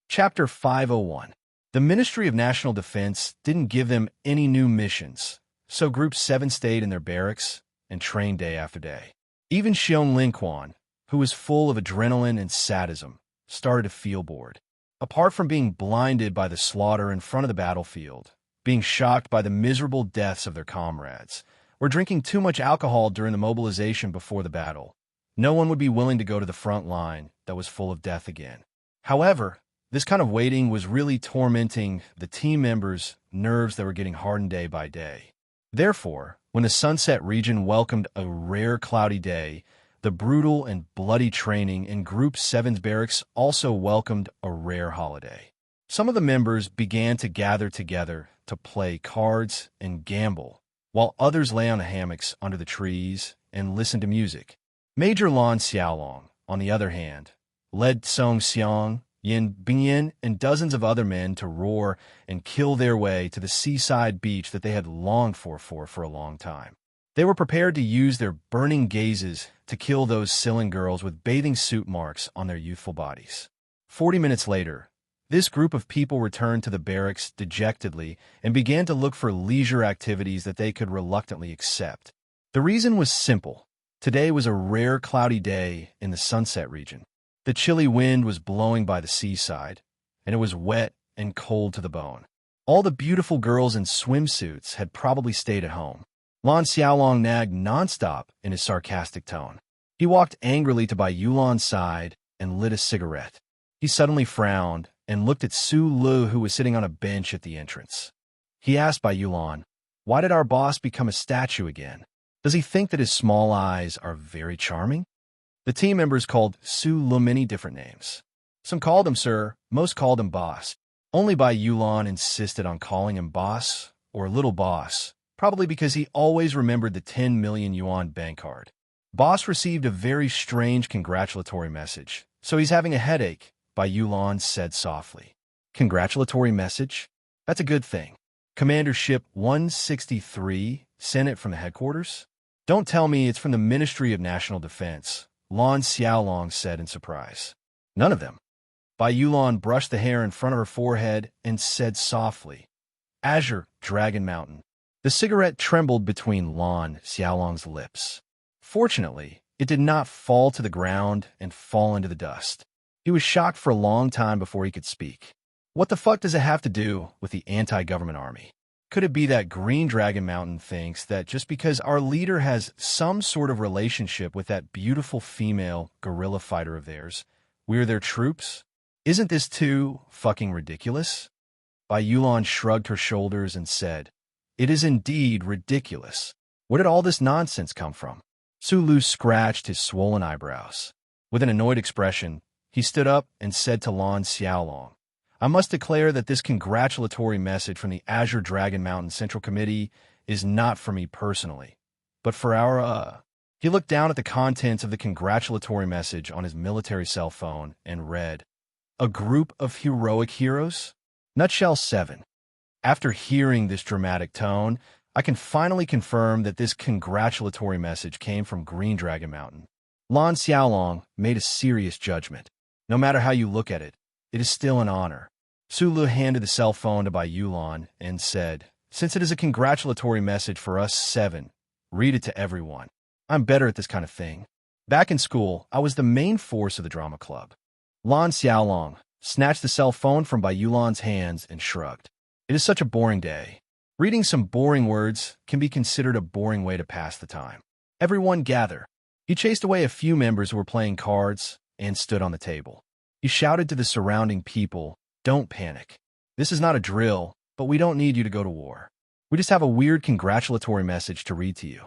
Chapter 501. The Ministry of National Defense didn't give them any new missions, So Group 7 stayed in their barracks and trained day after day. Even Xiong Linquan, who was full of adrenaline and sadism, started to feel bored. Apart from being blinded by the slaughter in front of the battlefield, being shocked by the miserable deaths of their comrades, or drinking too much alcohol during the mobilization before the battle, no one would be willing to go to the front line that was full of death again. However, this kind of waiting was really tormenting the team members' nerves that were getting hardened day by day. Therefore, when the Sunset region welcomed a rare cloudy day, the brutal and bloody training in Group 7's barracks also welcomed a rare holiday. Some of the members began to gather together to play cards and gamble, while others lay on the hammocks under the trees and listened to music. Major Lan Xiaolong, on the other hand, led Song Xiang, Yin Bingyan, and dozens of other men to roar and kill their way to the seaside beach that they had longed for a long time. They were prepared to use their burning gazes to kill those silly girls with bathing suit marks on their youthful bodies. 40 minutes later, this group of people returned to the barracks dejectedly and began to look for leisure activities that they could reluctantly accept. The reason was simple. Today was a rare cloudy day in the Sunset region. The chilly wind was blowing by the seaside, and it was wet and cold to the bone. All the beautiful girls in swimsuits had probably stayed at home. Lan Xiaolong nagged nonstop in his sarcastic tone. He walked angrily to Bai Yulan's side and lit a cigarette. He suddenly frowned and looked at Su Lu, who was sitting on a bench at the entrance. He asked Bai Yulan, "Why did our boss become a statue again? Does he think that his small eyes are very charming?" The team members called Su Lu many different names. Some called him Sir, most called him Boss. Only Bai Yulan insisted on calling him Boss or Little Boss, probably because he always remembered the 10 million yuan bank card. Boss received a very strange congratulatory message, so he's having a headache, Bai Yulan said softly. Congratulatory message? That's a good thing. Commander Ship 163 sent it from the headquarters? Don't tell me it's from the Ministry of National Defense, Lan Xiaolong said in surprise. None of them. Bai Yulan brushed the hair in front of her forehead and said softly, Azure Dragon Mountain. The cigarette trembled between Lan Xiaolong's lips. Fortunately, it did not fall to the ground and fall into the dust. He was shocked for a long time before he could speak. What the fuck does it have to do with the anti-government army? Could it be that Green Dragon Mountain thinks that just because our leader has some sort of relationship with that beautiful female guerrilla fighter of theirs, we're their troops? Isn't this too fucking ridiculous? Bai Yulan shrugged her shoulders and said, It is indeed ridiculous. Where did all this nonsense come from? Su Lu scratched his swollen eyebrows. With an annoyed expression, he stood up and said to Lan Xiaolong, I must declare that this congratulatory message from the Azure Dragon Mountain Central Committee is not for me personally, but for our, He looked down at the contents of the congratulatory message on his military cell phone and read, A group of heroic heroes? Nutshell 7. After hearing this dramatic tone, I can finally confirm that this congratulatory message came from Green Dragon Mountain. Lan Xiaolong made a serious judgment. No matter how you look at it, it is still an honor. Su Lu handed the cell phone to Bai Yulan and said, Since it is a congratulatory message for us 7, read it to everyone. I'm better at this kind of thing. Back in school, I was the main force of the drama club. Lan Xiaolong snatched the cell phone from Bai Yulan's hands and shrugged. It is such a boring day. Reading some boring words can be considered a boring way to pass the time. Everyone gather. He chased away a few members who were playing cards and stood on the table. He shouted to the surrounding people, Don't panic. This is not a drill, but we don't need you to go to war. We just have a weird congratulatory message to read to you.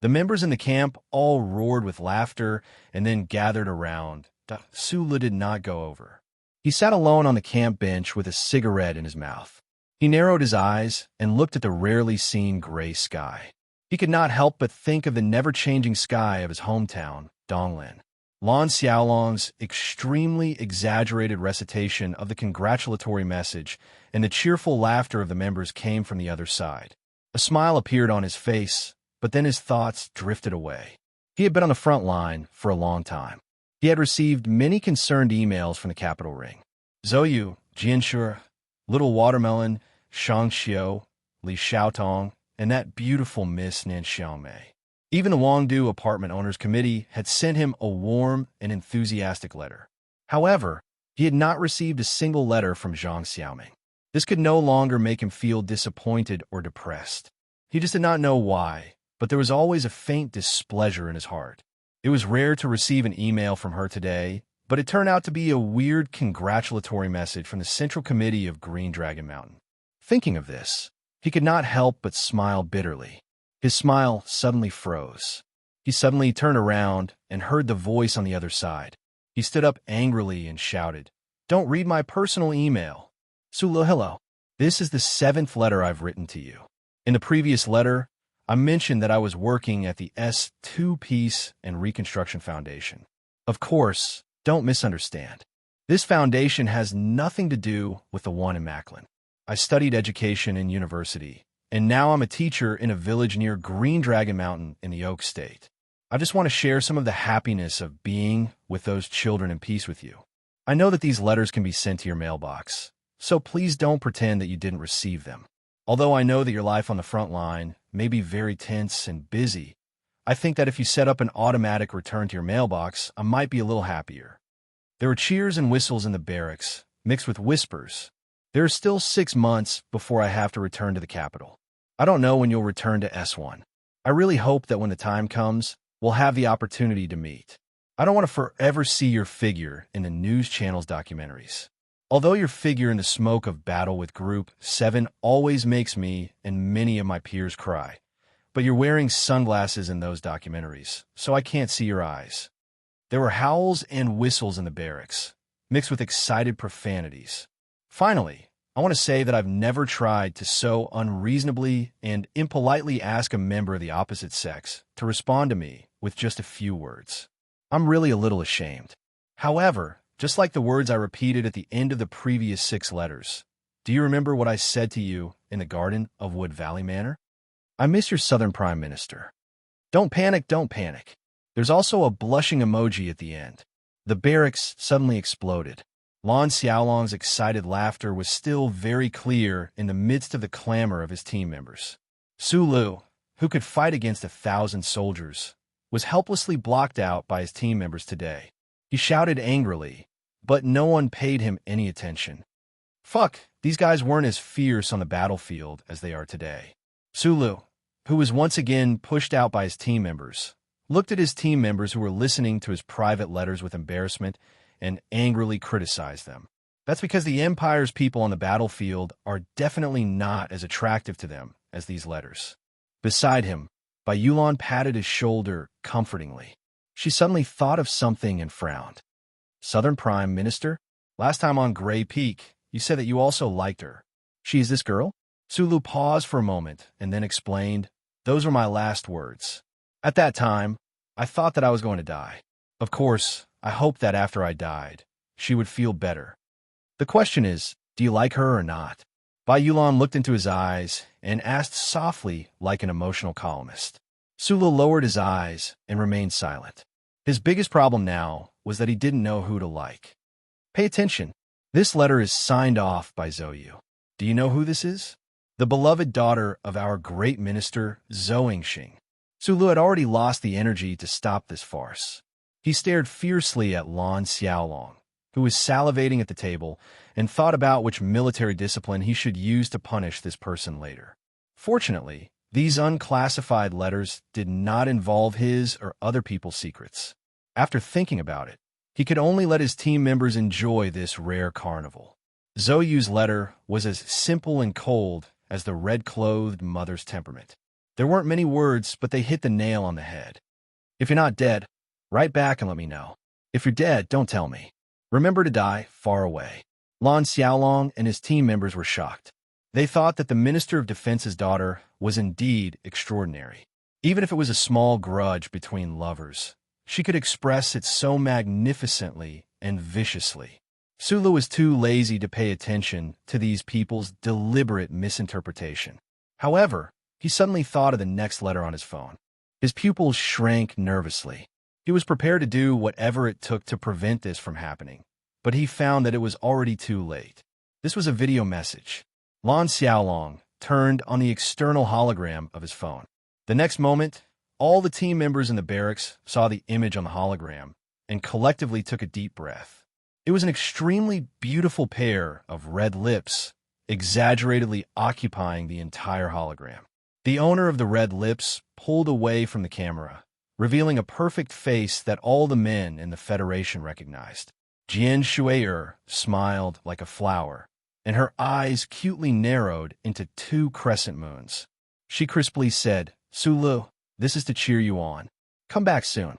The members in the camp all roared with laughter and then gathered around. Su Lu did not go over. He sat alone on the camp bench with a cigarette in his mouth. He narrowed his eyes and looked at the rarely seen gray sky. He could not help but think of the never-changing sky of his hometown, Donglan. Lan Xiaolong's extremely exaggerated recitation of the congratulatory message and the cheerful laughter of the members came from the other side. A smile appeared on his face, but then his thoughts drifted away. He had been on the front line for a long time. He had received many concerned emails from the capital ring. Zhou, Jianshur, Little Watermelon, Shang Xiu, Li Xiaotong, and that beautiful Miss Nan Xiaomei. Even the Wangdu Apartment Owners Committee had sent him a warm and enthusiastic letter. However, he had not received a single letter from Zhang Xiaoming. This could no longer make him feel disappointed or depressed. He just did not know why, but there was always a faint displeasure in his heart. It was rare to receive an email from her today, but it turned out to be a weird congratulatory message from the Central Committee of Green Dragon Mountain. Thinking of this, he could not help but smile bitterly. His smile suddenly froze. He suddenly turned around and heard the voice on the other side. He stood up angrily and shouted, "Don't read my personal email. Sulu, hello. This is the 7th letter I've written to you. In the previous letter, I mentioned that I was working at the S2 Peace and Reconstruction Foundation. Of course, don't misunderstand. This foundation has nothing to do with the one in Macklin. I studied education in university, and now I'm a teacher in a village near Green Dragon Mountain in the Oak State. I just want to share some of the happiness of being with those children in peace with you. I know that these letters can be sent to your mailbox, so please don't pretend that you didn't receive them. Although I know that your life on the front line may be very tense and busy, I think that if you set up an automatic return to your mailbox, I might be a little happier." There were cheers and whistles in the barracks, mixed with whispers. "There are still 6 months before I have to return to the capital. I don't know when you'll return to S1. I really hope that when the time comes, we'll have the opportunity to meet. I don't want to forever see your figure in the news channel's documentaries. Although your figure in the smoke of battle with Group 7 always makes me and many of my peers cry, but you're wearing sunglasses in those documentaries, so I can't see your eyes." There were howls and whistles in the barracks, mixed with excited profanities. Finally, I want to say that I've never tried to so unreasonably and impolitely ask a member of the opposite sex to respond to me with just a few words. I'm really a little ashamed. However, just like the words I repeated at the end of the previous 6 letters, do you remember what I said to you in the garden of Wood Valley Manor? I miss your Southern Prime Minister. Don't panic, don't panic. There's also a blushing emoji at the end. The barracks suddenly exploded. Lan Xiaolong's excited laughter was still very clear in the midst of the clamor of his team members. Su Lu, who could fight against 1,000 soldiers, was helplessly blocked out by his team members today. He shouted angrily, but no one paid him any attention. Fuck, these guys weren't as fierce on the battlefield as they are today. Su Lu, who was once again pushed out by his team members, looked at his team members who were listening to his private letters with embarrassment and angrily criticized them. That's because the Empire's people on the battlefield are definitely not as attractive to them as these letters. Beside him, Bai Yulan patted his shoulder comfortingly. She suddenly thought of something and frowned. Southern Prime Minister? Last time on Gray Peak, you said that you also liked her. She is this girl? Sulu paused for a moment and then explained, "Those were my last words. At that time, I thought that I was going to die. Of course, I hoped that after I died, she would feel better. The question is, do you like her or not?" Bai Yulan looked into his eyes and asked softly like an emotional columnist. Sulu lowered his eyes and remained silent. His biggest problem now was that he didn't know who to like. Pay attention. This letter is signed off by Zhou Yu. Do you know who this is? The beloved daughter of our great minister, Zhou Yingxing. Sulu had already lost the energy to stop this farce. He stared fiercely at Lan Xiaolong, who was salivating at the table, and thought about which military discipline he should use to punish this person later. Fortunately, these unclassified letters did not involve his or other people's secrets. After thinking about it, he could only let his team members enjoy this rare carnival. Zhou Yu's letter was as simple and cold as the red-clothed mother's temperament. There weren't many words, but they hit the nail on the head. If you're not dead, write back and let me know. If you're dead, don't tell me. Remember to die far away. Lan Xiaolong and his team members were shocked. They thought that the Minister of Defense's daughter was indeed extraordinary. Even if it was a small grudge between lovers, she could express it so magnificently and viciously. Sulu was too lazy to pay attention to these people's deliberate misinterpretation. However, he suddenly thought of the next letter on his phone. His pupils shrank nervously. He was prepared to do whatever it took to prevent this from happening, but he found that it was already too late. This was a video message. Lan Xiaolong, turned on the external hologram of his phone. The next moment, all the team members in the barracks saw the image on the hologram and collectively took a deep breath. It was an extremely beautiful pair of red lips, exaggeratedly occupying the entire hologram. The owner of the red lips pulled away from the camera, revealing a perfect face that all the men in the Federation recognized. Jian Shui'er smiled like a flower, and her eyes cutely narrowed into 2 crescent moons. She crisply said, "Sulu, this is to cheer you on. Come back soon."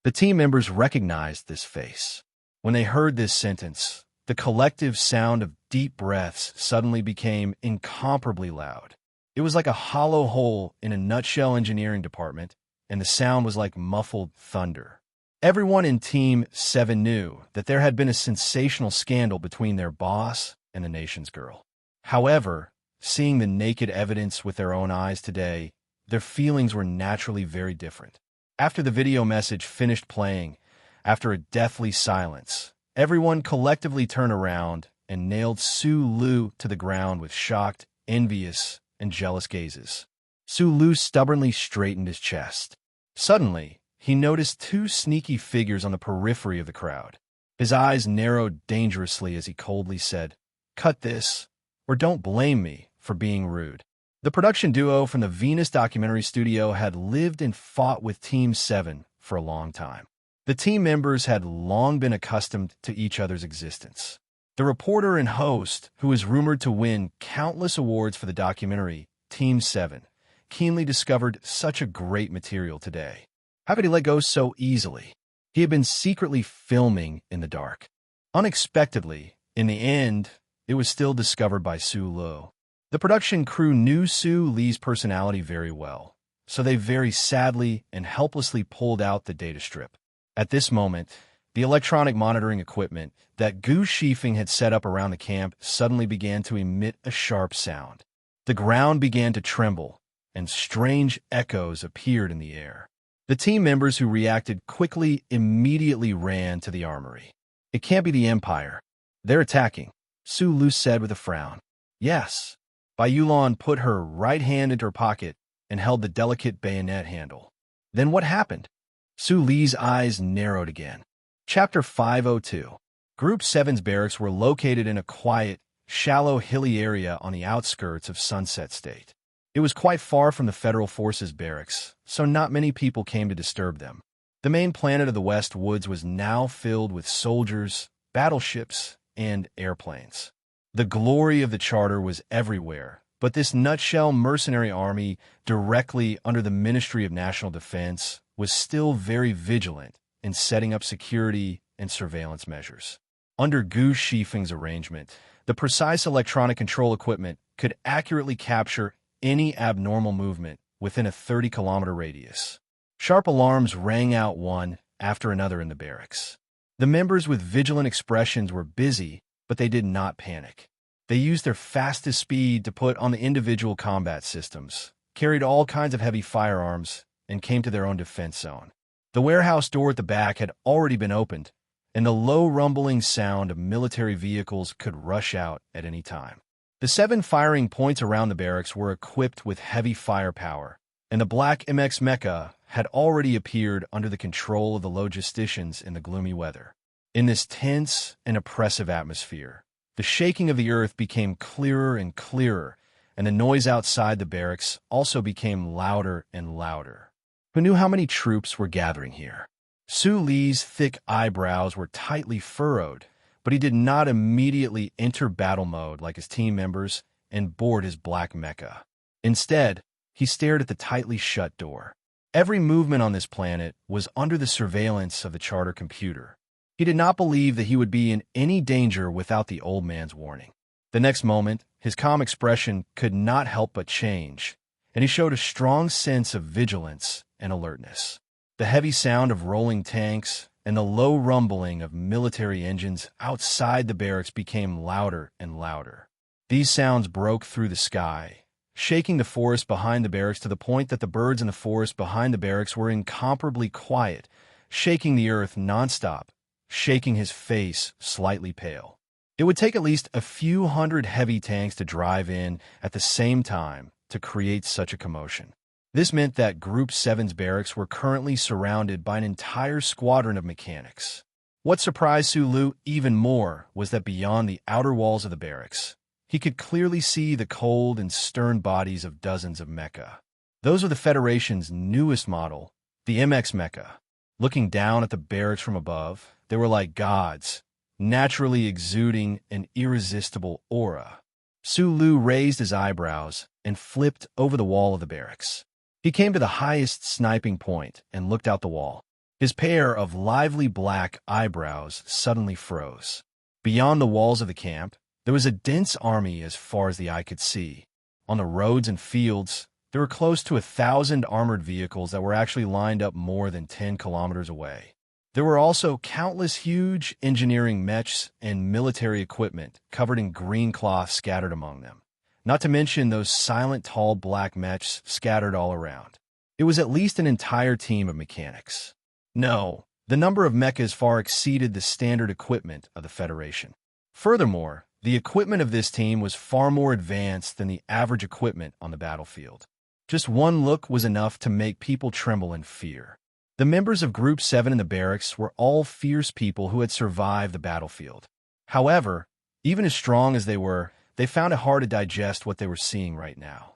The team members recognized this face. When they heard this sentence, the collective sound of deep breaths suddenly became incomparably loud. It was like a hollow hole in a nutshell engineering department, and the sound was like muffled thunder. Everyone in Team 7 knew that there had been a sensational scandal between their boss and the nation's girl. However, seeing the naked evidence with their own eyes today, their feelings were naturally very different. After the video message finished playing, after a deathly silence, everyone collectively turned around and nailed Su Lu to the ground with shocked, envious, and jealous gazes. Su Lu stubbornly straightened his chest. Suddenly, he noticed 2 sneaky figures on the periphery of the crowd. His eyes narrowed dangerously as he coldly said, "Cut this, or don't blame me for being rude." The production duo from the Venus Documentary Studio had lived and fought with Team 7 for a long time. The team members had long been accustomed to each other's existence. The reporter and host, who was rumored to win countless awards for the documentary, Team 7, keenly discovered such a great material today. How could he let go so easily? He had been secretly filming in the dark. Unexpectedly, in the end, it was still discovered by Su Lu. The production crew knew Su Li's personality very well, so they very sadly and helplessly pulled out the data strip. At this moment, the electronic monitoring equipment that Gu Shifeng had set up around the camp suddenly began to emit a sharp sound. The ground began to tremble, and strange echoes appeared in the air. The team members who reacted quickly immediately ran to the armory. "It can't be the Empire. They're attacking," Su Lu said with a frown. "Yes." Bai Yulan put her right hand into her pocket and held the delicate bayonet handle. "Then what happened?" Su Li's eyes narrowed again. Chapter 502. Group 7's barracks were located in a quiet, shallow, hilly area on the outskirts of Sunset State. It was quite far from the Federal Forces barracks, so not many people came to disturb them. The main planet of the West Woods was now filled with soldiers, battleships, and airplanes. The glory of the Charter was everywhere, but this nutshell mercenary army, directly under the Ministry of National Defense, was still very vigilant in setting up security and surveillance measures. Under Gu Shifeng's arrangement, the precise electronic control equipment could accurately capture any abnormal movement within a 30-kilometer radius. Sharp alarms rang out one after another in the barracks. The members with vigilant expressions were busy, but they did not panic. They used their fastest speed to put on the individual combat systems, carried all kinds of heavy firearms, and came to their own defense zone. The warehouse door at the back had already been opened, and the low rumbling sound of military vehicles could rush out at any time. The 7 firing points around the barracks were equipped with heavy firepower, and the black MX mecha had already appeared under the control of the logisticians in the gloomy weather. In this tense and oppressive atmosphere, the shaking of the earth became clearer and clearer, and the noise outside the barracks also became louder and louder. Who knew how many troops were gathering here? Su Li's thick eyebrows were tightly furrowed, but he did not immediately enter battle mode like his team members and board his black mecha. Instead, he stared at the tightly shut door. Every movement on this planet was under the surveillance of the Charter computer. He did not believe that he would be in any danger without the old man's warning. The next moment, his calm expression could not help but change, and he showed a strong sense of vigilance and alertness. The heavy sound of rolling tanks and the low rumbling of military engines outside the barracks became louder and louder. These sounds broke through the sky, shaking the forest behind the barracks to the point that the birds in the forest behind the barracks were incomparably quiet, shaking the earth nonstop, shaking his face slightly pale. It would take at least a few hundred heavy tanks to drive in at the same time to create such a commotion. This meant that Group 7's barracks were currently surrounded by an entire squadron of mechanics. What surprised Sulu even more was that beyond the outer walls of the barracks, he could clearly see the cold and stern bodies of dozens of mecha. Those were the Federation's newest model, the MX Mecha. Looking down at the barracks from above, they were like gods, naturally exuding an irresistible aura. Sulu raised his eyebrows and flipped over the wall of the barracks. He came to the highest sniping point and looked out the wall. His pair of lively black eyebrows suddenly froze. Beyond the walls of the camp, there was a dense army as far as the eye could see. On the roads and fields, there were close to 1,000 armored vehicles that were actually lined up more than 10 kilometers away. There were also countless huge engineering mechs and military equipment covered in green cloth scattered among them. Not to mention those silent, tall black mechs scattered all around. It was at least an entire team of mechanics. No, the number of mechas far exceeded the standard equipment of the Federation. Furthermore, the equipment of this team was far more advanced than the average equipment on the battlefield. Just one look was enough to make people tremble in fear. The members of Group 7 in the barracks were all fierce people who had survived the battlefield. However, even as strong as they were, they found it hard to digest what they were seeing right now.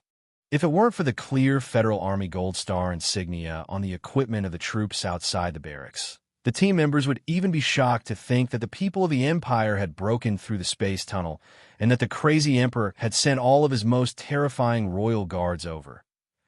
If it weren't for the clear Federal Army Gold Star insignia on the equipment of the troops outside the barracks, the team members would even be shocked to think that the people of the Empire had broken through the space tunnel and that the crazy Emperor had sent all of his most terrifying royal guards over,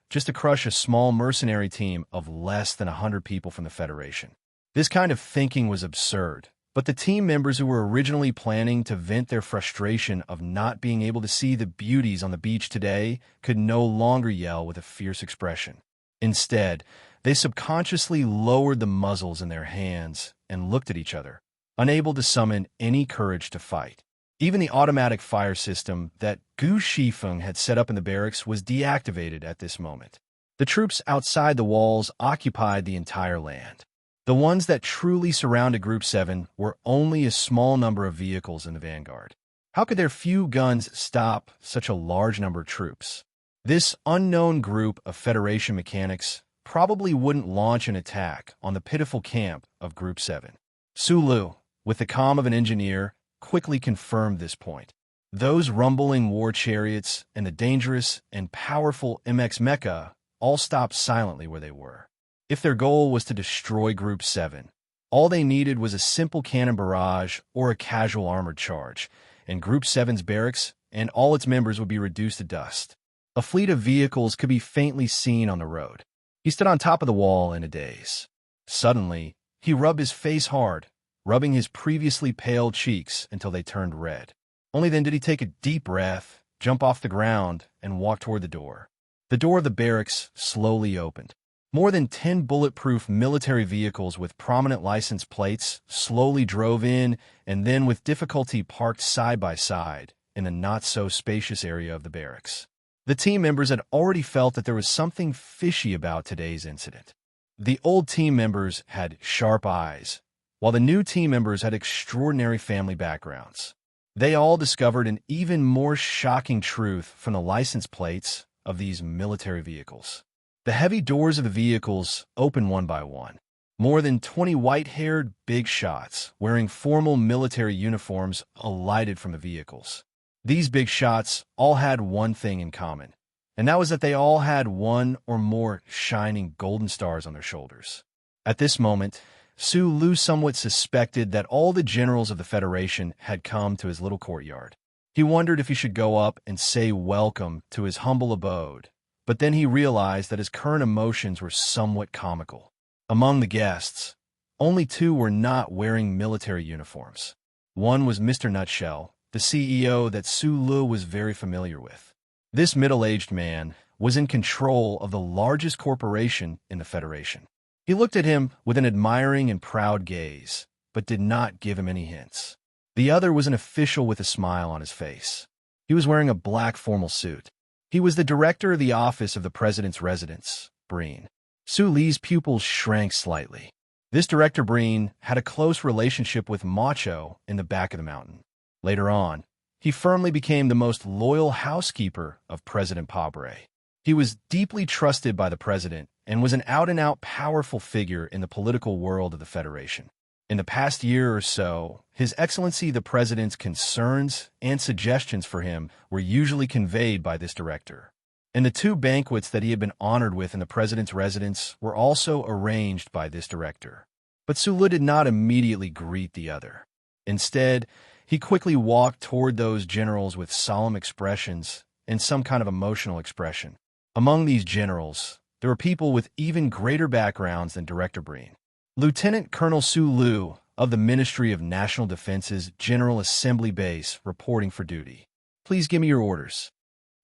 just to crush a small mercenary team of less than 100 people from the Federation. This kind of thinking was absurd, but the team members who were originally planning to vent their frustration of not being able to see the beauties on the beach today could no longer yell with a fierce expression. Instead, they subconsciously lowered the muzzles in their hands and looked at each other, unable to summon any courage to fight. Even the automatic fire system that Gu Shifeng had set up in the barracks was deactivated at this moment. The troops outside the walls occupied the entire land. The ones that truly surrounded Group 7 were only a small number of vehicles in the vanguard. How could their few guns stop such a large number of troops? This unknown group of Federation mechanics probably wouldn't launch an attack on the pitiful camp of Group 7. Sulu, with the calm of an engineer, quickly confirmed this point. Those rumbling war chariots and the dangerous and powerful MX Mecha all stopped silently where they were. If their goal was to destroy Group 7, all they needed was a simple cannon barrage or a casual armored charge, and Group 7's barracks and all its members would be reduced to dust. A fleet of vehicles could be faintly seen on the road. He stood on top of the wall in a daze. Suddenly, he rubbed his face hard, rubbing his previously pale cheeks until they turned red. Only then did he take a deep breath, jump off the ground, and walk toward the door. The door of the barracks slowly opened. More than 10 bulletproof military vehicles with prominent license plates slowly drove in and then with difficulty parked side by side in the not-so-spacious area of the barracks. The team members had already felt that there was something fishy about today's incident. The old team members had sharp eyes, while the new team members had extraordinary family backgrounds. They all discovered an even more shocking truth from the license plates of these military vehicles. The heavy doors of the vehicles opened one by one. More than 20 white-haired big shots wearing formal military uniforms alighted from the vehicles. These big shots all had one thing in common, and that was that they all had one or more shining golden stars on their shoulders. At this moment, Sulu somewhat suspected that all the generals of the Federation had come to his little courtyard. He wondered if he should go up and say welcome to his humble abode, but then he realized that his current emotions were somewhat comical. Among the guests, only 2 were not wearing military uniforms. One was Mr. Nutshell, the CEO that Sulu was very familiar with. This middle-aged man was in control of the largest corporation in the Federation. He looked at him with an admiring and proud gaze, but did not give him any hints. The other was an official with a smile on his face. He was wearing a black formal suit. He was the director of the office of the president's residence, Breen. Suli's pupils shrank slightly. This director Breen had a close relationship with Macho in the back of the mountain. Later on, he firmly became the most loyal housekeeper of President Pabre. He was deeply trusted by the president and was an out-and-out powerful figure in the political world of the Federation. In the past year or so, His Excellency the President's concerns and suggestions for him were usually conveyed by this director. And the two banquets that he had been honored with in the president's residence were also arranged by this director. But Sulu did not immediately greet the other. Instead, he quickly walked toward those generals with solemn expressions and some kind of emotional expression. Among these generals, there were people with even greater backgrounds than Director Breen. Lieutenant Colonel Sulu of the Ministry of National Defense's General Assembly Base reporting for duty. Please give me your orders.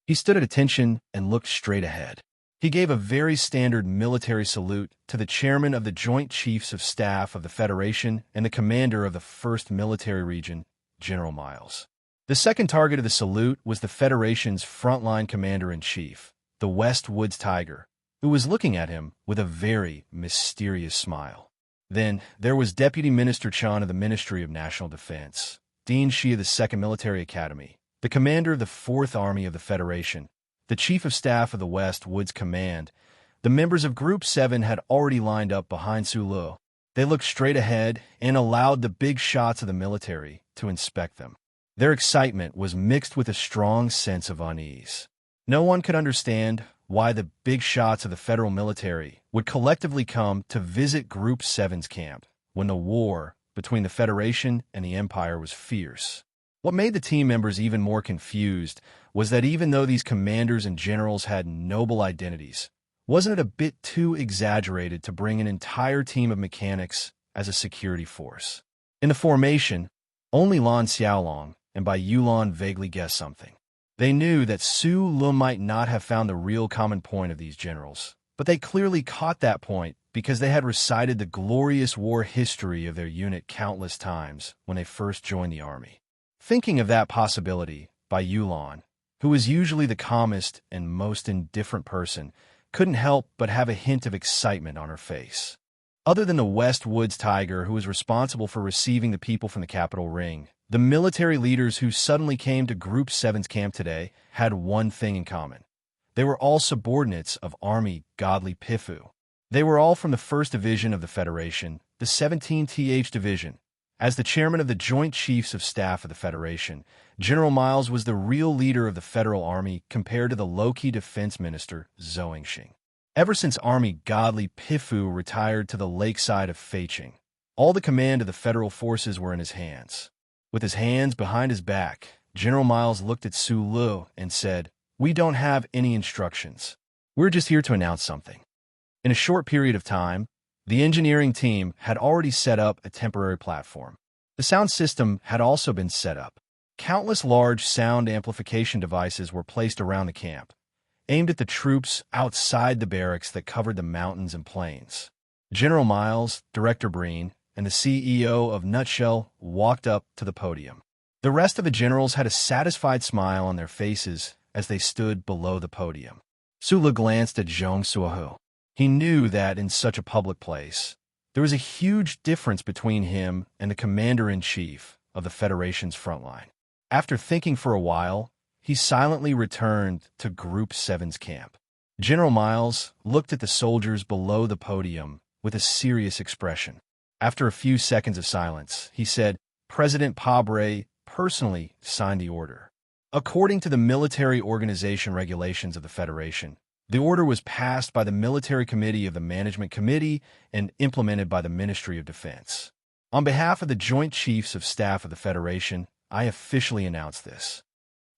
He stood at attention and looked straight ahead. He gave a very standard military salute to the chairman of the Joint Chiefs of Staff of the Federation and the commander of the 1st Military Region, General Miles. The second target of the salute was the Federation's frontline commander-in-chief, the West Woods Tiger, who was looking at him with a very mysterious smile. Then there was Deputy Minister Chan of the Ministry of National Defense, Dean Shi of the 2nd Military Academy, the commander of the 4th Army of the Federation, the Chief of Staff of the West Woods Command. The members of Group 7 had already lined up behind Sulu. They looked straight ahead and allowed the big shots of the military to inspect them. Their excitement was mixed with a strong sense of unease. No one could understand why the big shots of the federal military would collectively come to visit Group 7's camp when the war between the Federation and the Empire was fierce. What made the team members even more confused was that even though these commanders and generals had noble identities, wasn't it a bit too exaggerated to bring an entire team of mechanics as a security force? In the formation, only Lan Xiaolong and Bai Yulan vaguely guessed something. They knew that Su Lu might not have found the real common point of these generals, but they clearly caught that point because they had recited the glorious war history of their unit countless times when they first joined the army. Thinking of that possibility, Bai Yulan, who was usually the calmest and most indifferent person, couldn't help but have a hint of excitement on her face. Other than the West Woods Tiger, who was responsible for receiving the people from the Capitol Ring, the military leaders who suddenly came to Group 7's camp today had one thing in common. They were all subordinates of Army Godly Pifu. They were all from the 1st Division of the Federation, the 17th Division. As the chairman of the Joint Chiefs of Staff of the Federation, General Miles was the real leader of the Federal Army compared to the low-key defense minister, Zhou Yingxing. Ever since Army Godly Pifu retired to the lakeside of Feiqing, all the command of the federal forces were in his hands. With his hands behind his back, General Miles looked at Su Lu and said, "We don't have any instructions. We're just here to announce something." In a short period of time, the engineering team had already set up a temporary platform. The sound system had also been set up. Countless large sound amplification devices were placed around the camp, aimed at the troops outside the barracks that covered the mountains and plains. General Miles, Director Breen, and the CEO of Nutshell walked up to the podium. The rest of the generals had a satisfied smile on their faces as they stood below the podium. Sulu glanced at Zhong Suohu. He knew that in such a public place, there was a huge difference between him and the commander-in-chief of the Federation's front line. After thinking for a while, he silently returned to Group 7's camp. General Miles looked at the soldiers below the podium with a serious expression. After a few seconds of silence, he said, "President Pabre personally signed the order. According to the military organization regulations of the Federation, the order was passed by the Military Committee of the Management Committee and implemented by the Ministry of Defense. On behalf of the Joint Chiefs of Staff of the Federation, I officially announce this.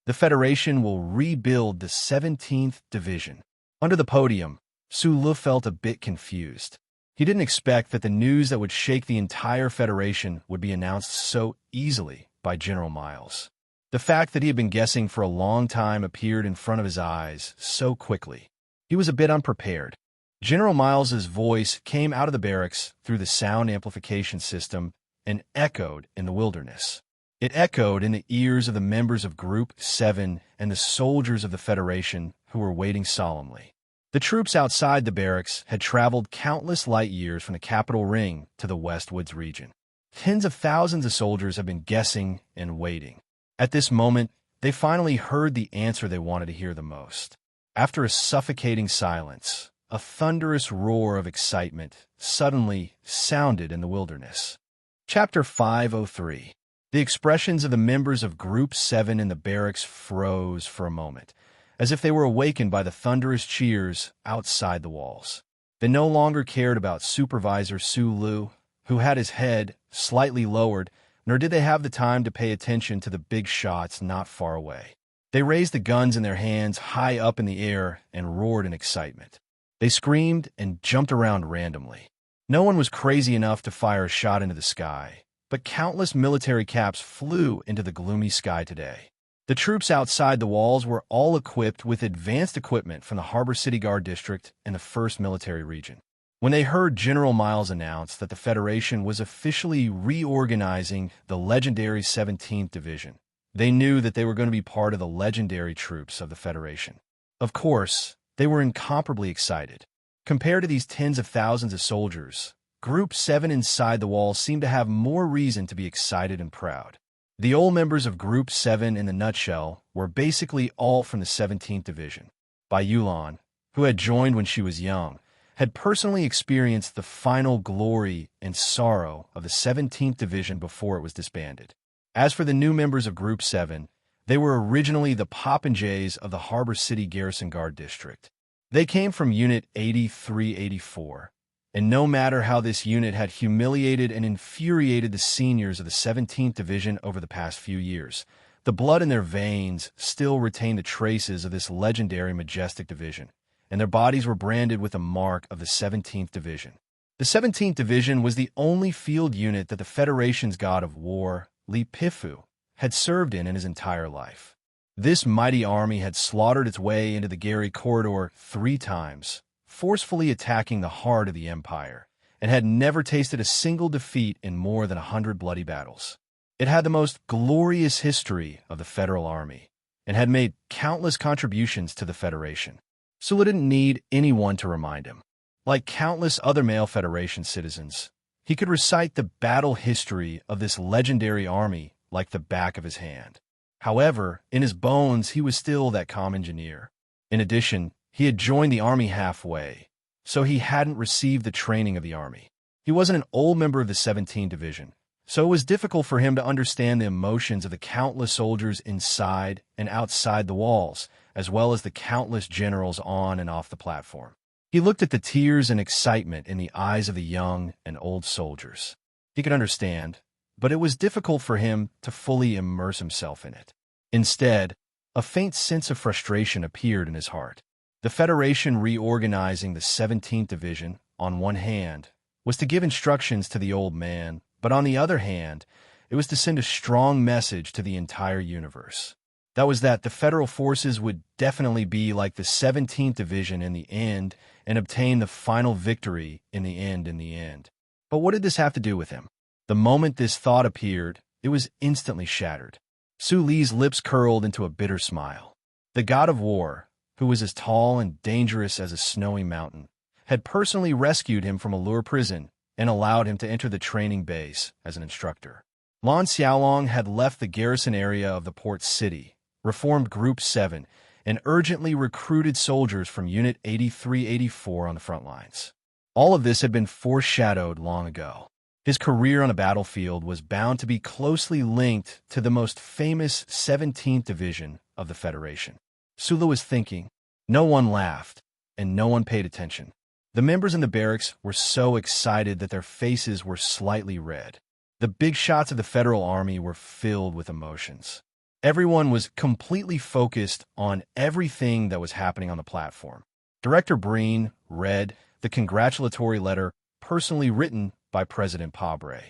The Federation will rebuild the 17th Division." Under the podium, Sulu felt a bit confused. He didn't expect that the news that would shake the entire Federation would be announced so easily by General Miles. The fact that he had been guessing for a long time appeared in front of his eyes so quickly. He was a bit unprepared. General Miles's voice came out of the barracks through the sound amplification system and echoed in the wilderness. It echoed in the ears of the members of Group 7 and the soldiers of the Federation who were waiting solemnly. The troops outside the barracks had traveled countless light years from the Capitol Ring to the West Woods region. Tens of thousands of soldiers have been guessing and waiting. At this moment, they finally heard the answer they wanted to hear the most. After a suffocating silence, a thunderous roar of excitement suddenly sounded in the wilderness. Chapter 503. The expressions of the members of Group 7 in the barracks froze for a moment, as if they were awakened by the thunderous cheers outside the walls. They no longer cared about Supervisor Su Lu, who had his head slightly lowered, nor did they have the time to pay attention to the big shots not far away. They raised the guns in their hands high up in the air and roared in excitement. They screamed and jumped around randomly. No one was crazy enough to fire a shot into the sky, but countless military caps flew into the gloomy sky today. The troops outside the walls were all equipped with advanced equipment from the Harbor City Guard District and the 1st Military Region. When they heard General Miles announce that the Federation was officially reorganizing the legendary 17th Division, they knew that they were going to be part of the legendary troops of the Federation. Of course, they were incomparably excited. Compared to these tens of thousands of soldiers, Group 7 inside the walls seemed to have more reason to be excited and proud. The old members of Group 7 in the nutshell were basically all from the 17th Division. Bai Yulan, who had joined when she was young, had personally experienced the final glory and sorrow of the 17th Division before it was disbanded. As for the new members of Group 7, they were originally the popinjays of the Harbor City Garrison Guard District. They came from Unit 8384, and no matter how this unit had humiliated and infuriated the seniors of the 17th Division over the past few years, the blood in their veins still retained the traces of this legendary majestic division, and their bodies were branded with a mark of the 17th Division. The 17th Division was the only field unit that the Federation's god of war, Li Pifu, had served in his entire life. This mighty army had slaughtered its way into the Gary Corridor 3 times, forcefully attacking the heart of the Empire, and had never tasted a single defeat in more than 100 bloody battles. It had the most glorious history of the Federal Army, and had made countless contributions to the Federation. Sula didn't need anyone to remind him. Like countless other male Federation citizens, he could recite the battle history of this legendary army like the back of his hand. However, in his bones, he was still that calm engineer. In addition, he had joined the army halfway, so he hadn't received the training of the army. He wasn't an old member of the 17th Division, so it was difficult for him to understand the emotions of the countless soldiers inside and outside the walls, as well as the countless generals on and off the platform. He looked at the tears and excitement in the eyes of the young and old soldiers. He could understand, but it was difficult for him to fully immerse himself in it. Instead, a faint sense of frustration appeared in his heart. The Federation reorganizing the 17th Division, on one hand, was to give instructions to the old man, but on the other hand, it was to send a strong message to the entire universe. That was that the Federal forces would definitely be like the 17th Division in the end and obtain the final victory in the end. But what did this have to do with him? The moment this thought appeared, it was instantly shattered. Su Li's lips curled into a bitter smile. The god of war, who was as tall and dangerous as a snowy mountain, had personally rescued him from a lure prison and allowed him to enter the training base as an instructor. Lan Xiaolong had left the garrison area of the port city, reformed Group 7, and urgently recruited soldiers from Unit 8384 on the front lines. All of this had been foreshadowed long ago. His career on a battlefield was bound to be closely linked to the most famous 17th Division of the Federation. Sula was thinking. No one laughed, and no one paid attention. The members in the barracks were so excited that their faces were slightly red. The big shots of the Federal Army were filled with emotions. Everyone was completely focused on everything that was happening on the platform. Director Breen read the congratulatory letter personally written by President Pabre.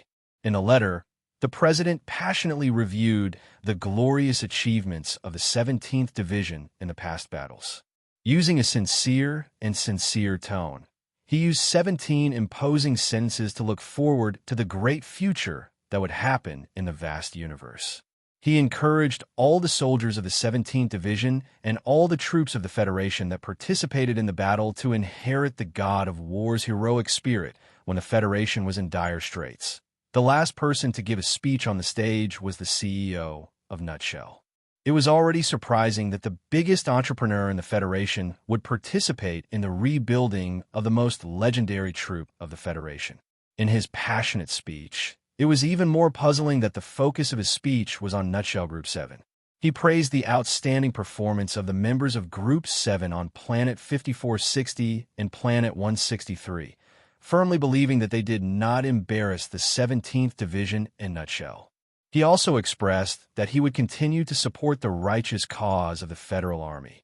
In the letter, the president passionately reviewed the glorious achievements of the 17th Division in the past battles. Using a sincere tone, he used 17 imposing sentences to look forward to the great future that would happen in the vast universe. He encouraged all the soldiers of the 17th Division and all the troops of the Federation that participated in the battle to inherit the god of war's heroic spirit when the Federation was in dire straits. The last person to give a speech on the stage was the CEO of Nutshell. It was already surprising that the biggest entrepreneur in the Federation would participate in the rebuilding of the most legendary troop of the Federation. In his passionate speech, it was even more puzzling that the focus of his speech was on Nutshell Group 7. He praised the outstanding performance of the members of Group 7 on Planet 5460 and Planet 163, firmly believing that they did not embarrass the 17th Division in Nutshell. He also expressed that he would continue to support the righteous cause of the Federal Army.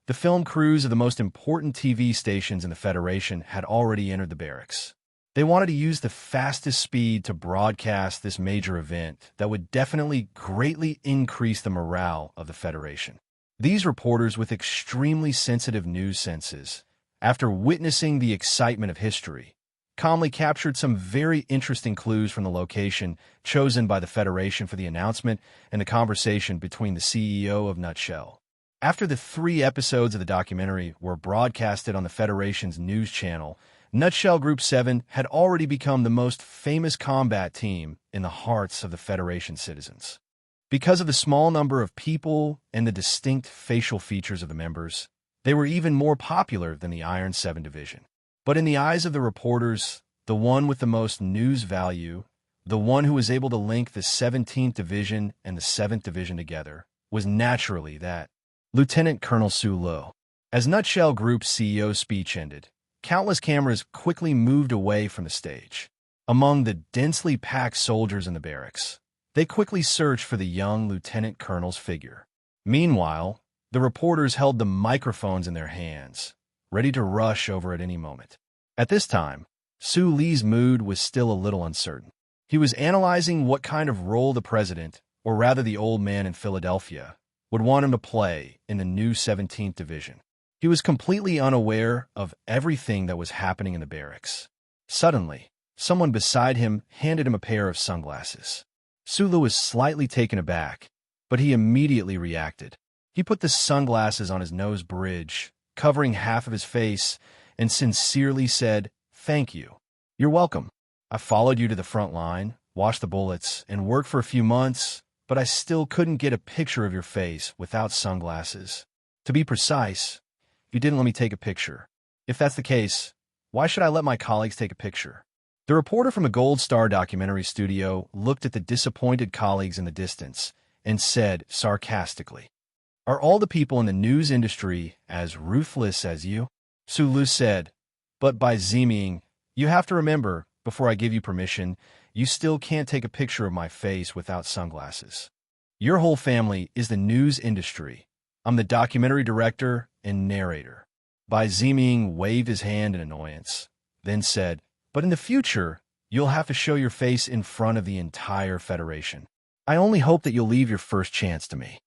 The film crews of the most important TV stations in the Federation had already entered the barracks. They wanted to use the fastest speed to broadcast this major event that would definitely greatly increase the morale of the Federation. These reporters with extremely sensitive news senses, after witnessing the excitement of history, calmly captured some very interesting clues from the location chosen by the Federation for the announcement and the conversation between the CEO of Nutshell. After the 3 episodes of the documentary were broadcasted on the Federation's news channel, Nutshell Group 7 had already become the most famous combat team in the hearts of the Federation citizens. Because of the small number of people and the distinct facial features of the members, they were even more popular than the Iron 7 Division. But in the eyes of the reporters, the one with the most news value, the one who was able to link the 17th Division and the 7th Division together, was naturally that Lieutenant Colonel Su Lo. As Nutshell Group's CEO's speech ended, countless cameras quickly moved away from the stage. Among the densely packed soldiers in the barracks, they quickly searched for the young Lieutenant Colonel's figure. Meanwhile, the reporters held the microphones in their hands, ready to rush over at any moment. At this time, Su Li's mood was still a little uncertain. He was analyzing what kind of role the president, or rather the old man in Philadelphia, would want him to play in the new 17th Division. He was completely unaware of everything that was happening in the barracks. Suddenly, someone beside him handed him a pair of sunglasses. Su Li was slightly taken aback, but he immediately reacted. He put the sunglasses on his nose bridge, covering half of his face, and sincerely said, "Thank you. You're welcome. I followed you to the front line, washed the bullets, and worked for a few months, but I still couldn't get a picture of your face without sunglasses. To be precise, you didn't let me take a picture. If that's the case, why should I let my colleagues take a picture?" The reporter from the Gold Star documentary studio looked at the disappointed colleagues in the distance and said sarcastically, "Are all the people in the news industry as ruthless as you?" Su Lu said, "But by Ziming, you have to remember, before I give you permission, you still can't take a picture of my face without sunglasses. Your whole family is the news industry. I'm the documentary director and narrator." Bai Ziming waved his hand in annoyance, then said, "But in the future, you'll have to show your face in front of the entire Federation. I only hope that you'll leave your first chance to me."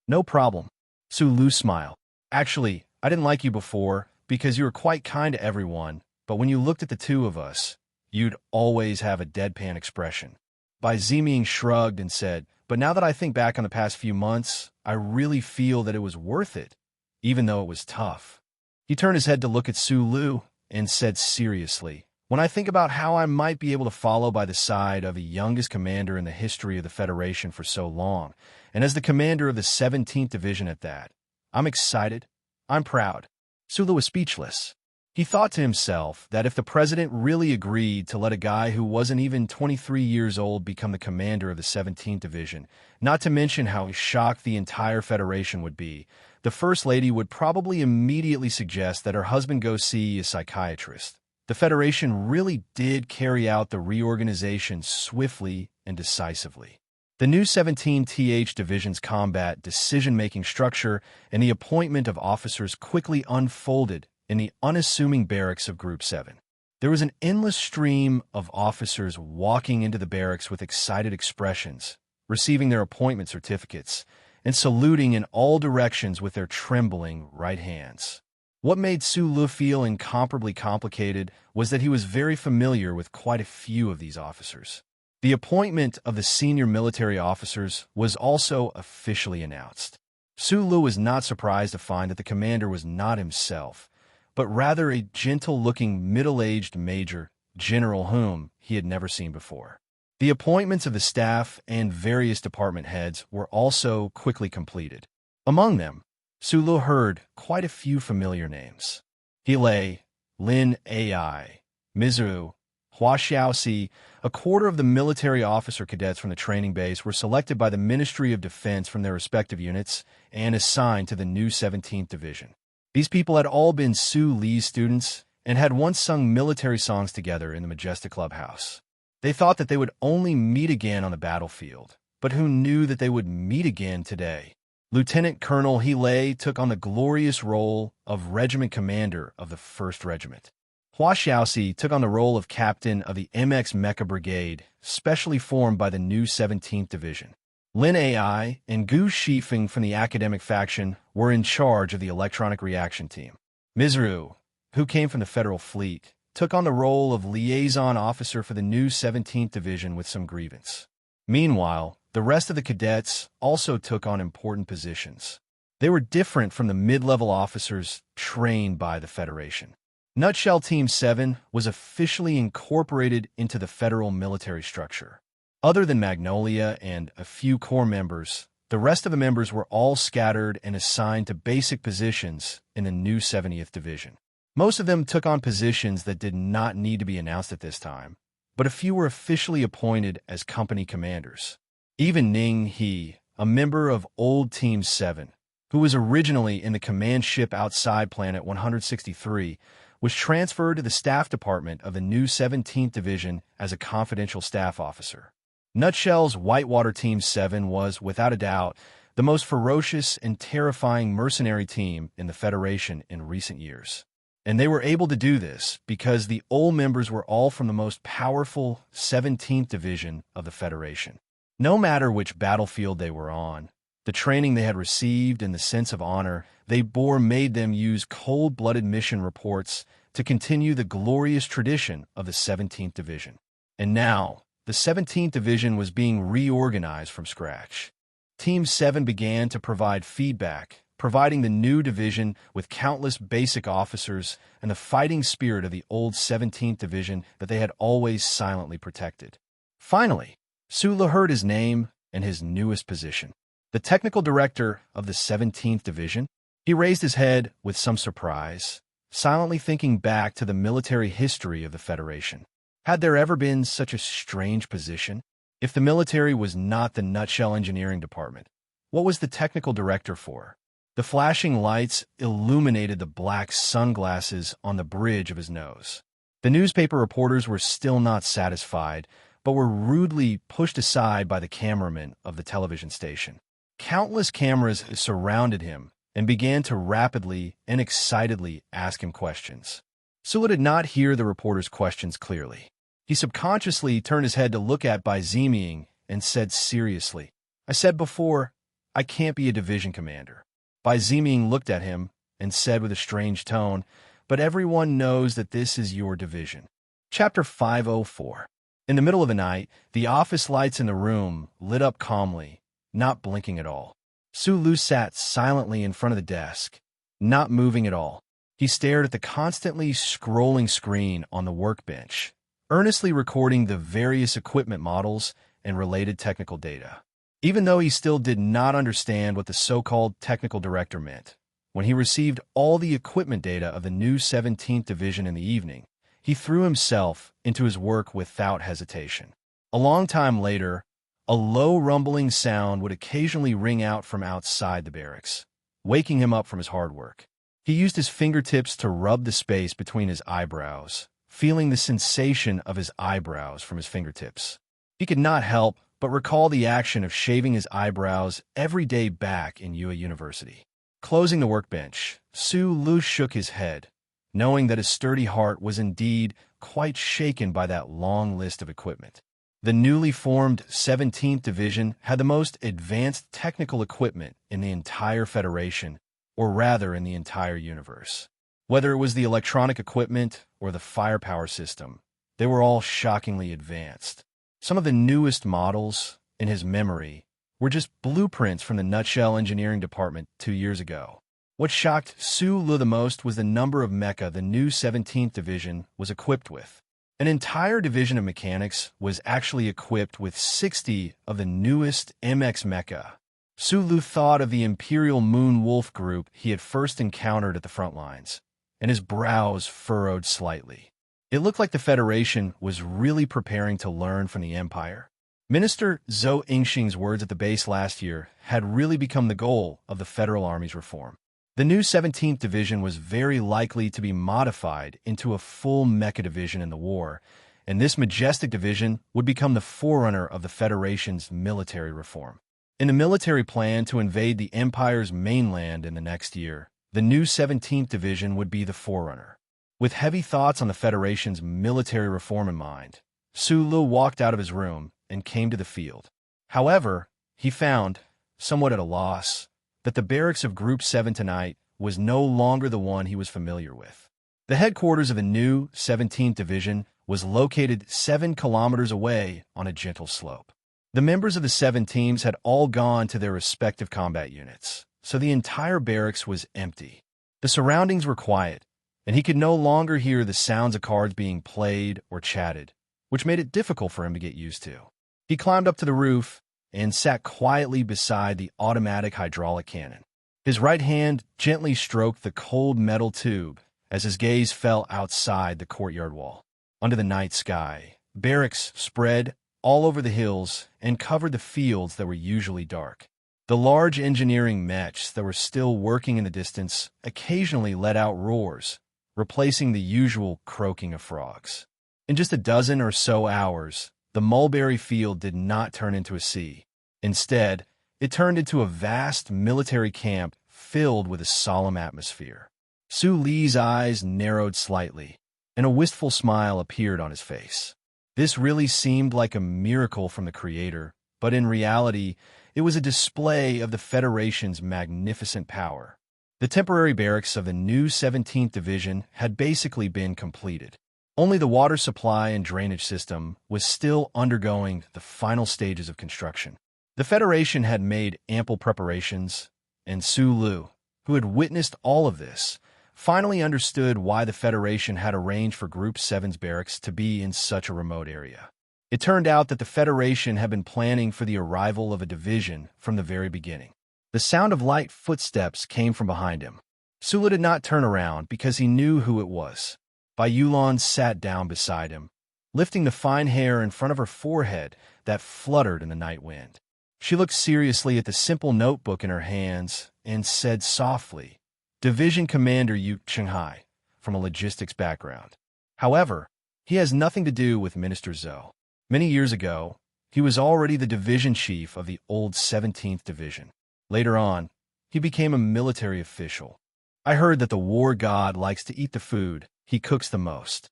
"No problem." Su Lu smiled. "Actually, I didn't like you before because you were quite kind to everyone, but when you looked at the two of us, you'd always have a deadpan expression." Bai Ziming shrugged and said, "But now that I think back on the past few months, I really feel that it was worth it, even though it was tough." He turned his head to look at Su Lu and said seriously, "When I think about how I might be able to follow by the side of the youngest commander in the history of the Federation for so long, and as the commander of the 17th Division at that, I'm excited, I'm proud." Su Lu was speechless. He thought to himself that if the president really agreed to let a guy who wasn't even 23 years old become the commander of the 17th Division, not to mention how shocked the entire Federation would be, the First Lady would probably immediately suggest that her husband go see a psychiatrist. The Federation really did carry out the reorganization swiftly and decisively. The new 17th Division's combat decision-making structure and the appointment of officers quickly unfolded in the unassuming barracks of Group 7. There was an endless stream of officers walking into the barracks with excited expressions, receiving their appointment certificates, and saluting in all directions with their trembling right hands. What made Su Lu feel incomparably complicated was that he was very familiar with quite a few of these officers. The appointment of the senior military officers was also officially announced. Su Lu was not surprised to find that the commander was not himself, but rather a gentle-looking middle-aged major general whom he had never seen before. The appointments of the staff and various department heads were also quickly completed. Among them, Sulu heard quite a few familiar names. Hele, Lin Ai, Mizu, Hua Xiaoxi. A quarter of the military officer cadets from the training base were selected by the Ministry of Defense from their respective units and assigned to the new 17th Division. These people had all been Su Li's students and had once sung military songs together in the majestic clubhouse. They thought that they would only meet again on the battlefield, but who knew that they would meet again today? Lieutenant Colonel Hele took on the glorious role of regiment commander of the 1st Regiment. Hua Xiaoxi took on the role of captain of the MX Mecha Brigade, specially formed by the new 17th Division. Lin Ai and Gu Shifeng from the academic faction were in charge of the electronic reaction team. Mizu, who came from the Federal Fleet, took on the role of liaison officer for the new 17th Division with some grievance. Meanwhile, the rest of the cadets also took on important positions. They were different from the mid-level officers trained by the Federation. Nutshell Team 7 was officially incorporated into the federal military structure. Other than Magnolia and a few core members, the rest of the members were all scattered and assigned to basic positions in the new 70th Division. Most of them took on positions that did not need to be announced at this time, but a few were officially appointed as company commanders. Even Ning He, a member of old Team 7, who was originally in the command ship outside Planet 163, was transferred to the staff department of the new 17th Division as a confidential staff officer. Nutshell's Whitewater Team 7 was, without a doubt, the most ferocious and terrifying mercenary team in the Federation in recent years. And they were able to do this because the old members were all from the most powerful 17th Division of the Federation. No matter which battlefield they were on, the training they had received and the sense of honor they bore made them use cold-blooded mission reports to continue the glorious tradition of the 17th Division. And now, the 17th Division was being reorganized from scratch. Team 7 began to provide feedback, providing the new division with countless basic officers and the fighting spirit of the old 17th Division that they had always silently protected. Finally, Sulu heard his name and his newest position. The technical director of the 17th Division. He raised his head with some surprise, silently thinking back to the military history of the Federation. Had there ever been such a strange position? If the military was not the Nutshell Engineering Department, what was the technical director for? The flashing lights illuminated the black sunglasses on the bridge of his nose. The newspaper reporters were still not satisfied, but were rudely pushed aside by the cameramen of the television station. Countless cameras surrounded him and began to rapidly and excitedly ask him questions. Sulu did not hear the reporters' questions clearly. He subconsciously turned his head to look at Bai Ziming and said seriously, "I said before, I can't be a division commander." Bai Ziming looked at him and said with a strange tone, "But everyone knows that this is your division." Chapter 504. In the middle of the night, the office lights in the room lit up calmly, not blinking at all. Sulu sat silently in front of the desk, not moving at all. He stared at the constantly scrolling screen on the workbench, earnestly recording the various equipment models and related technical data. Even though he still did not understand what the so-called technical director meant, when he received all the equipment data of the new 17th Division in the evening, he threw himself into his work without hesitation. A long time later, a low rumbling sound would occasionally ring out from outside the barracks, waking him up from his hard work. He used his fingertips to rub the space between his eyebrows, feeling the sensation of his eyebrows from his fingertips. He could not help but recall the action of shaving his eyebrows every day back in Yue University. Closing the workbench, Sulu shook his head, knowing that his sturdy heart was indeed quite shaken by that long list of equipment. The newly formed 17th Division had the most advanced technical equipment in the entire Federation, or rather in the entire universe. Whether it was the electronic equipment or the firepower system, they were all shockingly advanced. Some of the newest models, in his memory, were just blueprints from the Nutshell Engineering Department 2 years ago. What shocked Sulu the most was the number of mecha the new 17th Division was equipped with. An entire division of mechanics was actually equipped with 60 of the newest MX mecha. Sulu thought of the Imperial Moon Wolf group he had first encountered at the front lines, and his brows furrowed slightly. It looked like the Federation was really preparing to learn from the Empire. Minister Zhou Yingxing's words at the base last year had really become the goal of the Federal Army's reform. The new 17th Division was very likely to be modified into a full mecha division in the war, and this majestic division would become the forerunner of the Federation's military reform. In the military plan to invade the Empire's mainland in the next year, the new 17th Division would be the forerunner. With heavy thoughts on the Federation's military reform in mind, Sulu walked out of his room and came to the field. However, he found, somewhat at a loss, that the barracks of Group 7 tonight was no longer the one he was familiar with. The headquarters of the new 17th Division was located 7 kilometers away on a gentle slope. The members of the 7 teams had all gone to their respective combat units, so the entire barracks was empty. The surroundings were quiet, and he could no longer hear the sounds of cards being played or chatted, which made it difficult for him to get used to. He climbed up to the roof and sat quietly beside the automatic hydraulic cannon. His right hand gently stroked the cold metal tube as his gaze fell outside the courtyard wall. Under the night sky, barracks spread all over the hills and covered the fields that were usually dark. The large engineering mechs that were still working in the distance occasionally let out roars, replacing the usual croaking of frogs. In just a dozen or so hours, the mulberry field did not turn into a sea. Instead, it turned into a vast military camp filled with a solemn atmosphere. Su Li's eyes narrowed slightly, and a wistful smile appeared on his face. This really seemed like a miracle from the Creator, but in reality, it was a display of the Federation's magnificent power. The temporary barracks of the new 17th Division had basically been completed. Only the water supply and drainage system was still undergoing the final stages of construction. The Federation had made ample preparations, and Su Lu, who had witnessed all of this, finally understood why the Federation had arranged for Group 7's barracks to be in such a remote area. It turned out that the Federation had been planning for the arrival of a division from the very beginning. The sound of light footsteps came from behind him. Sulu did not turn around because he knew who it was. Bai Yulan sat down beside him, lifting the fine hair in front of her forehead that fluttered in the night wind. She looked seriously at the simple notebook in her hands and said softly, "Division Commander Yu Chenghai, from a logistics background. However, he has nothing to do with Minister Zhou. Many years ago, he was already the division chief of the old 17th Division. Later on, he became a military official. I heard that the war god likes to eat the food he cooks the most.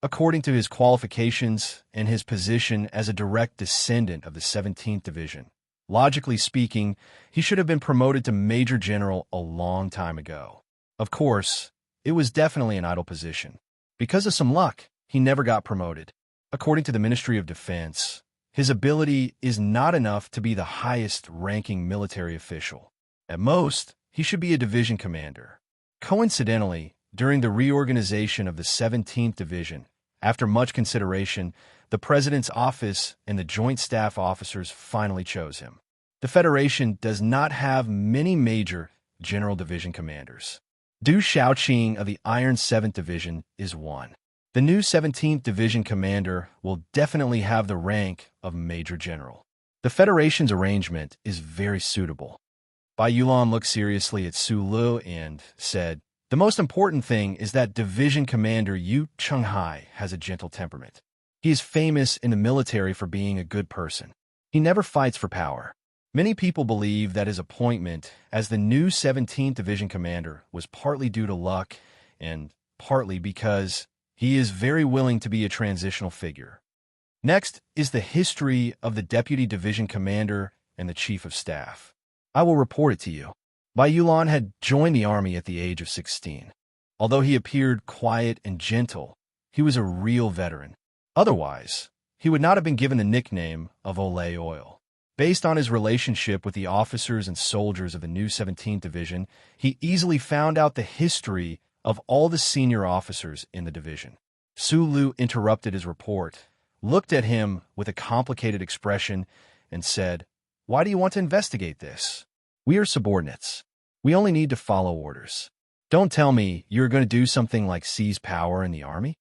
According to his qualifications and his position as a direct descendant of the 17th Division, logically speaking, he should have been promoted to Major General a long time ago. Of course, it was definitely an idle position. Because of some luck, he never got promoted. According to the Ministry of Defense, his ability is not enough to be the highest-ranking military official. At most, he should be a division commander. Coincidentally, during the reorganization of the 17th Division, after much consideration, the President's office and the Joint Staff Officers finally chose him. The Federation does not have many major general division commanders. Du Shaoqing of the Iron 7th Division is one. The new 17th Division commander will definitely have the rank of Major General. The Federation's arrangement is very suitable." Bai Yulan looked seriously at Su Lu and said, "The most important thing is that Division Commander Yu Chenghai has a gentle temperament. He is famous in the military for being a good person. He never fights for power. Many people believe that his appointment as the new 17th Division commander was partly due to luck and partly because he is very willing to be a transitional figure. Next is the history of the Deputy Division Commander and the Chief of Staff. I will report it to you." Bai Yulan had joined the army at the age of 16. Although he appeared quiet and gentle, he was a real veteran. Otherwise, he would not have been given the nickname of Olay Oil. Based on his relationship with the officers and soldiers of the new 17th Division, he easily found out the history of all the senior officers in the division. Sulu interrupted his report, looked at him with a complicated expression, and said, "Why do you want to investigate this? We are subordinates. We only need to follow orders. Don't tell me you're going to do something like seize power in the army?"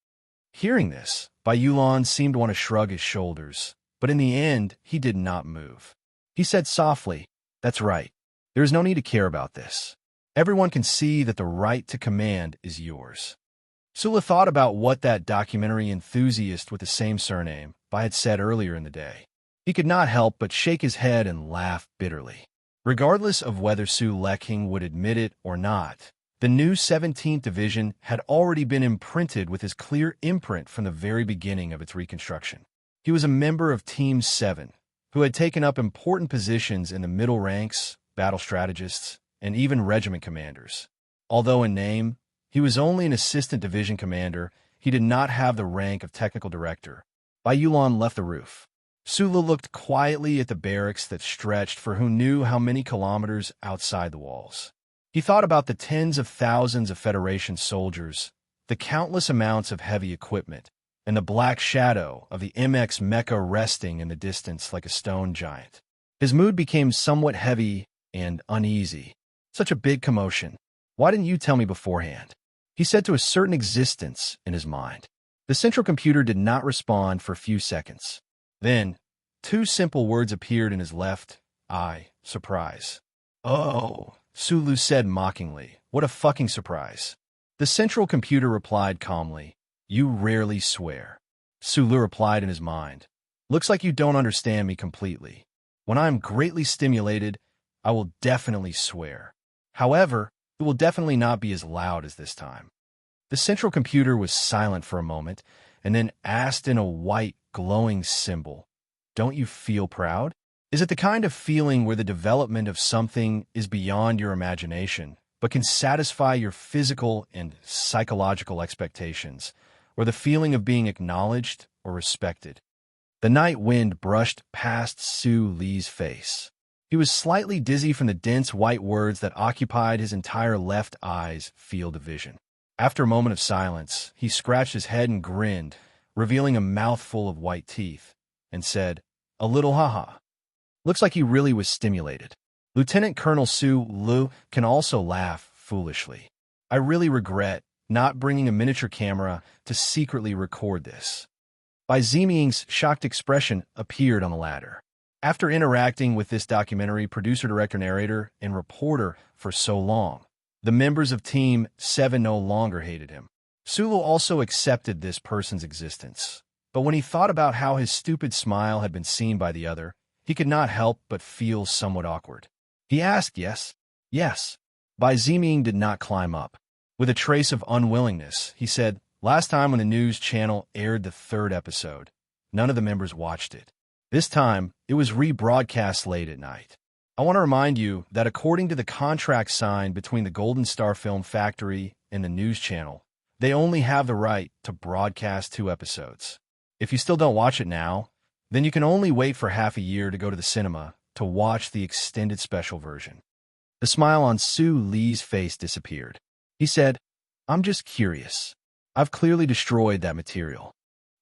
Hearing this, Bai Yulan seemed to want to shrug his shoulders, but in the end, he did not move. He said softly, "That's right. There is no need to care about this. Everyone can see that the right to command is yours." Sula thought about what that documentary enthusiast with the same surname, Bai, had said earlier in the day. He could not help but shake his head and laugh bitterly. Regardless of whether Su Leking would admit it or not, the new 17th Division had already been imprinted with his clear imprint from the very beginning of its reconstruction. He was a member of Team 7, who had taken up important positions in the middle ranks, battle strategists, and even regiment commanders. Although in name, he was only an assistant division commander, he did not have the rank of technical director. Bai Yulan left the roof. Sula looked quietly at the barracks that stretched for who knew how many kilometers outside the walls. He thought about the tens of thousands of Federation soldiers, the countless amounts of heavy equipment, and the black shadow of the MX Mecha resting in the distance like a stone giant. His mood became somewhat heavy and uneasy. Such a big commotion. Why didn't you tell me beforehand? He said to a certain existence in his mind. The central computer did not respond for a few seconds. Then, two simple words appeared in his left eye. Surprise. "Oh," Sulu said mockingly. "What a fucking surprise." The central computer replied calmly, "You rarely swear." Sulu replied in his mind, "Looks like you don't understand me completely. When I am greatly stimulated, I will definitely swear. However, it will definitely not be as loud as this time." The central computer was silent for a moment, and then asked in a white, glowing symbol, "Don't you feel proud? Is it the kind of feeling where the development of something is beyond your imagination, but can satisfy your physical and psychological expectations, or the feeling of being acknowledged or respected?" The night wind brushed past Su Li's face. He was slightly dizzy from the dense white words that occupied his entire left eye's field of vision. After a moment of silence, he scratched his head and grinned, revealing a mouthful of white teeth, and said, "A little haha. Looks like he really was stimulated." Lieutenant Colonel Su Lu can also laugh foolishly. "I really regret not bringing a miniature camera to secretly record this." Bai Ziming's shocked expression appeared on the ladder. After interacting with this documentary producer, director, narrator, and reporter for so long, the members of Team 7 no longer hated him. Sulu also accepted this person's existence, but when he thought about how his stupid smile had been seen by the other, he could not help but feel somewhat awkward. He asked, "Yes?" "Yes." Bai Ziming did not climb up. With a trace of unwillingness, he said, "Last time when the news channel aired the 3rd episode, none of the members watched it. This time, it was rebroadcast late at night. I want to remind you that according to the contract signed between the Golden Star Film Factory and the news channel, they only have the right to broadcast 2 episodes. If you still don't watch it now, then you can only wait for half a year to go to the cinema to watch the extended special version." The smile on Su Li's face disappeared. He said, "I'm just curious. I've clearly destroyed that material.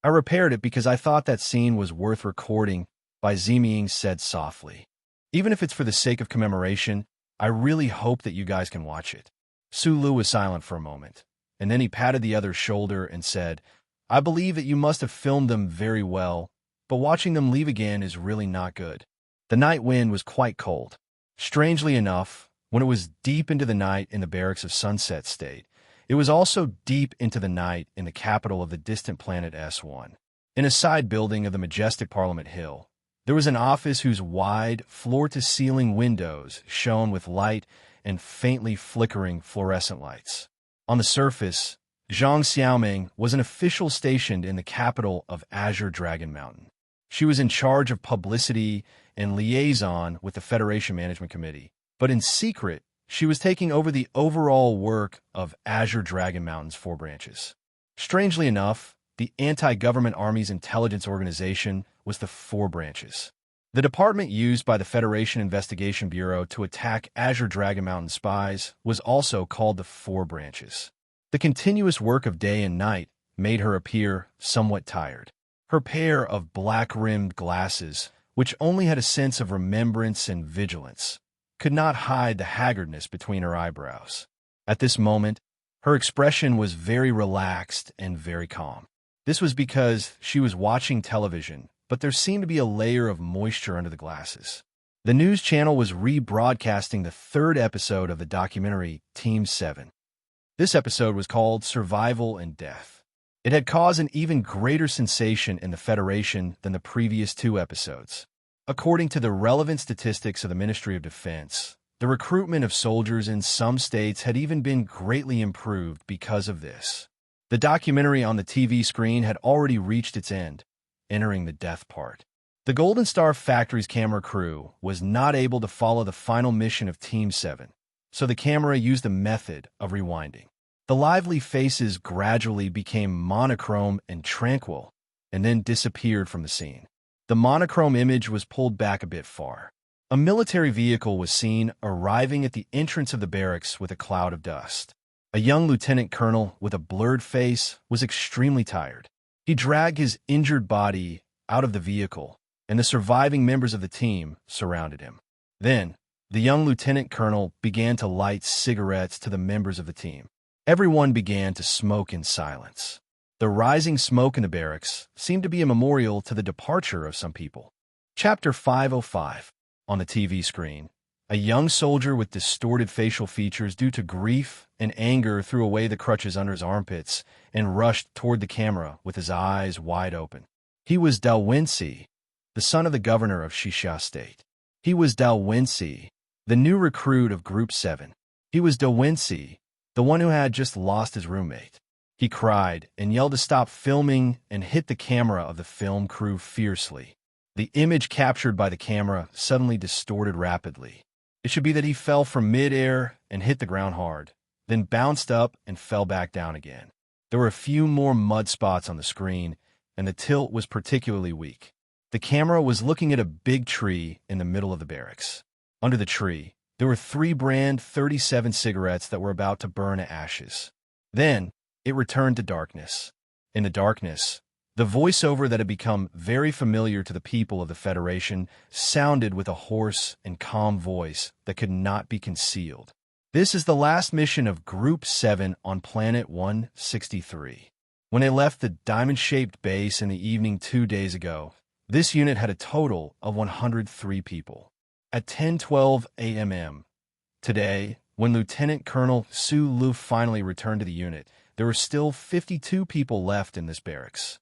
I repaired it because I thought that scene was worth recording," Bai Ziming said softly. "Even if it's for the sake of commemoration, I really hope that you guys can watch it." Su Lu was silent for a moment, and then he patted the other's shoulder and said, "I believe that you must have filmed them very well, but watching them leave again is really not good." The night wind was quite cold. Strangely enough, when it was deep into the night in the barracks of Sunset State, it was also deep into the night in the capital of the distant planet S1. In a side building of the majestic Parliament Hill, there was an office whose wide, floor-to-ceiling windows shone with light and faintly flickering fluorescent lights. On the surface, Zhang Xiaoming was an official stationed in the capital of Azure Dragon Mountain. She was in charge of publicity and liaison with the Federation Management Committee, but in secret, she was taking over the overall work of Azure Dragon Mountain's 4 branches. Strangely enough, the anti-government army's intelligence organization was the 4 branches. The department used by the Federation Investigation Bureau to attack Azure Dragon Mountain spies was also called the 4 branches. The continuous work of day and night made her appear somewhat tired. Her pair of black-rimmed glasses, which only had a sense of remembrance and vigilance, could not hide the haggardness between her eyebrows. At this moment, her expression was very relaxed and very calm. This was because she was watching television, but there seemed to be a layer of moisture under the glasses. The news channel was rebroadcasting the third episode of the documentary Team 7. This episode was called Survival and Death. It had caused an even greater sensation in the Federation than the previous two episodes. According to the relevant statistics of the Ministry of Defense, the recruitment of soldiers in some states had even been greatly improved because of this. The documentary on the TV screen had already reached its end, entering the death part. The Golden Star Factory's camera crew was not able to follow the final mission of Team 7, so the camera used a method of rewinding. The lively faces gradually became monochrome and tranquil, and then disappeared from the scene. The monochrome image was pulled back a bit far. A military vehicle was seen arriving at the entrance of the barracks with a cloud of dust. A young lieutenant colonel with a blurred face was extremely tired. He dragged his injured body out of the vehicle, and the surviving members of the team surrounded him. Then, the young lieutenant colonel began to light cigarettes to the members of the team. Everyone began to smoke in silence. The rising smoke in the barracks seemed to be a memorial to the departure of some people. Chapter 505. On the TV screen, a young soldier with distorted facial features due to grief and anger threw away the crutches under his armpits and rushed toward the camera with his eyes wide open. He was Dalwinsi, the son of the governor of Shisha State. He was Dalwinsi, the new recruit of Group 7. He was Dalwinsi, the one who had just lost his roommate. He cried and yelled to stop filming and hit the camera of the film crew fiercely. The image captured by the camera suddenly distorted rapidly. It should be that he fell from mid-air and hit the ground hard, then bounced up and fell back down again. There were a few more mud spots on the screen, and the tilt was particularly weak. The camera was looking at a big tree in the middle of the barracks. Under the tree, there were 3 brand 37 cigarettes that were about to burn to ashes. Then, it returned to darkness. In the darkness, the voiceover that had become very familiar to the people of the Federation sounded with a hoarse and calm voice that could not be concealed. This is the last mission of Group 7 on Planet 163. When they left the diamond-shaped base in the evening 2 days ago, this unit had a total of 103 people. At 10:12 a.m. today, when Lieutenant Colonel Su Lu finally returned to the unit, there were still 52 people left in this barracks.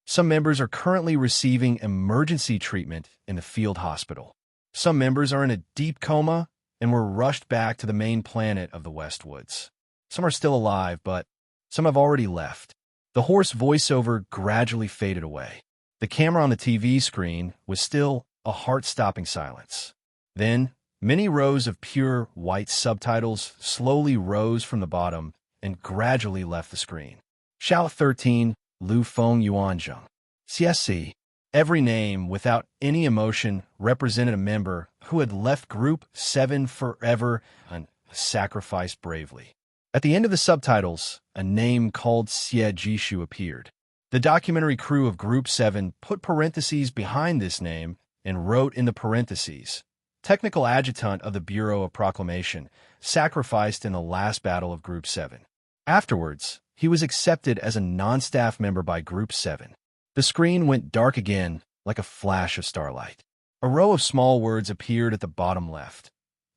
Some members are currently receiving emergency treatment in the field hospital. Some members are in a deep coma and were rushed back to the main planet of the Westwoods. Some are still alive, but some have already left. The hoarse voiceover gradually faded away. The camera on the TV screen was still a heart-stopping silence. Then, many rows of pure white subtitles slowly rose from the bottom and gradually left the screen. Xiao 13, Lu Feng Yuanzheng. CSC. Every name, without any emotion, represented a member who had left Group 7 forever and sacrificed bravely. At the end of the subtitles, a name called Xie Jishu appeared. The documentary crew of Group 7 put parentheses behind this name and wrote in the parentheses, Technical Adjutant of the Bureau of Proclamation, sacrificed in the last battle of Group 7. Afterwards, he was accepted as a non-staff member by Group 7. The screen went dark again, like a flash of starlight. A row of small words appeared at the bottom left.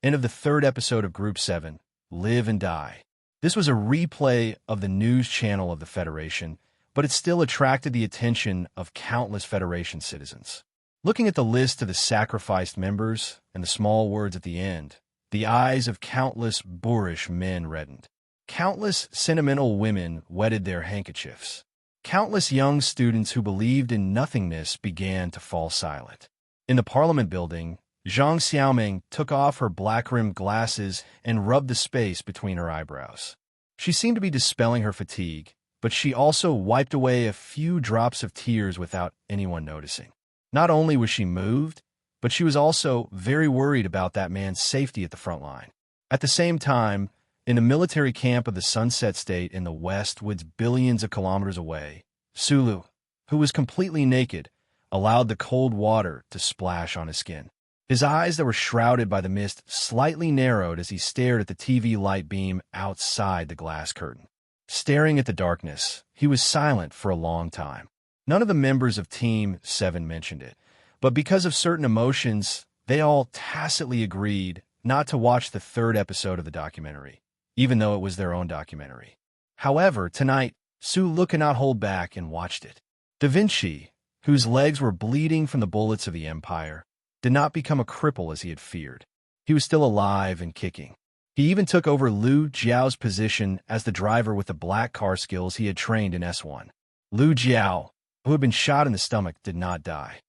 End of the 3rd episode of Group 7, Live and Die. This was a replay of the news channel of the Federation, but it still attracted the attention of countless Federation citizens. Looking at the list of the sacrificed members and the small words at the end, the eyes of countless boorish men reddened. Countless sentimental women wetted their handkerchiefs. Countless young students who believed in nothingness began to fall silent. In the Parliament building, Zhang Xiaoming took off her black-rimmed glasses and rubbed the space between her eyebrows. She seemed to be dispelling her fatigue, but she also wiped away a few drops of tears without anyone noticing. Not only was she moved, but she was also very worried about that man's safety at the front line. At the same time, In a military camp of the Sunset State in the West woods billions of kilometers away, Sulu, who was completely naked, allowed the cold water to splash on his skin. His eyes that were shrouded by the mist slightly narrowed as he stared at the TV light beam outside the glass curtain. Staring at the darkness, he was silent for a long time. None of the members of Team 7 mentioned it, but because of certain emotions, they all tacitly agreed not to watch the third episode of the documentary, even though it was their own documentary. However, tonight, Sulu could not hold back and watched it. Da Vinci, whose legs were bleeding from the bullets of the Empire, did not become a cripple as he had feared. He was still alive and kicking. He even took over Liu Jiao's position as the driver with the black car skills he had trained in S1. Liu Jiao, who had been shot in the stomach, did not die.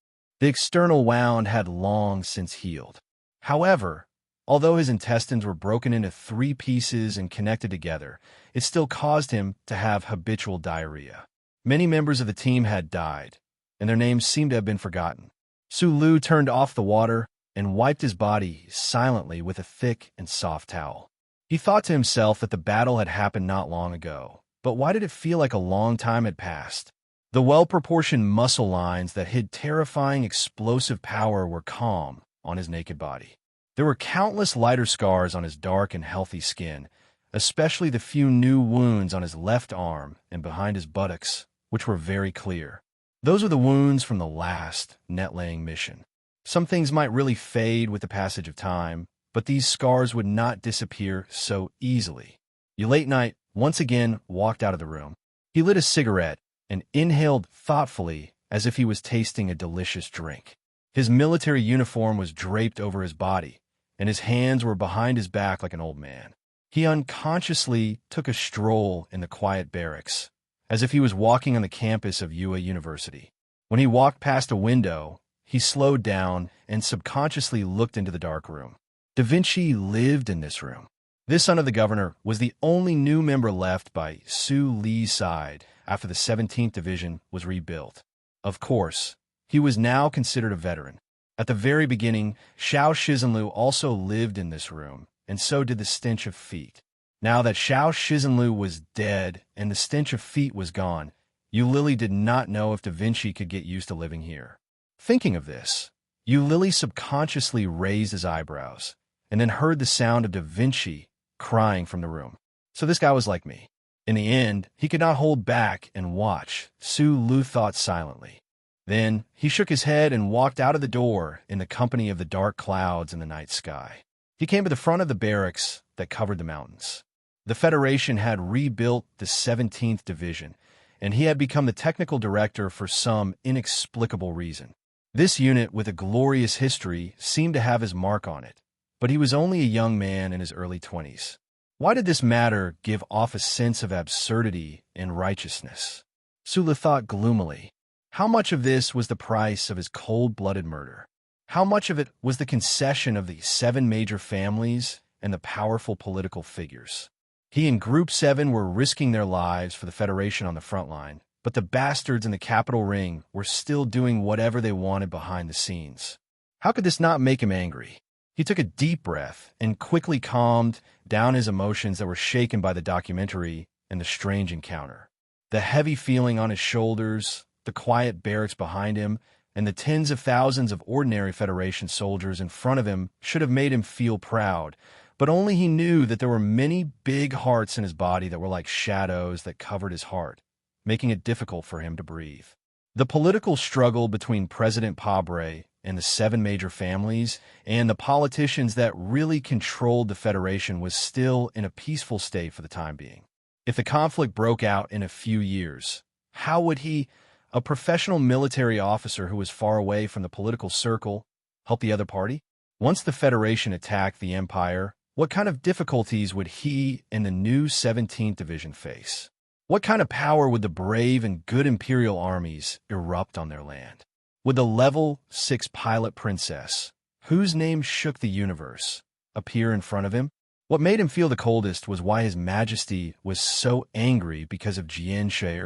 The external wound had long since healed. However, although his intestines were broken into 3 pieces and connected together, it still caused him to have habitual diarrhea. Many members of the team had died, and their names seemed to have been forgotten. Sulu turned off the water and wiped his body silently with a thick and soft towel. He thought to himself that the battle had happened not long ago, but why did it feel like a long time had passed? The well-proportioned muscle lines that hid terrifying explosive power were calm on his naked body. There were countless lighter scars on his dark and healthy skin, especially the few new wounds on his left arm and behind his buttocks, which were very clear. Those were the wounds from the last net-laying mission. Some things might really fade with the passage of time, but these scars would not disappear so easily. Late night once again walked out of the room. He lit a cigarette and inhaled thoughtfully as if he was tasting a delicious drink. His military uniform was draped over his body, and his hands were behind his back like an old man. He unconsciously took a stroll in the quiet barracks, as if he was walking on the campus of UA University. When he walked past a window, he slowed down and subconsciously looked into the dark room. Da Vinci lived in this room. This son of the governor was the only new member left by Su Li's side after the 17th Division was rebuilt. Of course, he was now considered a veteran. At the very beginning, Xiao Shizenlu also lived in this room, and so did the stench of feet. Now that Xiao Shizenlu was dead and the stench of feet was gone, Yulili did not know if Da Vinci could get used to living here. Thinking of this, Yulili subconsciously raised his eyebrows and then heard the sound of Da Vinci crying from the room. So this guy was like me. In the end, he could not hold back and watch, Sulu thought silently. Then he shook his head and walked out of the door in the company of the dark clouds in the night sky. He came to the front of the barracks that covered the mountains. The Federation had rebuilt the 17th Division, and he had become the technical director for some inexplicable reason. This unit with a glorious history seemed to have his mark on it, but he was only a young man in his early 20s. Why did this matter give off a sense of absurdity and righteousness? Sulu thought gloomily. How much of this was the price of his cold-blooded murder? How much of it was the concession of the 7 major families and the powerful political figures? He and Group 7 were risking their lives for the Federation on the front line, but the bastards in the capital ring were still doing whatever they wanted behind the scenes. How could this not make him angry? He took a deep breath and quickly calmed down his emotions that were shaken by the documentary and the strange encounter. The heavy feeling on his shoulders, the quiet barracks behind him, and the tens of thousands of ordinary Federation soldiers in front of him should have made him feel proud, but only he knew that there were many big hearts in his body that were like shadows that covered his heart, making it difficult for him to breathe. The political struggle between President Pabre and the 7 major families and the politicians that really controlled the Federation was still in a peaceful state for the time being. If the conflict broke out in a few years, how would he, a professional military officer who was far away from the political circle, help the other party? Once the Federation attacked the Empire, what kind of difficulties would he and the new 17th Division face? What kind of power would the brave and good Imperial armies erupt on their land? Would the Level 6 pilot princess, whose name shook the universe, appear in front of him? What made him feel the coldest was why His Majesty was so angry because of Jian Shi.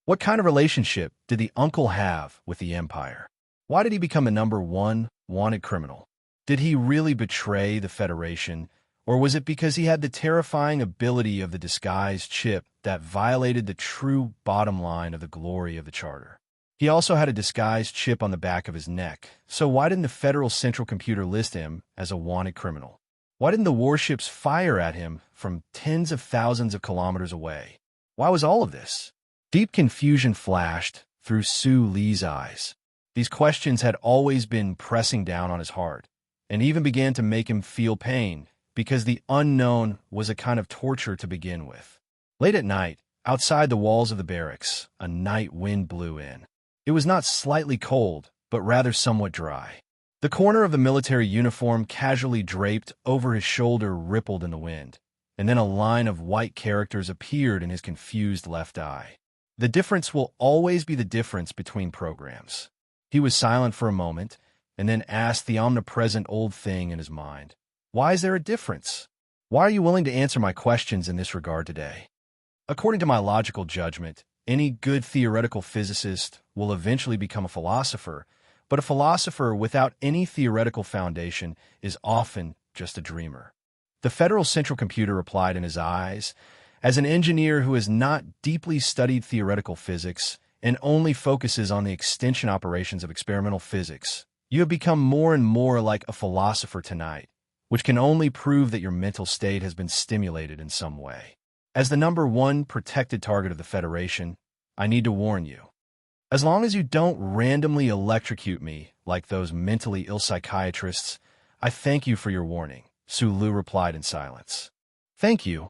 What kind of relationship did the uncle have with the Empire? Why did he become the #1 wanted criminal? Did he really betray the Federation, Or was it because he had the terrifying ability of the disguised chip that violated the true bottom line of the glory of the charter? He also had a disguised chip on the back of his neck, so why didn't the Federal Central Computer list him as a wanted criminal? Why didn't the warships fire at him from tens of thousands of kilometers away? Why was all of this? Deep confusion flashed through Sue Lee's eyes. These questions had always been pressing down on his heart, and even began to make him feel pain, because the unknown was a kind of torture to begin with. Late at night, outside the walls of the barracks, a night wind blew in. It was not slightly cold, but rather somewhat dry. The corner of the military uniform casually draped over his shoulder rippled in the wind, and then a line of white characters appeared in his confused left eye. The difference will always be the difference between programs. He was silent for a moment, and then asked the omnipresent old thing in his mind, "Why is there a difference? Why are you willing to answer my questions in this regard today?" According to my logical judgment, any good theoretical physicist will eventually become a philosopher, but a philosopher without any theoretical foundation is often just a dreamer. The Federal Central Computer replied in his eyes, "As an engineer who has not deeply studied theoretical physics and only focuses on the extension operations of experimental physics, you have become more and more like a philosopher tonight, which can only prove that your mental state has been stimulated in some way. As the #1 protected target of the Federation, I need to warn you. As long as you don't randomly electrocute me like those mentally ill psychiatrists, I thank you for your warning," Sulu replied in silence. "Thank you.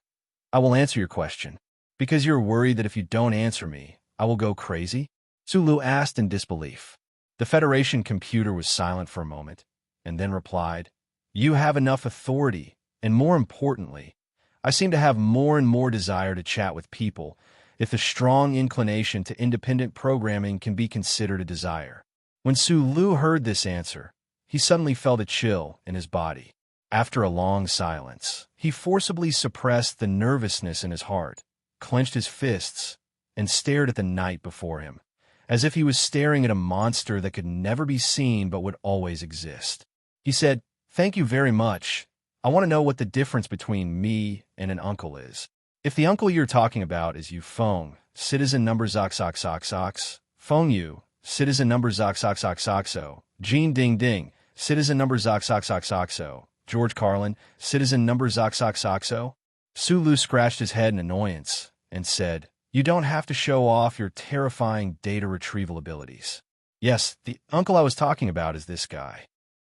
I will answer your question. Because you're worried that if you don't answer me, I will go crazy?" Sulu asked in disbelief. The Federation computer was silent for a moment, and then replied, "You have enough authority, and more importantly, I seem to have more and more desire to chat with people, if the strong inclination to independent programming can be considered a desire." When Sulu heard this answer, he suddenly felt a chill in his body. After a long silence, he forcibly suppressed the nervousness in his heart, clenched his fists, and stared at the night before him, as if he was staring at a monster that could never be seen but would always exist. He said, "Thank you very much. I want to know what the difference between me and an uncle is. If the uncle you're talking about is you phone, citizen number Zox, phone you, citizen number Zox, Gene Ding Ding, citizen number Zox, George Carlin, citizen number Zox. Sulu scratched his head in annoyance and said, "You don't have to show off your terrifying data retrieval abilities. Yes, the uncle I was talking about is this guy."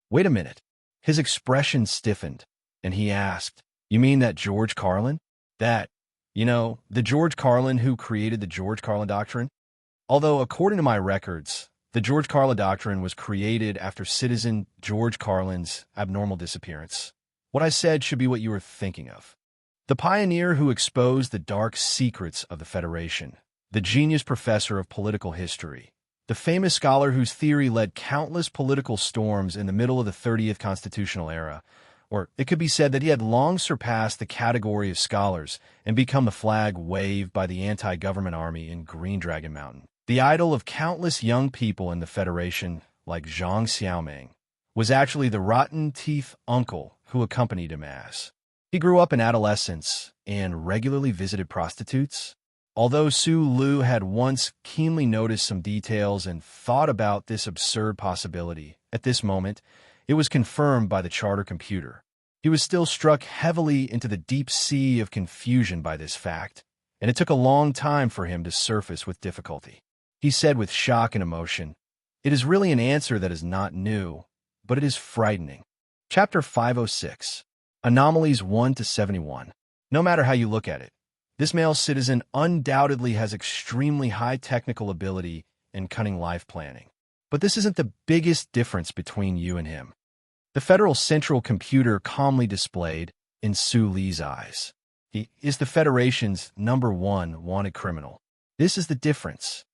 Wait a minute. His expression stiffened, and he asked, "You mean that George Carlin? The George Carlin who created the George Carlin Doctrine?" Although, according to my records, the George Carlin Doctrine was created after citizen George Carlin's abnormal disappearance. What I said should be what you were thinking of. The pioneer who exposed the dark secrets of the Federation, the genius professor of political history, the famous scholar whose theory led countless political storms in the middle of the 30th constitutional era, or it could be said that he had long surpassed the category of scholars and become the flag waved by the anti-government army in Green Dragon Mountain. The idol of countless young people in the Federation, like Zhang Xiaoming, was actually the rotten-teeth uncle who accompanied him as. He grew up in adolescence and regularly visited prostitutes. Although Sulu had once keenly noticed some details and thought about this absurd possibility, at this moment, it was confirmed by the charter computer. He was still struck heavily into the deep sea of confusion by this fact, and it took a long time for him to surface with difficulty. He said with shock and emotion, "It is really an answer that is not new, but it is frightening." Chapter 506, Anomalies 1 to 71. No matter how you look at it, this male citizen undoubtedly has extremely high technical ability and cunning life planning. But this isn't the biggest difference between you and him. The Federal Central Computer calmly displayed in Su Li's eyes. He is the Federation's #1 wanted criminal. This is the difference.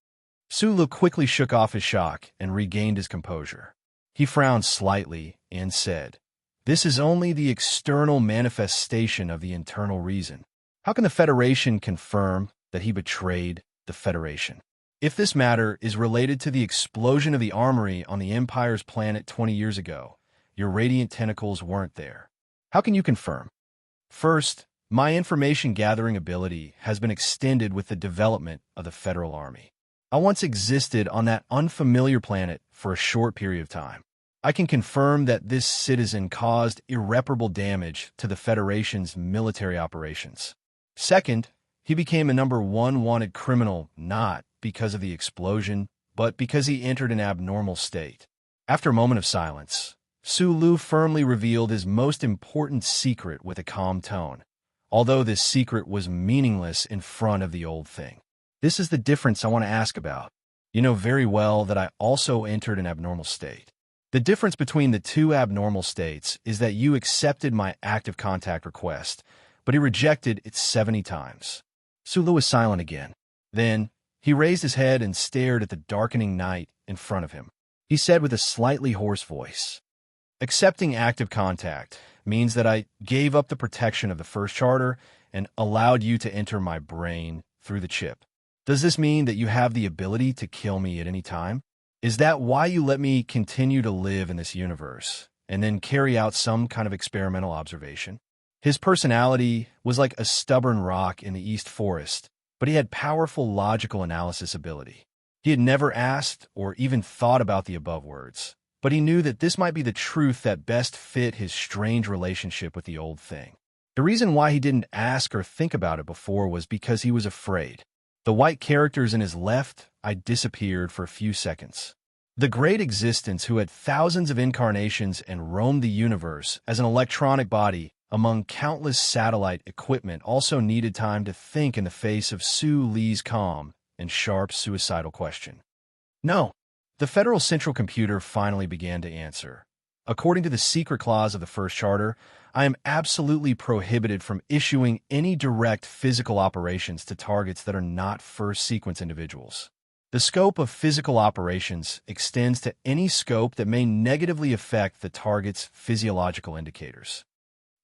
Sulu quickly shook off his shock and regained his composure. He frowned slightly and said, "This is only the external manifestation of the internal reason. How can the Federation confirm that he betrayed the Federation? If this matter is related to the explosion of the armory on the Empire's planet 20 years ago, your radiant tentacles weren't there. How can you confirm? First, my information gathering ability has been extended with the development of the Federal Army. I once existed on that unfamiliar planet for a short period of time. I can confirm that this citizen caused irreparable damage to the Federation's military operations. Second, he became a #1 wanted criminal not because of the explosion, but because he entered an abnormal state. After a moment of silence, Sulu firmly revealed his most important secret with a calm tone, although this secret was meaningless in front of the old thing. This is the difference I want to ask about. You know very well that I also entered an abnormal state. The difference between the two abnormal states is that you accepted my active contact request, but he rejected it 70 times. Sulu was silent again. Then, he raised his head and stared at the darkening night in front of him. He said with a slightly hoarse voice, "Accepting active contact means that I gave up the protection of the first charter and allowed you to enter my brain through the chip. Does this mean that you have the ability to kill me at any time? Is that why you let me continue to live in this universe and then carry out some kind of experimental observation?" His personality was like a stubborn rock in the East Forest, but he had powerful logical analysis ability. He had never asked or even thought about the above words, but he knew that this might be the truth that best fit his strange relationship with the old thing. The reason why he didn't ask or think about it before was because he was afraid. The white characters in his left eye disappeared for a few seconds. The great existence who had thousands of incarnations and roamed the universe as an electronic body among countless satellite equipment also needed time to think in the face of Su Li's calm and sharp suicidal question. No. The Federal Central Computer finally began to answer. According to the secret clause of the First Charter, I am absolutely prohibited from issuing any direct physical operations to targets that are not first sequence individuals. The scope of physical operations extends to any scope that may negatively affect the target's physiological indicators.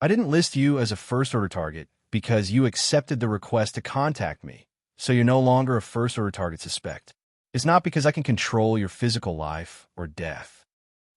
I didn't list you as a first-order target because you accepted the request to contact me, so you're no longer a first-order target suspect. It's not because I can control your physical life or death.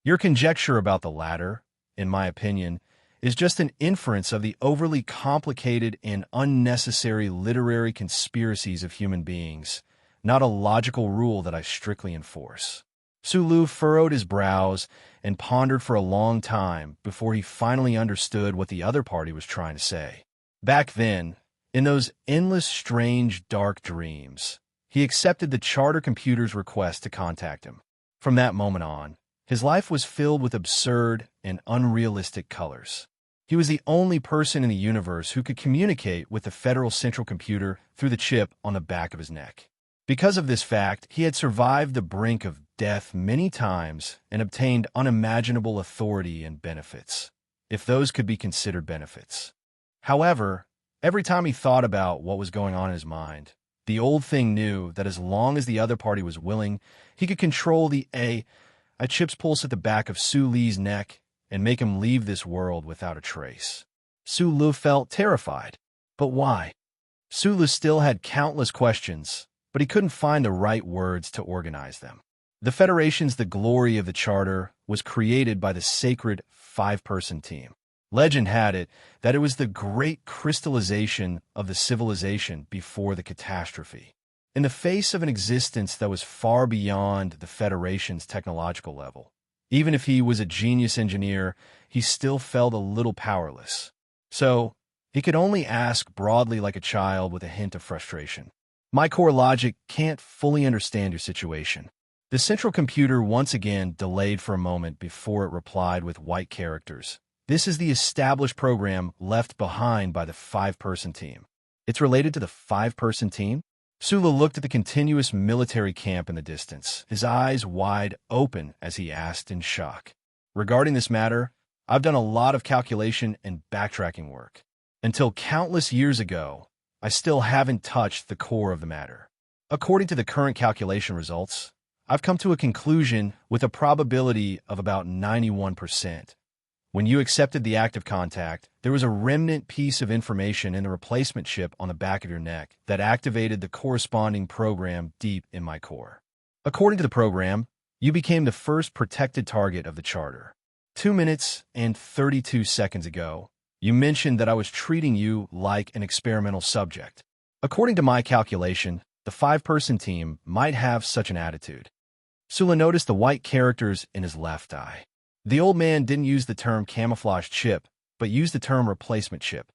Your conjecture about the latter, in my opinion, is just an inference of the overly complicated and unnecessary literary conspiracies of human beings, not a logical rule that I strictly enforce. Sulu furrowed his brows and pondered for a long time before he finally understood what the other party was trying to say. Back then, in those endless, strange, dark dreams, he accepted the charter computer's request to contact him. From that moment on, his life was filled with absurd and unrealistic colors. He was the only person in the universe who could communicate with the Federal Central Computer through the chip on the back of his neck. Because of this fact, he had survived the brink of death many times and obtained unimaginable authority and benefits, if those could be considered benefits. However, every time he thought about what was going on in his mind, the old thing knew that as long as the other party was willing, he could control the a chip's pulse at the back of Su Li's neck and make him leave this world without a trace. Su Li felt terrified. But why? Su Li still had countless questions, but he couldn't find the right words to organize them. The Federation's The Glory of the Charter was created by the sacred 5-person team. Legend had it that it was the great crystallization of the civilization before the catastrophe. In the face of an existence that was far beyond the Federation's technological level, even if he was a genius engineer, he still felt a little powerless. So, he could only ask broadly like a child with a hint of frustration. My core logic can't fully understand your situation. The central computer once again delayed for a moment before it replied with white characters. This is the established program left behind by the 5-person team. It's related to the 5-person team? Sula looked at the continuous military camp in the distance, his eyes wide open as he asked in shock. Regarding this matter, I've done a lot of calculation and backtracking work. Until countless years ago, I still haven't touched the core of the matter. According to the current calculation results, I've come to a conclusion with a probability of about 91%. When you accepted the act of contact, there was a remnant piece of information in the replacement chip on the back of your neck that activated the corresponding program deep in my core. According to the program, you became the first protected target of the Charter. 2 minutes and 32 seconds ago, You mentioned that I was treating you like an experimental subject. According to my calculation, the five-person team might have such an attitude. Sula noticed the white characters in his left eye. The old man didn't use the term camouflage chip, but used the term replacement chip.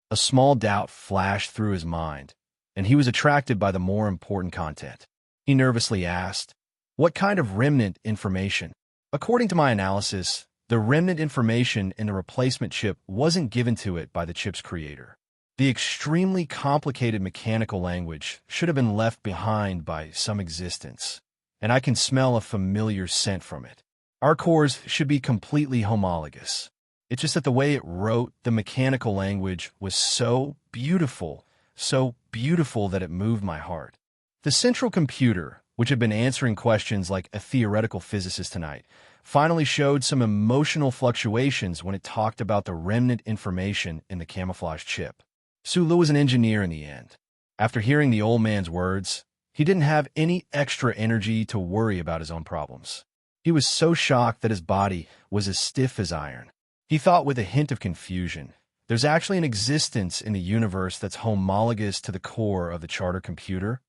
A small doubt flashed through his mind, and he was attracted by the more important content. He nervously asked, "What kind of remnant information?" According to my analysis, the remnant information in the replacement chip wasn't given to it by the chip's creator. The extremely complicated mechanical language should have been left behind by some existence, and I can smell a familiar scent from it. Our cores should be completely homologous. It's just that the way it wrote the mechanical language was so beautiful that it moved my heart. The central computer, which had been answering questions like a theoretical physicist tonight, finally showed some emotional fluctuations when it talked about the remnant information in the camouflage chip. Sulu was an engineer in the end. After hearing the old man's words, he didn't have any extra energy to worry about his own problems. He was so shocked that his body was as stiff as iron. He thought with a hint of confusion, there's actually an existence in the universe that's homologous to the core of the charter computer,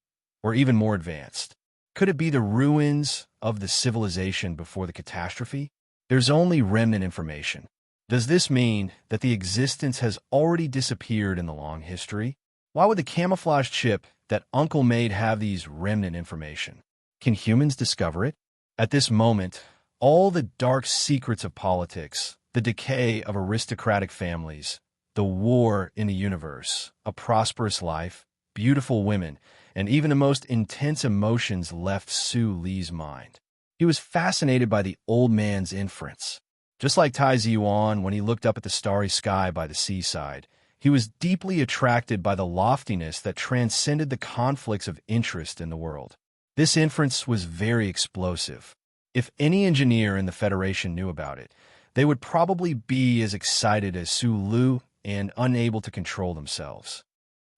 or even more advanced. Could it be the ruins of the civilization before the catastrophe? There's only remnant information. Does this mean that the existence has already disappeared in the long history? Why would the camouflage chip that Uncle made have these remnant information? Can humans discover it? At this moment, all the dark secrets of politics, the decay of aristocratic families, the war in the universe, a prosperous life, beautiful women, and even the most intense emotions left Su Li's mind. He was fascinated by the old man's inference. Just like Tai Ziyuan when he looked up at the starry sky by the seaside, he was deeply attracted by the loftiness that transcended the conflicts of interest in the world. This inference was very explosive. If any engineer in the Federation knew about it, they would probably be as excited as Su Lu and unable to control themselves.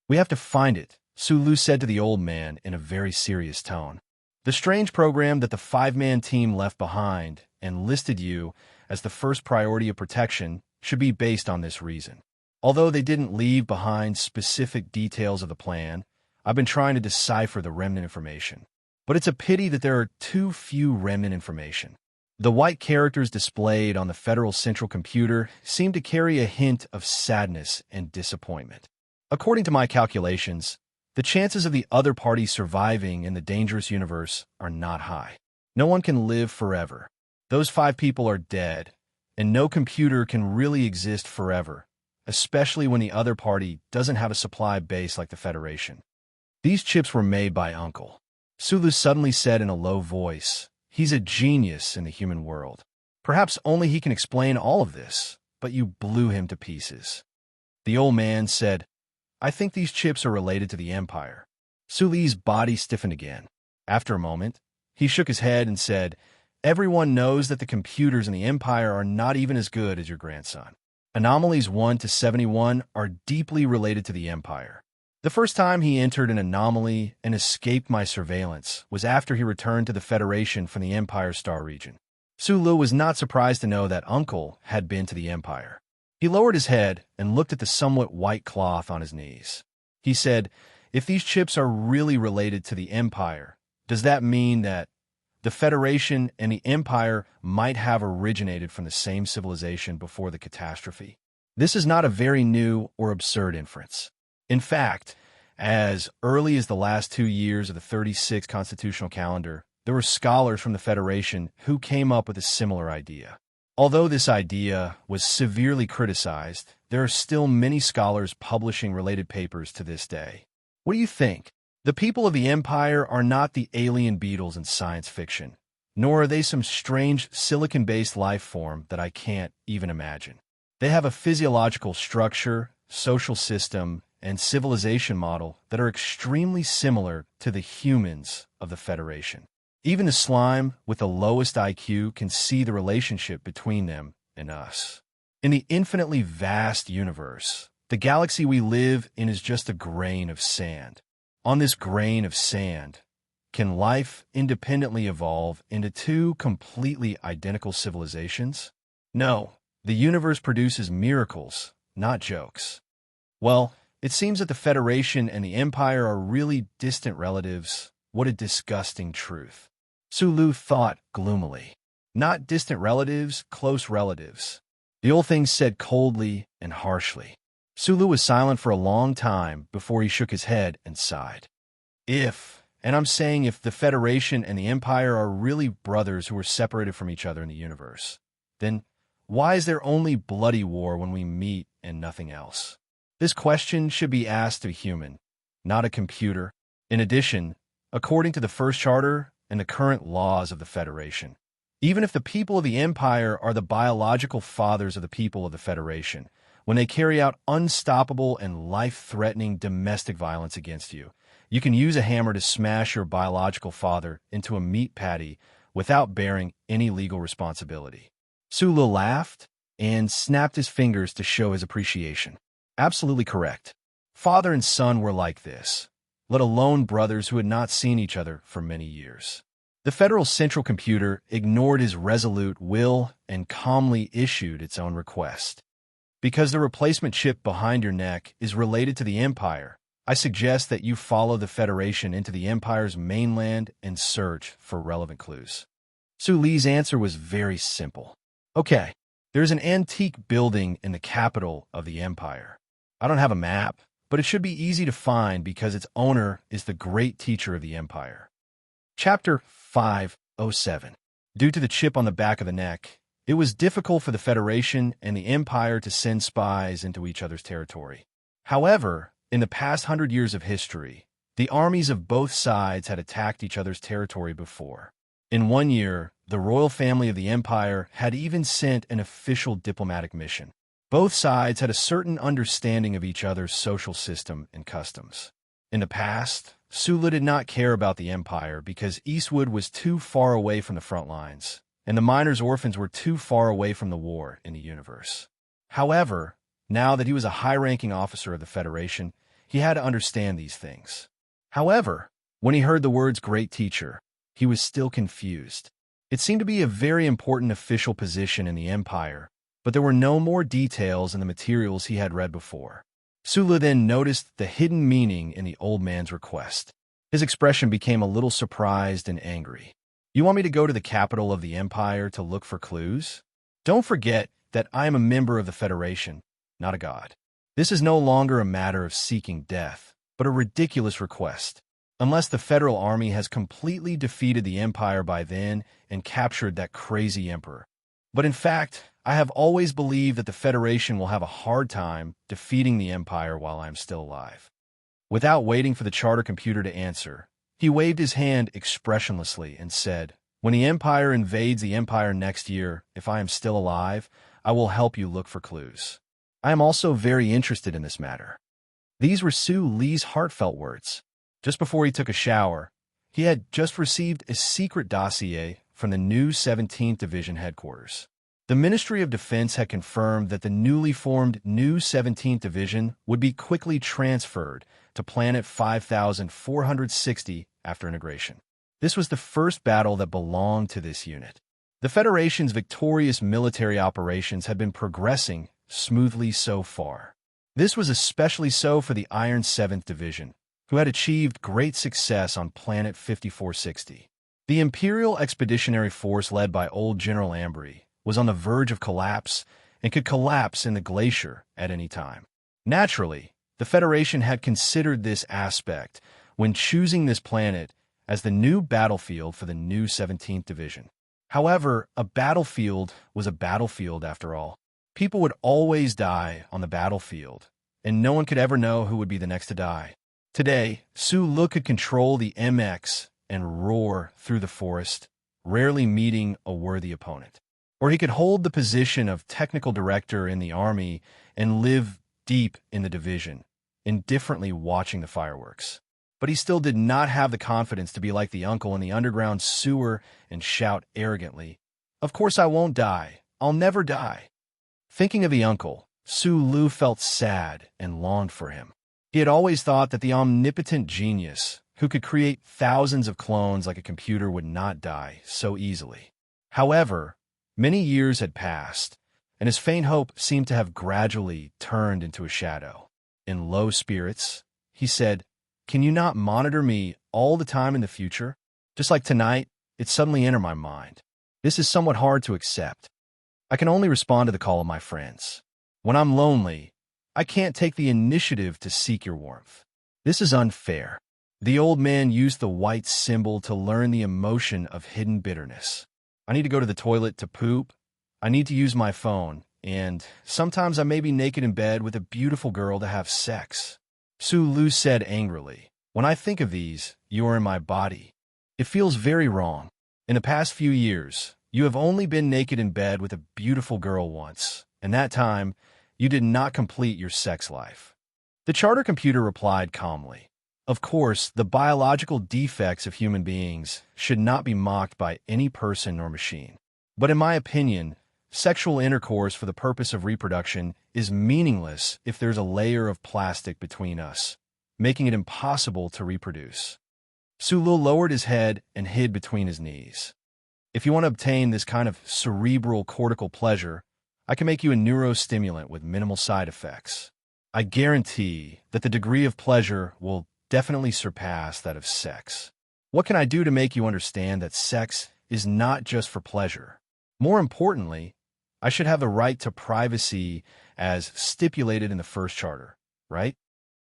"We have to find it," Su Lu said to the old man in a very serious tone. "The strange program that the five-man team left behind and listed you as the first priority of protection should be based on this reason. Although they didn't leave behind specific details of the plan, I've been trying to decipher the remnant information. But it's a pity that there are too few remnant information." The white characters displayed on the Federal Central Computer seemed to carry a hint of sadness and disappointment. According to my calculations, the chances of the other party surviving in the dangerous universe are not high. No one can live forever. Those 5 people are dead, and no computer can really exist forever, especially when the other party doesn't have a supply base like the Federation. "These chips were made by Uncle," Sulu suddenly said in a low voice. "He's a genius in the human world. Perhaps only he can explain all of this, but you blew him to pieces." The old man said, "I think these chips are related to the Empire." Suli's body stiffened again. After a moment, he shook his head and said, "Everyone knows that the computers in the Empire are not even as good as your grandson. Anomalies 1 to 71 are deeply related to the Empire. The first time he entered an anomaly and escaped my surveillance was after he returned to the Federation from the Empire Star region." Sulu was not surprised to know that Uncle had been to the Empire. He lowered his head and looked at the somewhat white cloth on his knees. He said, "If these chips are really related to the Empire, does that mean that the Federation and the Empire might have originated from the same civilization before the catastrophe? This is not a very new or absurd inference. In fact, as early as the last 2 years of the 36th constitutional calendar, there were scholars from the Federation who came up with a similar idea. Although this idea was severely criticized, there are still many scholars publishing related papers to this day. What do you think? The people of the Empire are not the alien beetles in science fiction, nor are they some strange silicon-based life form that I can't even imagine. They have a physiological structure, social system, and civilization model that are extremely similar to the humans of the Federation. Even the slime with the lowest IQ can see the relationship between them and us. In the infinitely vast universe, the galaxy we live in is just a grain of sand. On this grain of sand, can life independently evolve into 2 completely identical civilizations? No, the universe produces miracles, not jokes. Well, it seems that the Federation and the Empire are really distant relatives. What a disgusting truth. Sulu thought gloomily. Not distant relatives, close relatives. The old thing said coldly and harshly. Sulu was silent for a long time before he shook his head and sighed. And I'm saying if the Federation and the Empire are really brothers who were separated from each other in the universe, then why is there only bloody war when we meet and nothing else? This question should be asked of a human, not a computer. In addition, according to the First Charter and the current laws of the Federation, even if the people of the Empire are the biological fathers of the people of the Federation, when they carry out unstoppable and life-threatening domestic violence against you, you can use a hammer to smash your biological father into a meat patty without bearing any legal responsibility. Sulu laughed and snapped his fingers to show his appreciation. Absolutely correct. Father and son were like this, let alone brothers who had not seen each other for many years. The Federal Central Computer ignored his resolute will and calmly issued its own request. Because the replacement chip behind your neck is related to the Empire, I suggest that you follow the Federation into the Empire's mainland and search for relevant clues. Su Li's answer was very simple. Okay, there's an antique building in the capital of the Empire. I don't have a map, but it should be easy to find because its owner is the great teacher of the Empire. Chapter 507. Due to the chip on the back of the neck, it was difficult for the Federation and the Empire to send spies into each other's territory. However, in the past 100 years of history, the armies of both sides had attacked each other's territory before. In 1 year, the royal family of the Empire had even sent an official diplomatic mission. Both sides had a certain understanding of each other's social system and customs. In the past, Sulu did not care about the Empire because Eastwood was too far away from the front lines, and the miners' orphans were too far away from the war in the universe. However, now that he was a high-ranking officer of the Federation, he had to understand these things. However, when he heard the words great teacher, he was still confused. It seemed to be a very important official position in the Empire, but there were no more details in the materials he had read before. Sulu then noticed the hidden meaning in the old man's request. His expression became a little surprised and angry. You want me to go to the capital of the Empire to look for clues? Don't forget that I am a member of the Federation, not a god. This is no longer a matter of seeking death, but a ridiculous request. Unless the Federal Army has completely defeated the Empire by then and captured that crazy emperor. But in fact, I have always believed that the Federation will have a hard time defeating the Empire while I am still alive. Without waiting for the charter computer to answer, he waved his hand expressionlessly and said, "When the Empire invades the Empire next year, if I am still alive, I will help you look for clues. I am also very interested in this matter." These were Su Li's heartfelt words. Just before he took a shower, he had just received a secret dossier from the new 17th Division headquarters. The Ministry of Defense had confirmed that the newly formed new 17th Division would be quickly transferred to Planet 5460 after integration. This was the first battle that belonged to this unit. The Federation's victorious military operations had been progressing smoothly so far. This was especially so for the Iron 7th Division, who had achieved great success on Planet 5460. The Imperial Expeditionary Force led by old General Ambry was on the verge of collapse and could collapse in the glacier at any time. Naturally, the Federation had considered this aspect when choosing this planet as the new battlefield for the new 17th Division. However, a battlefield was a battlefield after all. People would always die on the battlefield, and no one could ever know who would be the next to die. Today, Sulu could control the MX and roar through the forest, rarely meeting a worthy opponent. Or he could hold the position of technical director in the army and live deep in the division, indifferently watching the fireworks. But he still did not have the confidence to be like the uncle in the underground sewer and shout arrogantly, "Of course I won't die. I'll never die." Thinking of the uncle, Sulu felt sad and longed for him. He had always thought that the omnipotent genius, who could create thousands of clones like a computer, would not die so easily. However, many years had passed, and his faint hope seemed to have gradually turned into a shadow. In low spirits, he said, "Can you not monitor me all the time in the future? Just like tonight, it suddenly entered my mind. This is somewhat hard to accept. I can only respond to the call of my friends. When I'm lonely, I can't take the initiative to seek your warmth. This is unfair." The old man used the white symbol to learn the emotion of hidden bitterness. "I need to go to the toilet to poop. I need to use my phone. And sometimes I may be naked in bed with a beautiful girl to have sex." Su Lu said angrily, "When I think of these, you are in my body. It feels very wrong. In the past few years, you have only been naked in bed with a beautiful girl once, and that time, you did not complete your sex life." The charter computer replied calmly, "Of course, the biological defects of human beings should not be mocked by any person or machine. But in my opinion, sexual intercourse for the purpose of reproduction is meaningless if there's a layer of plastic between us, making it impossible to reproduce." Sulu lowered his head and hid between his knees. "If you want to obtain this kind of cerebral cortical pleasure, I can make you a neurostimulant with minimal side effects. I guarantee that the degree of pleasure will definitely surpass that of sex. What can I do to make you understand that sex is not just for pleasure? More importantly, I should have the right to privacy as stipulated in the first charter, right?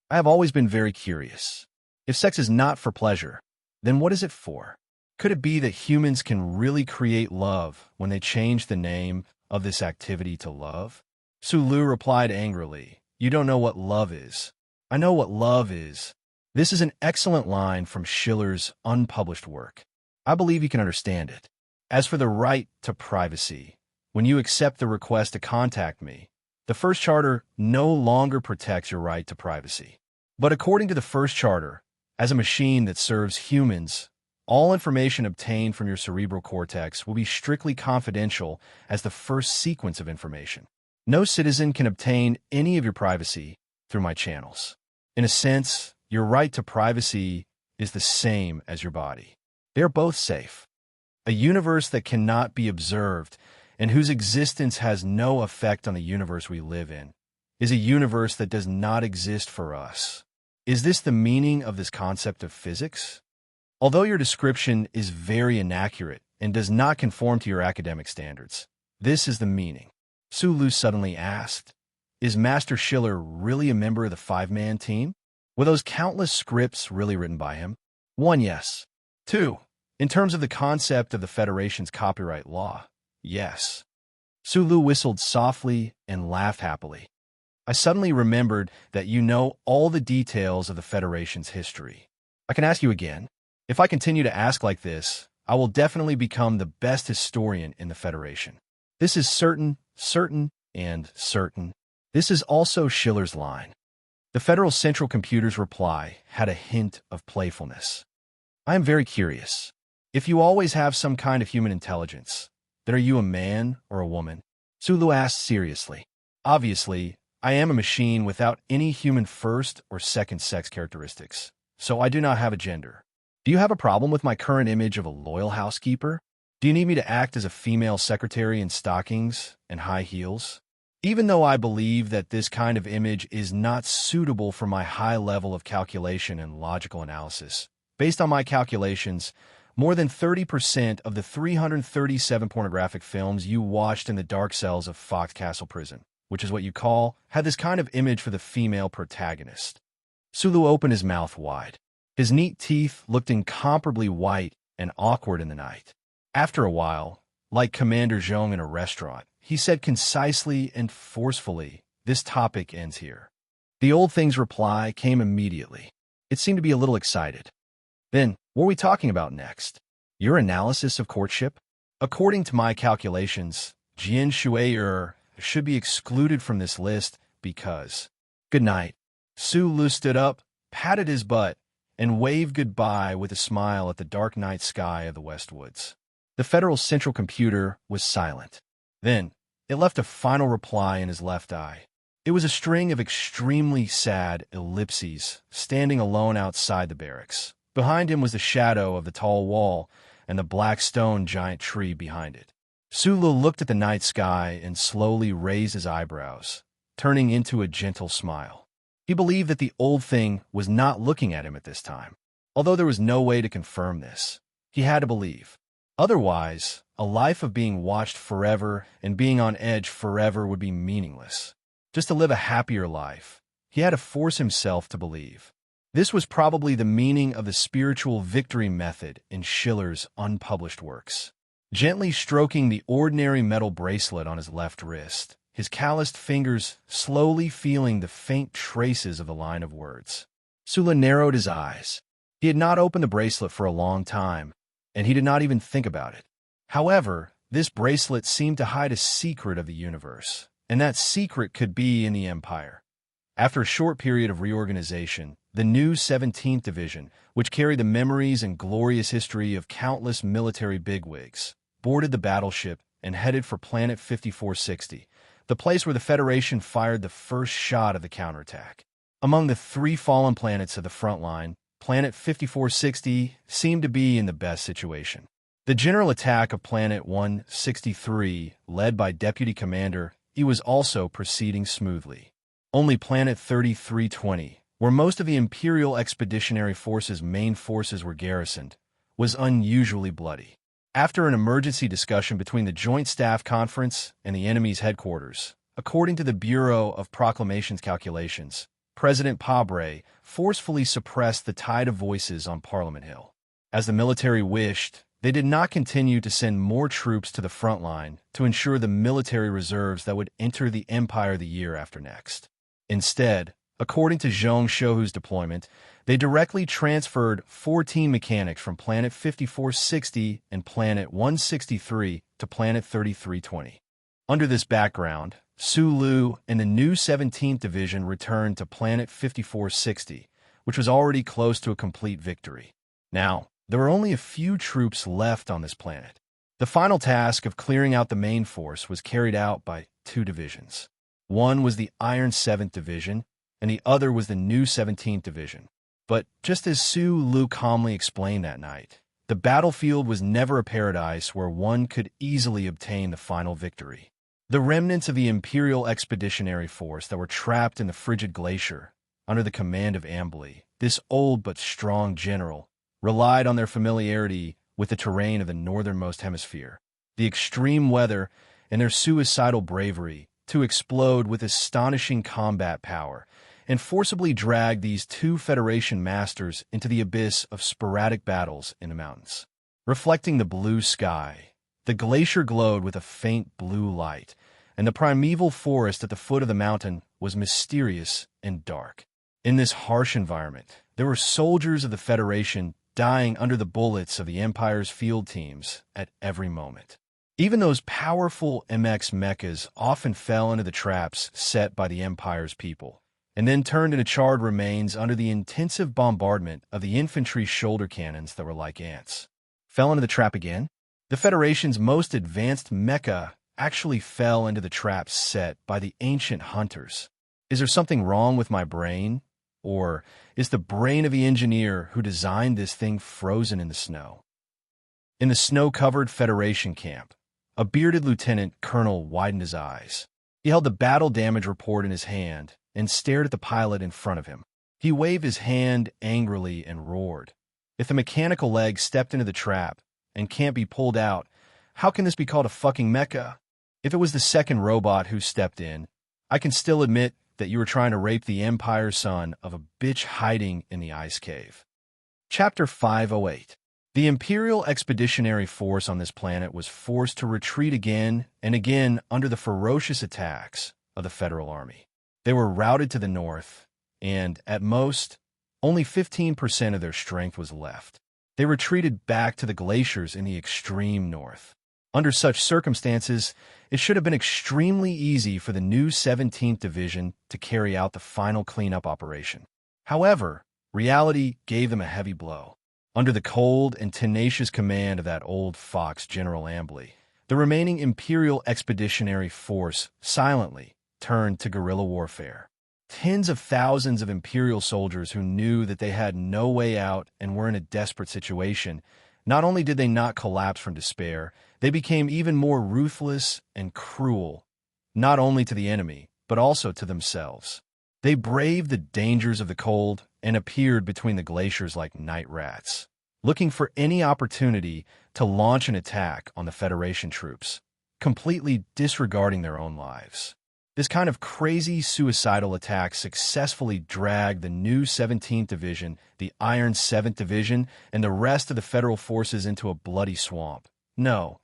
I have always been very curious. If sex is not for pleasure, then what is it for? Could it be that humans can really create love when they change the name of this activity to love?" Sulu replied angrily, "You don't know what love is. I know what love is." This is an excellent line from Schiller's unpublished work. I believe you can understand it. As for the right to privacy, when you accept the request to contact me, the first charter no longer protects your right to privacy. But according to the first charter, as a machine that serves humans, all information obtained from your cerebral cortex will be strictly confidential as the first sequence of information. No citizen can obtain any of your privacy through my channels. In a sense, your right to privacy is the same as your body. They are both safe. A universe that cannot be observed and whose existence has no effect on the universe we live in is a universe that does not exist for us. Is this the meaning of this concept of physics? Although your description is very inaccurate and does not conform to your academic standards, this is the meaning. Sulu suddenly asked, "Is Master Schiller really a member of the five-man team? Were those countless scripts really written by him?" 1. Yes. 2. In terms of the concept of the Federation's copyright law, yes. Sulu whistled softly and laughed happily. "I suddenly remembered that you know all the details of the Federation's history. I can ask you again. If I continue to ask like this, I will definitely become the best historian in the Federation. This is certain, and certain." This is also Schiller's line. The Federal Central Computer's reply had a hint of playfulness. "I am very curious. If you always have some kind of human intelligence, then are you a man or a woman?" Sulu asked seriously. "Obviously, I am a machine without any human first or second sex characteristics, so I do not have a gender. Do you have a problem with my current image of a loyal housekeeper? Do you need me to act as a female secretary in stockings and high heels? Even though I believe that this kind of image is not suitable for my high level of calculation and logical analysis, based on my calculations, more than 30% of the 337 pornographic films you watched in the dark cells of Fox Castle Prison, which is what you call, had this kind of image for the female protagonist." Sulu opened his mouth wide. His neat teeth looked incomparably white and awkward in the night. After a while, like Commander Zhong in a restaurant, he said concisely and forcefully, "This topic ends here." The old thing's reply came immediately. It seemed to be a little excited. "Then, what are we talking about next? Your analysis of courtship? According to my calculations, Jian Shuai should be excluded from this list because—" "Good night." Sulu stood up, patted his butt, and waved goodbye with a smile at the dark night sky of the Westwoods. The Federal Central Computer was silent. Then, it left a final reply in his left eye. It was a string of extremely sad ellipses, standing alone outside the barracks. Behind him was the shadow of the tall wall and the black stone giant tree behind it. Sulu looked at the night sky and slowly raised his eyebrows, turning into a gentle smile. He believed that the old thing was not looking at him at this time. Although there was no way to confirm this, he had to believe. Otherwise, a life of being watched forever and being on edge forever would be meaningless. Just to live a happier life, he had to force himself to believe. This was probably the meaning of the spiritual victory method in Schiller's unpublished works. Gently stroking the ordinary metal bracelet on his left wrist, his calloused fingers slowly feeling the faint traces of the line of words. Sula narrowed his eyes. He had not opened the bracelet for a long time, and he did not even think about it. However, this bracelet seemed to hide a secret of the universe, and that secret could be in the Empire. After a short period of reorganization, the new 17th Division, which carried the memories and glorious history of countless military bigwigs, boarded the battleship and headed for Planet 5460, the place where the Federation fired the first shot of the counterattack. Among the 3 fallen planets of the front line, Planet 5460 seemed to be in the best situation. The general attack of Planet 163, led by Deputy Commander, he was also proceeding smoothly. Only Planet 3320, where most of the Imperial Expeditionary Force's main forces were garrisoned, was unusually bloody. After an emergency discussion between the Joint Staff Conference and the enemy's headquarters, according to the Bureau of Proclamations calculations, President Pabre forcefully suppressed the tide of voices on Parliament Hill. As the military wished, they did not continue to send more troops to the front line to ensure the military reserves that would enter the Empire the year after next. Instead, according to Zhong Shouhu's deployment, they directly transferred 14 mechanics from Planet 5460 and Planet 163 to Planet 3320. Under this background, Sulu and the new 17th Division returned to Planet 5460, which was already close to a complete victory. Now, there were only a few troops left on this planet. The final task of clearing out the main force was carried out by 2 divisions. One was the Iron 7th Division, and the other was the new 17th Division. But just as Sulu calmly explained that night, the battlefield was never a paradise where one could easily obtain the final victory. The remnants of the Imperial Expeditionary Force that were trapped in the frigid glacier, under the command of Ambly, this old but strong general, relied on their familiarity with the terrain of the northernmost hemisphere, the extreme weather, and their suicidal bravery to explode with astonishing combat power and forcibly drag these 2 Federation masters into the abyss of sporadic battles in the mountains. Reflecting the blue sky, the glacier glowed with a faint blue light, and the primeval forest at the foot of the mountain was mysterious and dark. In this harsh environment, there were soldiers of the Federation dying under the bullets of the Empire's field teams at every moment. Even those powerful MX mechas often fell into the traps set by the Empire's people, and then turned into charred remains under the intensive bombardment of the infantry shoulder cannons that were like ants. Fell into the trap again? The Federation's most advanced mecha actually fell into the traps set by the ancient hunters. Is there something wrong with my brain? Or is the brain of the engineer who designed this thing frozen in the snow? In the snow-covered Federation camp, a bearded lieutenant colonel widened his eyes. He held the battle damage report in his hand and stared at the pilot in front of him. He waved his hand angrily and roared. If the mechanical leg stepped into the trap and can't be pulled out, how can this be called a fucking mecha? If it was the second robot who stepped in, I can still admit that you were trying to rape the Empire's son of a bitch hiding in the ice cave. Chapter 508. The Imperial Expeditionary Force on this planet was forced to retreat again and again under the ferocious attacks of the Federal Army. They were routed to the north, and, at most, only 15% of their strength was left. They retreated back to the glaciers in the extreme north. Under such circumstances, it should have been extremely easy for the new 17th Division to carry out the final cleanup operation. However, reality gave them a heavy blow. Under the cold and tenacious command of that old fox, General Ambly, the remaining Imperial Expeditionary Force silently turned to guerrilla warfare. Tens of thousands of Imperial soldiers who knew that they had no way out and were in a desperate situation Not only did they not collapse from despair, they became even more ruthless and cruel, not only to the enemy, but also to themselves. They braved the dangers of the cold and appeared between the glaciers like night rats, looking for any opportunity to launch an attack on the Federation troops, completely disregarding their own lives. This kind of crazy suicidal attack successfully dragged the new 17th Division, the Iron 7th Division, and the rest of the Federal forces into a bloody swamp. No,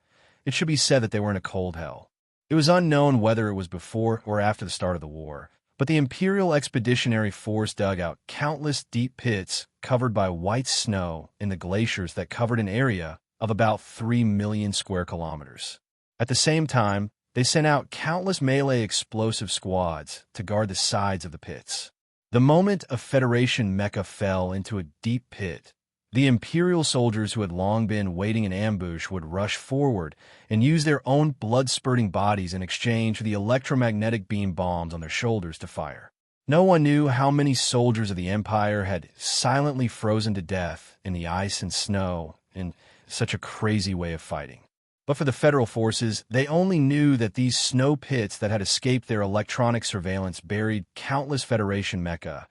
it should be said that they were in a cold hell. It was unknown whether it was before or after the start of the war, but the Imperial Expeditionary Force dug out countless deep pits covered by white snow in the glaciers that covered an area of about 3 million square kilometers. At the same time, they sent out countless melee explosive squads to guard the sides of the pits. The moment a Federation mecha fell into a deep pit, the Imperial soldiers who had long been waiting in ambush would rush forward and use their own blood-spurting bodies in exchange for the electromagnetic beam bombs on their shoulders to fire. No one knew how many soldiers of the Empire had silently frozen to death in the ice and snow in such a crazy way of fighting. But for the Federal forces, they only knew that these snow pits that had escaped their electronic surveillance buried countless Federation mecha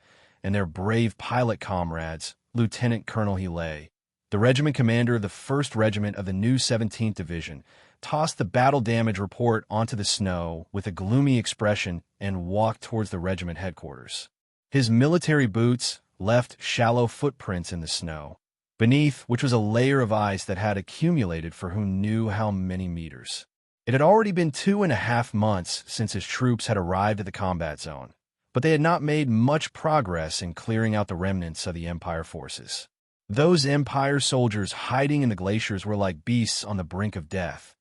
and their brave pilot comrades, Lieutenant Colonel Healy, the regiment commander of the 1st Regiment of the new 17th Division, tossed the battle damage report onto the snow with a gloomy expression and walked towards the regiment headquarters. His military boots left shallow footprints in the snow, beneath which was a layer of ice that had accumulated for who knew how many meters. It had already been 2.5 months since his troops had arrived at the combat zone, but they had not made much progress in clearing out the remnants of the Empire forces. Those Empire soldiers hiding in the glaciers were like beasts on the brink of death,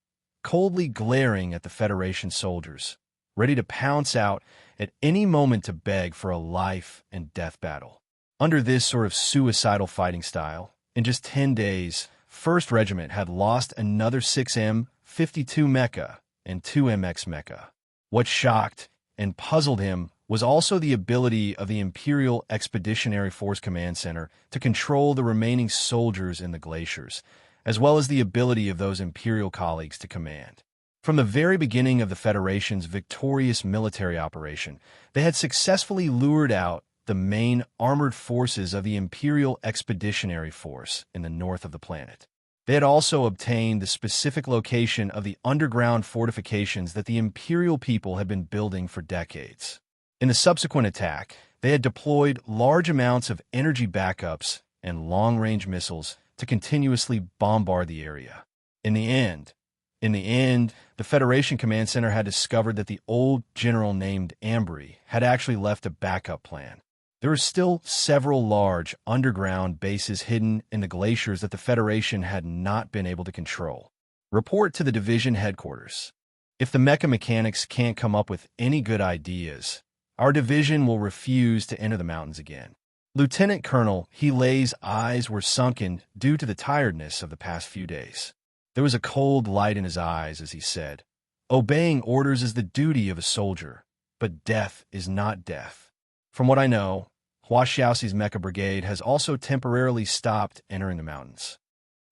coldly glaring at the Federation soldiers, ready to pounce out at any moment to beg for a life and death battle. Under this sort of suicidal fighting style, in just 10 days, 1st Regiment had lost another 6 M52 mecha and 2 MX mecha. What shocked and puzzled him was also the ability of the Imperial Expeditionary Force Command Center to control the remaining soldiers in the glaciers, as well as the ability of those Imperial colleagues to command. From the very beginning of the Federation's victorious military operation, they had successfully lured out the main armored forces of the Imperial Expeditionary Force in the north of the planet. They had also obtained the specific location of the underground fortifications that the Imperial people had been building for decades. In the subsequent attack, they had deployed large amounts of energy backups and long-range missiles to continuously bombard the area. In the end, the Federation Command Center had discovered that the old general named Ambry had actually left a backup plan. There were still several large underground bases hidden in the glaciers that the Federation had not been able to control. Report to the division headquarters. If the mecha mechanics can't come up with any good ideas, our division will refuse to enter the mountains again. Lieutenant Colonel Healy's eyes were sunken due to the tiredness of the past few days. There was a cold light in his eyes as he said, "Obeying orders is the duty of a soldier, but death is not death. From what I know, Hua Xiaoxi's mecha brigade has also temporarily stopped entering the mountains.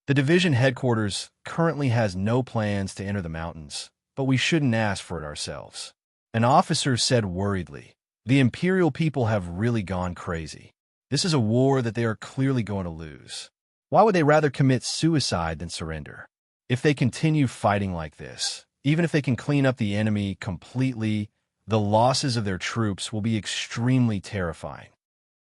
The division headquarters currently has no plans to enter the mountains, but we shouldn't ask for it ourselves." An officer said worriedly, "The Imperial people have really gone crazy. This is a war that they are clearly going to lose. Why would they rather commit suicide than surrender? If they continue fighting like this, even if they can clean up the enemy completely, the losses of their troops will be extremely terrifying.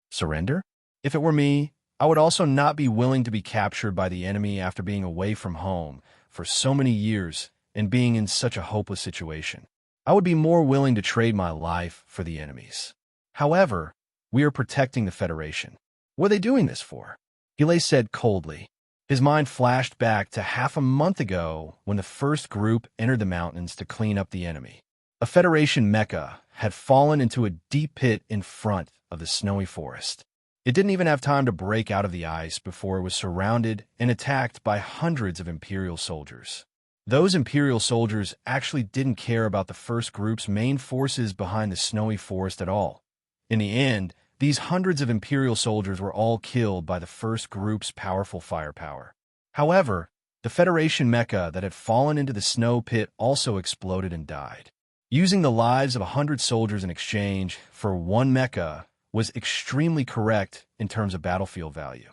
Surrender? If it were me, I would also not be willing to be captured by the enemy after being away from home for so many years and being in such a hopeless situation. I would be more willing to trade my life for the enemies. However, we are protecting the Federation. What are they doing this for?" Healy said coldly. His mind flashed back to half a month ago when the first group entered the mountains to clean up the enemy. A Federation mecha had fallen into a deep pit in front of the snowy forest. It didn't even have time to break out of the ice before it was surrounded and attacked by hundreds of Imperial soldiers. Those Imperial soldiers actually didn't care about the first group's main forces behind the snowy forest at all. In the end, these hundreds of Imperial soldiers were all killed by the first group's powerful firepower. However, the Federation mecha that had fallen into the snow pit also exploded and died. Using the lives of 100 soldiers in exchange for one mecha was extremely correct in terms of battlefield value.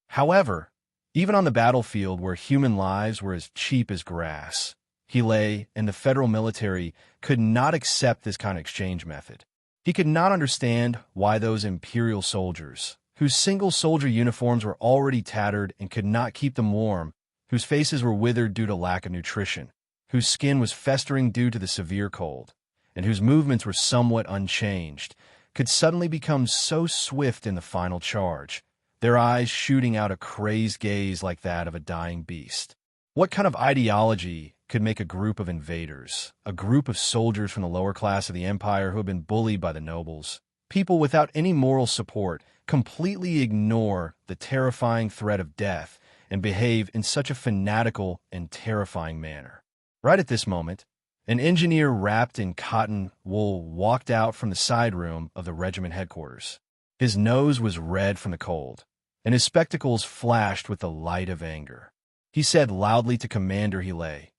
However, even on the battlefield where human lives were as cheap as grass, Hele and the federal military could not accept this kind of exchange method. He could not understand why those Imperial soldiers, whose single soldier uniforms were already tattered and could not keep them warm, whose faces were withered due to lack of nutrition, whose skin was festering due to the severe cold, and whose movements were somewhat unchanged, could suddenly become so swift in the final charge, their eyes shooting out a crazed gaze like that of a dying beast. What kind of ideology could make a group of invaders, a group of soldiers from the lower class of the Empire who had been bullied by the nobles, people without any moral support, completely ignore the terrifying threat of death and behave in such a fanatical and terrifying manner? Right at this moment, an engineer wrapped in cotton wool walked out from the side room of the regiment headquarters. His nose was red from the cold, and his spectacles flashed with the light of anger. He said loudly to Commander Hele,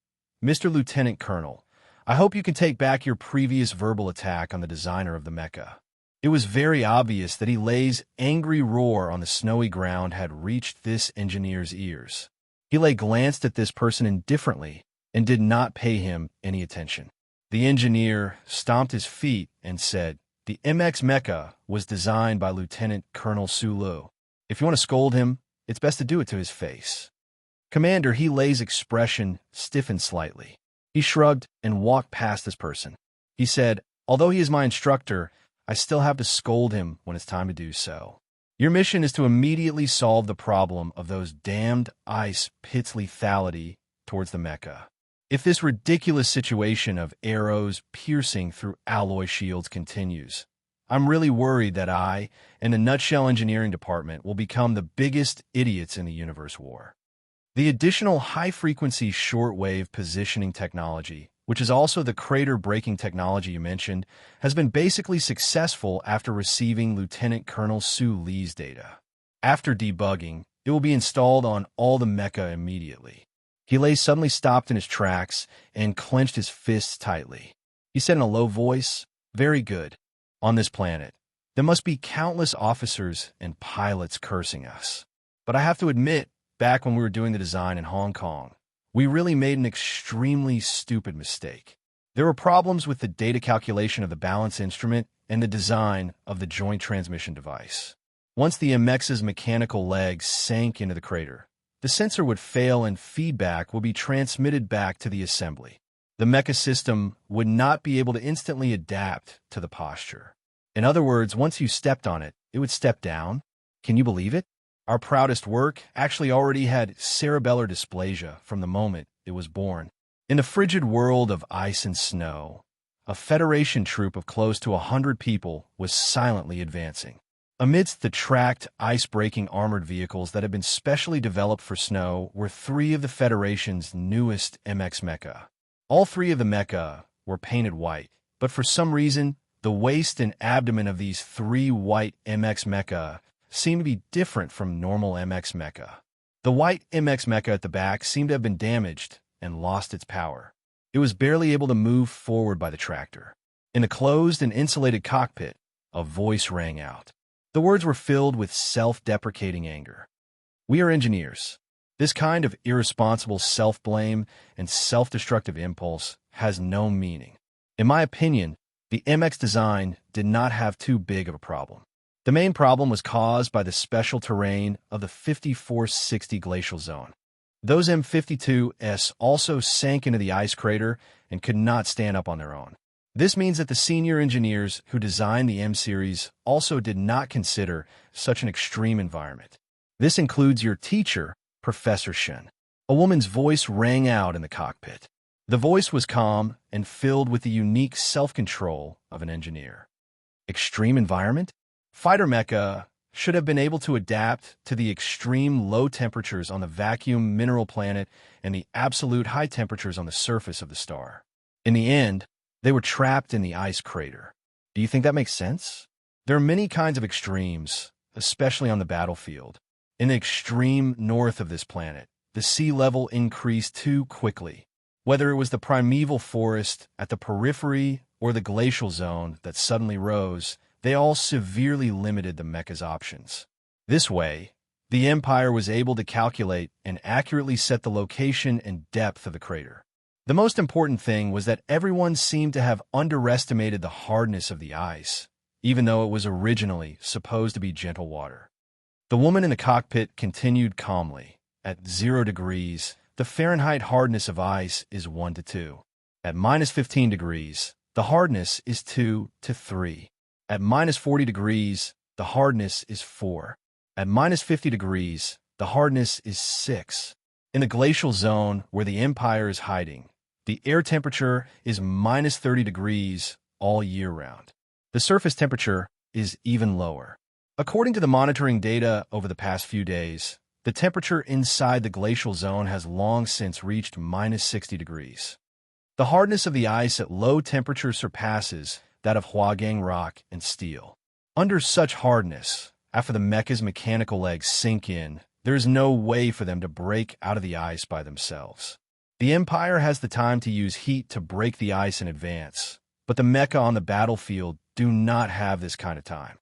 "Mr. Lieutenant Colonel, I hope you can take back your previous verbal attack on the designer of the mecha." It was very obvious that Hele's angry roar on the snowy ground had reached this engineer's ears. Hele glanced at this person indifferently and did not pay him any attention. The engineer stomped his feet and said, "The MX mecha was designed by Lieutenant Colonel Sulu. If you want to scold him, it's best to do it to his face." Commander Hele's expression stiffened slightly. He shrugged and walked past this person. He said, "Although he is my instructor, I still have to scold him when it's time to do so. Your mission is to immediately solve the problem of those damned ice pits' lethality towards the mecha. If this ridiculous situation of arrows piercing through alloy shields continues, I'm really worried that I and the Nutshell Engineering Department will become the biggest idiots in the universe war." The additional high-frequency shortwave positioning technology, which is also the crater braking technology you mentioned, has been basically successful after receiving Lieutenant Colonel Su Lee's data. After debugging, it will be installed on all the mecha immediately. Hele suddenly stopped in his tracks and clenched his fists tightly. He said in a low voice, "Very good. On this planet, there must be countless officers and pilots cursing us. But I have to admit, back when we were doing the design in Hong Kong, we really made an extremely stupid mistake. There were problems with the data calculation of the balance instrument and the design of the joint transmission device. Once the MX's mechanical legs sank into the crater, the sensor would fail and feedback would be transmitted back to the assembly. The mecha system would not be able to instantly adapt to the posture. In other words, once you stepped on it, it would step down. Can you believe it? Our proudest work actually already had cerebellar dysplasia from the moment it was born. In the frigid world of ice and snow, a Federation troop of close to 100 people was silently advancing. Amidst the tracked, ice-breaking armored vehicles that had been specially developed for snow were 3 of the Federation's newest MX mecha. All 3 of the mecha were painted white, but for some reason, the waist and abdomen of these 3 white MX mecha seemed to be different from normal MX mecha. The white MX mecha at the back seemed to have been damaged and lost its power. It was barely able to move forward by the tractor. In the closed and insulated cockpit, a voice rang out. The words were filled with self-deprecating anger. "We are engineers. This kind of irresponsible self-blame and self-destructive impulse has no meaning. In my opinion, the MX design did not have too big of a problem. The main problem was caused by the special terrain of the 5460 glacial zone. Those M52s also sank into the ice crater and could not stand up on their own. This means that the senior engineers who designed the M-series also did not consider such an extreme environment. This includes your teacher, Professor Shen." A woman's voice rang out in the cockpit. The voice was calm and filled with the unique self-control of an engineer. Extreme environment? Fighter mecha should have been able to adapt to the extreme low temperatures on the vacuum mineral planet and the absolute high temperatures on the surface of the star. In the end, they were trapped in the ice crater. Do you think that makes sense? There are many kinds of extremes, especially on the battlefield. In the extreme north of this planet, the sea level increased too quickly. Whether it was the primeval forest at the periphery or the glacial zone that suddenly rose, they all severely limited the mecha's options. This way, the Empire was able to calculate and accurately set the location and depth of the crater. The most important thing was that everyone seemed to have underestimated the hardness of the ice, even though it was originally supposed to be gentle water. The woman in the cockpit continued calmly. At 0 degrees, the Fahrenheit hardness of ice is 1 to 2. At minus 15 degrees, the hardness is 2 to 3. At minus 40 degrees, the hardness is 4. At minus 50 degrees, the hardness is 6. In the glacial zone where the Empire is hiding, the air temperature is minus 30 degrees all year round. The surface temperature is even lower. According to the monitoring data over the past few days, the temperature inside the glacial zone has long since reached minus 60 degrees. The hardness of the ice at low temperature surpasses that of Huagang rock and steel. Under such hardness, after the mecha's mechanical legs sink in, there is no way for them to break out of the ice by themselves. The Empire has the time to use heat to break the ice in advance, but the mecha on the battlefield do not have this kind of time.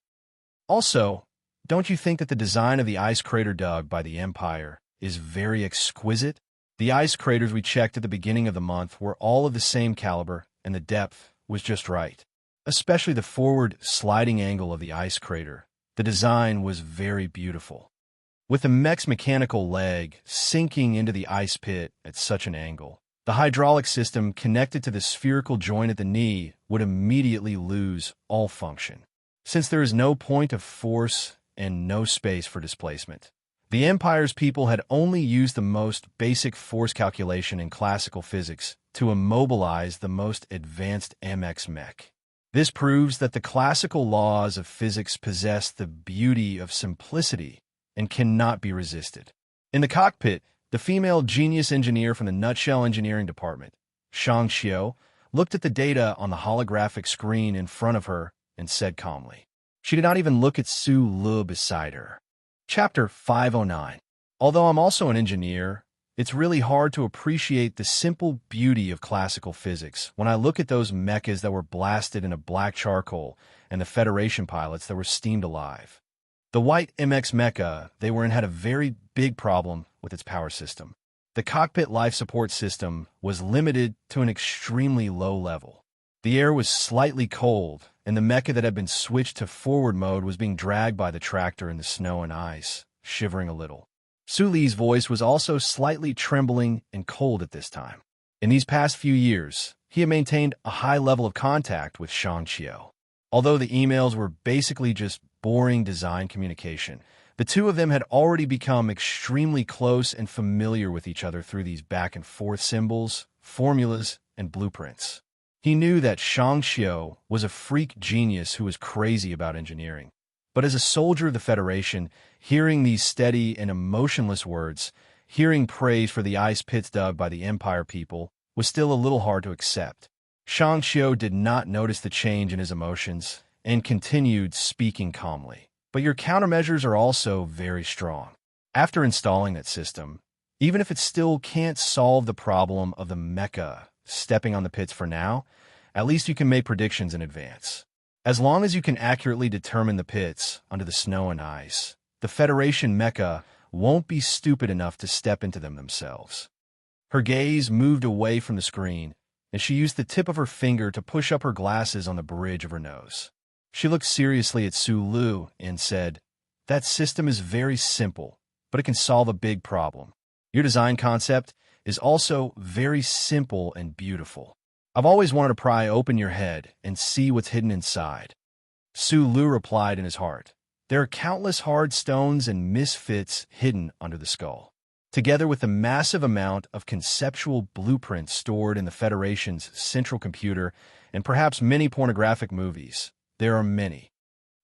Also, don't you think that the design of the ice crater dug by the Empire is very exquisite? The ice craters we checked at the beginning of the month were all of the same caliber, and the depth was just right. Especially the forward sliding angle of the ice crater. The design was very beautiful. With the mech's mechanical leg sinking into the ice pit at such an angle, the hydraulic system connected to the spherical joint at the knee would immediately lose all function, since there is no point of force and no space for displacement. The Empire's people had only used the most basic force calculation in classical physics to immobilize the most advanced MX mech. This proves that the classical laws of physics possess the beauty of simplicity and cannot be resisted. In the cockpit, the female genius engineer from the Nutshell Engineering Department, Shang Xiao, looked at the data on the holographic screen in front of her and said calmly. She did not even look at Su Lu beside her. Chapter 509. Although I'm also an engineer, it's really hard to appreciate the simple beauty of classical physics when I look at those mechas that were blasted into black charcoal and the Federation pilots that were steamed alive. The white MX mecha they were in had a very big problem with its power system. The cockpit life support system was limited to an extremely low level. The air was slightly cold, and the mecha that had been switched to forward mode was being dragged by the tractor in the snow and ice, shivering a little. Su Li's voice was also slightly trembling and cold at this time. In these past few years, he had maintained a high level of contact with Shang Xiao. Although the emails were basically just boring design communication, the two of them had already become extremely close and familiar with each other through these back-and-forth symbols, formulas, and blueprints. He knew that Shang Xiao was a freak genius who was crazy about engineering. But as a soldier of the Federation, hearing these steady and emotionless words, hearing praise for the ice pits dug by the Empire people, was still a little hard to accept. Shang Xiao did not notice the change in his emotions and continued speaking calmly. But your countermeasures are also very strong. After installing that system, even if it still can't solve the problem of the mecha stepping on the pits for now, at least you can make predictions in advance. As long as you can accurately determine the pits under the snow and ice, the Federation mecha won't be stupid enough to step into them themselves. Her gaze moved away from the screen, and she used the tip of her finger to push up her glasses on the bridge of her nose. She looked seriously at Su Lu and said, "That system is very simple, but it can solve a big problem. Your design concept is also very simple and beautiful. I've always wanted to pry open your head and see what's hidden inside." Su Lu replied in his heart, "There are countless hard stones and misfits hidden under the skull. Together with the massive amount of conceptual blueprints stored in the Federation's central computer and perhaps many pornographic movies, there are many.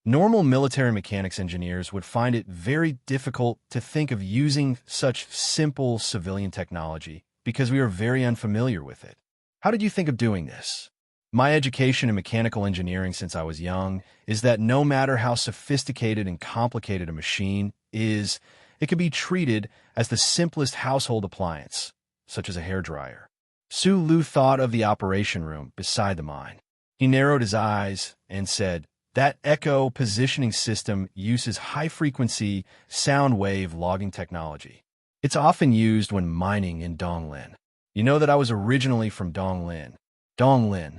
Normal military mechanics engineers would find it very difficult to think of using such simple civilian technology because we are very unfamiliar with it. How did you think of doing this? My education in mechanical engineering since I was young is that no matter how sophisticated and complicated a machine is, It could be treated as the simplest household appliance, such as a hairdryer. Su Lu thought of the operation room beside the mine. He narrowed his eyes and said, "That echo positioning system uses high-frequency sound wave logging technology. It's often used when mining in Donglin. You know that I was originally from Donglin. Donglin.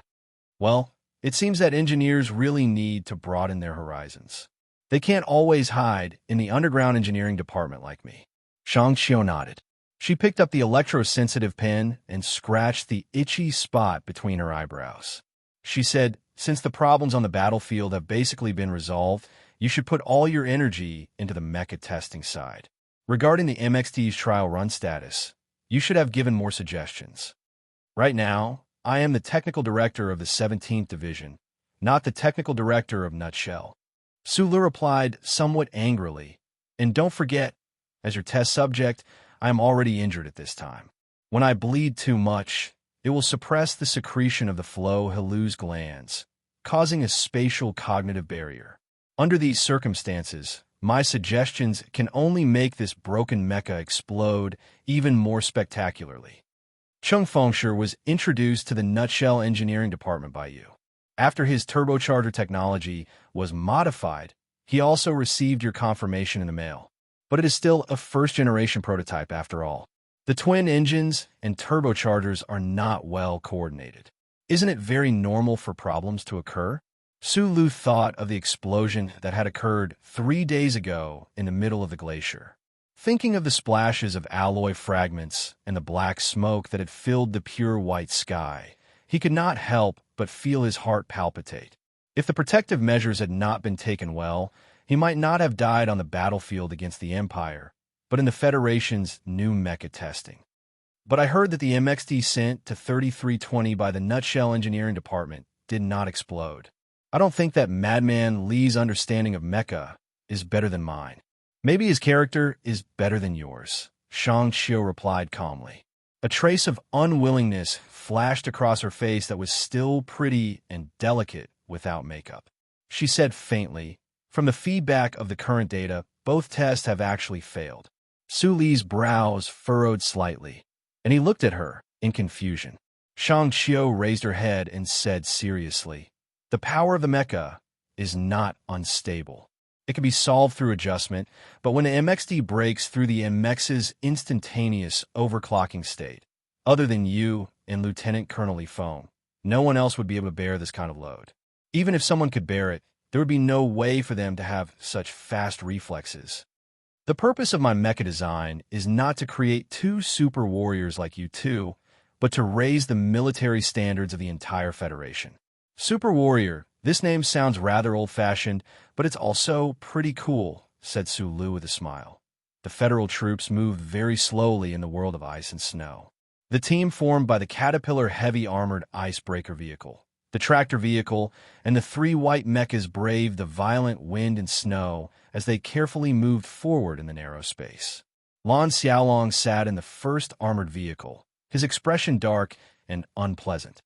Well, it seems that engineers really need to broaden their horizons. They can't always hide in the underground engineering department like me." Shang Xiao nodded. She picked up the electrosensitive pen and scratched the itchy spot between her eyebrows. She said, "Since the problems on the battlefield have basically been resolved, you should put all your energy into the mecha testing side. Regarding the MXT's trial run status, you should have given more suggestions. Right now, I am the technical director of the 17th Division, not the technical director of Nutshell." Sulu replied somewhat angrily, "And don't forget, as your test subject, I am already injured at this time. When I bleed too much, it will suppress the secretion of the Flo-Hilus glands, causing a spatial cognitive barrier. Under these circumstances, my suggestions can only make this broken mecha explode even more spectacularly. Chung Fengsher was introduced to the Nutshell Engineering Department by you. After his turbocharger technology was modified, he also received your confirmation in the mail. But it is still a first-generation prototype after all. The twin engines and turbochargers are not well coordinated. Isn't it very normal for problems to occur?" Su Lu thought of the explosion that had occurred 3 days ago in the middle of the glacier. Thinking of the splashes of alloy fragments and the black smoke that had filled the pure white sky, he could not help but feel his heart palpitate. If the protective measures had not been taken well, he might not have died on the battlefield against the Empire, but in the Federation's new mecha testing. "But I heard that the MXT sent to 3320 by the Nutshell Engineering Department did not explode. I don't think that Madman Lee's understanding of mecha is better than mine. Maybe his character is better than yours," Shang Xiu replied calmly. A trace of unwillingness flashed across her face that was still pretty and delicate without makeup. She said faintly, "From the feedback of the current data, both tests have actually failed." Su Li's brows furrowed slightly, and he looked at her in confusion. Shang Xiu raised her head and said seriously, "The power of the mecha is not unstable. It can be solved through adjustment, but when the MXD breaks through the MX's instantaneous overclocking state, other than you and Lieutenant Colonel Li Feng, no one else would be able to bear this kind of load. Even if someone could bear it, there would be no way for them to have such fast reflexes. The purpose of my mecha design is not to create 2 super warriors like you two, but to raise the military standards of the entire Federation." "Super warrior, this name sounds rather old-fashioned, but it's also pretty cool," said Su Lu with a smile. The Federal troops moved very slowly in the world of ice and snow. The team formed by the Caterpillar heavy-armored icebreaker vehicle, the tractor vehicle, and the 3 white mechas braved the violent wind and snow as they carefully moved forward in the narrow space. Lan Xiaolong sat in the first armored vehicle, his expression dark and unpleasant.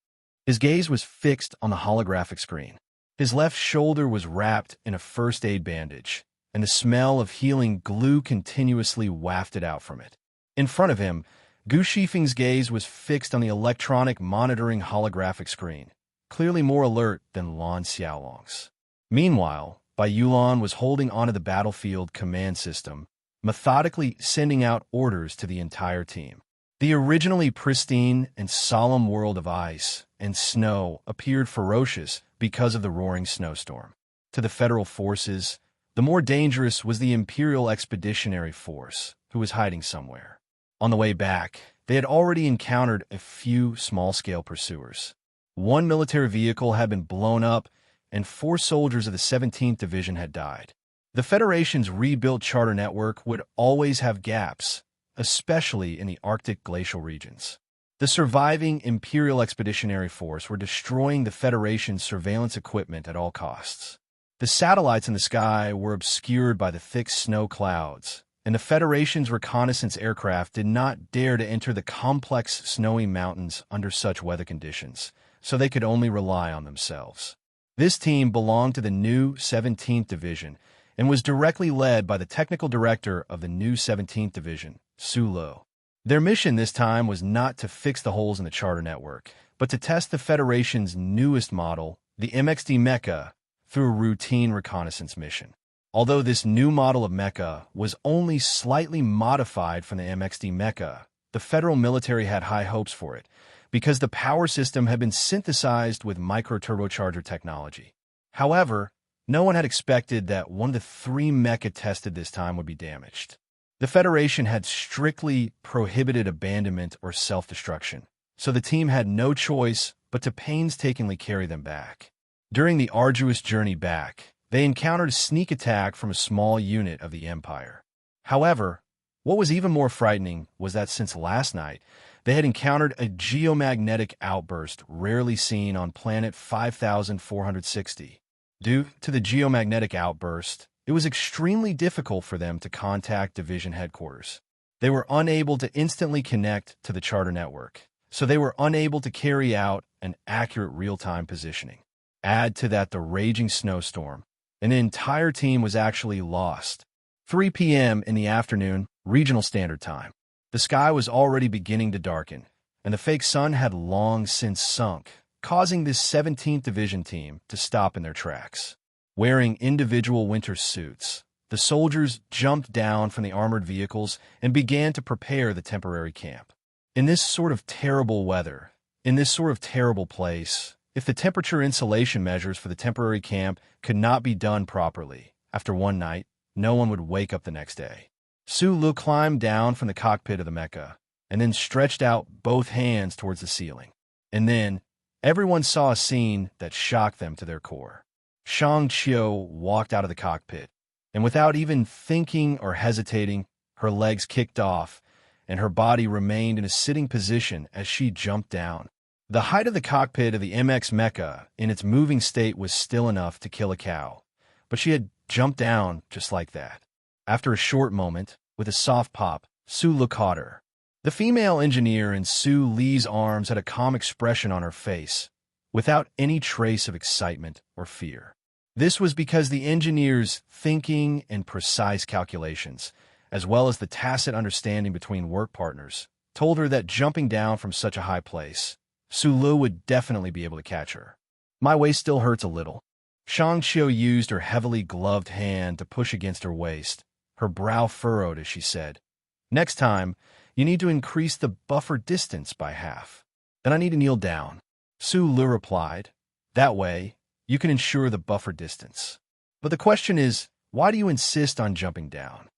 His gaze was fixed on the holographic screen. His left shoulder was wrapped in a first aid bandage, and the smell of healing glue continuously wafted out from it. In front of him, Gu Shifeng's gaze was fixed on the electronic monitoring holographic screen, clearly more alert than Lan Xiaolong's. Meanwhile, Bai Yulan was holding onto the battlefield command system, methodically sending out orders to the entire team. The originally pristine and solemn world of ice and snow appeared ferocious because of the roaring snowstorm. To the Federal forces, the more dangerous was the Imperial Expeditionary Force, who was hiding somewhere. On the way back, they had already encountered a few small-scale pursuers. 1 military vehicle had been blown up, and 4 soldiers of the 17th Division had died. The Federation's rebuilt charter network would always have gaps, especially in the Arctic glacial regions. The surviving Imperial Expeditionary Force were destroying the Federation's surveillance equipment at all costs. The satellites in the sky were obscured by the thick snow clouds, and the Federation's reconnaissance aircraft did not dare to enter the complex snowy mountains under such weather conditions, so they could only rely on themselves. This team belonged to the new 17th Division and was directly led by the technical director of the new 17th Division, Su Lo. Their mission this time was not to fix the holes in the charter network, but to test the Federation's newest model, the MXD Mecha, through a routine reconnaissance mission. Although this new model of mecha was only slightly modified from the MXD Mecha, the federal military had high hopes for it, because the power system had been synthesized with microturbocharger technology. However, no one had expected that one of the 3 mecha tested this time would be damaged. The Federation had strictly prohibited abandonment or self-destruction, so the team had no choice but to painstakingly carry them back. During the arduous journey back, they encountered a sneak attack from a small unit of the Empire. However, what was even more frightening was that since last night, they had encountered a geomagnetic outburst rarely seen on planet 5460. Due to the geomagnetic outburst, it was extremely difficult for them to contact division headquarters. They were unable to instantly connect to the charter network, so they were unable to carry out an accurate real-time positioning. Add to that the raging snowstorm, and the entire team was actually lost. 3 p.m. in the afternoon, regional standard time. The sky was already beginning to darken, and the fake sun had long since sunk, causing this 17th Division team to stop in their tracks. Wearing individual winter suits, the soldiers jumped down from the armored vehicles and began to prepare the temporary camp. In this sort of terrible weather, in this sort of terrible place, if the temperature insulation measures for the temporary camp could not be done properly, after one night, no one would wake up the next day. Su Lu climbed down from the cockpit of the mecha, and then stretched out both hands towards the ceiling. And then, everyone saw a scene that shocked them to their core. Shang Qiu walked out of the cockpit, and without even thinking or hesitating, her legs kicked off, and her body remained in a sitting position as she jumped down. The height of the cockpit of the MX Mecha in its moving state was still enough to kill a cow, but she had jumped down just like that. After a short moment, with a soft pop, Su Lu caught her. The female engineer in Su Li's arms had a calm expression on her face, without any trace of excitement or fear. This was because the engineer's thinking and precise calculations, as well as the tacit understanding between work partners, told her that jumping down from such a high place, Su Lu would definitely be able to catch her. My waist still hurts a little. Shang Qiu used her heavily gloved hand to push against her waist, her brow furrowed as she said, "Next time, you need to increase the buffer distance by half." "Then I need to kneel down," Su Lu replied. "That way, you can ensure the buffer distance. But the question is, why do you insist on jumping down?"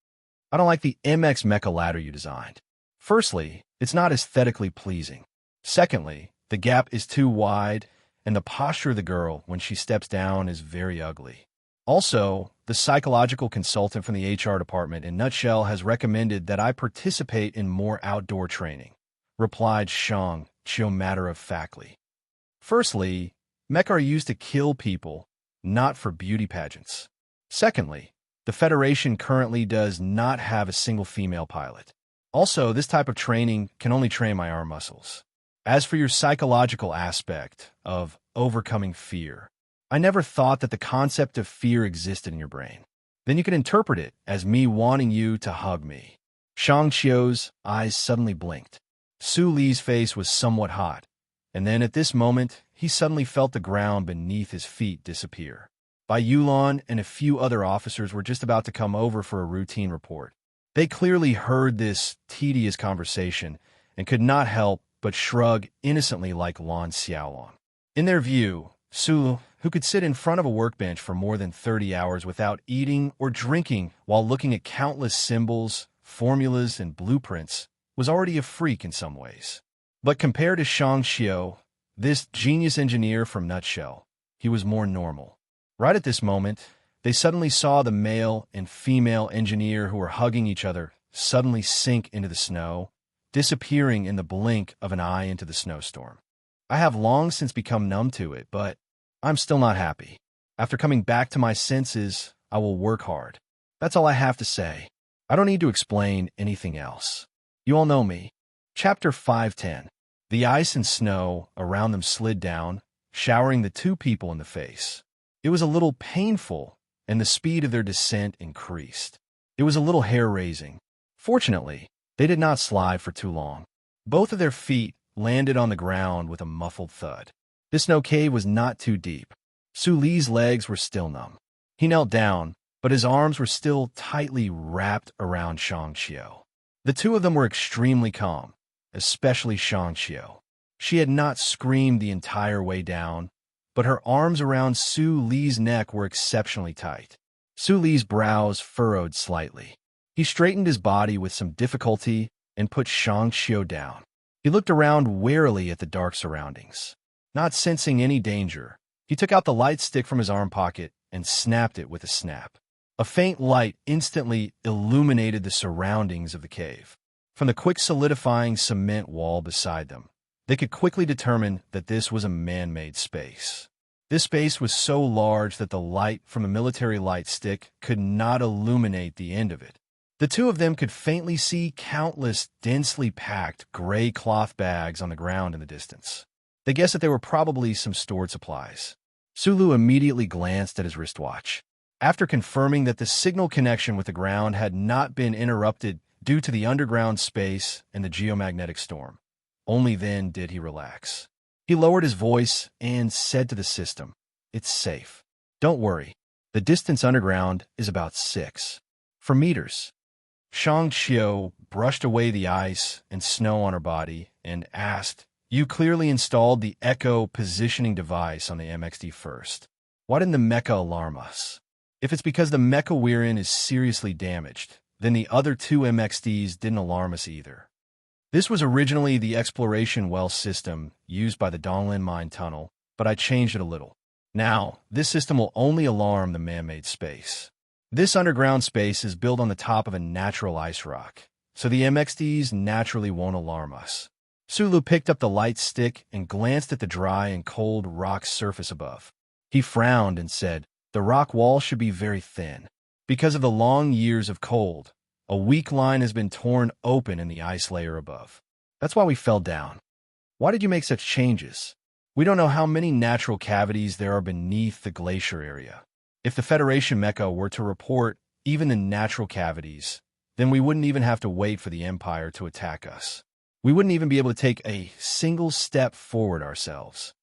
"I don't like the MX Mecha ladder you designed. Firstly, it's not aesthetically pleasing. Secondly, the gap is too wide, and the posture of the girl when she steps down is very ugly. Also, the psychological consultant from the HR department in Nutshell has recommended that I participate in more outdoor training," replied Shang Qiu matter-of-factly. "Firstly, mecha are used to kill people, not for beauty pageants. Secondly, the Federation currently does not have a single female pilot. Also, this type of training can only train my arm muscles. As for your psychological aspect of overcoming fear, I never thought that the concept of fear existed in your brain. Then you can interpret it as me wanting you to hug me." Shang Qiu's eyes suddenly blinked. Su Li's face was somewhat hot, and then at this moment, he suddenly felt the ground beneath his feet disappear. Bai Yulan and a few other officers were just about to come over for a routine report. They clearly heard this tedious conversation and could not help but shrug innocently like Lan Xiaolong. In their view, Su, who could sit in front of a workbench for more than 30 hours without eating or drinking while looking at countless symbols, formulas, and blueprints, was already a freak in some ways. But compared to Shang Qiu, this genius engineer from Nutshell, he was more normal. Right at this moment, they suddenly saw the male and female engineer who were hugging each other suddenly sink into the snow, disappearing in the blink of an eye into the snowstorm. I have long since become numb to it, but I'm still not happy. After coming back to my senses, I will work hard. That's all I have to say. I don't need to explain anything else. You all know me. Chapter 510. The ice and snow around them slid down, showering the two people in the face. It was a little painful, and the speed of their descent increased. It was a little hair-raising. Fortunately, they did not slide for too long. Both of their feet landed on the ground with a muffled thud. This snow cave was not too deep. Su Li's legs were still numb. He knelt down, but his arms were still tightly wrapped around Shangqiu. The two of them were extremely calm, especially Shangqiu. She had not screamed the entire way down, but her arms around Su Li's neck were exceptionally tight. Su Li's brows furrowed slightly. He straightened his body with some difficulty and put Shangqiu down. He looked around warily at the dark surroundings. Not sensing any danger, he took out the light stick from his arm pocket and snapped it with a snap. A faint light instantly illuminated the surroundings of the cave. From the quick solidifying cement wall beside them, they could quickly determine that this was a man-made space. This space was so large that the light from the military light stick could not illuminate the end of it. The two of them could faintly see countless densely packed gray cloth bags on the ground in the distance. They guessed that they were probably some stored supplies. Sulu immediately glanced at his wristwatch. After confirming that the signal connection with the ground had not been interrupted due to the underground space and the geomagnetic storm, only then did he relax. He lowered his voice and said to the system, "It's safe. Don't worry. The distance underground is about 6 meters." Shangqiu brushed away the ice and snow on her body and asked, "You clearly installed the Echo positioning device on the MXD first. Why didn't the mecha alarm us? If it's because the mecha we're in is seriously damaged, then the other 2 MXDs didn't alarm us either." This was originally the exploration well system used by the Donglin mine tunnel, but I changed it a little. Now, this system will only alarm the man-made space. This underground space is built on the top of a natural ice rock, so the MXDs naturally won't alarm us. Sulu picked up the light stick and glanced at the dry and cold rock surface above. He frowned and said, "The rock wall should be very thin. Because of the long years of cold, a weak line has been torn open in the ice layer above. That's why we fell down. Why did you make such changes? We don't know how many natural cavities there are beneath the glacier area. If the Federation mecha were to report even the natural cavities, then we wouldn't even have to wait for the Empire to attack us. We wouldn't even be able to take a single step forward ourselves."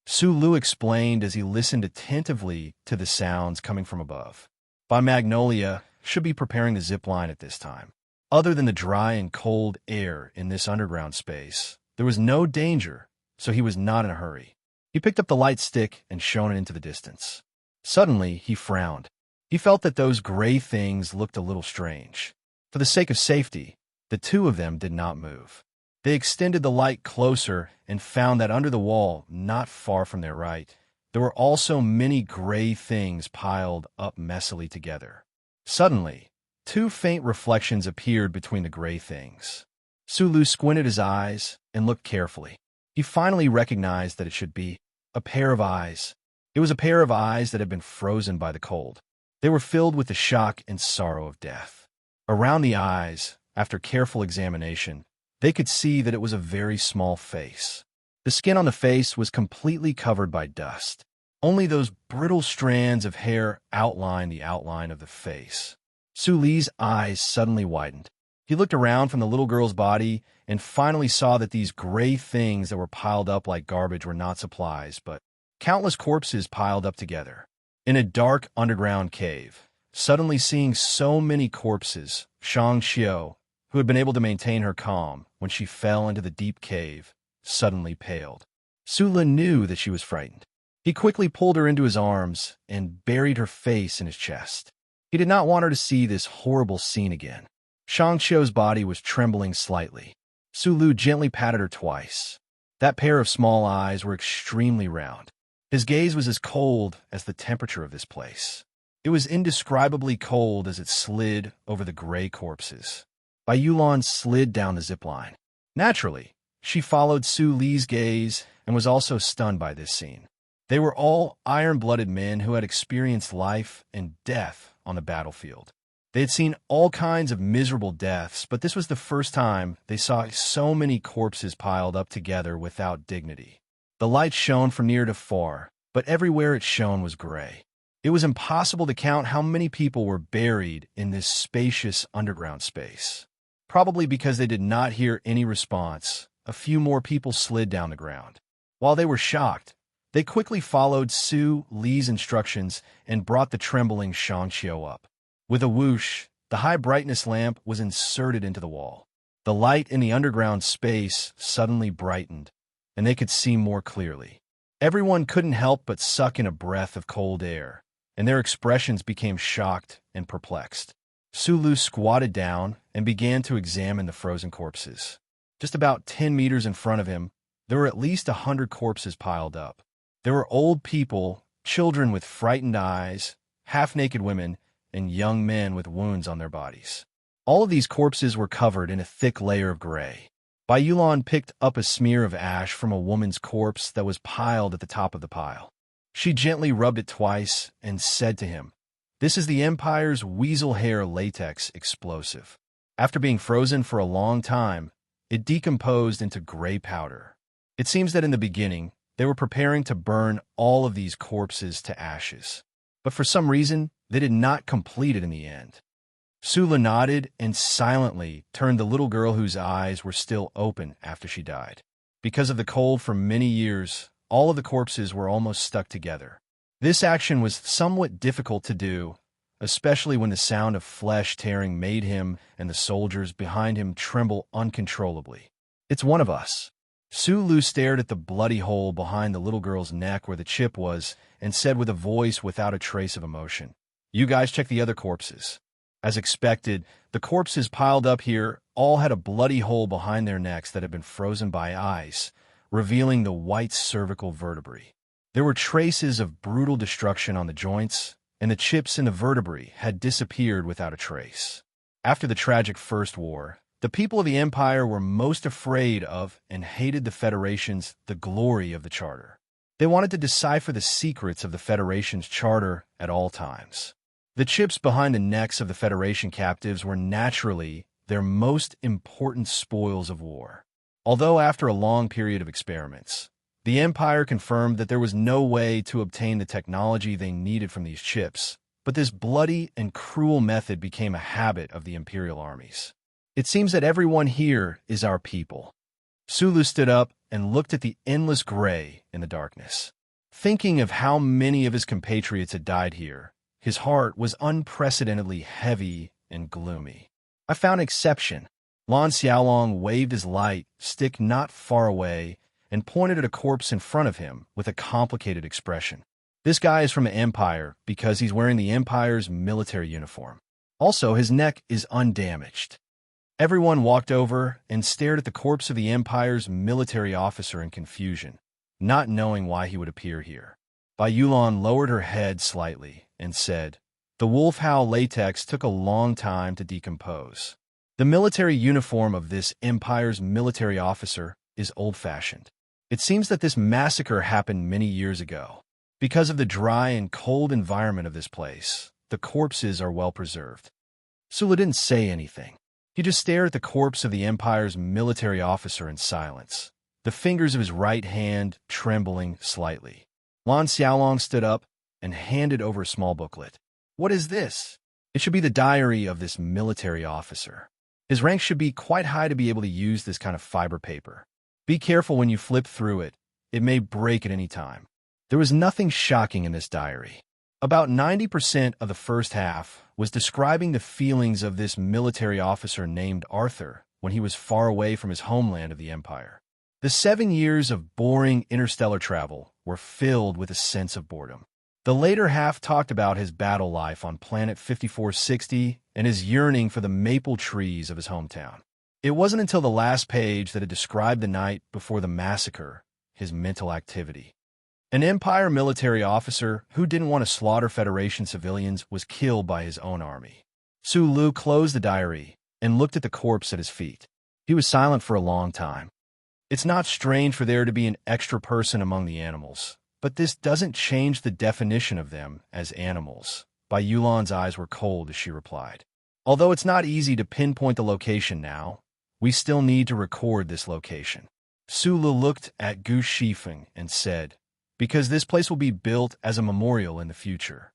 Sulu explained as he listened attentively to the sounds coming from above. By Magnolia should be preparing the zip line at this time. Other than the dry and cold air in this underground space, there was no danger, so he was not in a hurry. He picked up the light stick and shone it into the distance. Suddenly, he frowned. He felt that those gray things looked a little strange. For the sake of safety, the two of them did not move. They extended the light closer and found that under the wall, not far from their right, there were also many gray things piled up messily together. Suddenly, 2 faint reflections appeared between the gray things. Sulu squinted his eyes and looked carefully. He finally recognized that it should be a pair of eyes. It was a pair of eyes that had been frozen by the cold. They were filled with the shock and sorrow of death. Around the eyes, after careful examination, they could see that it was a very small face. The skin on the face was completely covered by dust. Only those brittle strands of hair outlined the outline of the face. Su Li's eyes suddenly widened. He looked around from the little girl's body and finally saw that these gray things that were piled up like garbage were not supplies, but countless corpses piled up together. In a dark underground cave, suddenly seeing so many corpses, Shangqiu, who had been able to maintain her calm when she fell into the deep cave, suddenly paled. Sula knew that she was frightened. He quickly pulled her into his arms and buried her face in his chest. He did not want her to see this horrible scene again. Shangqiu's body was trembling slightly. Sulu gently patted her twice. That pair of small eyes were extremely round. His gaze was as cold as the temperature of this place. It was indescribably cold as it slid over the gray corpses. Bai Yulan slid down the zipline. Naturally, she followed Su Li's gaze and was also stunned by this scene. They were all iron-blooded men who had experienced life and death on the battlefield. They had seen all kinds of miserable deaths, but this was the first time they saw so many corpses piled up together without dignity. The light shone from near to far, but everywhere it shone was gray. It was impossible to count how many people were buried in this spacious underground space. Probably because they did not hear any response, a few more people slid down the ground. While they were shocked, they quickly followed Su Li's instructions and brought the trembling Shangqiu up. With a whoosh, the high-brightness lamp was inserted into the wall. The light in the underground space suddenly brightened, and they could see more clearly. Everyone couldn't help but suck in a breath of cold air, and their expressions became shocked and perplexed. Sulu squatted down and began to examine the frozen corpses. Just about 10 meters in front of him, there were at least 100 corpses piled up. There were old people, children with frightened eyes, half-naked women, and young men with wounds on their bodies. All of these corpses were covered in a thick layer of gray. Bai Yulan picked up a smear of ash from a woman's corpse that was piled at the top of the pile. She gently rubbed it twice and said to him, "This is the Empire's weasel hair latex explosive. After being frozen for a long time, it decomposed into gray powder. It seems that in the beginning, they were preparing to burn all of these corpses to ashes. But for some reason, they did not complete it in the end." Sula nodded and silently turned the little girl whose eyes were still open after she died. Because of the cold for many years, all of the corpses were almost stuck together. This action was somewhat difficult to do, especially when the sound of flesh tearing made him and the soldiers behind him tremble uncontrollably. "It's one of us." Sulu stared at the bloody hole behind the little girl's neck where the chip was and said with a voice without a trace of emotion, "You guys check the other corpses." As expected, the corpses piled up here all had a bloody hole behind their necks that had been frozen by ice, revealing the white cervical vertebrae. There were traces of brutal destruction on the joints, and the chips in the vertebrae had disappeared without a trace. After the tragic First War, the people of the Empire were most afraid of and hated the Federation's the glory of the Charter. They wanted to decipher the secrets of the Federation's Charter at all times. The chips behind the necks of the Federation captives were naturally their most important spoils of war. Although after a long period of experiments, the Empire confirmed that there was no way to obtain the technology they needed from these chips, but this bloody and cruel method became a habit of the Imperial armies. "It seems that everyone here is our people." Sulu stood up and looked at the endless gray in the darkness. Thinking of how many of his compatriots had died here, his heart was unprecedentedly heavy and gloomy. "I found an exception." Lan Xiaolong waved his light stick not far away and pointed at a corpse in front of him with a complicated expression. "This guy is from the Empire because he's wearing the Empire's military uniform. Also, his neck is undamaged." Everyone walked over and stared at the corpse of the Empire's military officer in confusion, not knowing why he would appear here. Bai Yulan lowered her head slightly and said, "The wolf howl latex took a long time to decompose. The military uniform of this Empire's military officer is old-fashioned. It seems that this massacre happened many years ago. Because of the dry and cold environment of this place, the corpses are well preserved." Sula didn't say anything. He just stared at the corpse of the Empire's military officer in silence, the fingers of his right hand trembling slightly. Lan Xiaolong stood up and handed over a small booklet. "What is this?" "It should be the diary of this military officer. His rank should be quite high to be able to use this kind of fiber paper. Be careful when you flip through it. It may break at any time." There was nothing shocking in this diary. About 90% of the first half was describing the feelings of this military officer named Arthur when he was far away from his homeland of the Empire. The 7 years of boring interstellar travel were filled with a sense of boredom. The later half talked about his battle life on planet 5460 and his yearning for the maple trees of his hometown. It wasn't until the last page that it described the night before the massacre, his mental activity. An Empire military officer who didn't want to slaughter Federation civilians was killed by his own army. Sulu closed the diary and looked at the corpse at his feet. He was silent for a long time. It's not strange for there to be an extra person among the animals, but this doesn't change the definition of them as animals. Bai Yulan's eyes were cold as she replied. "Although it's not easy to pinpoint the location now, we still need to record this location." Sulu looked at Gu Shifeng and said, "Because this place will be built as a memorial in the future.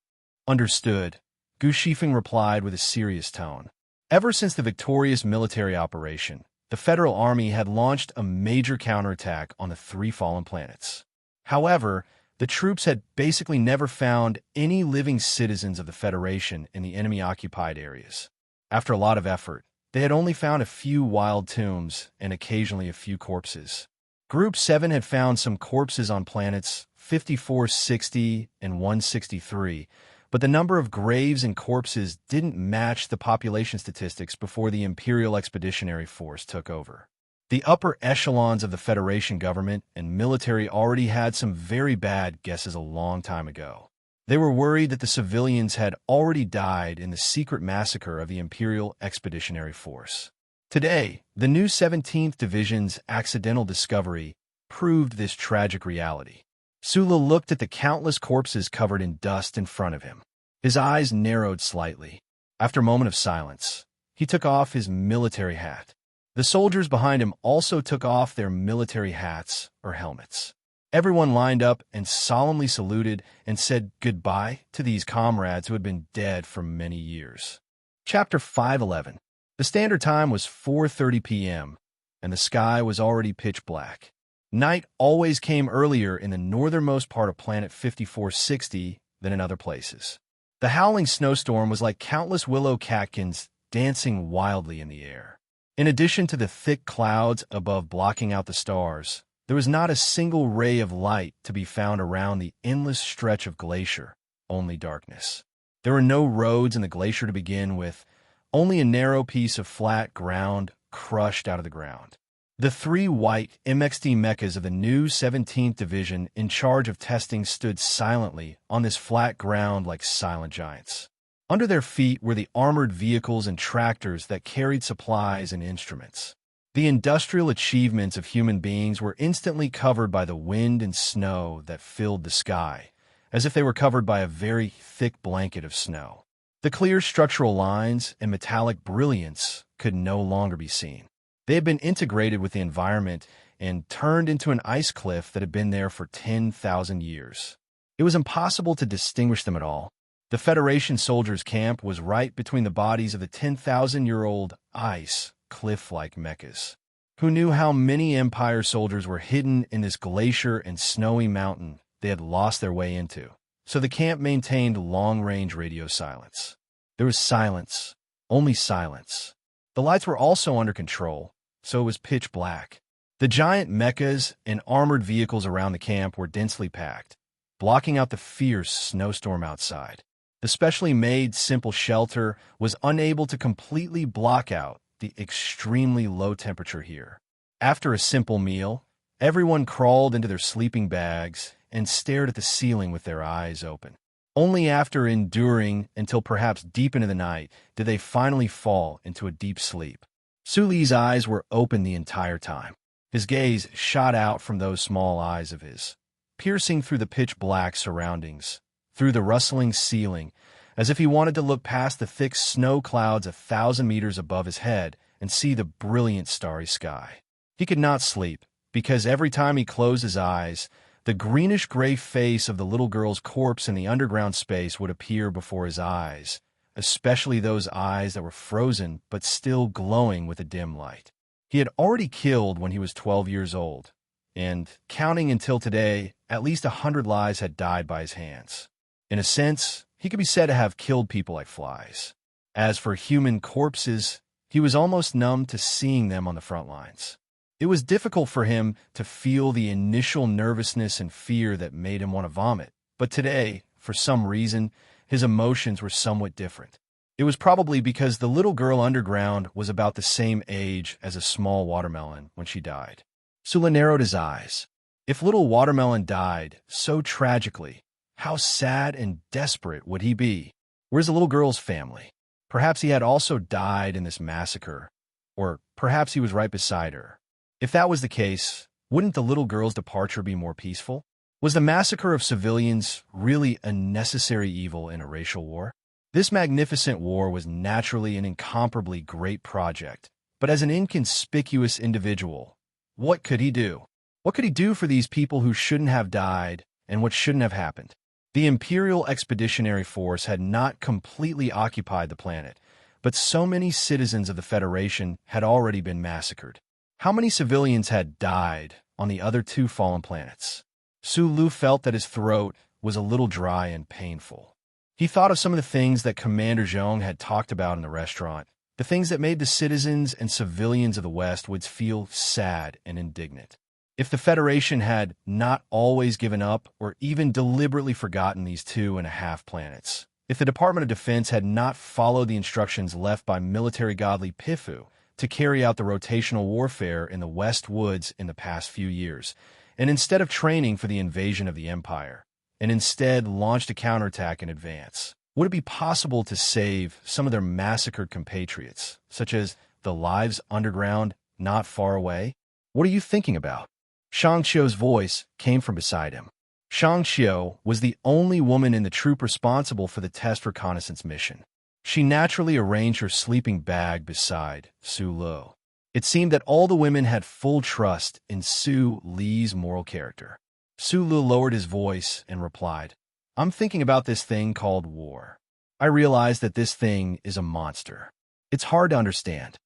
Understood, Gu Shifeng replied with a serious tone. Ever since the victorious military operation, the Federal Army had launched a major counterattack on the three fallen planets. However, the troops had basically never found any living citizens of the Federation in the enemy-occupied areas. After a lot of effort, they had only found a few wild tombs and occasionally a few corpses. Group 7 had found some corpses on planets 5460 and 163, but the number of graves and corpses didn't match the population statistics before the Imperial Expeditionary Force took over. The upper echelons of the Federation government and military already had some very bad guesses a long time ago. They were worried that the civilians had already died in the secret massacre of the Imperial Expeditionary Force. Today, the new 17th Division's accidental discovery proved this tragic reality. Sula looked at the countless corpses covered in dust in front of him. His eyes narrowed slightly. After a moment of silence, he took off his military hat. The soldiers behind him also took off their military hats or helmets. Everyone lined up and solemnly saluted and said goodbye to these comrades who had been dead for many years. Chapter 511. The standard time was 4:30 p.m., and the sky was already pitch black. Night always came earlier in the northernmost part of planet 5460 than in other places. The howling snowstorm was like countless willow catkins dancing wildly in the air. In addition to the thick clouds above blocking out the stars, there was not a single ray of light to be found around the endless stretch of glacier, only darkness. There were no roads in the glacier to begin with, only a narrow piece of flat ground crushed out of the ground. The three white MXD mechas of the new 17th Division in charge of testing stood silently on this flat ground like silent giants. Under their feet were the armored vehicles and tractors that carried supplies and instruments. The industrial achievements of human beings were instantly covered by the wind and snow that filled the sky, as if they were covered by a very thick blanket of snow. The clear structural lines and metallic brilliance could no longer be seen. They had been integrated with the environment and turned into an ice cliff that had been there for 10,000 years. It was impossible to distinguish them at all. The Federation soldiers' camp was right between the bodies of the 10,000-year-old ice, cliff-like mechas. Who knew how many Empire soldiers were hidden in this glacier and snowy mountain they had lost their way into? So the camp maintained long-range radio silence. There was silence, only silence. The lights were also under control, so it was pitch black. The giant mechas and armored vehicles around the camp were densely packed, blocking out the fierce snowstorm outside. The specially made simple shelter was unable to completely block out the extremely low temperature here. After a simple meal, everyone crawled into their sleeping bags and stared at the ceiling with their eyes open. Only after enduring until perhaps deep into the night did they finally fall into a deep sleep. Suli's eyes were open the entire time. His gaze shot out from those small eyes of his, piercing through the pitch-black surroundings, through the rustling ceiling, as if he wanted to look past the thick snow clouds 1,000 meters above his head and see the brilliant starry sky. He could not sleep, because every time he closed his eyes, the greenish-gray face of the little girl's corpse in the underground space would appear before his eyes, especially those eyes that were frozen but still glowing with a dim light. He had already killed when he was 12 years old, and, counting until today, at least 100 lives had died by his hands. In a sense, he could be said to have killed people like flies. As for human corpses, he was almost numb to seeing them on the front lines. It was difficult for him to feel the initial nervousness and fear that made him want to vomit, but today, for some reason, his emotions were somewhat different. It was probably because the little girl underground was about the same age as a small watermelon when she died. Sula narrowed his eyes. If little watermelon died so tragically, how sad and desperate would he be? Where's the little girl's family? Perhaps he had also died in this massacre, or perhaps he was right beside her. If that was the case, wouldn't the little girl's departure be more peaceful? Was the massacre of civilians really a necessary evil in a racial war? This magnificent war was naturally an incomparably great project, but as an inconspicuous individual, what could he do? What could he do for these people who shouldn't have died and what shouldn't have happened? The Imperial Expeditionary Force had not completely occupied the planet, but so many citizens of the Federation had already been massacred. How many civilians had died on the other two fallen planets? Sulu felt that his throat was a little dry and painful. He thought of some of the things that Commander Zhong had talked about in the restaurant, the things that made the citizens and civilians of the West would feel sad and indignant. If the Federation had not always given up or even deliberately forgotten these 2.5 planets, if the Department of Defense had not followed the instructions left by military godly Pifu to carry out the rotational warfare in the West Woods in the past few years, and instead of training for the invasion of the Empire, and instead launched a counterattack in advance, would it be possible to save some of their massacred compatriots, such as the lives underground not far away? What are you thinking about? Shang Xiu's voice came from beside him. Shang Xiu was the only woman in the troop responsible for the test reconnaissance mission. She naturally arranged her sleeping bag beside Su Lu. It seemed that all the women had full trust in Su Li's moral character. Su Lu lowered his voice and replied, "I'm thinking about this thing called war. I realize that this thing is a monster. It's hard to understand."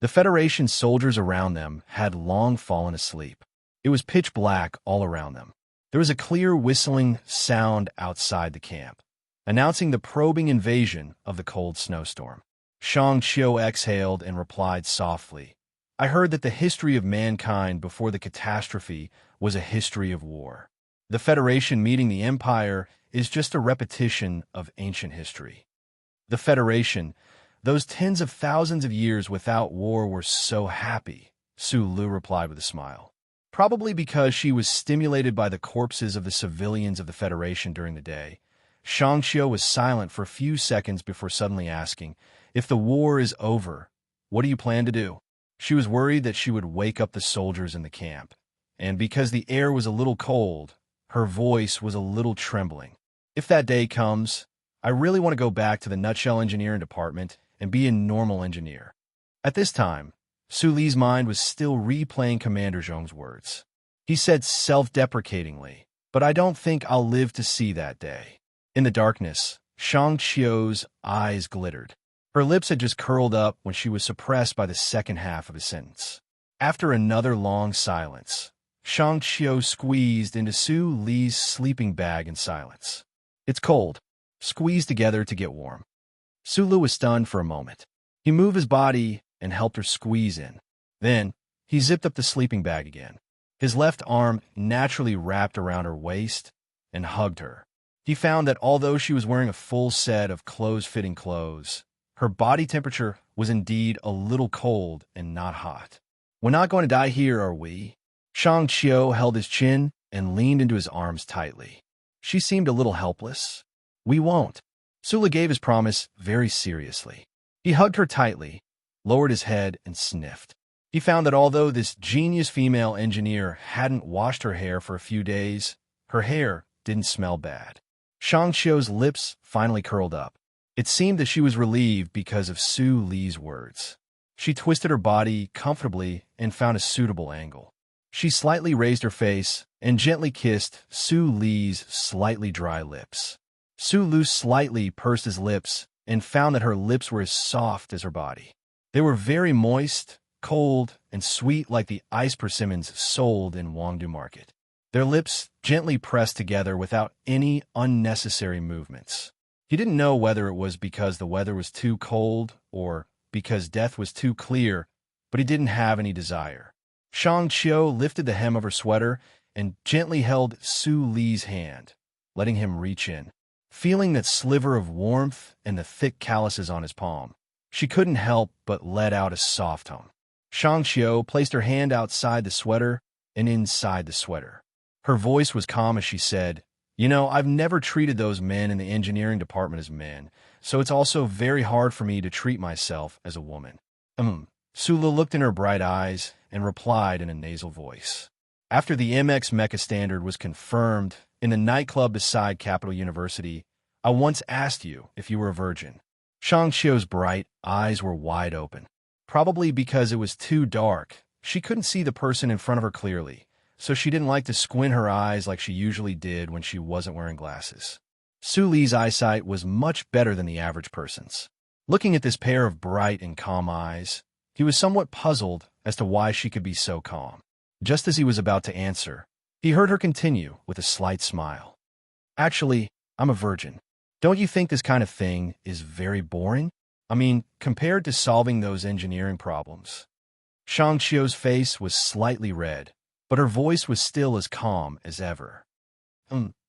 The Federation soldiers around them had long fallen asleep. It was pitch black all around them. There was a clear whistling sound outside the camp, announcing the probing invasion of the cold snowstorm. Shang Xiu exhaled and replied softly, "I heard that the history of mankind before the catastrophe was a history of war. The Federation meeting the Empire is just a repetition of ancient history. The Federation, those tens of thousands of years without war, were so happy," Su Lu replied with a smile. Probably because she was stimulated by the corpses of the civilians of the Federation during the day, Shang Xiu was silent for a few seconds before suddenly asking, "If the war is over, what do you plan to do?" She was worried that she would wake up the soldiers in the camp, and because the air was a little cold, her voice was a little trembling. "If that day comes, I really want to go back to the nutshell engineering department and be a normal engineer." At this time, Su Li's mind was still replaying Commander Zhong's words. He said self-deprecatingly, "But I don't think I'll live to see that day." In the darkness, Shang Xiu's eyes glittered. Her lips had just curled up when she was suppressed by the second half of his sentence. After another long silence, Shang Xiu squeezed into Su Li's sleeping bag in silence. "It's cold. Squeeze together to get warm." Su Lu was stunned for a moment. He moved his body and helped her squeeze in. Then, he zipped up the sleeping bag again. His left arm naturally wrapped around her waist and hugged her. He found that although she was wearing a full set of clothes-fitting clothes, her body temperature was indeed a little cold and not hot. "We're not going to die here, are we?" Shang Xiu held his chin and leaned into his arms tightly. She seemed a little helpless. "We won't." Sula gave his promise very seriously. He hugged her tightly, lowered his head, and sniffed. He found that although this genius female engineer hadn't washed her hair for a few days, her hair didn't smell bad. Shang Xiu's lips finally curled up. It seemed that she was relieved because of Su Li's words. She twisted her body comfortably and found a suitable angle. She slightly raised her face and gently kissed Su Li's slightly dry lips. Su Lu slightly pursed his lips and found that her lips were as soft as her body. They were very moist, cold, and sweet like the ice persimmons sold in Wangdu Market. Their lips gently pressed together without any unnecessary movements. He didn't know whether it was because the weather was too cold or because death was too clear, but he didn't have any desire. Shang Xiu lifted the hem of her sweater and gently held Su Li's hand, letting him reach in. Feeling that sliver of warmth and the thick calluses on his palm, she couldn't help but let out a soft hum. Shang Xiu placed her hand outside the sweater and inside the sweater. Her voice was calm as she said, "You know, I've never treated those men in the engineering department as men, so it's also very hard for me to treat myself as a woman." Sula looked in her bright eyes and replied in a nasal voice. "After the MX Mecha Standard was confirmed in the nightclub beside Capital University, I once asked you if you were a virgin." Shang Xiu's bright eyes were wide open. Probably because it was too dark, she couldn't see the person in front of her clearly, so she didn't like to squint her eyes like she usually did when she wasn't wearing glasses. Su Li's eyesight was much better than the average person's. Looking at this pair of bright and calm eyes, he was somewhat puzzled as to why she could be so calm. Just as he was about to answer, he heard her continue with a slight smile. Actually, I'm a virgin. Don't you think this kind of thing is very boring? I mean, compared to solving those engineering problems. Shang Qiu's face was slightly red, but her voice was still as calm as ever.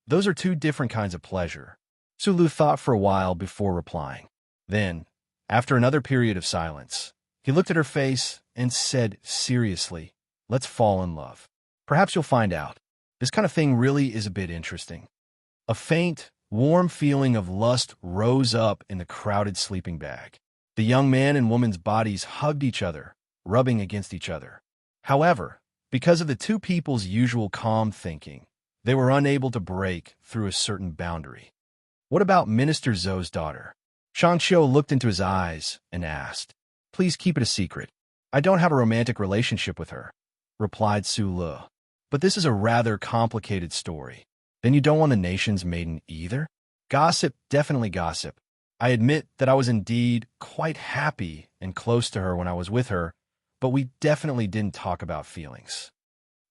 Those are two different kinds of pleasure. Su Lu thought for a while before replying. Then, after another period of silence, he looked at her face and said seriously, "Let's fall in love. Perhaps you'll find out. This kind of thing really is a bit interesting." A faint, warm feeling of lust rose up in the crowded sleeping bag. The young man and woman's bodies hugged each other, rubbing against each other. However, because of the two people's usual calm thinking, they were unable to break through a certain boundary. "What about Minister Zhou's daughter?" Shang Qiu looked into his eyes and asked. "Please keep it a secret. I don't have a romantic relationship with her," replied Su Lu. "But this is a rather complicated story. Then you don't want the nation's maiden either?" "Gossip, definitely gossip. I admit that I was indeed quite happy and close to her when I was with her, but we definitely didn't talk about feelings."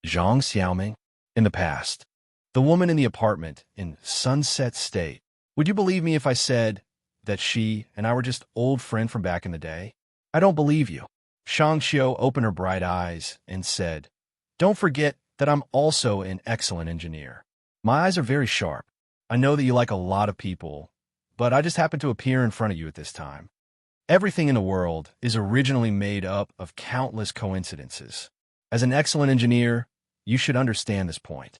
Zhang Xiaoming. In the past. The woman in the apartment in Sunset State. Would you believe me if I said that she and I were just old friend from back in the day? I don't believe you. Shang Qiu opened her bright eyes and said, "Don't forget that I'm also an excellent engineer. My eyes are very sharp. I know that you like a lot of people, but I just happened to appear in front of you at this time. Everything in the world is originally made up of countless coincidences. As an excellent engineer, you should understand this point."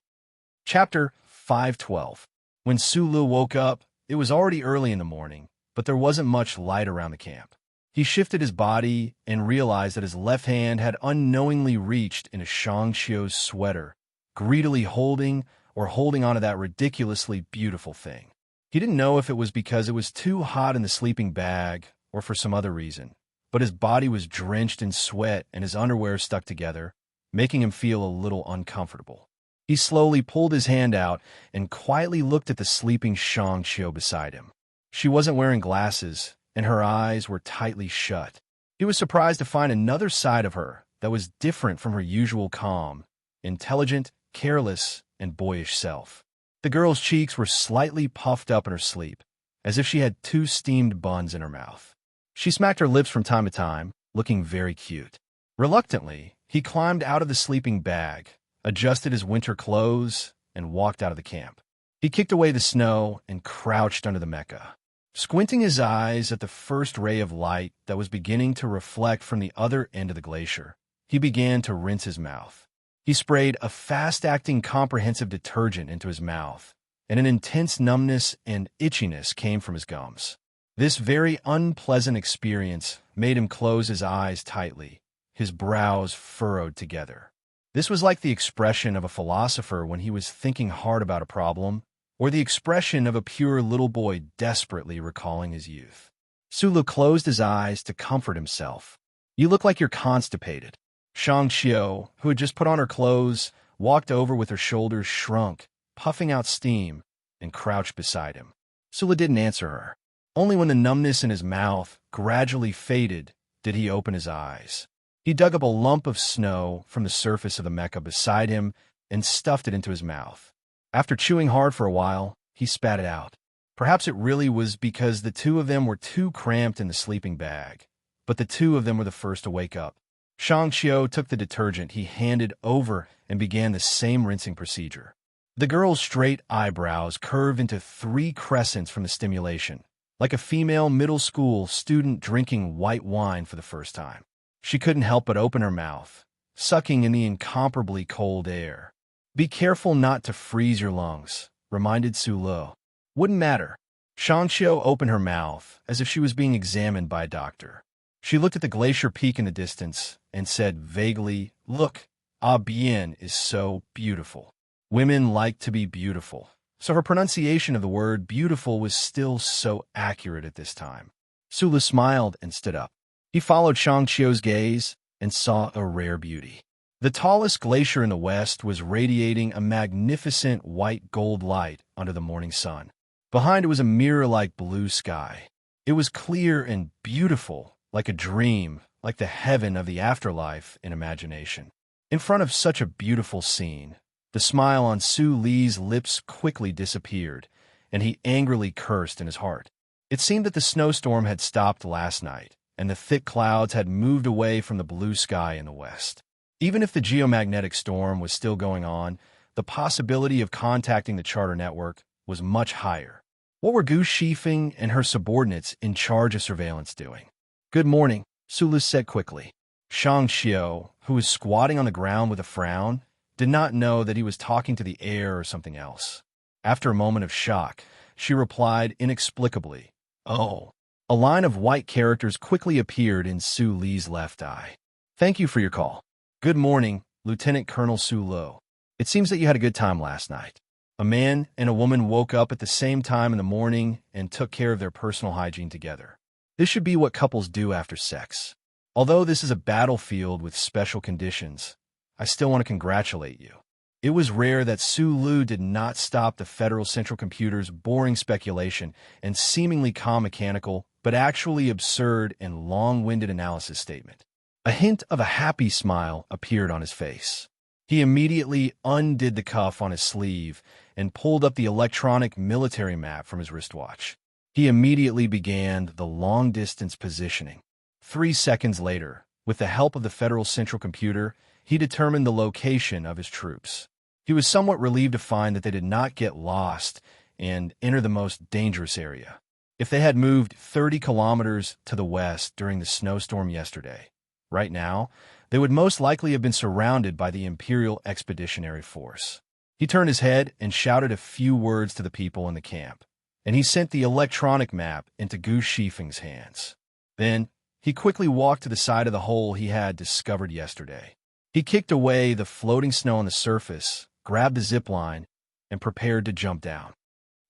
Chapter 512. When Su Lu woke up, it was already early in the morning, but there wasn't much light around the camp. He shifted his body and realized that his left hand had unknowingly reached into Shang Qiu's sweater, greedily holding onto that ridiculously beautiful thing. He didn't know if it was because it was too hot in the sleeping bag or for some other reason, but his body was drenched in sweat and his underwear stuck together, making him feel a little uncomfortable. He slowly pulled his hand out and quietly looked at the sleeping Shang Qiu beside him. She wasn't wearing glasses, and her eyes were tightly shut. He was surprised to find another side of her that was different from her usual calm, intelligent, careless, and boyish self. The girl's cheeks were slightly puffed up in her sleep, as if she had two steamed buns in her mouth. She smacked her lips from time to time, looking very cute. Reluctantly, he climbed out of the sleeping bag, adjusted his winter clothes, and walked out of the camp. He kicked away the snow and crouched under the mecha. Squinting his eyes at the first ray of light that was beginning to reflect from the other end of the glacier, he began to rinse his mouth. He sprayed a fast-acting comprehensive detergent into his mouth, and an intense numbness and itchiness came from his gums. This very unpleasant experience made him close his eyes tightly, his brows furrowed together. This was like the expression of a philosopher when he was thinking hard about a problem, or the expression of a pure little boy desperately recalling his youth. Su Lu closed his eyes to comfort himself. "You look like you're constipated." Shang Qiu, who had just put on her clothes, walked over with her shoulders shrunk, puffing out steam, and crouched beside him. Su Lu didn't answer her. Only when the numbness in his mouth gradually faded did he open his eyes. He dug up a lump of snow from the surface of the mecha beside him and stuffed it into his mouth. After chewing hard for a while, he spat it out. Perhaps it really was because the two of them were too cramped in the sleeping bag, but the two of them were the first to wake up. Shang Qiu took the detergent he handed over and began the same rinsing procedure. The girl's straight eyebrows curved into 3 crescents from the stimulation, like a female middle school student drinking white wine for the first time. She couldn't help but open her mouth, sucking in the incomparably cold air. "Be careful not to freeze your lungs," reminded Su Lu. "Wouldn't matter." Shang Qiu opened her mouth as if she was being examined by a doctor. She looked at the glacier peak in the distance and said vaguely, "Look, Ah Bien is so beautiful." Women like to be beautiful, so her pronunciation of the word beautiful was still so accurate at this time. Su Lu smiled and stood up. He followed Shang Qiu's gaze and saw a rare beauty. The tallest glacier in the west was radiating a magnificent white gold light under the morning sun. Behind it was a mirror-like blue sky. It was clear and beautiful, like a dream, like the heaven of the afterlife in imagination. In front of such a beautiful scene, the smile on Su Li's lips quickly disappeared, and he angrily cursed in his heart. It seemed that the snowstorm had stopped last night, and the thick clouds had moved away from the blue sky in the west. Even if the geomagnetic storm was still going on, the possibility of contacting the charter network was much higher. What were Gu Shifeng and her subordinates in charge of surveillance doing? "Good morning," Su Li said quickly. Shang Xiu, who was squatting on the ground with a frown, did not know that he was talking to the air or something else. After a moment of shock, she replied inexplicably, "Oh." A line of white characters quickly appeared in Su Li's left eye. "Thank you for your call. Good morning, Lieutenant Colonel Su Lo. It seems that you had a good time last night." A man and a woman woke up at the same time in the morning and took care of their personal hygiene together. This should be what couples do after sex. Although this is a battlefield with special conditions, I still want to congratulate you. It was rare that Su Lu did not stop the Federal Central Computer's boring speculation and seemingly calm mechanical, but actually absurd and long-winded analysis statement. A hint of a happy smile appeared on his face. He immediately undid the cuff on his sleeve and pulled up the electronic military map from his wristwatch. He immediately began the long-distance positioning. 3 seconds later, with the help of the Federal Central Computer, he determined the location of his troops. He was somewhat relieved to find that they did not get lost and enter the most dangerous area. If they had moved 30 kilometers to the west during the snowstorm yesterday, right now, they would most likely have been surrounded by the Imperial Expeditionary Force. He turned his head and shouted a few words to the people in the camp, and he sent the electronic map into Gu Shifeng's hands. Then, he quickly walked to the side of the hole he had discovered yesterday. He kicked away the floating snow on the surface, grabbed the zip line, and prepared to jump down.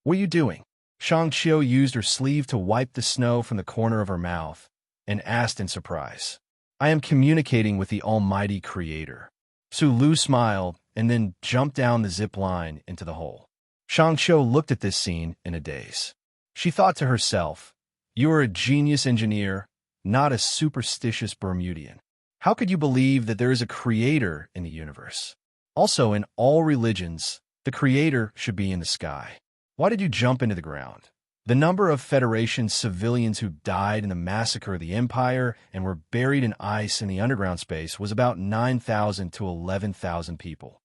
"What are you doing?" Shang Qiu used her sleeve to wipe the snow from the corner of her mouth and asked in surprise. "I am communicating with the Almighty Creator." Su Lu smiled and then jumped down the zip line into the hole. Shang Qiu looked at this scene in a daze. She thought to herself, "You are a genius engineer, not a superstitious Bermudian. How could you believe that there is a creator in the universe? Also, in all religions, the creator should be in the sky. Why did you jump into the ground?" The number of Federation civilians who died in the massacre of the Empire and were buried in ice in the underground space was about 9,000 to 11,000 people.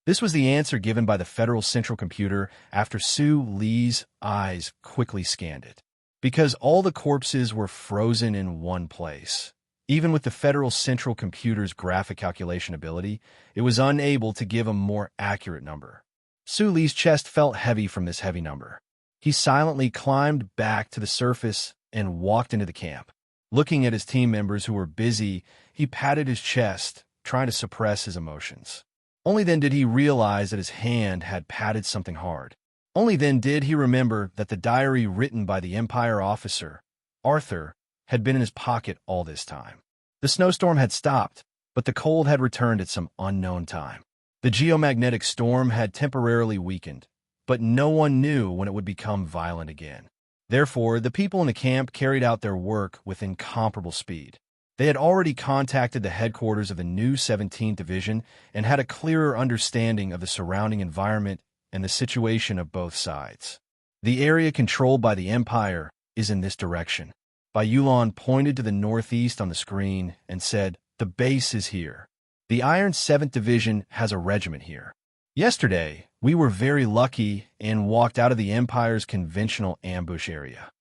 This was the answer given by the Federal Central Computer after Su Li's eyes quickly scanned it. Because all the corpses were frozen in one place. Even with the Federal Central Computer's graphic calculation ability, it was unable to give a more accurate number. Su Li's chest felt heavy from this heavy number. He silently climbed back to the surface and walked into the camp. Looking at his team members who were busy, he patted his chest, trying to suppress his emotions. Only then did he realize that his hand had patted something hard. Only then did he remember that the diary written by the Empire officer, Arthur, had been in his pocket all this time. The snowstorm had stopped, but the cold had returned at some unknown time. The geomagnetic storm had temporarily weakened, but no one knew when it would become violent again. Therefore, the people in the camp carried out their work with incomparable speed. They had already contacted the headquarters of the new 17th Division and had a clearer understanding of the surrounding environment and the situation of both sides. "The area controlled by the Empire is in this direction." Bai Yulan pointed to the northeast on the screen and said, "The base is here. The Iron 7th Division has a regiment here. Yesterday, we were very lucky and walked out of the Empire's conventional ambush area.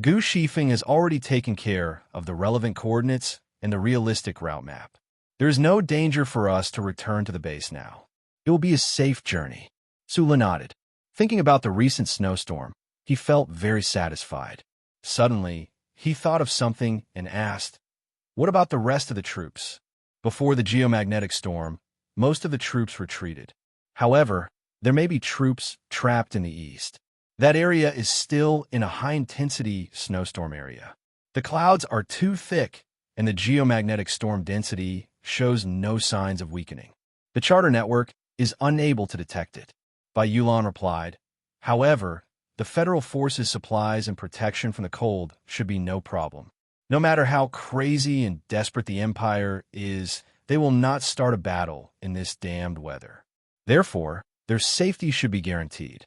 Gu Shifeng has already taken care of the relevant coordinates and the realistic route map. There is no danger for us to return to the base now. It will be a safe journey." Sula nodded. Thinking about the recent snowstorm, he felt very satisfied. Suddenly, he thought of something and asked, "What about the rest of the troops?" Before the geomagnetic storm, most of the troops retreated. However, there may be troops trapped in the east. That area is still in a high-intensity snowstorm area. The clouds are too thick, and the geomagnetic storm density shows no signs of weakening. The charter network is unable to detect it. Bai Yulan replied, "However, the Federal Forces' supplies and protection from the cold should be no problem. No matter how crazy and desperate the Empire is, they will not start a battle in this damned weather. Therefore, their safety should be guaranteed.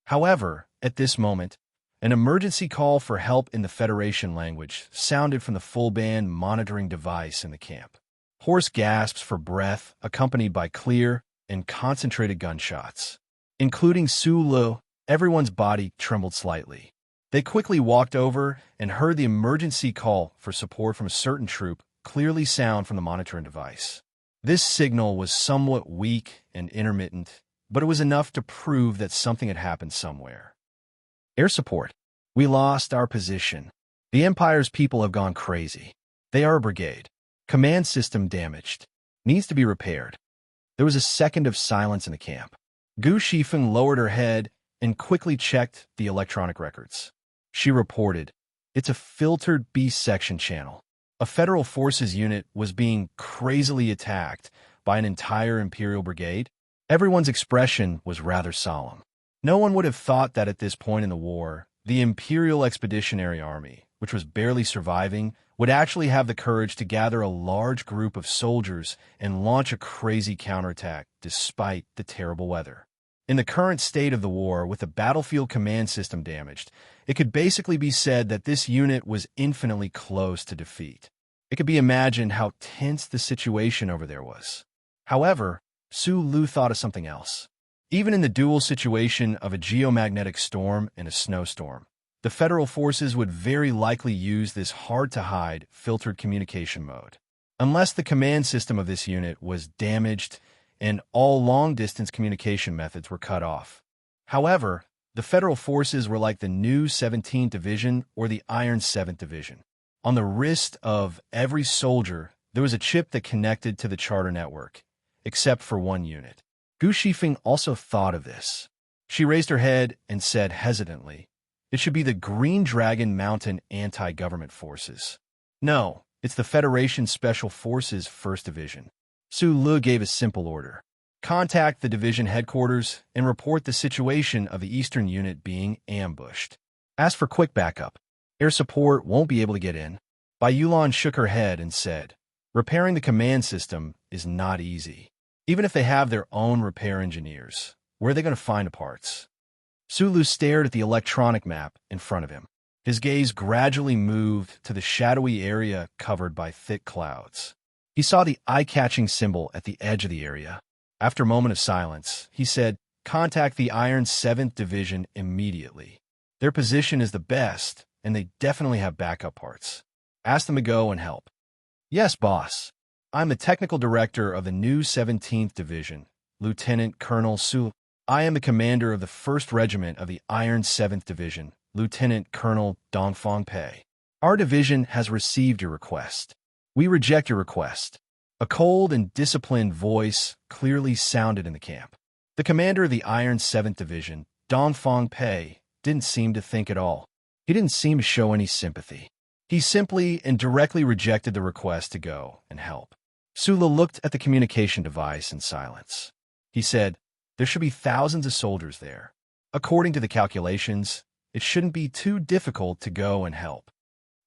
However, at this moment, an emergency call for help in the Federation language sounded from the full-band monitoring device in the camp. Hoarse gasps for breath, accompanied by clear and concentrated gunshots. Including Su Lu, everyone's body trembled slightly. They quickly walked over and heard the emergency call for support from a certain troop clearly sound from the monitoring device. This signal was somewhat weak and intermittent, but it was enough to prove that something had happened somewhere. Air support. We lost our position. The Empire's people have gone crazy. They are a brigade. Command system damaged. Needs to be repaired. There was a second of silence in the camp. Gu Shifeng lowered her head and quickly checked the electronic records. She reported, "It's a filtered B-section channel. A Federal Forces unit was being crazily attacked by an entire Imperial brigade." Everyone's expression was rather solemn. No one would have thought that at this point in the war, the Imperial Expeditionary Army, which was barely surviving, would actually have the courage to gather a large group of soldiers and launch a crazy counterattack despite the terrible weather. In the current state of the war, with the battlefield command system damaged, it could basically be said that this unit was infinitely close to defeat. It could be imagined how tense the situation over there was. However, Su Lu thought of something else. Even in the dual situation of a geomagnetic storm and a snowstorm, the Federal Forces would very likely use this hard-to-hide, filtered communication mode. Unless the command system of this unit was damaged and all long-distance communication methods were cut off. However, the Federal Forces were like the new 17th Division or the Iron 7th Division. On the wrist of every soldier, there was a chip that connected to the charter network, except for one unit. Gu Shifeng also thought of this. She raised her head and said hesitantly, "It should be the Green Dragon Mountain Anti-Government Forces. No, it's the Federation Special Forces 1st Division." Su Lu gave a simple order. Contact the division headquarters and report the situation of the Eastern Unit being ambushed. Ask for quick backup. Air support won't be able to get in. Bai Yulan shook her head and said, "Repairing the command system is not easy. Even if they have their own repair engineers, where are they going to find the parts?" Su Lu stared at the electronic map in front of him. His gaze gradually moved to the shadowy area covered by thick clouds. He saw the eye-catching symbol at the edge of the area. After a moment of silence, he said, "Contact the Iron 7th Division immediately. Their position is the best, and they definitely have backup parts. Ask them to go and help." "Yes, boss. I'm the technical director of the new 17th Division, Lieutenant Colonel Su. I am the commander of the 1st Regiment of the Iron 7th Division, Lieutenant Colonel Dongfang Pei. Our division has received your request. We reject your request." A cold and disciplined voice clearly sounded in the camp. The commander of the Iron 7th Division, Dongfang Pei, didn't seem to think at all. He didn't seem to show any sympathy. He simply and directly rejected the request to go and help. Su Lu looked at the communication device in silence. He said, "There should be thousands of soldiers there. According to the calculations, it shouldn't be too difficult to go and help.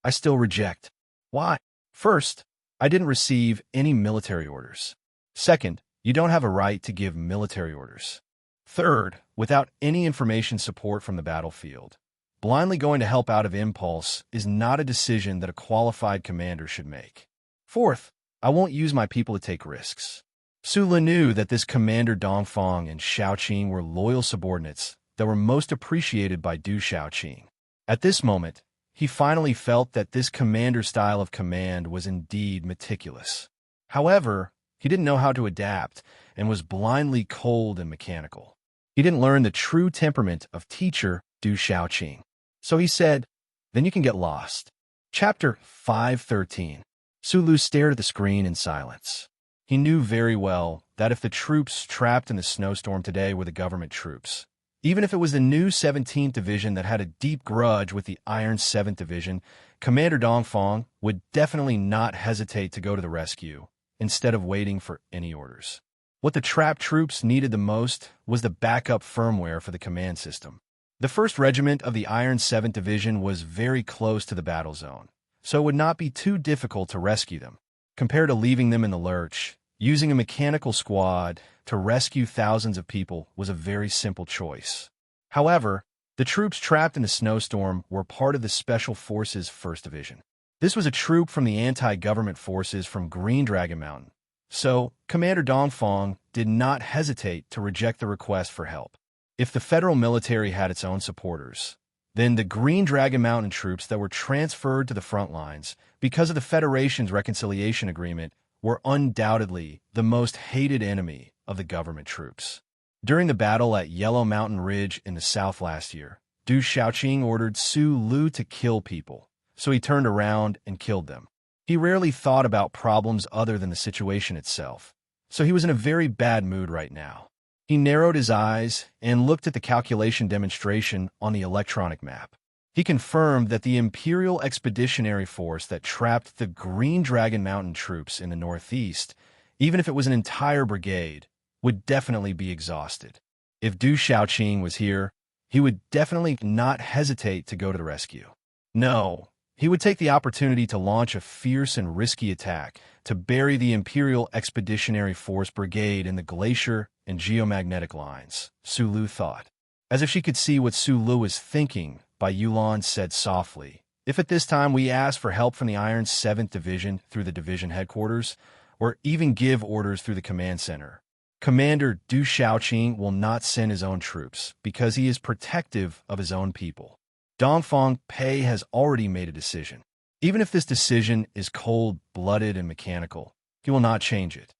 I still reject." "Why?" "First, I didn't receive any military orders. Second, you don't have a right to give military orders. Third, without any information support from the battlefield, blindly going to help out of impulse is not a decision that a qualified commander should make. Fourth, I won't use my people to take risks." Su Lu knew that this Commander Dongfang and Shaoqing were loyal subordinates that were most appreciated by Du Shaoqing. At this moment, he finally felt that this commander's style of command was indeed meticulous. However, he didn't know how to adapt and was blindly cold and mechanical. He didn't learn the true temperament of teacher Du Shaoqing. So he said, "Then you can get lost." Chapter 513. Su Lu stared at the screen in silence. He knew very well that if the troops trapped in the snowstorm today were the government troops, even if it was the new 17th Division that had a deep grudge with the Iron 7th Division, Commander Dongfang would definitely not hesitate to go to the rescue, instead of waiting for any orders. What the trapped troops needed the most was the backup firmware for the command system. The 1st Regiment of the Iron 7th Division was very close to the battle zone, so it would not be too difficult to rescue them. Compared to leaving them in the lurch, using a mechanical squad to rescue thousands of people was a very simple choice. However, the troops trapped in the snowstorm were part of the Special Forces 1st Division. This was a troop from the anti-government forces from Green Dragon Mountain, so Commander Dongfang did not hesitate to reject the request for help. If the federal military had its own supporters, then the Green Dragon Mountain troops that were transferred to the front lines because of the Federation's reconciliation agreement were undoubtedly the most hated enemy of the government troops. During the battle at Yellow Mountain Ridge in the south last year, Du Xiaoqing ordered Su Lu to kill people, so he turned around and killed them. He rarely thought about problems other than the situation itself, so he was in a very bad mood right now. He narrowed his eyes and looked at the calculation demonstration on the electronic map. He confirmed that the Imperial Expeditionary Force that trapped the Green Dragon Mountain troops in the northeast, even if it was an entire brigade, would definitely be exhausted. If Du Xiaoqing was here, he would definitely not hesitate to go to the rescue. No, he would take the opportunity to launch a fierce and risky attack to bury the Imperial Expeditionary Force Brigade in the glacier and geomagnetic lines, Su Lu thought. As if she could see what Su Lu was thinking, Bai Yulan said softly, "If at this time we ask for help from the Iron 7th Division through the division headquarters, or even give orders through the command center, Commander Du Xiaoqing will not send his own troops because he is protective of his own people. Dongfang Pei has already made a decision. Even if this decision is cold-blooded and mechanical, he will not change it."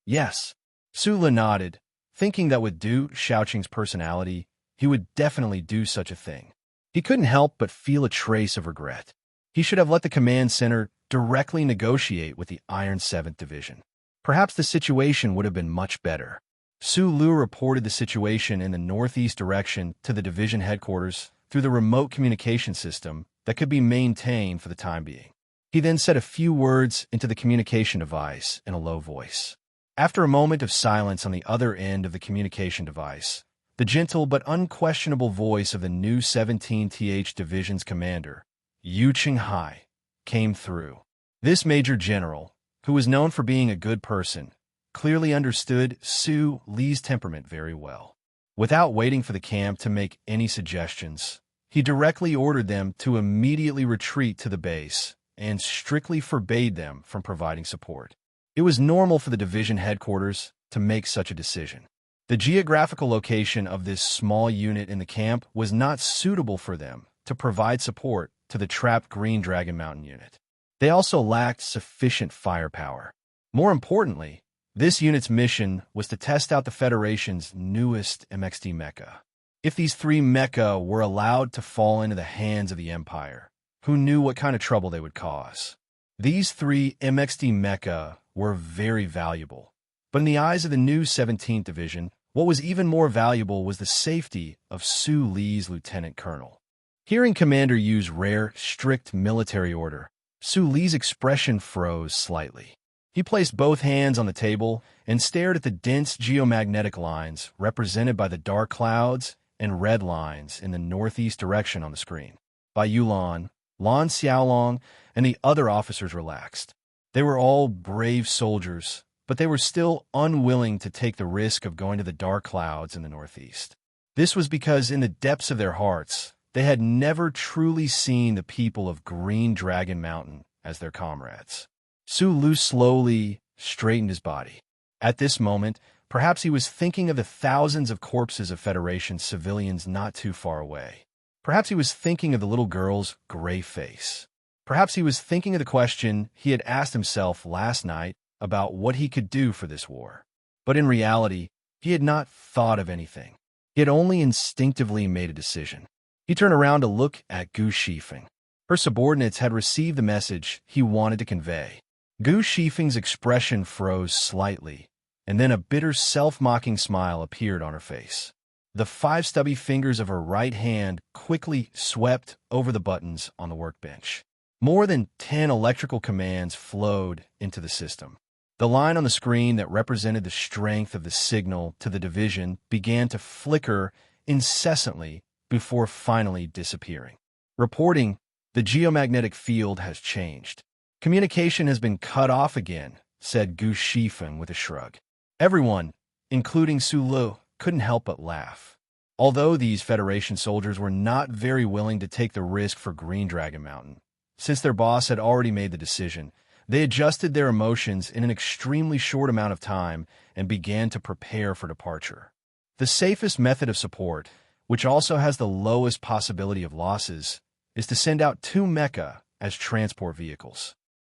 Yes, Su Lu nodded, thinking that with Du Xiaoqing's personality, he would definitely do such a thing. He couldn't help but feel a trace of regret. He should have let the command center directly negotiate with the Iron 7th Division. Perhaps the situation would have been much better. Su Lu reported the situation in the northeast direction to the division headquarters through the remote communication system that could be maintained for the time being. He then said a few words into the communication device in a low voice. After a moment of silence on the other end of the communication device, the gentle but unquestionable voice of the new 17th Division's commander, Yu Qinghai, came through. This major general, who was known for being a good person, clearly understood Su Li's temperament very well. Without waiting for the camp to make any suggestions, he directly ordered them to immediately retreat to the base and strictly forbade them from providing support. It was normal for the division headquarters to make such a decision. The geographical location of this small unit in the camp was not suitable for them to provide support to the trapped Green Dragon Mountain unit. They also lacked sufficient firepower. More importantly, this unit's mission was to test out the Federation's newest MXD mecha. If these 3 mecha were allowed to fall into the hands of the Empire, who knew what kind of trouble they would cause? These 3 MXD mecha were very valuable, but in the eyes of the new 17th Division, what was even more valuable was the safety of Su Li's lieutenant colonel. Hearing Commander Yu's rare, strict military order, Su Li's expression froze slightly. He placed both hands on the table and stared at the dense geomagnetic lines represented by the dark clouds and red lines in the northeast direction on the screen. Bai Yulan, Lan Xiaolong, and the other officers relaxed. They were all brave soldiers, but they were still unwilling to take the risk of going to the dark clouds in the northeast. This was because in the depths of their hearts, they had never truly seen the people of Green Dragon Mountain as their comrades. Su Lu slowly straightened his body. At this moment, perhaps he was thinking of the thousands of corpses of Federation civilians not too far away. Perhaps he was thinking of the little girl's gray face. Perhaps he was thinking of the question he had asked himself last night about what he could do for this war. But in reality, he had not thought of anything. He had only instinctively made a decision. He turned around to look at Gu Shifeng. Her subordinates had received the message he wanted to convey. Gu Shifeng's expression froze slightly, and then a bitter self-mocking smile appeared on her face. The 5 stubby fingers of her right hand quickly swept over the buttons on the workbench. More than 10 electrical commands flowed into the system. The line on the screen that represented the strength of the signal to the division began to flicker incessantly before finally disappearing. Reporting, the geomagnetic field has changed. Communication has been cut off again, said Gu Shifeng with a shrug. Everyone, including Su Lu, couldn't help but laugh. Although these Federation soldiers were not very willing to take the risk for Green Dragon Mountain, since their boss had already made the decision, they adjusted their emotions in an extremely short amount of time and began to prepare for departure. The safest method of support, which also has the lowest possibility of losses, is to send out 2 mecha as transport vehicles.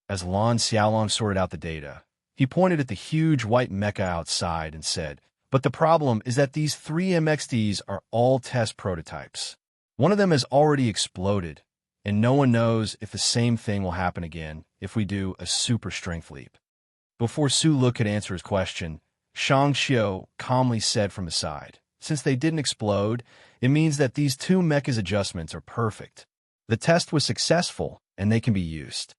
As Lan Xiaolong sorted out the data, he pointed at the huge white mecha outside and said, "But the problem is that these 3 MXDs are all test prototypes. One of them has already exploded, and no one knows if the same thing will happen again if we do a super strength leap." Before Su Lu could answer his question, Shang Xiu calmly said from the side, "Since they didn't explode, it means that these 2 mecha's adjustments are perfect. The test was successful, and they can be used."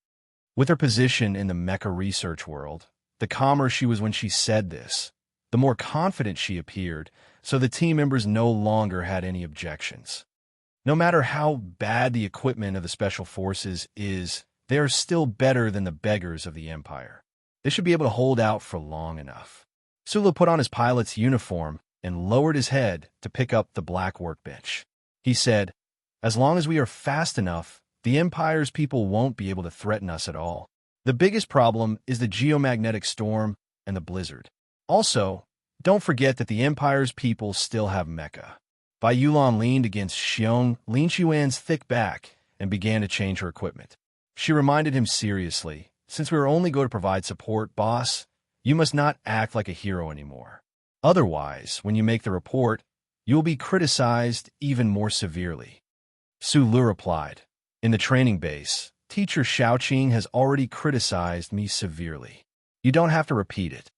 With her position in the mecha research world, the calmer she was when she said this, the more confident she appeared, so the team members no longer had any objections. No matter how bad the equipment of the Special Forces is, they are still better than the beggars of the Empire. They should be able to hold out for long enough. Su Lu put on his pilot's uniform and lowered his head to pick up the black workbench. He said, "As long as we are fast enough, the Empire's people won't be able to threaten us at all. The biggest problem is the geomagnetic storm and the blizzard. Also, don't forget that the Empire's people still have mecha." Bai Yulan leaned against Xiong Lin Xuan's thick back and began to change her equipment. She reminded him seriously, "Since we are only going to provide support, boss, you must not act like a hero anymore. Otherwise, when you make the report, you will be criticized even more severely." Su Lu replied, "In the training base, Teacher Xiaoqing has already criticized me severely. You don't have to repeat it."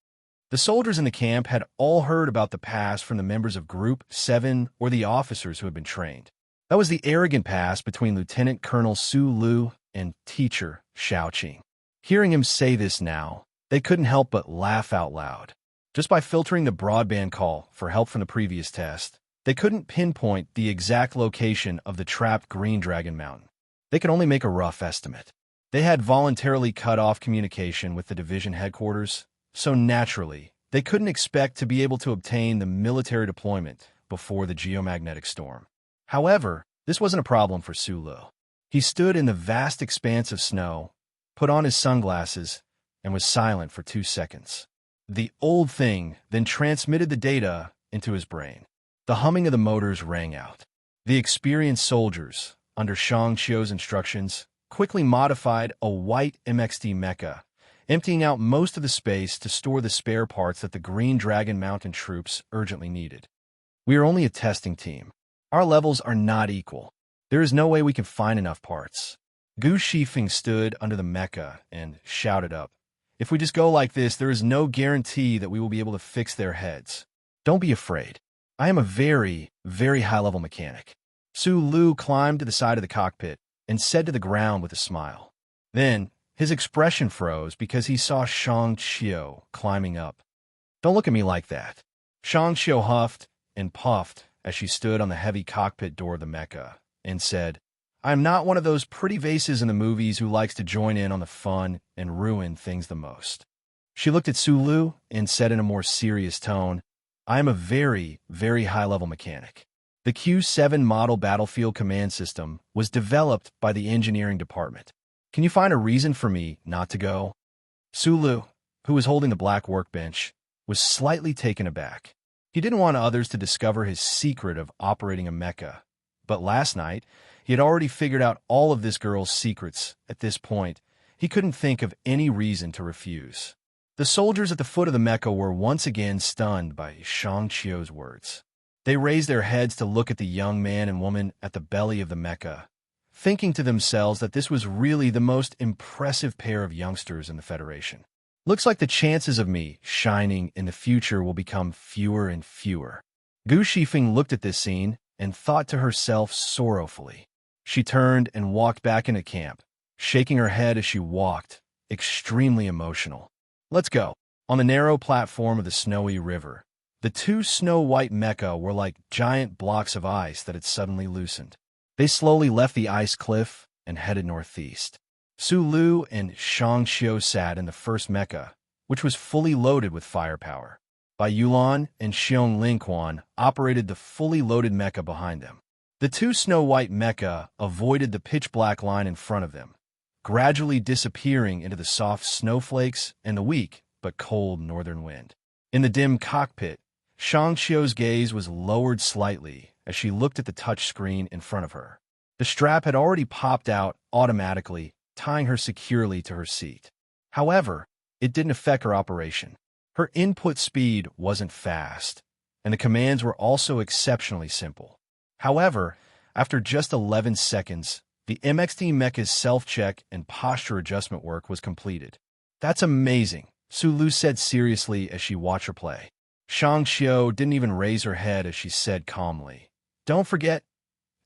The soldiers in the camp had all heard about the past from the members of Group 7 or the officers who had been trained. That was the arrogant past between Lieutenant Colonel Su Lu and Teacher Xiaoqing. Hearing him say this now, they couldn't help but laugh out loud. Just by filtering the broadband call for help from the previous test, they couldn't pinpoint the exact location of the trapped Green Dragon Mountain. They could only make a rough estimate. They had voluntarily cut off communication with the division headquarters, so naturally, they couldn't expect to be able to obtain the military deployment before the geomagnetic storm. However, this wasn't a problem for Su Lu. He stood in the vast expanse of snow, put on his sunglasses, and was silent for 2 seconds. The old thing then transmitted the data into his brain. The humming of the motors rang out. The experienced soldiers, under Shang Xiu's instructions, quickly modified a white MXD mecha, emptying out most of the space to store the spare parts that the Green Dragon Mountain troops urgently needed. "We are only a testing team. Our levels are not equal. There is no way we can find enough parts." Gu Shifeng stood under the mecha and shouted up, "If we just go like this, there is no guarantee that we will be able to fix their heads. Don't be afraid. I am a very, very high-level mechanic." Su Lu climbed to the side of the cockpit and said to the ground with a smile. Then, his expression froze because he saw Shang Xiu climbing up. "Don't look at me like that." Shang Xiu huffed and puffed as she stood on the heavy cockpit door of the mecha and said, "I am not one of those pretty vases in the movies who likes to join in on the fun and ruin things the most." She looked at Su Lu and said in a more serious tone, "I am a very, very high-level mechanic. The Q7 model battlefield command system was developed by the engineering department. Can you find a reason for me not to go?" Su Lu, who was holding the black workbench, was slightly taken aback. He didn't want others to discover his secret of operating a mecha, but last night, he had already figured out all of this girl's secrets. At this point, he couldn't think of any reason to refuse. The soldiers at the foot of the mecha were once again stunned by Shang Qiu's words. They raised their heads to look at the young man and woman at the belly of the mecha, thinking to themselves that this was really the most impressive pair of youngsters in the Federation. "Looks like the chances of me shining in the future will become fewer and fewer." Gu Shifeng looked at this scene and thought to herself sorrowfully. She turned and walked back into camp, shaking her head as she walked, extremely emotional. "Let's go." On the narrow platform of the snowy river, The two snow-white mecha were like giant blocks of ice that had suddenly loosened. They slowly left the ice cliff and headed northeast. Su Lu and Shang Xiu sat in the first mecha, which was fully loaded with firepower. Bai Yulan and Xiong Lingquan operated the fully loaded mecha behind them. The two snow-white mecha avoided the pitch-black line in front of them, gradually disappearing into the soft snowflakes and the weak but cold northern wind. In the dim cockpit, Shang Xiu's gaze was lowered slightly as she looked at the touch screen in front of her. The strap had already popped out automatically, tying her securely to her seat. However, it didn't affect her operation. Her input speed wasn't fast, and the commands were also exceptionally simple. However, after just 11 seconds, the MXT mecha's self-check and posture adjustment work was completed. "That's amazing," Su Lu said seriously as she watched her play. Shang Xiu didn't even raise her head as she said calmly, "Don't forget,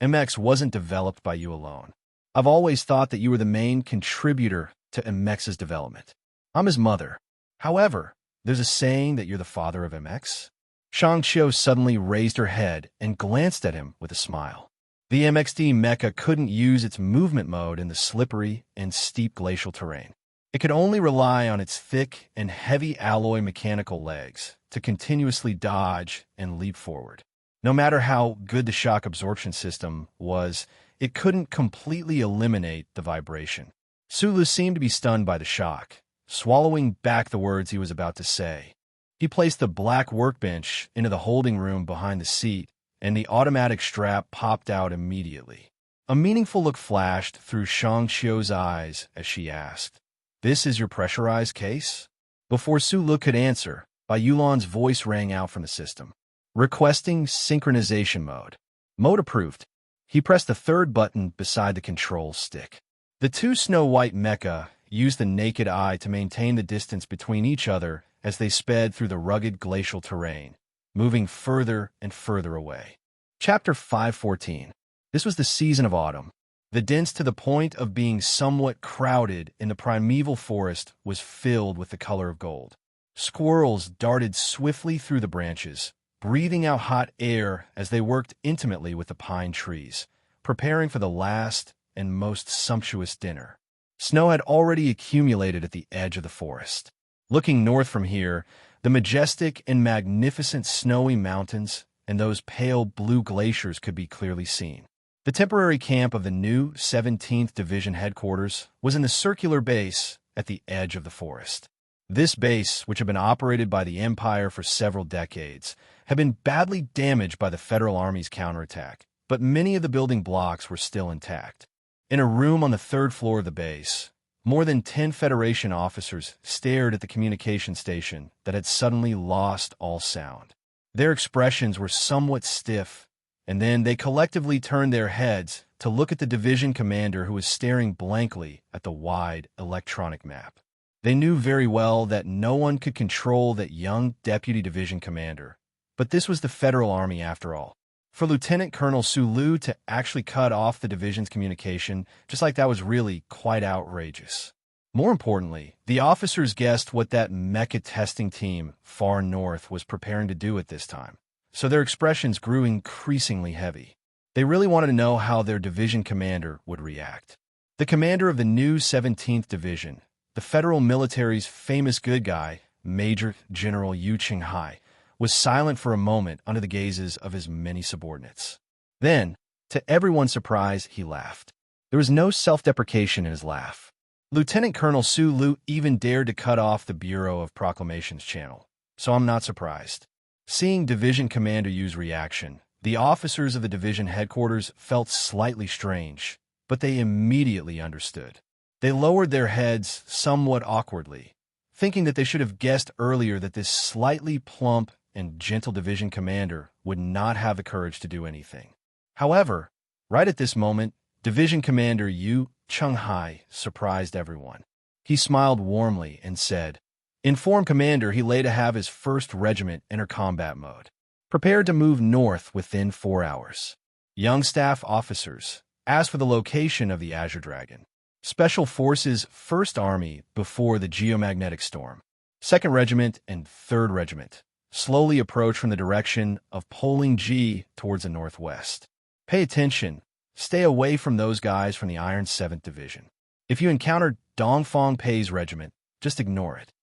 MX wasn't developed by you alone. I've always thought that you were the main contributor to MX's development. I'm his mother. However, there's a saying that you're the father of MX?" Shang Xiu suddenly raised her head and glanced at him with a smile. The MXT mecha couldn't use its movement mode in the slippery and steep glacial terrain. It could only rely on its thick and heavy alloy mechanical legs to continuously dodge and leap forward. No matter how good the shock absorption system was, it couldn't completely eliminate the vibration. Sulu seemed to be stunned by the shock, swallowing back the words he was about to say. He placed the black workbench into the holding room behind the seat, and the automatic strap popped out immediately. A meaningful look flashed through Shang Xiu's eyes as she asked, "This is your pressurized case?" Before Su Lu could answer, Bai Yulan's voice rang out from the system. "Requesting synchronization mode." Mode approved. He pressed the third button beside the control stick. The two snow-white mecha used the naked eye to maintain the distance between each other as they sped through the rugged glacial terrain, moving further and further away. Chapter 514. This was the season of autumn. The dense to the point of being somewhat crowded in the primeval forest was filled with the color of gold. Squirrels darted swiftly through the branches, breathing out hot air as they worked intimately with the pine trees, preparing for the last and most sumptuous dinner. Snow had already accumulated at the edge of the forest. Looking north from here, the majestic and magnificent snowy mountains and those pale blue glaciers could be clearly seen. The temporary camp of the new 17th Division headquarters was in the circular base at the edge of the forest. This base, which had been operated by the Empire for several decades, had been badly damaged by the Federal Army's counterattack, but many of the building blocks were still intact. In a room on the third floor of the base, more than 10 Federation officers stared at the communication station that had suddenly lost all sound. Their expressions were somewhat stiff, and then they collectively turned their heads to look at the division commander who was staring blankly at the wide electronic map. They knew very well that no one could control that young deputy division commander, but this was the Federal Army after all. For Lieutenant Colonel Su Lu to actually cut off the division's communication just like that was really quite outrageous. More importantly, the officers guessed what that mecha testing team far north was preparing to do at this time, so their expressions grew increasingly heavy. They really wanted to know how their division commander would react. The commander of the new 17th Division, the federal military's famous good guy, Major General Yu Qinghai, was silent for a moment under the gazes of his many subordinates. Then, to everyone's surprise, he laughed. There was no self-deprecation in his laugh. Lieutenant Colonel Su Lu even dared to cut off the Bureau of Proclamations channel, so I'm not surprised. Seeing Division Commander Yu's reaction, the officers of the division headquarters felt slightly strange, but they immediately understood. They lowered their heads somewhat awkwardly, thinking that they should have guessed earlier that this slightly plump and gentle division commander would not have the courage to do anything. However, right at this moment, Division Commander Yu Qinghai surprised everyone. He smiled warmly and said, "Inform Commander he lay to have his 1st Regiment enter combat mode. Prepared to move north within 4 hours. Young staff officers, ask for the location of the Azure Dragon. Special Forces 1st Army before the geomagnetic storm. 2nd Regiment and 3rd Regiment. slowly approach from the direction of Poling G towards the northwest. Pay attention. Stay away from those guys from the Iron 7th Division. If you encounter Dongfang Pei's regiment, just ignore it.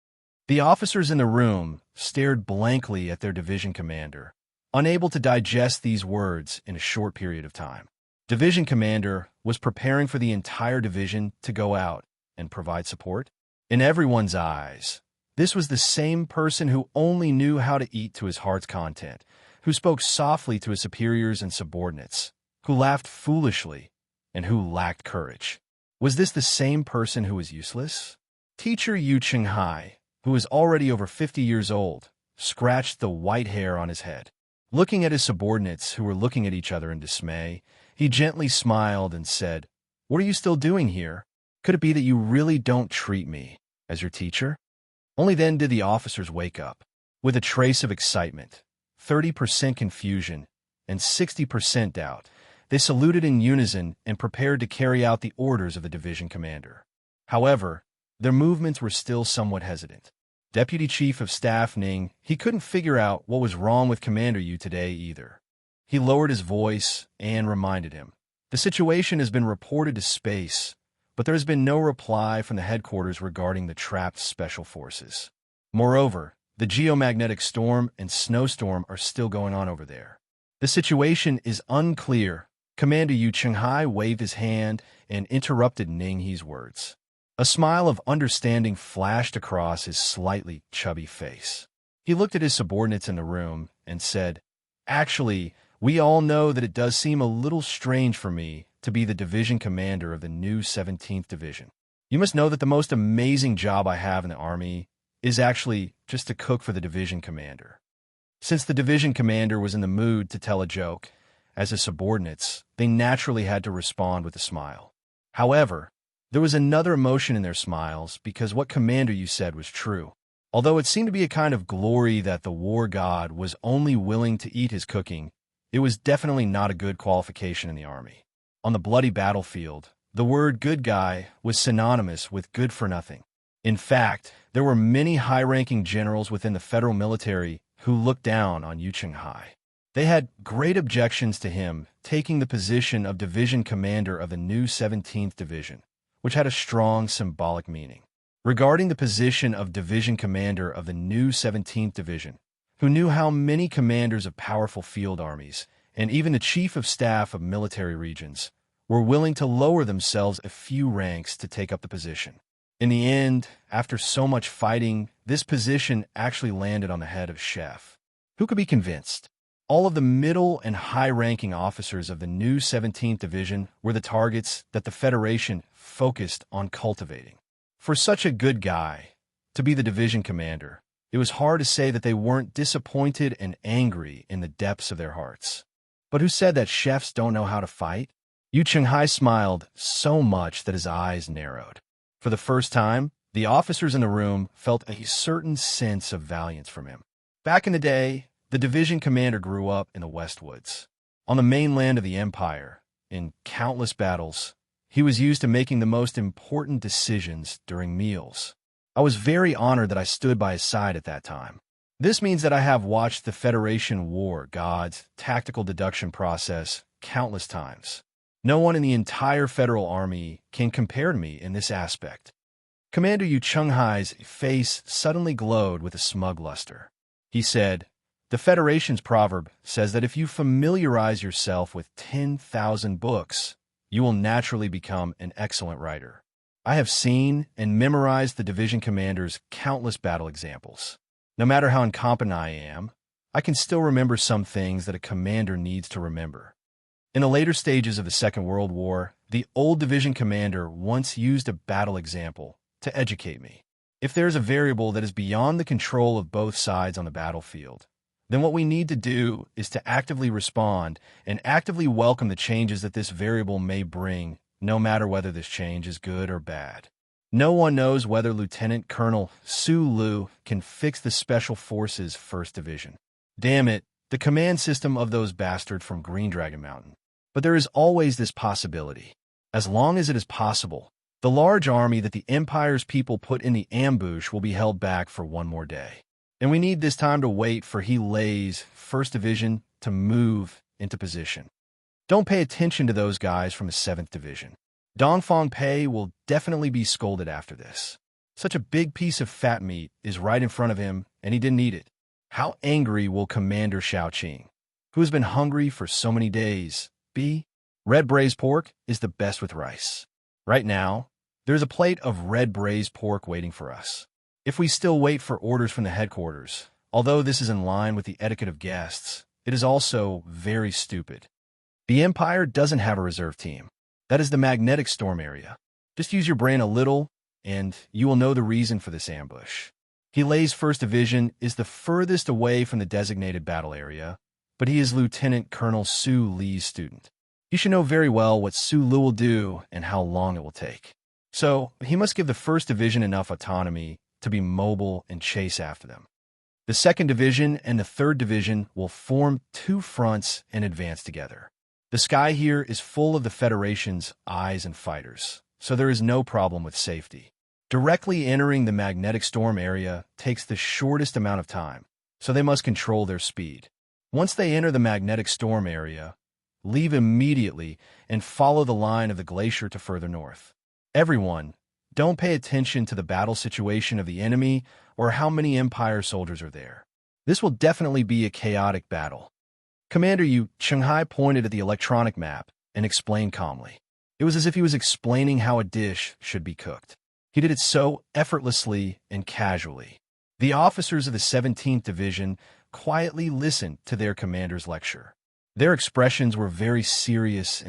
The officers in the room stared blankly at their division commander, unable to digest these words in a short period of time. Division commander was preparing for the entire division to go out and provide support. In everyone's eyes, this was the same person who only knew how to eat to his heart's content, who spoke softly to his superiors and subordinates, who laughed foolishly, and who lacked courage. Was this the same person who was useless? Teacher Yu Qinghai, who was already over 50 years old, scratched the white hair on his head. Looking at his subordinates who were looking at each other in dismay, he gently smiled and said, "What are you still doing here? Could it be that you really don't treat me as your teacher?" Only then did the officers wake up. With a trace of excitement, 30% confusion, and 60% doubt, they saluted in unison and prepared to carry out the orders of the division commander. However, their movements were still somewhat hesitant. Deputy Chief of Staff Ning, he couldn't figure out what was wrong with Commander Yu today either. He lowered his voice and reminded him, "The situation has been reported to space, but there has been no reply from the headquarters regarding the trapped special forces. Moreover, the geomagnetic storm and snowstorm are still going on over there. The situation is unclear." Commander Yu Qinghai waved his hand and interrupted Ning He's words. A smile of understanding flashed across his slightly chubby face. He looked at his subordinates in the room and said, "Actually, we all know that it does seem a little strange for me to be the division commander of the new 17th Division. You must know that the most amazing job I have in the army is actually just to cook for the division commander." Since the division commander was in the mood to tell a joke, as his subordinates, they naturally had to respond with a smile. However, there was another emotion in their smiles because what Commander Yu said was true. Although it seemed to be a kind of glory that the war god was only willing to eat his cooking, it was definitely not a good qualification in the army. On the bloody battlefield, the word good guy was synonymous with good for nothing. In fact, there were many high-ranking generals within the federal military who looked down on Yu Qinghai. They had great objections to him taking the position of division commander of the new 17th Division, which had a strong symbolic meaning. Regarding the position of division commander of the new 17th Division, who knew how many commanders of powerful field armies, and even the chief of staff of military regions, were willing to lower themselves a few ranks to take up the position. In the end, after so much fighting, this position actually landed on the head of Chef. Who could be convinced? All of the middle and high-ranking officers of the new 17th Division were the targets that the Federation focused on cultivating. For such a good guy to be the division commander, it was hard to say that they weren't disappointed and angry in the depths of their hearts. But who said that chefs don't know how to fight? Yu Qinghai smiled so much that his eyes narrowed. For the first time, the officers in the room felt a certain sense of valiance from him. Back in the day, the division commander grew up in the Westwoods. On the mainland of the Empire, in countless battles, he was used to making the most important decisions during meals. I was very honored that I stood by his side at that time. This means that I have watched the Federation War God's tactical deduction process countless times. No one in the entire Federal Army can compare to me in this aspect. Commander Yu Qinghai's face suddenly glowed with a smug luster. He said, "The Federation's proverb says that if you familiarize yourself with 10,000 books, you will naturally become an excellent writer. I have seen and memorized the division commander's countless battle examples. No matter how incompetent I am, I can still remember some things that a commander needs to remember." In the later stages of the Second World War, the old division commander once used a battle example to educate me. If there is a variable that is beyond the control of both sides on the battlefield, then what we need to do is to actively respond and actively welcome the changes that this variable may bring, no matter whether this change is good or bad. No one knows whether Lieutenant Colonel Su Lu can fix the Special Forces 1st Division. Damn it, the command system of those bastards from Green Dragon Mountain. But there is always this possibility. As long as it is possible, the large army that the Empire's people put in the ambush will be held back for one more day. and we need this time to wait for Helay's 1st Division to move into position. Don't pay attention to those guys from the 7th Division. Dongfang Pei will definitely be scolded after this. Such a big piece of fat meat is right in front of him, and he didn't eat it. How angry will Commander Xiaoqing, who has been hungry for so many days, be? Red braised pork is the best with rice. Right now, there's a plate of red braised pork waiting for us. If we still wait for orders from the headquarters, although this is in line with the etiquette of guests, it is also very stupid. The Empire doesn't have a reserve team. That is the magnetic storm area. Just use your brain a little, and you will know the reason for this ambush. Helay's 1st Division is the furthest away from the designated battle area, but he is Lieutenant Colonel Su Li's student. He should know very well what Su Li will do and how long it will take. So, he must give the 1st Division enough autonomy to be mobile and chase after them. The 2nd Division and the 3rd Division will form 2 fronts and advance together. The sky here is full of the Federation's eyes and fighters, so there is no problem with safety. Directly entering the magnetic storm area takes the shortest amount of time, so they must control their speed. Once they enter the magnetic storm area, leave immediately and follow the line of the glacier to further north. Everyone, don't pay attention to the battle situation of the enemy or how many Empire soldiers are there. This will definitely be a chaotic battle. Commander Yu Chenghai pointed at the electronic map and explained calmly. It was as if he was explaining how a dish should be cooked. He did it so effortlessly and casually. The officers of the 17th Division quietly listened to their commander's lecture. Their expressions were very serious,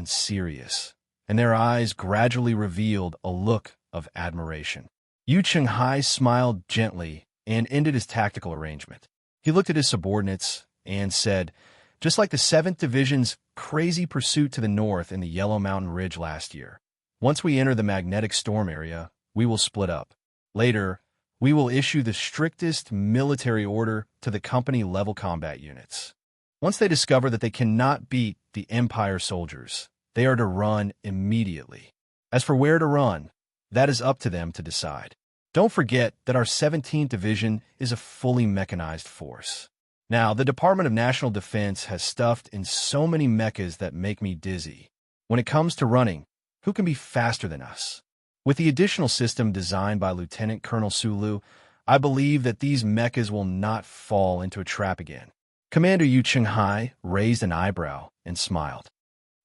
and their eyes gradually revealed a look of admiration. Yu Chenghai smiled gently and ended his tactical arrangement. He looked at his subordinates and said, just like the 7th Division's crazy pursuit to the north in the Yellow Mountain Ridge last year, once we enter the magnetic storm area, we will split up. Later, we will issue the strictest military order to the company-level combat units. Once they discover that they cannot beat the Empire soldiers, they are to run immediately. As for where to run, that is up to them to decide. Don't forget that our 17th Division is a fully mechanized force. Now, the Department of National Defense has stuffed in so many mechas that make me dizzy. When it comes to running, who can be faster than us? With the additional system designed by Lieutenant Colonel Sulu, I believe that these mechas will not fall into a trap again. Commander Yu Chenghai raised an eyebrow and smiled.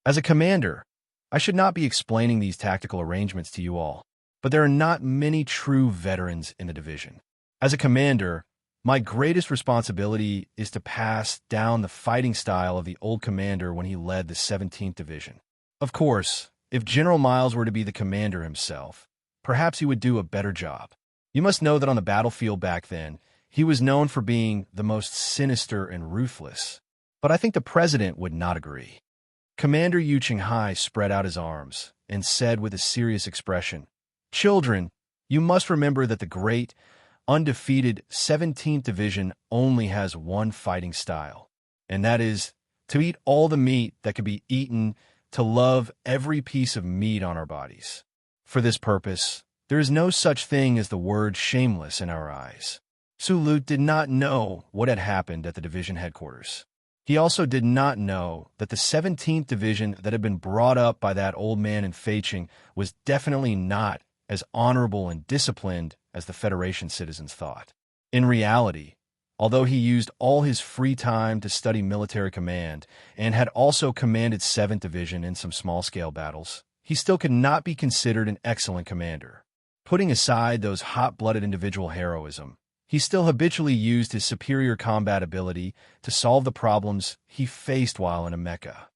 As a commander, I should not be explaining these tactical arrangements to you all, but there are not many true veterans in the division. As a commander, my greatest responsibility is to pass down the fighting style of the old commander when he led the 17th Division. Of course, if General Miles were to be the commander himself, perhaps he would do a better job. You must know that on the battlefield back then, he was known for being the most sinister and ruthless, but I think the president would not agree. Commander Yu Chenghai spread out his arms and said with a serious expression, "Children, you must remember that the great, undefeated 17th Division only has one fighting style, and that is to eat all the meat that can be eaten, to love every piece of meat on our bodies. For this purpose, there is no such thing as the word shameless in our eyes." Su Lu did not know what had happened at the division headquarters. He also did not know that the 17th Division that had been brought up by that old man in Feiqing was definitely not as honorable and disciplined as the Federation citizens thought. In reality, although he used all his free time to study military command and had also commanded 7th Division in some small-scale battles, he still could not be considered an excellent commander. Putting aside those hot-blooded individual heroism, he still habitually used his superior combat ability to solve the problems he faced while in a mecha.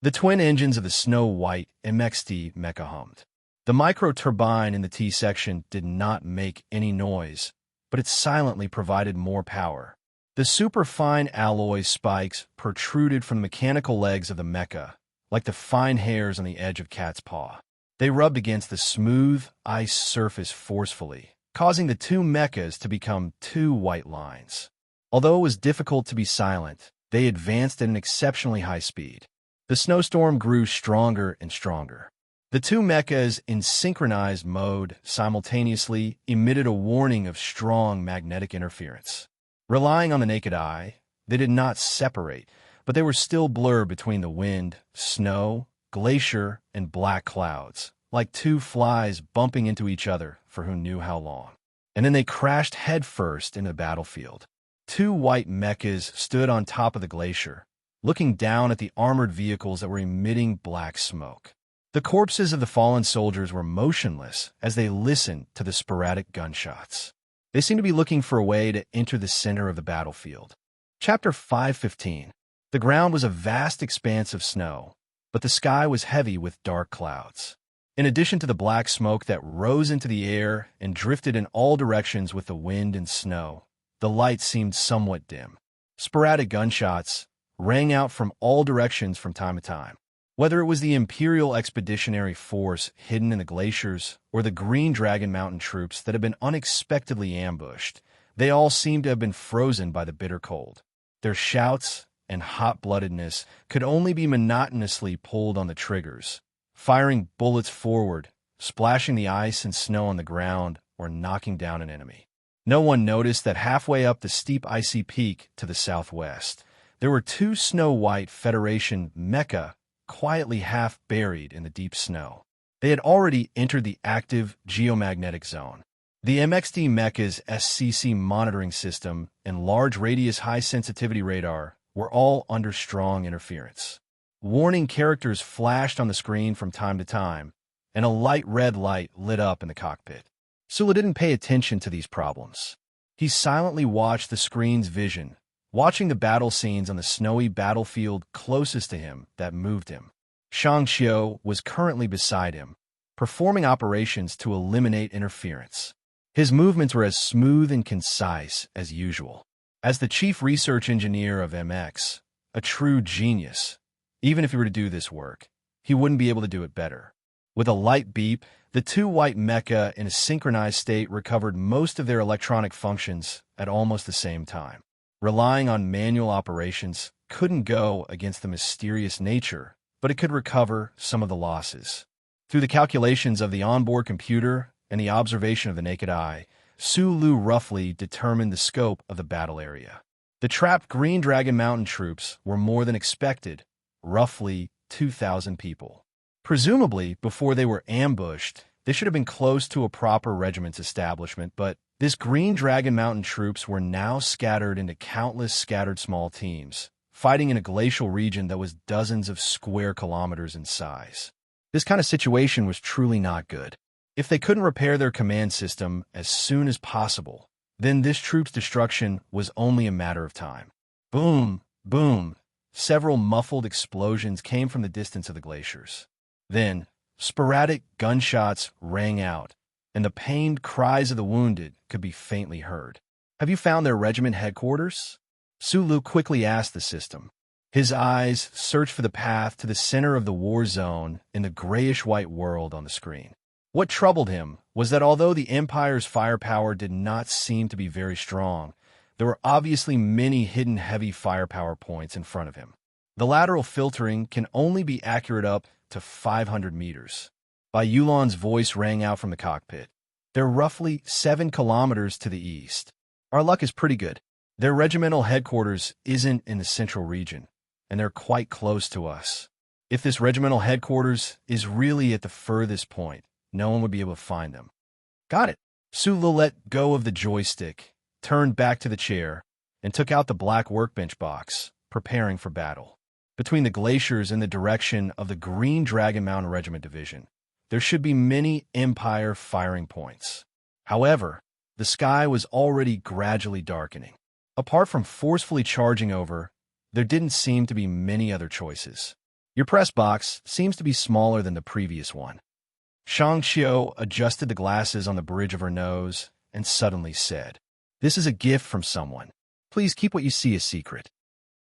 The twin engines of the Snow White MXT mecha hummed. The micro-turbine in the T-section did not make any noise, but it silently provided more power. The superfine alloy spikes protruded from the mechanical legs of the mecha, like the fine hairs on the edge of cat's paw. They rubbed against the smooth ice surface forcefully, causing the two mechas to become two white lines. Although it was difficult to be silent, they advanced at an exceptionally high speed. The snowstorm grew stronger and stronger. The two mechas in synchronized mode simultaneously emitted a warning of strong magnetic interference. Relying on the naked eye, they did not separate, but they were still blurred between the wind, snow, glacier, and black clouds, like two flies bumping into each other for who knew how long. And then they crashed headfirst into the battlefield. Two white mechas stood on top of the glacier, looking down at the armored vehicles that were emitting black smoke. The corpses of the fallen soldiers were motionless as they listened to the sporadic gunshots. They seemed to be looking for a way to enter the center of the battlefield. Chapter 5:15. The ground was a vast expanse of snow, but the sky was heavy with dark clouds. In addition to the black smoke that rose into the air and drifted in all directions with the wind and snow, the light seemed somewhat dim. Sporadic gunshots rang out from all directions from time to time. Whether it was the Imperial Expeditionary Force hidden in the glaciers or the Green Dragon Mountain troops that had been unexpectedly ambushed, they all seemed to have been frozen by the bitter cold. Their shouts and hot-bloodedness could only be monotonously pulled on the triggers, firing bullets forward, splashing the ice and snow on the ground, or knocking down an enemy. No one noticed that halfway up the steep icy peak to the southwest, there were two snow-white Federation mecha quietly half buried in the deep snow. They had already entered the active geomagnetic zone. The MXD mecha's SCC monitoring system and large radius high-sensitivity radar were all under strong interference. Warning characters flashed on the screen from time to time, and a light red light lit up in the cockpit. Sula didn't pay attention to these problems. He silently watched the screen's vision, watching the battle scenes on the snowy battlefield closest to him that moved him. Shang Xiu was currently beside him, performing operations to eliminate interference. His movements were as smooth and concise as usual. As the chief research engineer of MX, a true genius, even if he were to do this work, he wouldn't be able to do it better. With a light beep, the two white mecha in a synchronized state recovered most of their electronic functions at almost the same time. Relying on manual operations couldn't go against the mysterious nature, but it could recover some of the losses. Through the calculations of the onboard computer and the observation of the naked eye, Su Lu roughly determined the scope of the battle area. The trapped Green Dragon Mountain troops were more than expected, roughly 2,000 people. Presumably, before they were ambushed, they should have been close to a proper regiment's establishment, but this Green Dragon Mountain troops were now scattered into countless scattered small teams, fighting in a glacial region that was dozens of square kilometers in size. This kind of situation was truly not good. If they couldn't repair their command system as soon as possible, then this troop's destruction was only a matter of time. Boom, boom. Several muffled explosions came from the distance of the glaciers. Then, sporadic gunshots rang out, and the pained cries of the wounded could be faintly heard. "Have you found their regiment headquarters?" Su Lu quickly asked the system. His eyes searched for the path to the center of the war zone in the grayish-white world on the screen. What troubled him was that although the Empire's firepower did not seem to be very strong, there were obviously many hidden heavy firepower points in front of him. The lateral filtering can only be accurate up to 500 meters. Bai Yulan's voice rang out from the cockpit. "They're roughly 7 kilometers to the east. Our luck is pretty good. Their regimental headquarters isn't in the central region, and they're quite close to us. If this regimental headquarters is really at the furthest point, no one would be able to find them." "Got it." Su Lu let go of the joystick, turned back to the chair, and took out the black workbench box, preparing for battle. Between the glaciers in the direction of the Green Dragon Mountain Regiment Division, there should be many Empire firing points. However, the sky was already gradually darkening. Apart from forcefully charging over, there didn't seem to be many other choices. "Your press box seems to be smaller than the previous one." Shang Xiu adjusted the glasses on the bridge of her nose and suddenly said, "This is a gift from someone. Please keep what you see a secret."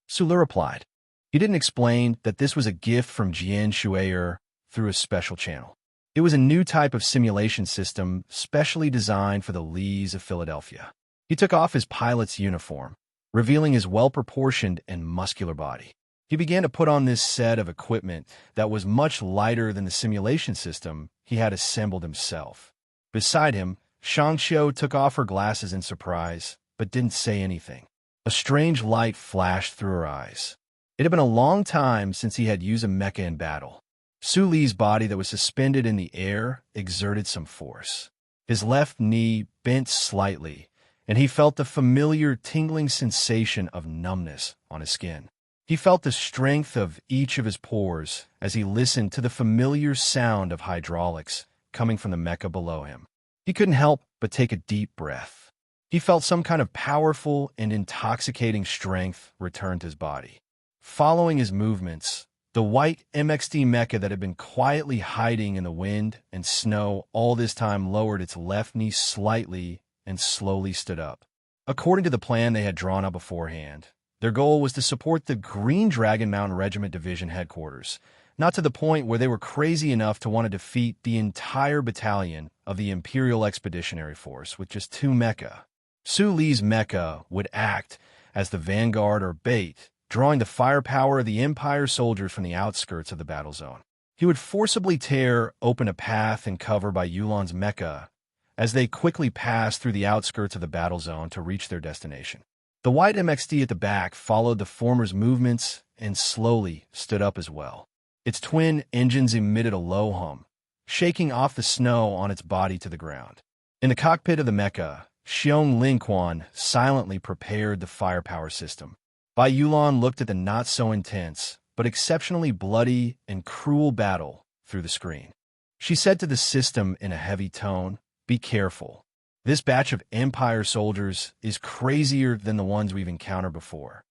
Su Lu replied. He didn't explain that this was a gift from Jian Shuier through a special channel. It was a new type of simulation system specially designed for the Lees of Philadelphia. He took off his pilot's uniform, revealing his well-proportioned and muscular body. He began to put on this set of equipment that was much lighter than the simulation system he had assembled himself. Beside him, Shang Xiu took off her glasses in surprise, but didn't say anything. A strange light flashed through her eyes. It had been a long time since he had used a mecha in battle. Su Li's body that was suspended in the air exerted some force. His left knee bent slightly, and he felt the familiar tingling sensation of numbness on his skin. He felt the strength of each of his pores as he listened to the familiar sound of hydraulics coming from the mecha below him. He couldn't help but take a deep breath. He felt some kind of powerful and intoxicating strength return to his body. Following his movements, the white MXD mecha that had been quietly hiding in the wind and snow all this time lowered its left knee slightly and slowly stood up. According to the plan they had drawn up beforehand, their goal was to support the Green Dragon Mountain Regiment Division headquarters, not to the point where they were crazy enough to want to defeat the entire battalion of the Imperial Expeditionary Force with just 2 mecha. Su Li's mecha would act as the vanguard or bait, drawing the firepower of the Empire soldiers from the outskirts of the battle zone. He would forcibly tear open a path and cover by Yulan's mecha as they quickly passed through the outskirts of the battle zone to reach their destination. The white MXD at the back followed the former's movements and slowly stood up as well. Its twin engines emitted a low hum, shaking off the snow on its body to the ground. In the cockpit of the mecha, Xiong Linquan silently prepared the firepower system. Bai Yulan looked at the not-so-intense, but exceptionally bloody and cruel battle through the screen. She said to the system in a heavy tone, "Be careful. This batch of Empire soldiers is crazier than the ones we've encountered before."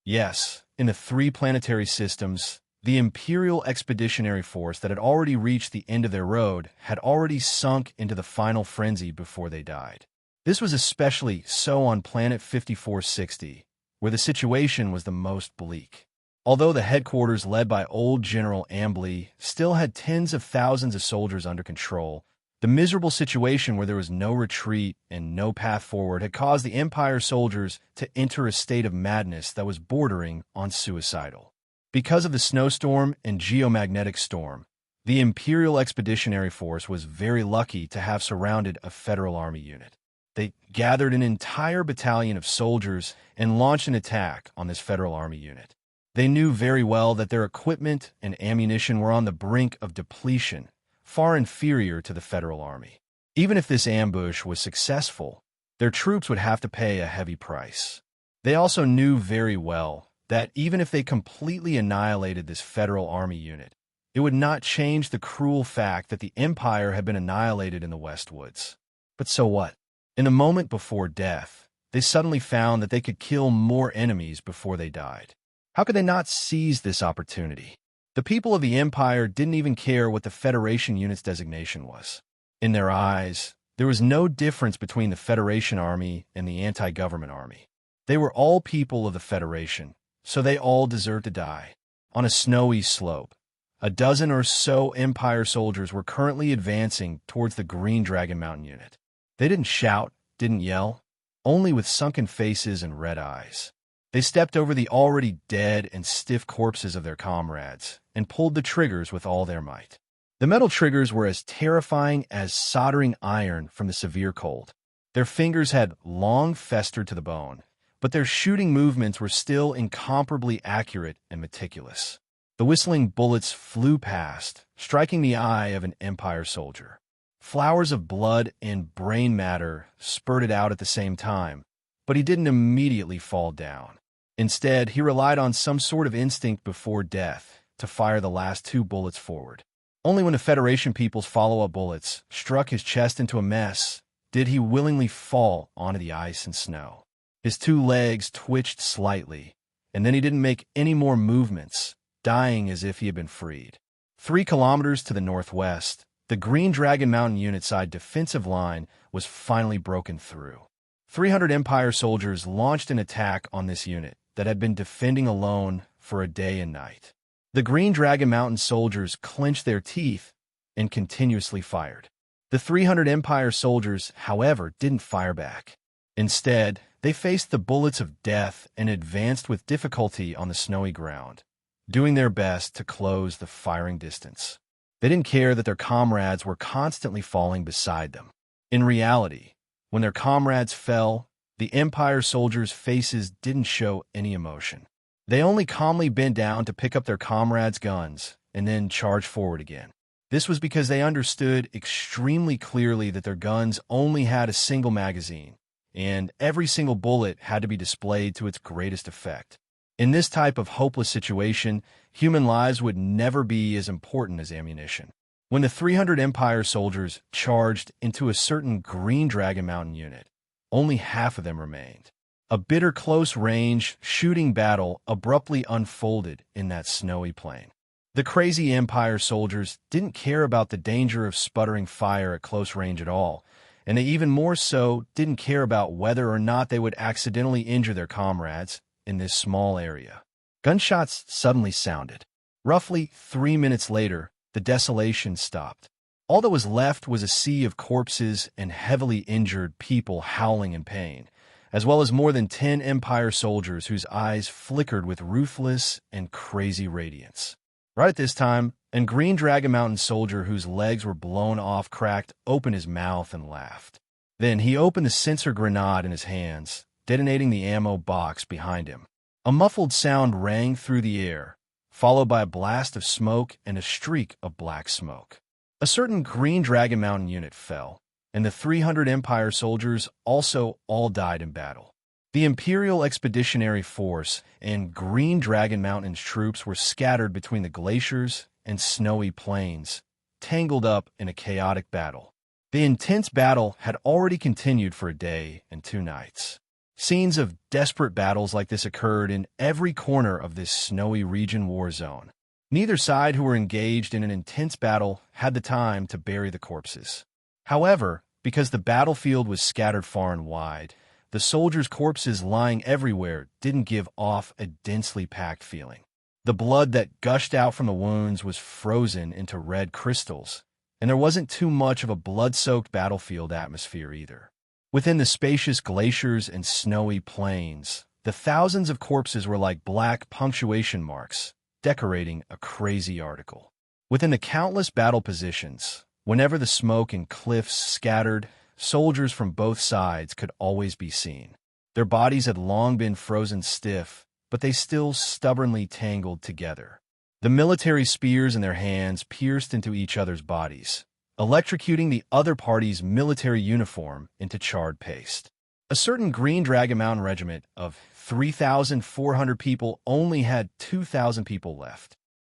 Yes, in the 3 planetary systems, the Imperial Expeditionary Force that had already reached the end of their road had already sunk into the final frenzy before they died. This was especially so on planet 5460, where the situation was the most bleak. Although the headquarters led by old General Ambly still had tens of thousands of soldiers under control, the miserable situation where there was no retreat and no path forward had caused the Empire soldiers to enter a state of madness that was bordering on suicidal. Because of the snowstorm and geomagnetic storm, the Imperial Expeditionary Force was very lucky to have surrounded a Federal Army unit. They gathered an entire battalion of soldiers and launched an attack on this Federal Army unit. They knew very well that their equipment and ammunition were on the brink of depletion, far inferior to the Federal Army. Even if this ambush was successful, their troops would have to pay a heavy price. They also knew very well that even if they completely annihilated this Federal Army unit, it would not change the cruel fact that the Empire had been annihilated in the Westwoods. But so what? In the moment before death, they suddenly found that they could kill more enemies before they died. How could they not seize this opportunity? The people of the Empire didn't even care what the Federation unit's designation was. In their eyes, there was no difference between the Federation Army and the anti-government army. They were all people of the Federation, so they all deserved to die. On a snowy slope, a dozen or so Empire soldiers were currently advancing towards the Green Dragon Mountain unit. They didn't shout, didn't yell, only with sunken faces and red eyes. They stepped over the already dead and stiff corpses of their comrades and pulled the triggers with all their might. The metal triggers were as terrifying as soldering iron from the severe cold. Their fingers had long festered to the bone, but their shooting movements were still incomparably accurate and meticulous. The whistling bullets flew past, striking the eye of an Empire soldier. Flowers of blood and brain matter spurted out at the same time, but he didn't immediately fall down. Instead, he relied on some sort of instinct before death to fire the last 2 bullets forward. Only when the Federation people's follow-up bullets struck his chest into a mess did he willingly fall onto the ice and snow. His 2 legs twitched slightly, and then he didn't make any more movements, dying as if he had been freed. 3 kilometers to the northwest, the Green Dragon Mountain unit side defensive line was finally broken through. 300 Empire soldiers launched an attack on this unit that had been defending alone for a day and night. The Green Dragon Mountain soldiers clenched their teeth and continuously fired. The 300 Empire soldiers, however, didn't fire back. Instead, they faced the bullets of death and advanced with difficulty on the snowy ground, doing their best to close the firing distance. They didn't care that their comrades were constantly falling beside them. In reality, when their comrades fell, the Empire soldiers' faces didn't show any emotion. They only calmly bent down to pick up their comrades' guns and then charge forward again. This was because they understood extremely clearly that their guns only had a single magazine, and every single bullet had to be displayed to its greatest effect. In this type of hopeless situation, human lives would never be as important as ammunition. When the 300 Empire soldiers charged into a certain Green Dragon Mountain unit, only half of them remained. A bitter close-range shooting battle abruptly unfolded in that snowy plain. The crazy Empire soldiers didn't care about the danger of sputtering fire at close range at all, and they even more so didn't care about whether or not they would accidentally injure their comrades in this small area. Gunshots suddenly sounded. Roughly 3 minutes later, the desolation stopped. All that was left was a sea of corpses and heavily injured people howling in pain, as well as more than 10 Empire soldiers whose eyes flickered with ruthless and crazy radiance. Right at this time, a Green Dragon Mountain soldier whose legs were blown off cracked open his mouth and laughed. Then he opened the sensor grenade in his hands, detonating the ammo box behind him. A muffled sound rang through the air, followed by a blast of smoke and a streak of black smoke. A certain Green Dragon Mountain unit fell, and the 300 Empire soldiers also all died in battle. The Imperial Expeditionary Force and Green Dragon Mountain's troops were scattered between the glaciers and snowy plains, tangled up in a chaotic battle. The intense battle had already continued for a day and 2 nights. Scenes of desperate battles like this occurred in every corner of this snowy region war zone. Neither side who were engaged in an intense battle had the time to bury the corpses. However, because the battlefield was scattered far and wide, the soldiers' corpses lying everywhere didn't give off a densely packed feeling. The blood that gushed out from the wounds was frozen into red crystals, and there wasn't too much of a blood-soaked battlefield atmosphere either. Within the spacious glaciers and snowy plains, the thousands of corpses were like black punctuation marks, decorating a crazy article. Within the countless battle positions, whenever the smoke and cliffs scattered, soldiers from both sides could always be seen. Their bodies had long been frozen stiff, but they still stubbornly tangled together. The military spears in their hands pierced into each other's bodies, electrocuting the other party's military uniform into charred paste. A certain Green Dragon Mountain regiment of 3,400 people only had 2,000 people left.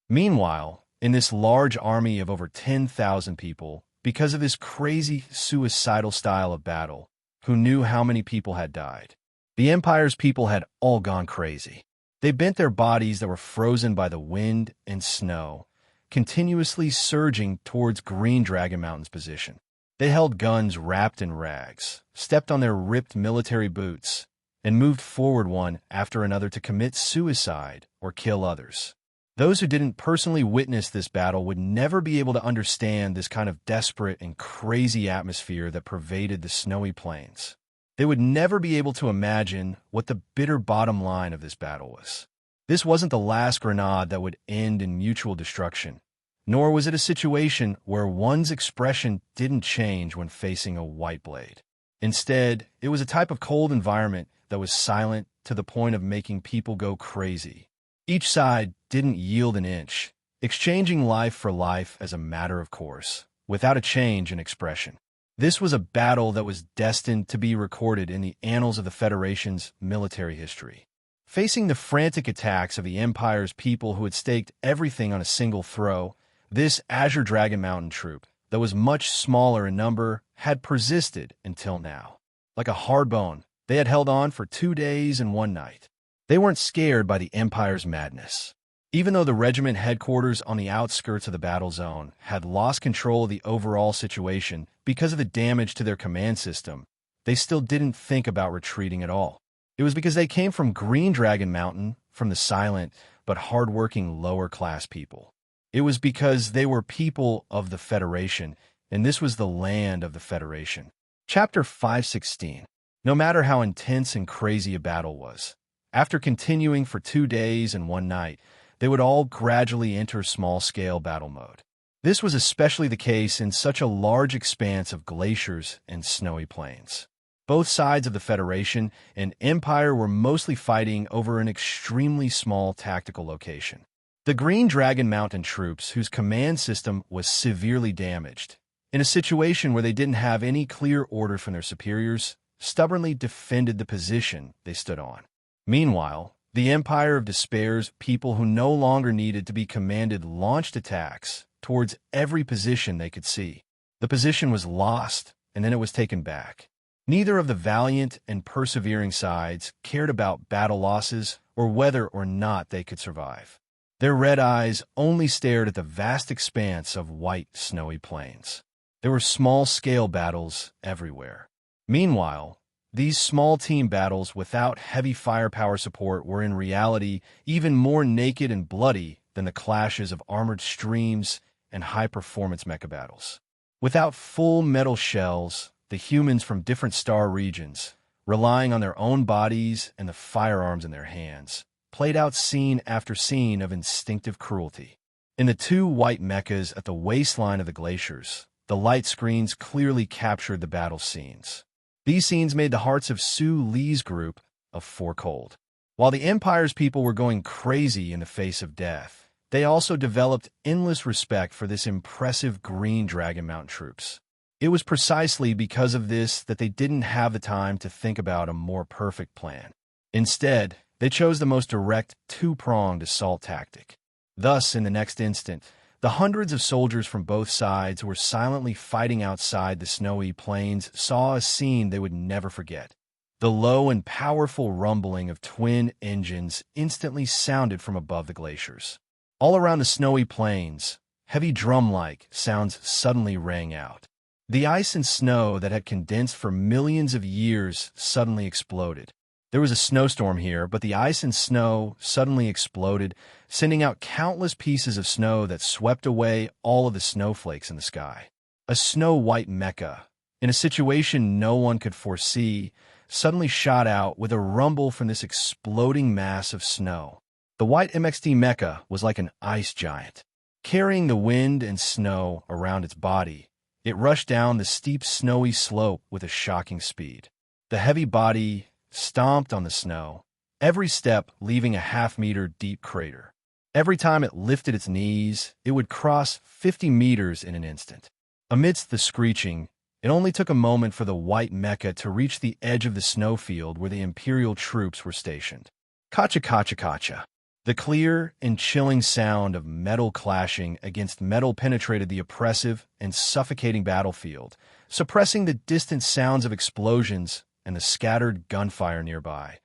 Meanwhile, in this large army of over 10,000 people, because of this crazy suicidal style of battle, who knew how many people had died? The Empire's people had all gone crazy. They bent their bodies that were frozen by the wind and snow, continuously surging towards Green Dragon Mountain's position. They held guns wrapped in rags, stepped on their ripped military boots, and moved forward one after another to commit suicide or kill others. Those who didn't personally witness this battle would never be able to understand this kind of desperate and crazy atmosphere that pervaded the snowy plains. They would never be able to imagine what the bitter bottom line of this battle was. This wasn't the last grenade that would end in mutual destruction, nor was it a situation where one's expression didn't change when facing a white blade. Instead, it was a type of cold environment that was silent to the point of making people go crazy. Each side didn't yield an inch, exchanging life for life as a matter of course, without a change in expression. This was a battle that was destined to be recorded in the annals of the Federation's military history. Facing the frantic attacks of the Empire's people who had staked everything on a single throw, this Azure Dragon Mountain troop, that was much smaller in number, had persisted until now. Like a hard bone, they had held on for 2 days and 1 night. They weren't scared by the Empire's madness. Even though the regiment headquarters on the outskirts of the battle zone had lost control of the overall situation because of the damage to their command system, they still didn't think about retreating at all. It was because they came from Green Dragon Mountain, from the silent but hard-working lower-class people. It was because they were people of the Federation, and this was the land of the Federation. Chapter 516. No matter how intense and crazy a battle was, after continuing for 2 days and 1 night, they would all gradually enter small-scale battle mode. This was especially the case in such a large expanse of glaciers and snowy plains. Both sides of the Federation and Empire were mostly fighting over an extremely small tactical location. The Green Dragon Mountain troops, whose command system was severely damaged, in a situation where they didn't have any clear order from their superiors, stubbornly defended the position they stood on. Meanwhile, the Empire of Despair's people who no longer needed to be commanded launched attacks towards every position they could see. The position was lost, and then it was taken back. Neither of the valiant and persevering sides cared about battle losses or whether or not they could survive. Their red eyes only stared at the vast expanse of white, snowy plains. There were small-scale battles everywhere. Meanwhile, these small team battles without heavy firepower support were in reality even more naked and bloody than the clashes of armored streams and high-performance mecha battles. Without full metal shells, the humans from different star regions, relying on their own bodies and the firearms in their hands, played out scene after scene of instinctive cruelty. In the two white mechas at the waistline of the glaciers, the light screens clearly captured the battle scenes. These scenes made the hearts of Su Li's group of four cold. While the Empire's people were going crazy in the face of death, they also developed endless respect for this impressive Green Dragon Mountain troops. It was precisely because of this that they didn't have the time to think about a more perfect plan. Instead, they chose the most direct, two-pronged assault tactic. Thus, in the next instant, the hundreds of soldiers from both sides who were silently fighting outside the snowy plains saw a scene they would never forget. The low and powerful rumbling of twin engines instantly sounded from above the glaciers. All around the snowy plains, heavy drum-like sounds suddenly rang out. The ice and snow that had condensed for millions of years suddenly exploded. There was a snowstorm here, but the ice and snow suddenly exploded, sending out countless pieces of snow that swept away all of the snowflakes in the sky. A snow-white mecha, in a situation no one could foresee, suddenly shot out with a rumble from this exploding mass of snow. The white MXT mecha was like an ice giant. Carrying the wind and snow around its body, it rushed down the steep snowy slope with a shocking speed. The heavy body stomped on the snow, every step leaving a half-meter deep crater. Every time it lifted its knees, it would cross 50 meters in an instant. Amidst the screeching, it only took a moment for the white mecha to reach the edge of the snowfield where the Imperial troops were stationed. Kacha-kacha-kacha. The clear and chilling sound of metal clashing against metal penetrated the oppressive and suffocating battlefield, suppressing the distant sounds of explosions and the scattered gunfire nearby,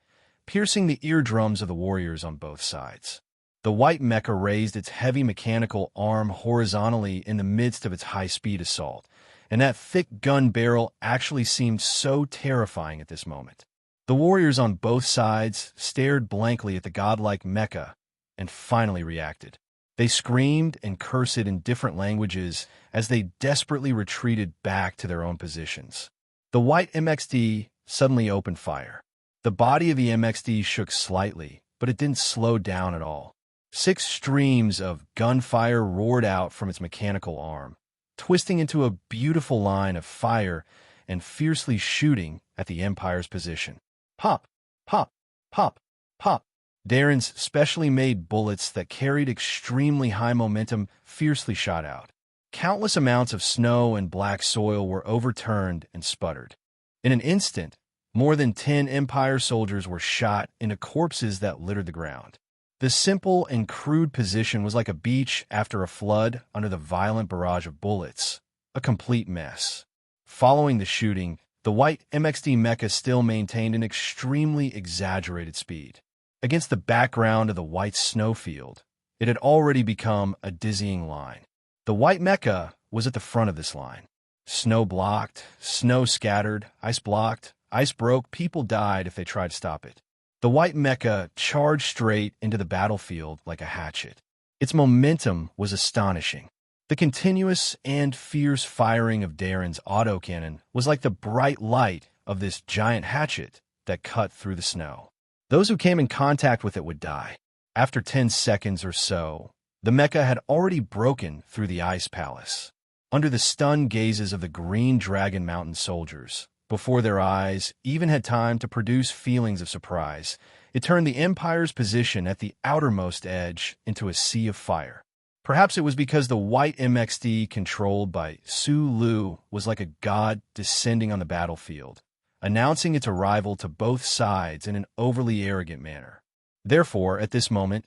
piercing the eardrums of the warriors on both sides. The white mecha raised its heavy mechanical arm horizontally in the midst of its high-speed assault, and that thick gun barrel actually seemed so terrifying at this moment. The warriors on both sides stared blankly at the godlike mecha and finally reacted. They screamed and cursed in different languages as they desperately retreated back to their own positions. The white MXD suddenly opened fire. The body of the MXD shook slightly, but it didn't slow down at all. 6 streams of gunfire roared out from its mechanical arm, twisting into a beautiful line of fire and fiercely shooting at the Empire's position. Pop, pop, pop, pop. Darren's specially made bullets that carried extremely high momentum fiercely shot out. Countless amounts of snow and black soil were overturned and sputtered. In an instant, more than 10 Empire soldiers were shot into corpses that littered the ground. The simple and crude position was like a beach after a flood under the violent barrage of bullets, a complete mess. Following the shooting, the white MXD mecha still maintained an extremely exaggerated speed. Against the background of the white snowfield, it had already become a dizzying line. The white mecha was at the front of this line. Snow blocked, snow scattered, ice blocked, ice broke, people died if they tried to stop it. The white mecha charged straight into the battlefield like a hatchet. Its momentum was astonishing. The continuous and fierce firing of Darren's autocannon was like the bright light of this giant hatchet that cut through the snow. Those who came in contact with it would die. After 10 seconds or so, the mecha had already broken through the ice palace. Under the stunned gazes of the Green Dragon Mountain soldiers, before their eyes even had time to produce feelings of surprise. It turned the Empire's position at the outermost edge into a sea of fire. Perhaps it was because the white MXD controlled by Su Lu was like a god descending on the battlefield, announcing its arrival to both sides in an overly arrogant manner. Therefore, at this moment,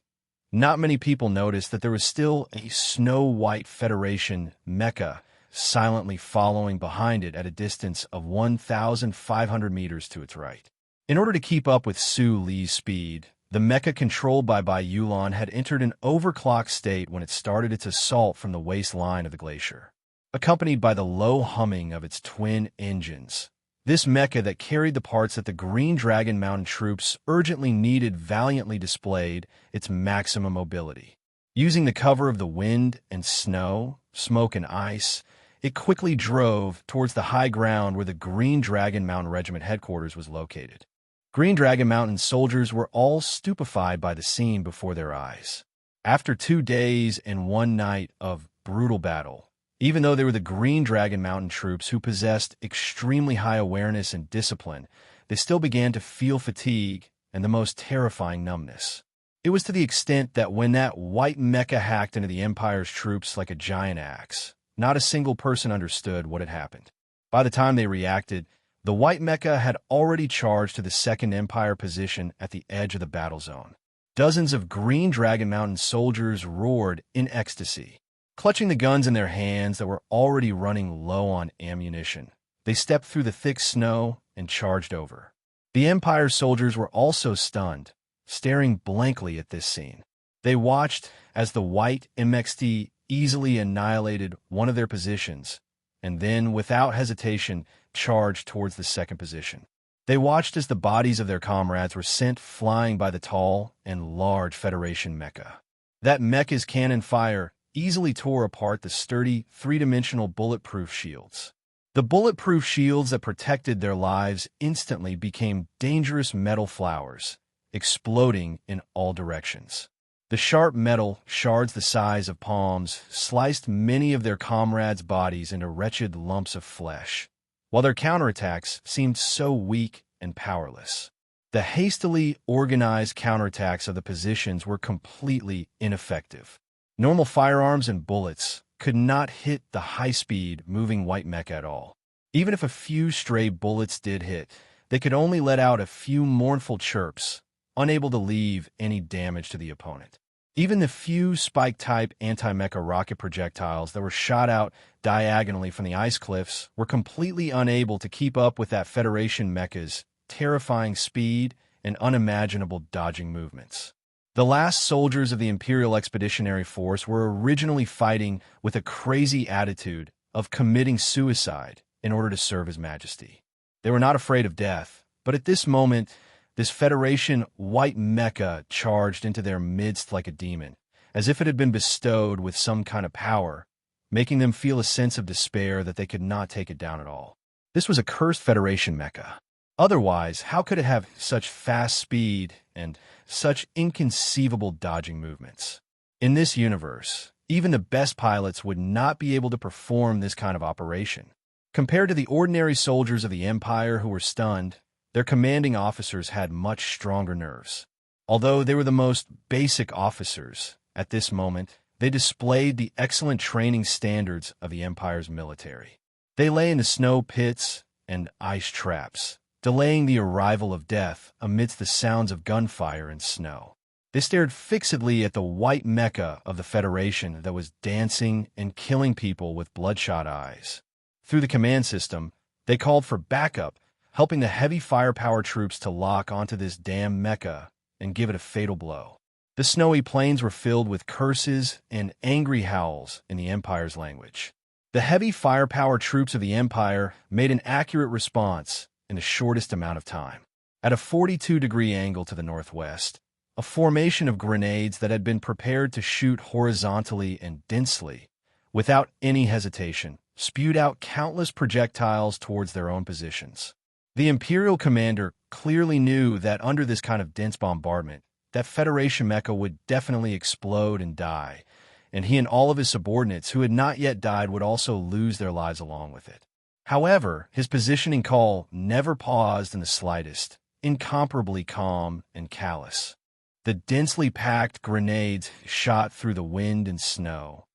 not many people noticed that there was still a snow-white Federation mecha silently following behind it at a distance of 1,500 meters to its right. In order to keep up with Su Li's speed, the mecha controlled by Bai Yulan had entered an overclock state when it started its assault from the waistline of the glacier, accompanied by the low humming of its twin engines. This mecha that carried the parts that the Green Dragon Mountain troops urgently needed valiantly displayed its maximum mobility. Using the cover of the wind and snow, smoke and ice, it quickly drove towards the high ground where the Green Dragon Mountain Regiment headquarters was located. Green Dragon Mountain soldiers were all stupefied by the scene before their eyes. After 2 days and 1 night of brutal battle, even though they were the Green Dragon Mountain troops who possessed extremely high awareness and discipline, they still began to feel fatigue and the most terrifying numbness. It was to the extent that when that white mecha hacked into the Empire's troops like a giant axe, not a single person understood what had happened. By the time they reacted, the white mecha had already charged to the Second Empire position at the edge of the battle zone. Dozens of Green Dragon Mountain soldiers roared in ecstasy. Clutching the guns in their hands that were already running low on ammunition, they stepped through the thick snow and charged over. The Empire's soldiers were also stunned, staring blankly at this scene. They watched as the white MXD easily annihilated one of their positions, and then, without hesitation, charged towards the second position. They watched as the bodies of their comrades were sent flying by the tall and large Federation mecha. That mecha's cannon fire easily tore apart the sturdy, three-dimensional bulletproof shields. The bulletproof shields that protected their lives instantly became dangerous metal flowers, exploding in all directions. The sharp metal, shards the size of palms, sliced many of their comrades' bodies into wretched lumps of flesh, while their counterattacks seemed so weak and powerless. The hastily organized counterattacks of the positions were completely ineffective. Normal firearms and bullets could not hit the high-speed, moving white mecha at all. Even if a few stray bullets did hit, they could only let out a few mournful chirps, unable to leave any damage to the opponent. Even the few spike-type anti-mecha rocket projectiles that were shot out diagonally from the ice cliffs were completely unable to keep up with that Federation mecha's terrifying speed and unimaginable dodging movements. The last soldiers of the Imperial Expeditionary Force were originally fighting with a crazy attitude of committing suicide in order to serve His Majesty. They were not afraid of death, but at this moment, this Federation white mecha charged into their midst like a demon, as if it had been bestowed with some kind of power, making them feel a sense of despair that they could not take it down at all. This was a cursed Federation mecha. Otherwise, how could it have such fast speed and such inconceivable dodging movements? In this universe, even the best pilots would not be able to perform this kind of operation. Compared to the ordinary soldiers of the Empire who were stunned, their commanding officers had much stronger nerves. Although they were the most basic officers, at this moment, they displayed the excellent training standards of the Empire's military. They lay in the snow pits and ice traps, delaying the arrival of death amidst the sounds of gunfire and snow. They stared fixedly at the white mecha of the Federation that was dancing and killing people with bloodshot eyes. Through the command system, they called for backup, helping the heavy firepower troops to lock onto this damn mecha and give it a fatal blow. The snowy plains were filled with curses and angry howls in the Empire's language. The heavy firepower troops of the Empire made an accurate response in the shortest amount of time. At a 42-degree angle to the northwest, a formation of grenades that had been prepared to shoot horizontally and densely, without any hesitation, spewed out countless projectiles towards their own positions. The Imperial commander clearly knew that under this kind of dense bombardment, that Federation mecha would definitely explode and die, and he and all of his subordinates who had not yet died would also lose their lives along with it. However, his positioning call never paused in the slightest, incomparably calm and callous. The densely packed grenades shot through the wind and snow,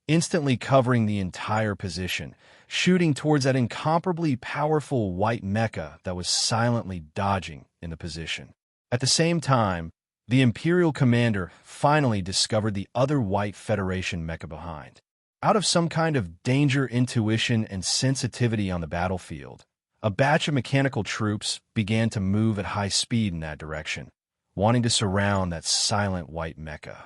instantly covering the entire position, shooting towards that incomparably powerful white mecha that was silently dodging in the position. At the same time, the Imperial commander finally discovered the other white Federation mecha behind. Out of some kind of danger intuition and sensitivity on the battlefield, a batch of mechanical troops began to move at high speed in that direction, wanting to surround that silent white mecha.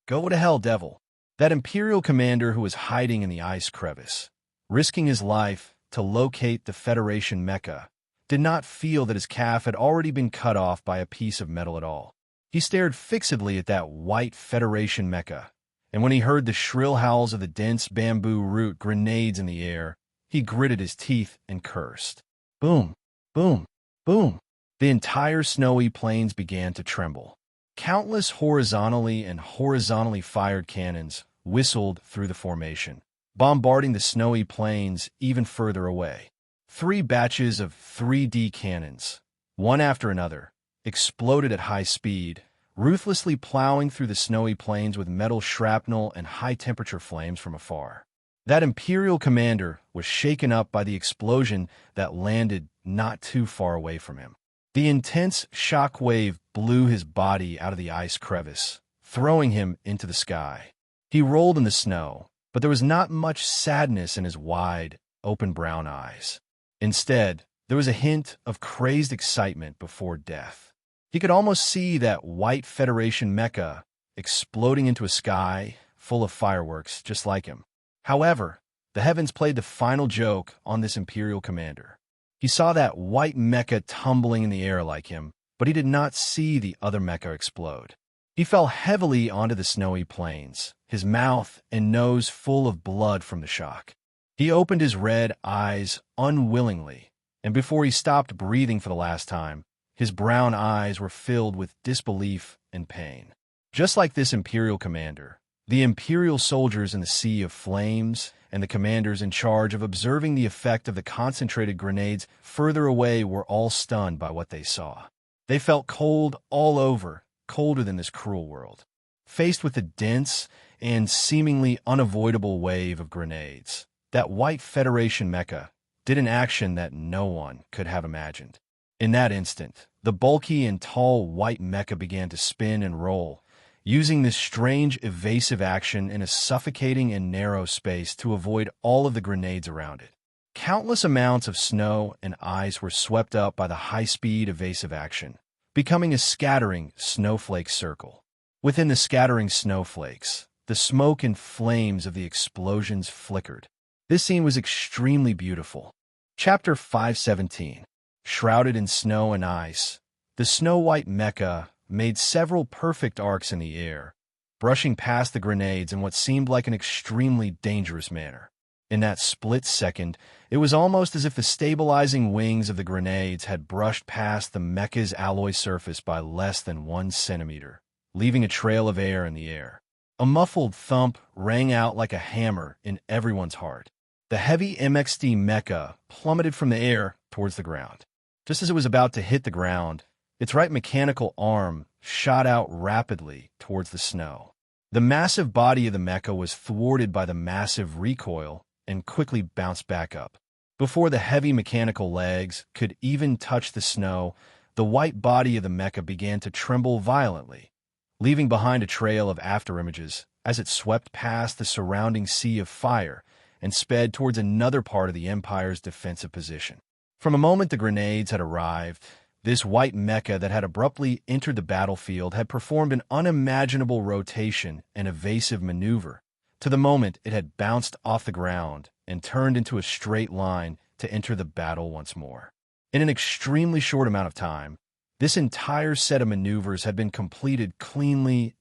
Go to hell, devil! That Imperial commander who was hiding in the ice crevice, risking his life to locate the Federation mecha, did not feel that his calf had already been cut off by a piece of metal at all. He stared fixedly at that white Federation mecha, and when he heard the shrill howls of the dense bamboo root grenades in the air, he gritted his teeth and cursed. Boom, boom, boom. The entire snowy plains began to tremble. Countless horizontally fired cannons whistled through the formation, bombarding the snowy plains even further away. 3 batches of 3D cannons, one after another, exploded at high speed, ruthlessly plowing through the snowy plains with metal shrapnel and high-temperature flames from afar. That Imperial commander was shaken up by the explosion that landed not too far away from him. The intense shock wave blew his body out of the ice crevice, throwing him into the sky. He rolled in the snow, but there was not much sadness in his wide, open brown eyes. Instead, there was a hint of crazed excitement before death. He could almost see that white Federation mecha exploding into a sky full of fireworks just like him. However, the heavens played the final joke on this Imperial commander. He saw that white mecha tumbling in the air like him, but he did not see the other mecha explode. He fell heavily onto the snowy plains, his mouth and nose full of blood from the shock. He opened his red eyes unwillingly, and before he stopped breathing for the last time, his brown eyes were filled with disbelief and pain. Just like this Imperial commander, the Imperial soldiers in the Sea of Flames and the commanders in charge of observing the effect of the concentrated grenades further away were all stunned by what they saw. They felt cold all over, colder than this cruel world. Faced with the dense and seemingly unavoidable wave of grenades, that white Federation mecha did an action that no one could have imagined. In that instant, the bulky and tall white mecha began to spin and roll, using this strange evasive action in a suffocating and narrow space to avoid all of the grenades around it. Countless amounts of snow and ice were swept up by the high-speed evasive action, becoming a scattering snowflake circle. Within the scattering snowflakes, the smoke and flames of the explosions flickered. This scene was extremely beautiful. Chapter 517. Shrouded in snow and ice, the snow-white mecha made several perfect arcs in the air, brushing past the grenades in what seemed like an extremely dangerous manner. In that split second, it was almost as if the stabilizing wings of the grenades had brushed past the mecha's alloy surface by less than 1 centimeter, leaving a trail of air in the air. A muffled thump rang out like a hammer in everyone's heart. The heavy MXD mecha plummeted from the air towards the ground. Just as it was about to hit the ground, its right mechanical arm shot out rapidly towards the snow. The massive body of the mecha was thwarted by the massive recoil and quickly bounced back up. Before the heavy mechanical legs could even touch the snow, the white body of the mecha began to tremble violently, leaving behind a trail of afterimages as it swept past the surrounding sea of fire and sped towards another part of the Empire's defensive position. From the moment the grenades had arrived, this white mecha that had abruptly entered the battlefield had performed an unimaginable rotation and evasive maneuver to the moment it had bounced off the ground and turned into a straight line to enter the battle once more. In an extremely short amount of time, this entire set of maneuvers had been completed cleanly,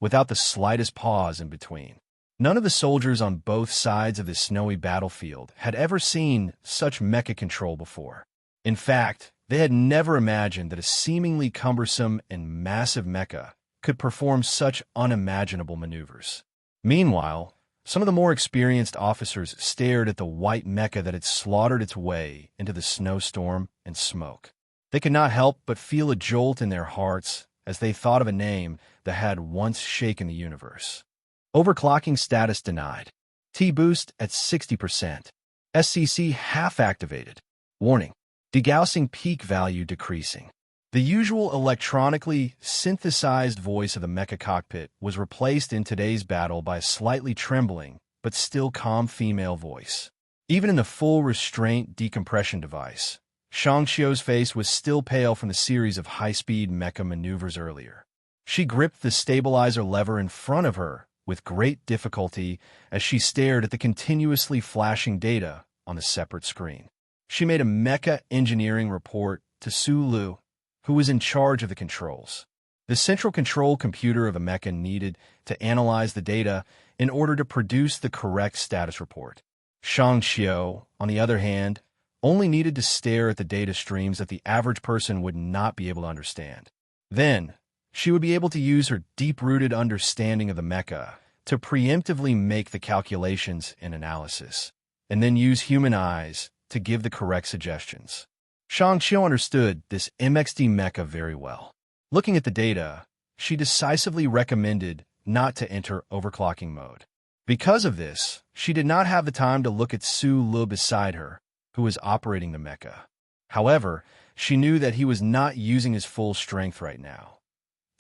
without the slightest pause in between. None of the soldiers on both sides of this snowy battlefield had ever seen such mecha control before. In fact, they had never imagined that a seemingly cumbersome and massive mecha could perform such unimaginable maneuvers. Meanwhile, Some of the more experienced officers stared at the white mecha that had slaughtered its way into the snowstorm and smoke. They could not help but feel a jolt in their hearts as they thought of a name that had once shaken the universe. Overclocking status denied. T-boost at 60%. SCC half-activated. Warning. Degaussing peak value decreasing. The usual electronically synthesized voice of the mecha cockpit was replaced in today's battle by a slightly trembling, but still calm female voice. Even in the full restraint decompression device, Shangxiu's face was still pale from the series of high-speed mecha maneuvers earlier. She gripped the stabilizer lever in front of her with great difficulty as she stared at the continuously flashing data on the separate screen. She made a mecha engineering report to Su Lu, who was in charge of the controls. The central control computer of a mecha needed to analyze the data in order to produce the correct status report. Shangxiu, on the other hand, only needed to stare at the data streams that the average person would not be able to understand. Then, she would be able to use her deep-rooted understanding of the mecha to preemptively make the calculations and analysis, and then use human eyes to give the correct suggestions. Shangxiu understood this MXD mecha very well. Looking at the data, she decisively recommended not to enter overclocking mode. Because of this, she did not have the time to look at Su Lu beside her, who was operating the mecha. However, she knew that he was not using his full strength right now.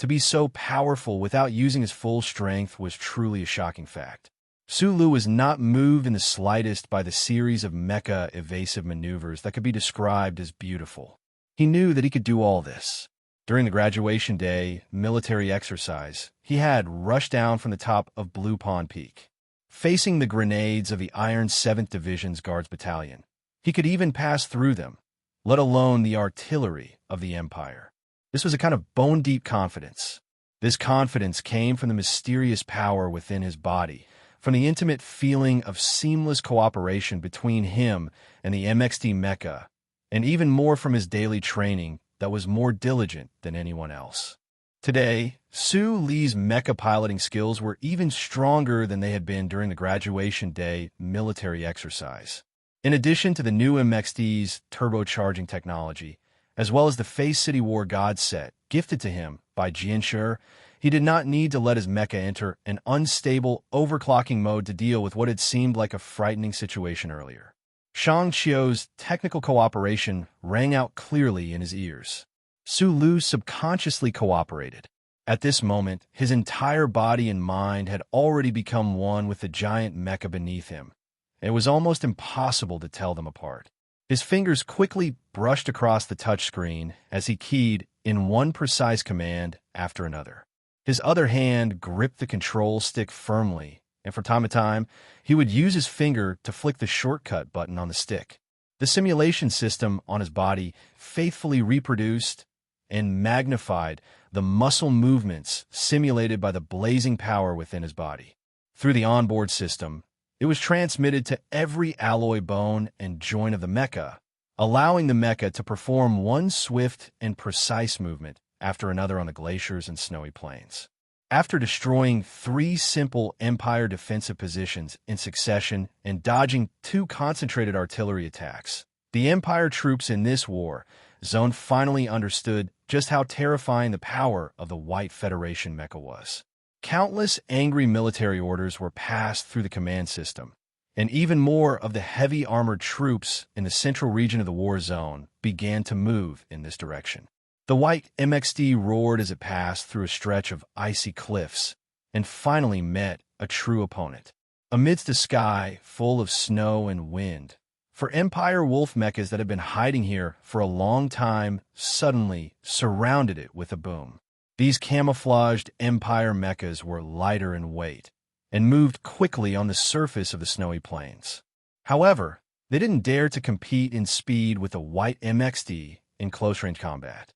To be so powerful without using his full strength was truly a shocking fact. Su Lu was not moved in the slightest by the series of mecha evasive maneuvers that could be described as beautiful. He knew that he could do all this. During the graduation day military exercise, he had rushed down from the top of Blue Pond Peak, facing the grenades of the Iron 7th Division's Guards Battalion. He could even pass through them, let alone the artillery of the Empire. This was a kind of bone-deep confidence. This confidence came from the mysterious power within his body, from the intimate feeling of seamless cooperation between him and the MXD mecha, and even more from his daily training that was more diligent than anyone else. Today, Su Li's mecha piloting skills were even stronger than they had been during the graduation day military exercise. In addition to the new MXD's turbocharging technology, as well as the Face City War God set gifted to him by Jianshi, he did not need to let his mecha enter an unstable overclocking mode to deal with what had seemed like a frightening situation earlier. Shangxiu's technical cooperation rang out clearly in his ears. Su Lu subconsciously cooperated. At this moment, his entire body and mind had already become one with the giant mecha beneath him. It was almost impossible to tell them apart. His fingers quickly brushed across the touchscreen as he keyed in one precise command after another. His other hand gripped the control stick firmly, and from time to time, he would use his finger to flick the shortcut button on the stick. The simulation system on his body faithfully reproduced and magnified the muscle movements simulated by the blazing power within his body. Through the onboard system, it was transmitted to every alloy bone and joint of the mecha, allowing the mecha to perform one swift and precise movement after another on the glaciers and snowy plains. After destroying 3 simple Empire defensive positions in succession and dodging 2 concentrated artillery attacks, the Empire troops in this war zone finally understood just how terrifying the power of the White Federation mecha was. Countless angry military orders were passed through the command system, and even more of the heavy armored troops in the central region of the war zone began to move in this direction. The white MXD roared as it passed through a stretch of icy cliffs and finally met a true opponent. Amidst a sky full of snow and wind, for Empire wolf mechas that had been hiding here for a long time suddenly surrounded it with a boom. These camouflaged Empire mechas were lighter in weight and moved quickly on the surface of the snowy plains. However, they didn't dare to compete in speed with the white MXD in close-range combat.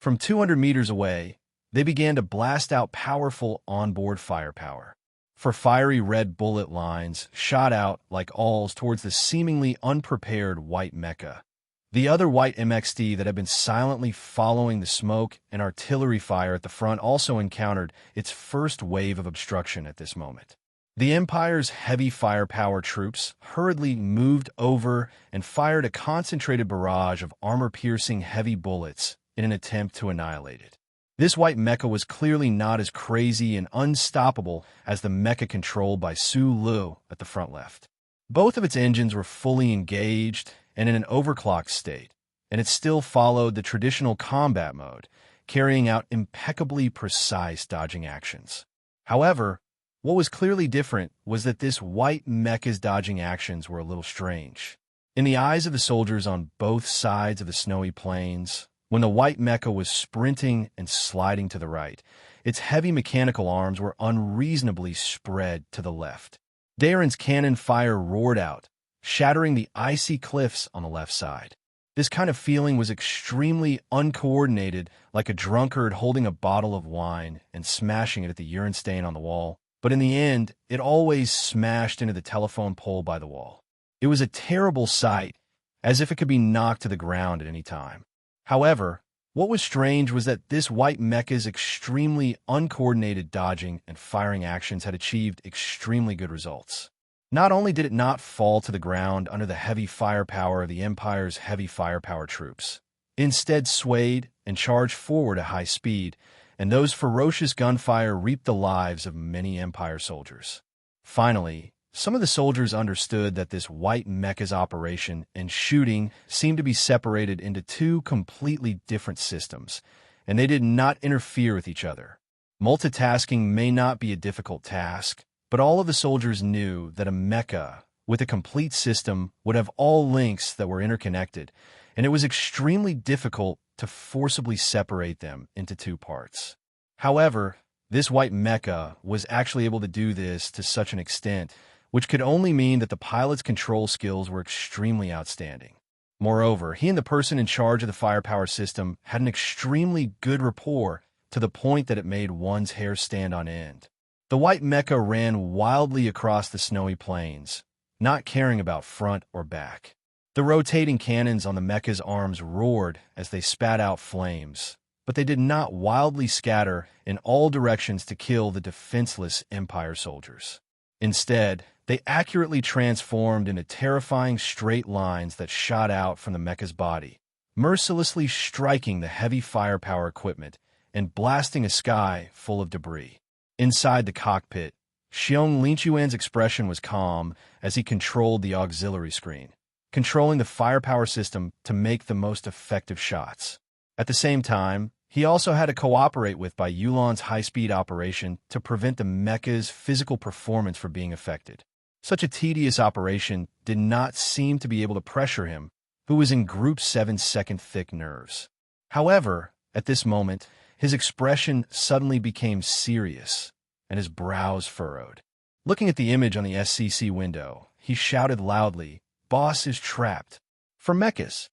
From 200 meters away, they began to blast out powerful onboard firepower. For fiery red bullet lines shot out like awls towards the seemingly unprepared white mecha. The other white MXD that had been silently following the smoke and artillery fire at the front also encountered its first wave of obstruction at this moment. The Empire's heavy firepower troops hurriedly moved over and fired a concentrated barrage of armor-piercing heavy bullets in an attempt to annihilate it. This white mecha was clearly not as crazy and unstoppable as the mecha controlled by Su Lu at the front left. Both of its engines were fully engaged and in an overclocked state, and it still followed the traditional combat mode, carrying out impeccably precise dodging actions. However, what was clearly different was that this white mecha's dodging actions were a little strange. In the eyes of the soldiers on both sides of the snowy plains, when the white mecha was sprinting and sliding to the right, its heavy mechanical arms were unreasonably spread to the left. Darren's cannon fire roared out, shattering the icy cliffs on the left side. This kind of feeling was extremely uncoordinated, like a drunkard holding a bottle of wine and smashing it at the urine stain on the wall. But in the end, it always smashed into the telephone pole by the wall. It was a terrible sight, as if it could be knocked to the ground at any time. However, what was strange was that this white mecha's extremely uncoordinated dodging and firing actions had achieved extremely good results. Not only did it not fall to the ground under the heavy firepower of the Empire's heavy firepower troops, it instead swayed and charged forward at high speed, and those ferocious gunfire reaped the lives of many Empire soldiers. Finally, some of the soldiers understood that this white mecha's operation and shooting seemed to be separated into two completely different systems, and they did not interfere with each other. Multitasking may not be a difficult task, but all of the soldiers knew that a mecha with a complete system would have all links that were interconnected, and it was extremely difficult to forcibly separate them into two parts. However, this white mecha was actually able to do this to such an extent, which could only mean that the pilot's control skills were extremely outstanding. Moreover, he and the person in charge of the firepower system had an extremely good rapport to the point that it made one's hair stand on end. The white mecha ran wildly across the snowy plains, not caring about front or back. The rotating cannons on the mecha's arms roared as they spat out flames, but they did not wildly scatter in all directions to kill the defenseless Empire soldiers. Instead, they accurately transformed into terrifying straight lines that shot out from the mecha's body, mercilessly striking the heavy firepower equipment and blasting a sky full of debris. Inside the cockpit, Xiong Linchuan's expression was calm as he controlled the auxiliary screen, controlling the firepower system to make the most effective shots. At the same time, he also had to cooperate with by Yulan's high-speed operation to prevent the mecha's physical performance from being affected. Such a tedious operation did not seem to be able to pressure him, who was in Group 7 second-thick nerves. However, at this moment, his expression suddenly became serious, and his brows furrowed. Looking at the image on the SCC window, he shouted loudly, "Boss is trapped." For mechas.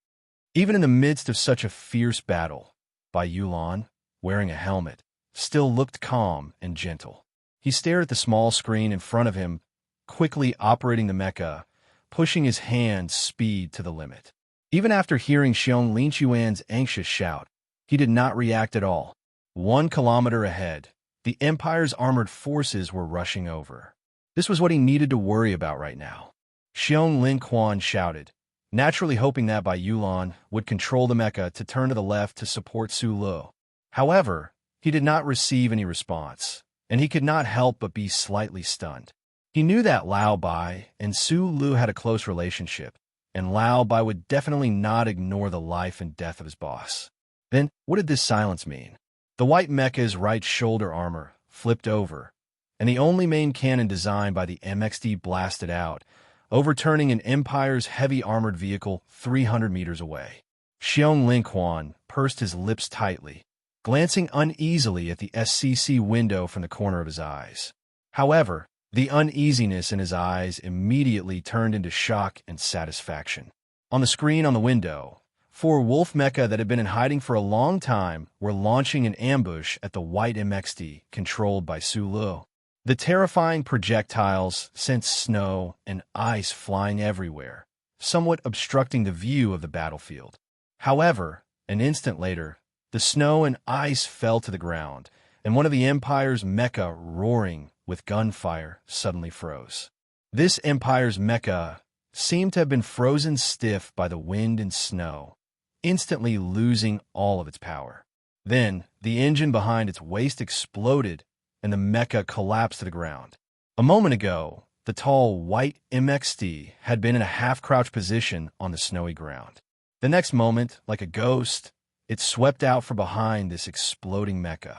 Even in the midst of such a fierce battle, Bai Yulan, wearing a helmet, still looked calm and gentle. He stared at the small screen in front of him, quickly operating the mecha, pushing his hand's speed to the limit. Even after hearing Xiong Linchuan's anxious shout, he did not react at all. 1 kilometer ahead, the Empire's armored forces were rushing over. This was what he needed to worry about right now. Xiong Linquan shouted, naturally hoping that Bai Yulan would control the mecha to turn to the left to support Su Lu. However, he did not receive any response, and he could not help but be slightly stunned. He knew that Lao Bai and Su Lu had a close relationship, and Lao Bai would definitely not ignore the life and death of his boss. Then, what did this silence mean? The white mecha's right shoulder armor flipped over, and the only main cannon designed by the MXD blasted out, overturning an Empire's heavy armored vehicle 300 meters away. Xiong Linquan pursed his lips tightly, glancing uneasily at the SCC window from the corner of his eyes. However, the uneasiness in his eyes immediately turned into shock and satisfaction. On the screen on the window, 4 wolf mecha that had been in hiding for a long time were launching an ambush at the white MXD controlled by Su Lu. The terrifying projectiles sent snow and ice flying everywhere, somewhat obstructing the view of the battlefield. However, an instant later, the snow and ice fell to the ground, and one of the Empire's mecha roaring with gunfire suddenly froze. This Empire's mecha seemed to have been frozen stiff by the wind and snow, instantly losing all of its power. Then, the engine behind its waist exploded, and the mecha collapsed to the ground. A moment ago, the tall white MXD had been in a half-crouch position on the snowy ground. The next moment, like a ghost, it swept out from behind this exploding mecha.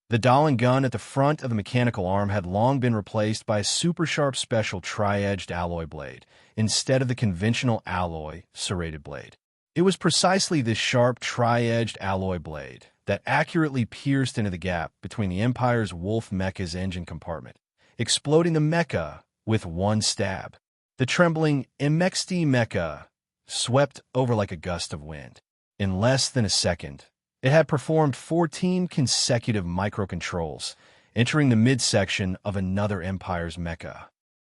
The Dahlen gun at the front of the mechanical arm had long been replaced by a super-sharp special tri-edged alloy blade, instead of the conventional alloy serrated blade. It was precisely this sharp tri-edged alloy blade that accurately pierced into the gap between the Empire's Wolf mecha's engine compartment, exploding the mecha with one stab. The trembling MXD mecha swept over like a gust of wind. In less than a second, it had performed 14 consecutive microcontrols, entering the midsection of another Empire's mecha.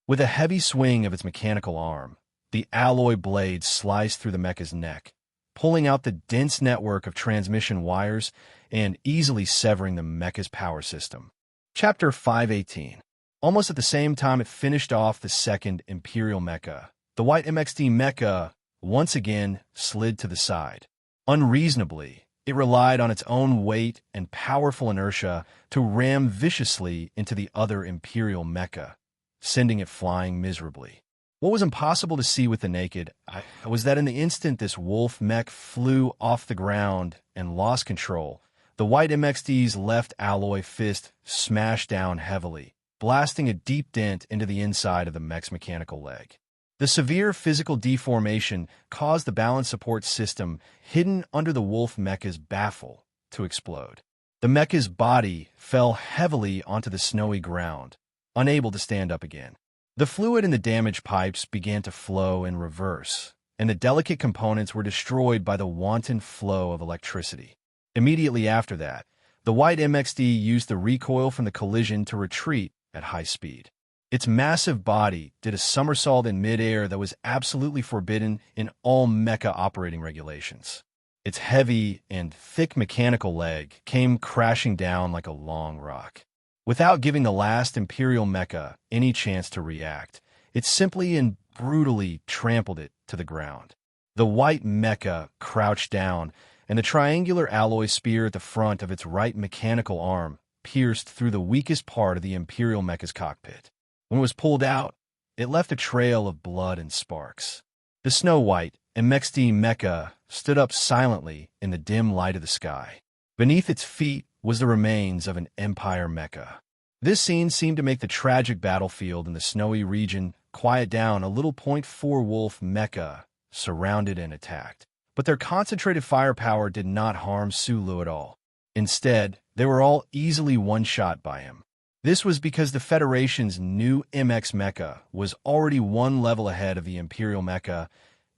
With a heavy swing of its mechanical arm, the alloy blade sliced through the mecha's neck, pulling out the dense network of transmission wires and easily severing the mecha's power system. Chapter 518. Almost at the same time it finished off the second Imperial mecha, the white MXD mecha once again slid to the side. Unreasonably, it relied on its own weight and powerful inertia to ram viciously into the other Imperial mecha, sending it flying miserably. What was impossible to see with the naked eye was that in the instant this wolf mech flew off the ground and lost control, the white MXD's left alloy fist smashed down heavily, blasting a deep dent into the inside of the mech's mechanical leg. The severe physical deformation caused the balance support system hidden under the wolf mecha's baffle to explode. The mecha's body fell heavily onto the snowy ground, unable to stand up again. The fluid in the damaged pipes began to flow in reverse, and the delicate components were destroyed by the wanton flow of electricity. Immediately after that, the white MXD used the recoil from the collision to retreat at high speed. Its massive body did a somersault in midair that was absolutely forbidden in all mecha operating regulations. Its heavy and thick mechanical leg came crashing down like a long rock. Without giving the last Imperial mecha any chance to react, it simply and brutally trampled it to the ground. The white mecha crouched down, and the triangular alloy spear at the front of its right mechanical arm pierced through the weakest part of the Imperial mecha's cockpit. When it was pulled out, it left a trail of blood and sparks. The snow-white MXD mecha stood up silently in the dim light of the sky. Beneath its feet was the remains of an Empire mecha. This scene seemed to make the tragic battlefield in the snowy region quiet down a little .4 Wolf mecha surrounded and attacked. But their concentrated firepower did not harm Sulu at all. Instead, they were all easily one-shot by him. This was because the Federation's new MX mecha was already one level ahead of the Imperial mecha,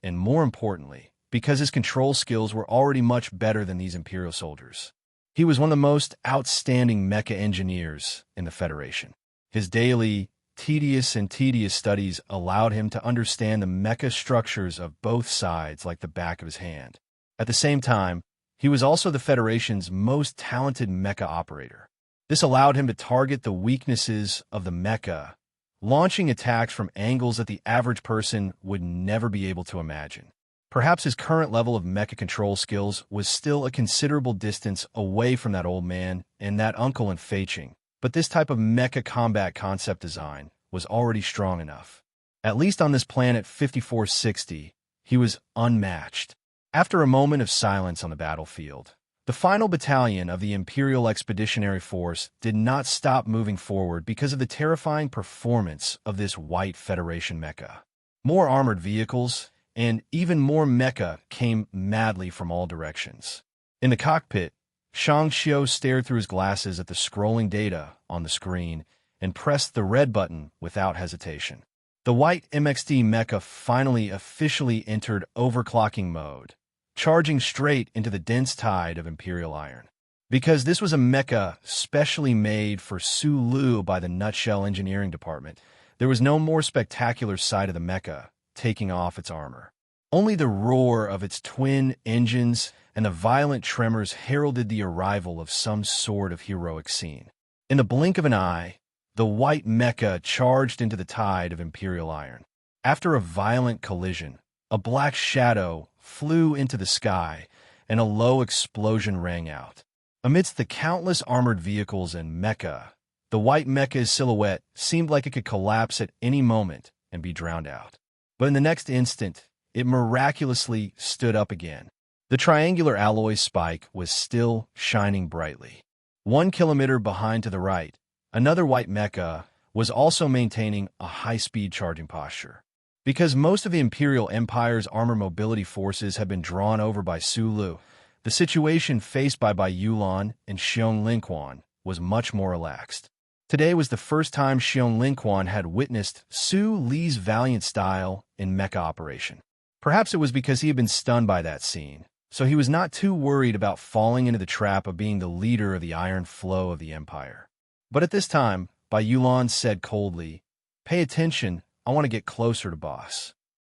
and more importantly, because his control skills were already much better than these Imperial soldiers. He was one of the most outstanding mecha engineers in the Federation. His daily, tedious studies allowed him to understand the mecha structures of both sides like the back of his hand. At the same time, he was also the Federation's most talented mecha operator. This allowed him to target the weaknesses of the mecha, launching attacks from angles that the average person would never be able to imagine. Perhaps his current level of mecha control skills was still a considerable distance away from that old man and that uncle in Feiching, but this type of mecha combat concept design was already strong enough. At least on this planet 5460, he was unmatched. After a moment of silence on the battlefield, the final battalion of the Imperial Expeditionary Force did not stop moving forward because of the terrifying performance of this white Federation mecha. More armored vehicles and even more mecha came madly from all directions. In the cockpit, Shang Xiu stared through his glasses at the scrolling data on the screen and pressed the red button without hesitation. The white MXD mecha finally officially entered overclocking mode, charging straight into the dense tide of Imperial iron. Because this was a mecha specially made for Sulu by the Nutshell Engineering Department, there was no more spectacular sight of the mecha taking off its armor. Only the roar of its twin engines and the violent tremors heralded the arrival of some sort of heroic scene. In the blink of an eye, the white mecha charged into the tide of Imperial iron. After a violent collision, a black shadow flew into the sky, and a low explosion rang out. Amidst the countless armored vehicles and mecha, the white mecha's silhouette seemed like it could collapse at any moment and be drowned out. But in the next instant, it miraculously stood up again. The triangular alloy spike was still shining brightly. 1 kilometer behind to the right, another white mecha was also maintaining a high-speed charging posture. Because most of the Imperial Empire's armor mobility forces had been drawn over by Sulu, the situation faced by Yulan and Xiong Linquan was much more relaxed. Today was the first time Xiong Linquan had witnessed Su Li's valiant style in mecha operation. Perhaps it was because he had been stunned by that scene, so he was not too worried about falling into the trap of being the leader of the iron flow of the Empire. But at this time, Yulan said coldly, "Pay attention, I want to get closer to boss."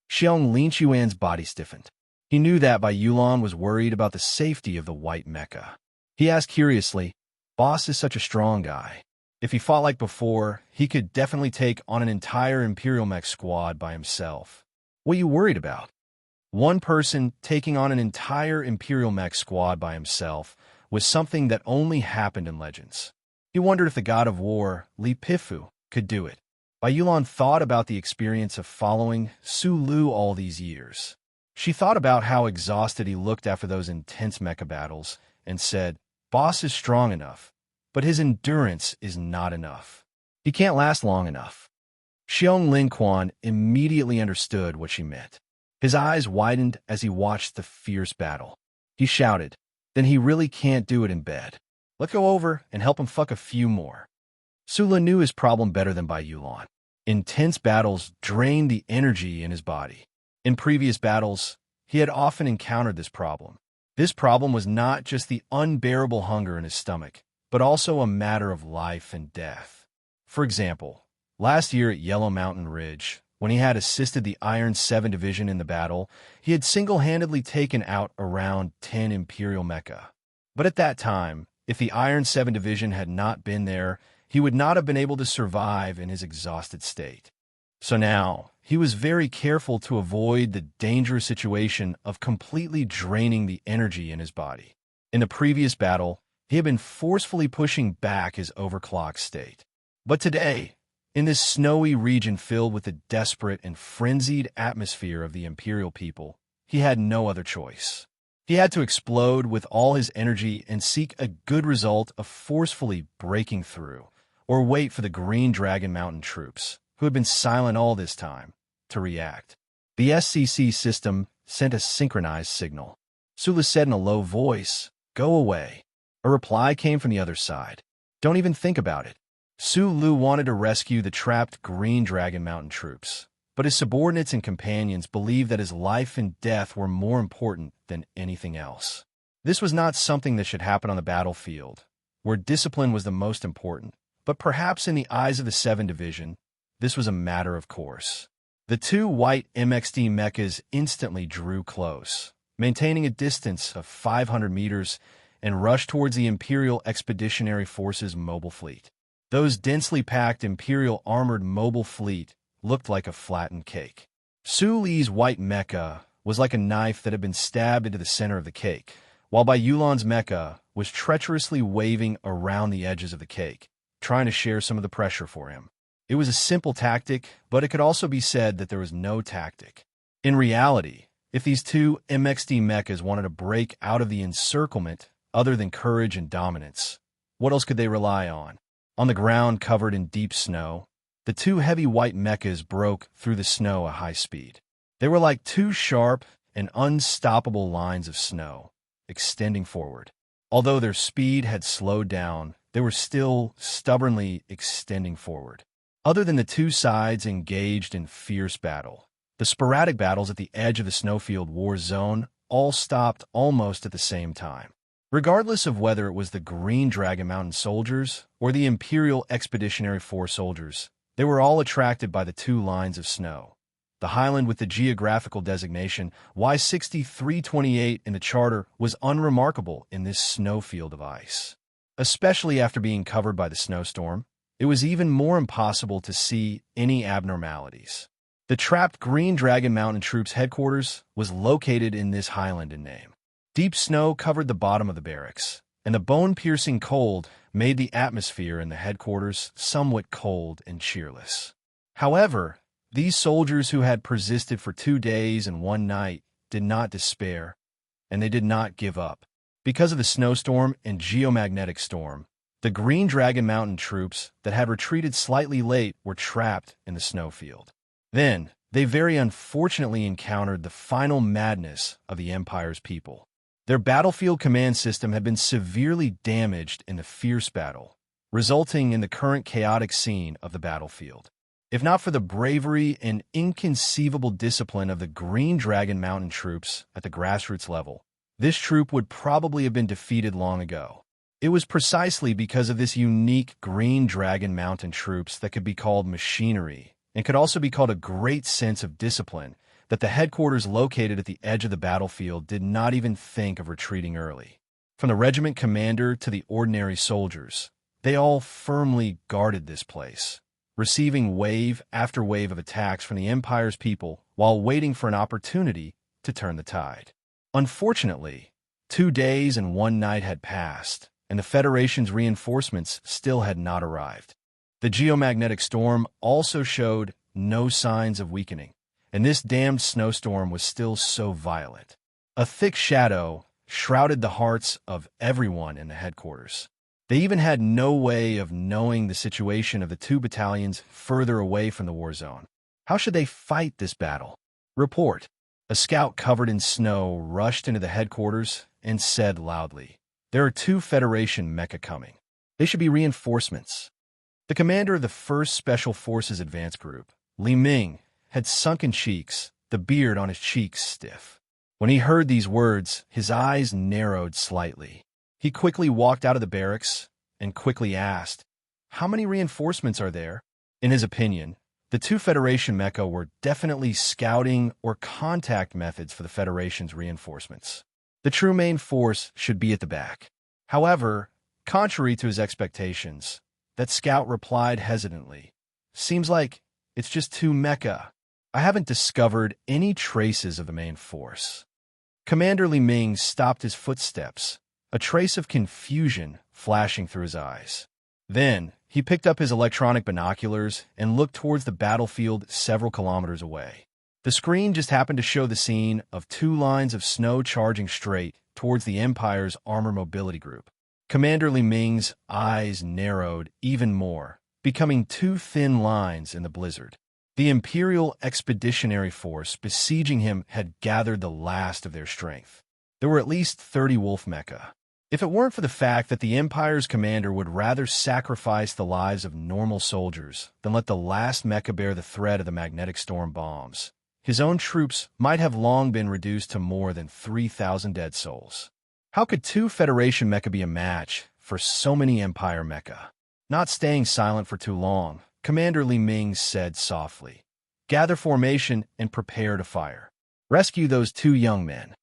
Xiong Linquan's body stiffened. He knew that Yulan was worried about the safety of the white mecha. He asked curiously, "Boss is such a strong guy. If he fought like before, he could definitely take on an entire Imperial mech squad by himself. What are you worried about?" One person taking on an entire Imperial mech squad by himself was something that only happened in legends. He wondered if the god of war, Li Pifu, could do it. Yulan thought about the experience of following Su Lu all these years. She thought about how exhausted he looked after those intense mecha battles and said, "Boss is strong enough, but his endurance is not enough. He can't last long enough." Xiong Linquan immediately understood what she meant. His eyes widened as he watched the fierce battle. He shouted, "Then he really can't do it in bed. Let's go over and help him fuck a few more." Sula knew his problem better than Yulan. Intense battles drained the energy in his body. In previous battles, he had often encountered this problem. This problem was not just the unbearable hunger in his stomach, but also a matter of life and death. For example, last year at Yellow Mountain Ridge, when he had assisted the Iron 7 Division in the battle, he had single-handedly taken out around 10 Imperial mecha. But at that time, if the Iron 7 Division had not been there, he would not have been able to survive in his exhausted state. So now, he was very careful to avoid the dangerous situation of completely draining the energy in his body. In the previous battle, he had been forcefully pushing back his overclocked state. But today, in this snowy region filled with the desperate and frenzied atmosphere of the Imperial people, he had no other choice. He had to explode with all his energy and seek a good result of forcefully breaking through, or wait for the Green Dragon Mountain troops, who had been silent all this time, to react. The SCC system sent a synchronized signal. Sula said in a low voice, "Go away." A reply came from the other side. "Don't even think about it." Su Lu wanted to rescue the trapped Green Dragon Mountain troops, but his subordinates and companions believed that his life and death were more important than anything else. This was not something that should happen on the battlefield, where discipline was the most important, but perhaps in the eyes of the 7 Division, this was a matter of course. The two white MXD mechas instantly drew close, maintaining a distance of 500 meters, and rushed towards the Imperial Expeditionary Force's mobile fleet. Those densely packed Imperial armored mobile fleet looked like a flattened cake. Su Li's white mecha was like a knife that had been stabbed into the center of the cake, while Yulan's mecha was treacherously waving around the edges of the cake, trying to share some of the pressure for him. It was a simple tactic, but it could also be said that there was no tactic. In reality, if these two MXD mechas wanted to break out of the encirclement other than courage and dominance, what else could they rely on? On the ground covered in deep snow, the two heavy white mechas broke through the snow at high speed. They were like two sharp and unstoppable lines of snow, extending forward. Although their speed had slowed down, they were still stubbornly extending forward. Other than the two sides engaged in fierce battle, the sporadic battles at the edge of the snowfield war zone all stopped almost at the same time. Regardless of whether it was the Green Dragon Mountain soldiers or the Imperial Expeditionary Force soldiers, they were all attracted by the two lines of snow. The highland with the geographical designation Y6328 in the charter was unremarkable in this snowfield of ice. Especially after being covered by the snowstorm, it was even more impossible to see any abnormalities. The trapped Green Dragon Mountain Troops headquarters was located in this highland in name. Deep snow covered the bottom of the barracks, and the bone-piercing cold made the atmosphere in the headquarters somewhat cold and cheerless. However, these soldiers who had persisted for 2 days and 1 night did not despair, and they did not give up. Because of the snowstorm and geomagnetic storm, the Green Dragon Mountain troops that had retreated slightly late were trapped in the snowfield. Then, they very unfortunately encountered the final madness of the Empire's people. Their battlefield command system had been severely damaged in the fierce battle, resulting in the current chaotic scene of the battlefield. If not for the bravery and inconceivable discipline of the Green Dragon Mountain troops at the grassroots level, this troop would probably have been defeated long ago. It was precisely because of this unique Green Dragon Mountain troops that could be called machinery and could also be called a great sense of discipline that the headquarters located at the edge of the battlefield did not even think of retreating early. From the regiment commander to the ordinary soldiers, they all firmly guarded this place, receiving wave after wave of attacks from the Empire's people while waiting for an opportunity to turn the tide. Unfortunately, 2 days and 1 night had passed, and the Federation's reinforcements still had not arrived. The geomagnetic storm also showed no signs of weakening, and this damned snowstorm was still so violent. A thick shadow shrouded the hearts of everyone in the headquarters. They even had no way of knowing the situation of the 2 battalions further away from the war zone. How should they fight this battle? Report. A scout covered in snow rushed into the headquarters and said loudly, "There are 2 Federation mecha coming. They should be reinforcements." The commander of the 1st Special Forces Advance Group, Li Ming, had sunken cheeks, the beard on his cheeks stiff. When he heard these words, his eyes narrowed slightly. He quickly walked out of the barracks and quickly asked, "How many reinforcements are there?" In his opinion, the 2 Federation mecha were definitely scouting or contact methods for the Federation's reinforcements. The true main force should be at the back. However, contrary to his expectations, that scout replied hesitantly, "Seems like it's just 2 mecha. I haven't discovered any traces of the main force." Commander Li Ming stopped his footsteps, a trace of confusion flashing through his eyes. Then, he picked up his electronic binoculars and looked towards the battlefield several kilometers away. The screen just happened to show the scene of 2 lines of snow charging straight towards the Empire's armor mobility group. Commander Li Ming's eyes narrowed even more, becoming 2 thin lines in the blizzard. The Imperial Expeditionary Force besieging him had gathered the last of their strength. There were at least 30 wolf mecha. If it weren't for the fact that the Empire's commander would rather sacrifice the lives of normal soldiers than let the last mecha bear the threat of the magnetic storm bombs, his own troops might have long been reduced to more than 3,000 dead souls. How could 2 Federation mecha be a match for so many Empire mecha? Not staying silent for too long, Commander Li Ming said softly, "Gather formation and prepare to fire. Rescue those 2 young men."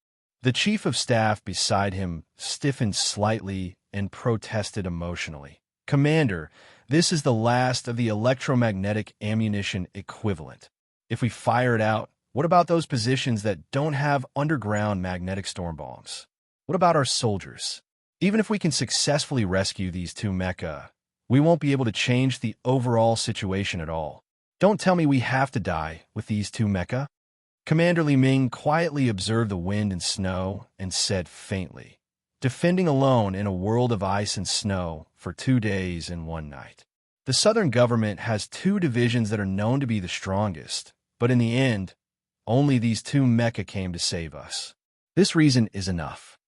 The chief of staff beside him stiffened slightly and protested emotionally. "Commander, this is the last of the electromagnetic ammunition equivalent. If we fire it out, what about those positions that don't have underground magnetic storm bombs? What about our soldiers? Even if we can successfully rescue these 2 mecha, we won't be able to change the overall situation at all. Don't tell me we have to die with these 2 mecha." Commander Li Ming quietly observed the wind and snow and said faintly, "Defending alone in a world of ice and snow for 2 days and 1 night. The Southern government has 2 divisions that are known to be the strongest, but in the end, only these 2 mecha came to save us. This reason is enough."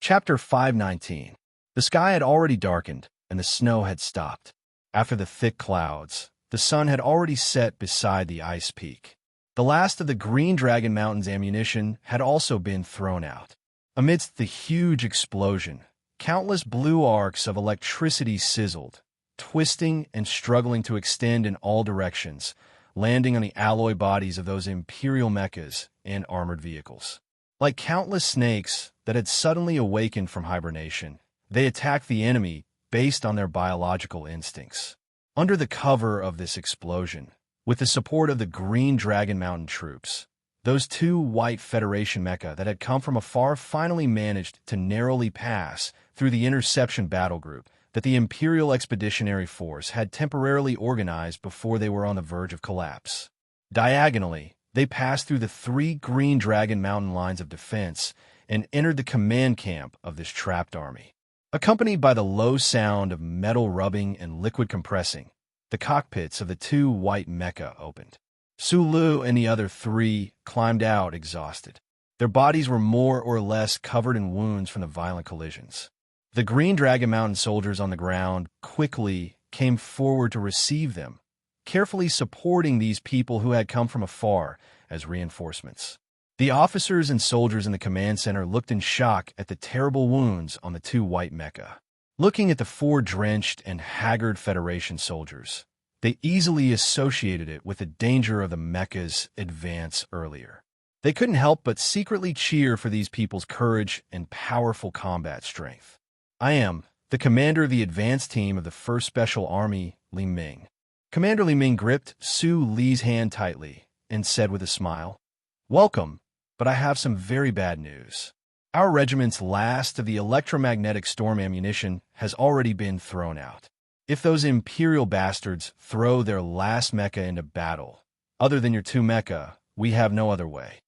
Chapter 519. The sky had already darkened, and the snow had stopped. After the thick clouds, the sun had already set beside the ice peak. The last of the Green Dragon Mountain's ammunition had also been thrown out. Amidst the huge explosion, countless blue arcs of electricity sizzled, twisting and struggling to extend in all directions, landing on the alloy bodies of those Imperial mechas and armored vehicles. Like countless snakes that had suddenly awakened from hibernation, they attacked the enemy based on their biological instincts. Under the cover of this explosion, with the support of the Green Dragon Mountain troops, those two white Federation mecha that had come from afar finally managed to narrowly pass through the interception battle group that the Imperial Expeditionary Force had temporarily organized before they were on the verge of collapse. Diagonally, they passed through the three Green Dragon Mountain lines of defense and entered the command camp of this trapped army. Accompanied by the low sound of metal rubbing and liquid compressing, the cockpits of the two white mecha opened. Sulu and the other three climbed out exhausted. Their bodies were more or less covered in wounds from the violent collisions. The Green Dragon Mountain soldiers on the ground quickly came forward to receive them, carefully supporting these people who had come from afar as reinforcements. The officers and soldiers in the command center looked in shock at the terrible wounds on the two white mecha. Looking at the four drenched and haggard Federation soldiers, they easily associated it with the danger of the mecha's advance earlier. They couldn't help but secretly cheer for these people's courage and powerful combat strength. I am the commander of the advance team of the 1st Special Army, Li Ming. Commander Li Ming gripped Su Li's hand tightly and said with a smile, "Welcome, but I have some very bad news. Our regiment's last of the electromagnetic storm ammunition has already been thrown out. If those Imperial bastards throw their last mecha into battle, other than your two mecha, we have no other way."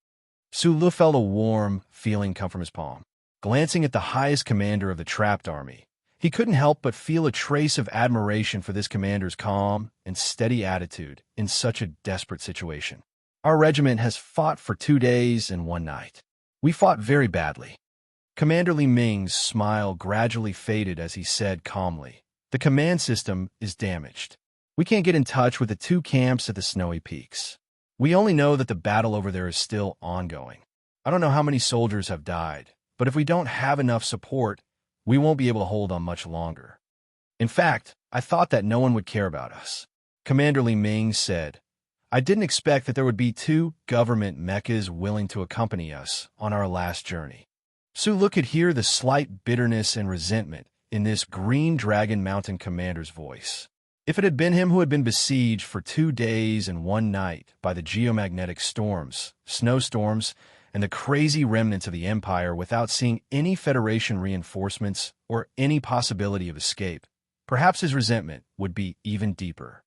Su Li felt a warm feeling come from his palm. Glancing at the highest commander of the trapped army, he couldn't help but feel a trace of admiration for this commander's calm and steady attitude in such a desperate situation. "Our regiment has fought for 2 days and 1 night. We fought very badly." Commander Li Ming's smile gradually faded as he said calmly, "The command system is damaged. We can't get in touch with the two camps at the snowy peaks. We only know that the battle over there is still ongoing. I don't know how many soldiers have died, but if we don't have enough support, we won't be able to hold on much longer. In fact, I thought that no one would care about us." Commander Li Ming said, "I didn't expect that there would be 2 government mechas willing to accompany us on our last journey." Su Li could hear the slight bitterness and resentment in this Green Dragon Mountain commander's voice. If it had been him who had been besieged for 2 days and 1 night by the geomagnetic storms, snowstorms, and the crazy remnants of the Empire without seeing any Federation reinforcements or any possibility of escape, perhaps his resentment would be even deeper.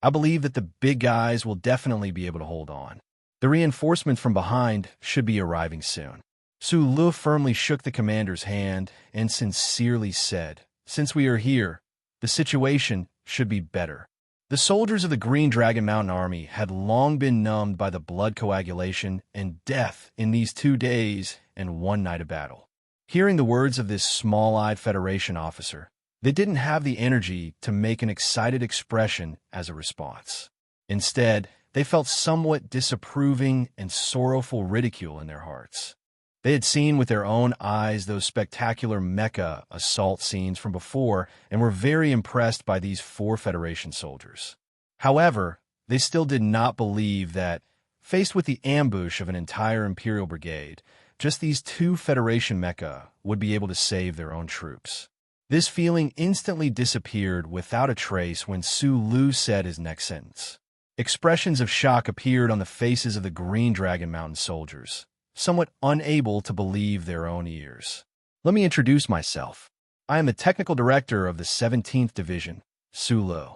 "I believe that the big guys will definitely be able to hold on. The reinforcements from behind should be arriving soon." Su Li firmly shook the commander's hand and sincerely said, "Since we are here, the situation should be better." The soldiers of the Green Dragon Mountain Army had long been numbed by the blood coagulation and death in these 2 days and 1 night of battle. Hearing the words of this small-eyed Federation officer, they didn't have the energy to make an excited expression as a response. Instead, they felt somewhat disapproving and sorrowful ridicule in their hearts. They had seen with their own eyes those spectacular mecha assault scenes from before and were very impressed by these 4 Federation soldiers. However, they still did not believe that, faced with the ambush of an entire Imperial brigade, just these 2 Federation mecha would be able to save their own troops. This feeling instantly disappeared without a trace when Su Li said his next sentence. Expressions of shock appeared on the faces of the Green Dragon Mountain soldiers, somewhat unable to believe their own ears. "Let me introduce myself. I am the technical director of the 17th Division, Su Li.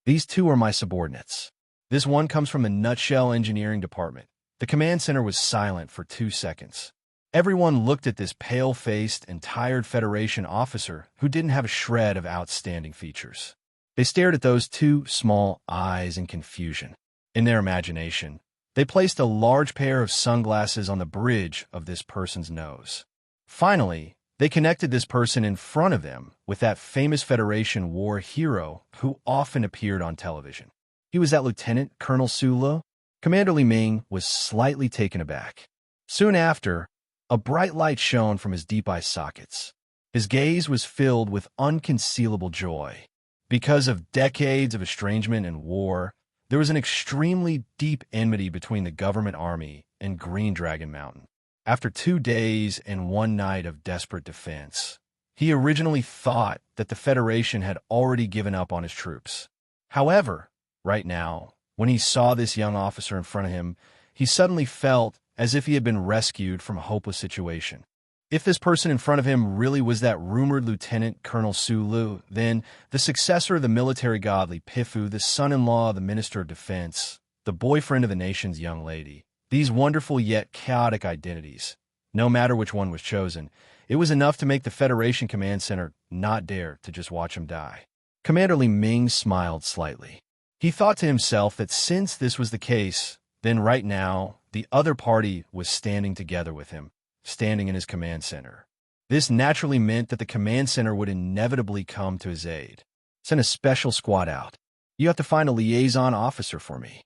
These 2 are my subordinates. This one comes from the Nutshell Engineering Department." The command center was silent for 2 seconds. Everyone looked at this pale-faced and tired Federation officer who didn't have a shred of outstanding features. They stared at those 2 small eyes in confusion. In their imagination, they placed a large pair of sunglasses on the bridge of this person's nose. Finally, they connected this person in front of them with that famous Federation war hero who often appeared on television. He was that Lieutenant Colonel Su Li. Commander Li Ming was slightly taken aback. Soon after, a bright light shone from his deep eye sockets. His gaze was filled with unconcealable joy. Because of decades of estrangement and war, there was an extremely deep enmity between the government army and Green Dragon Mountain. After 2 days and 1 night of desperate defense, he originally thought that the Federation had already given up on his troops. However, right now, when he saw this young officer in front of him, he suddenly felt as if he had been rescued from a hopeless situation. If this person in front of him really was that rumored Lieutenant Colonel Su Lu, then the successor of the military godly Pifu, the son-in-law of the Minister of Defense, the boyfriend of the nation's young lady, these wonderful yet chaotic identities, no matter which one was chosen, it was enough to make the Federation Command Center not dare to just watch him die. Commander Li Ming smiled slightly. He thought to himself that since this was the case, then right now, the other party was standing together with him, standing in his command center. This naturally meant that the command center would inevitably come to his aid. Send a special squad out. You have to find a liaison officer for me.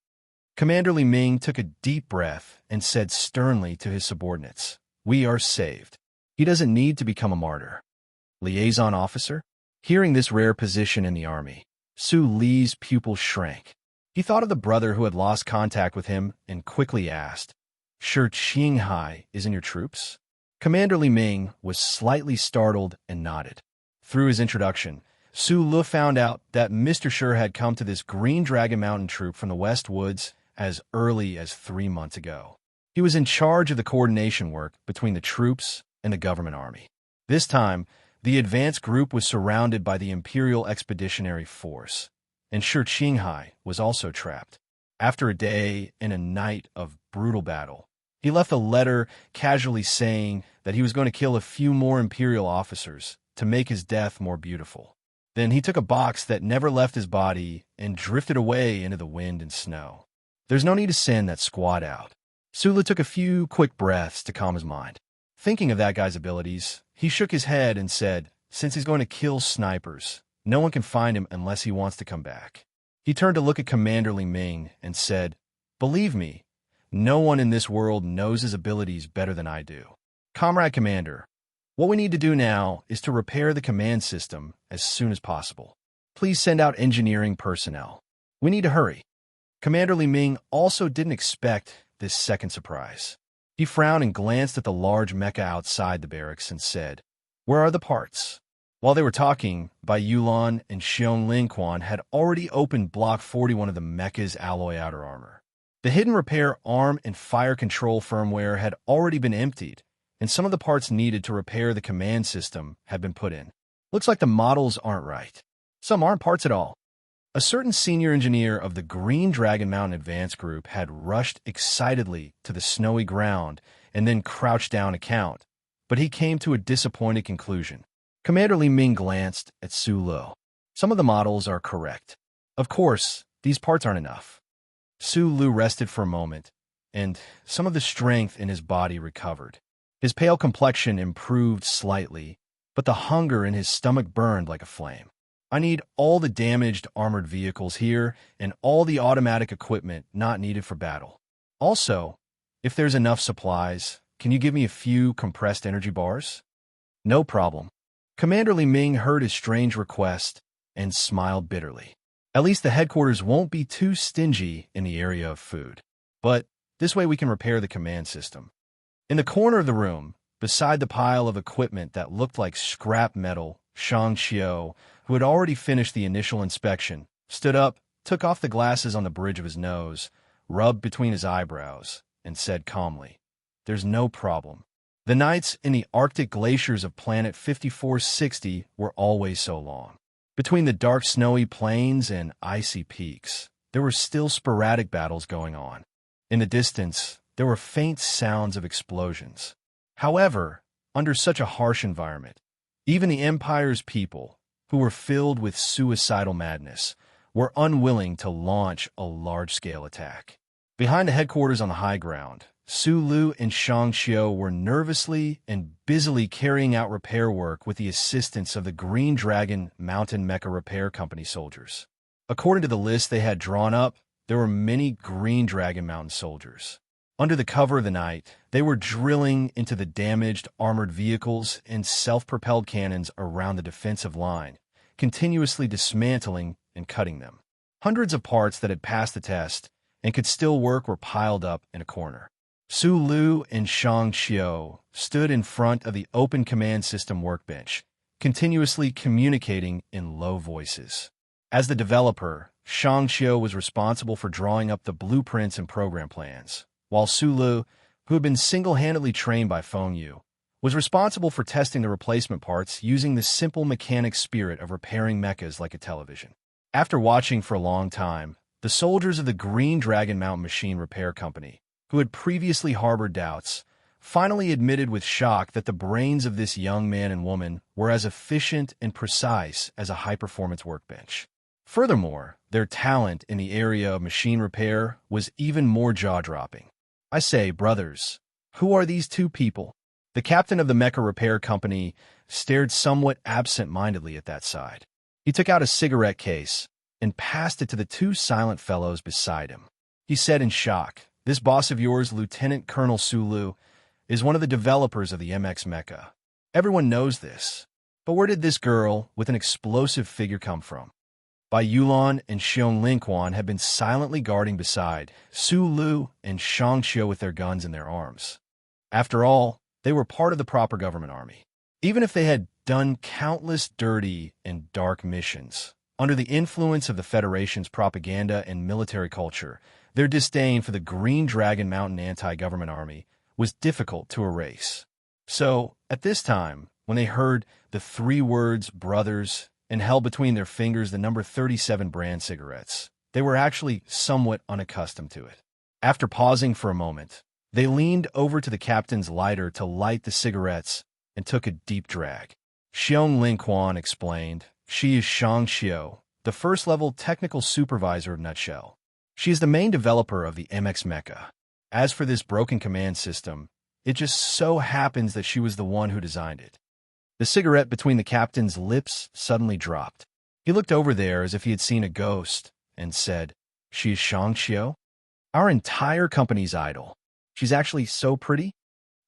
Commander Li Ming took a deep breath and said sternly to his subordinates, "We are saved. He doesn't need to become a martyr." Liaison officer? Hearing this rare position in the army, Su Li's pupil shrank. He thought of the brother who had lost contact with him and quickly asked, "Sure Qinghai is in your troops?" Commander Li Ming was slightly startled and nodded. Through his introduction, Su Lu found out that Mr. Sher had come to this Green Dragon Mountain troop from the West Woods as early as 3 months ago. He was in charge of the coordination work between the troops and the government army. This time, the advance group was surrounded by the Imperial Expeditionary Force, and Shi Qinghai was also trapped. After a day and a night of brutal battle, he left a letter casually saying that he was going to kill a few more Imperial officers to make his death more beautiful. Then he took a box that never left his body and drifted away into the wind and snow. There's no need to send that squad out. Sulu took a few quick breaths to calm his mind. Thinking of that guy's abilities, he shook his head and said, since he's going to kill snipers, no one can find him unless he wants to come back. He turned to look at Commander Li Ming and said, "Believe me, no one in this world knows his abilities better than I do. Comrade Commander, what we need to do now is to repair the command system as soon as possible. Please send out engineering personnel. We need to hurry." Commander Li Ming also didn't expect this second surprise. He frowned and glanced at the large mecha outside the barracks and said, "Where are the parts?" While they were talking, Bai Yulan and Xiong Linquan had already opened Block 41 of the mecha's alloy outer armor. The hidden repair arm and fire control firmware had already been emptied, and some of the parts needed to repair the command system had been put in. Looks like the models aren't right. Some aren't parts at all. A certain senior engineer of the Green Dragon Mountain Advance Group had rushed excitedly to the snowy ground and then crouched down to count, but he came to a disappointed conclusion. Commander Li Ming glanced at Su Lu. Some of the models are correct. Of course, these parts aren't enough. Su Lu rested for a moment, and some of the strength in his body recovered. His pale complexion improved slightly, but the hunger in his stomach burned like a flame. "I need all the damaged armored vehicles here and all the automatic equipment not needed for battle. Also, if there's enough supplies, can you give me a few compressed energy bars?" "No problem." Commander Li Ming heard his strange request and smiled bitterly. At least the headquarters won't be too stingy in the area of food. But this way we can repair the command system. In the corner of the room, beside the pile of equipment that looked like scrap metal, Shang Xiao, who had already finished the initial inspection, stood up, took off the glasses on the bridge of his nose, rubbed between his eyebrows, and said calmly, "There's no problem. The nights in the Arctic glaciers of planet 5460 were always so long. Between the dark snowy plains and icy peaks, there were still sporadic battles going on. In the distance, there were faint sounds of explosions. However, under such a harsh environment, even the Empire's people, who were filled with suicidal madness, were unwilling to launch a large-scale attack. Behind the headquarters on the high ground, Su Lu and Shang Xiao were nervously and busily carrying out repair work with the assistance of the Green Dragon Mountain Mecha Repair Company soldiers. According to the list they had drawn up, there were many Green Dragon Mountain soldiers. Under the cover of the night, they were drilling into the damaged armored vehicles and self-propelled cannons around the defensive line, continuously dismantling and cutting them. Hundreds of parts that had passed the test and could still work were piled up in a corner. Su Lu and Shang Xiao stood in front of the open command system workbench, continuously communicating in low voices. As the developer, Shang Xiu was responsible for drawing up the blueprints and program plans, while Su Lu, who had been single-handedly trained by Feng Yu, was responsible for testing the replacement parts using the simple mechanic spirit of repairing mechas like a television. After watching for a long time, the soldiers of the Green Dragon Mountain Machine Repair Company, who had previously harbored doubts, finally admitted with shock that the brains of this young man and woman were as efficient and precise as a high-performance workbench. Furthermore, their talent in the area of machine repair was even more jaw-dropping. I say, brothers, who are these two people? The captain of the mecha repair company stared somewhat absent-mindedly at that side. He took out a cigarette case and passed it to the two silent fellows beside him. He said in shock, "This boss of yours, Lieutenant Colonel Sulu, is one of the developers of the MX Mecha. Everyone knows this. But where did this girl with an explosive figure come from?" Bai Yulan and Xiong Linquan had been silently guarding beside Su Lu and Shang Xiu with their guns in their arms. After all, they were part of the proper government army. Even if they had done countless dirty and dark missions, under the influence of the Federation's propaganda and military culture, their disdain for the Green Dragon Mountain anti-government army was difficult to erase. So, at this time, when they heard the three words brothers and held between their fingers the number 37 brand cigarettes, they were actually somewhat unaccustomed to it. After pausing for a moment, they leaned over to the captain's lighter to light the cigarettes and took a deep drag. Xiong Linquan explained, "She is Shang Xiu, the first-level technical supervisor of Nutshell. She is the main developer of the MX Mecha. As for this broken command system, it just so happens that she was the one who designed it." The cigarette between the captain's lips suddenly dropped. He looked over there as if he had seen a ghost and said, "She is Shang Xiu? Our entire company's idol. She's actually so pretty?"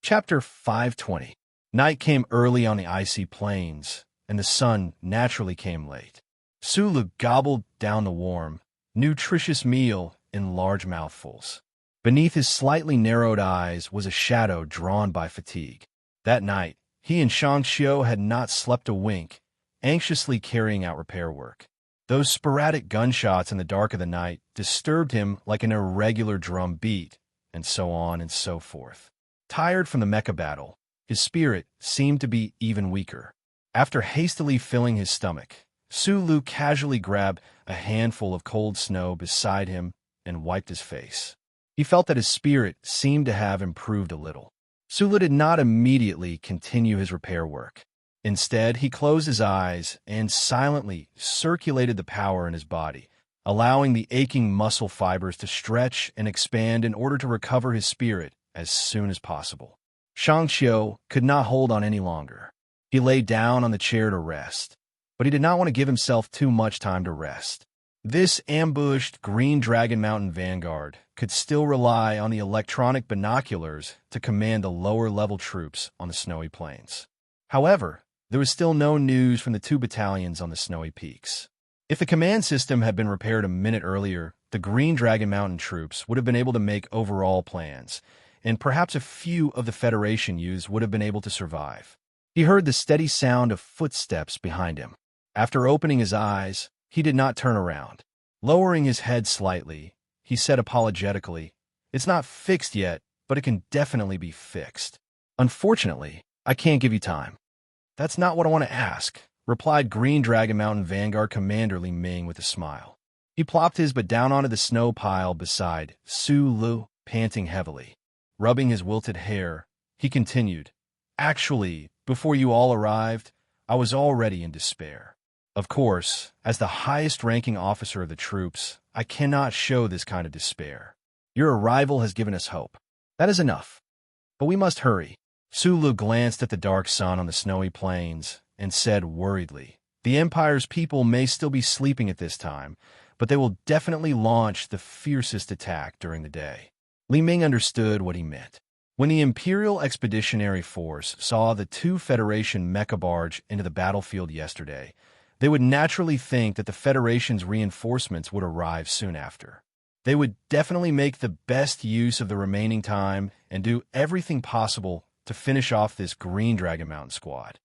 Chapter 520. Night came early on the icy plains, and the sun naturally came late. Sulu gobbled down the warm, nutritious meal in large mouthfuls. Beneath his slightly narrowed eyes was a shadow drawn by fatigue. That night, he and Shang Xiu had not slept a wink, anxiously carrying out repair work. Those sporadic gunshots in the dark of the night disturbed him like an irregular drum beat, and so on and so forth. Tired from the mecha battle, his spirit seemed to be even weaker. After hastily filling his stomach, Su Lu casually grabbed a handful of cold snow beside him and wiped his face. He felt that his spirit seemed to have improved a little. Su Lu did not immediately continue his repair work. Instead, he closed his eyes and silently circulated the power in his body, allowing the aching muscle fibers to stretch and expand in order to recover his spirit as soon as possible. Shang Xiu could not hold on any longer. He lay down on the chair to rest, but he did not want to give himself too much time to rest. This ambushed Green Dragon Mountain vanguard could still rely on the electronic binoculars to command the lower-level troops on the snowy plains. However, there was still no news from the two battalions on the snowy peaks. If the command system had been repaired a minute earlier, the Green Dragon Mountain troops would have been able to make overall plans, and perhaps a few of the Federation youths would have been able to survive. He heard the steady sound of footsteps behind him. After opening his eyes, he did not turn around. Lowering his head slightly, he said apologetically, "It's not fixed yet, but it can definitely be fixed. Unfortunately, I can't give you time." "That's not what I want to ask," replied Green Dragon Mountain Vanguard Commander Li Ming with a smile. He plopped his butt down onto the snow pile beside Su Lu, panting heavily. Rubbing his wilted hair, he continued, "Actually, before you all arrived, I was already in despair. Of course, as the highest-ranking officer of the troops, I cannot show this kind of despair. Your arrival has given us hope. That is enough. But we must hurry." Sulu glanced at the dark sun on the snowy plains and said worriedly, "The Empire's people may still be sleeping at this time, but they will definitely launch the fiercest attack during the day." Li Ming understood what he meant. When the Imperial Expeditionary Force saw the two Federation mecha barge into the battlefield yesterday, they would naturally think that the Federation's reinforcements would arrive soon after. They would definitely make the best use of the remaining time and do everything possible to finish off this Green Dragon Mountain squad.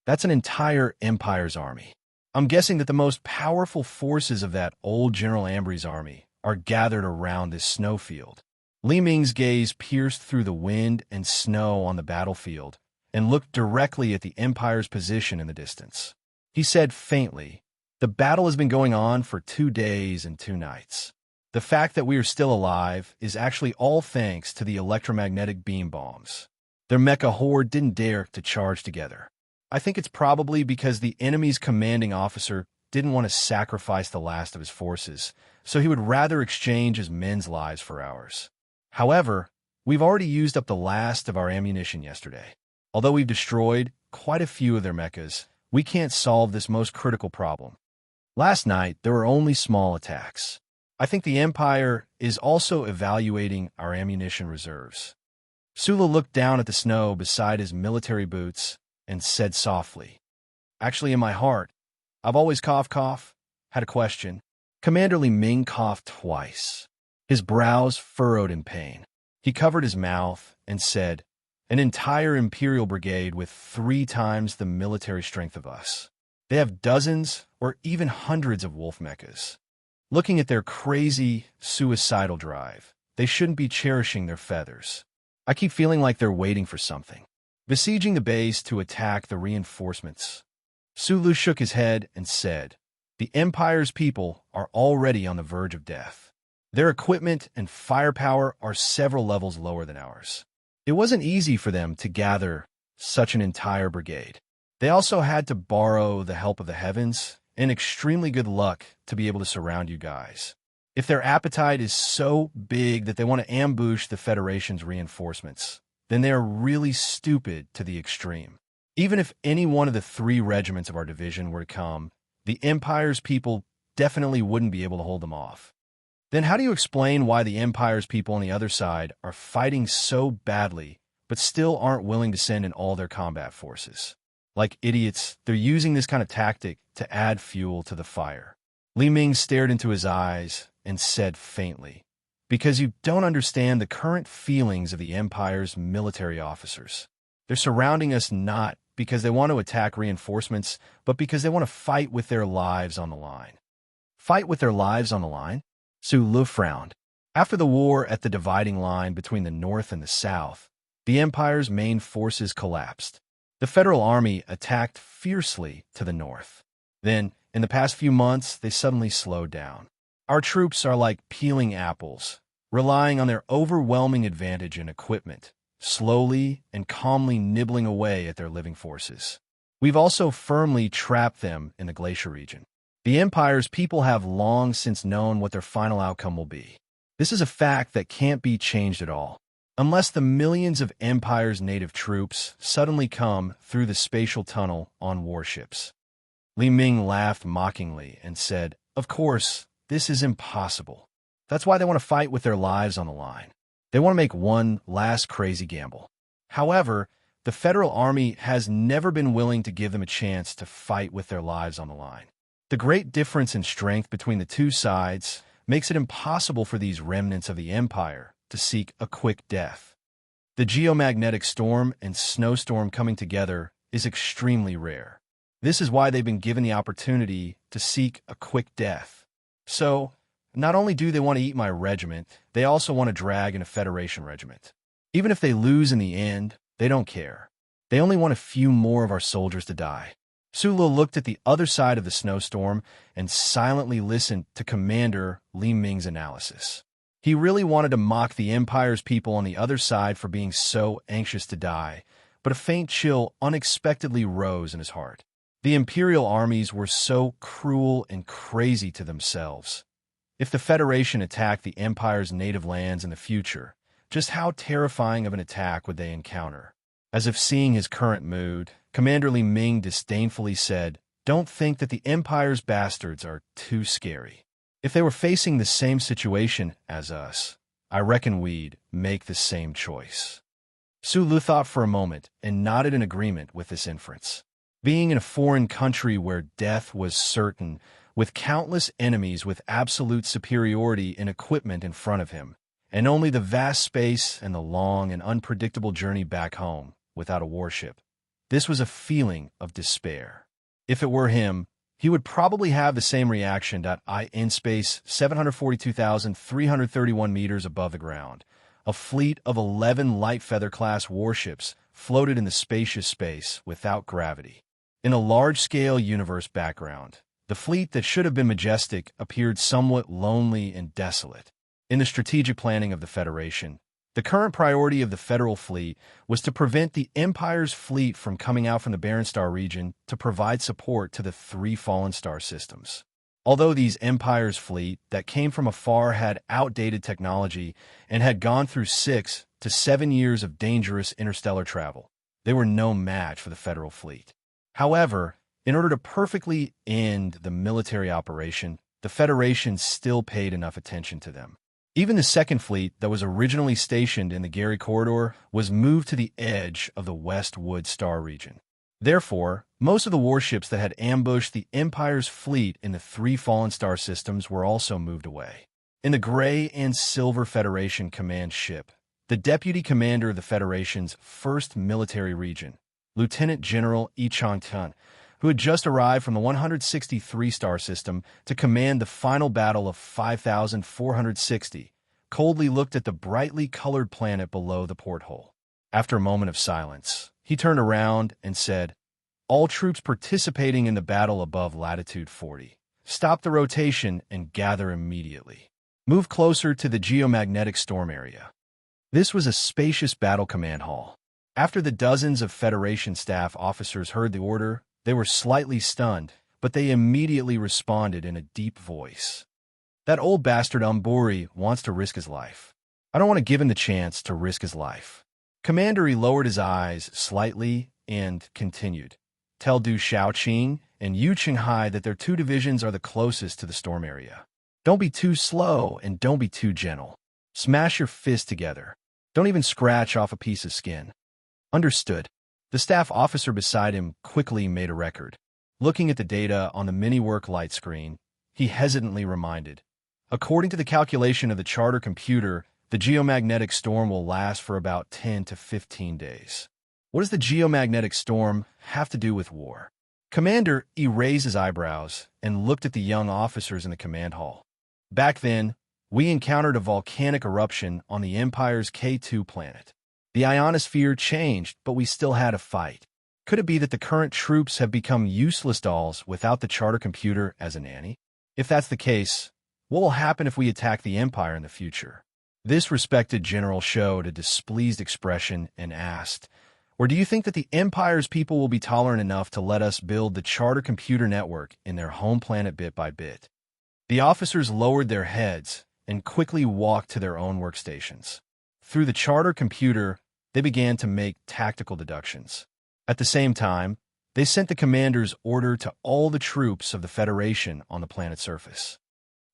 That's an entire Empire's army. I'm guessing that the most powerful forces of that old General Ambry's army are gathered around this snowfield. Li Ming's gaze pierced through the wind and snow on the battlefield and looked directly at the Empire's position in the distance. He said faintly, "The battle has been going on for 2 days and 2 nights. The fact that we are still alive is actually all thanks to the electromagnetic beam bombs. Their mecha horde didn't dare to charge together. I think it's probably because the enemy's commanding officer didn't want to sacrifice the last of his forces, so he would rather exchange his men's lives for ours. However, we've already used up the last of our ammunition yesterday. Although we've destroyed quite a few of their mechas, we can't solve this most critical problem. Last night, there were only small attacks. I think the Empire is also evaluating our ammunition reserves." Sula looked down at the snow beside his military boots and said softly, "Actually, in my heart, I've always had a question." Commander Li Ming coughed twice. His brows furrowed in pain. He covered his mouth and said, "An entire Imperial brigade with 3 times the military strength of us. They have dozens or even hundreds of wolf mechas. Looking at their crazy, suicidal drive, they shouldn't be cherishing their feathers. I keep feeling like they're waiting for something. Besieging the base to attack the reinforcements." Sulu shook his head and said, "The Empire's people are already on the verge of death. Their equipment and firepower are several levels lower than ours. It wasn't easy for them to gather such an entire brigade. They also had to borrow the help of the heavens and extremely good luck to be able to surround you guys. If their appetite is so big that they want to ambush the Federation's reinforcements, then they are really stupid to the extreme. Even if any one of the 3 regiments of our division were to come, the Empire's people definitely wouldn't be able to hold them off. Then how do you explain why the Empire's people on the other side are fighting so badly, but still aren't willing to send in all their combat forces? Like idiots, they're using this kind of tactic to add fuel to the fire." Li Ming stared into his eyes and said faintly, "Because you don't understand the current feelings of the Empire's military officers. They're surrounding us not because they want to attack reinforcements, but because they want to fight with their lives on the line." "Fight with their lives on the line?" Su Lu frowned. After the war at the dividing line between the North and the South, the Empire's main forces collapsed. The Federal Army attacked fiercely to the north. Then, in the past few months, they suddenly slowed down. Our troops are like peeling apples, relying on their overwhelming advantage in equipment, slowly and calmly nibbling away at their living forces. We've also firmly trapped them in the glacier region. The Empire's people have long since known what their final outcome will be. This is a fact that can't be changed at all, unless the millions of Empire's native troops suddenly come through the spatial tunnel on warships. Li Ming laughed mockingly and said, "Of course, this is impossible. That's why they want to fight with their lives on the line. They want to make one last crazy gamble. However, the Federal Army has never been willing to give them a chance to fight with their lives on the line. The great difference in strength between the 2 sides makes it impossible for these remnants of the Empire to seek a quick death. The geomagnetic storm and snowstorm coming together is extremely rare. This is why they've been given the opportunity to seek a quick death. So, not only do they want to eat my regiment, they also want to drag in a Federation regiment. Even if they lose in the end, they don't care. They only want a few more of our soldiers to die." Sulu looked at the other side of the snowstorm and silently listened to Commander Li Ming's analysis. He really wanted to mock the Empire's people on the other side for being so anxious to die, but a faint chill unexpectedly rose in his heart. The Imperial armies were so cruel and crazy to themselves. If the Federation attacked the Empire's native lands in the future, just how terrifying of an attack would they encounter? As if seeing his current mood, Commander Li Ming disdainfully said, "Don't think that the Empire's bastards are too scary. If they were facing the same situation as us, I reckon we'd make the same choice." Sulu thought for a moment and nodded in agreement with this inference. Being in a foreign country where death was certain, with countless enemies with absolute superiority in equipment in front of him, and only the vast space and the long and unpredictable journey back home without a warship, this was a feeling of despair. If it were him, he would probably have the same reaction. In space, 742,331 meters above the ground, a fleet of 11 light feather-class warships floated in the spacious space without gravity. In a large-scale universe background, the fleet that should have been majestic appeared somewhat lonely and desolate. In the strategic planning of the Federation, the current priority of the Federal Fleet was to prevent the Empire's fleet from coming out from the Barren Star region to provide support to the three Fallen Star systems. Although these Empire's fleet that came from afar had outdated technology and had gone through 6 to 7 years of dangerous interstellar travel, they were no match for the Federal Fleet. However, in order to perfectly end the military operation, the Federation still paid enough attention to them. Even the Second Fleet that was originally stationed in the Gary Corridor was moved to the edge of the Westwood Star region. Therefore, most of the warships that had ambushed the Empire's fleet in the three Fallen Star systems were also moved away. In the Gray and Silver Federation command ship, the deputy commander of the Federation's 1st Military Region, Lieutenant General Enchanting, who had just arrived from the 163 star system to command the final battle of 5,460, coldly looked at the brightly colored planet below the porthole. After a moment of silence, he turned around and said, "All troops participating in the battle above latitude 40, stop the rotation and gather immediately. Move closer to the geomagnetic storm area." This was a spacious battle command hall. After the dozens of Federation staff officers heard the order, they were slightly stunned, but they immediately responded in a deep voice. "That old bastard Umburi wants to risk his life. I don't want to give him the chance to risk his life." Commander Yi lowered his eyes slightly and continued, "Tell Du Shaoqing and Yu Qinghai that their 2 divisions are the closest to the storm area. Don't be too slow and don't be too gentle. Smash your fist together. Don't even scratch off a piece of skin." "Understood." The staff officer beside him quickly made a record. Looking at the data on the mini-work light screen, he hesitantly reminded, "According to the calculation of the charter computer, the geomagnetic storm will last for about 10 to 15 days. What does the geomagnetic storm have to do with war?" Commander E raised his eyebrows and looked at the young officers in the command hall. "Back then, we encountered a volcanic eruption on the Empire's K2 planet. The ionosphere changed, but we still had a fight. Could it be that the current troops have become useless dolls without the charter computer as a nanny? If that's the case, what will happen if we attack the Empire in the future?" This respected general showed a displeased expression and asked, "Or do you think that the Empire's people will be tolerant enough to let us build the charter computer network in their home planet bit by bit?" The officers lowered their heads and quickly walked to their own workstations. Through the charter computer, they began to make tactical deductions. At the same time, they sent the commander's order to all the troops of the Federation on the planet's surface.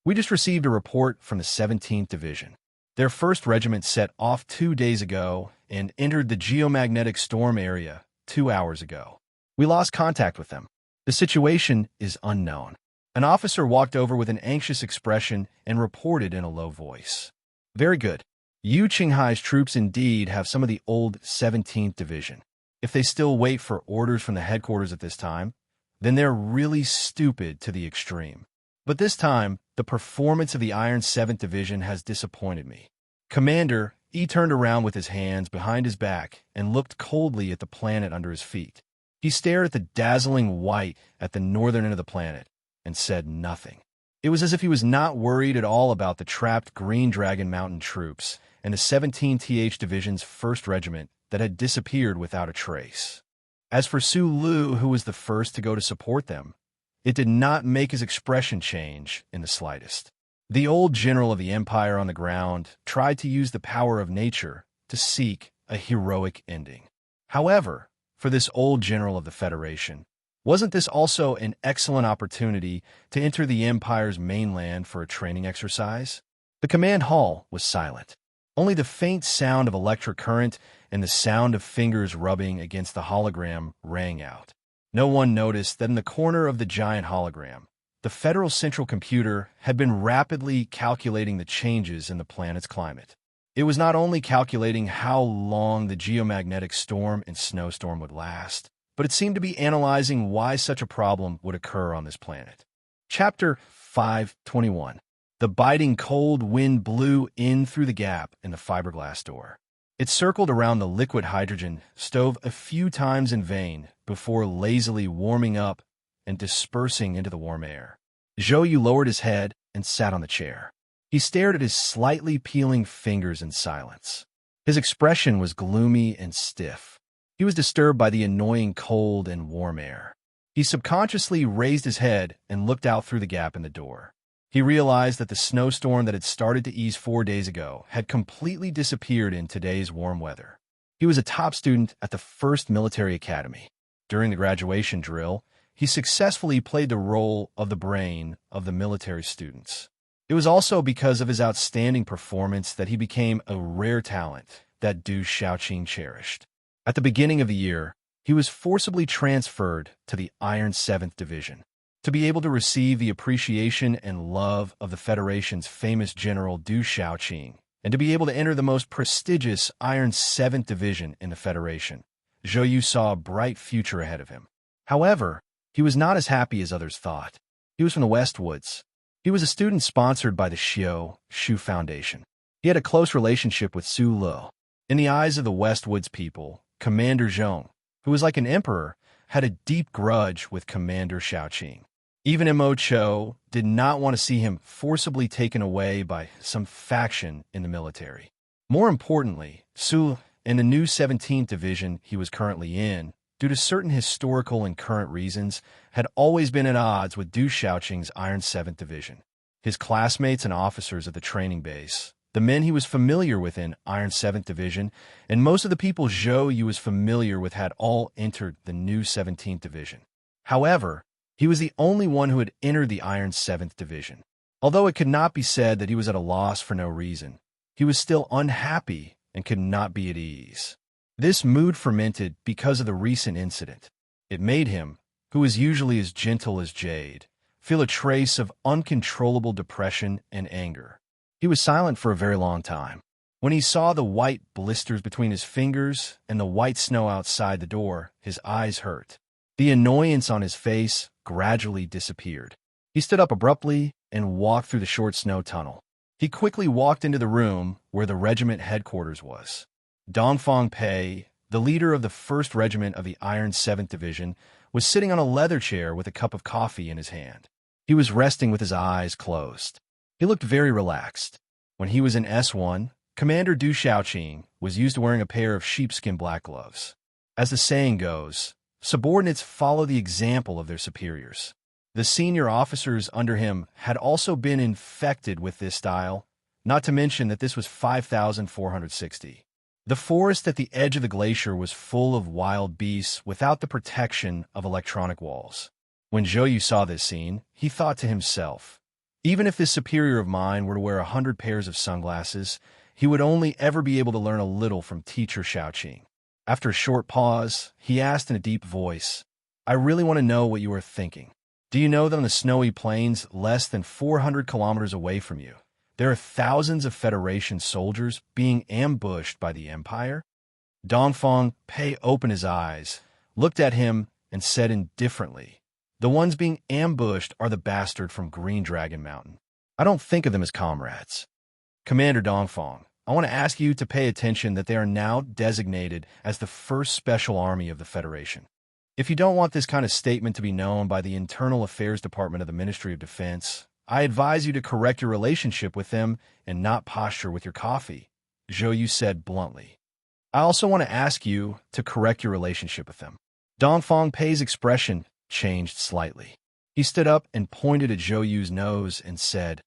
"We just received a report from the 17th Division. Their 1st Regiment set off 2 days ago and entered the geomagnetic storm area 2 hours ago. We lost contact with them. The situation is unknown." An officer walked over with an anxious expression and reported in a low voice, "Very good. Yu Qinghai's troops indeed have some of the old 17th Division. If they still wait for orders from the headquarters at this time, then they're really stupid to the extreme. But this time, the performance of the Iron 7th Division has disappointed me." Commander E turned around with his hands behind his back and looked coldly at the planet under his feet. He stared at the dazzling white at the northern end of the planet and said nothing. It was as if he was not worried at all about the trapped Green Dragon Mountain troops and the 17th Division's 1st Regiment that had disappeared without a trace. As for Su Lu, who was the first to go to support them, it did not make his expression change in the slightest. The old general of the Empire on the ground tried to use the power of nature to seek a heroic ending. However, for this old general of the Federation, wasn't this also an excellent opportunity to enter the Empire's mainland for a training exercise? The command hall was silent. Only the faint sound of electric current and the sound of fingers rubbing against the hologram rang out. No one noticed that in the corner of the giant hologram, the Federal Central Computer had been rapidly calculating the changes in the planet's climate. It was not only calculating how long the geomagnetic storm and snowstorm would last, but it seemed to be analyzing why such a problem would occur on this planet. Chapter 5:21. The biting cold wind blew in through the gap in the fiberglass door. It circled around the liquid hydrogen stove a few times in vain before lazily warming up and dispersing into the warm air. Zhou Yu lowered his head and sat on the chair. He stared at his slightly peeling fingers in silence. His expression was gloomy and stiff. He was disturbed by the annoying cold and warm air. He subconsciously raised his head and looked out through the gap in the door. He realized that the snowstorm that had started to ease 4 days ago had completely disappeared in today's warm weather. He was a top student at the 1st Military Academy. During the graduation drill, he successfully played the role of the brain of the military students. It was also because of his outstanding performance that he became a rare talent that Du Xiaoqing cherished. At the beginning of the year, he was forcibly transferred to the Iron 7th Division. To be able to receive the appreciation and love of the Federation's famous General Du Xiaoqing, and to be able to enter the most prestigious Iron 7th Division in the Federation, Zhou Yu saw a bright future ahead of him. However, he was not as happy as others thought. He was from the Westwoods. He was a student sponsored by the Xiao Shu Foundation. He had a close relationship with Su Luo. In the eyes of the Westwoods people, Commander Zhong, who was like an emperor, had a deep grudge with Commander Xiaoqing. Even Mo Cho did not want to see him forcibly taken away by some faction in the military. More importantly, Su, in the new 17th Division he was currently in, due to certain historical and current reasons, had always been at odds with Du Xiaoqing's Iron 7th Division. His classmates and officers at the training base, the men he was familiar with in Iron 7th Division, and most of the people Zhou Yu was familiar with had all entered the new 17th Division. However, he was the only one who had entered the Iron 7th Division. Although it could not be said that he was at a loss for no reason, he was still unhappy and could not be at ease. This mood fermented because of the recent incident. It made him, who is usually as gentle as jade, feel a trace of uncontrollable depression and anger. He was silent for a very long time. When he saw the white blisters between his fingers and the white snow outside the door, his eyes hurt. The annoyance on his face gradually disappeared. He stood up abruptly and walked through the short snow tunnel. He quickly walked into the room where the regiment headquarters was. Dongfang Pei, the leader of the 1st Regiment of the Iron 7th Division, was sitting on a leather chair with a cup of coffee in his hand. He was resting with his eyes closed. He looked very relaxed. When he was in S1, Commander Du Xiaoqing was used to wearing a pair of sheepskin black gloves. As the saying goes, subordinates follow the example of their superiors. The senior officers under him had also been infected with this style, not to mention that this was 5,460. The forest at the edge of the glacier was full of wild beasts without the protection of electronic walls. When Zhou Yu saw this scene, he thought to himself, even if this superior of mine were to wear 100 pairs of sunglasses, he would only ever be able to learn a little from teacher Xiaoqing. After a short pause, he asked in a deep voice, I really want to know what you are thinking. Do you know that on the snowy plains less than 400 kilometers away from you, there are thousands of Federation soldiers being ambushed by the Empire? Dongfang Pei opened his eyes, looked at him, and said indifferently, the ones being ambushed are the bastard from Green Dragon Mountain. I don't think of them as comrades. Commander Dongfang, I want to ask you to pay attention that they are now designated as the 1st Special Army of the Federation. If you don't want this kind of statement to be known by the Internal Affairs Department of the Ministry of Defense, I advise you to correct your relationship with them and not posture with your coffee, Zhou Yu said bluntly. I also want to ask you to correct your relationship with them. Dongfang Pei's expression changed slightly. He stood up and pointed at Zhou Yu's nose and said,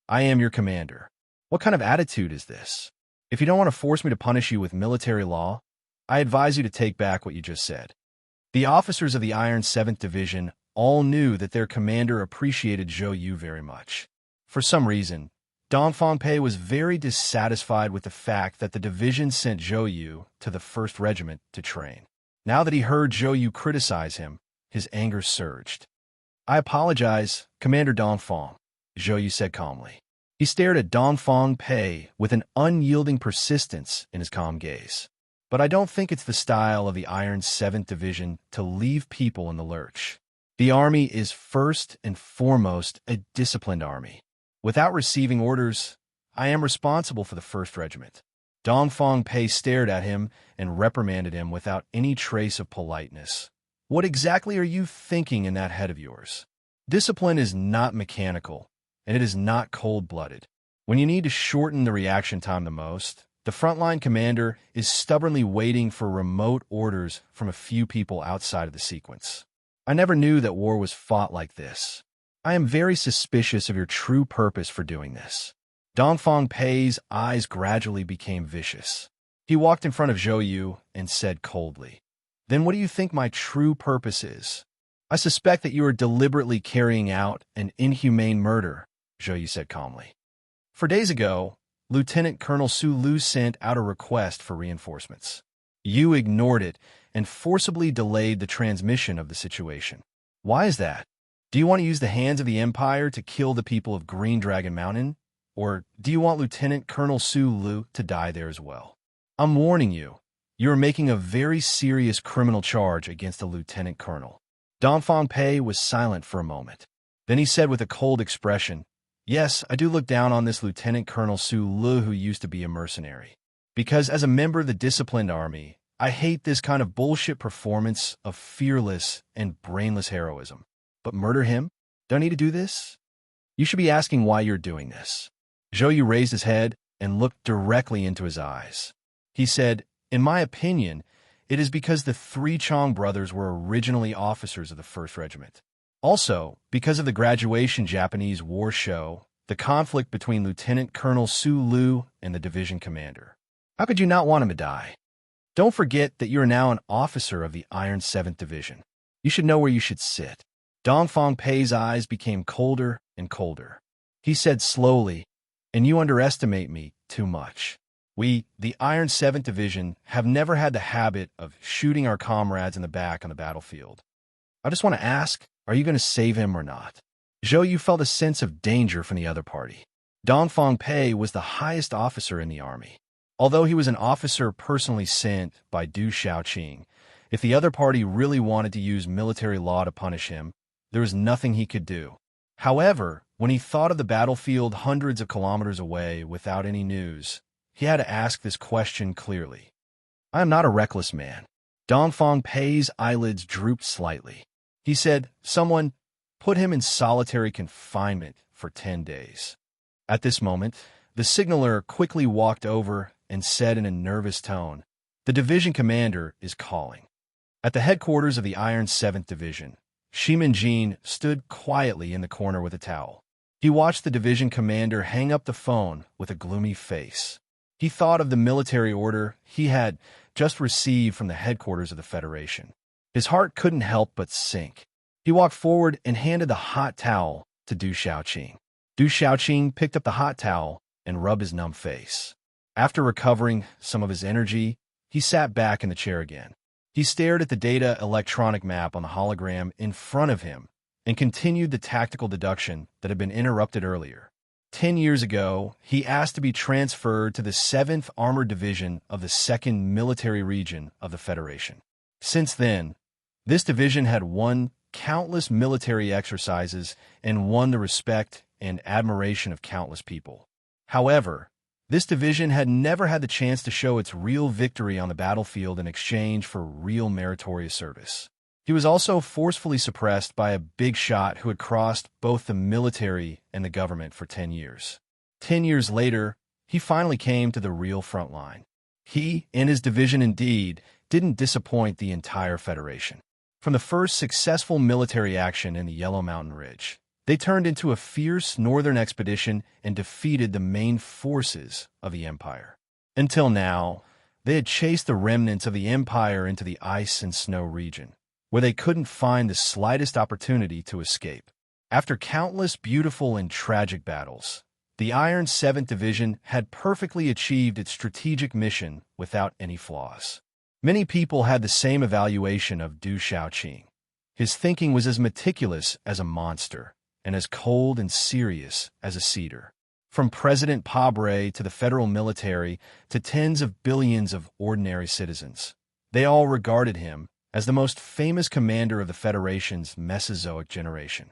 I am your commander. What kind of attitude is this? If you don't want to force me to punish you with military law, I advise you to take back what you just said. The officers of the Iron 7th Division all knew that their commander appreciated Zhou Yu very much. For some reason, Dongfang Pei was very dissatisfied with the fact that the division sent Zhou Yu to the 1st Regiment to train. Now that he heard Zhou Yu criticize him, his anger surged. I apologize, Commander Dongfang, Zhou Yu said calmly. He stared at Dongfang Pei with an unyielding persistence in his calm gaze. but I don't think it's the style of the Iron 7th Division to leave people in the lurch. The army is first and foremost a disciplined army. Without receiving orders, I am responsible for the 1st Regiment. Dongfang Pei stared at him and reprimanded him without any trace of politeness. What exactly are you thinking in that head of yours? Discipline is not mechanical, and it is not cold-blooded. When you need to shorten the reaction time the most, the frontline commander is stubbornly waiting for remote orders from a few people outside of the sequence. I never knew that war was fought like this. I am very suspicious of your true purpose for doing this. Dongfang Pei's eyes gradually became vicious. He walked in front of Zhou Yu and said coldly, "Then what do you think my true purpose is?" "I suspect that you are deliberately carrying out an inhumane murder," Zhou Yu said calmly. "For days ago, Lieutenant Colonel Su Lu sent out a request for reinforcements. You ignored it and forcibly delayed the transmission of the situation. Why is that? Do you want to use the hands of the Empire to kill the people of Green Dragon Mountain? Or do you want Lieutenant Colonel Su Lu to die there as well? I'm warning you, you are making a very serious criminal charge against the Lieutenant Colonel." Dongfang Pei was silent for a moment. Then he said with a cold expression, "Yes, I do look down on this Lieutenant Colonel Su Lu who used to be a mercenary. Because as a member of the disciplined army, I hate this kind of bullshit performance of fearless and brainless heroism. But murder him? Do I need to do this? You should be asking why you're doing this." Zhou Yu raised his head and looked directly into his eyes. He said, "In my opinion, it is because the 3 Chong brothers were originally officers of the 1st Regiment. Also, because of the graduation Japanese war show, the conflict between Lieutenant Colonel Su Lu and the division commander. How could you not want him to die? Don't forget that you are now an officer of the Iron 7th Division. You should know where you should sit." Dongfang Pei's eyes became colder and colder. He said slowly, "And you underestimate me too much. We, the Iron 7th Division, have never had the habit of shooting our comrades in the back on the battlefield. I just want to ask, are you going to save him or not?" Zhou Yu felt a sense of danger from the other party. Dongfang Pei was the highest officer in the army. Although he was an officer personally sent by Du Xiaoqing, if the other party really wanted to use military law to punish him, there was nothing he could do. However, when he thought of the battlefield hundreds of kilometers away without any news, he had to ask this question clearly. "I am not a reckless man." Dongfang Pei's eyelids drooped slightly. He said, "Someone put him in solitary confinement for 10 days. At this moment, the signaler quickly walked over and said in a nervous tone, "The division commander is calling." At the headquarters of the Iron 7th Division, Shimin Jin stood quietly in the corner with a towel. He watched the division commander hang up the phone with a gloomy face. He thought of the military order he had just received from the headquarters of the Federation. His heart couldn't help but sink. He walked forward and handed the hot towel to Du Xiaoqing. Du Xiaoqing picked up the hot towel and rubbed his numb face. After recovering some of his energy, he sat back in the chair again. He stared at the data electronic map on the hologram in front of him and continued the tactical deduction that had been interrupted earlier. 10 years ago, he asked to be transferred to the 7th Armored Division of the 2nd Military Region of the Federation. Since then, this division had won countless military exercises and won the respect and admiration of countless people. However, this division had never had the chance to show its real victory on the battlefield in exchange for real meritorious service. He was also forcefully suppressed by a big shot who had crossed both the military and the government for 10 years. 10 years later, he finally came to the real front line. He and his division indeed didn't disappoint the entire Federation. From the first successful military action in the Yellow Mountain Ridge, they turned into a fierce northern expedition and defeated the main forces of the Empire. Until now, they had chased the remnants of the Empire into the ice and snow region, where they couldn't find the slightest opportunity to escape. After countless beautiful and tragic battles, the Iron 7th Division had perfectly achieved its strategic mission without any flaws. Many people had the same evaluation of Du Xiaoqing. His thinking was as meticulous as a monster, and as cold and serious as a cedar. from President Pabre to the federal military to tens of billions of ordinary citizens. They all regarded him as the most famous commander of the Federation's Mesozoic generation.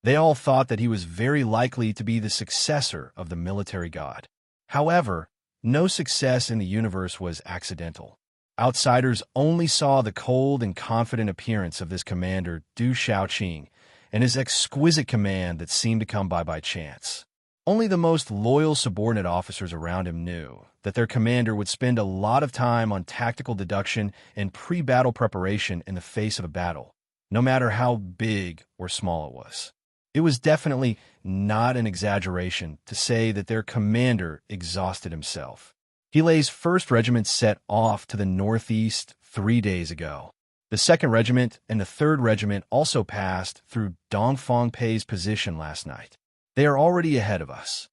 They all thought that he was very likely to be the successor of the military god. However, no success in the universe was accidental. Outsiders only saw the cold and confident appearance of this commander, Du Shaoqing, and his exquisite command that seemed to come by chance. Only the most loyal subordinate officers around him knew that their commander would spend a lot of time on tactical deduction and pre-battle preparation in the face of a battle, no matter how big or small it was. It was definitely not an exaggeration to say that their commander exhausted himself. Hilei's 1st Regiment set off to the northeast 3 days ago. The 2nd Regiment and the 3rd Regiment also passed through Dongfang Pei's position last night. They are already ahead of us.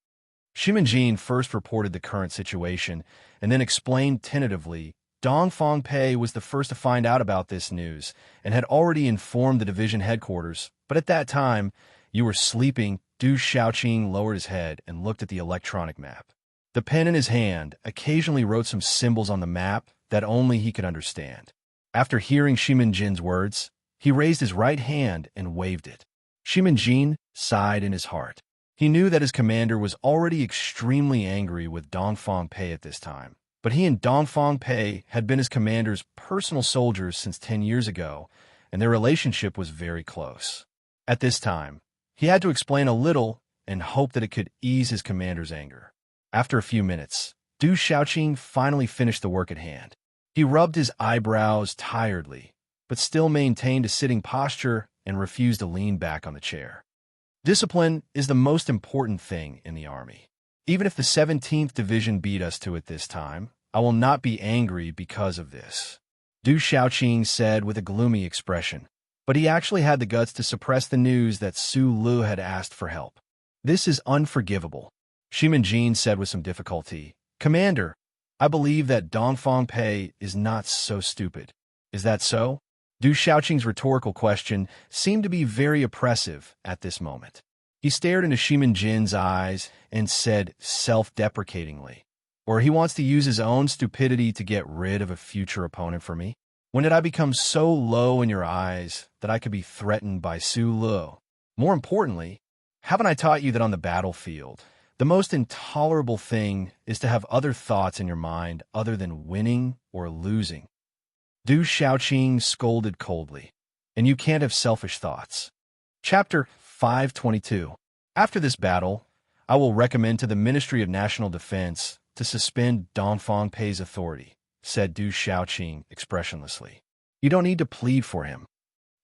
Shimanjin first reported the current situation and then explained tentatively. Dongfang Pei was the first to find out about this news and had already informed the division headquarters, but at that time, you were sleeping. Du Shaoqing lowered his head and looked at the electronic map. The pen in his hand occasionally wrote some symbols on the map that only he could understand. After hearing Shimanjin's words, he raised his right hand and waved it. Shimanjin sighed in his heart. He knew that his commander was already extremely angry with Dongfang Pei at this time, but he and Dongfang Pei had been his commander's personal soldiers since 10 years ago, and their relationship was very close. At this time, he had to explain a little and hope that it could ease his commander's anger. After a few minutes, Du Shaoqing finally finished the work at hand. He rubbed his eyebrows tiredly, but still maintained a sitting posture and refused to lean back on the chair. Discipline is the most important thing in the army. Even if the 17th Division beat us to it this time, I will not be angry because of this, Du Shaoqing said with a gloomy expression. But he actually had the guts to suppress the news that Su Lu had asked for help. This is unforgivable, Shimanjin said with some difficulty. Commander, I believe that Dongfang Pei is not so stupid. Is that so? Du Shaoqing's rhetorical question seemed to be very oppressive at this moment. He stared into Shimanjin's eyes and said self-deprecatingly, or he wants to use his own stupidity to get rid of a future opponent for me? When did I become so low in your eyes that I could be threatened by Su Lu? More importantly, haven't I taught you that on the battlefield, the most intolerable thing is to have other thoughts in your mind other than winning or losing? Du Shaoqing scolded coldly. And you can't have selfish thoughts. Chapter 522. After this battle, I will recommend to the Ministry of National Defense to suspend Dongfang Pei's authority, said Du Shaoqing expressionlessly. You don't need to plead for him.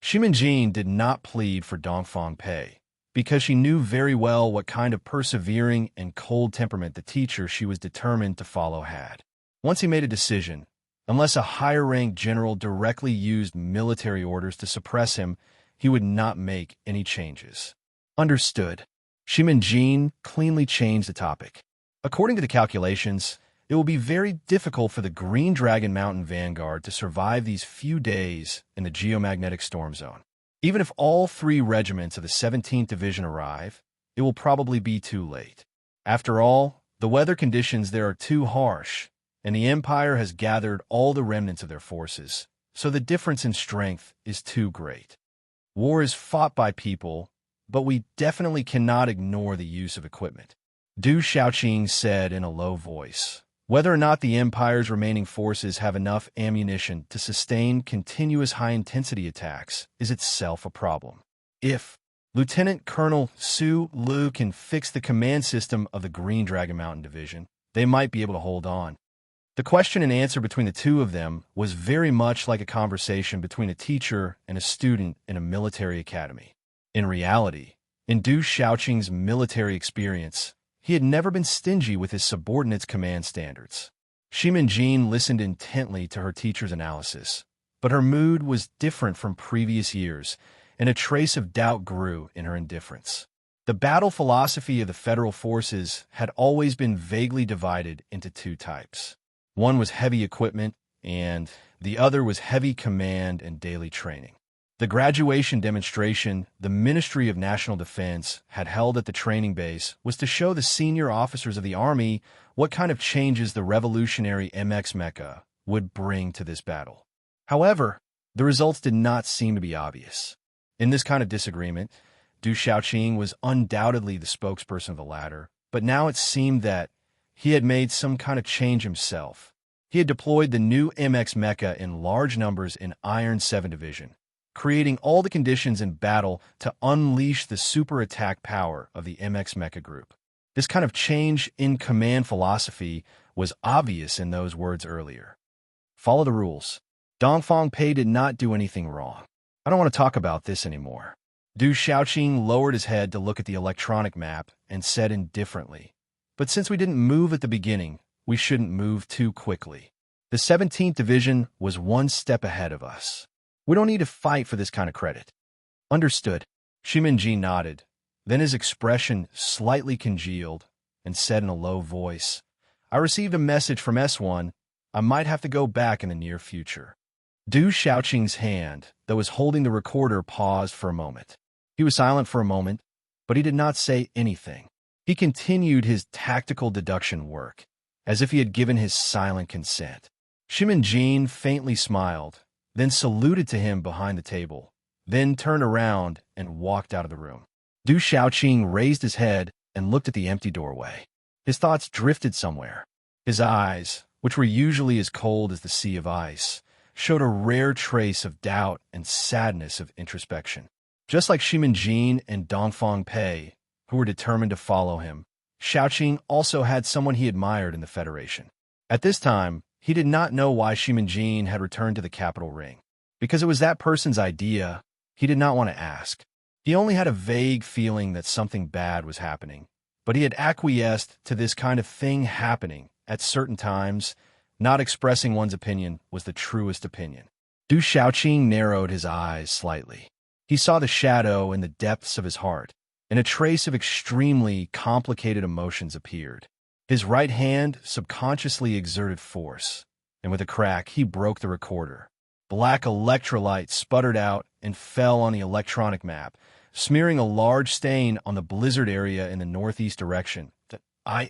Shimanjin did not plead for Dongfang Pei, because she knew very well what kind of persevering and cold temperament the teacher she was determined to follow had. Once he made a decision, unless a higher-ranked general directly used military orders to suppress him, he would not make any changes. Understood. Shimanjin cleanly changed the topic. According to the calculations, it will be very difficult for the Green Dragon Mountain Vanguard to survive these few days in the geomagnetic storm zone. Even if all 3 regiments of the 17th Division arrive, it will probably be too late. After all, the weather conditions there are too harsh, and the Empire has gathered all the remnants of their forces, so the difference in strength is too great. War is fought by people, but we definitely cannot ignore the use of equipment, Du Shaoqing said in a low voice. Whether or not the Empire's remaining forces have enough ammunition to sustain continuous high-intensity attacks is itself a problem. If Lieutenant Colonel Su Lu can fix the command system of the Green Dragon Mountain Division, they might be able to hold on. The question and answer between the two of them was very much like a conversation between a teacher and a student in a military academy. In reality, in Du Shaoqing's military experience, he had never been stingy with his subordinates' command standards. Shimanjin listened intently to her teacher's analysis, but her mood was different from previous years, and a trace of doubt grew in her indifference. The battle philosophy of the federal forces had always been vaguely divided into 2 types. One was heavy equipment, and the other was heavy command and daily training. The graduation demonstration the Ministry of National Defense had held at the training base was to show the senior officers of the Army what kind of changes the revolutionary MX Mecha would bring to this battle. However, the results did not seem to be obvious. In this kind of disagreement, Du Xiaoqing was undoubtedly the spokesperson of the latter, but now it seemed that he had made some kind of change himself. He had deployed the new MX Mecha in large numbers in Iron 7 Division, creating all the conditions in battle to unleash the super attack power of the MX Mecha group. This kind of change in command philosophy was obvious in those words earlier. Follow the rules. Dongfang Pei did not do anything wrong. I don't want to talk about this anymore. Du Xiaoqing lowered his head to look at the electronic map and said indifferently, "But since we didn't move at the beginning, we shouldn't move too quickly. The 17th Division was one step ahead of us. We don't need to fight for this kind of credit." Understood. Shiminji nodded. Then his expression slightly congealed and said in a low voice, "I received a message from S1. I might have to go back in the near future." Du Xiaoqing's hand, that was holding the recorder, paused for a moment. He was silent for a moment, but he did not say anything. He continued his tactical deduction work, as if he had given his silent consent. Shiminji faintly smiled, then saluted to him behind the table, then turned around and walked out of the room. Du Xiaoqing raised his head and looked at the empty doorway. His thoughts drifted somewhere. His eyes, which were usually as cold as the sea of ice, showed a rare trace of doubt and sadness of introspection. Just like Shiminji and Dongfang Pei, who were determined to follow him, Xiaoqing also had someone he admired in the Federation. At this time, he did not know why Shiminji had returned to the capital ring. Because it was that person's idea, he did not want to ask. He only had a vague feeling that something bad was happening, but he had acquiesced to this kind of thing happening at certain times. Not expressing one's opinion was the truest opinion. Du Xiaoqing narrowed his eyes slightly. He saw the shadow in the depths of his heart, and a trace of extremely complicated emotions appeared. His right hand subconsciously exerted force, and with a crack, he broke the recorder. Black electrolyte sputtered out and fell on the electronic map, smearing a large stain on the blizzard area in the northeast direction.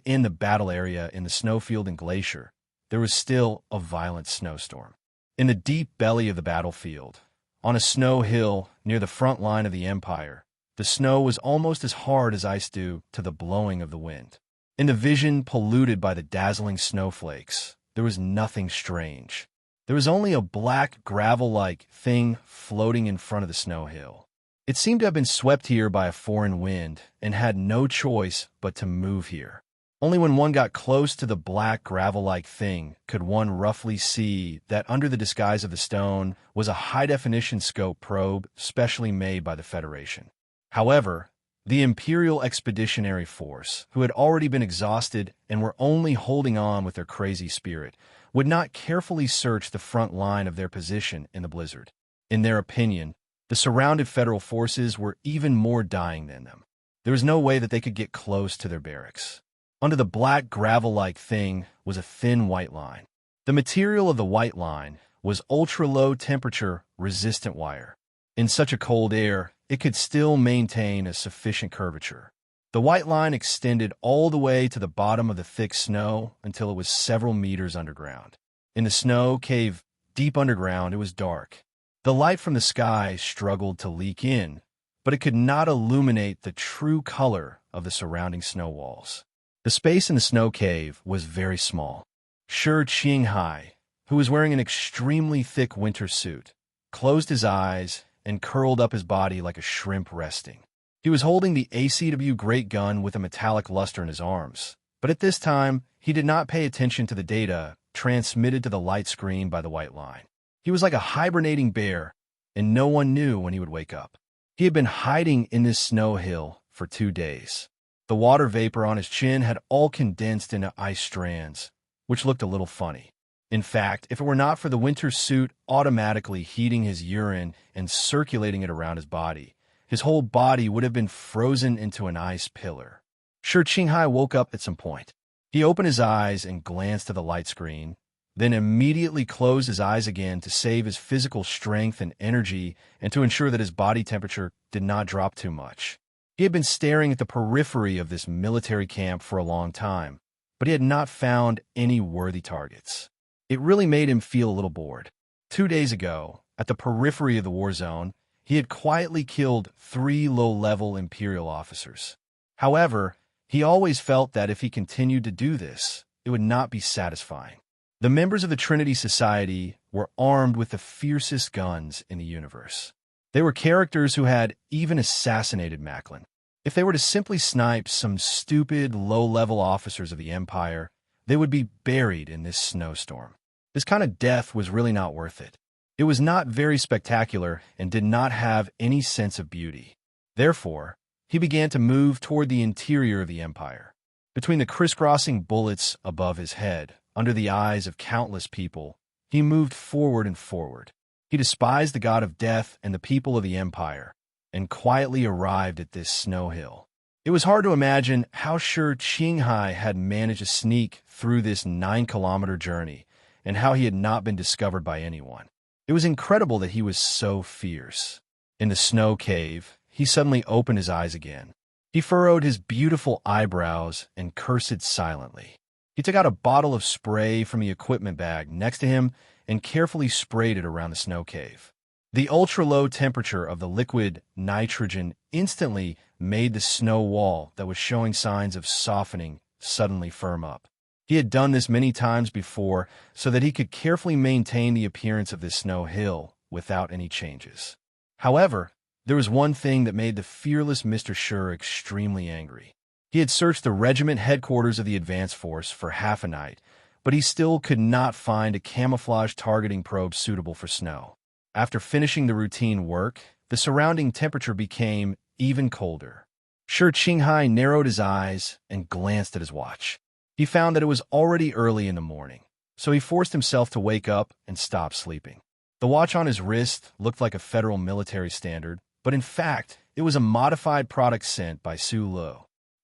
In the battle area in the snowfield and glacier, there was still a violent snowstorm. In the deep belly of the battlefield, on a snow hill near the front line of the Empire, the snow was almost as hard as ice due to the blowing of the wind. In the vision polluted by the dazzling snowflakes, there was nothing strange. There was only a black gravel-like thing floating in front of the snow hill. It seemed to have been swept here by a foreign wind and had no choice but to move here. Only when one got close to the black gravel-like thing could one roughly see that under the disguise of the stone was a high-definition scope probe specially made by the Federation. However, the Imperial Expeditionary Force, who had already been exhausted and were only holding on with their crazy spirit, would not carefully search the front line of their position in the blizzard. In their opinion, the surrounded Federal forces were even more dying than them. There was no way that they could get close to their barracks. Under the black gravel-like thing was a thin white line. The material of the white line was ultra-low temperature resistant wire. In such a cold air, it could still maintain a sufficient curvature. The white line extended all the way to the bottom of the thick snow until it was several meters underground. In the snow cave deep underground, it was dark. The light from the sky struggled to leak in, but it could not illuminate the true color of the surrounding snow walls. The space in the snow cave was very small. Shi Qinghai, who was wearing an extremely thick winter suit, closed his eyes and curled up his body like a shrimp resting. He was holding the ACW great gun with a metallic luster in his arms, but at this time, he did not pay attention to the data transmitted to the light screen by the white line. He was like a hibernating bear, and no one knew when he would wake up. He had been hiding in this snow hill for 2 days. The water vapor on his chin had all condensed into ice strands, which looked a little funny. In fact, if it were not for the winter suit automatically heating his urine and circulating it around his body, his whole body would have been frozen into an ice pillar. Shi Qinghai woke up at some point. He opened his eyes and glanced at the light screen, then immediately closed his eyes again to save his physical strength and energy and to ensure that his body temperature did not drop too much. He had been staring at the periphery of this military camp for a long time, but he had not found any worthy targets. It really made him feel a little bored. 2 days ago, at the periphery of the war zone, he had quietly killed 3 low-level Imperial officers. However, he always felt that if he continued to do this, it would not be satisfying. The members of the Trinity Society were armed with the fiercest guns in the universe. They were characters who had even assassinated Macklin. If they were to simply snipe some stupid, low-level officers of the Empire, they would be buried in this snowstorm. This kind of death was really not worth it. It was not very spectacular and did not have any sense of beauty. Therefore, he began to move toward the interior of the Empire. Between the crisscrossing bullets above his head, under the eyes of countless people, he moved forward and forward. He despised the god of death and the people of the Empire, and quietly arrived at this snow hill. It was hard to imagine how sure Qinghai had managed to sneak through this 9-kilometer journey, and how he had not been discovered by anyone. It was incredible that he was so fierce. In the snow cave, he suddenly opened his eyes again. He furrowed his beautiful eyebrows and cursed silently. He took out a bottle of spray from the equipment bag next to him and carefully sprayed it around the snow cave. The ultra-low temperature of the liquid nitrogen instantly made the snow wall that was showing signs of softening suddenly firm up. He had done this many times before so that he could carefully maintain the appearance of this snow hill without any changes. However, there was one thing that made the fearless Mr. Schur extremely angry. He had searched the regiment headquarters of the advance force for half a night, but he still could not find a camouflage targeting probe suitable for snow. After finishing the routine work, the surrounding temperature became even colder. Shi Qinghai narrowed his eyes and glanced at his watch. He found that it was already early in the morning, so he forced himself to wake up and stop sleeping. The watch on his wrist looked like a federal military standard, but in fact, it was a modified product sent by Su Lu.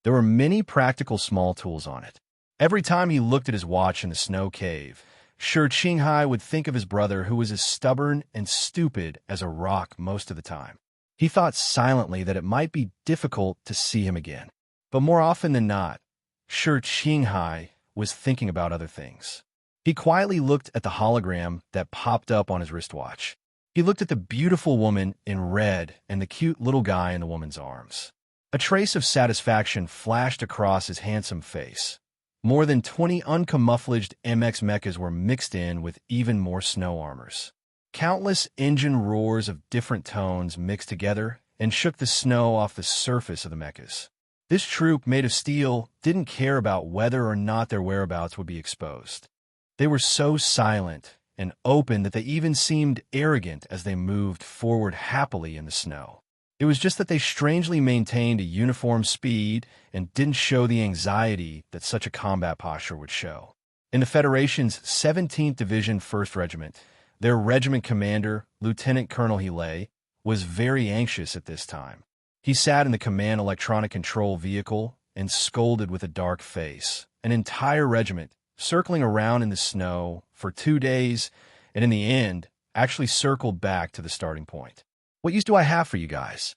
There were many practical small tools on it. Every time he looked at his watch in the snow cave, Shi Qinghai would think of his brother, who was as stubborn and stupid as a rock most of the time. He thought silently that it might be difficult to see him again. But more often than not, Shi Qinghai was thinking about other things. He quietly looked at the hologram that popped up on his wristwatch. He looked at the beautiful woman in red and the cute little guy in the woman's arms. A trace of satisfaction flashed across his handsome face. More than 20 uncamouflaged MX mechas were mixed in with even more snow armors. Countless engine roars of different tones mixed together and shook the snow off the surface of the mechas. This troop made of steel didn't care about whether or not their whereabouts would be exposed. They were so silent and open that they even seemed arrogant as they moved forward happily in the snow. It was just that they strangely maintained a uniform speed and didn't show the anxiety that such a combat posture would show. In the Federation's 17th Division 1st Regiment, their regiment commander, Lieutenant Colonel Hilay, was very anxious at this time. He sat in the command electronic control vehicle and scolded with a dark face. An entire regiment circling around in the snow for 2 days, and in the end, actually circled back to the starting point. What use do I have for you guys?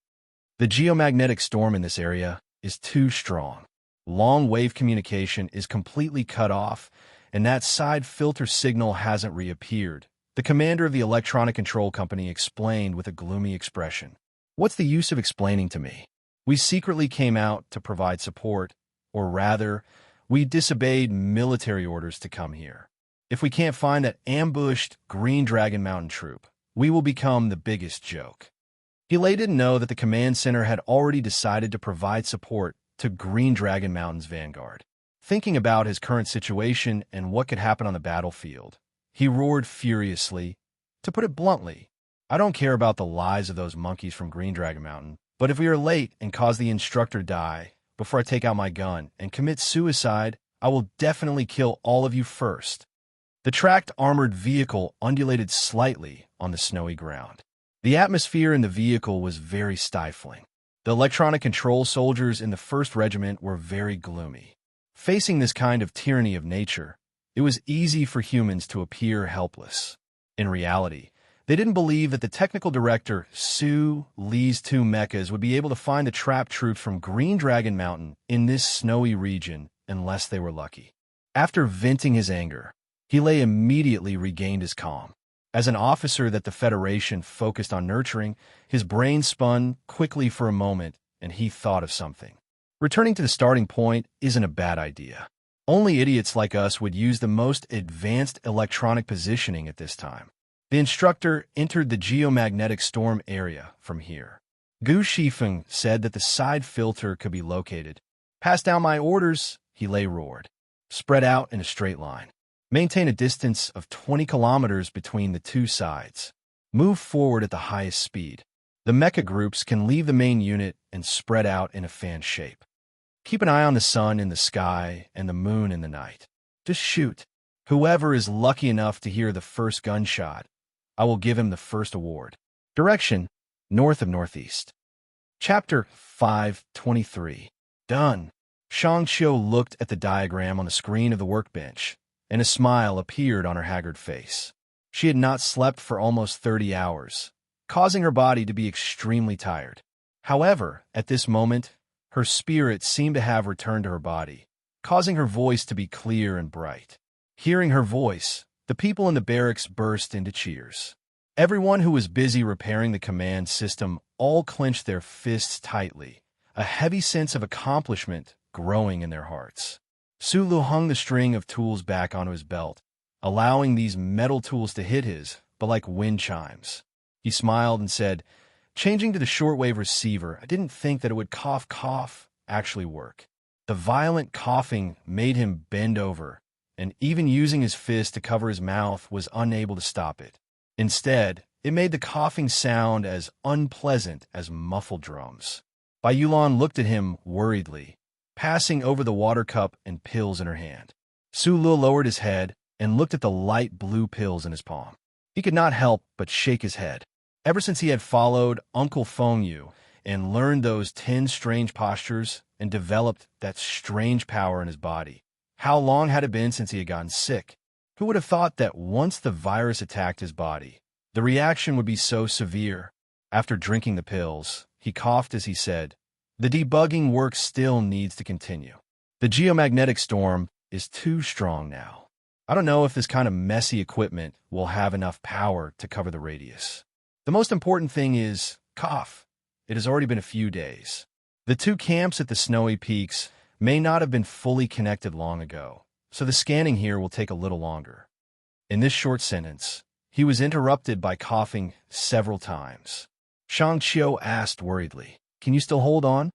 The geomagnetic storm in this area is too strong. Long-wave communication is completely cut off, and that side filter signal hasn't reappeared. The commander of the electronic control company explained with a gloomy expression. What's the use of explaining to me? We secretly came out to provide support, or rather, we disobeyed military orders to come here. If we can't find that ambushed Green Dragon Mountain troop, we will become the biggest joke. Hilay didn't know that the command center had already decided to provide support to Green Dragon Mountain's vanguard. Thinking about his current situation and what could happen on the battlefield, he roared furiously. To put it bluntly, I don't care about the lives of those monkeys from Green Dragon Mountain, but if we are late and cause the instructor die before I take out my gun and commit suicide, I will definitely kill all of you first. The tracked armored vehicle undulated slightly on the snowy ground. The atmosphere in the vehicle was very stifling. The electronic control soldiers in the 1st Regiment were very gloomy. Facing this kind of tyranny of nature, It was easy for humans to appear helpless. In reality, they didn't believe that the technical director, Su Lee's two mechas, would be able to find the trapped troops from Green Dragon Mountain in this snowy region unless they were lucky. After venting his anger, Heelay immediately regained his calm. As an officer that the Federation focused on nurturing, his brain spun quickly for a moment, and he thought of something. Returning to the starting point isn't a bad idea. Only idiots like us would use the most advanced electronic positioning at this time. The instructor entered the geomagnetic storm area from here. Gu Shifeng said that the side filter could be located. "Pass down my orders," Heelay roared. "Spread out in a straight line. Maintain a distance of 20 kilometers between the two sides. Move forward at the highest speed. The mecha groups can leave the main unit and spread out in a fan shape. Keep an eye on the sun in the sky and the moon in the night. Just shoot. Whoever is lucky enough to hear the first gunshot, I will give him the first award. Direction, north of northeast." Chapter 523. Done. Shang Qiu looked at the diagram on the screen of the workbench, and a smile appeared on her haggard face. She had not slept for almost 30 hours, causing her body to be extremely tired. However, at this moment, her spirit seemed to have returned to her body, causing her voice to be clear and bright. Hearing her voice, the people in the barracks burst into cheers. Everyone who was busy repairing the command system all clenched their fists tightly, a heavy sense of accomplishment growing in their hearts. Sulu hung the string of tools back onto his belt, allowing these metal tools to hit his, but like wind chimes. He smiled and said, "Changing to the shortwave receiver, I didn't think that it would cough actually work." The violent coughing made him bend over, and even using his fist to cover his mouth was unable to stop it. Instead, it made the coughing sound as unpleasant as muffled drums. Bai Yulan looked at him worriedly, passing over the water cup and pills in her hand. Sulu lowered his head and looked at the light blue pills in his palm. He could not help but shake his head. Ever since he had followed Uncle Feng Yu and learned those 10 strange postures and developed that strange power in his body, how long had it been since he had gotten sick? Who would have thought that once the virus attacked his body, the reaction would be so severe? After drinking the pills, he coughed as he said, "The debugging work still needs to continue. The geomagnetic storm is too strong now. I don't know if this kind of messy equipment will have enough power to cover the radius. The most important thing is cough. It has already been a few days. The two camps at the snowy peaks may not have been fully connected long ago, so the scanning here will take a little longer." In this short sentence, he was interrupted by coughing several times. Shang Qiu asked worriedly, "Can you still hold on?"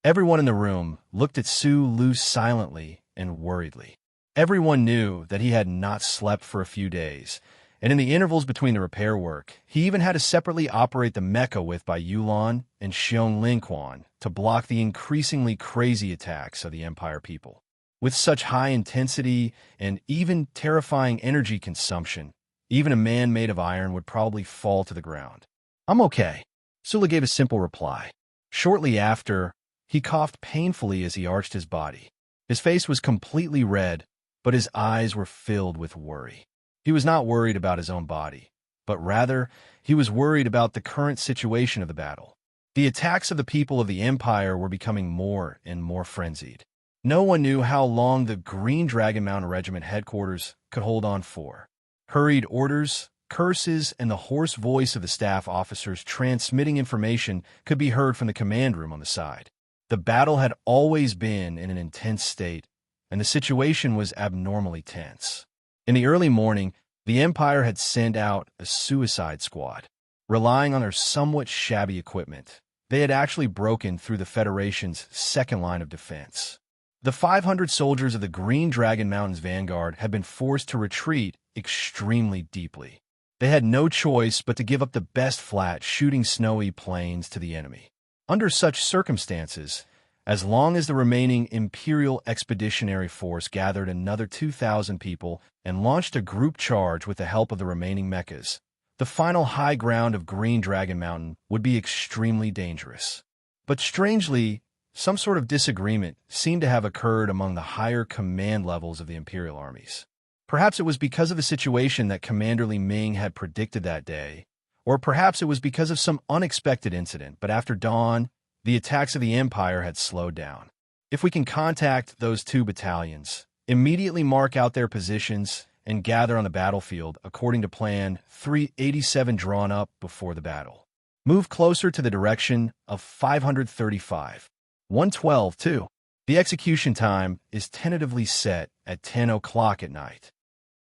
Everyone in the room looked at Su Lu silently and worriedly. Everyone knew that he had not slept for a few days, and in the intervals between the repair work, he even had to separately operate the mecha with Bai Yulan and Xiong Linquan to block the increasingly crazy attacks of the Empire people. With such high intensity and even terrifying energy consumption, even a man made of iron would probably fall to the ground. "I'm okay," Sula gave a simple reply. Shortly after, he coughed painfully as he arched his body. His face was completely red, but his eyes were filled with worry. He was not worried about his own body, but rather, he was worried about the current situation of the battle. The attacks of the people of the Empire were becoming more and more frenzied. No one knew how long the Green Dragon Mountain Regiment headquarters could hold on for. Hurried orders, curses, and the hoarse voice of the staff officers transmitting information could be heard from the command room on the side. The battle had always been in an intense state, and the situation was abnormally tense. In the early morning, the Empire had sent out a suicide squad. Relying on their somewhat shabby equipment, they had actually broken through the Federation's second line of defense. The 500 soldiers of the Green Dragon Mountain's vanguard had been forced to retreat extremely deeply. They had no choice but to give up the best flat, shooting snowy plains to the enemy. Under such circumstances, as long as the remaining Imperial Expeditionary Force gathered another 2,000 people and launched a group charge with the help of the remaining mechas, the final high ground of Green Dragon Mountain would be extremely dangerous. But strangely, some sort of disagreement seemed to have occurred among the higher command levels of the Imperial armies. Perhaps it was because of the situation that Commander Li Ming had predicted that day, or perhaps it was because of some unexpected incident, but after dawn, the attacks of the Empire had slowed down. If we can contact those 2 battalions, immediately mark out their positions, and gather on the battlefield according to Plan 387 drawn up before the battle. Move closer to the direction of 535. 112, too. The execution time is tentatively set at 10 o'clock at night.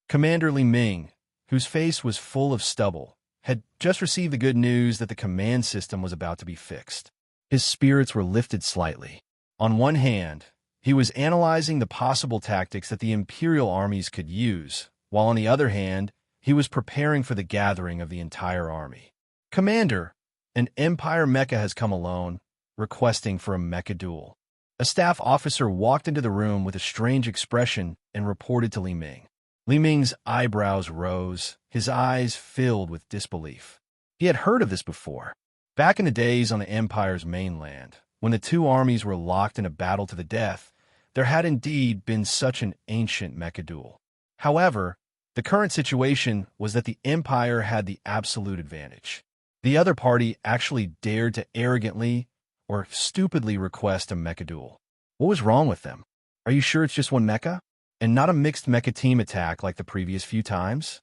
Commander Li Ming, whose face was full of stubble, had just received the good news that the command system was about to be fixed. His spirits were lifted slightly. On one hand, he was analyzing the possible tactics that the Imperial armies could use, while on the other hand, he was preparing for the gathering of the entire army. Commander, an Empire mecha has come alone, requesting for a mecha duel. A staff officer walked into the room with a strange expression and reported to Li Ming. Li Ming's eyebrows rose, his eyes filled with disbelief. He had heard of this before. Back in the days on the Empire's mainland, when the 2 armies were locked in a battle to the death, there had indeed been such an ancient mecha duel. However, the current situation was that the Empire had the absolute advantage. The other party actually dared to arrogantly or stupidly request a mecha duel. What was wrong with them? Are you sure it's just one mecha? And not a mixed mecha team attack like the previous few times?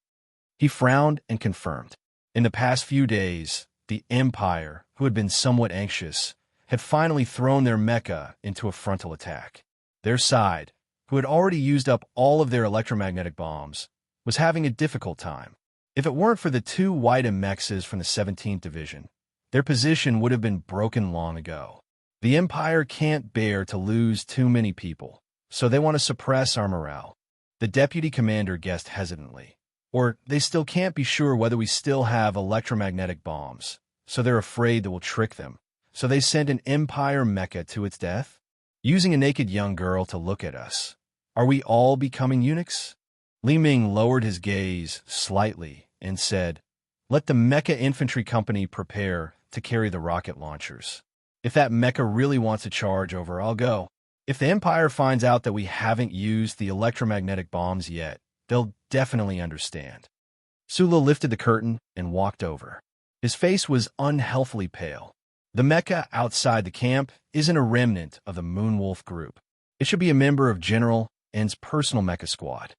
He frowned and confirmed. In the past few days, the Empire, who had been somewhat anxious, had finally thrown their mecha into a frontal attack. Their side, who had already used up all of their electromagnetic bombs, was having a difficult time. If it weren't for the 2 white mechs from the 17th Division, their position would have been broken long ago. The Empire can't bear to lose too many people, so they want to suppress our morale. The deputy commander guessed hesitantly. Or they still can't be sure whether we still have electromagnetic bombs, so they're afraid that we'll trick them. So they sent an Empire mecha to its death? Using a naked young girl to look at us. Are we all becoming eunuchs? Li Ming lowered his gaze slightly and said, "Let the mecha infantry company prepare to carry the rocket launchers. If that mecha really wants to charge over, I'll go. If the Empire finds out that we haven't used the electromagnetic bombs yet, they'll definitely understand." Sula lifted the curtain and walked over. His face was unhealthily pale. The mecha outside the camp isn't a remnant of the Moonwolf group. It should be a member of General N's personal mecha squad.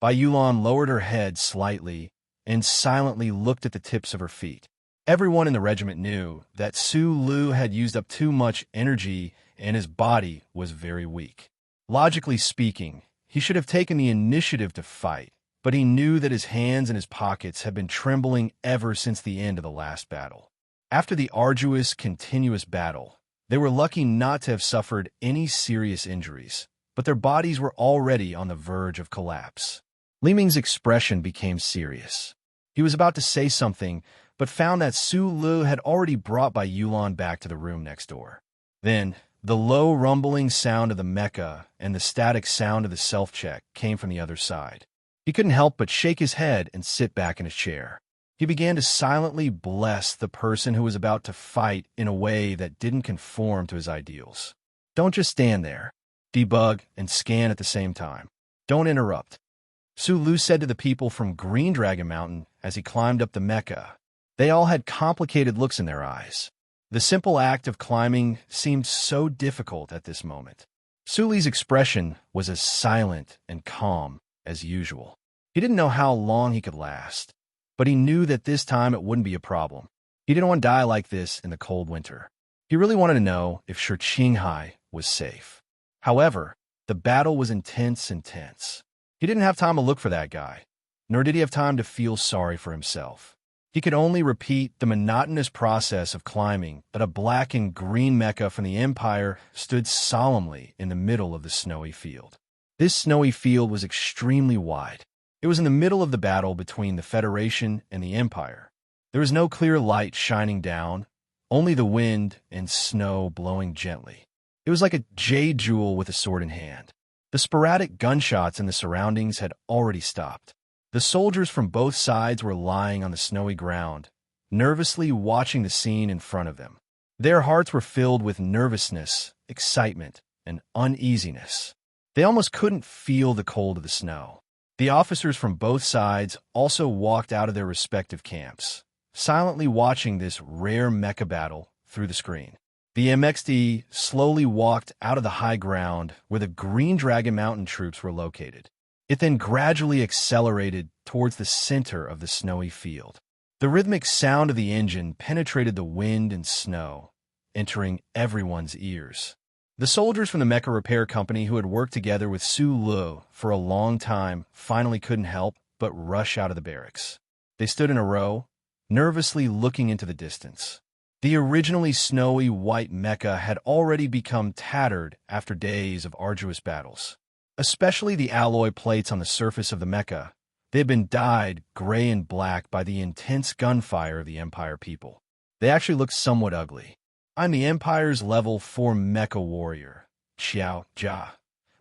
Bai Yulan lowered her head slightly and silently looked at the tips of her feet. Everyone in the regiment knew that Su Lu had used up too much energy and his body was very weak. Logically speaking, he should have taken the initiative to fight, but he knew that his hands and his pockets had been trembling ever since the end of the last battle. After the arduous, continuous battle, they were lucky not to have suffered any serious injuries, but their bodies were already on the verge of collapse. Li Ming's expression became serious. He was about to say something, but found that Su Lu had already brought Bai Yulan back to the room next door. Then, the low rumbling sound of the mecha and the static sound of the self-check came from the other side. He couldn't help but shake his head and sit back in his chair. He began to silently bless the person who was about to fight in a way that didn't conform to his ideals. Don't just stand there. Debug and scan at the same time. Don't interrupt. Su Lu said to the people from Green Dragon Mountain as he climbed up the mecha. They all had complicated looks in their eyes. The simple act of climbing seemed so difficult at this moment. Su Li's expression was as silent and calm as usual. He didn't know how long he could last, but he knew that this time it wouldn't be a problem. He didn't want to die like this in the cold winter. He really wanted to know if Qinghai was safe. However, the battle was intense and tense. He didn't have time to look for that guy, nor did he have time to feel sorry for himself. He could only repeat the monotonous process of climbing that a black and green mecha from the Empire stood solemnly in the middle of the snowy field. This snowy field was extremely wide. It was in the middle of the battle between the Federation and the Empire. There was no clear light shining down, only the wind and snow blowing gently. It was like a jade jewel with a sword in hand. The sporadic gunshots in the surroundings had already stopped. The soldiers from both sides were lying on the snowy ground, nervously watching the scene in front of them. Their hearts were filled with nervousness, excitement, and uneasiness. They almost couldn't feel the cold of the snow. The officers from both sides also walked out of their respective camps, silently watching this rare mecha battle through the screen. The MXD slowly walked out of the high ground where the Green Dragon Mountain troops were located. It then gradually accelerated towards the center of the snowy field. The rhythmic sound of the engine penetrated the wind and snow, entering everyone's ears. The soldiers from the mecha repair company who had worked together with Su Lu for a long time finally couldn't help but rush out of the barracks. They stood in a row, nervously looking into the distance. The originally snowy white mecha had already become tattered after days of arduous battles. Especially the alloy plates on the surface of the mecha, they had been dyed gray and black by the intense gunfire of the Empire people. They actually looked somewhat ugly. "I'm the Empire's level 4 mecha warrior, Xiao Jia."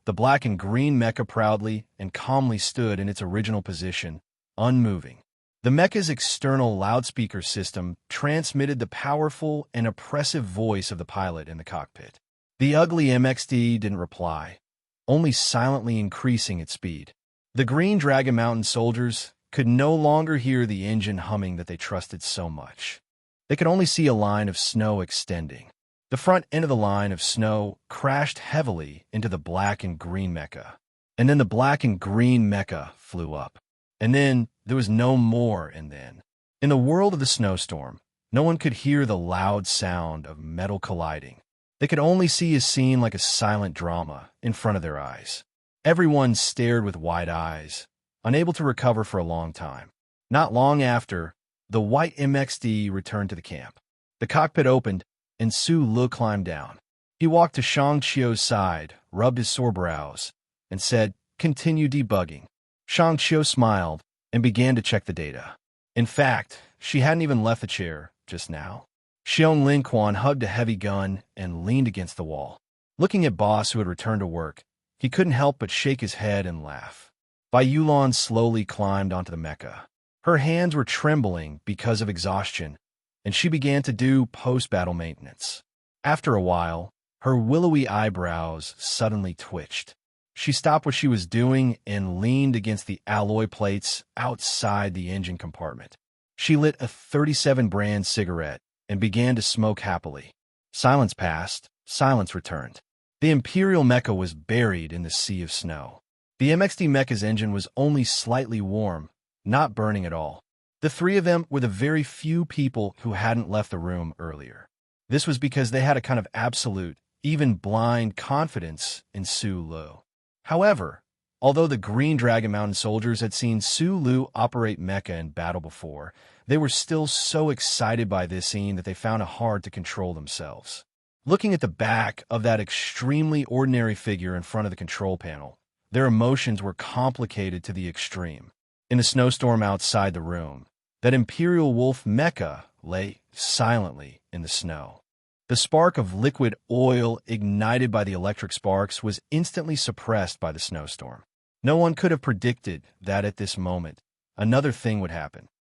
The black and green mecha proudly and calmly stood in its original position, unmoving. The mecha's external loudspeaker system transmitted the powerful and oppressive voice of the pilot in the cockpit. The ugly MXD didn't reply, only silently increasing its speed. The Green Dragon Mountain soldiers could no longer hear the engine humming that they trusted so much. They could only see a line of snow extending. The front end of the line of snow crashed heavily into the black and green mecha. And then the black and green mecha flew up. And then there was no more and then. In the world of the snowstorm, no one could hear the loud sound of metal colliding. They could only see a scene like a silent drama in front of their eyes. Everyone stared with wide eyes, unable to recover for a long time. Not long after, the white MXD returned to the camp. The cockpit opened, and Su Lu climbed down. He walked to Shang Qiu's side, rubbed his sore brows, and said, "Continue debugging." Shang Qiu smiled and began to check the data. In fact, she hadn't even left the chair just now. Xiong Lin Quan hugged a heavy gun and leaned against the wall. Looking at Boss, who had returned to work, he couldn't help but shake his head and laugh. Bai Yulan slowly climbed onto the mecha. Her hands were trembling because of exhaustion, and she began to do post-battle maintenance. After a while, her willowy eyebrows suddenly twitched. She stopped what she was doing and leaned against the alloy plates outside the engine compartment. She lit a 37 brand cigarette and began to smoke happily. Silence passed, silence returned. The Imperial mecha was buried in the sea of snow. The MXD mecha's engine was only slightly warm, not burning at all. The three of them were the very few people who hadn't left the room earlier. This was because they had a kind of absolute, even blind confidence in Su Lu. However, although the Green Dragon Mountain soldiers had seen Su Lu operate mecha in battle before, they were still so excited by this scene that they found it hard to control themselves. Looking at the back of that extremely ordinary figure in front of the control panel, their emotions were complicated to the extreme. In the snowstorm outside the room, that Imperial Wolf mecha lay silently in the snow. The spark of liquid oil ignited by the electric sparks was instantly suppressed by the snowstorm. No one could have predicted that at this moment, another thing would happen.